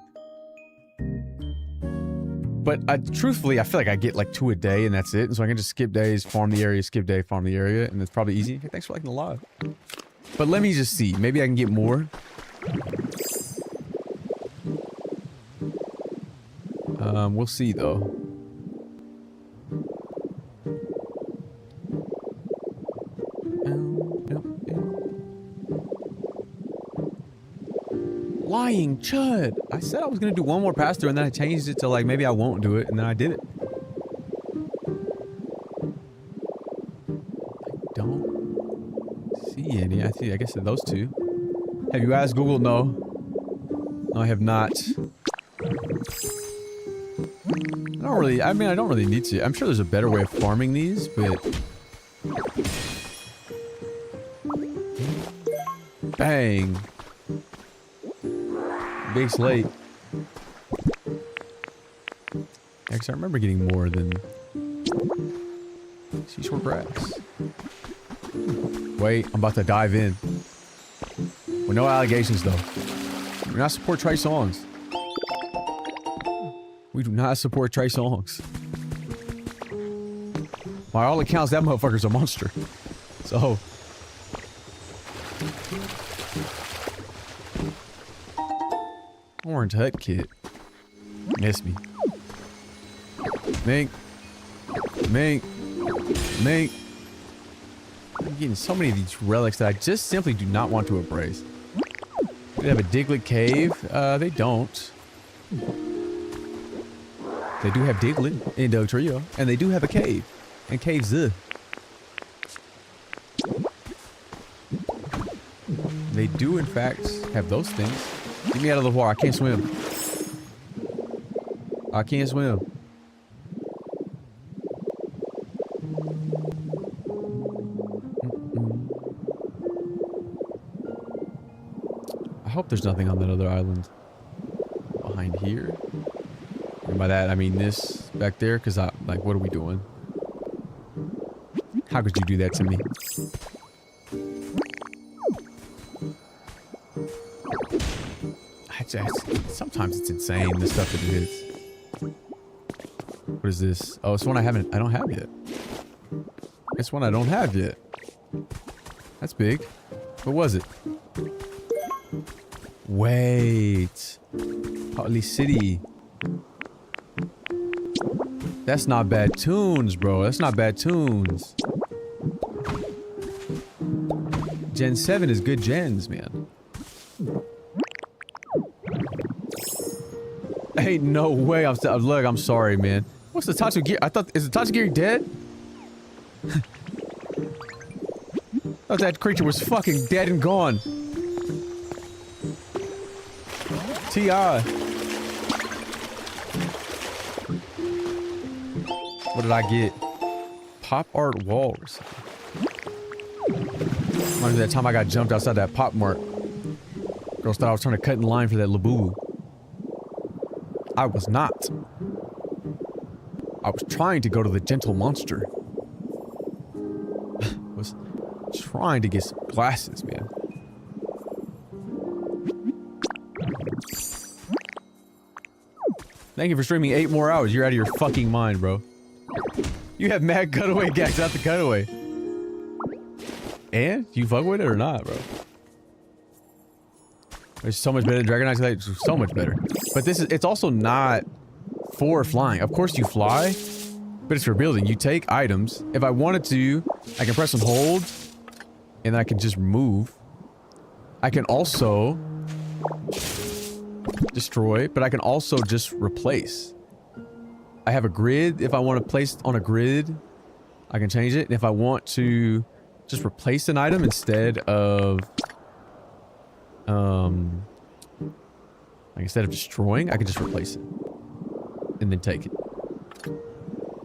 But truthfully, I feel like I get like 2 a day and that's it. And so I can just skip days, farm the area, skip day, farm the area. And it's probably easy. Hey, thanks for liking the live. But let me just see. Maybe I can get more. We'll see though. Lying chud. I said I was gonna do 1 more pass through and then I changed it to like maybe I won't do it and then I did it. I don't see any. I guess those 2. Have you asked Google? No. No, I have not. I don't really need to. I'm sure there's a better way of farming these, but... Bang. Big slate. Actually, I remember getting more than... seashore grass. Wait, I'm about to dive in. With no allegations, though. We do not support Trey Songs. We do not support Trey Songs. By all accounts, that motherfucker's a monster. So... Orange hut kit. Miss me. Mink. Mink. Mink. I'm getting so many of these relics that I just simply do not want to embrace. They have a Diglett cave. They don't. They do have Diglett in Dugtrio, and they do have a cave. And caves, They do, in fact, have those things. Get me out of the water. I can't swim. I can't swim. I hope there's nothing on that other island behind here. And by that, I mean this back there, because like, what are we doing? How could you do that to me? Sometimes it's insane, the stuff that it is. What is this? Oh, it's one I don't have yet. It's one I don't have yet. That's big. What was it? Wait. Holly City. That's not bad tunes, bro. That's not bad tunes. Gen 7 is good gens, man. Ain't no way. Look, I'm sorry, man. What's the Tatsugiri? Is the Tatsugiri dead? I thought that creature was fucking dead and gone. T.I. What did I get? Pop art walls. Reminds me of that time I got jumped outside that Pop Mart. Girls thought I was trying to cut in line for that Labubu. I was not. I was trying to go to the Gentle Monster. Was trying to get some glasses, man. Thank you for streaming 8 more hours. You're out of your fucking mind, bro. You have mad cutaway gags out the cutaway. And? You fuck with it or not, bro? It's so much better than Dragon Knight's Light. It's so much better. But it's also not for flying. Of course you fly, but it's for building. You take items. If I wanted to, I can press and hold, and I can just move. I can also destroy, but I can also just replace. I have a grid. If I want to place it on a grid, I can change it. And if I want to just replace an item instead of like instead of destroying, I can just replace it and then take it.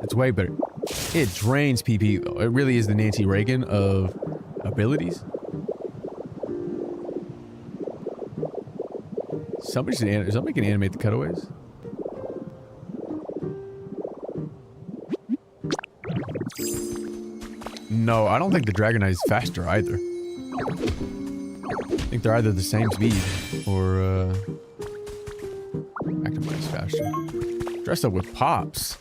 It's way better. It drains PP though. It really is the Nancy Reagan of abilities. Somebody can animate the cutaways. No, I don't think the Dragonite is faster either. I think they're either the same speed or Actimite's faster. Dressed up with Pops.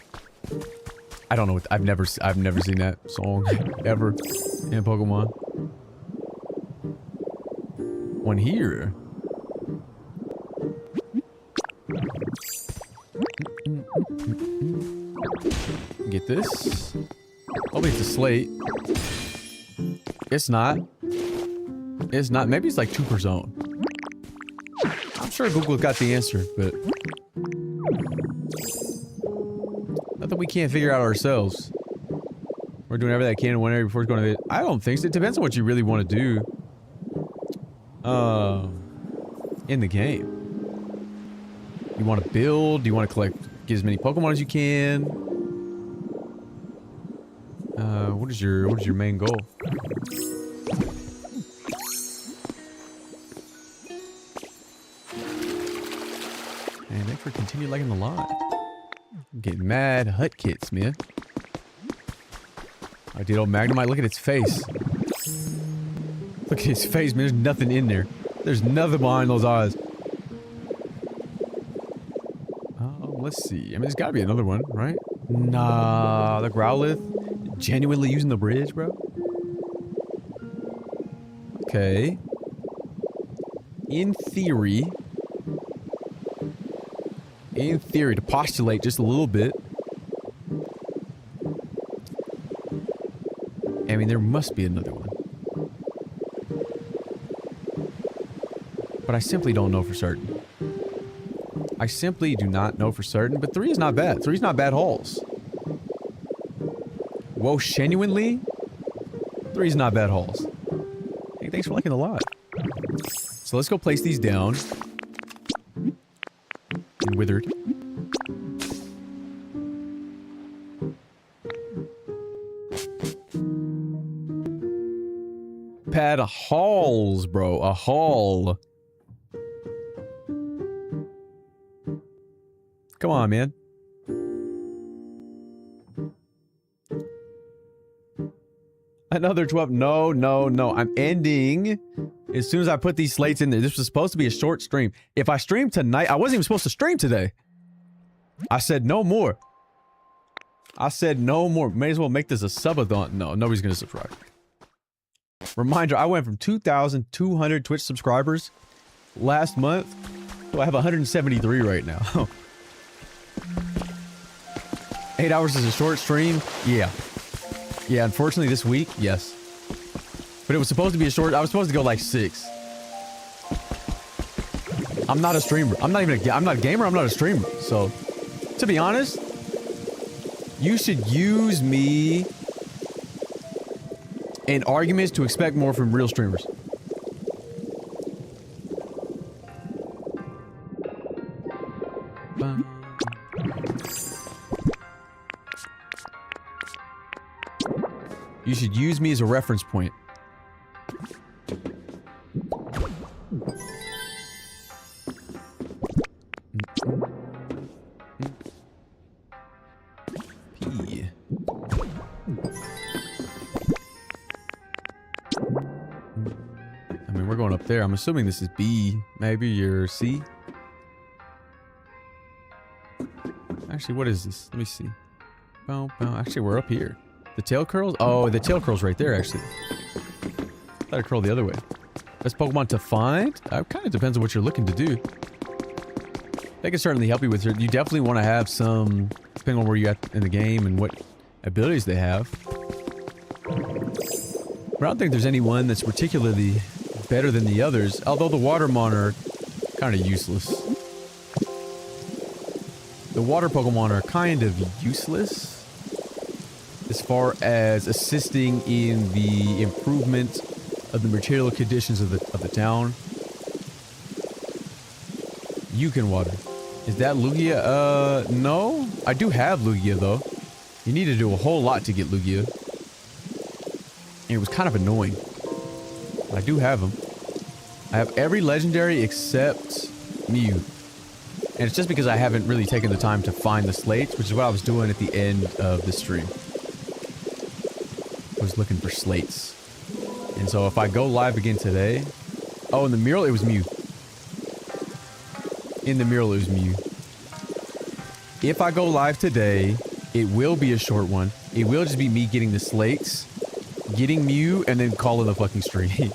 I don't know what I've never seen that song ever in Pokemon. One here. Get this. Hopefully it's a slate. It's not. It's not. Maybe it's like 2 per zone. I'm sure Google got the answer, but not that we can't figure out ourselves. We're doing everything I can in one area before it's going to. I don't think so. It depends on what you really want to do. In the game. You want to build? You want to collect? Get as many Pokemon as you can. What is your main goal? And thanks for continuing liking the live. I'm getting mad hut kits, man. I did old Magnemite. Look at its face. Look at its face, man. There's nothing in there. There's nothing behind those eyes. Let's see. I mean, there's gotta be another one, right? Nah, the Growlithe. Genuinely using the bridge, bro? Okay. In theory, to postulate just a little bit, I mean, there must be another one. But I simply don't know for certain. I simply do not know for certain, but 3 is not bad. 3 is not bad hauls. Whoa, genuinely? 3 is not bad hauls. Hey, thanks for liking the live. So let's go place these down. And withered. Pad hauls, bro. A haul. Come on, man. Another 12. No, no, no. I'm ending as soon as I put these slates in there. This was supposed to be a short stream. If I stream tonight, I wasn't even supposed to stream today. I said no more. I said no more. May as well make this a subathon. No, nobody's gonna subscribe. Reminder, I went from 2,200 Twitch subscribers last month to I have 173 right now. 8 hours is a short stream? Yeah. Yeah, unfortunately this week, yes. But it was supposed to be a short. I was supposed to go like 6. I'm not a streamer. I'm not a gamer. I'm not a streamer. So, to be honest, you should use me in arguments to expect more from real streamers. You should use me as a reference point. P. I mean, we're going up there. I'm assuming this is B, maybe, or C. Actually, what is this? Let me see. Bow, bow. Actually, we're up here. The tail curls? Oh, the tail curls right there, actually. I thought it curled the other way. Best Pokemon to find? It kind of depends on what you're looking to do. They can certainly help you with it. You definitely want to have some, depending on where you're at in the game and what abilities they have. But I don't think there's any one that's particularly better than the others, although the Watermon are kind of useless. The water Pokemon are kind of useless as far as assisting in the improvement of the material conditions of the town. You can water. Is that Lugia? No. I do have Lugia though. You need to do a whole lot to get Lugia. And it was kind of annoying. I do have him. I have every legendary except Mew. And it's just because I haven't really taken the time to find the slates, which is what I was doing at the end of the stream. I was looking for slates. And so if I go live again today... Oh, in the mural, it was Mew. In the mural, it was Mew. If I go live today, it will be a short one. It will just be me getting the slates, getting Mew, and then calling the fucking stream.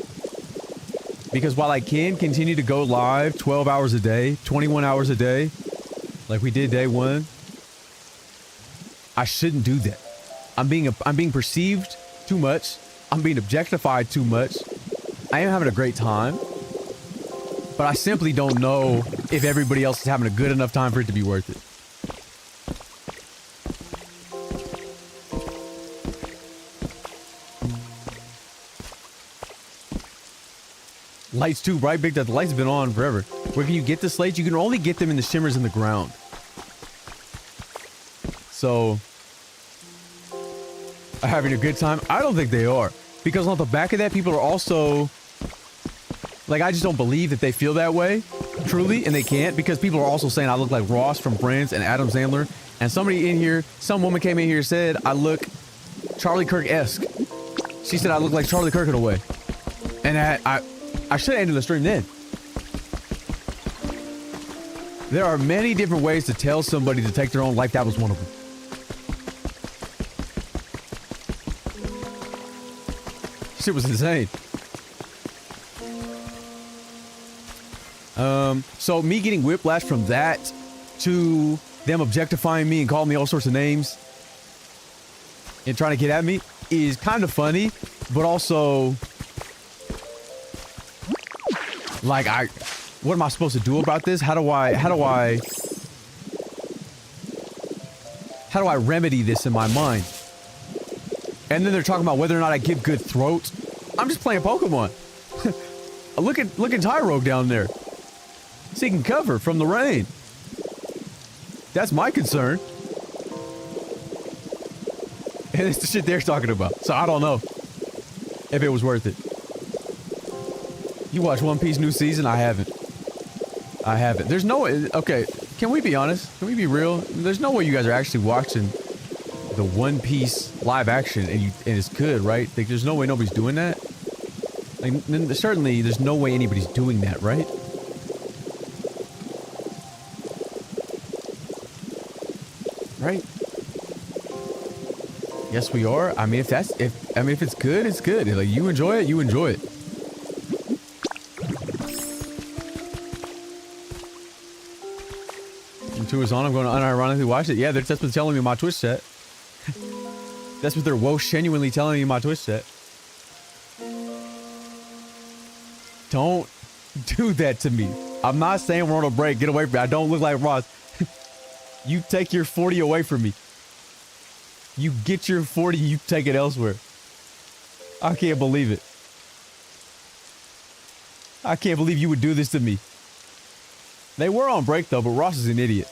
Because while I can continue to go live 12 hours a day, 21 hours a day, like we did day 1, I shouldn't do that. I'm being perceived too much. I'm being objectified too much. I am having a great time, but I simply don't know if everybody else is having a good enough time for it to be worth it. Lights too bright, Big. That the lights have been on forever. Where can you get the slates? You can only get them in the shimmers in the ground. So, are having a good time? I don't think they are. Because on the back of that, people are also... Like, I just don't believe that they feel that way. Truly. And they can't. Because people are also saying I look like Ross from Friends and Adam Sandler. And somebody in here, some woman came in here and said I look Charlie Kirk-esque. She said I look like Charlie Kirk in a way. And I should have ended the stream then. There are many different ways to tell somebody to take their own life. That was one of them. Shit was insane. So me getting whiplash from that to them objectifying me and calling me all sorts of names and trying to get at me is kind of funny, but also... Like, what am I supposed to do about this? How do I remedy this in my mind? And then they're talking about whether or not I give good throat. I'm just playing Pokemon. look at Tyrogue down there. Seeking cover from the rain. That's my concern. And it's the shit they're talking about. So I don't know if it was worth it. You watch One Piece new season? I haven't. There's no way. Okay, can we be honest? Can we be real? There's no way you guys are actually watching the One Piece live action and it's good, right? Like, there's no way nobody's doing that. Like, certainly, there's no way anybody's doing that, right? Right? Yes, we are. I mean, if it's good, it's good. Like, you enjoy it, you enjoy it. Two is on. I'm going to unironically watch it. Yeah, that's what they're telling me in my Twitch chat. That's what they're genuinely telling me in my Twitch chat. Don't do that to me. I'm not saying we're on a break. Get away from me. I don't look like Ross. You take your 40 away from me. You get your 40, you take it elsewhere. I can't believe it. I can't believe you would do this to me. They were on break though, but Ross is an idiot.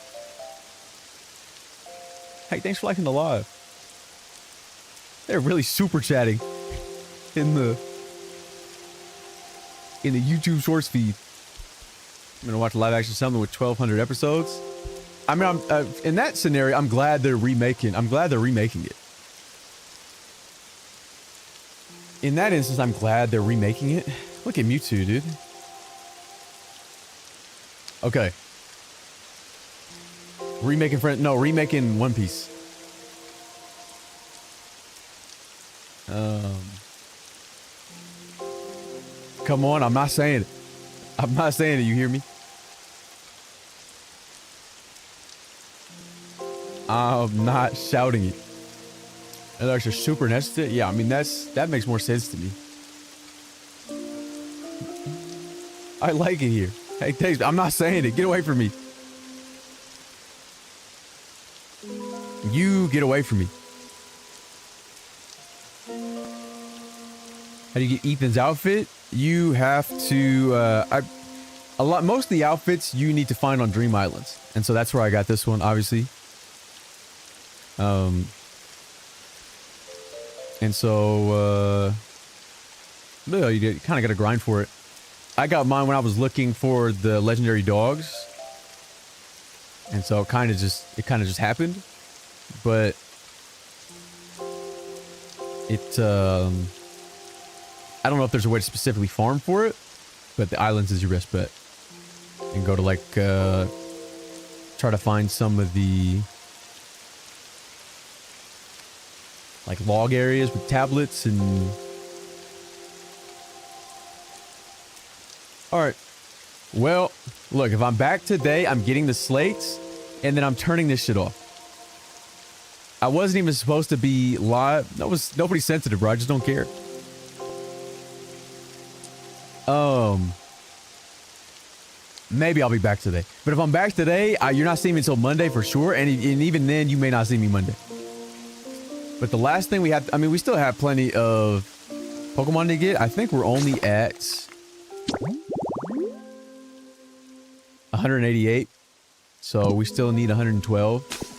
Hey, thanks for liking the live. They're really super chatting in the YouTube Shorts feed. I'm gonna watch live action something with 1,200 episodes. I mean, in that scenario, I'm glad they're remaking. I'm glad they're remaking it. In that instance, I'm glad they're remaking it. Look at Mewtwo, dude. Okay. Remaking One Piece. Come on, I'm not saying it. I'm not saying it, you hear me? I'm not shouting it. And actually super nested? Yeah, I mean that makes more sense to me. I like it here. Hey, thanks. I'm not saying it. Get away from me. You get away from me. How do you get Ethan's outfit? You have to most of the outfits you need to find on Dream Islands. And so that's where I got this one, obviously. And so you kind of got to grind for it. I got mine when I was looking for the legendary dogs. And so it kind of just happened. But it I don't know if there's a way to specifically farm for it, but the islands is your best bet. And go to like try to find some of the like log areas with tablets and all right. Well, look, if I'm back today, I'm getting the slates and then I'm turning this shit off. I wasn't even supposed to be live. Nobody's sensitive, bro. I just don't care. Maybe I'll be back today. But if I'm back today, you're not seeing me until Monday for sure. And even then, you may not see me Monday. But the last thing we have, I mean, we still have plenty of Pokemon to get. I think we're only at 188. So we still need 112.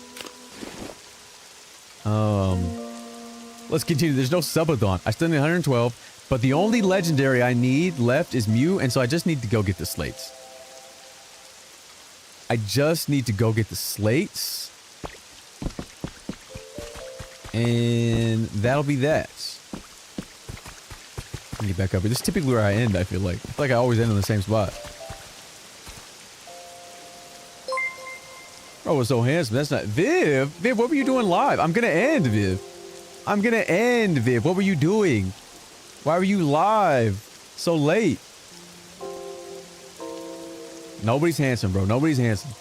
Let's continue. There's no Subadon. I still need 112. But the only legendary I need left is Mew. And so I just need to go get the slates. I just need to go get the slates. And that'll be that. Let me get back up here. This is typically where I end, I feel like I always end in the same spot. Oh, it's so handsome. That's not... Viv! Viv, what were you doing live? I'm gonna end, Viv. I'm gonna end, Viv. What were you doing? Why were you live so late? Nobody's handsome, bro. Nobody's handsome.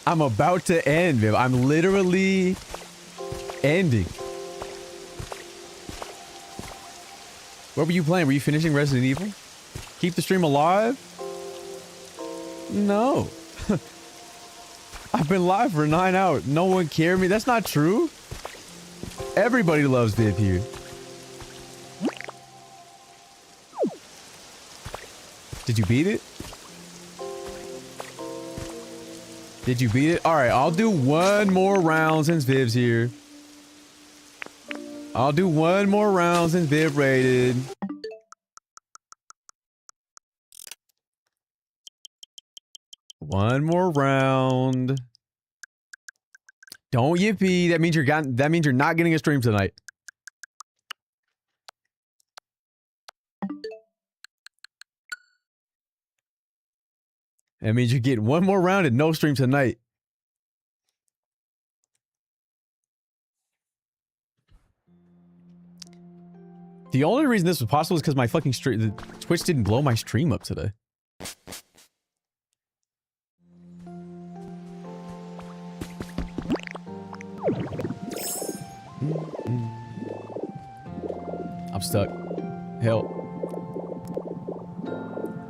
I'm about to end, Viv. I'm literally... ending. What were you playing? Were you finishing Resident Evil? Keep the stream alive? No. I've been live for 9 hours. No one cared me. That's not true. Everybody loves Viv here. Did you beat it? Did you beat it? Alright, I'll do one more round since Viv's here. I'll do one more round since Viv rated. One more round. Don't yippee. That means you're not getting a stream tonight. That means you get one more round and no stream tonight. The only reason this was possible is because my fucking stream, Twitch didn't blow my stream up today. I'm stuck. Help.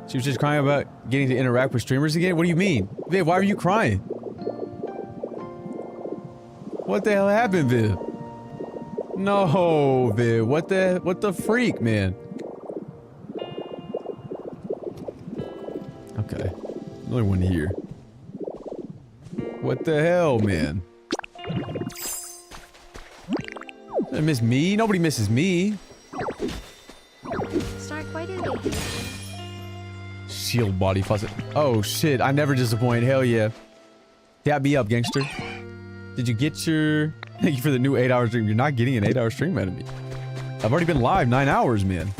She was just crying about getting to interact with streamers again? What do you mean? Viv, why are you crying? What the hell happened, Viv? No, Viv, what the freak, man? Okay. Another one here. What the hell, man? Did I miss me? Nobody misses me. Snark, why do they hate you? Shield body faucet. Oh shit, I never disappoint. Hell yeah. Dab me up, gangster. Did you get your... Thank you for the new 8-hour stream. You're not getting an 8-hour stream out of me. I've already been live 9 hours, man.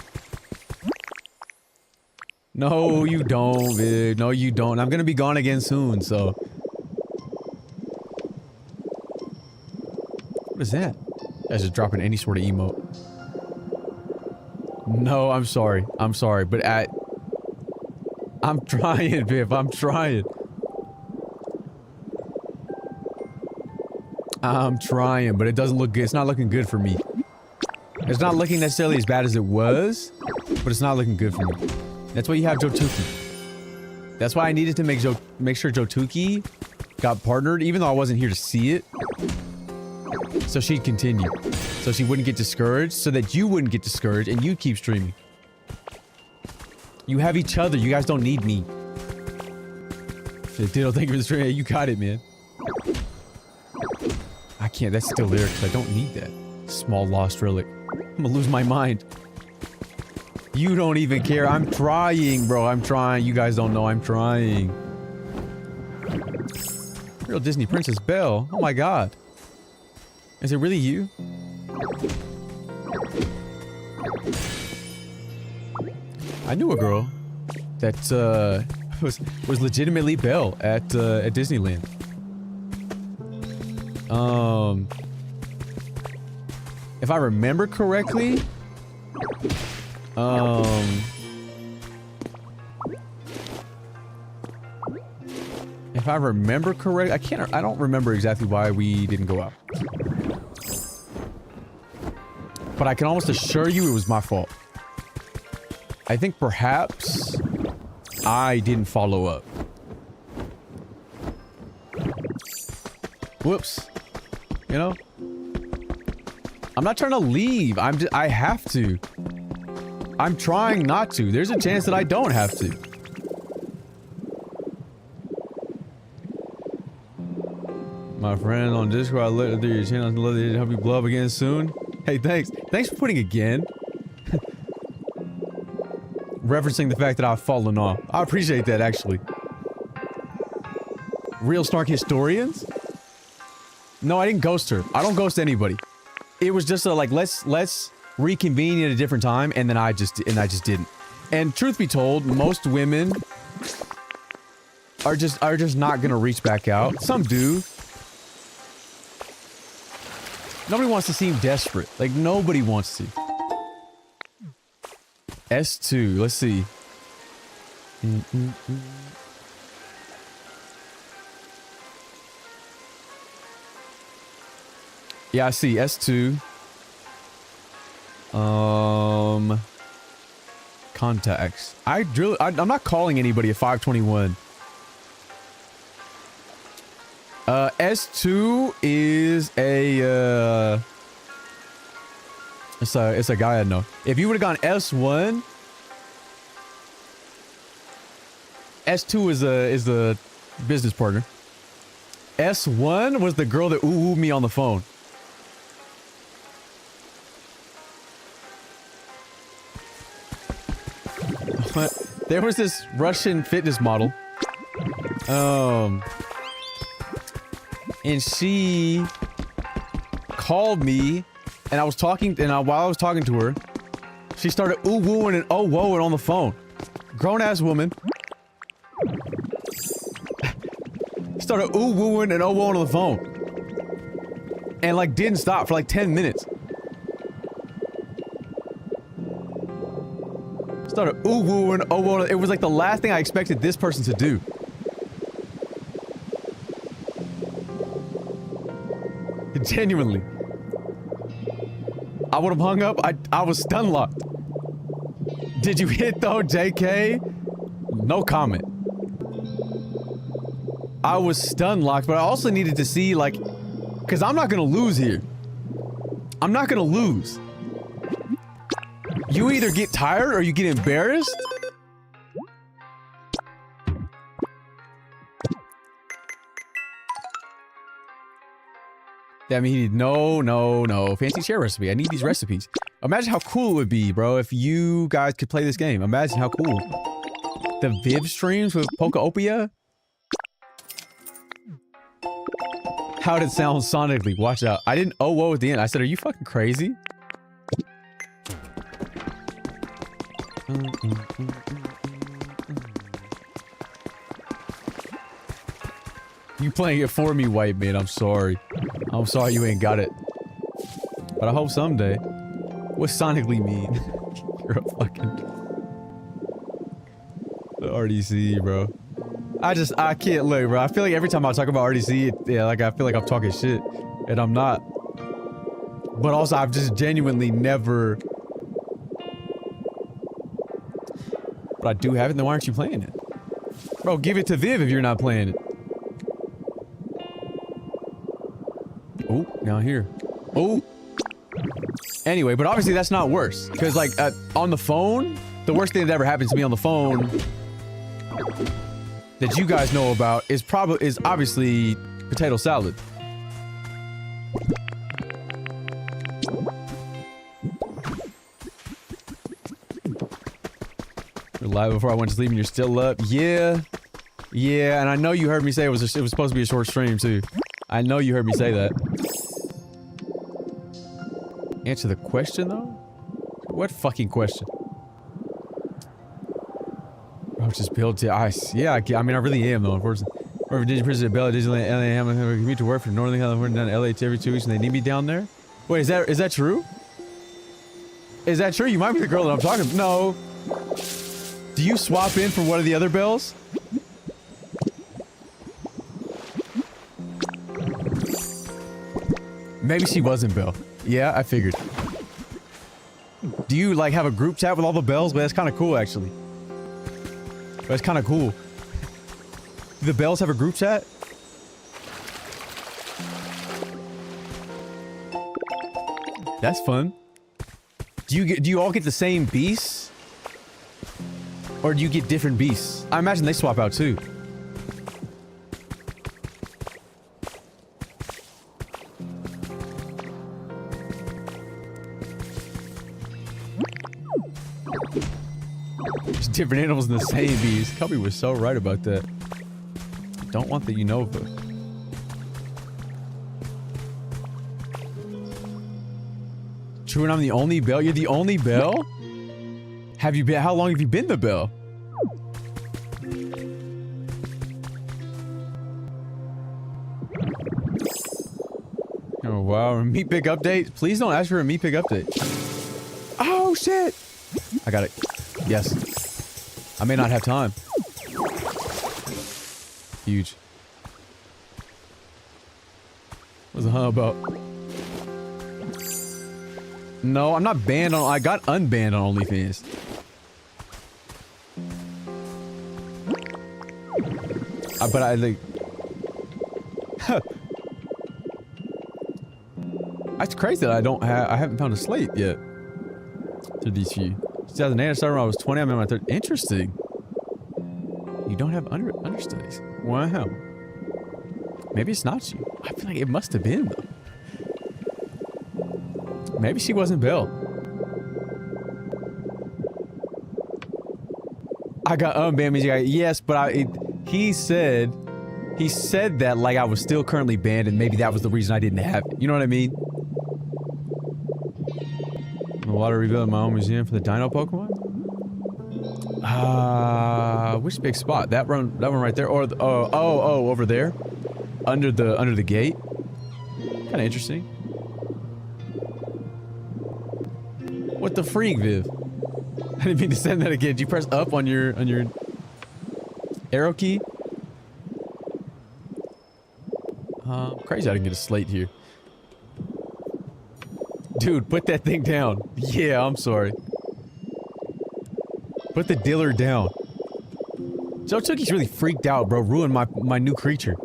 No, you don't, Viv. No, you don't. I'm gonna be gone again soon, so... What is that? That's just dropping any sort of emote. No, I'm sorry. I'm sorry, but I'm trying, Viv. I'm trying. I'm trying, but it doesn't look good. It's not looking good for me. It's not looking necessarily as bad as it was, but it's not looking good for me. That's why you have Jotuki. That's why I needed to make sure Jotuki got partnered, even though I wasn't here to see it. So she'd continue. So she wouldn't get discouraged, so that you wouldn't get discouraged, and you'd keep streaming. You have each other. You guys don't need me. Ditto, thank you for the stream. Hey, you got it, man. I can't. That's still there because I don't need that. Small lost relic. I'm gonna lose my mind. You don't even care. I'm trying, bro. I'm trying. You guys don't know I'm trying. Real Disney Princess Belle. Oh my god. Is it really you? I knew a girl that was legitimately Belle at Disneyland. If I remember correctly, I don't remember exactly why we didn't go out. But I can almost assure you it was my fault. I think perhaps I didn't follow up. Whoops. You know? I'm not trying to leave. I have to. I'm trying not to. There's a chance that I don't have to. My friend on Discord, I looked through your channel. I'd love to help you blow up again soon. Hey, thanks. Thanks for putting again. Referencing the fact that I've fallen off. I appreciate that, actually. Real Snark historians? No, I didn't ghost her. I don't ghost anybody. It was just a, like, let's reconvene at a different time, and then I just didn't. And truth be told, most women are just not gonna reach back out. Some do. Nobody wants to seem desperate. Like, nobody wants to. S2, let's see. Yeah, I see S2. Contacts. I'm not calling anybody at 521. S2 is a it's a guy I know. If you would have gone S1, S2 is a business partner. S1 was the girl that ooh-oohed me on the phone. There was this Russian fitness model. And she called me, and I was talking, and while I was talking to her, she started ooh-wooing and oh-whoaing on the phone. Grown-ass woman. Started ooh-wooing and oh-whoaing on the phone. And, like, didn't stop for, like, 10 minutes. Started ooh-wooing, oh-whoaing. It was, like, the last thing I expected this person to do. Genuinely. I would have hung up. I was stun locked. Did you hit though, JK? No comment. I was stun locked, but I also needed to see, like... Because I'm not gonna lose here. I'm not gonna lose. You either get tired or you get embarrassed. That means no. Fancy share recipe. I need these recipes. Imagine how cool it would be, bro, if you guys could play this game. Imagine how cool. The Viv streams with POKEPIA? How'd it sound sonically? Watch out. I didn't oh whoa at the end. I said, are you fucking crazy? You playing it for me, white man. I'm sorry. I'm sorry you ain't got it. But I hope someday. What's sonically mean? You're a fucking... The RDC, bro. I can't look, bro. I feel like every time I talk about RDC, yeah, like I feel like I'm talking shit. And I'm not. But also, I've just genuinely never... But I do have it, then why aren't you playing it? Bro, give it to Viv if you're not playing it. Oh, down here. Oh. Anyway, but obviously that's not worse. Because, like, on the phone, the worst thing that ever happened to me on the phone that you guys know about is obviously potato salad. You're live before I went to sleep and you're still up. Yeah. Yeah, and I know you heard me say it was supposed to be a short stream too. I know you heard me say that. Answer the question though? What fucking question? Bro, just build to ice. Yeah, I mean I really am though, unfortunately. Or Virginia Prison at Bella, Disneyland, LA, I'm gonna commute to work from Northern California down to LA every 2 weeks and they need me down there? Wait, is that true? Is that true? You might be the girl that I'm talking to. No. Do you swap in for one of the other bells? Maybe she wasn't Belle. Yeah, I figured. Do you, like, have a group chat with all the bells? But that's kind of cool, actually. That's kind of cool. Do the bells have a group chat? That's fun. Do you all get the same beasts? Or do you get different beasts? I imagine they swap out, too. Just different animals in the same bees. Cubby was so right about that. Don't want the Unova. True, and I'm the only bell? You're the only bell? Have you been- how long have you been the bell? Oh wow, meat pick update? Please don't ask for a meat pick update. Oh shit! I got it. Yes. I may not have time. Huge. What's the hunt about? No, I'm not banned on- I got unbanned on OnlyFans. But I like... That's crazy that I haven't found a slate yet. To these few. 2008 I started when I was 20, I'm in my third. Interesting. You don't have understudies. Wow. Maybe it's not you. I feel like it must have been though. Maybe she wasn't Belle. I got unbanned. Yes, but he said that like I was still currently banned and maybe that was the reason I didn't have it. You know what I mean? The water rebuilding my own museum for the dino Pokemon? Which big spot? That one right there? Or oh, over there? Under the gate? Kinda interesting. What the freak, Viv? I didn't mean to send that again. Did you press up on your arrow key? Crazy I didn't get a slate here. Dude, put that thing down. Yeah, I'm sorry. Put the diller down. Joe Tookie's really freaked out, bro. Ruined my new creature.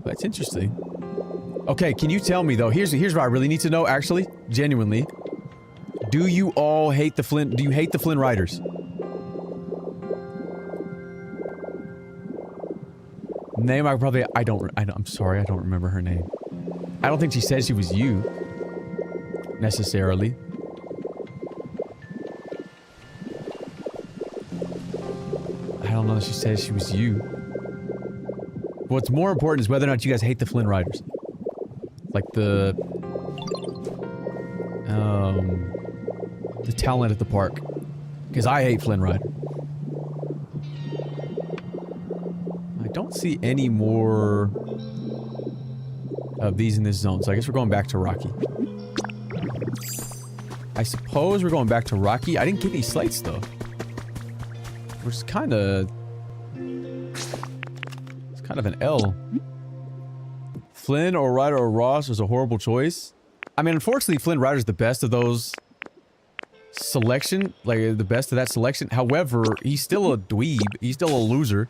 That's interesting. Okay, can you tell me though? Here's what I really need to know. Actually, genuinely, do you all hate the Flint? Do you hate the Flint Riders? Name I probably I'm sorry, I don't remember her name. I don't think she said she was you necessarily. I don't know if she said she was you. What's more important is whether or not you guys hate the Flint Riders. Like the talent at the park. Because I hate Flint Rider. I don't see any more of these in this zone, so I guess we're going back to Rocky. I suppose we're going back to Rocky. I didn't get any slates though. Which is kind of... It's kind of an L. Flynn or Ryder or Ross was a horrible choice. I mean, unfortunately, Flynn Ryder's the best of those selection. Like, the best of that selection. However, he's still a dweeb. He's still a loser.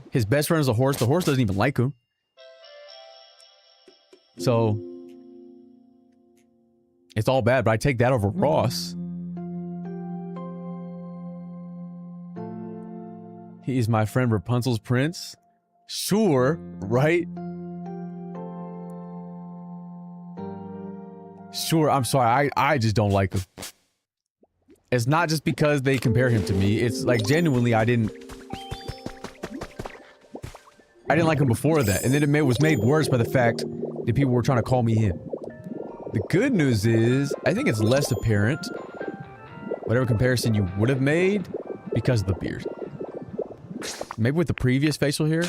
His best friend is a horse. The horse doesn't even like him. So... It's all bad, but I take that over Ross. He is my friend Rapunzel's prince. Sure, right? Sure, I'm sorry, I just don't like him. It's not just because they compare him to me, it's like genuinely I didn't like him before that, and then it was made worse by the fact that people were trying to call me him. The good news is, I think it's less apparent, whatever comparison you would have made, because of the beard. Maybe with the previous facial hair?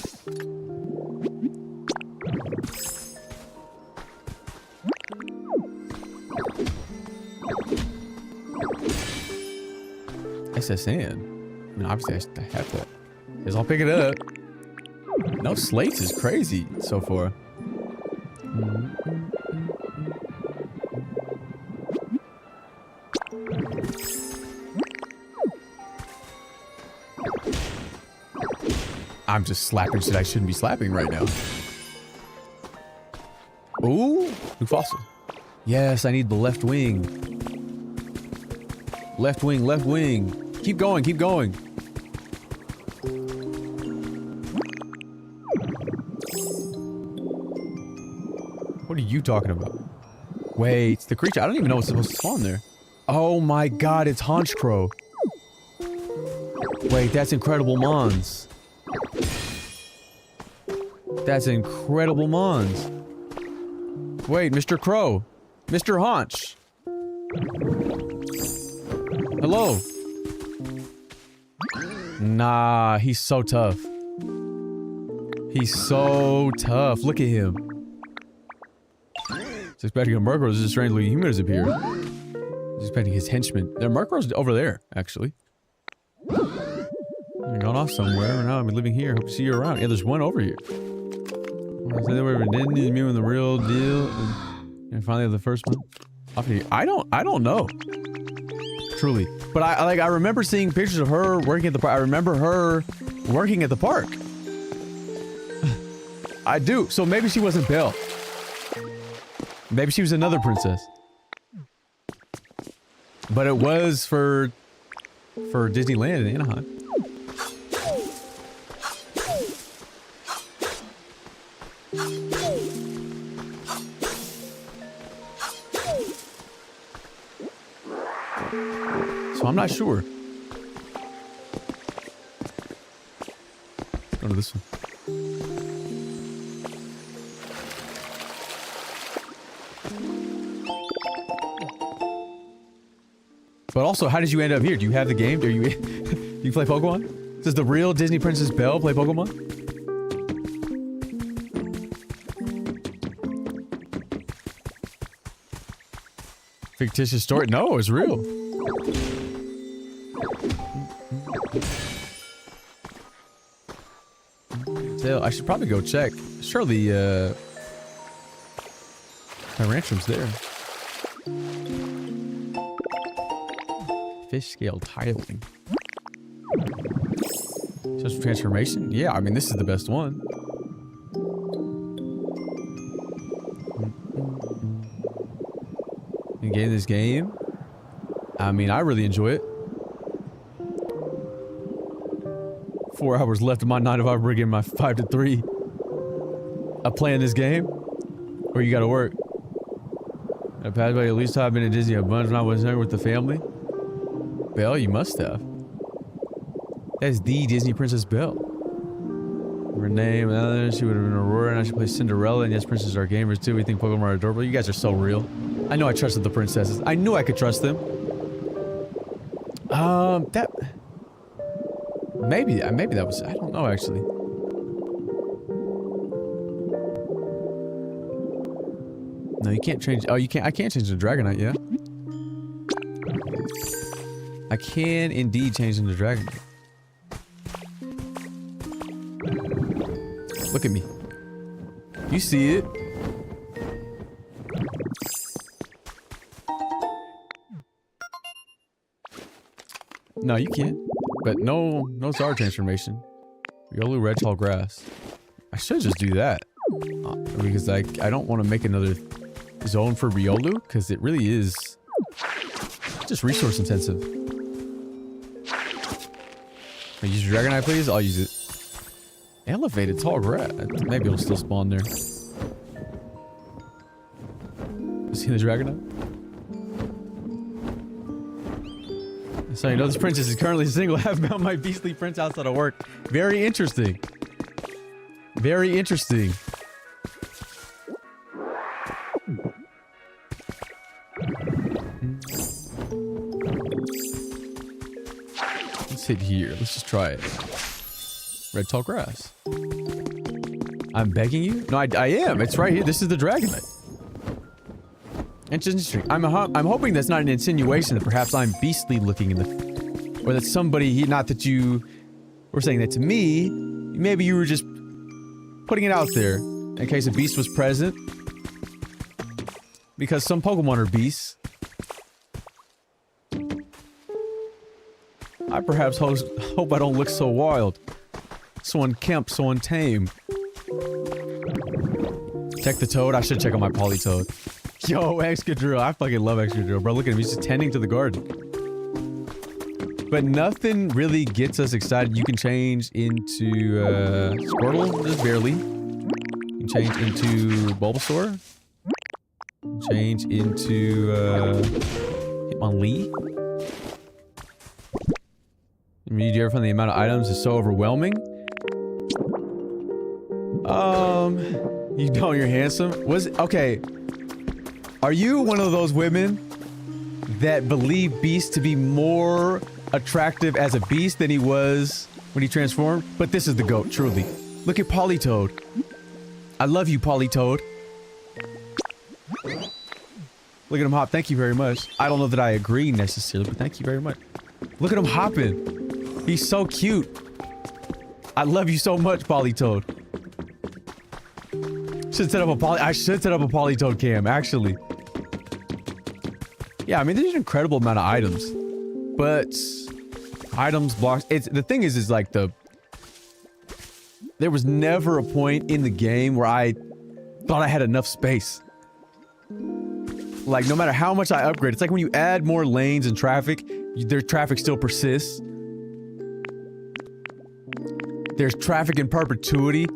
SSN? I mean, obviously I have that. Guess I'll pick it up. No slates is crazy so far. I'm just slapping shit I shouldn't be slapping right now. Ooh, new fossil. Yes, I need the left wing. Left wing, left wing. Keep going, keep going. What are you talking about? Wait, it's the creature. I don't even know what's supposed to spawn there. Oh my god, it's Haunch Crow. Wait, that's Incredible Mons. That's Incredible Mons. Wait, Mr. Crow. Mr. Haunch. Hello. Nah, he's so tough. He's so tough. Look at him. He's expecting a Murkrow. This is strangely human has appeared. He's expecting his henchman. There, Murkrow's over there, actually. You're gone off somewhere. Now I'm living here. Hope to see you around. Yeah, there's one over here. I said they were didn't need me when the real deal. And finally the first one. I don't know. Truly. But I remember seeing pictures of her working at the park. I remember her working at the park. I do. So maybe she wasn't Belle. Maybe she was another princess. But it was for Disneyland in Anaheim. So I'm not sure. Let's go to this one. But also, how did you end up here? Do you have the game? Do you do you play Pokemon? Does the real Disney Princess Belle play Pokemon? Fictitious story? No, it's real. I should probably go check. Surely, Tyrantrum's there. Fish scale tiling. Social transformation? Yeah, I mean, this is the best one. You game this game? I mean, I really enjoy it. 4 hours left of my 9 to 5 work in my 5 to 3. I'm playing this game? Or you gotta work? I passed by at least time I've been at Disney a bunch when I was younger with the family. Belle, you must have. That's the Disney Princess Belle. Her name, she would have been Aurora, and I should play Cinderella, and yes, princesses are gamers too. We think Pokemon are adorable. You guys are so real. I know I trusted the princesses. I knew I could trust them. That... Maybe that was... I don't know, actually. No, you can't change... Oh, you can't... I can't change the Dragonite, yeah? I can indeed change into Dragonite. Look at me. You see it. No, you can't. But no Zard transformation. Riolu, Red Tall Grass. I should just do that. Because I don't want to make another zone for Riolu, because it really is just resource intensive. Use your Dragonite, please? I'll use it. Elevated Tall Grass. Maybe it'll still spawn there. See the Dragonite? So you know this princess is currently single. I have found my beastly prince outside of work. Very interesting. Very interesting. Let's hit here. Let's just try it. Red Tall Grass. I'm begging you? No, I am. It's right here. This is the Dragonite. Interesting. I'm hoping that's not an insinuation that perhaps I'm beastly looking in the... Or that somebody... Not that you were saying that to me. Maybe you were just putting it out there in case a beast was present. Because some Pokemon are beasts. I perhaps hope I don't look so wild. So unkempt, so untame. Check the Toad. I should check on my Politoed. Yo, Excadrill. I fucking love Excadrill, bro. Look at him. He's just tending to the garden. But nothing really gets us excited. You can change into, Squirtle, just barely. You can change into Bulbasaur. Change into, Hitmonlee. I mean, you ever find the amount of items is so overwhelming? You know you're handsome? Okay. Are you one of those women that believe Beast to be more attractive as a beast than he was when he transformed? But this is the GOAT, truly. Look at Politoed. I love you, Politoed. Look at him hop. Thank you very much. I don't know that I agree necessarily, but thank you very much. Look at him hopping. He's so cute. I love you so much, Politoed. I should set up a Politoed cam, actually. Yeah, I mean, there's an incredible amount of items. But... items, blocks... the thing is like there was never a point in the game where I thought I had enough space. Like, no matter how much I upgrade, it's like when you add more lanes and traffic, their traffic still persists. There's traffic in perpetuity,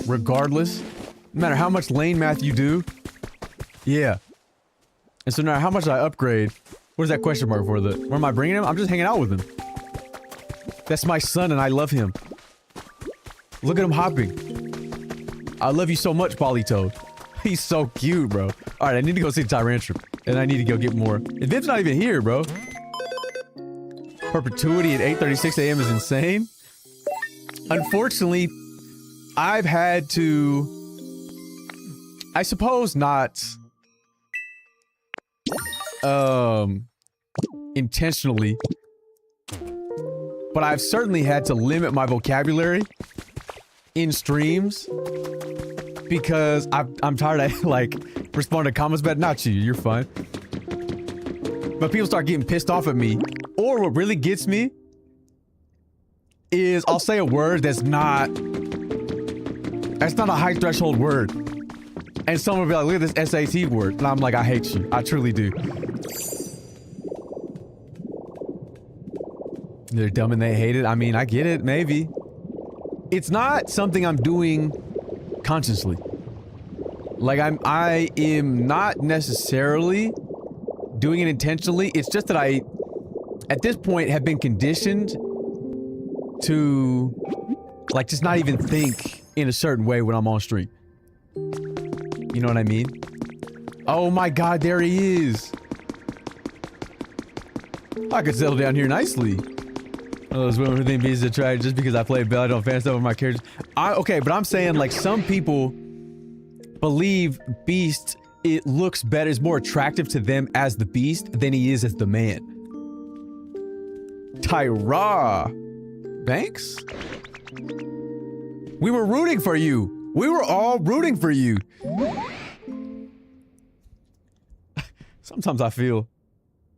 regardless. No matter how much lane math you do. Yeah. And so no matter how much I upgrade, what is that question mark for? Where am I bringing him? I'm just hanging out with him. That's my son and I love him. Look at him hopping. I love you so much, Politoed. He's so cute, bro. Alright, I need to go see Tyrantrum. And I need to go get more. And Viv's not even here, bro. Perpetuity at 8:36 a.m. is insane. Unfortunately, I've had to... I suppose not... intentionally. But I've certainly had to limit my vocabulary in streams. Because I'm tired of, like, responding to comments, but not you, you're fine. But people start getting pissed off at me Or what really gets me is I'll say a word that's not a high threshold word. And someone will be like, look at this SAT word. And I'm like, I hate you. I truly do. They're dumb and they hate it. I mean, I get it, maybe. It's not something I'm doing consciously. Like, I am not necessarily doing it intentionally. It's just that I, at this point, have been conditioned to, like, just not even think in a certain way when I'm on stream. You know what I mean? Oh my god, there he is! I could settle down here nicely. Oh, those women who think Beast is attractive just because I play Bell, I don't fan stuff with my characters. Okay, but I'm saying, like, some people believe Beast, it looks better, is more attractive to them as the Beast than he is as the man. Tyra Banks? We were rooting for you. We were all rooting for you. Sometimes I feel...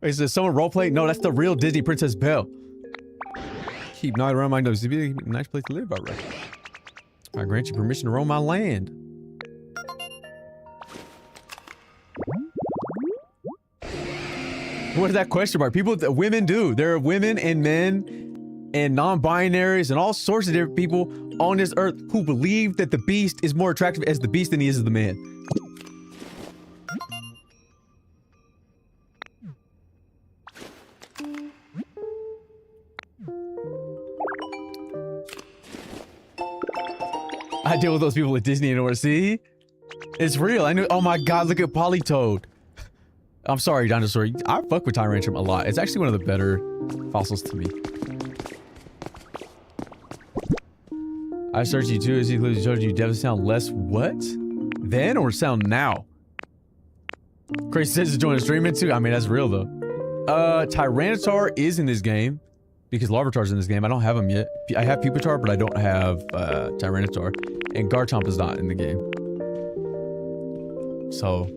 Wait, is someone roleplay? No, that's the real Disney Princess Belle. Keep not around my nose. To be a nice place to live, alright. I grant you permission to roam my land. What is that question mark? People, women do. There are women and men and non-binaries and all sorts of different people on this earth who believe that the Beast is more attractive as the Beast than he is as the man. I deal with those people at Disney anymore. See? It's real. I knew. Oh my god, look at Polytoad. I'm sorry, dinosaur. I fuck with Tyrantrum a lot. It's actually one of the better fossils to me. I searched you too. As he clearly showed you, definitely sound less what? Then or sound now? Crazy says to join a stream in too. I mean, that's real though. Tyranitar is in this game because Larvitar's in this game. I don't have him yet. I have Pupitar, but I don't have Tyranitar. And Garchomp is not in the game. So.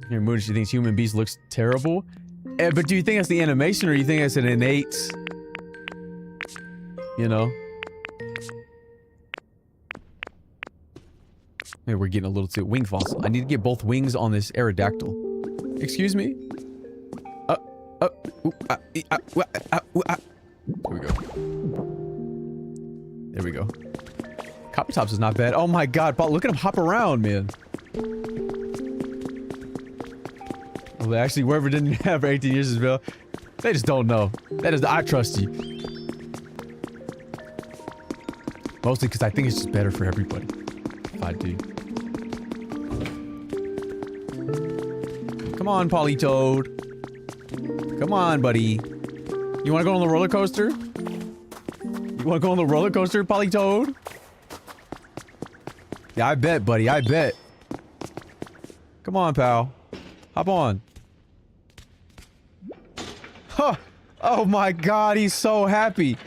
Here, Moon, she thinks Human Beast looks terrible. But do you think that's the animation or do you think that's an innate, you know? Maybe we're getting a little too wing fossil. I need to get both wings on this Aerodactyl. Excuse me? There we go. There we go. Coppertops is not bad. Oh my god, but look at him hop around, man. Well, actually, whoever didn't have 18 years as well, they just don't know. That is, I trust you. Mostly because I think it's just better for everybody. If I do. Come on, Polytoad. Come on, buddy. You want to go on the roller coaster? You want to go on the roller coaster, Polytoad? Yeah, I bet, buddy. I bet. Come on, pal. Hop on. Huh. Oh my god, he's so happy.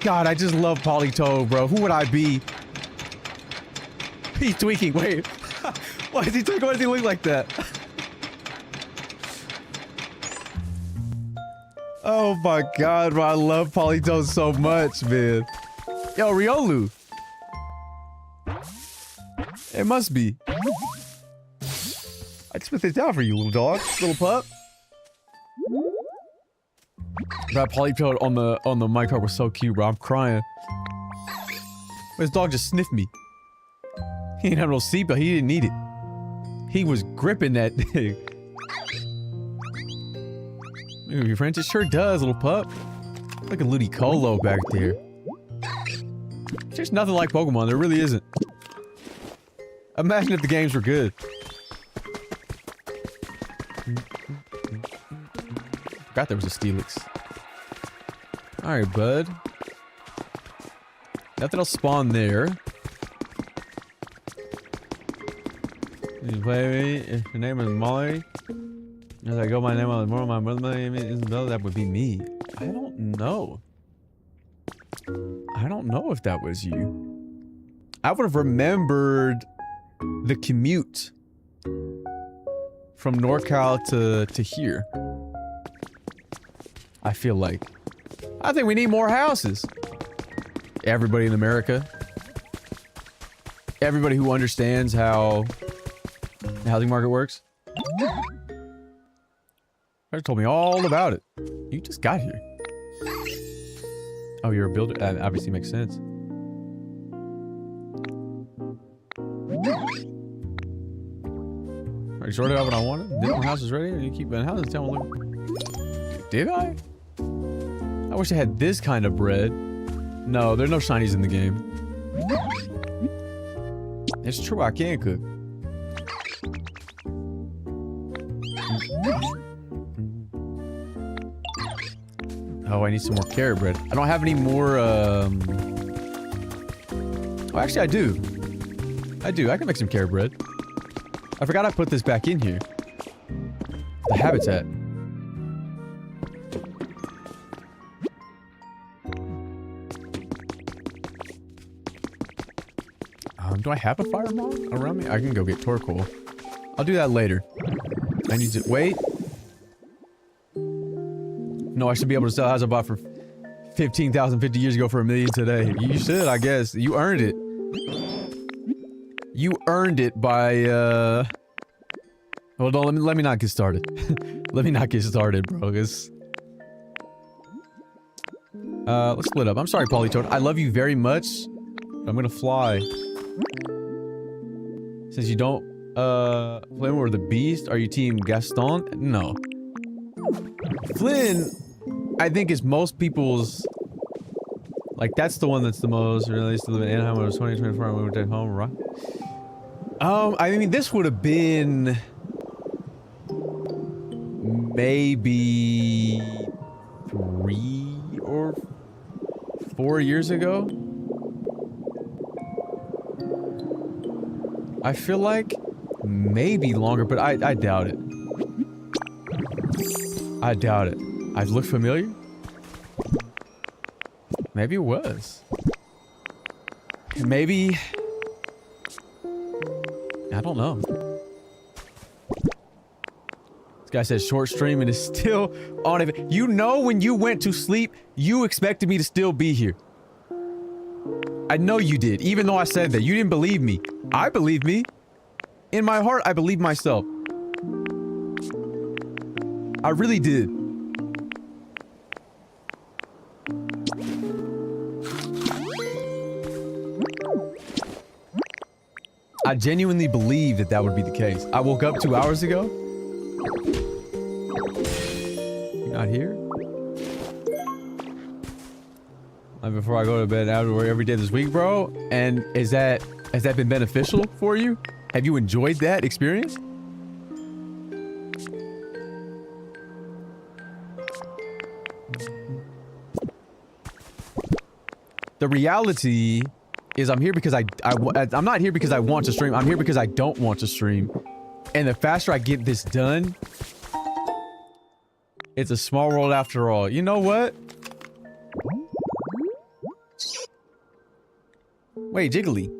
God, I just love Polytoad, bro. Who would I be? He's tweaking. Wait. Why is he tweaking? Why does he look like that? Oh my god, bro. I love Polytoad so much, man. Yo, Riolu. It must be. I just put this down for you, little dog. Little pup. That Polytoad on the minecart was so cute, bro. I'm crying. This dog just sniffed me. He didn't have no seatbelt. He didn't need it. He was gripping that thing. Ooh, your friend, it sure does, little pup. Look at Ludicolo back there. There's nothing like Pokemon. There really isn't. Imagine if the games were good. Forgot there was a Steelix. Alright, bud. Nothing else spawn there. You play me? If your name is Molly, as I go my name on the morning, my brother name is Isabella, that would be me. I don't know. I don't know if that was you. I would have remembered the commute from NorCal to here. I feel like. I think we need more houses. Everybody in America. Everybody who understands how the housing market works. They told me all about it. You just got here. Oh, you're a builder? That obviously makes sense. Are you sorted out what I wanted? Did my house is ready? You keep buying houses? Tell me. Did I? I wish I had this kind of bread. No, there are no shinies in the game. It's true, I can cook. Oh, I need some more carrot bread. I don't have any more, Oh, actually, I do. I do. I can make some carrot bread. I forgot I put this back in here. The habitat. Do I have a fire mod around me? I can go get Torkoal. I'll do that later. I need to... Wait. No, I should be able to sell a house I bought for 15,000 50 years ago for $1 million today. You should, I guess. You earned it. You earned it by, Hold on, let me not get started. Let me not get started, bro, because... let's split up. I'm sorry, Polytoad. I love you very much. I'm gonna fly. Since you don't, Flynn or the Beast, are you team Gaston? No. Flynn, I think is most people's... Like, that's the one that's the most released to live in Anaheim when it was 2024 and we went home, right? I mean, this would have been... maybe... 3 or 4 years ago? I feel like maybe longer, but I doubt it. I doubt it. I look familiar? Maybe it was. Maybe... I don't know. This guy says short stream and is still on it. You know when you went to sleep, you expected me to still be here. I know you did, even though I said that. You didn't believe me. I believe me. In my heart, I believe myself. I really did. I genuinely believed that that would be the case. I woke up 2 hours ago. You're not here? Before I go to bed after every day this week, bro. And has that been beneficial for you? Have you enjoyed that experience? The reality is I'm here because I'm not here because I want to stream. I'm here because I don't want to stream. And the faster I get this done, it's a small world after all. You know what? Wait, Jiggly.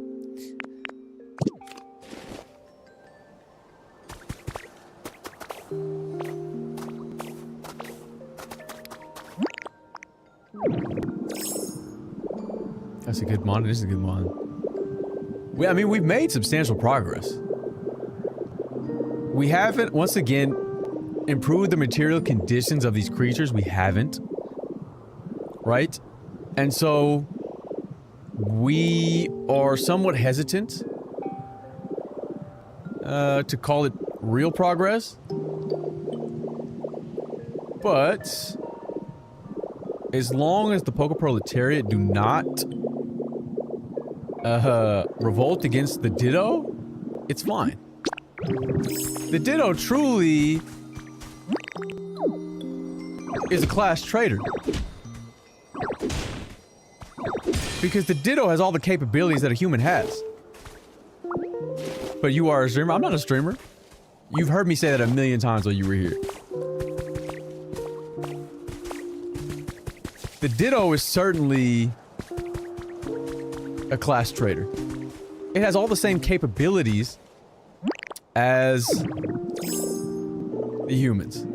That's a good mod. This is a good mod. I mean, we've made substantial progress. We haven't, once again, improved the material conditions of these creatures. We haven't. Right? And so... we are somewhat hesitant to call it real progress. But as long as the Pokeproletariat do not revolt against the Ditto, it's fine. The Ditto truly is a class traitor. Because the Ditto has all the capabilities that a human has. But you are a streamer? I'm not a streamer. You've heard me say that a million times while you were here. The Ditto is certainly a class traitor. It has all the same capabilities as the humans.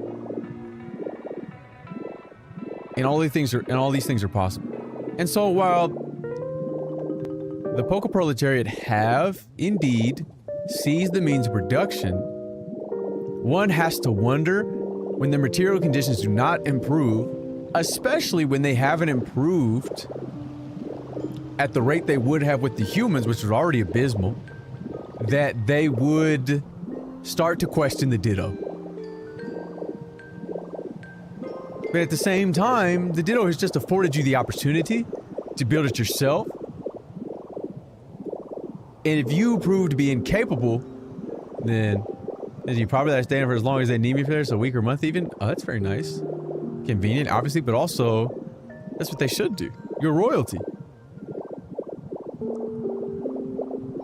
And all these things are possible. And so while the Pokeproletariat have indeed seized the means of production, one has to wonder when the material conditions do not improve, especially when they haven't improved at the rate they would have with the humans, which was already abysmal, that they would start to question the Ditto. But at the same time, the Ditto has just afforded you the opportunity to build it yourself. And if you prove to be incapable, then you probably have to stay in for as long as they need me for there, so a week or month even. Oh, that's very nice. Convenient, obviously, but also, that's what they should do. You're royalty.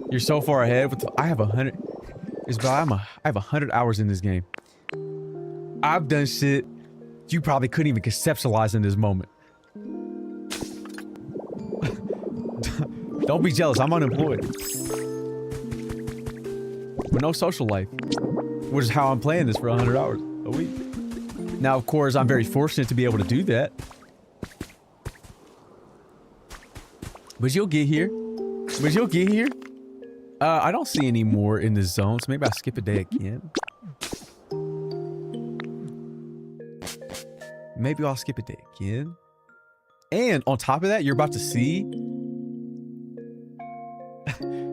You're so far ahead with I have 100. I have 100 hours in this game. I've done shit you probably couldn't even conceptualize in this moment. Don't be jealous, I'm unemployed. With no social life. Which is how I'm playing this for 100 hours a week. Now, of course, I'm very fortunate to be able to do that. But you'll get here. I don't see any more in this zone, so maybe I'll skip a day again. Maybe I'll skip a day again. And on top of that, you're about to see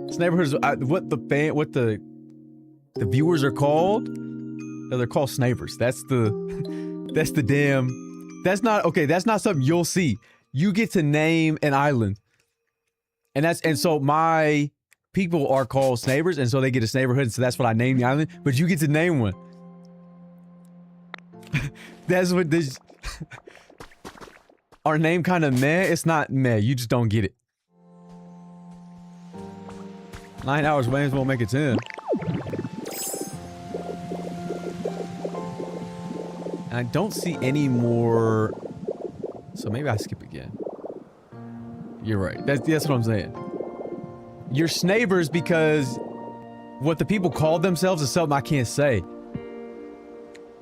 this neighborhood is what the viewers are called. No, they're called snipers. That's the damn. That's not something you'll see. You get to name an island, and so my people are called snipers, and so they get a neighborhood. So that's what I named the island. But you get to name one. That's what this. Our name kind of meh. It's not meh. You just don't get it. 9 hours may as well make it 10. And I don't see any more. So maybe I skip again. You're right. That's what I'm saying. You're snavers because what the people call themselves is something I can't say.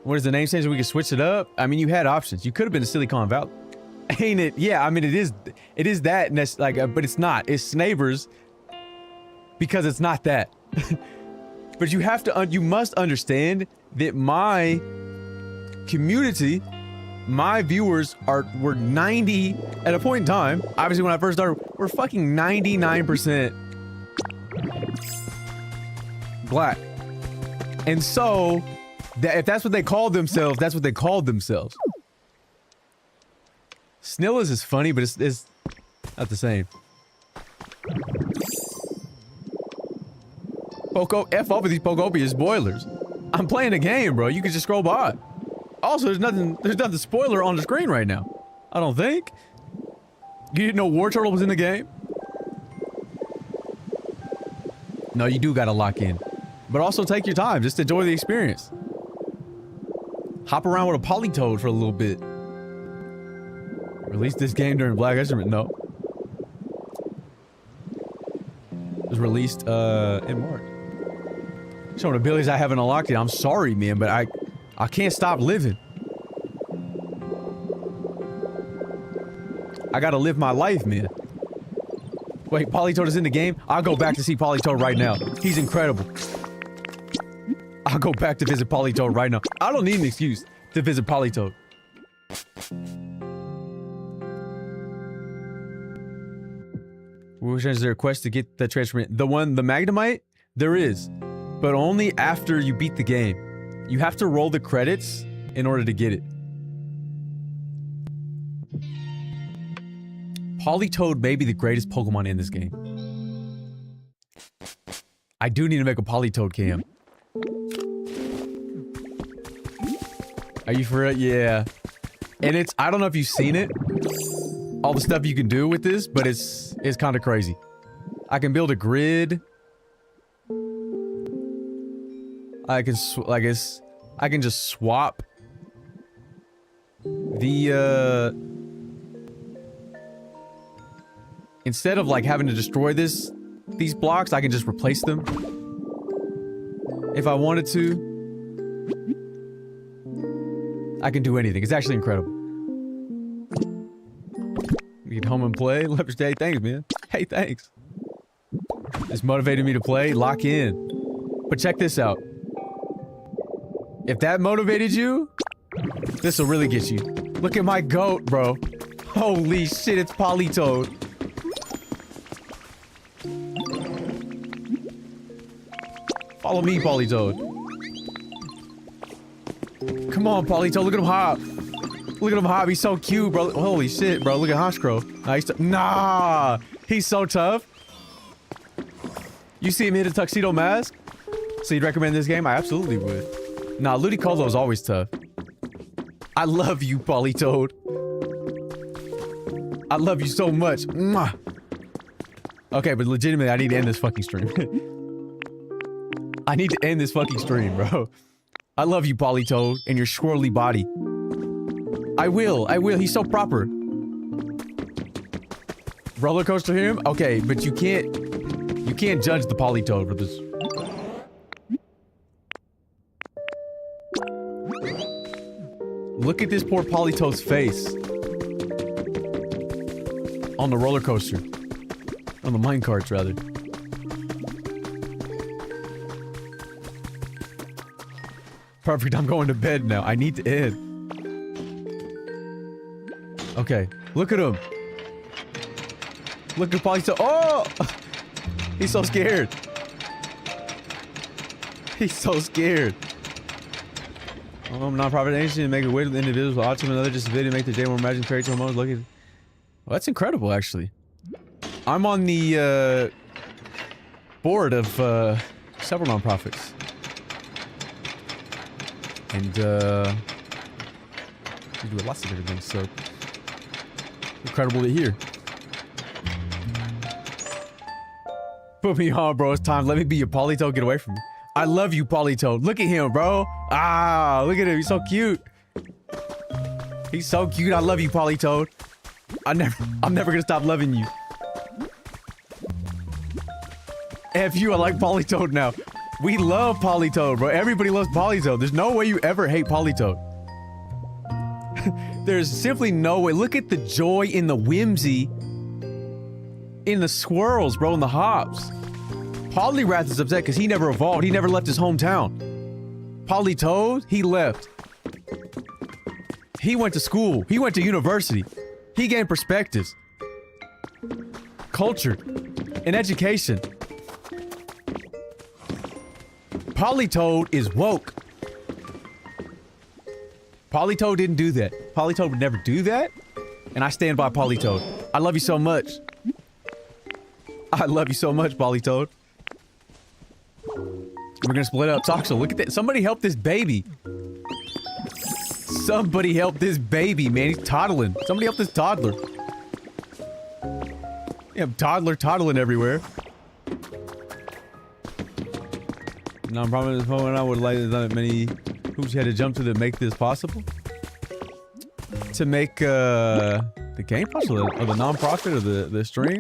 What is the name change? We can switch it up. I mean, you had options. You could have been a Silicon Valley. Ain't it? Yeah, I mean, it is that, and that's like, but it's not. It's snavers because it's not that. But you must understand that my community, my viewers were 90 at a point in time. Obviously, when I first started, we're fucking 99% black. And so, if that's what they called themselves, that's what they called themselves. Snillis is funny, but it's not the same. F off with these Pokopia spoilers. I'm playing a game, bro. You can just scroll by. Also, there's nothing spoiler on the screen right now. I don't think. You didn't know War Turtle was in the game? No, you do gotta lock in. But also take your time. Just enjoy the experience. Hop around with a Polytoad for a little bit. Released this game during Black History Month. No. It was released in March. Showing abilities I haven't unlocked yet. I'm sorry, man, but I can't stop living. I gotta live my life, man. Wait, Polytoad is in the game? I'll go back to see Polytoad right now. He's incredible. I'll go back to visit Polytoad right now. I don't need an excuse to visit Polytoad. Which is there a quest to get that transformation? The Magnemite? There is. But only after you beat the game. You have to roll the credits in order to get it. Polytoad may be the greatest Pokemon in this game. I do need to make a Polytoad cam. Are you for it? Yeah. And I don't know if you've seen it. All the stuff you can do with this, but it's kind of crazy. I can build a grid. I can just swap the instead of like having to destroy these blocks, I can just replace them if I wanted to. I can do anything. It's actually incredible. You get home and play. Leverage Day. Thanks, man. Hey, thanks. This motivated me to play. Lock in. But check this out. If that motivated you, this will really get you. Look at my goat, bro. Holy shit, it's Politoed. Follow me, Politoed. Come on, Politoed. Look at him hop. Look at him hop. He's so cute, bro. Holy shit, bro. Look at Hoshcrow. Nah, he's so tough. You see him hit a tuxedo mask? So you'd recommend this game? I absolutely would. Nah, Ludicolo is always tough. I love you, Politoed. I love you so much. Mwah. Okay, but legitimately, I need to end this fucking stream. I need to end this fucking stream, bro. I love you, Politoed, and your swirly body. I will. He's so proper. Roller coaster him? Okay, but you can't judge the Politoed for this. Look at this poor Politoed's face. On the roller coaster. On the minecarts, rather. Perfect, I'm going to bed now. I need to end. Okay, look at him. Look at Politoed. Oh! He's so scared. He's so scared. Non-profit agency to make a way to the individuals with autism and other disability to make the day more imagined fairy tale moments. Look at. Well, that's incredible, actually. I'm on the board of several nonprofits, and we do lots of different things. So incredible to hear. Put me on, bro. It's time. Let me be your Politoed. Get away from me. I love you, Politoed. Look at him, bro. Ah, look at him. He's so cute. He's so cute. I love you, Politoed. I'm never gonna stop loving you. F you, I like Politoed now. We love Politoed, bro. Everybody loves Politoed. There's no way you ever hate Politoed. There's simply no way. Look at the joy in the whimsy. In the swirls, bro, in the hops. Poliwrath is upset because he never evolved. He never left his hometown. Politoed, he left. He went to school. He went to university. He gained perspectives. Culture. And education. Politoed is woke. Politoed didn't do that. Politoed would never do that. And I stand by Politoed. I love you so much. I love you so much, Politoed. We're gonna split up. Toxel, look at that. Somebody help this baby. Somebody help this baby, man. He's toddling. Somebody help this toddler. Yeah, toddler toddling everywhere. Non-profit at this moment, I would like to know many hoops you had to jump to make this possible. To make the game possible, or the non-profit, or the stream.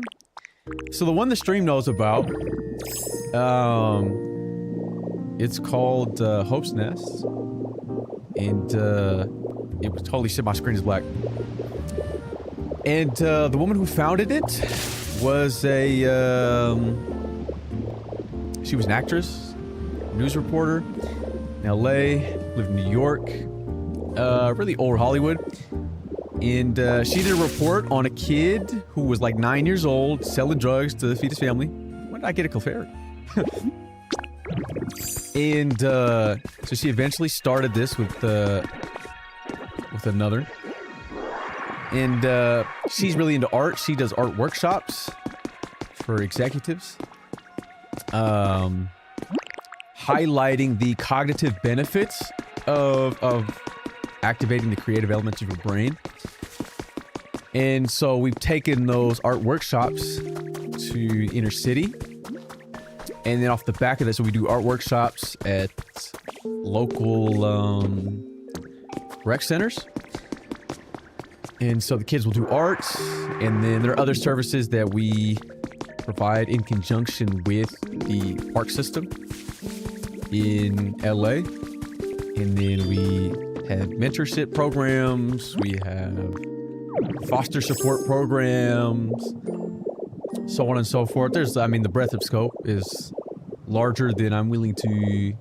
So the one the stream knows about, it's called Hope's Nest, and it was holy shit, my screen is black. And the woman who founded it was a she was an actress, news reporter in LA, lived in New York, really old Hollywood. And she did a report on a kid who was like 9 years old, selling drugs to feed his family. When did I get a Clefairy? And so she eventually started this with another. And she's really into art. She does art workshops for executives. Highlighting the cognitive benefits of activating the creative elements of your brain. And so we've taken those art workshops to inner city. And then off the back of this, so we do art workshops at local rec centers. And so the kids will do art. And then there are other services that we provide in conjunction with the park system in LA. And then we have mentorship programs. We have foster support programs, so on and so forth. There's, I mean, the breadth of scope is larger than I'm willing to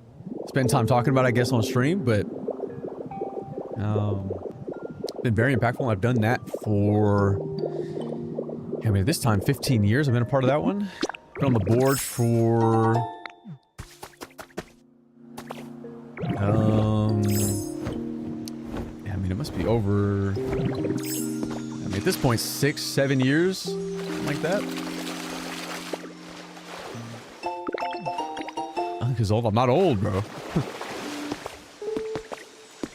spend time talking about, I guess, on stream, but been very impactful. I've done that for, I mean, this time 15 years. I've been a part of that one. Been on the board for I mean, it must be over, I mean, at this point, 6, 7 years, something like that. Because I'm not old, bro.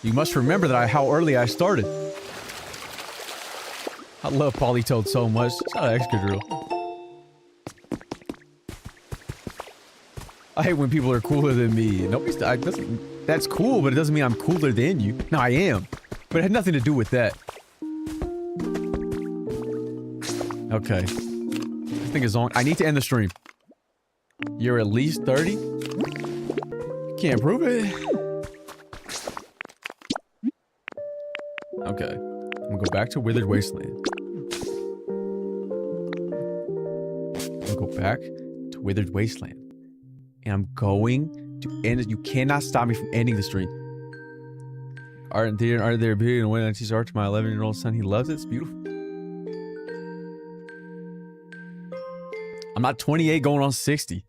You must remember that how early I started. I love Polytoad so much. It's not an Excadrill. I hate when people are cooler than me. That's cool, but it doesn't mean I'm cooler than you. No, I am. But it had nothing to do with that. Okay. This thing is on. I need to end the stream. You're at least 30? You can't prove it. Okay. I'm gonna go back to Withered Wasteland. I'm gonna go back to Withered Wasteland. And I'm going to end it. You cannot stop me from ending the stream. Art and theater, art there, beauty, and when I teach art to my 11-year-old son, he loves it. It's beautiful. I'm not 28 going on 60.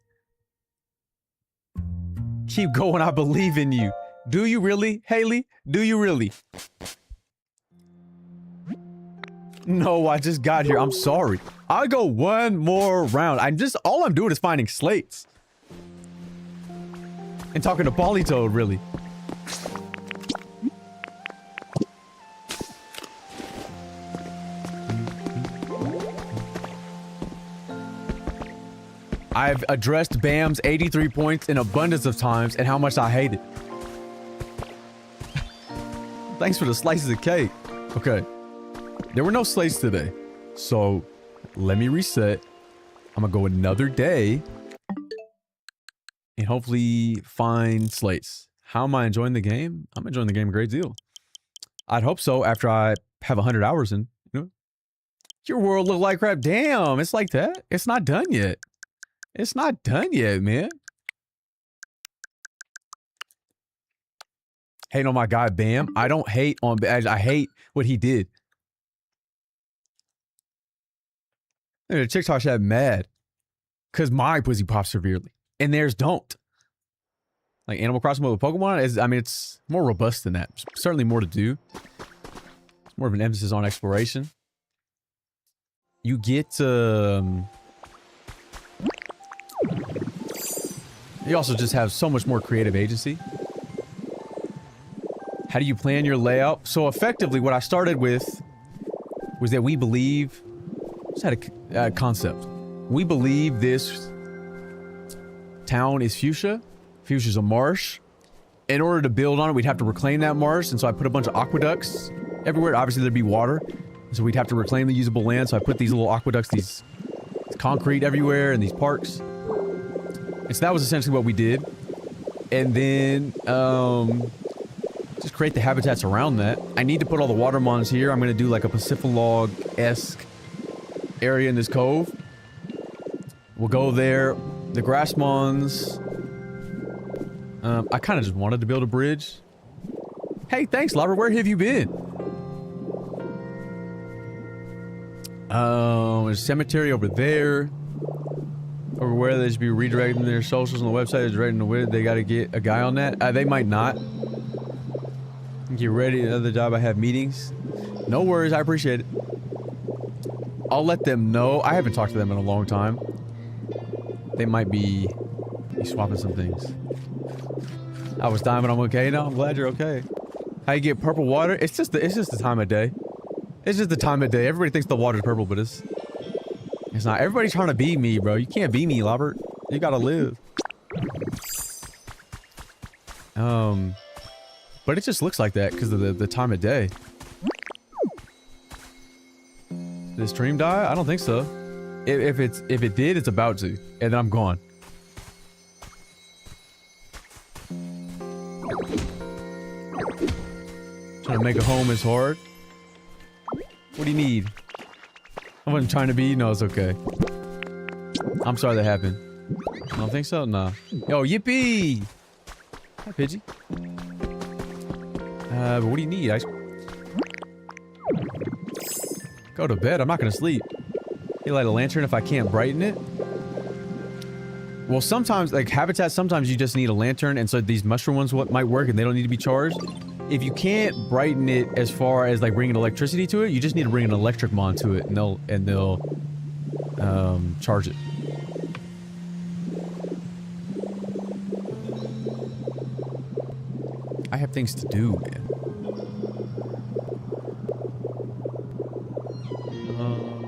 Keep going. I believe in you. Do you really, Haley? Do you really? No, I just got here. I'm sorry. I'll go one more round. All I'm doing is finding slates. And talking to Polytoad, really. I've addressed Bam's 83 points in abundance of times and how much I hate it. Thanks for the slices of cake. Okay. There were no slates today. So, let me reset. I'm gonna go another day. And hopefully find slates. How am I enjoying the game? I'm enjoying the game a great deal. I'd hope so after I have 100 hours in. You know? Your world look like crap. Damn, it's like that? It's not done yet. It's not done yet, man. Hate on my guy, Bam. I don't hate on Bam. I hate what he did. The TikTok chat mad. Because my pussy pops severely. And theirs don't. Like Animal Crossing with Pokemon is, I mean, it's more robust than that. There's certainly more to do. It's more of an emphasis on exploration. You get, you also just have so much more creative agency. How do you plan your layout? So effectively, what I started with was that we believe, just had a concept. We believe this town is fuchsia. Fuchsia's a marsh. In order to build on it, we'd have to reclaim that marsh. And so I put a bunch of aqueducts everywhere. Obviously, there'd be water. So we'd have to reclaim the usable land. So I put these little aqueducts, these concrete everywhere and these parks. And so that was essentially what we did. And then, just create the habitats around that. I need to put all the water mons here. I'm going to do like a Pacifilog-esque area in this cove. We'll go there. The grass mons. I kind of just wanted to build a bridge. Hey, thanks, Lobber. Where have you been? There's a cemetery over there. Over where they should be redirecting their socials on the website. Is directing the width. They got to get a guy on that. They might not. Get ready. Another job. I have meetings. No worries. I appreciate it. I'll let them know. I haven't talked to them in a long time. They might be swapping some things. I was dying, but I'm okay now. I'm glad you're okay. How you get purple water? It's just the time of day. It's just the time of day. Everybody thinks the water's purple, but it's not. Everybody's trying to be me, bro. You can't be me, Robert. You gotta live. But it just looks like that because of the time of day. Did the stream die? I don't think so. If it did, it's about to, and then I'm gone. Trying to make a home is hard. What do you need? I wasn't trying to be. No, it's okay. I'm sorry that happened. I don't think so? Nah. Yo, yippee! Hi, Pidgey. But what do you need? Go to bed. I'm not gonna sleep. You light a lantern if I can't brighten it? Well, sometimes, like habitat, sometimes you just need a lantern, and so these mushroom ones might work and they don't need to be charged. If you can't brighten it as far as like bringing electricity to it, you just need to bring an electric mon to it, and they'll charge it. I have things to do, man.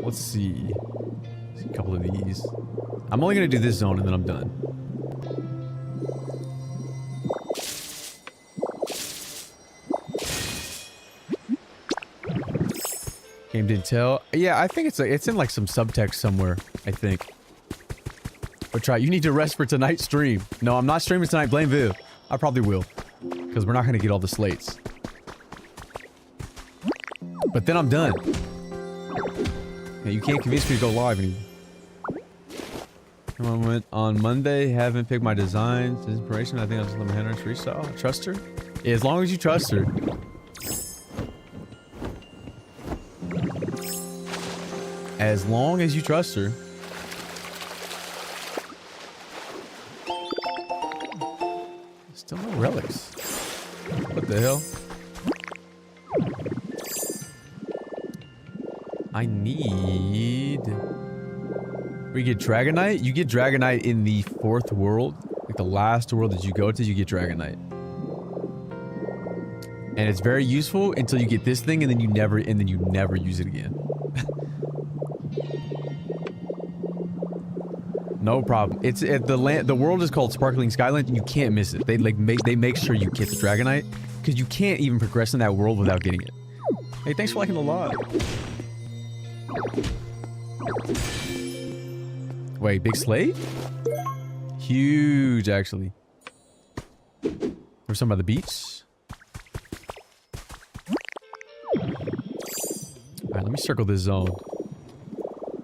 Let's see. A couple of these. I'm only gonna do this zone and then I'm done. Game didn't tell. Yeah, I think it's in like some subtext somewhere, I think. But try. You need to rest for tonight's stream. No, I'm not streaming tonight. Blame Viv. I probably will. Because we're not going to get all the slates. But then I'm done. Yeah, you can't convince me to go live anymore. On Monday, haven't picked my designs. Inspiration, I think I'll just let my hand freestyle. Trust her? Yeah, as long as you trust her. As long as you trust her. Still no relics. What the hell? I need... We get Dragonite? You get Dragonite in the 4th world. Like the last world that you go to, you get Dragonite. And it's very useful until you get this thing and then you never use it again. No problem. It's the world is called Sparkling Skyland and you can't miss it. They make sure you get the Dragonite because you can't even progress in that world without getting it. Hey, thanks for liking the live. Wait, big slate? Huge, actually. There's some by the beach. Alright, let me circle this zone.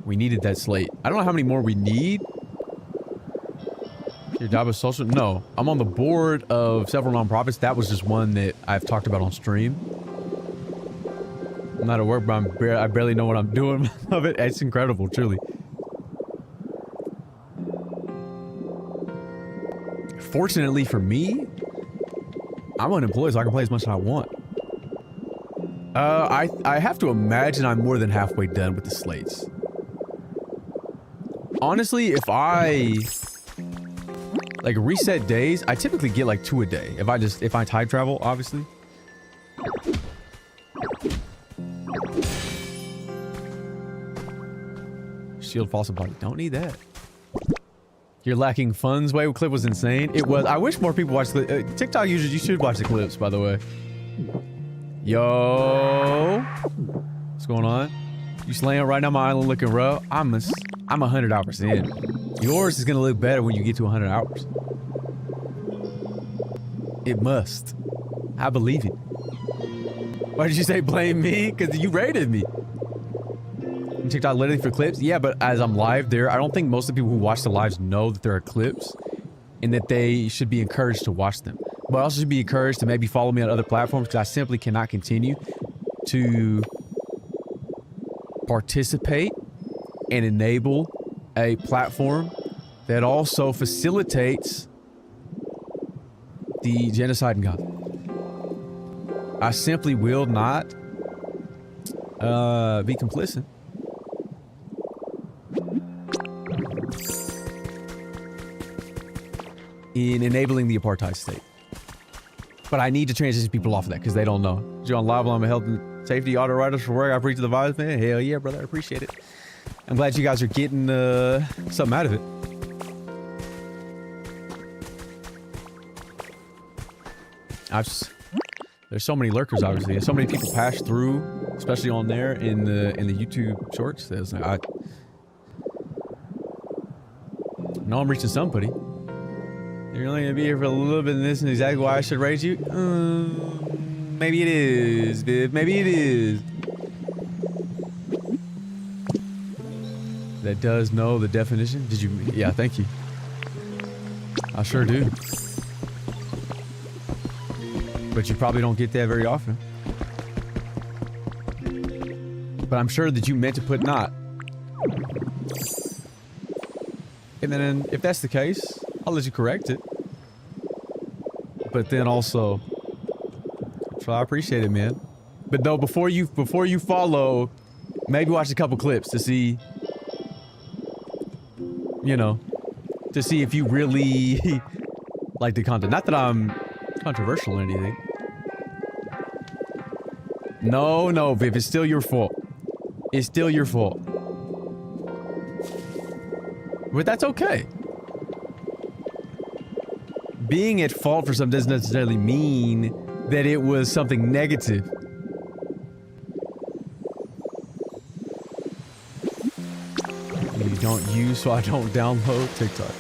We needed that slate. I don't know how many more we need. Your job is social? No. I'm on the board of several nonprofits. That was just one that I've talked about on stream. I'm not at work, but I barely know what I'm doing of it. It's incredible, truly. Fortunately for me, I'm unemployed, so I can play as much as I want. I have to imagine I'm more than halfway done with the slates. Honestly, if I like reset days, I typically get like 2 a day. If I time travel, obviously. Shield fossil body. Don't need that. You're lacking funds. Wait, clip was insane. It was. I wish more people watched the TikTok users. You should watch the clips, by the way. Yo, what's going on? You slaying right now? My island looking rough. I'm 100 hours in. Yours is gonna look better when you get to 100 hours. It must. I believe it. Why did you say blame me? Because you rated me. TikTok literally for clips? Yeah, but as I'm live there, I don't think most of the people who watch the lives know that there are clips and that they should be encouraged to watch them. But also should be encouraged to maybe follow me on other platforms because I simply cannot continue to participate and enable a platform that also facilitates the genocide in Gaza. I simply will not be complicit. In enabling the apartheid state. But I need to transition people off of that because they don't know. John Live on health and safety auto writers for work. I preach to the vibes, man. Hell yeah, brother. I appreciate it. I'm glad you guys are getting something out of it. There's so many lurkers, obviously, and so many people pass through, especially on there in the YouTube shorts. That's like, I know I'm reaching somebody. You're only gonna be here for a little bit, and this is exactly why I should raise you. Maybe it is, Viv. Maybe it is. That does know the definition? Did you? Yeah, thank you. I sure do. But you probably don't get that very often. But I'm sure that you meant to put not. And then if that's the case, I'll let you correct it. But then also, so I appreciate it, man. But no, before you follow, maybe watch a couple clips to see, you know, to see if you really like the content. Not that I'm controversial or anything. No, no, Viv, it's still your fault. It's still your fault. But that's okay. Being at fault for something doesn't necessarily mean that it was something negative. You don't use, so I don't download TikTok.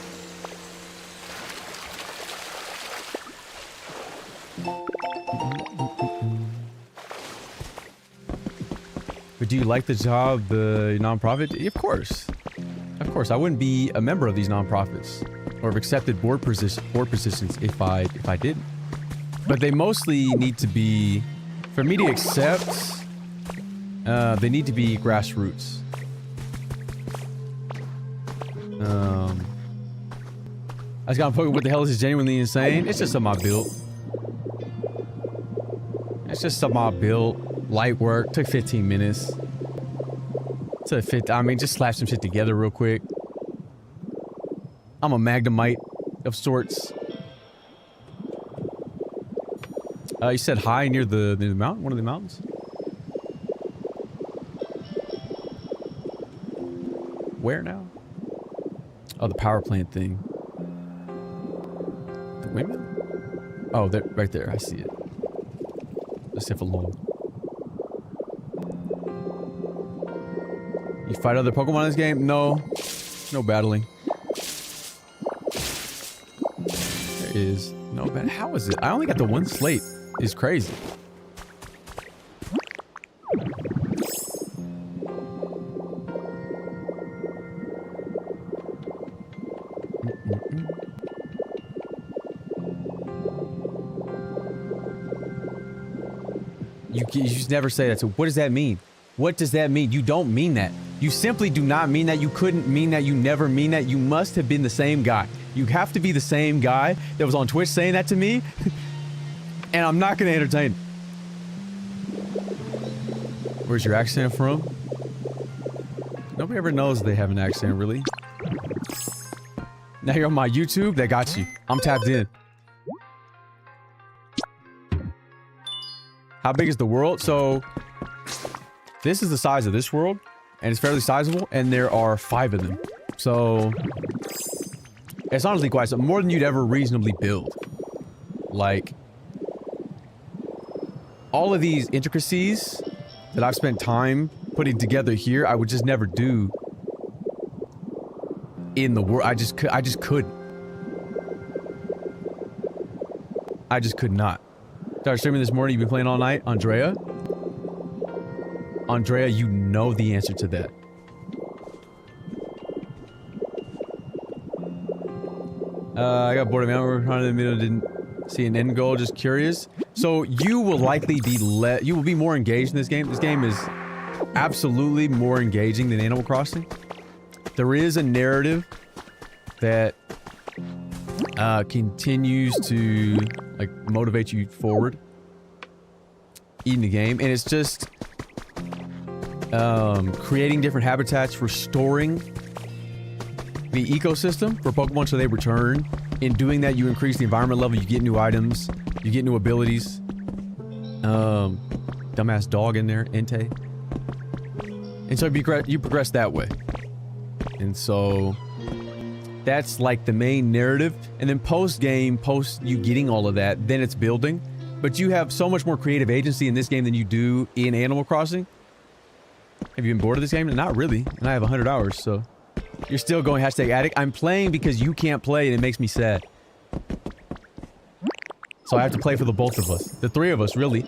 But do you like the job, the nonprofit? Of course. Of course, I wouldn't be a member of these nonprofits or have accepted board positions if I didn't. But they mostly need to be, for me to accept, they need to be grassroots. I just got poking. What the hell is this? Genuinely insane? It's just something I built. It's just something I built. Light work. Took 15 minutes. To fit. I mean, just slap some shit together real quick. I'm a magnemite of sorts. You said hi near the mountain? One of the mountains? Where now? Oh, the power plant thing. The windmill? Oh, there, right there. I see it. Let's have a long. You fight other Pokemon in this game? No. No battling. There is no battle. How is it? I only got the one slate. It's crazy. You just never say that. So what does that mean? What does that mean? You don't mean that. You simply do not mean that. You couldn't mean that. You never mean that. You must have been the same guy. You have to be the same guy that was on Twitch saying that to me. And I'm not going to entertain it. Where's your accent from? Nobody ever knows they have an accent, really. Now you're on my YouTube? That got you. I'm tapped in. How big is the world? So, this is the size of this world. And it's fairly sizable. And there are 5 of them. So, it's honestly quite some. More than you'd ever reasonably build. Like, all of these intricacies that I've spent time putting together here, I would just never do in the world. I just couldn't. I just could not. Started streaming this morning. You've been playing all night, Andrea. Andrea, you know the answer to that. I got bored of it. We're in the middle. Didn't see an end goal. Just curious. So you will likely be you will be more engaged in this game. This game is absolutely more engaging than Animal Crossing. There is a narrative that continues to like motivate you forward in the game, and it's just creating different habitats, restoring the ecosystem for Pokemon so they return. In doing that, you increase the environment level, you get new items, you get new abilities. Dumbass dog in there, Entei. And so you progress that way. And so that's like the main narrative. And then post-game, post you getting all of that, then it's building. But you have so much more creative agency in this game than you do in Animal Crossing. Have you been bored of this game? Not really. And I have 100 hours, so... You're still going #addict. I'm playing because you can't play and it makes me sad. So I have to play for the both of us. The 3 of us, really.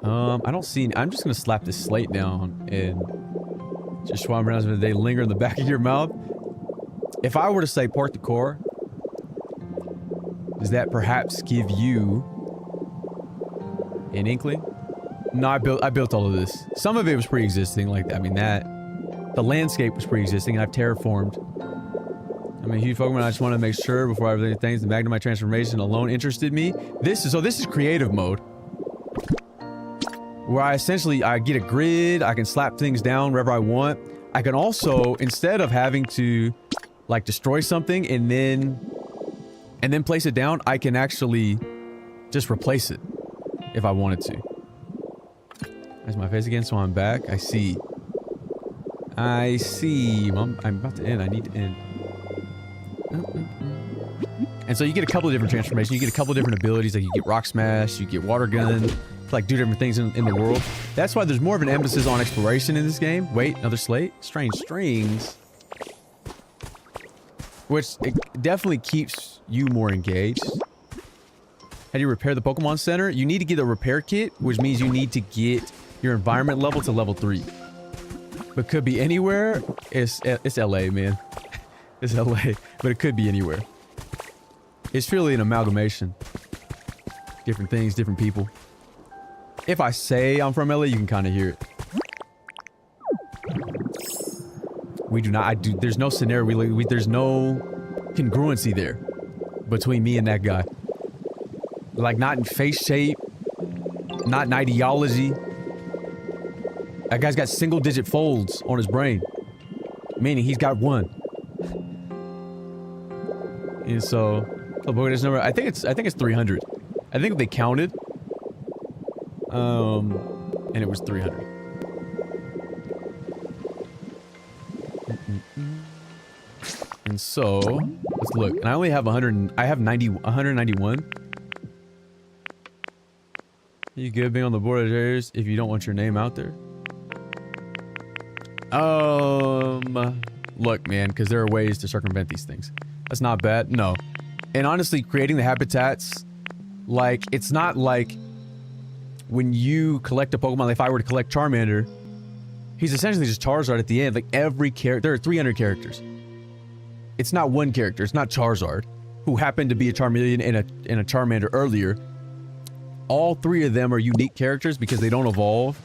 I don't see... I'm just gonna slap this slate down and just swam around for the day, linger in the back of your mouth. If I were to say park the car, does that perhaps give you an inkling? No, I built all of this. Some of it was pre-existing, like, I mean, the landscape was pre-existing, and I've terraformed. I'm a huge Pokemon, I just want to make sure before I do things, the magnitude of my transformation alone interested me. This is creative mode. Where I get a grid, I can slap things down wherever I want. I can also, instead of having to, like, destroy something and then place it down, I can actually just replace it if I wanted to. There's my face again, so I'm back. I see. I'm about to end. I need to end. And so you get a couple of different transformations. You get a couple of different abilities. Like you get Rock Smash, you get Water Gun, like do different things in the world. That's why there's more of an emphasis on exploration in this game. Wait, another slate? Strange strings. Which it definitely keeps you more engaged. How do you repair the Pokemon Center? You need to get a repair kit, which means you need to get your environment level to level 3. But could be anywhere. It's LA, man. It's LA. But it could be anywhere. It's really an amalgamation. Different things, different people. If I say I'm from LA, you can kind of hear it. We do not, there's no scenario, there's no congruency there between me and that guy. Like, not in face shape, not in ideology. That guy's got single-digit folds on his brain. Meaning he's got one. And so, the Pokedex number, I think it's 300. I think they counted. And it was 300. And so, let's look. And I only have 191. You good being on the board of areas if you don't want your name out there? Look, man, because there are ways to circumvent these things. That's not bad. No. And honestly, creating the habitats, like, it's not like when you collect a Pokemon, like if I were to collect Charmander, he's essentially just Charizard at the end. Like, every character, there are 300 characters. It's not one character. It's not Charizard, who happened to be a Charmeleon and a Charmander earlier. All 3 of them are unique characters because they don't evolve.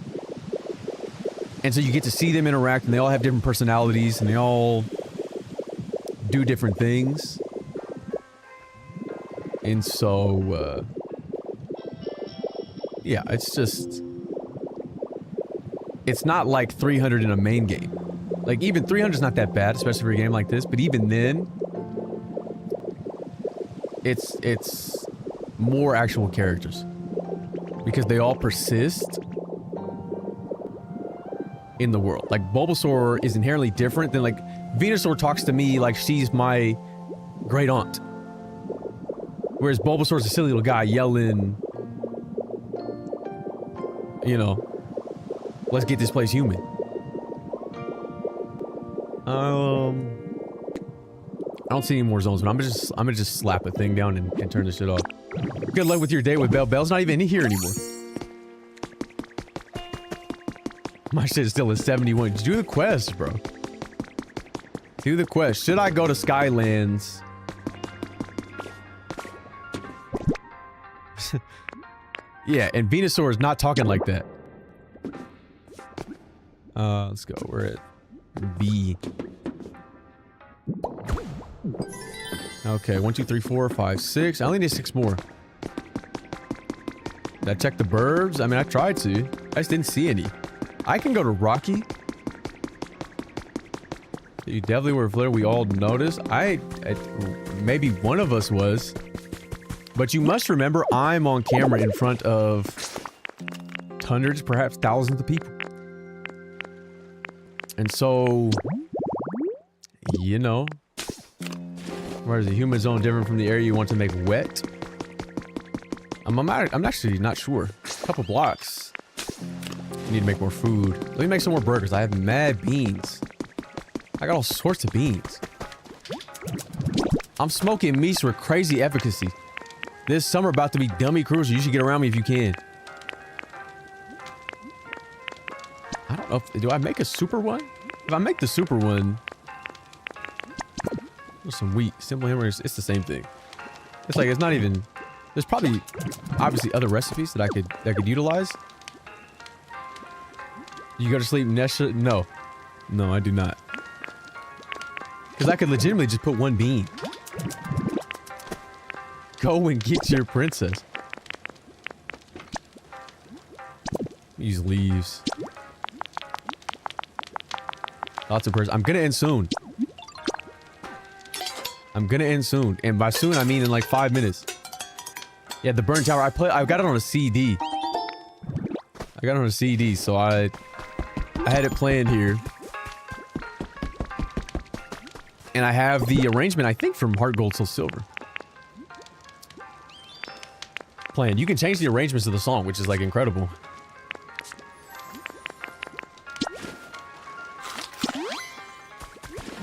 And so you get to see them interact, and they all have different personalities, and they all do different things. And so, yeah, it's just... It's not like 300 in a main game. Like, even 300 is not that bad, especially for a game like this, but even then... It's more actual characters. Because they all persist in the world. Like, Bulbasaur is inherently different than, like, Venusaur talks to me like she's my great aunt. Whereas Bulbasaur's a silly little guy yelling, you know, let's get this place human. I don't see any more zones, but I'm gonna just slap a thing down and turn this shit off. Good luck with your day with Belle. Belle's not even in here anymore. My shit is still at 71. Just do the quest, bro. Do the quest. Should I go to Skylands? Yeah, and Venusaur is not talking like that. Let's go. We're at B. Okay, 1, 2, 3, 4, 5, 6. I only need 6 more. Did I check the burbs? I mean, I tried to. I just didn't see any. I can go to Rocky. You definitely were a flitter. We all noticed. Maybe one of us was. But you must remember, I'm on camera in front of hundreds, perhaps thousands of people. And so, you know, where is the human zone different from the area you want to make wet? I'm actually not sure. A couple blocks. I need to make more food. Let me make some more burgers. I have mad beans. I got all sorts of beans. I'm smoking meats with crazy efficacy. This summer about to be dummy crucial. You should get around me if you can. know. Do I make a super one? If I make the super one, there's some wheat, simple hammers. It's the same thing. It's like it's not even. There's probably obviously other recipes that I could utilize. You go to sleep, Nesha? No, no, I do not. Because I could legitimately just put one bean. Go and get your princess. Use leaves. Lots of birds. I'm gonna end soon. I'm gonna end soon. And by soon, I mean in like 5 minutes. Yeah, the burn tower. I got it on a CD. I got it on a CD, so I had it planned here. And I have the arrangement, I think, from Heart Gold Soul Silver. Planned. You can change the arrangements of the song, which is like incredible.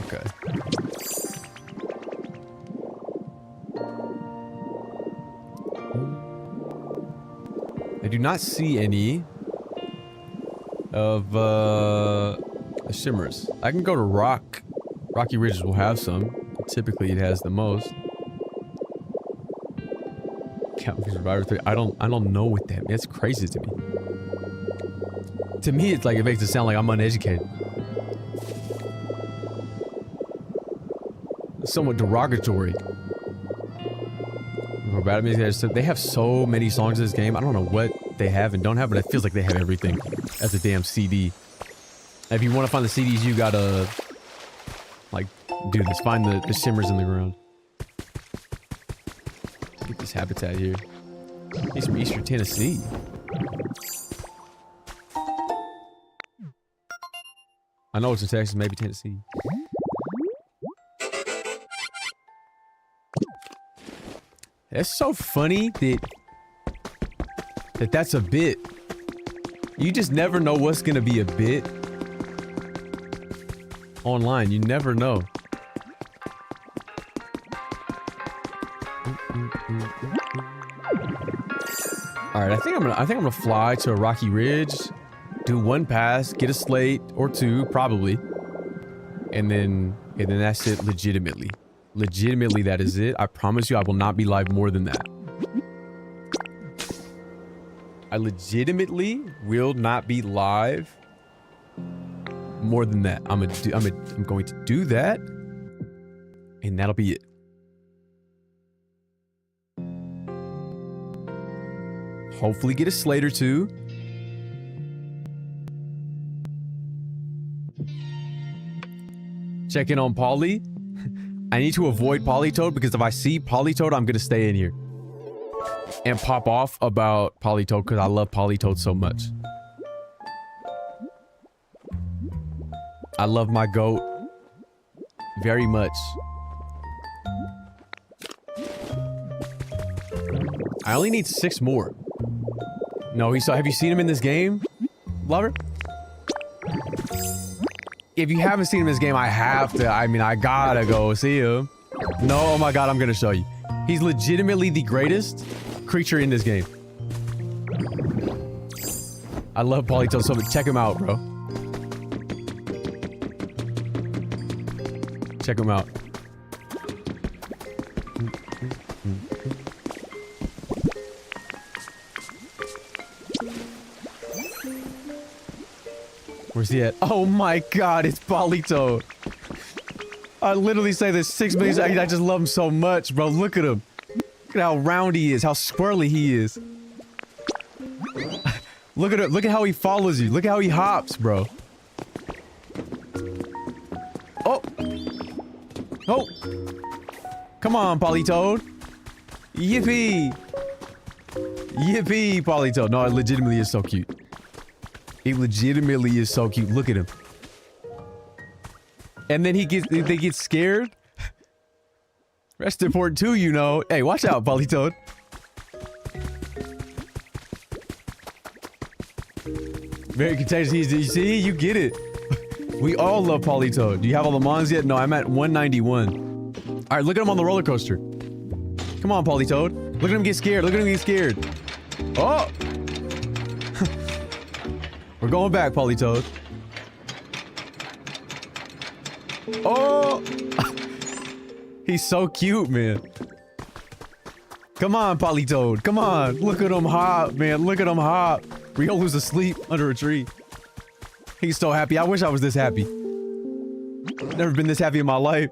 Okay. I do not see any of the shimmers. I can go to Rocky Ridges will have some. Typically it has the most. Captain Survivor 3. I don't know what that means. It's crazy to me. To me, it's like it makes it sound like I'm uneducated. It's somewhat derogatory. They have so many songs in this game. I don't know what they have and don't have, but it feels like they have everything. That's a damn CD. If you want to find the CDs, you gotta like do this. Find the shimmers in the ground. Get this habitat here. He's from Eastern Tennessee. I know it's in Texas, maybe Tennessee. It's so funny that that's a bit. You just never know what's gonna be a bit online. You never know. All right, I think I'm gonna fly to a Rocky Ridge, do one pass, get a slate or two probably, and then that's it. Legitimately, that is it. I promise you, I will not be live more than that. I legitimately will not be live more than that. I'm going to do that, and that'll be it. Hopefully get a slate or two. Check in on Polly. I need to avoid Polytoad because if I see Polytoad, I'm gonna stay in here and pop off about Polytoad because I love Polytoad so much. I love my goat very much. I only need 6 more. No, have you seen him in this game, Lover? If you haven't seen him in this game, I have to. I mean, I gotta go see him. No, oh my god, I'm gonna show you. He's legitimately the greatest creature in this game. I love Polytoad so much. Check him out, bro. Check him out. Where's he at? Oh my god, it's Polytoad. I literally say there's 6 million. I just love him so much, bro. Look at him. Look at how round he is, how squirrely he is. Look at it. Look at how he follows you. Look at how he hops, bro. Oh. Oh. Come on, Polytoad. Yippee. Yippee, Polytoad. No, it legitimately is so cute. It legitimately is so cute. Look at him. And then they get scared. Rest important too, you know. Hey, watch out, Polytoad. Very contagious. You see? You get it. We all love Polytoad. Do you have all the mons yet? No, I'm at 191. All right, look at him on the roller coaster. Come on, Polytoad. Look at him get scared. Look at him get scared. Oh! We're going back, Polytoad. Oh! He's so cute, man. Come on, Politoad. Come on. Look at him hop, man. Look at him hop. Riolu's asleep under a tree. He's so happy. I wish I was this happy. Never been this happy in my life.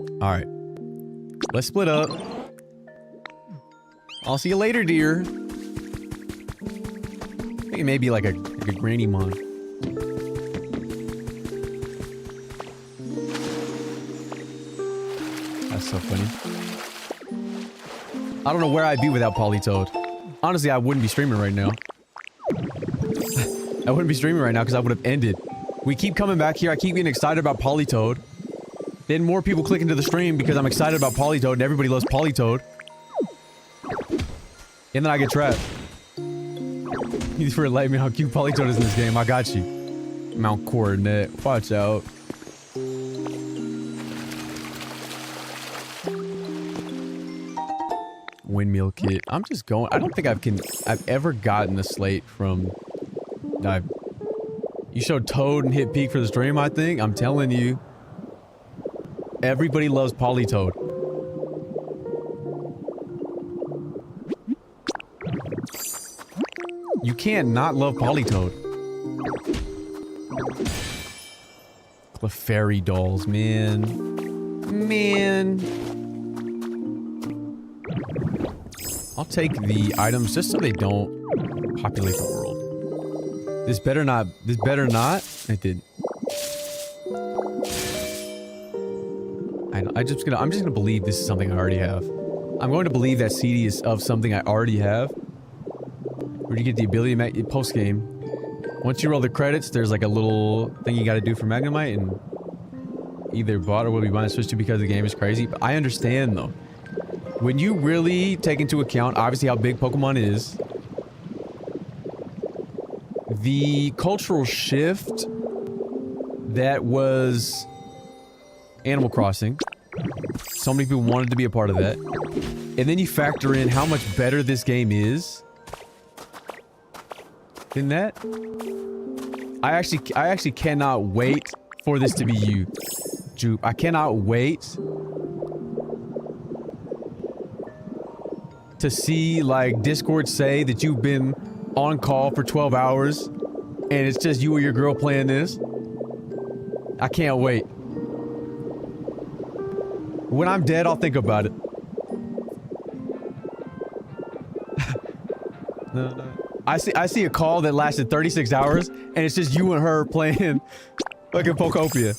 Alright. Let's split up. I'll see you later, dear. I think it may be like a granny mon. That's so funny. I don't know where I'd be without Politoad. Honestly, I wouldn't be streaming right now. I wouldn't be streaming right now because I would have ended. We keep coming back here. I keep getting excited about Politoad. Then more people click into the stream because I'm excited about Politoad and everybody loves Politoad. And then I get trapped. You just enlighten me how cute Politoad is in this game. I got you. Mount Coronet. Watch out. Windmill kit. I'm just going. I don't think I've ever gotten a slate from. You showed Toad and hit peak for the stream. I think. I'm telling you. Everybody loves Politoad. You can't not love Politoad. Clefairy dolls, man. Man. I'll take the items just so they don't populate the world. This better not. It did. I'm just gonna believe this is something I already have. I'm going to believe that CD is of something I already have. Where you get the ability to make post game. Once you roll the credits, there's like a little thing you gotta do for Magnemite, and either bought or will be buying a Switch 2 because the game is crazy. But I understand though. When you really take into account, obviously, how big Pokemon is, the cultural shift that was Animal Crossing, so many people wanted to be a part of that, and then you factor in how much better this game is than that. I actually cannot wait for this to be you, Jupe. I cannot wait to see, like, Discord say that you've been on call for 12 hours and it's just you or your girl playing this. I can't wait. When I'm dead, I'll think about it. No. I see a call that lasted 36 hours and it's just you and her playing fucking Pokopia.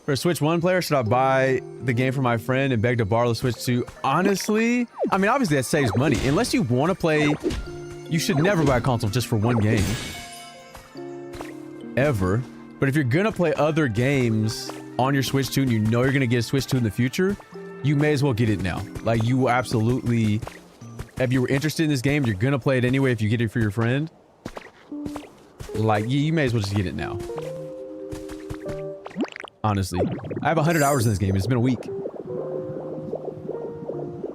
For a Switch 1 player, should I buy the game for my friend and beg to borrow the Switch 2? Honestly, I mean, obviously that saves money. Unless you want to play, you should never buy a console just for one game. Ever. But if you're gonna play other games on your Switch 2 and you know you're gonna get a Switch 2 in the future, you may as well get it now. Like, you absolutely... If you were interested in this game, you're gonna play it anyway if you get it for your friend. Like, you may as well just get it now. Honestly. I have 100 hours in this game. It's been a week.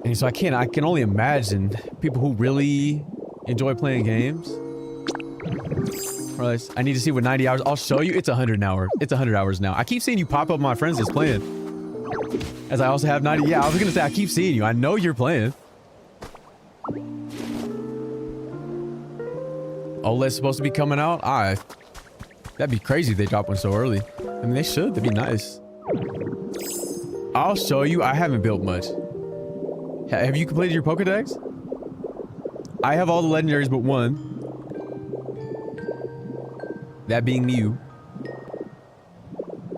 And so I can only imagine people who really enjoy playing games. Right, I need to see what 90 hours. I'll show you. It's 100 an hour. It's 100 hours now. I keep seeing you pop up on my friends that's playing. As I also have 90. Yeah, I was gonna say, I keep seeing you. I know you're playing. OLED's supposed to be coming out? That'd be crazy if they drop one so early. I mean, they should. That'd be nice. I'll show you. I haven't built much. Have you completed your Pokedex? I have all the legendaries but one. That being Mew.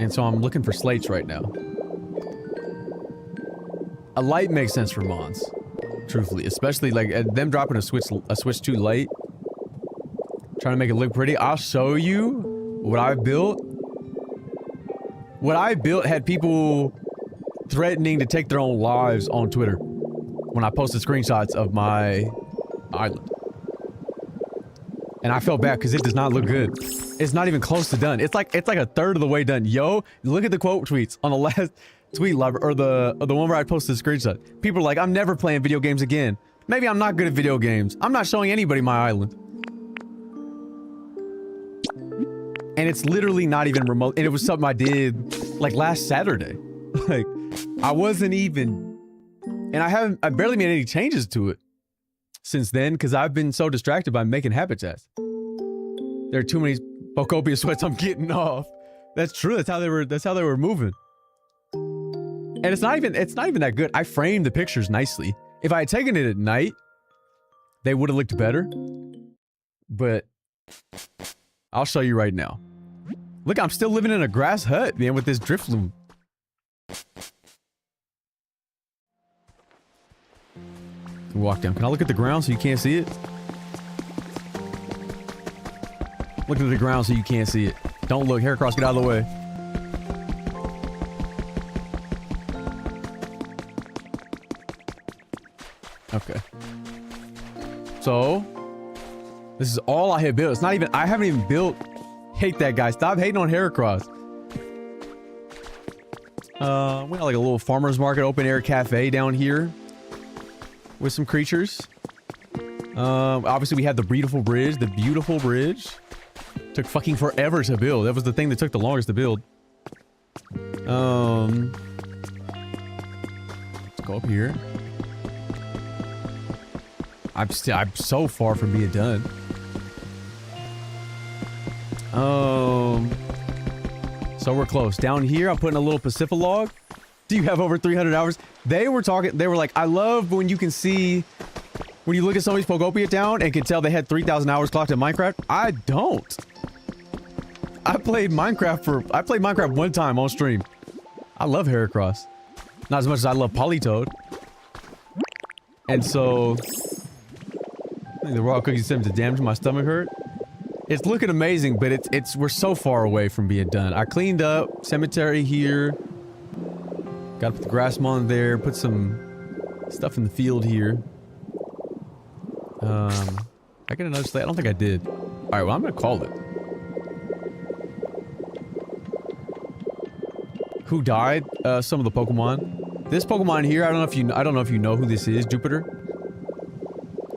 And so I'm looking for slates right now. A light makes sense for Mons. Truthfully. Especially like them dropping a Switch 2 light. Trying to make it look pretty. I'll show you what I built. What I built had people threatening to take their own lives on Twitter when I posted screenshots of my island. And I felt bad because it does not look good. It's not even close to done. It's like a third of the way done. Yo, look at the quote tweets on the last tweet live, or the one where I posted a screenshot. People are like, I'm never playing video games again. Maybe I'm not good at video games. I'm not showing anybody my island. And it's literally not even remote. And it was something I did like last Saturday. Like, I wasn't even, and I barely made any changes to it since then because I've been so distracted by making habitats. There are too many Pokopia sweats I'm getting off. That's true. That's how they were moving. And it's not even that good. I framed the pictures nicely. If I had taken it at night, they would have looked better. But I'll show you right now. Look, I'm still living in a grass hut, man, with this drift loom. Walk down. Can I look at the ground so you can't see it? Look at the ground so you can't see it. Don't look. Heracross, get out of the way. Okay. So, this is all I have built. It's not even, I haven't even built. Hate that guy. Stop hating on Heracross. We got like a little farmer's market, open air cafe down here with some creatures. Obviously we had the beautiful bridge. Took fucking forever to build. That was the thing that took the longest to build. Let's go up here. I'm so far from being done. So we're close. Down here, I'm putting a little Pacifilog. Do you have over 300 hours? They were like, I love when you can see, when you look at somebody's Pokopia down and can tell they had 3,000 hours clocked in Minecraft. I don't. I played Minecraft one time on stream. I love Heracross. Not as much as I love Polytoad. And so, I think the raw cookie sent to damage my stomach hurt. It's looking amazing, but we're so far away from being done. I cleaned up cemetery here. Got to put the grass mound there. Put some stuff in the field here. I get another slate. I don't think I did. All right, well I'm gonna call it. Who died? Some of the Pokemon. This Pokemon here, I don't know if you know who this is. Jupiter.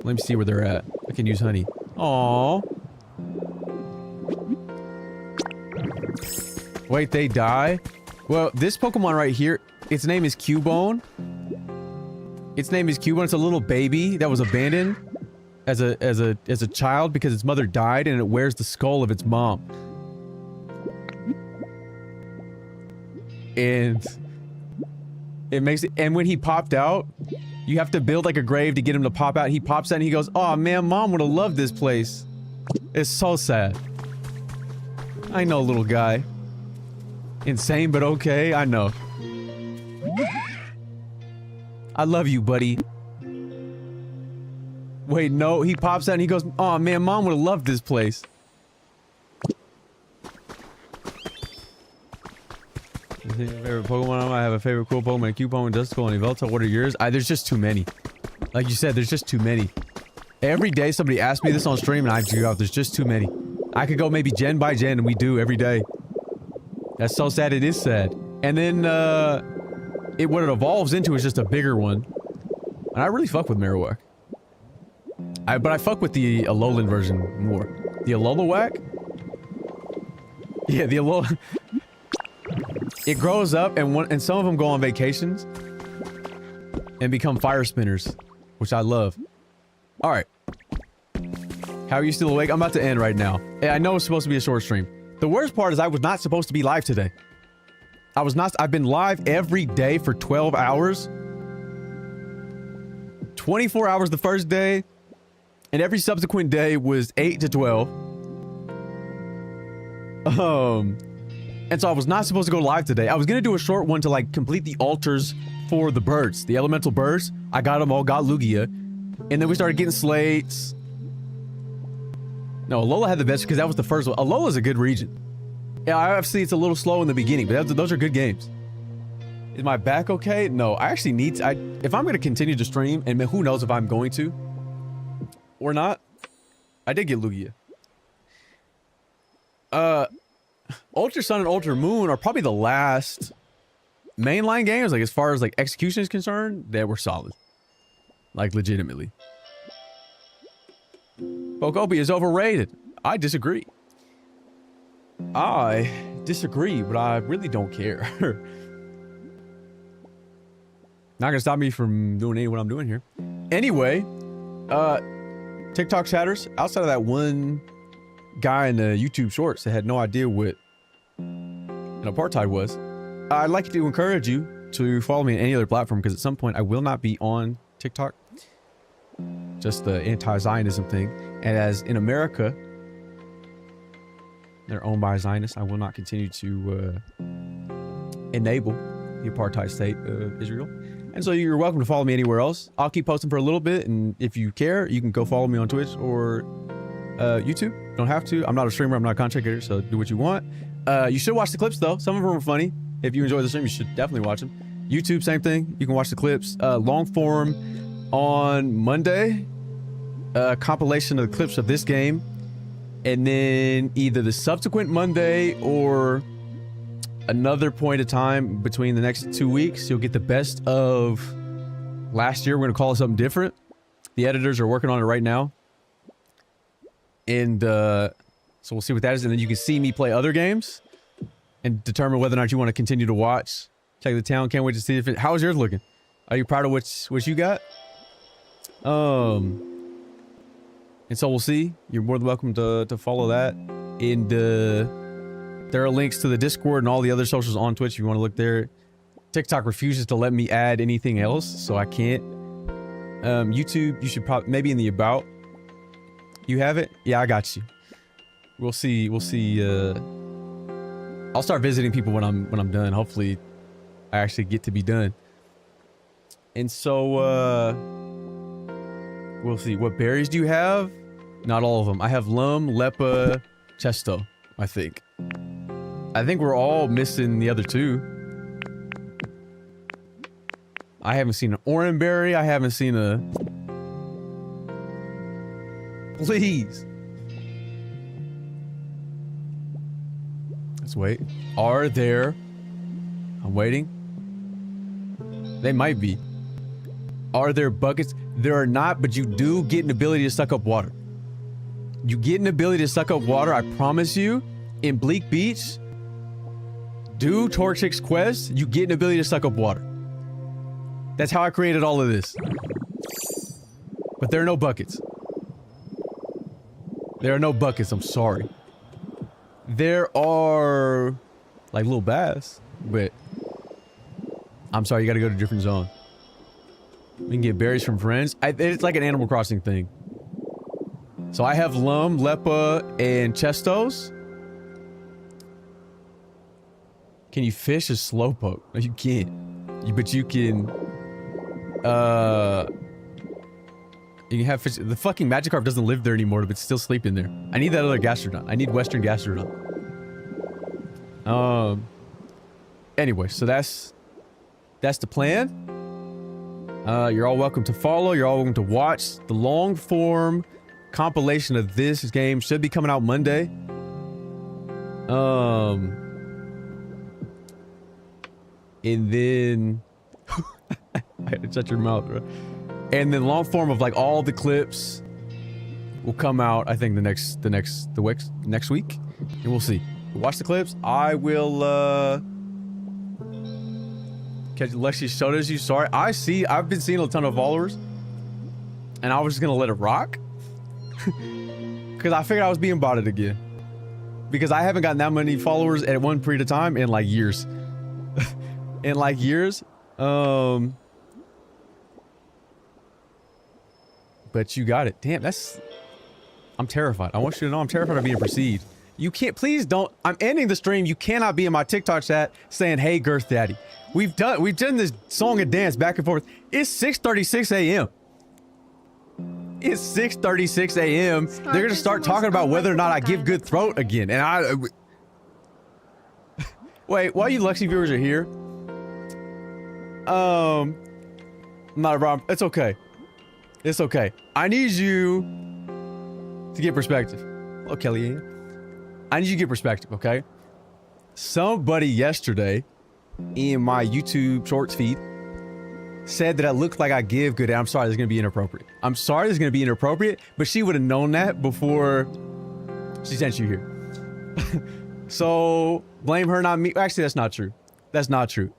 Let me see where they're at. I can use honey. Aww. Wait, they die? Well, this Pokemon right here, its name is Cubone. Its name is Cubone. It's a little baby that was abandoned as a child because its mother died, and it wears the skull of its mom. And it makes it, and when he popped out, you have to build like a grave to get him to pop out. He pops out and he goes, "Oh man, mom would have loved this place." It's so sad. I know, little guy. Insane, but okay. I know. I love you, buddy. Wait, no. He pops out and he goes, "Oh man, mom would have loved this place." Favorite Pokemon? I have a favorite cool Pokemon, Cubone, Duskull, and Yveltal. What are yours? There's just too many. Like you said, there's just too many. Every day somebody asks me this on stream and I figure out there's just too many. I could go maybe gen by gen, and we do every day. That's so sad. It is sad. And then, what it evolves into is just a bigger one. And I really fuck with Marowak. But I fuck with the Alolan version more. The Alolawak? Yeah, the Alolan... It grows up, and some of them go on vacations and become fire spinners, which I love. All right. How are you still awake? I'm about to end right now. I know it's supposed to be a short stream. The worst part is I was not supposed to be live today. I've been live every day for 12 hours. 24 hours the first day, and every subsequent day was 8 to 12. And so I was not supposed to go live today. I was gonna do a short one to like complete the altars for the birds, the elemental birds. I got them all, got Lugia. And then we started getting slates. No, Alola had the best because that was the first one. Alola's a good region. Yeah, obviously it's a little slow in the beginning, but those are good games. Is my back okay? No, I actually need to, if I'm gonna continue to stream, and who knows if I'm going to or not. I did get Lugia. Ultra Sun and Ultra Moon are probably the last mainline games, like as far as like execution is concerned, that were solid. Like legitimately. Pokopia is overrated. I disagree. I disagree, but I really don't care. Not gonna stop me from doing any of what I'm doing here. Anyway, TikTok chatters, outside of that one guy in the YouTube shorts that had no idea what an apartheid was, I'd like to encourage you to follow me on any other platform, because at some point I will not be on TikTok. Just the anti-Zionism thing. And as in America, they're owned by Zionists, I will not continue to enable the apartheid state of Israel. And so you're welcome to follow me anywhere else. I'll keep posting for a little bit, and if you care, you can go follow me on Twitch or YouTube. You don't have to. I'm not a streamer, I'm not a content creator, so do what you want. You should watch the clips though. Some of them are funny. If you enjoy the stream, you should definitely watch them. YouTube, same thing. You can watch the clips. Long form on Monday. Compilation of the clips of this game. And then either the subsequent Monday or another point of time between the next 2 weeks, you'll get the best of last year. We're going to call it something different. The editors are working on it right now. And so we'll see what that is. And then you can see me play other games and determine whether or not you want to continue to watch. Check the town. Can't wait to see if it... How's yours looking? Are you proud of what you got? And so we'll see. You're more than welcome to follow that. And there are links to the Discord and all the other socials on Twitch if you want to look there. TikTok refuses to let me add anything else, so I can't. YouTube, you should probably... Maybe in the about. You have it? Yeah, I got you. We'll see. We'll see. I'll start visiting people when I'm done. Hopefully, I actually get to be done. And so, we'll see. What berries do you have? Not all of them. I have Lum, Lepa, Chesto, I think. I think we're all missing the other two. I haven't seen an Oranberry. I haven't seen a... Please. Let's wait. Are there... I'm waiting. They might be. Are there buckets? There are not, but you do get an ability to suck up water. You get an ability to suck up water, I promise you. In Bleak Beach, do Torchic's quest, you get an ability to suck up water. That's how I created all of this. But there are no buckets. There are no buckets, I'm sorry. There are... like little baths, but... I'm sorry, you gotta go to a different zone. We can get berries from friends. It's like an Animal Crossing thing. So I have Lum, Lepa, and Chestos. Can you fish a slowpoke? No, you can't. But you can... you can have fish. The fucking Magikarp doesn't live there anymore, but it's still sleeping there. I need that other Gastrodon. I need Western Gastrodon. Anyway, so that's the plan. You're all welcome to follow. You're all welcome to watch. The long form compilation of this game should be coming out Monday. And then I had to shut your mouth, bro. And then long form of like all the clips will come out, I think next week, and we'll see. Watch the clips. I will catch Lexi Soda's you. Sorry, I've been seeing a ton of followers, and I was just gonna let it rock because I figured I was being botted again because I haven't gotten that many followers at one period of time in like years. In like years. But you got it. Damn, I'm terrified. I want you to know I'm terrified of being perceived. You can't, please don't. I'm ending the stream. You cannot be in my TikTok chat saying, "Hey, Girth Daddy." We've done this song and dance back and forth. It's 6:36 a.m. It's 6:36 a.m. They're gonna start talking about whether or not I give good throat again. And wait, while you Lexi viewers are here, not a problem. It's okay. It's okay. I need you to get perspective. Hello, Kellyanne. I need you to get perspective, okay? Somebody yesterday in my YouTube shorts feed said that I looked like I give good. I'm sorry, this is going to be inappropriate. I'm sorry, this is going to be inappropriate, but she would have known that before she sent you here. So blame her, not me. Actually, that's not true. That's not true.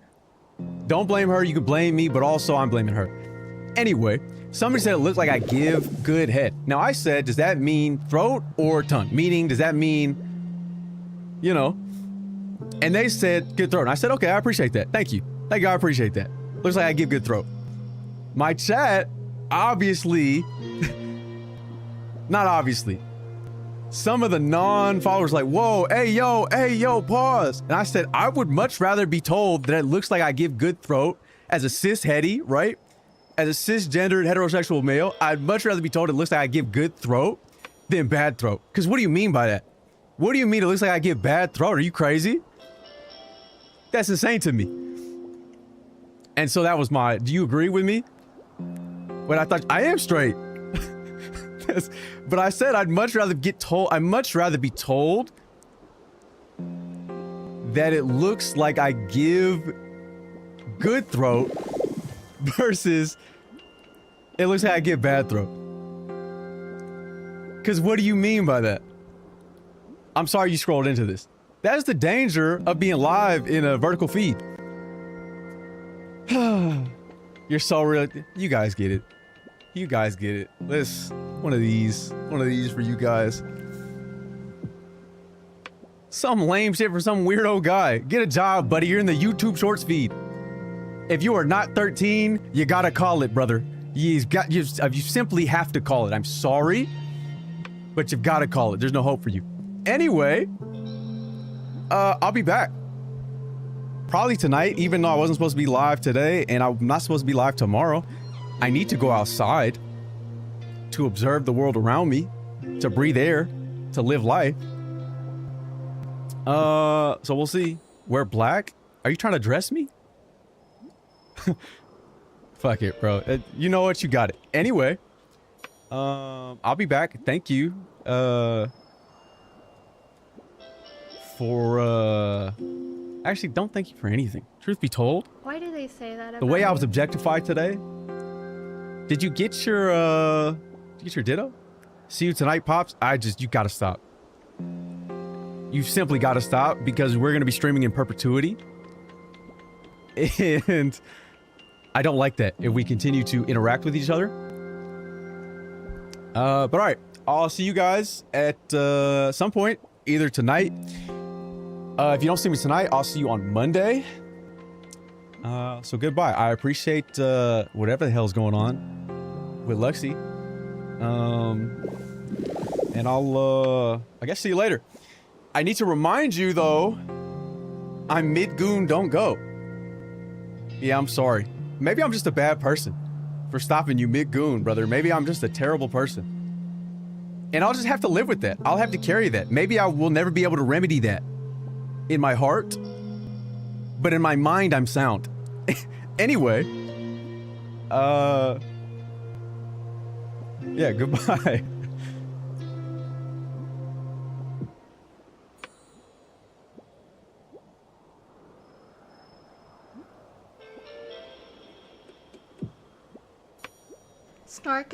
Don't blame her. You can blame me, but also I'm blaming her. Anyway, somebody said it looks like I give good head. Now I said, does that mean throat or tongue? Meaning, does that mean, you know? And they said good throat. And I said, okay, I appreciate that. Thank you. Thank you. I appreciate that. Looks like I give good throat. My chat, obviously, not obviously. Some of the non-followers like, whoa, hey, yo, pause. And I said, I would much rather be told that it looks like I give good throat as a cis-heady, right? As a cisgendered heterosexual male, I'd much rather be told it looks like I give good throat than bad throat. Because what do you mean by that? What do you mean it looks like I give bad throat? Are you crazy? That's insane to me. And so that was my, do you agree with me? When I thought, I am straight. But I said I'd much rather be told that it looks like I give good throat versus it looks like I give bad throat. Because what do you mean by that? I'm sorry you scrolled into this. That's the danger of being live in a vertical feed. You're so real. You guys get it. You guys get it. Let's one of these for you guys. Some lame shit for some weirdo guy. Get a job, buddy. You're in the YouTube Shorts feed. If you are not 13, you gotta call it, brother. You simply have to call it. I'm sorry, but you've gotta call it. There's no hope for you. Anyway, I'll be back. Probably tonight, even though I wasn't supposed to be live today, and I'm not supposed to be live tomorrow. I need to go outside to observe the world around me, to breathe air, to live life. So we'll see. Wear black? Are you trying to dress me? Fuck it, bro. You know what? You got it. Anyway, I'll be back. Thank you, actually, don't thank you for anything. Truth be told. Why do they say that? The way I was objectified today. Did you get your ditto? See you tonight, Pops? You gotta stop. You simply gotta stop because we're gonna be streaming in perpetuity. And I don't like that if we continue to interact with each other. But alright, I'll see you guys at some point, either tonight. If you don't see me tonight, I'll see you on Monday. So goodbye. I appreciate whatever the hell's going on with Lexi. And I'll I guess see you later. I need to remind you though, I'm mid-goon, don't go. Yeah, I'm sorry. Maybe I'm just a bad person for stopping you mid-goon, brother. Maybe I'm just a terrible person. And I'll just have to live with that. I'll have to carry that. Maybe I will never be able to remedy that in my heart, but in my mind, I'm sound. Anyway, yeah, goodbye. Snark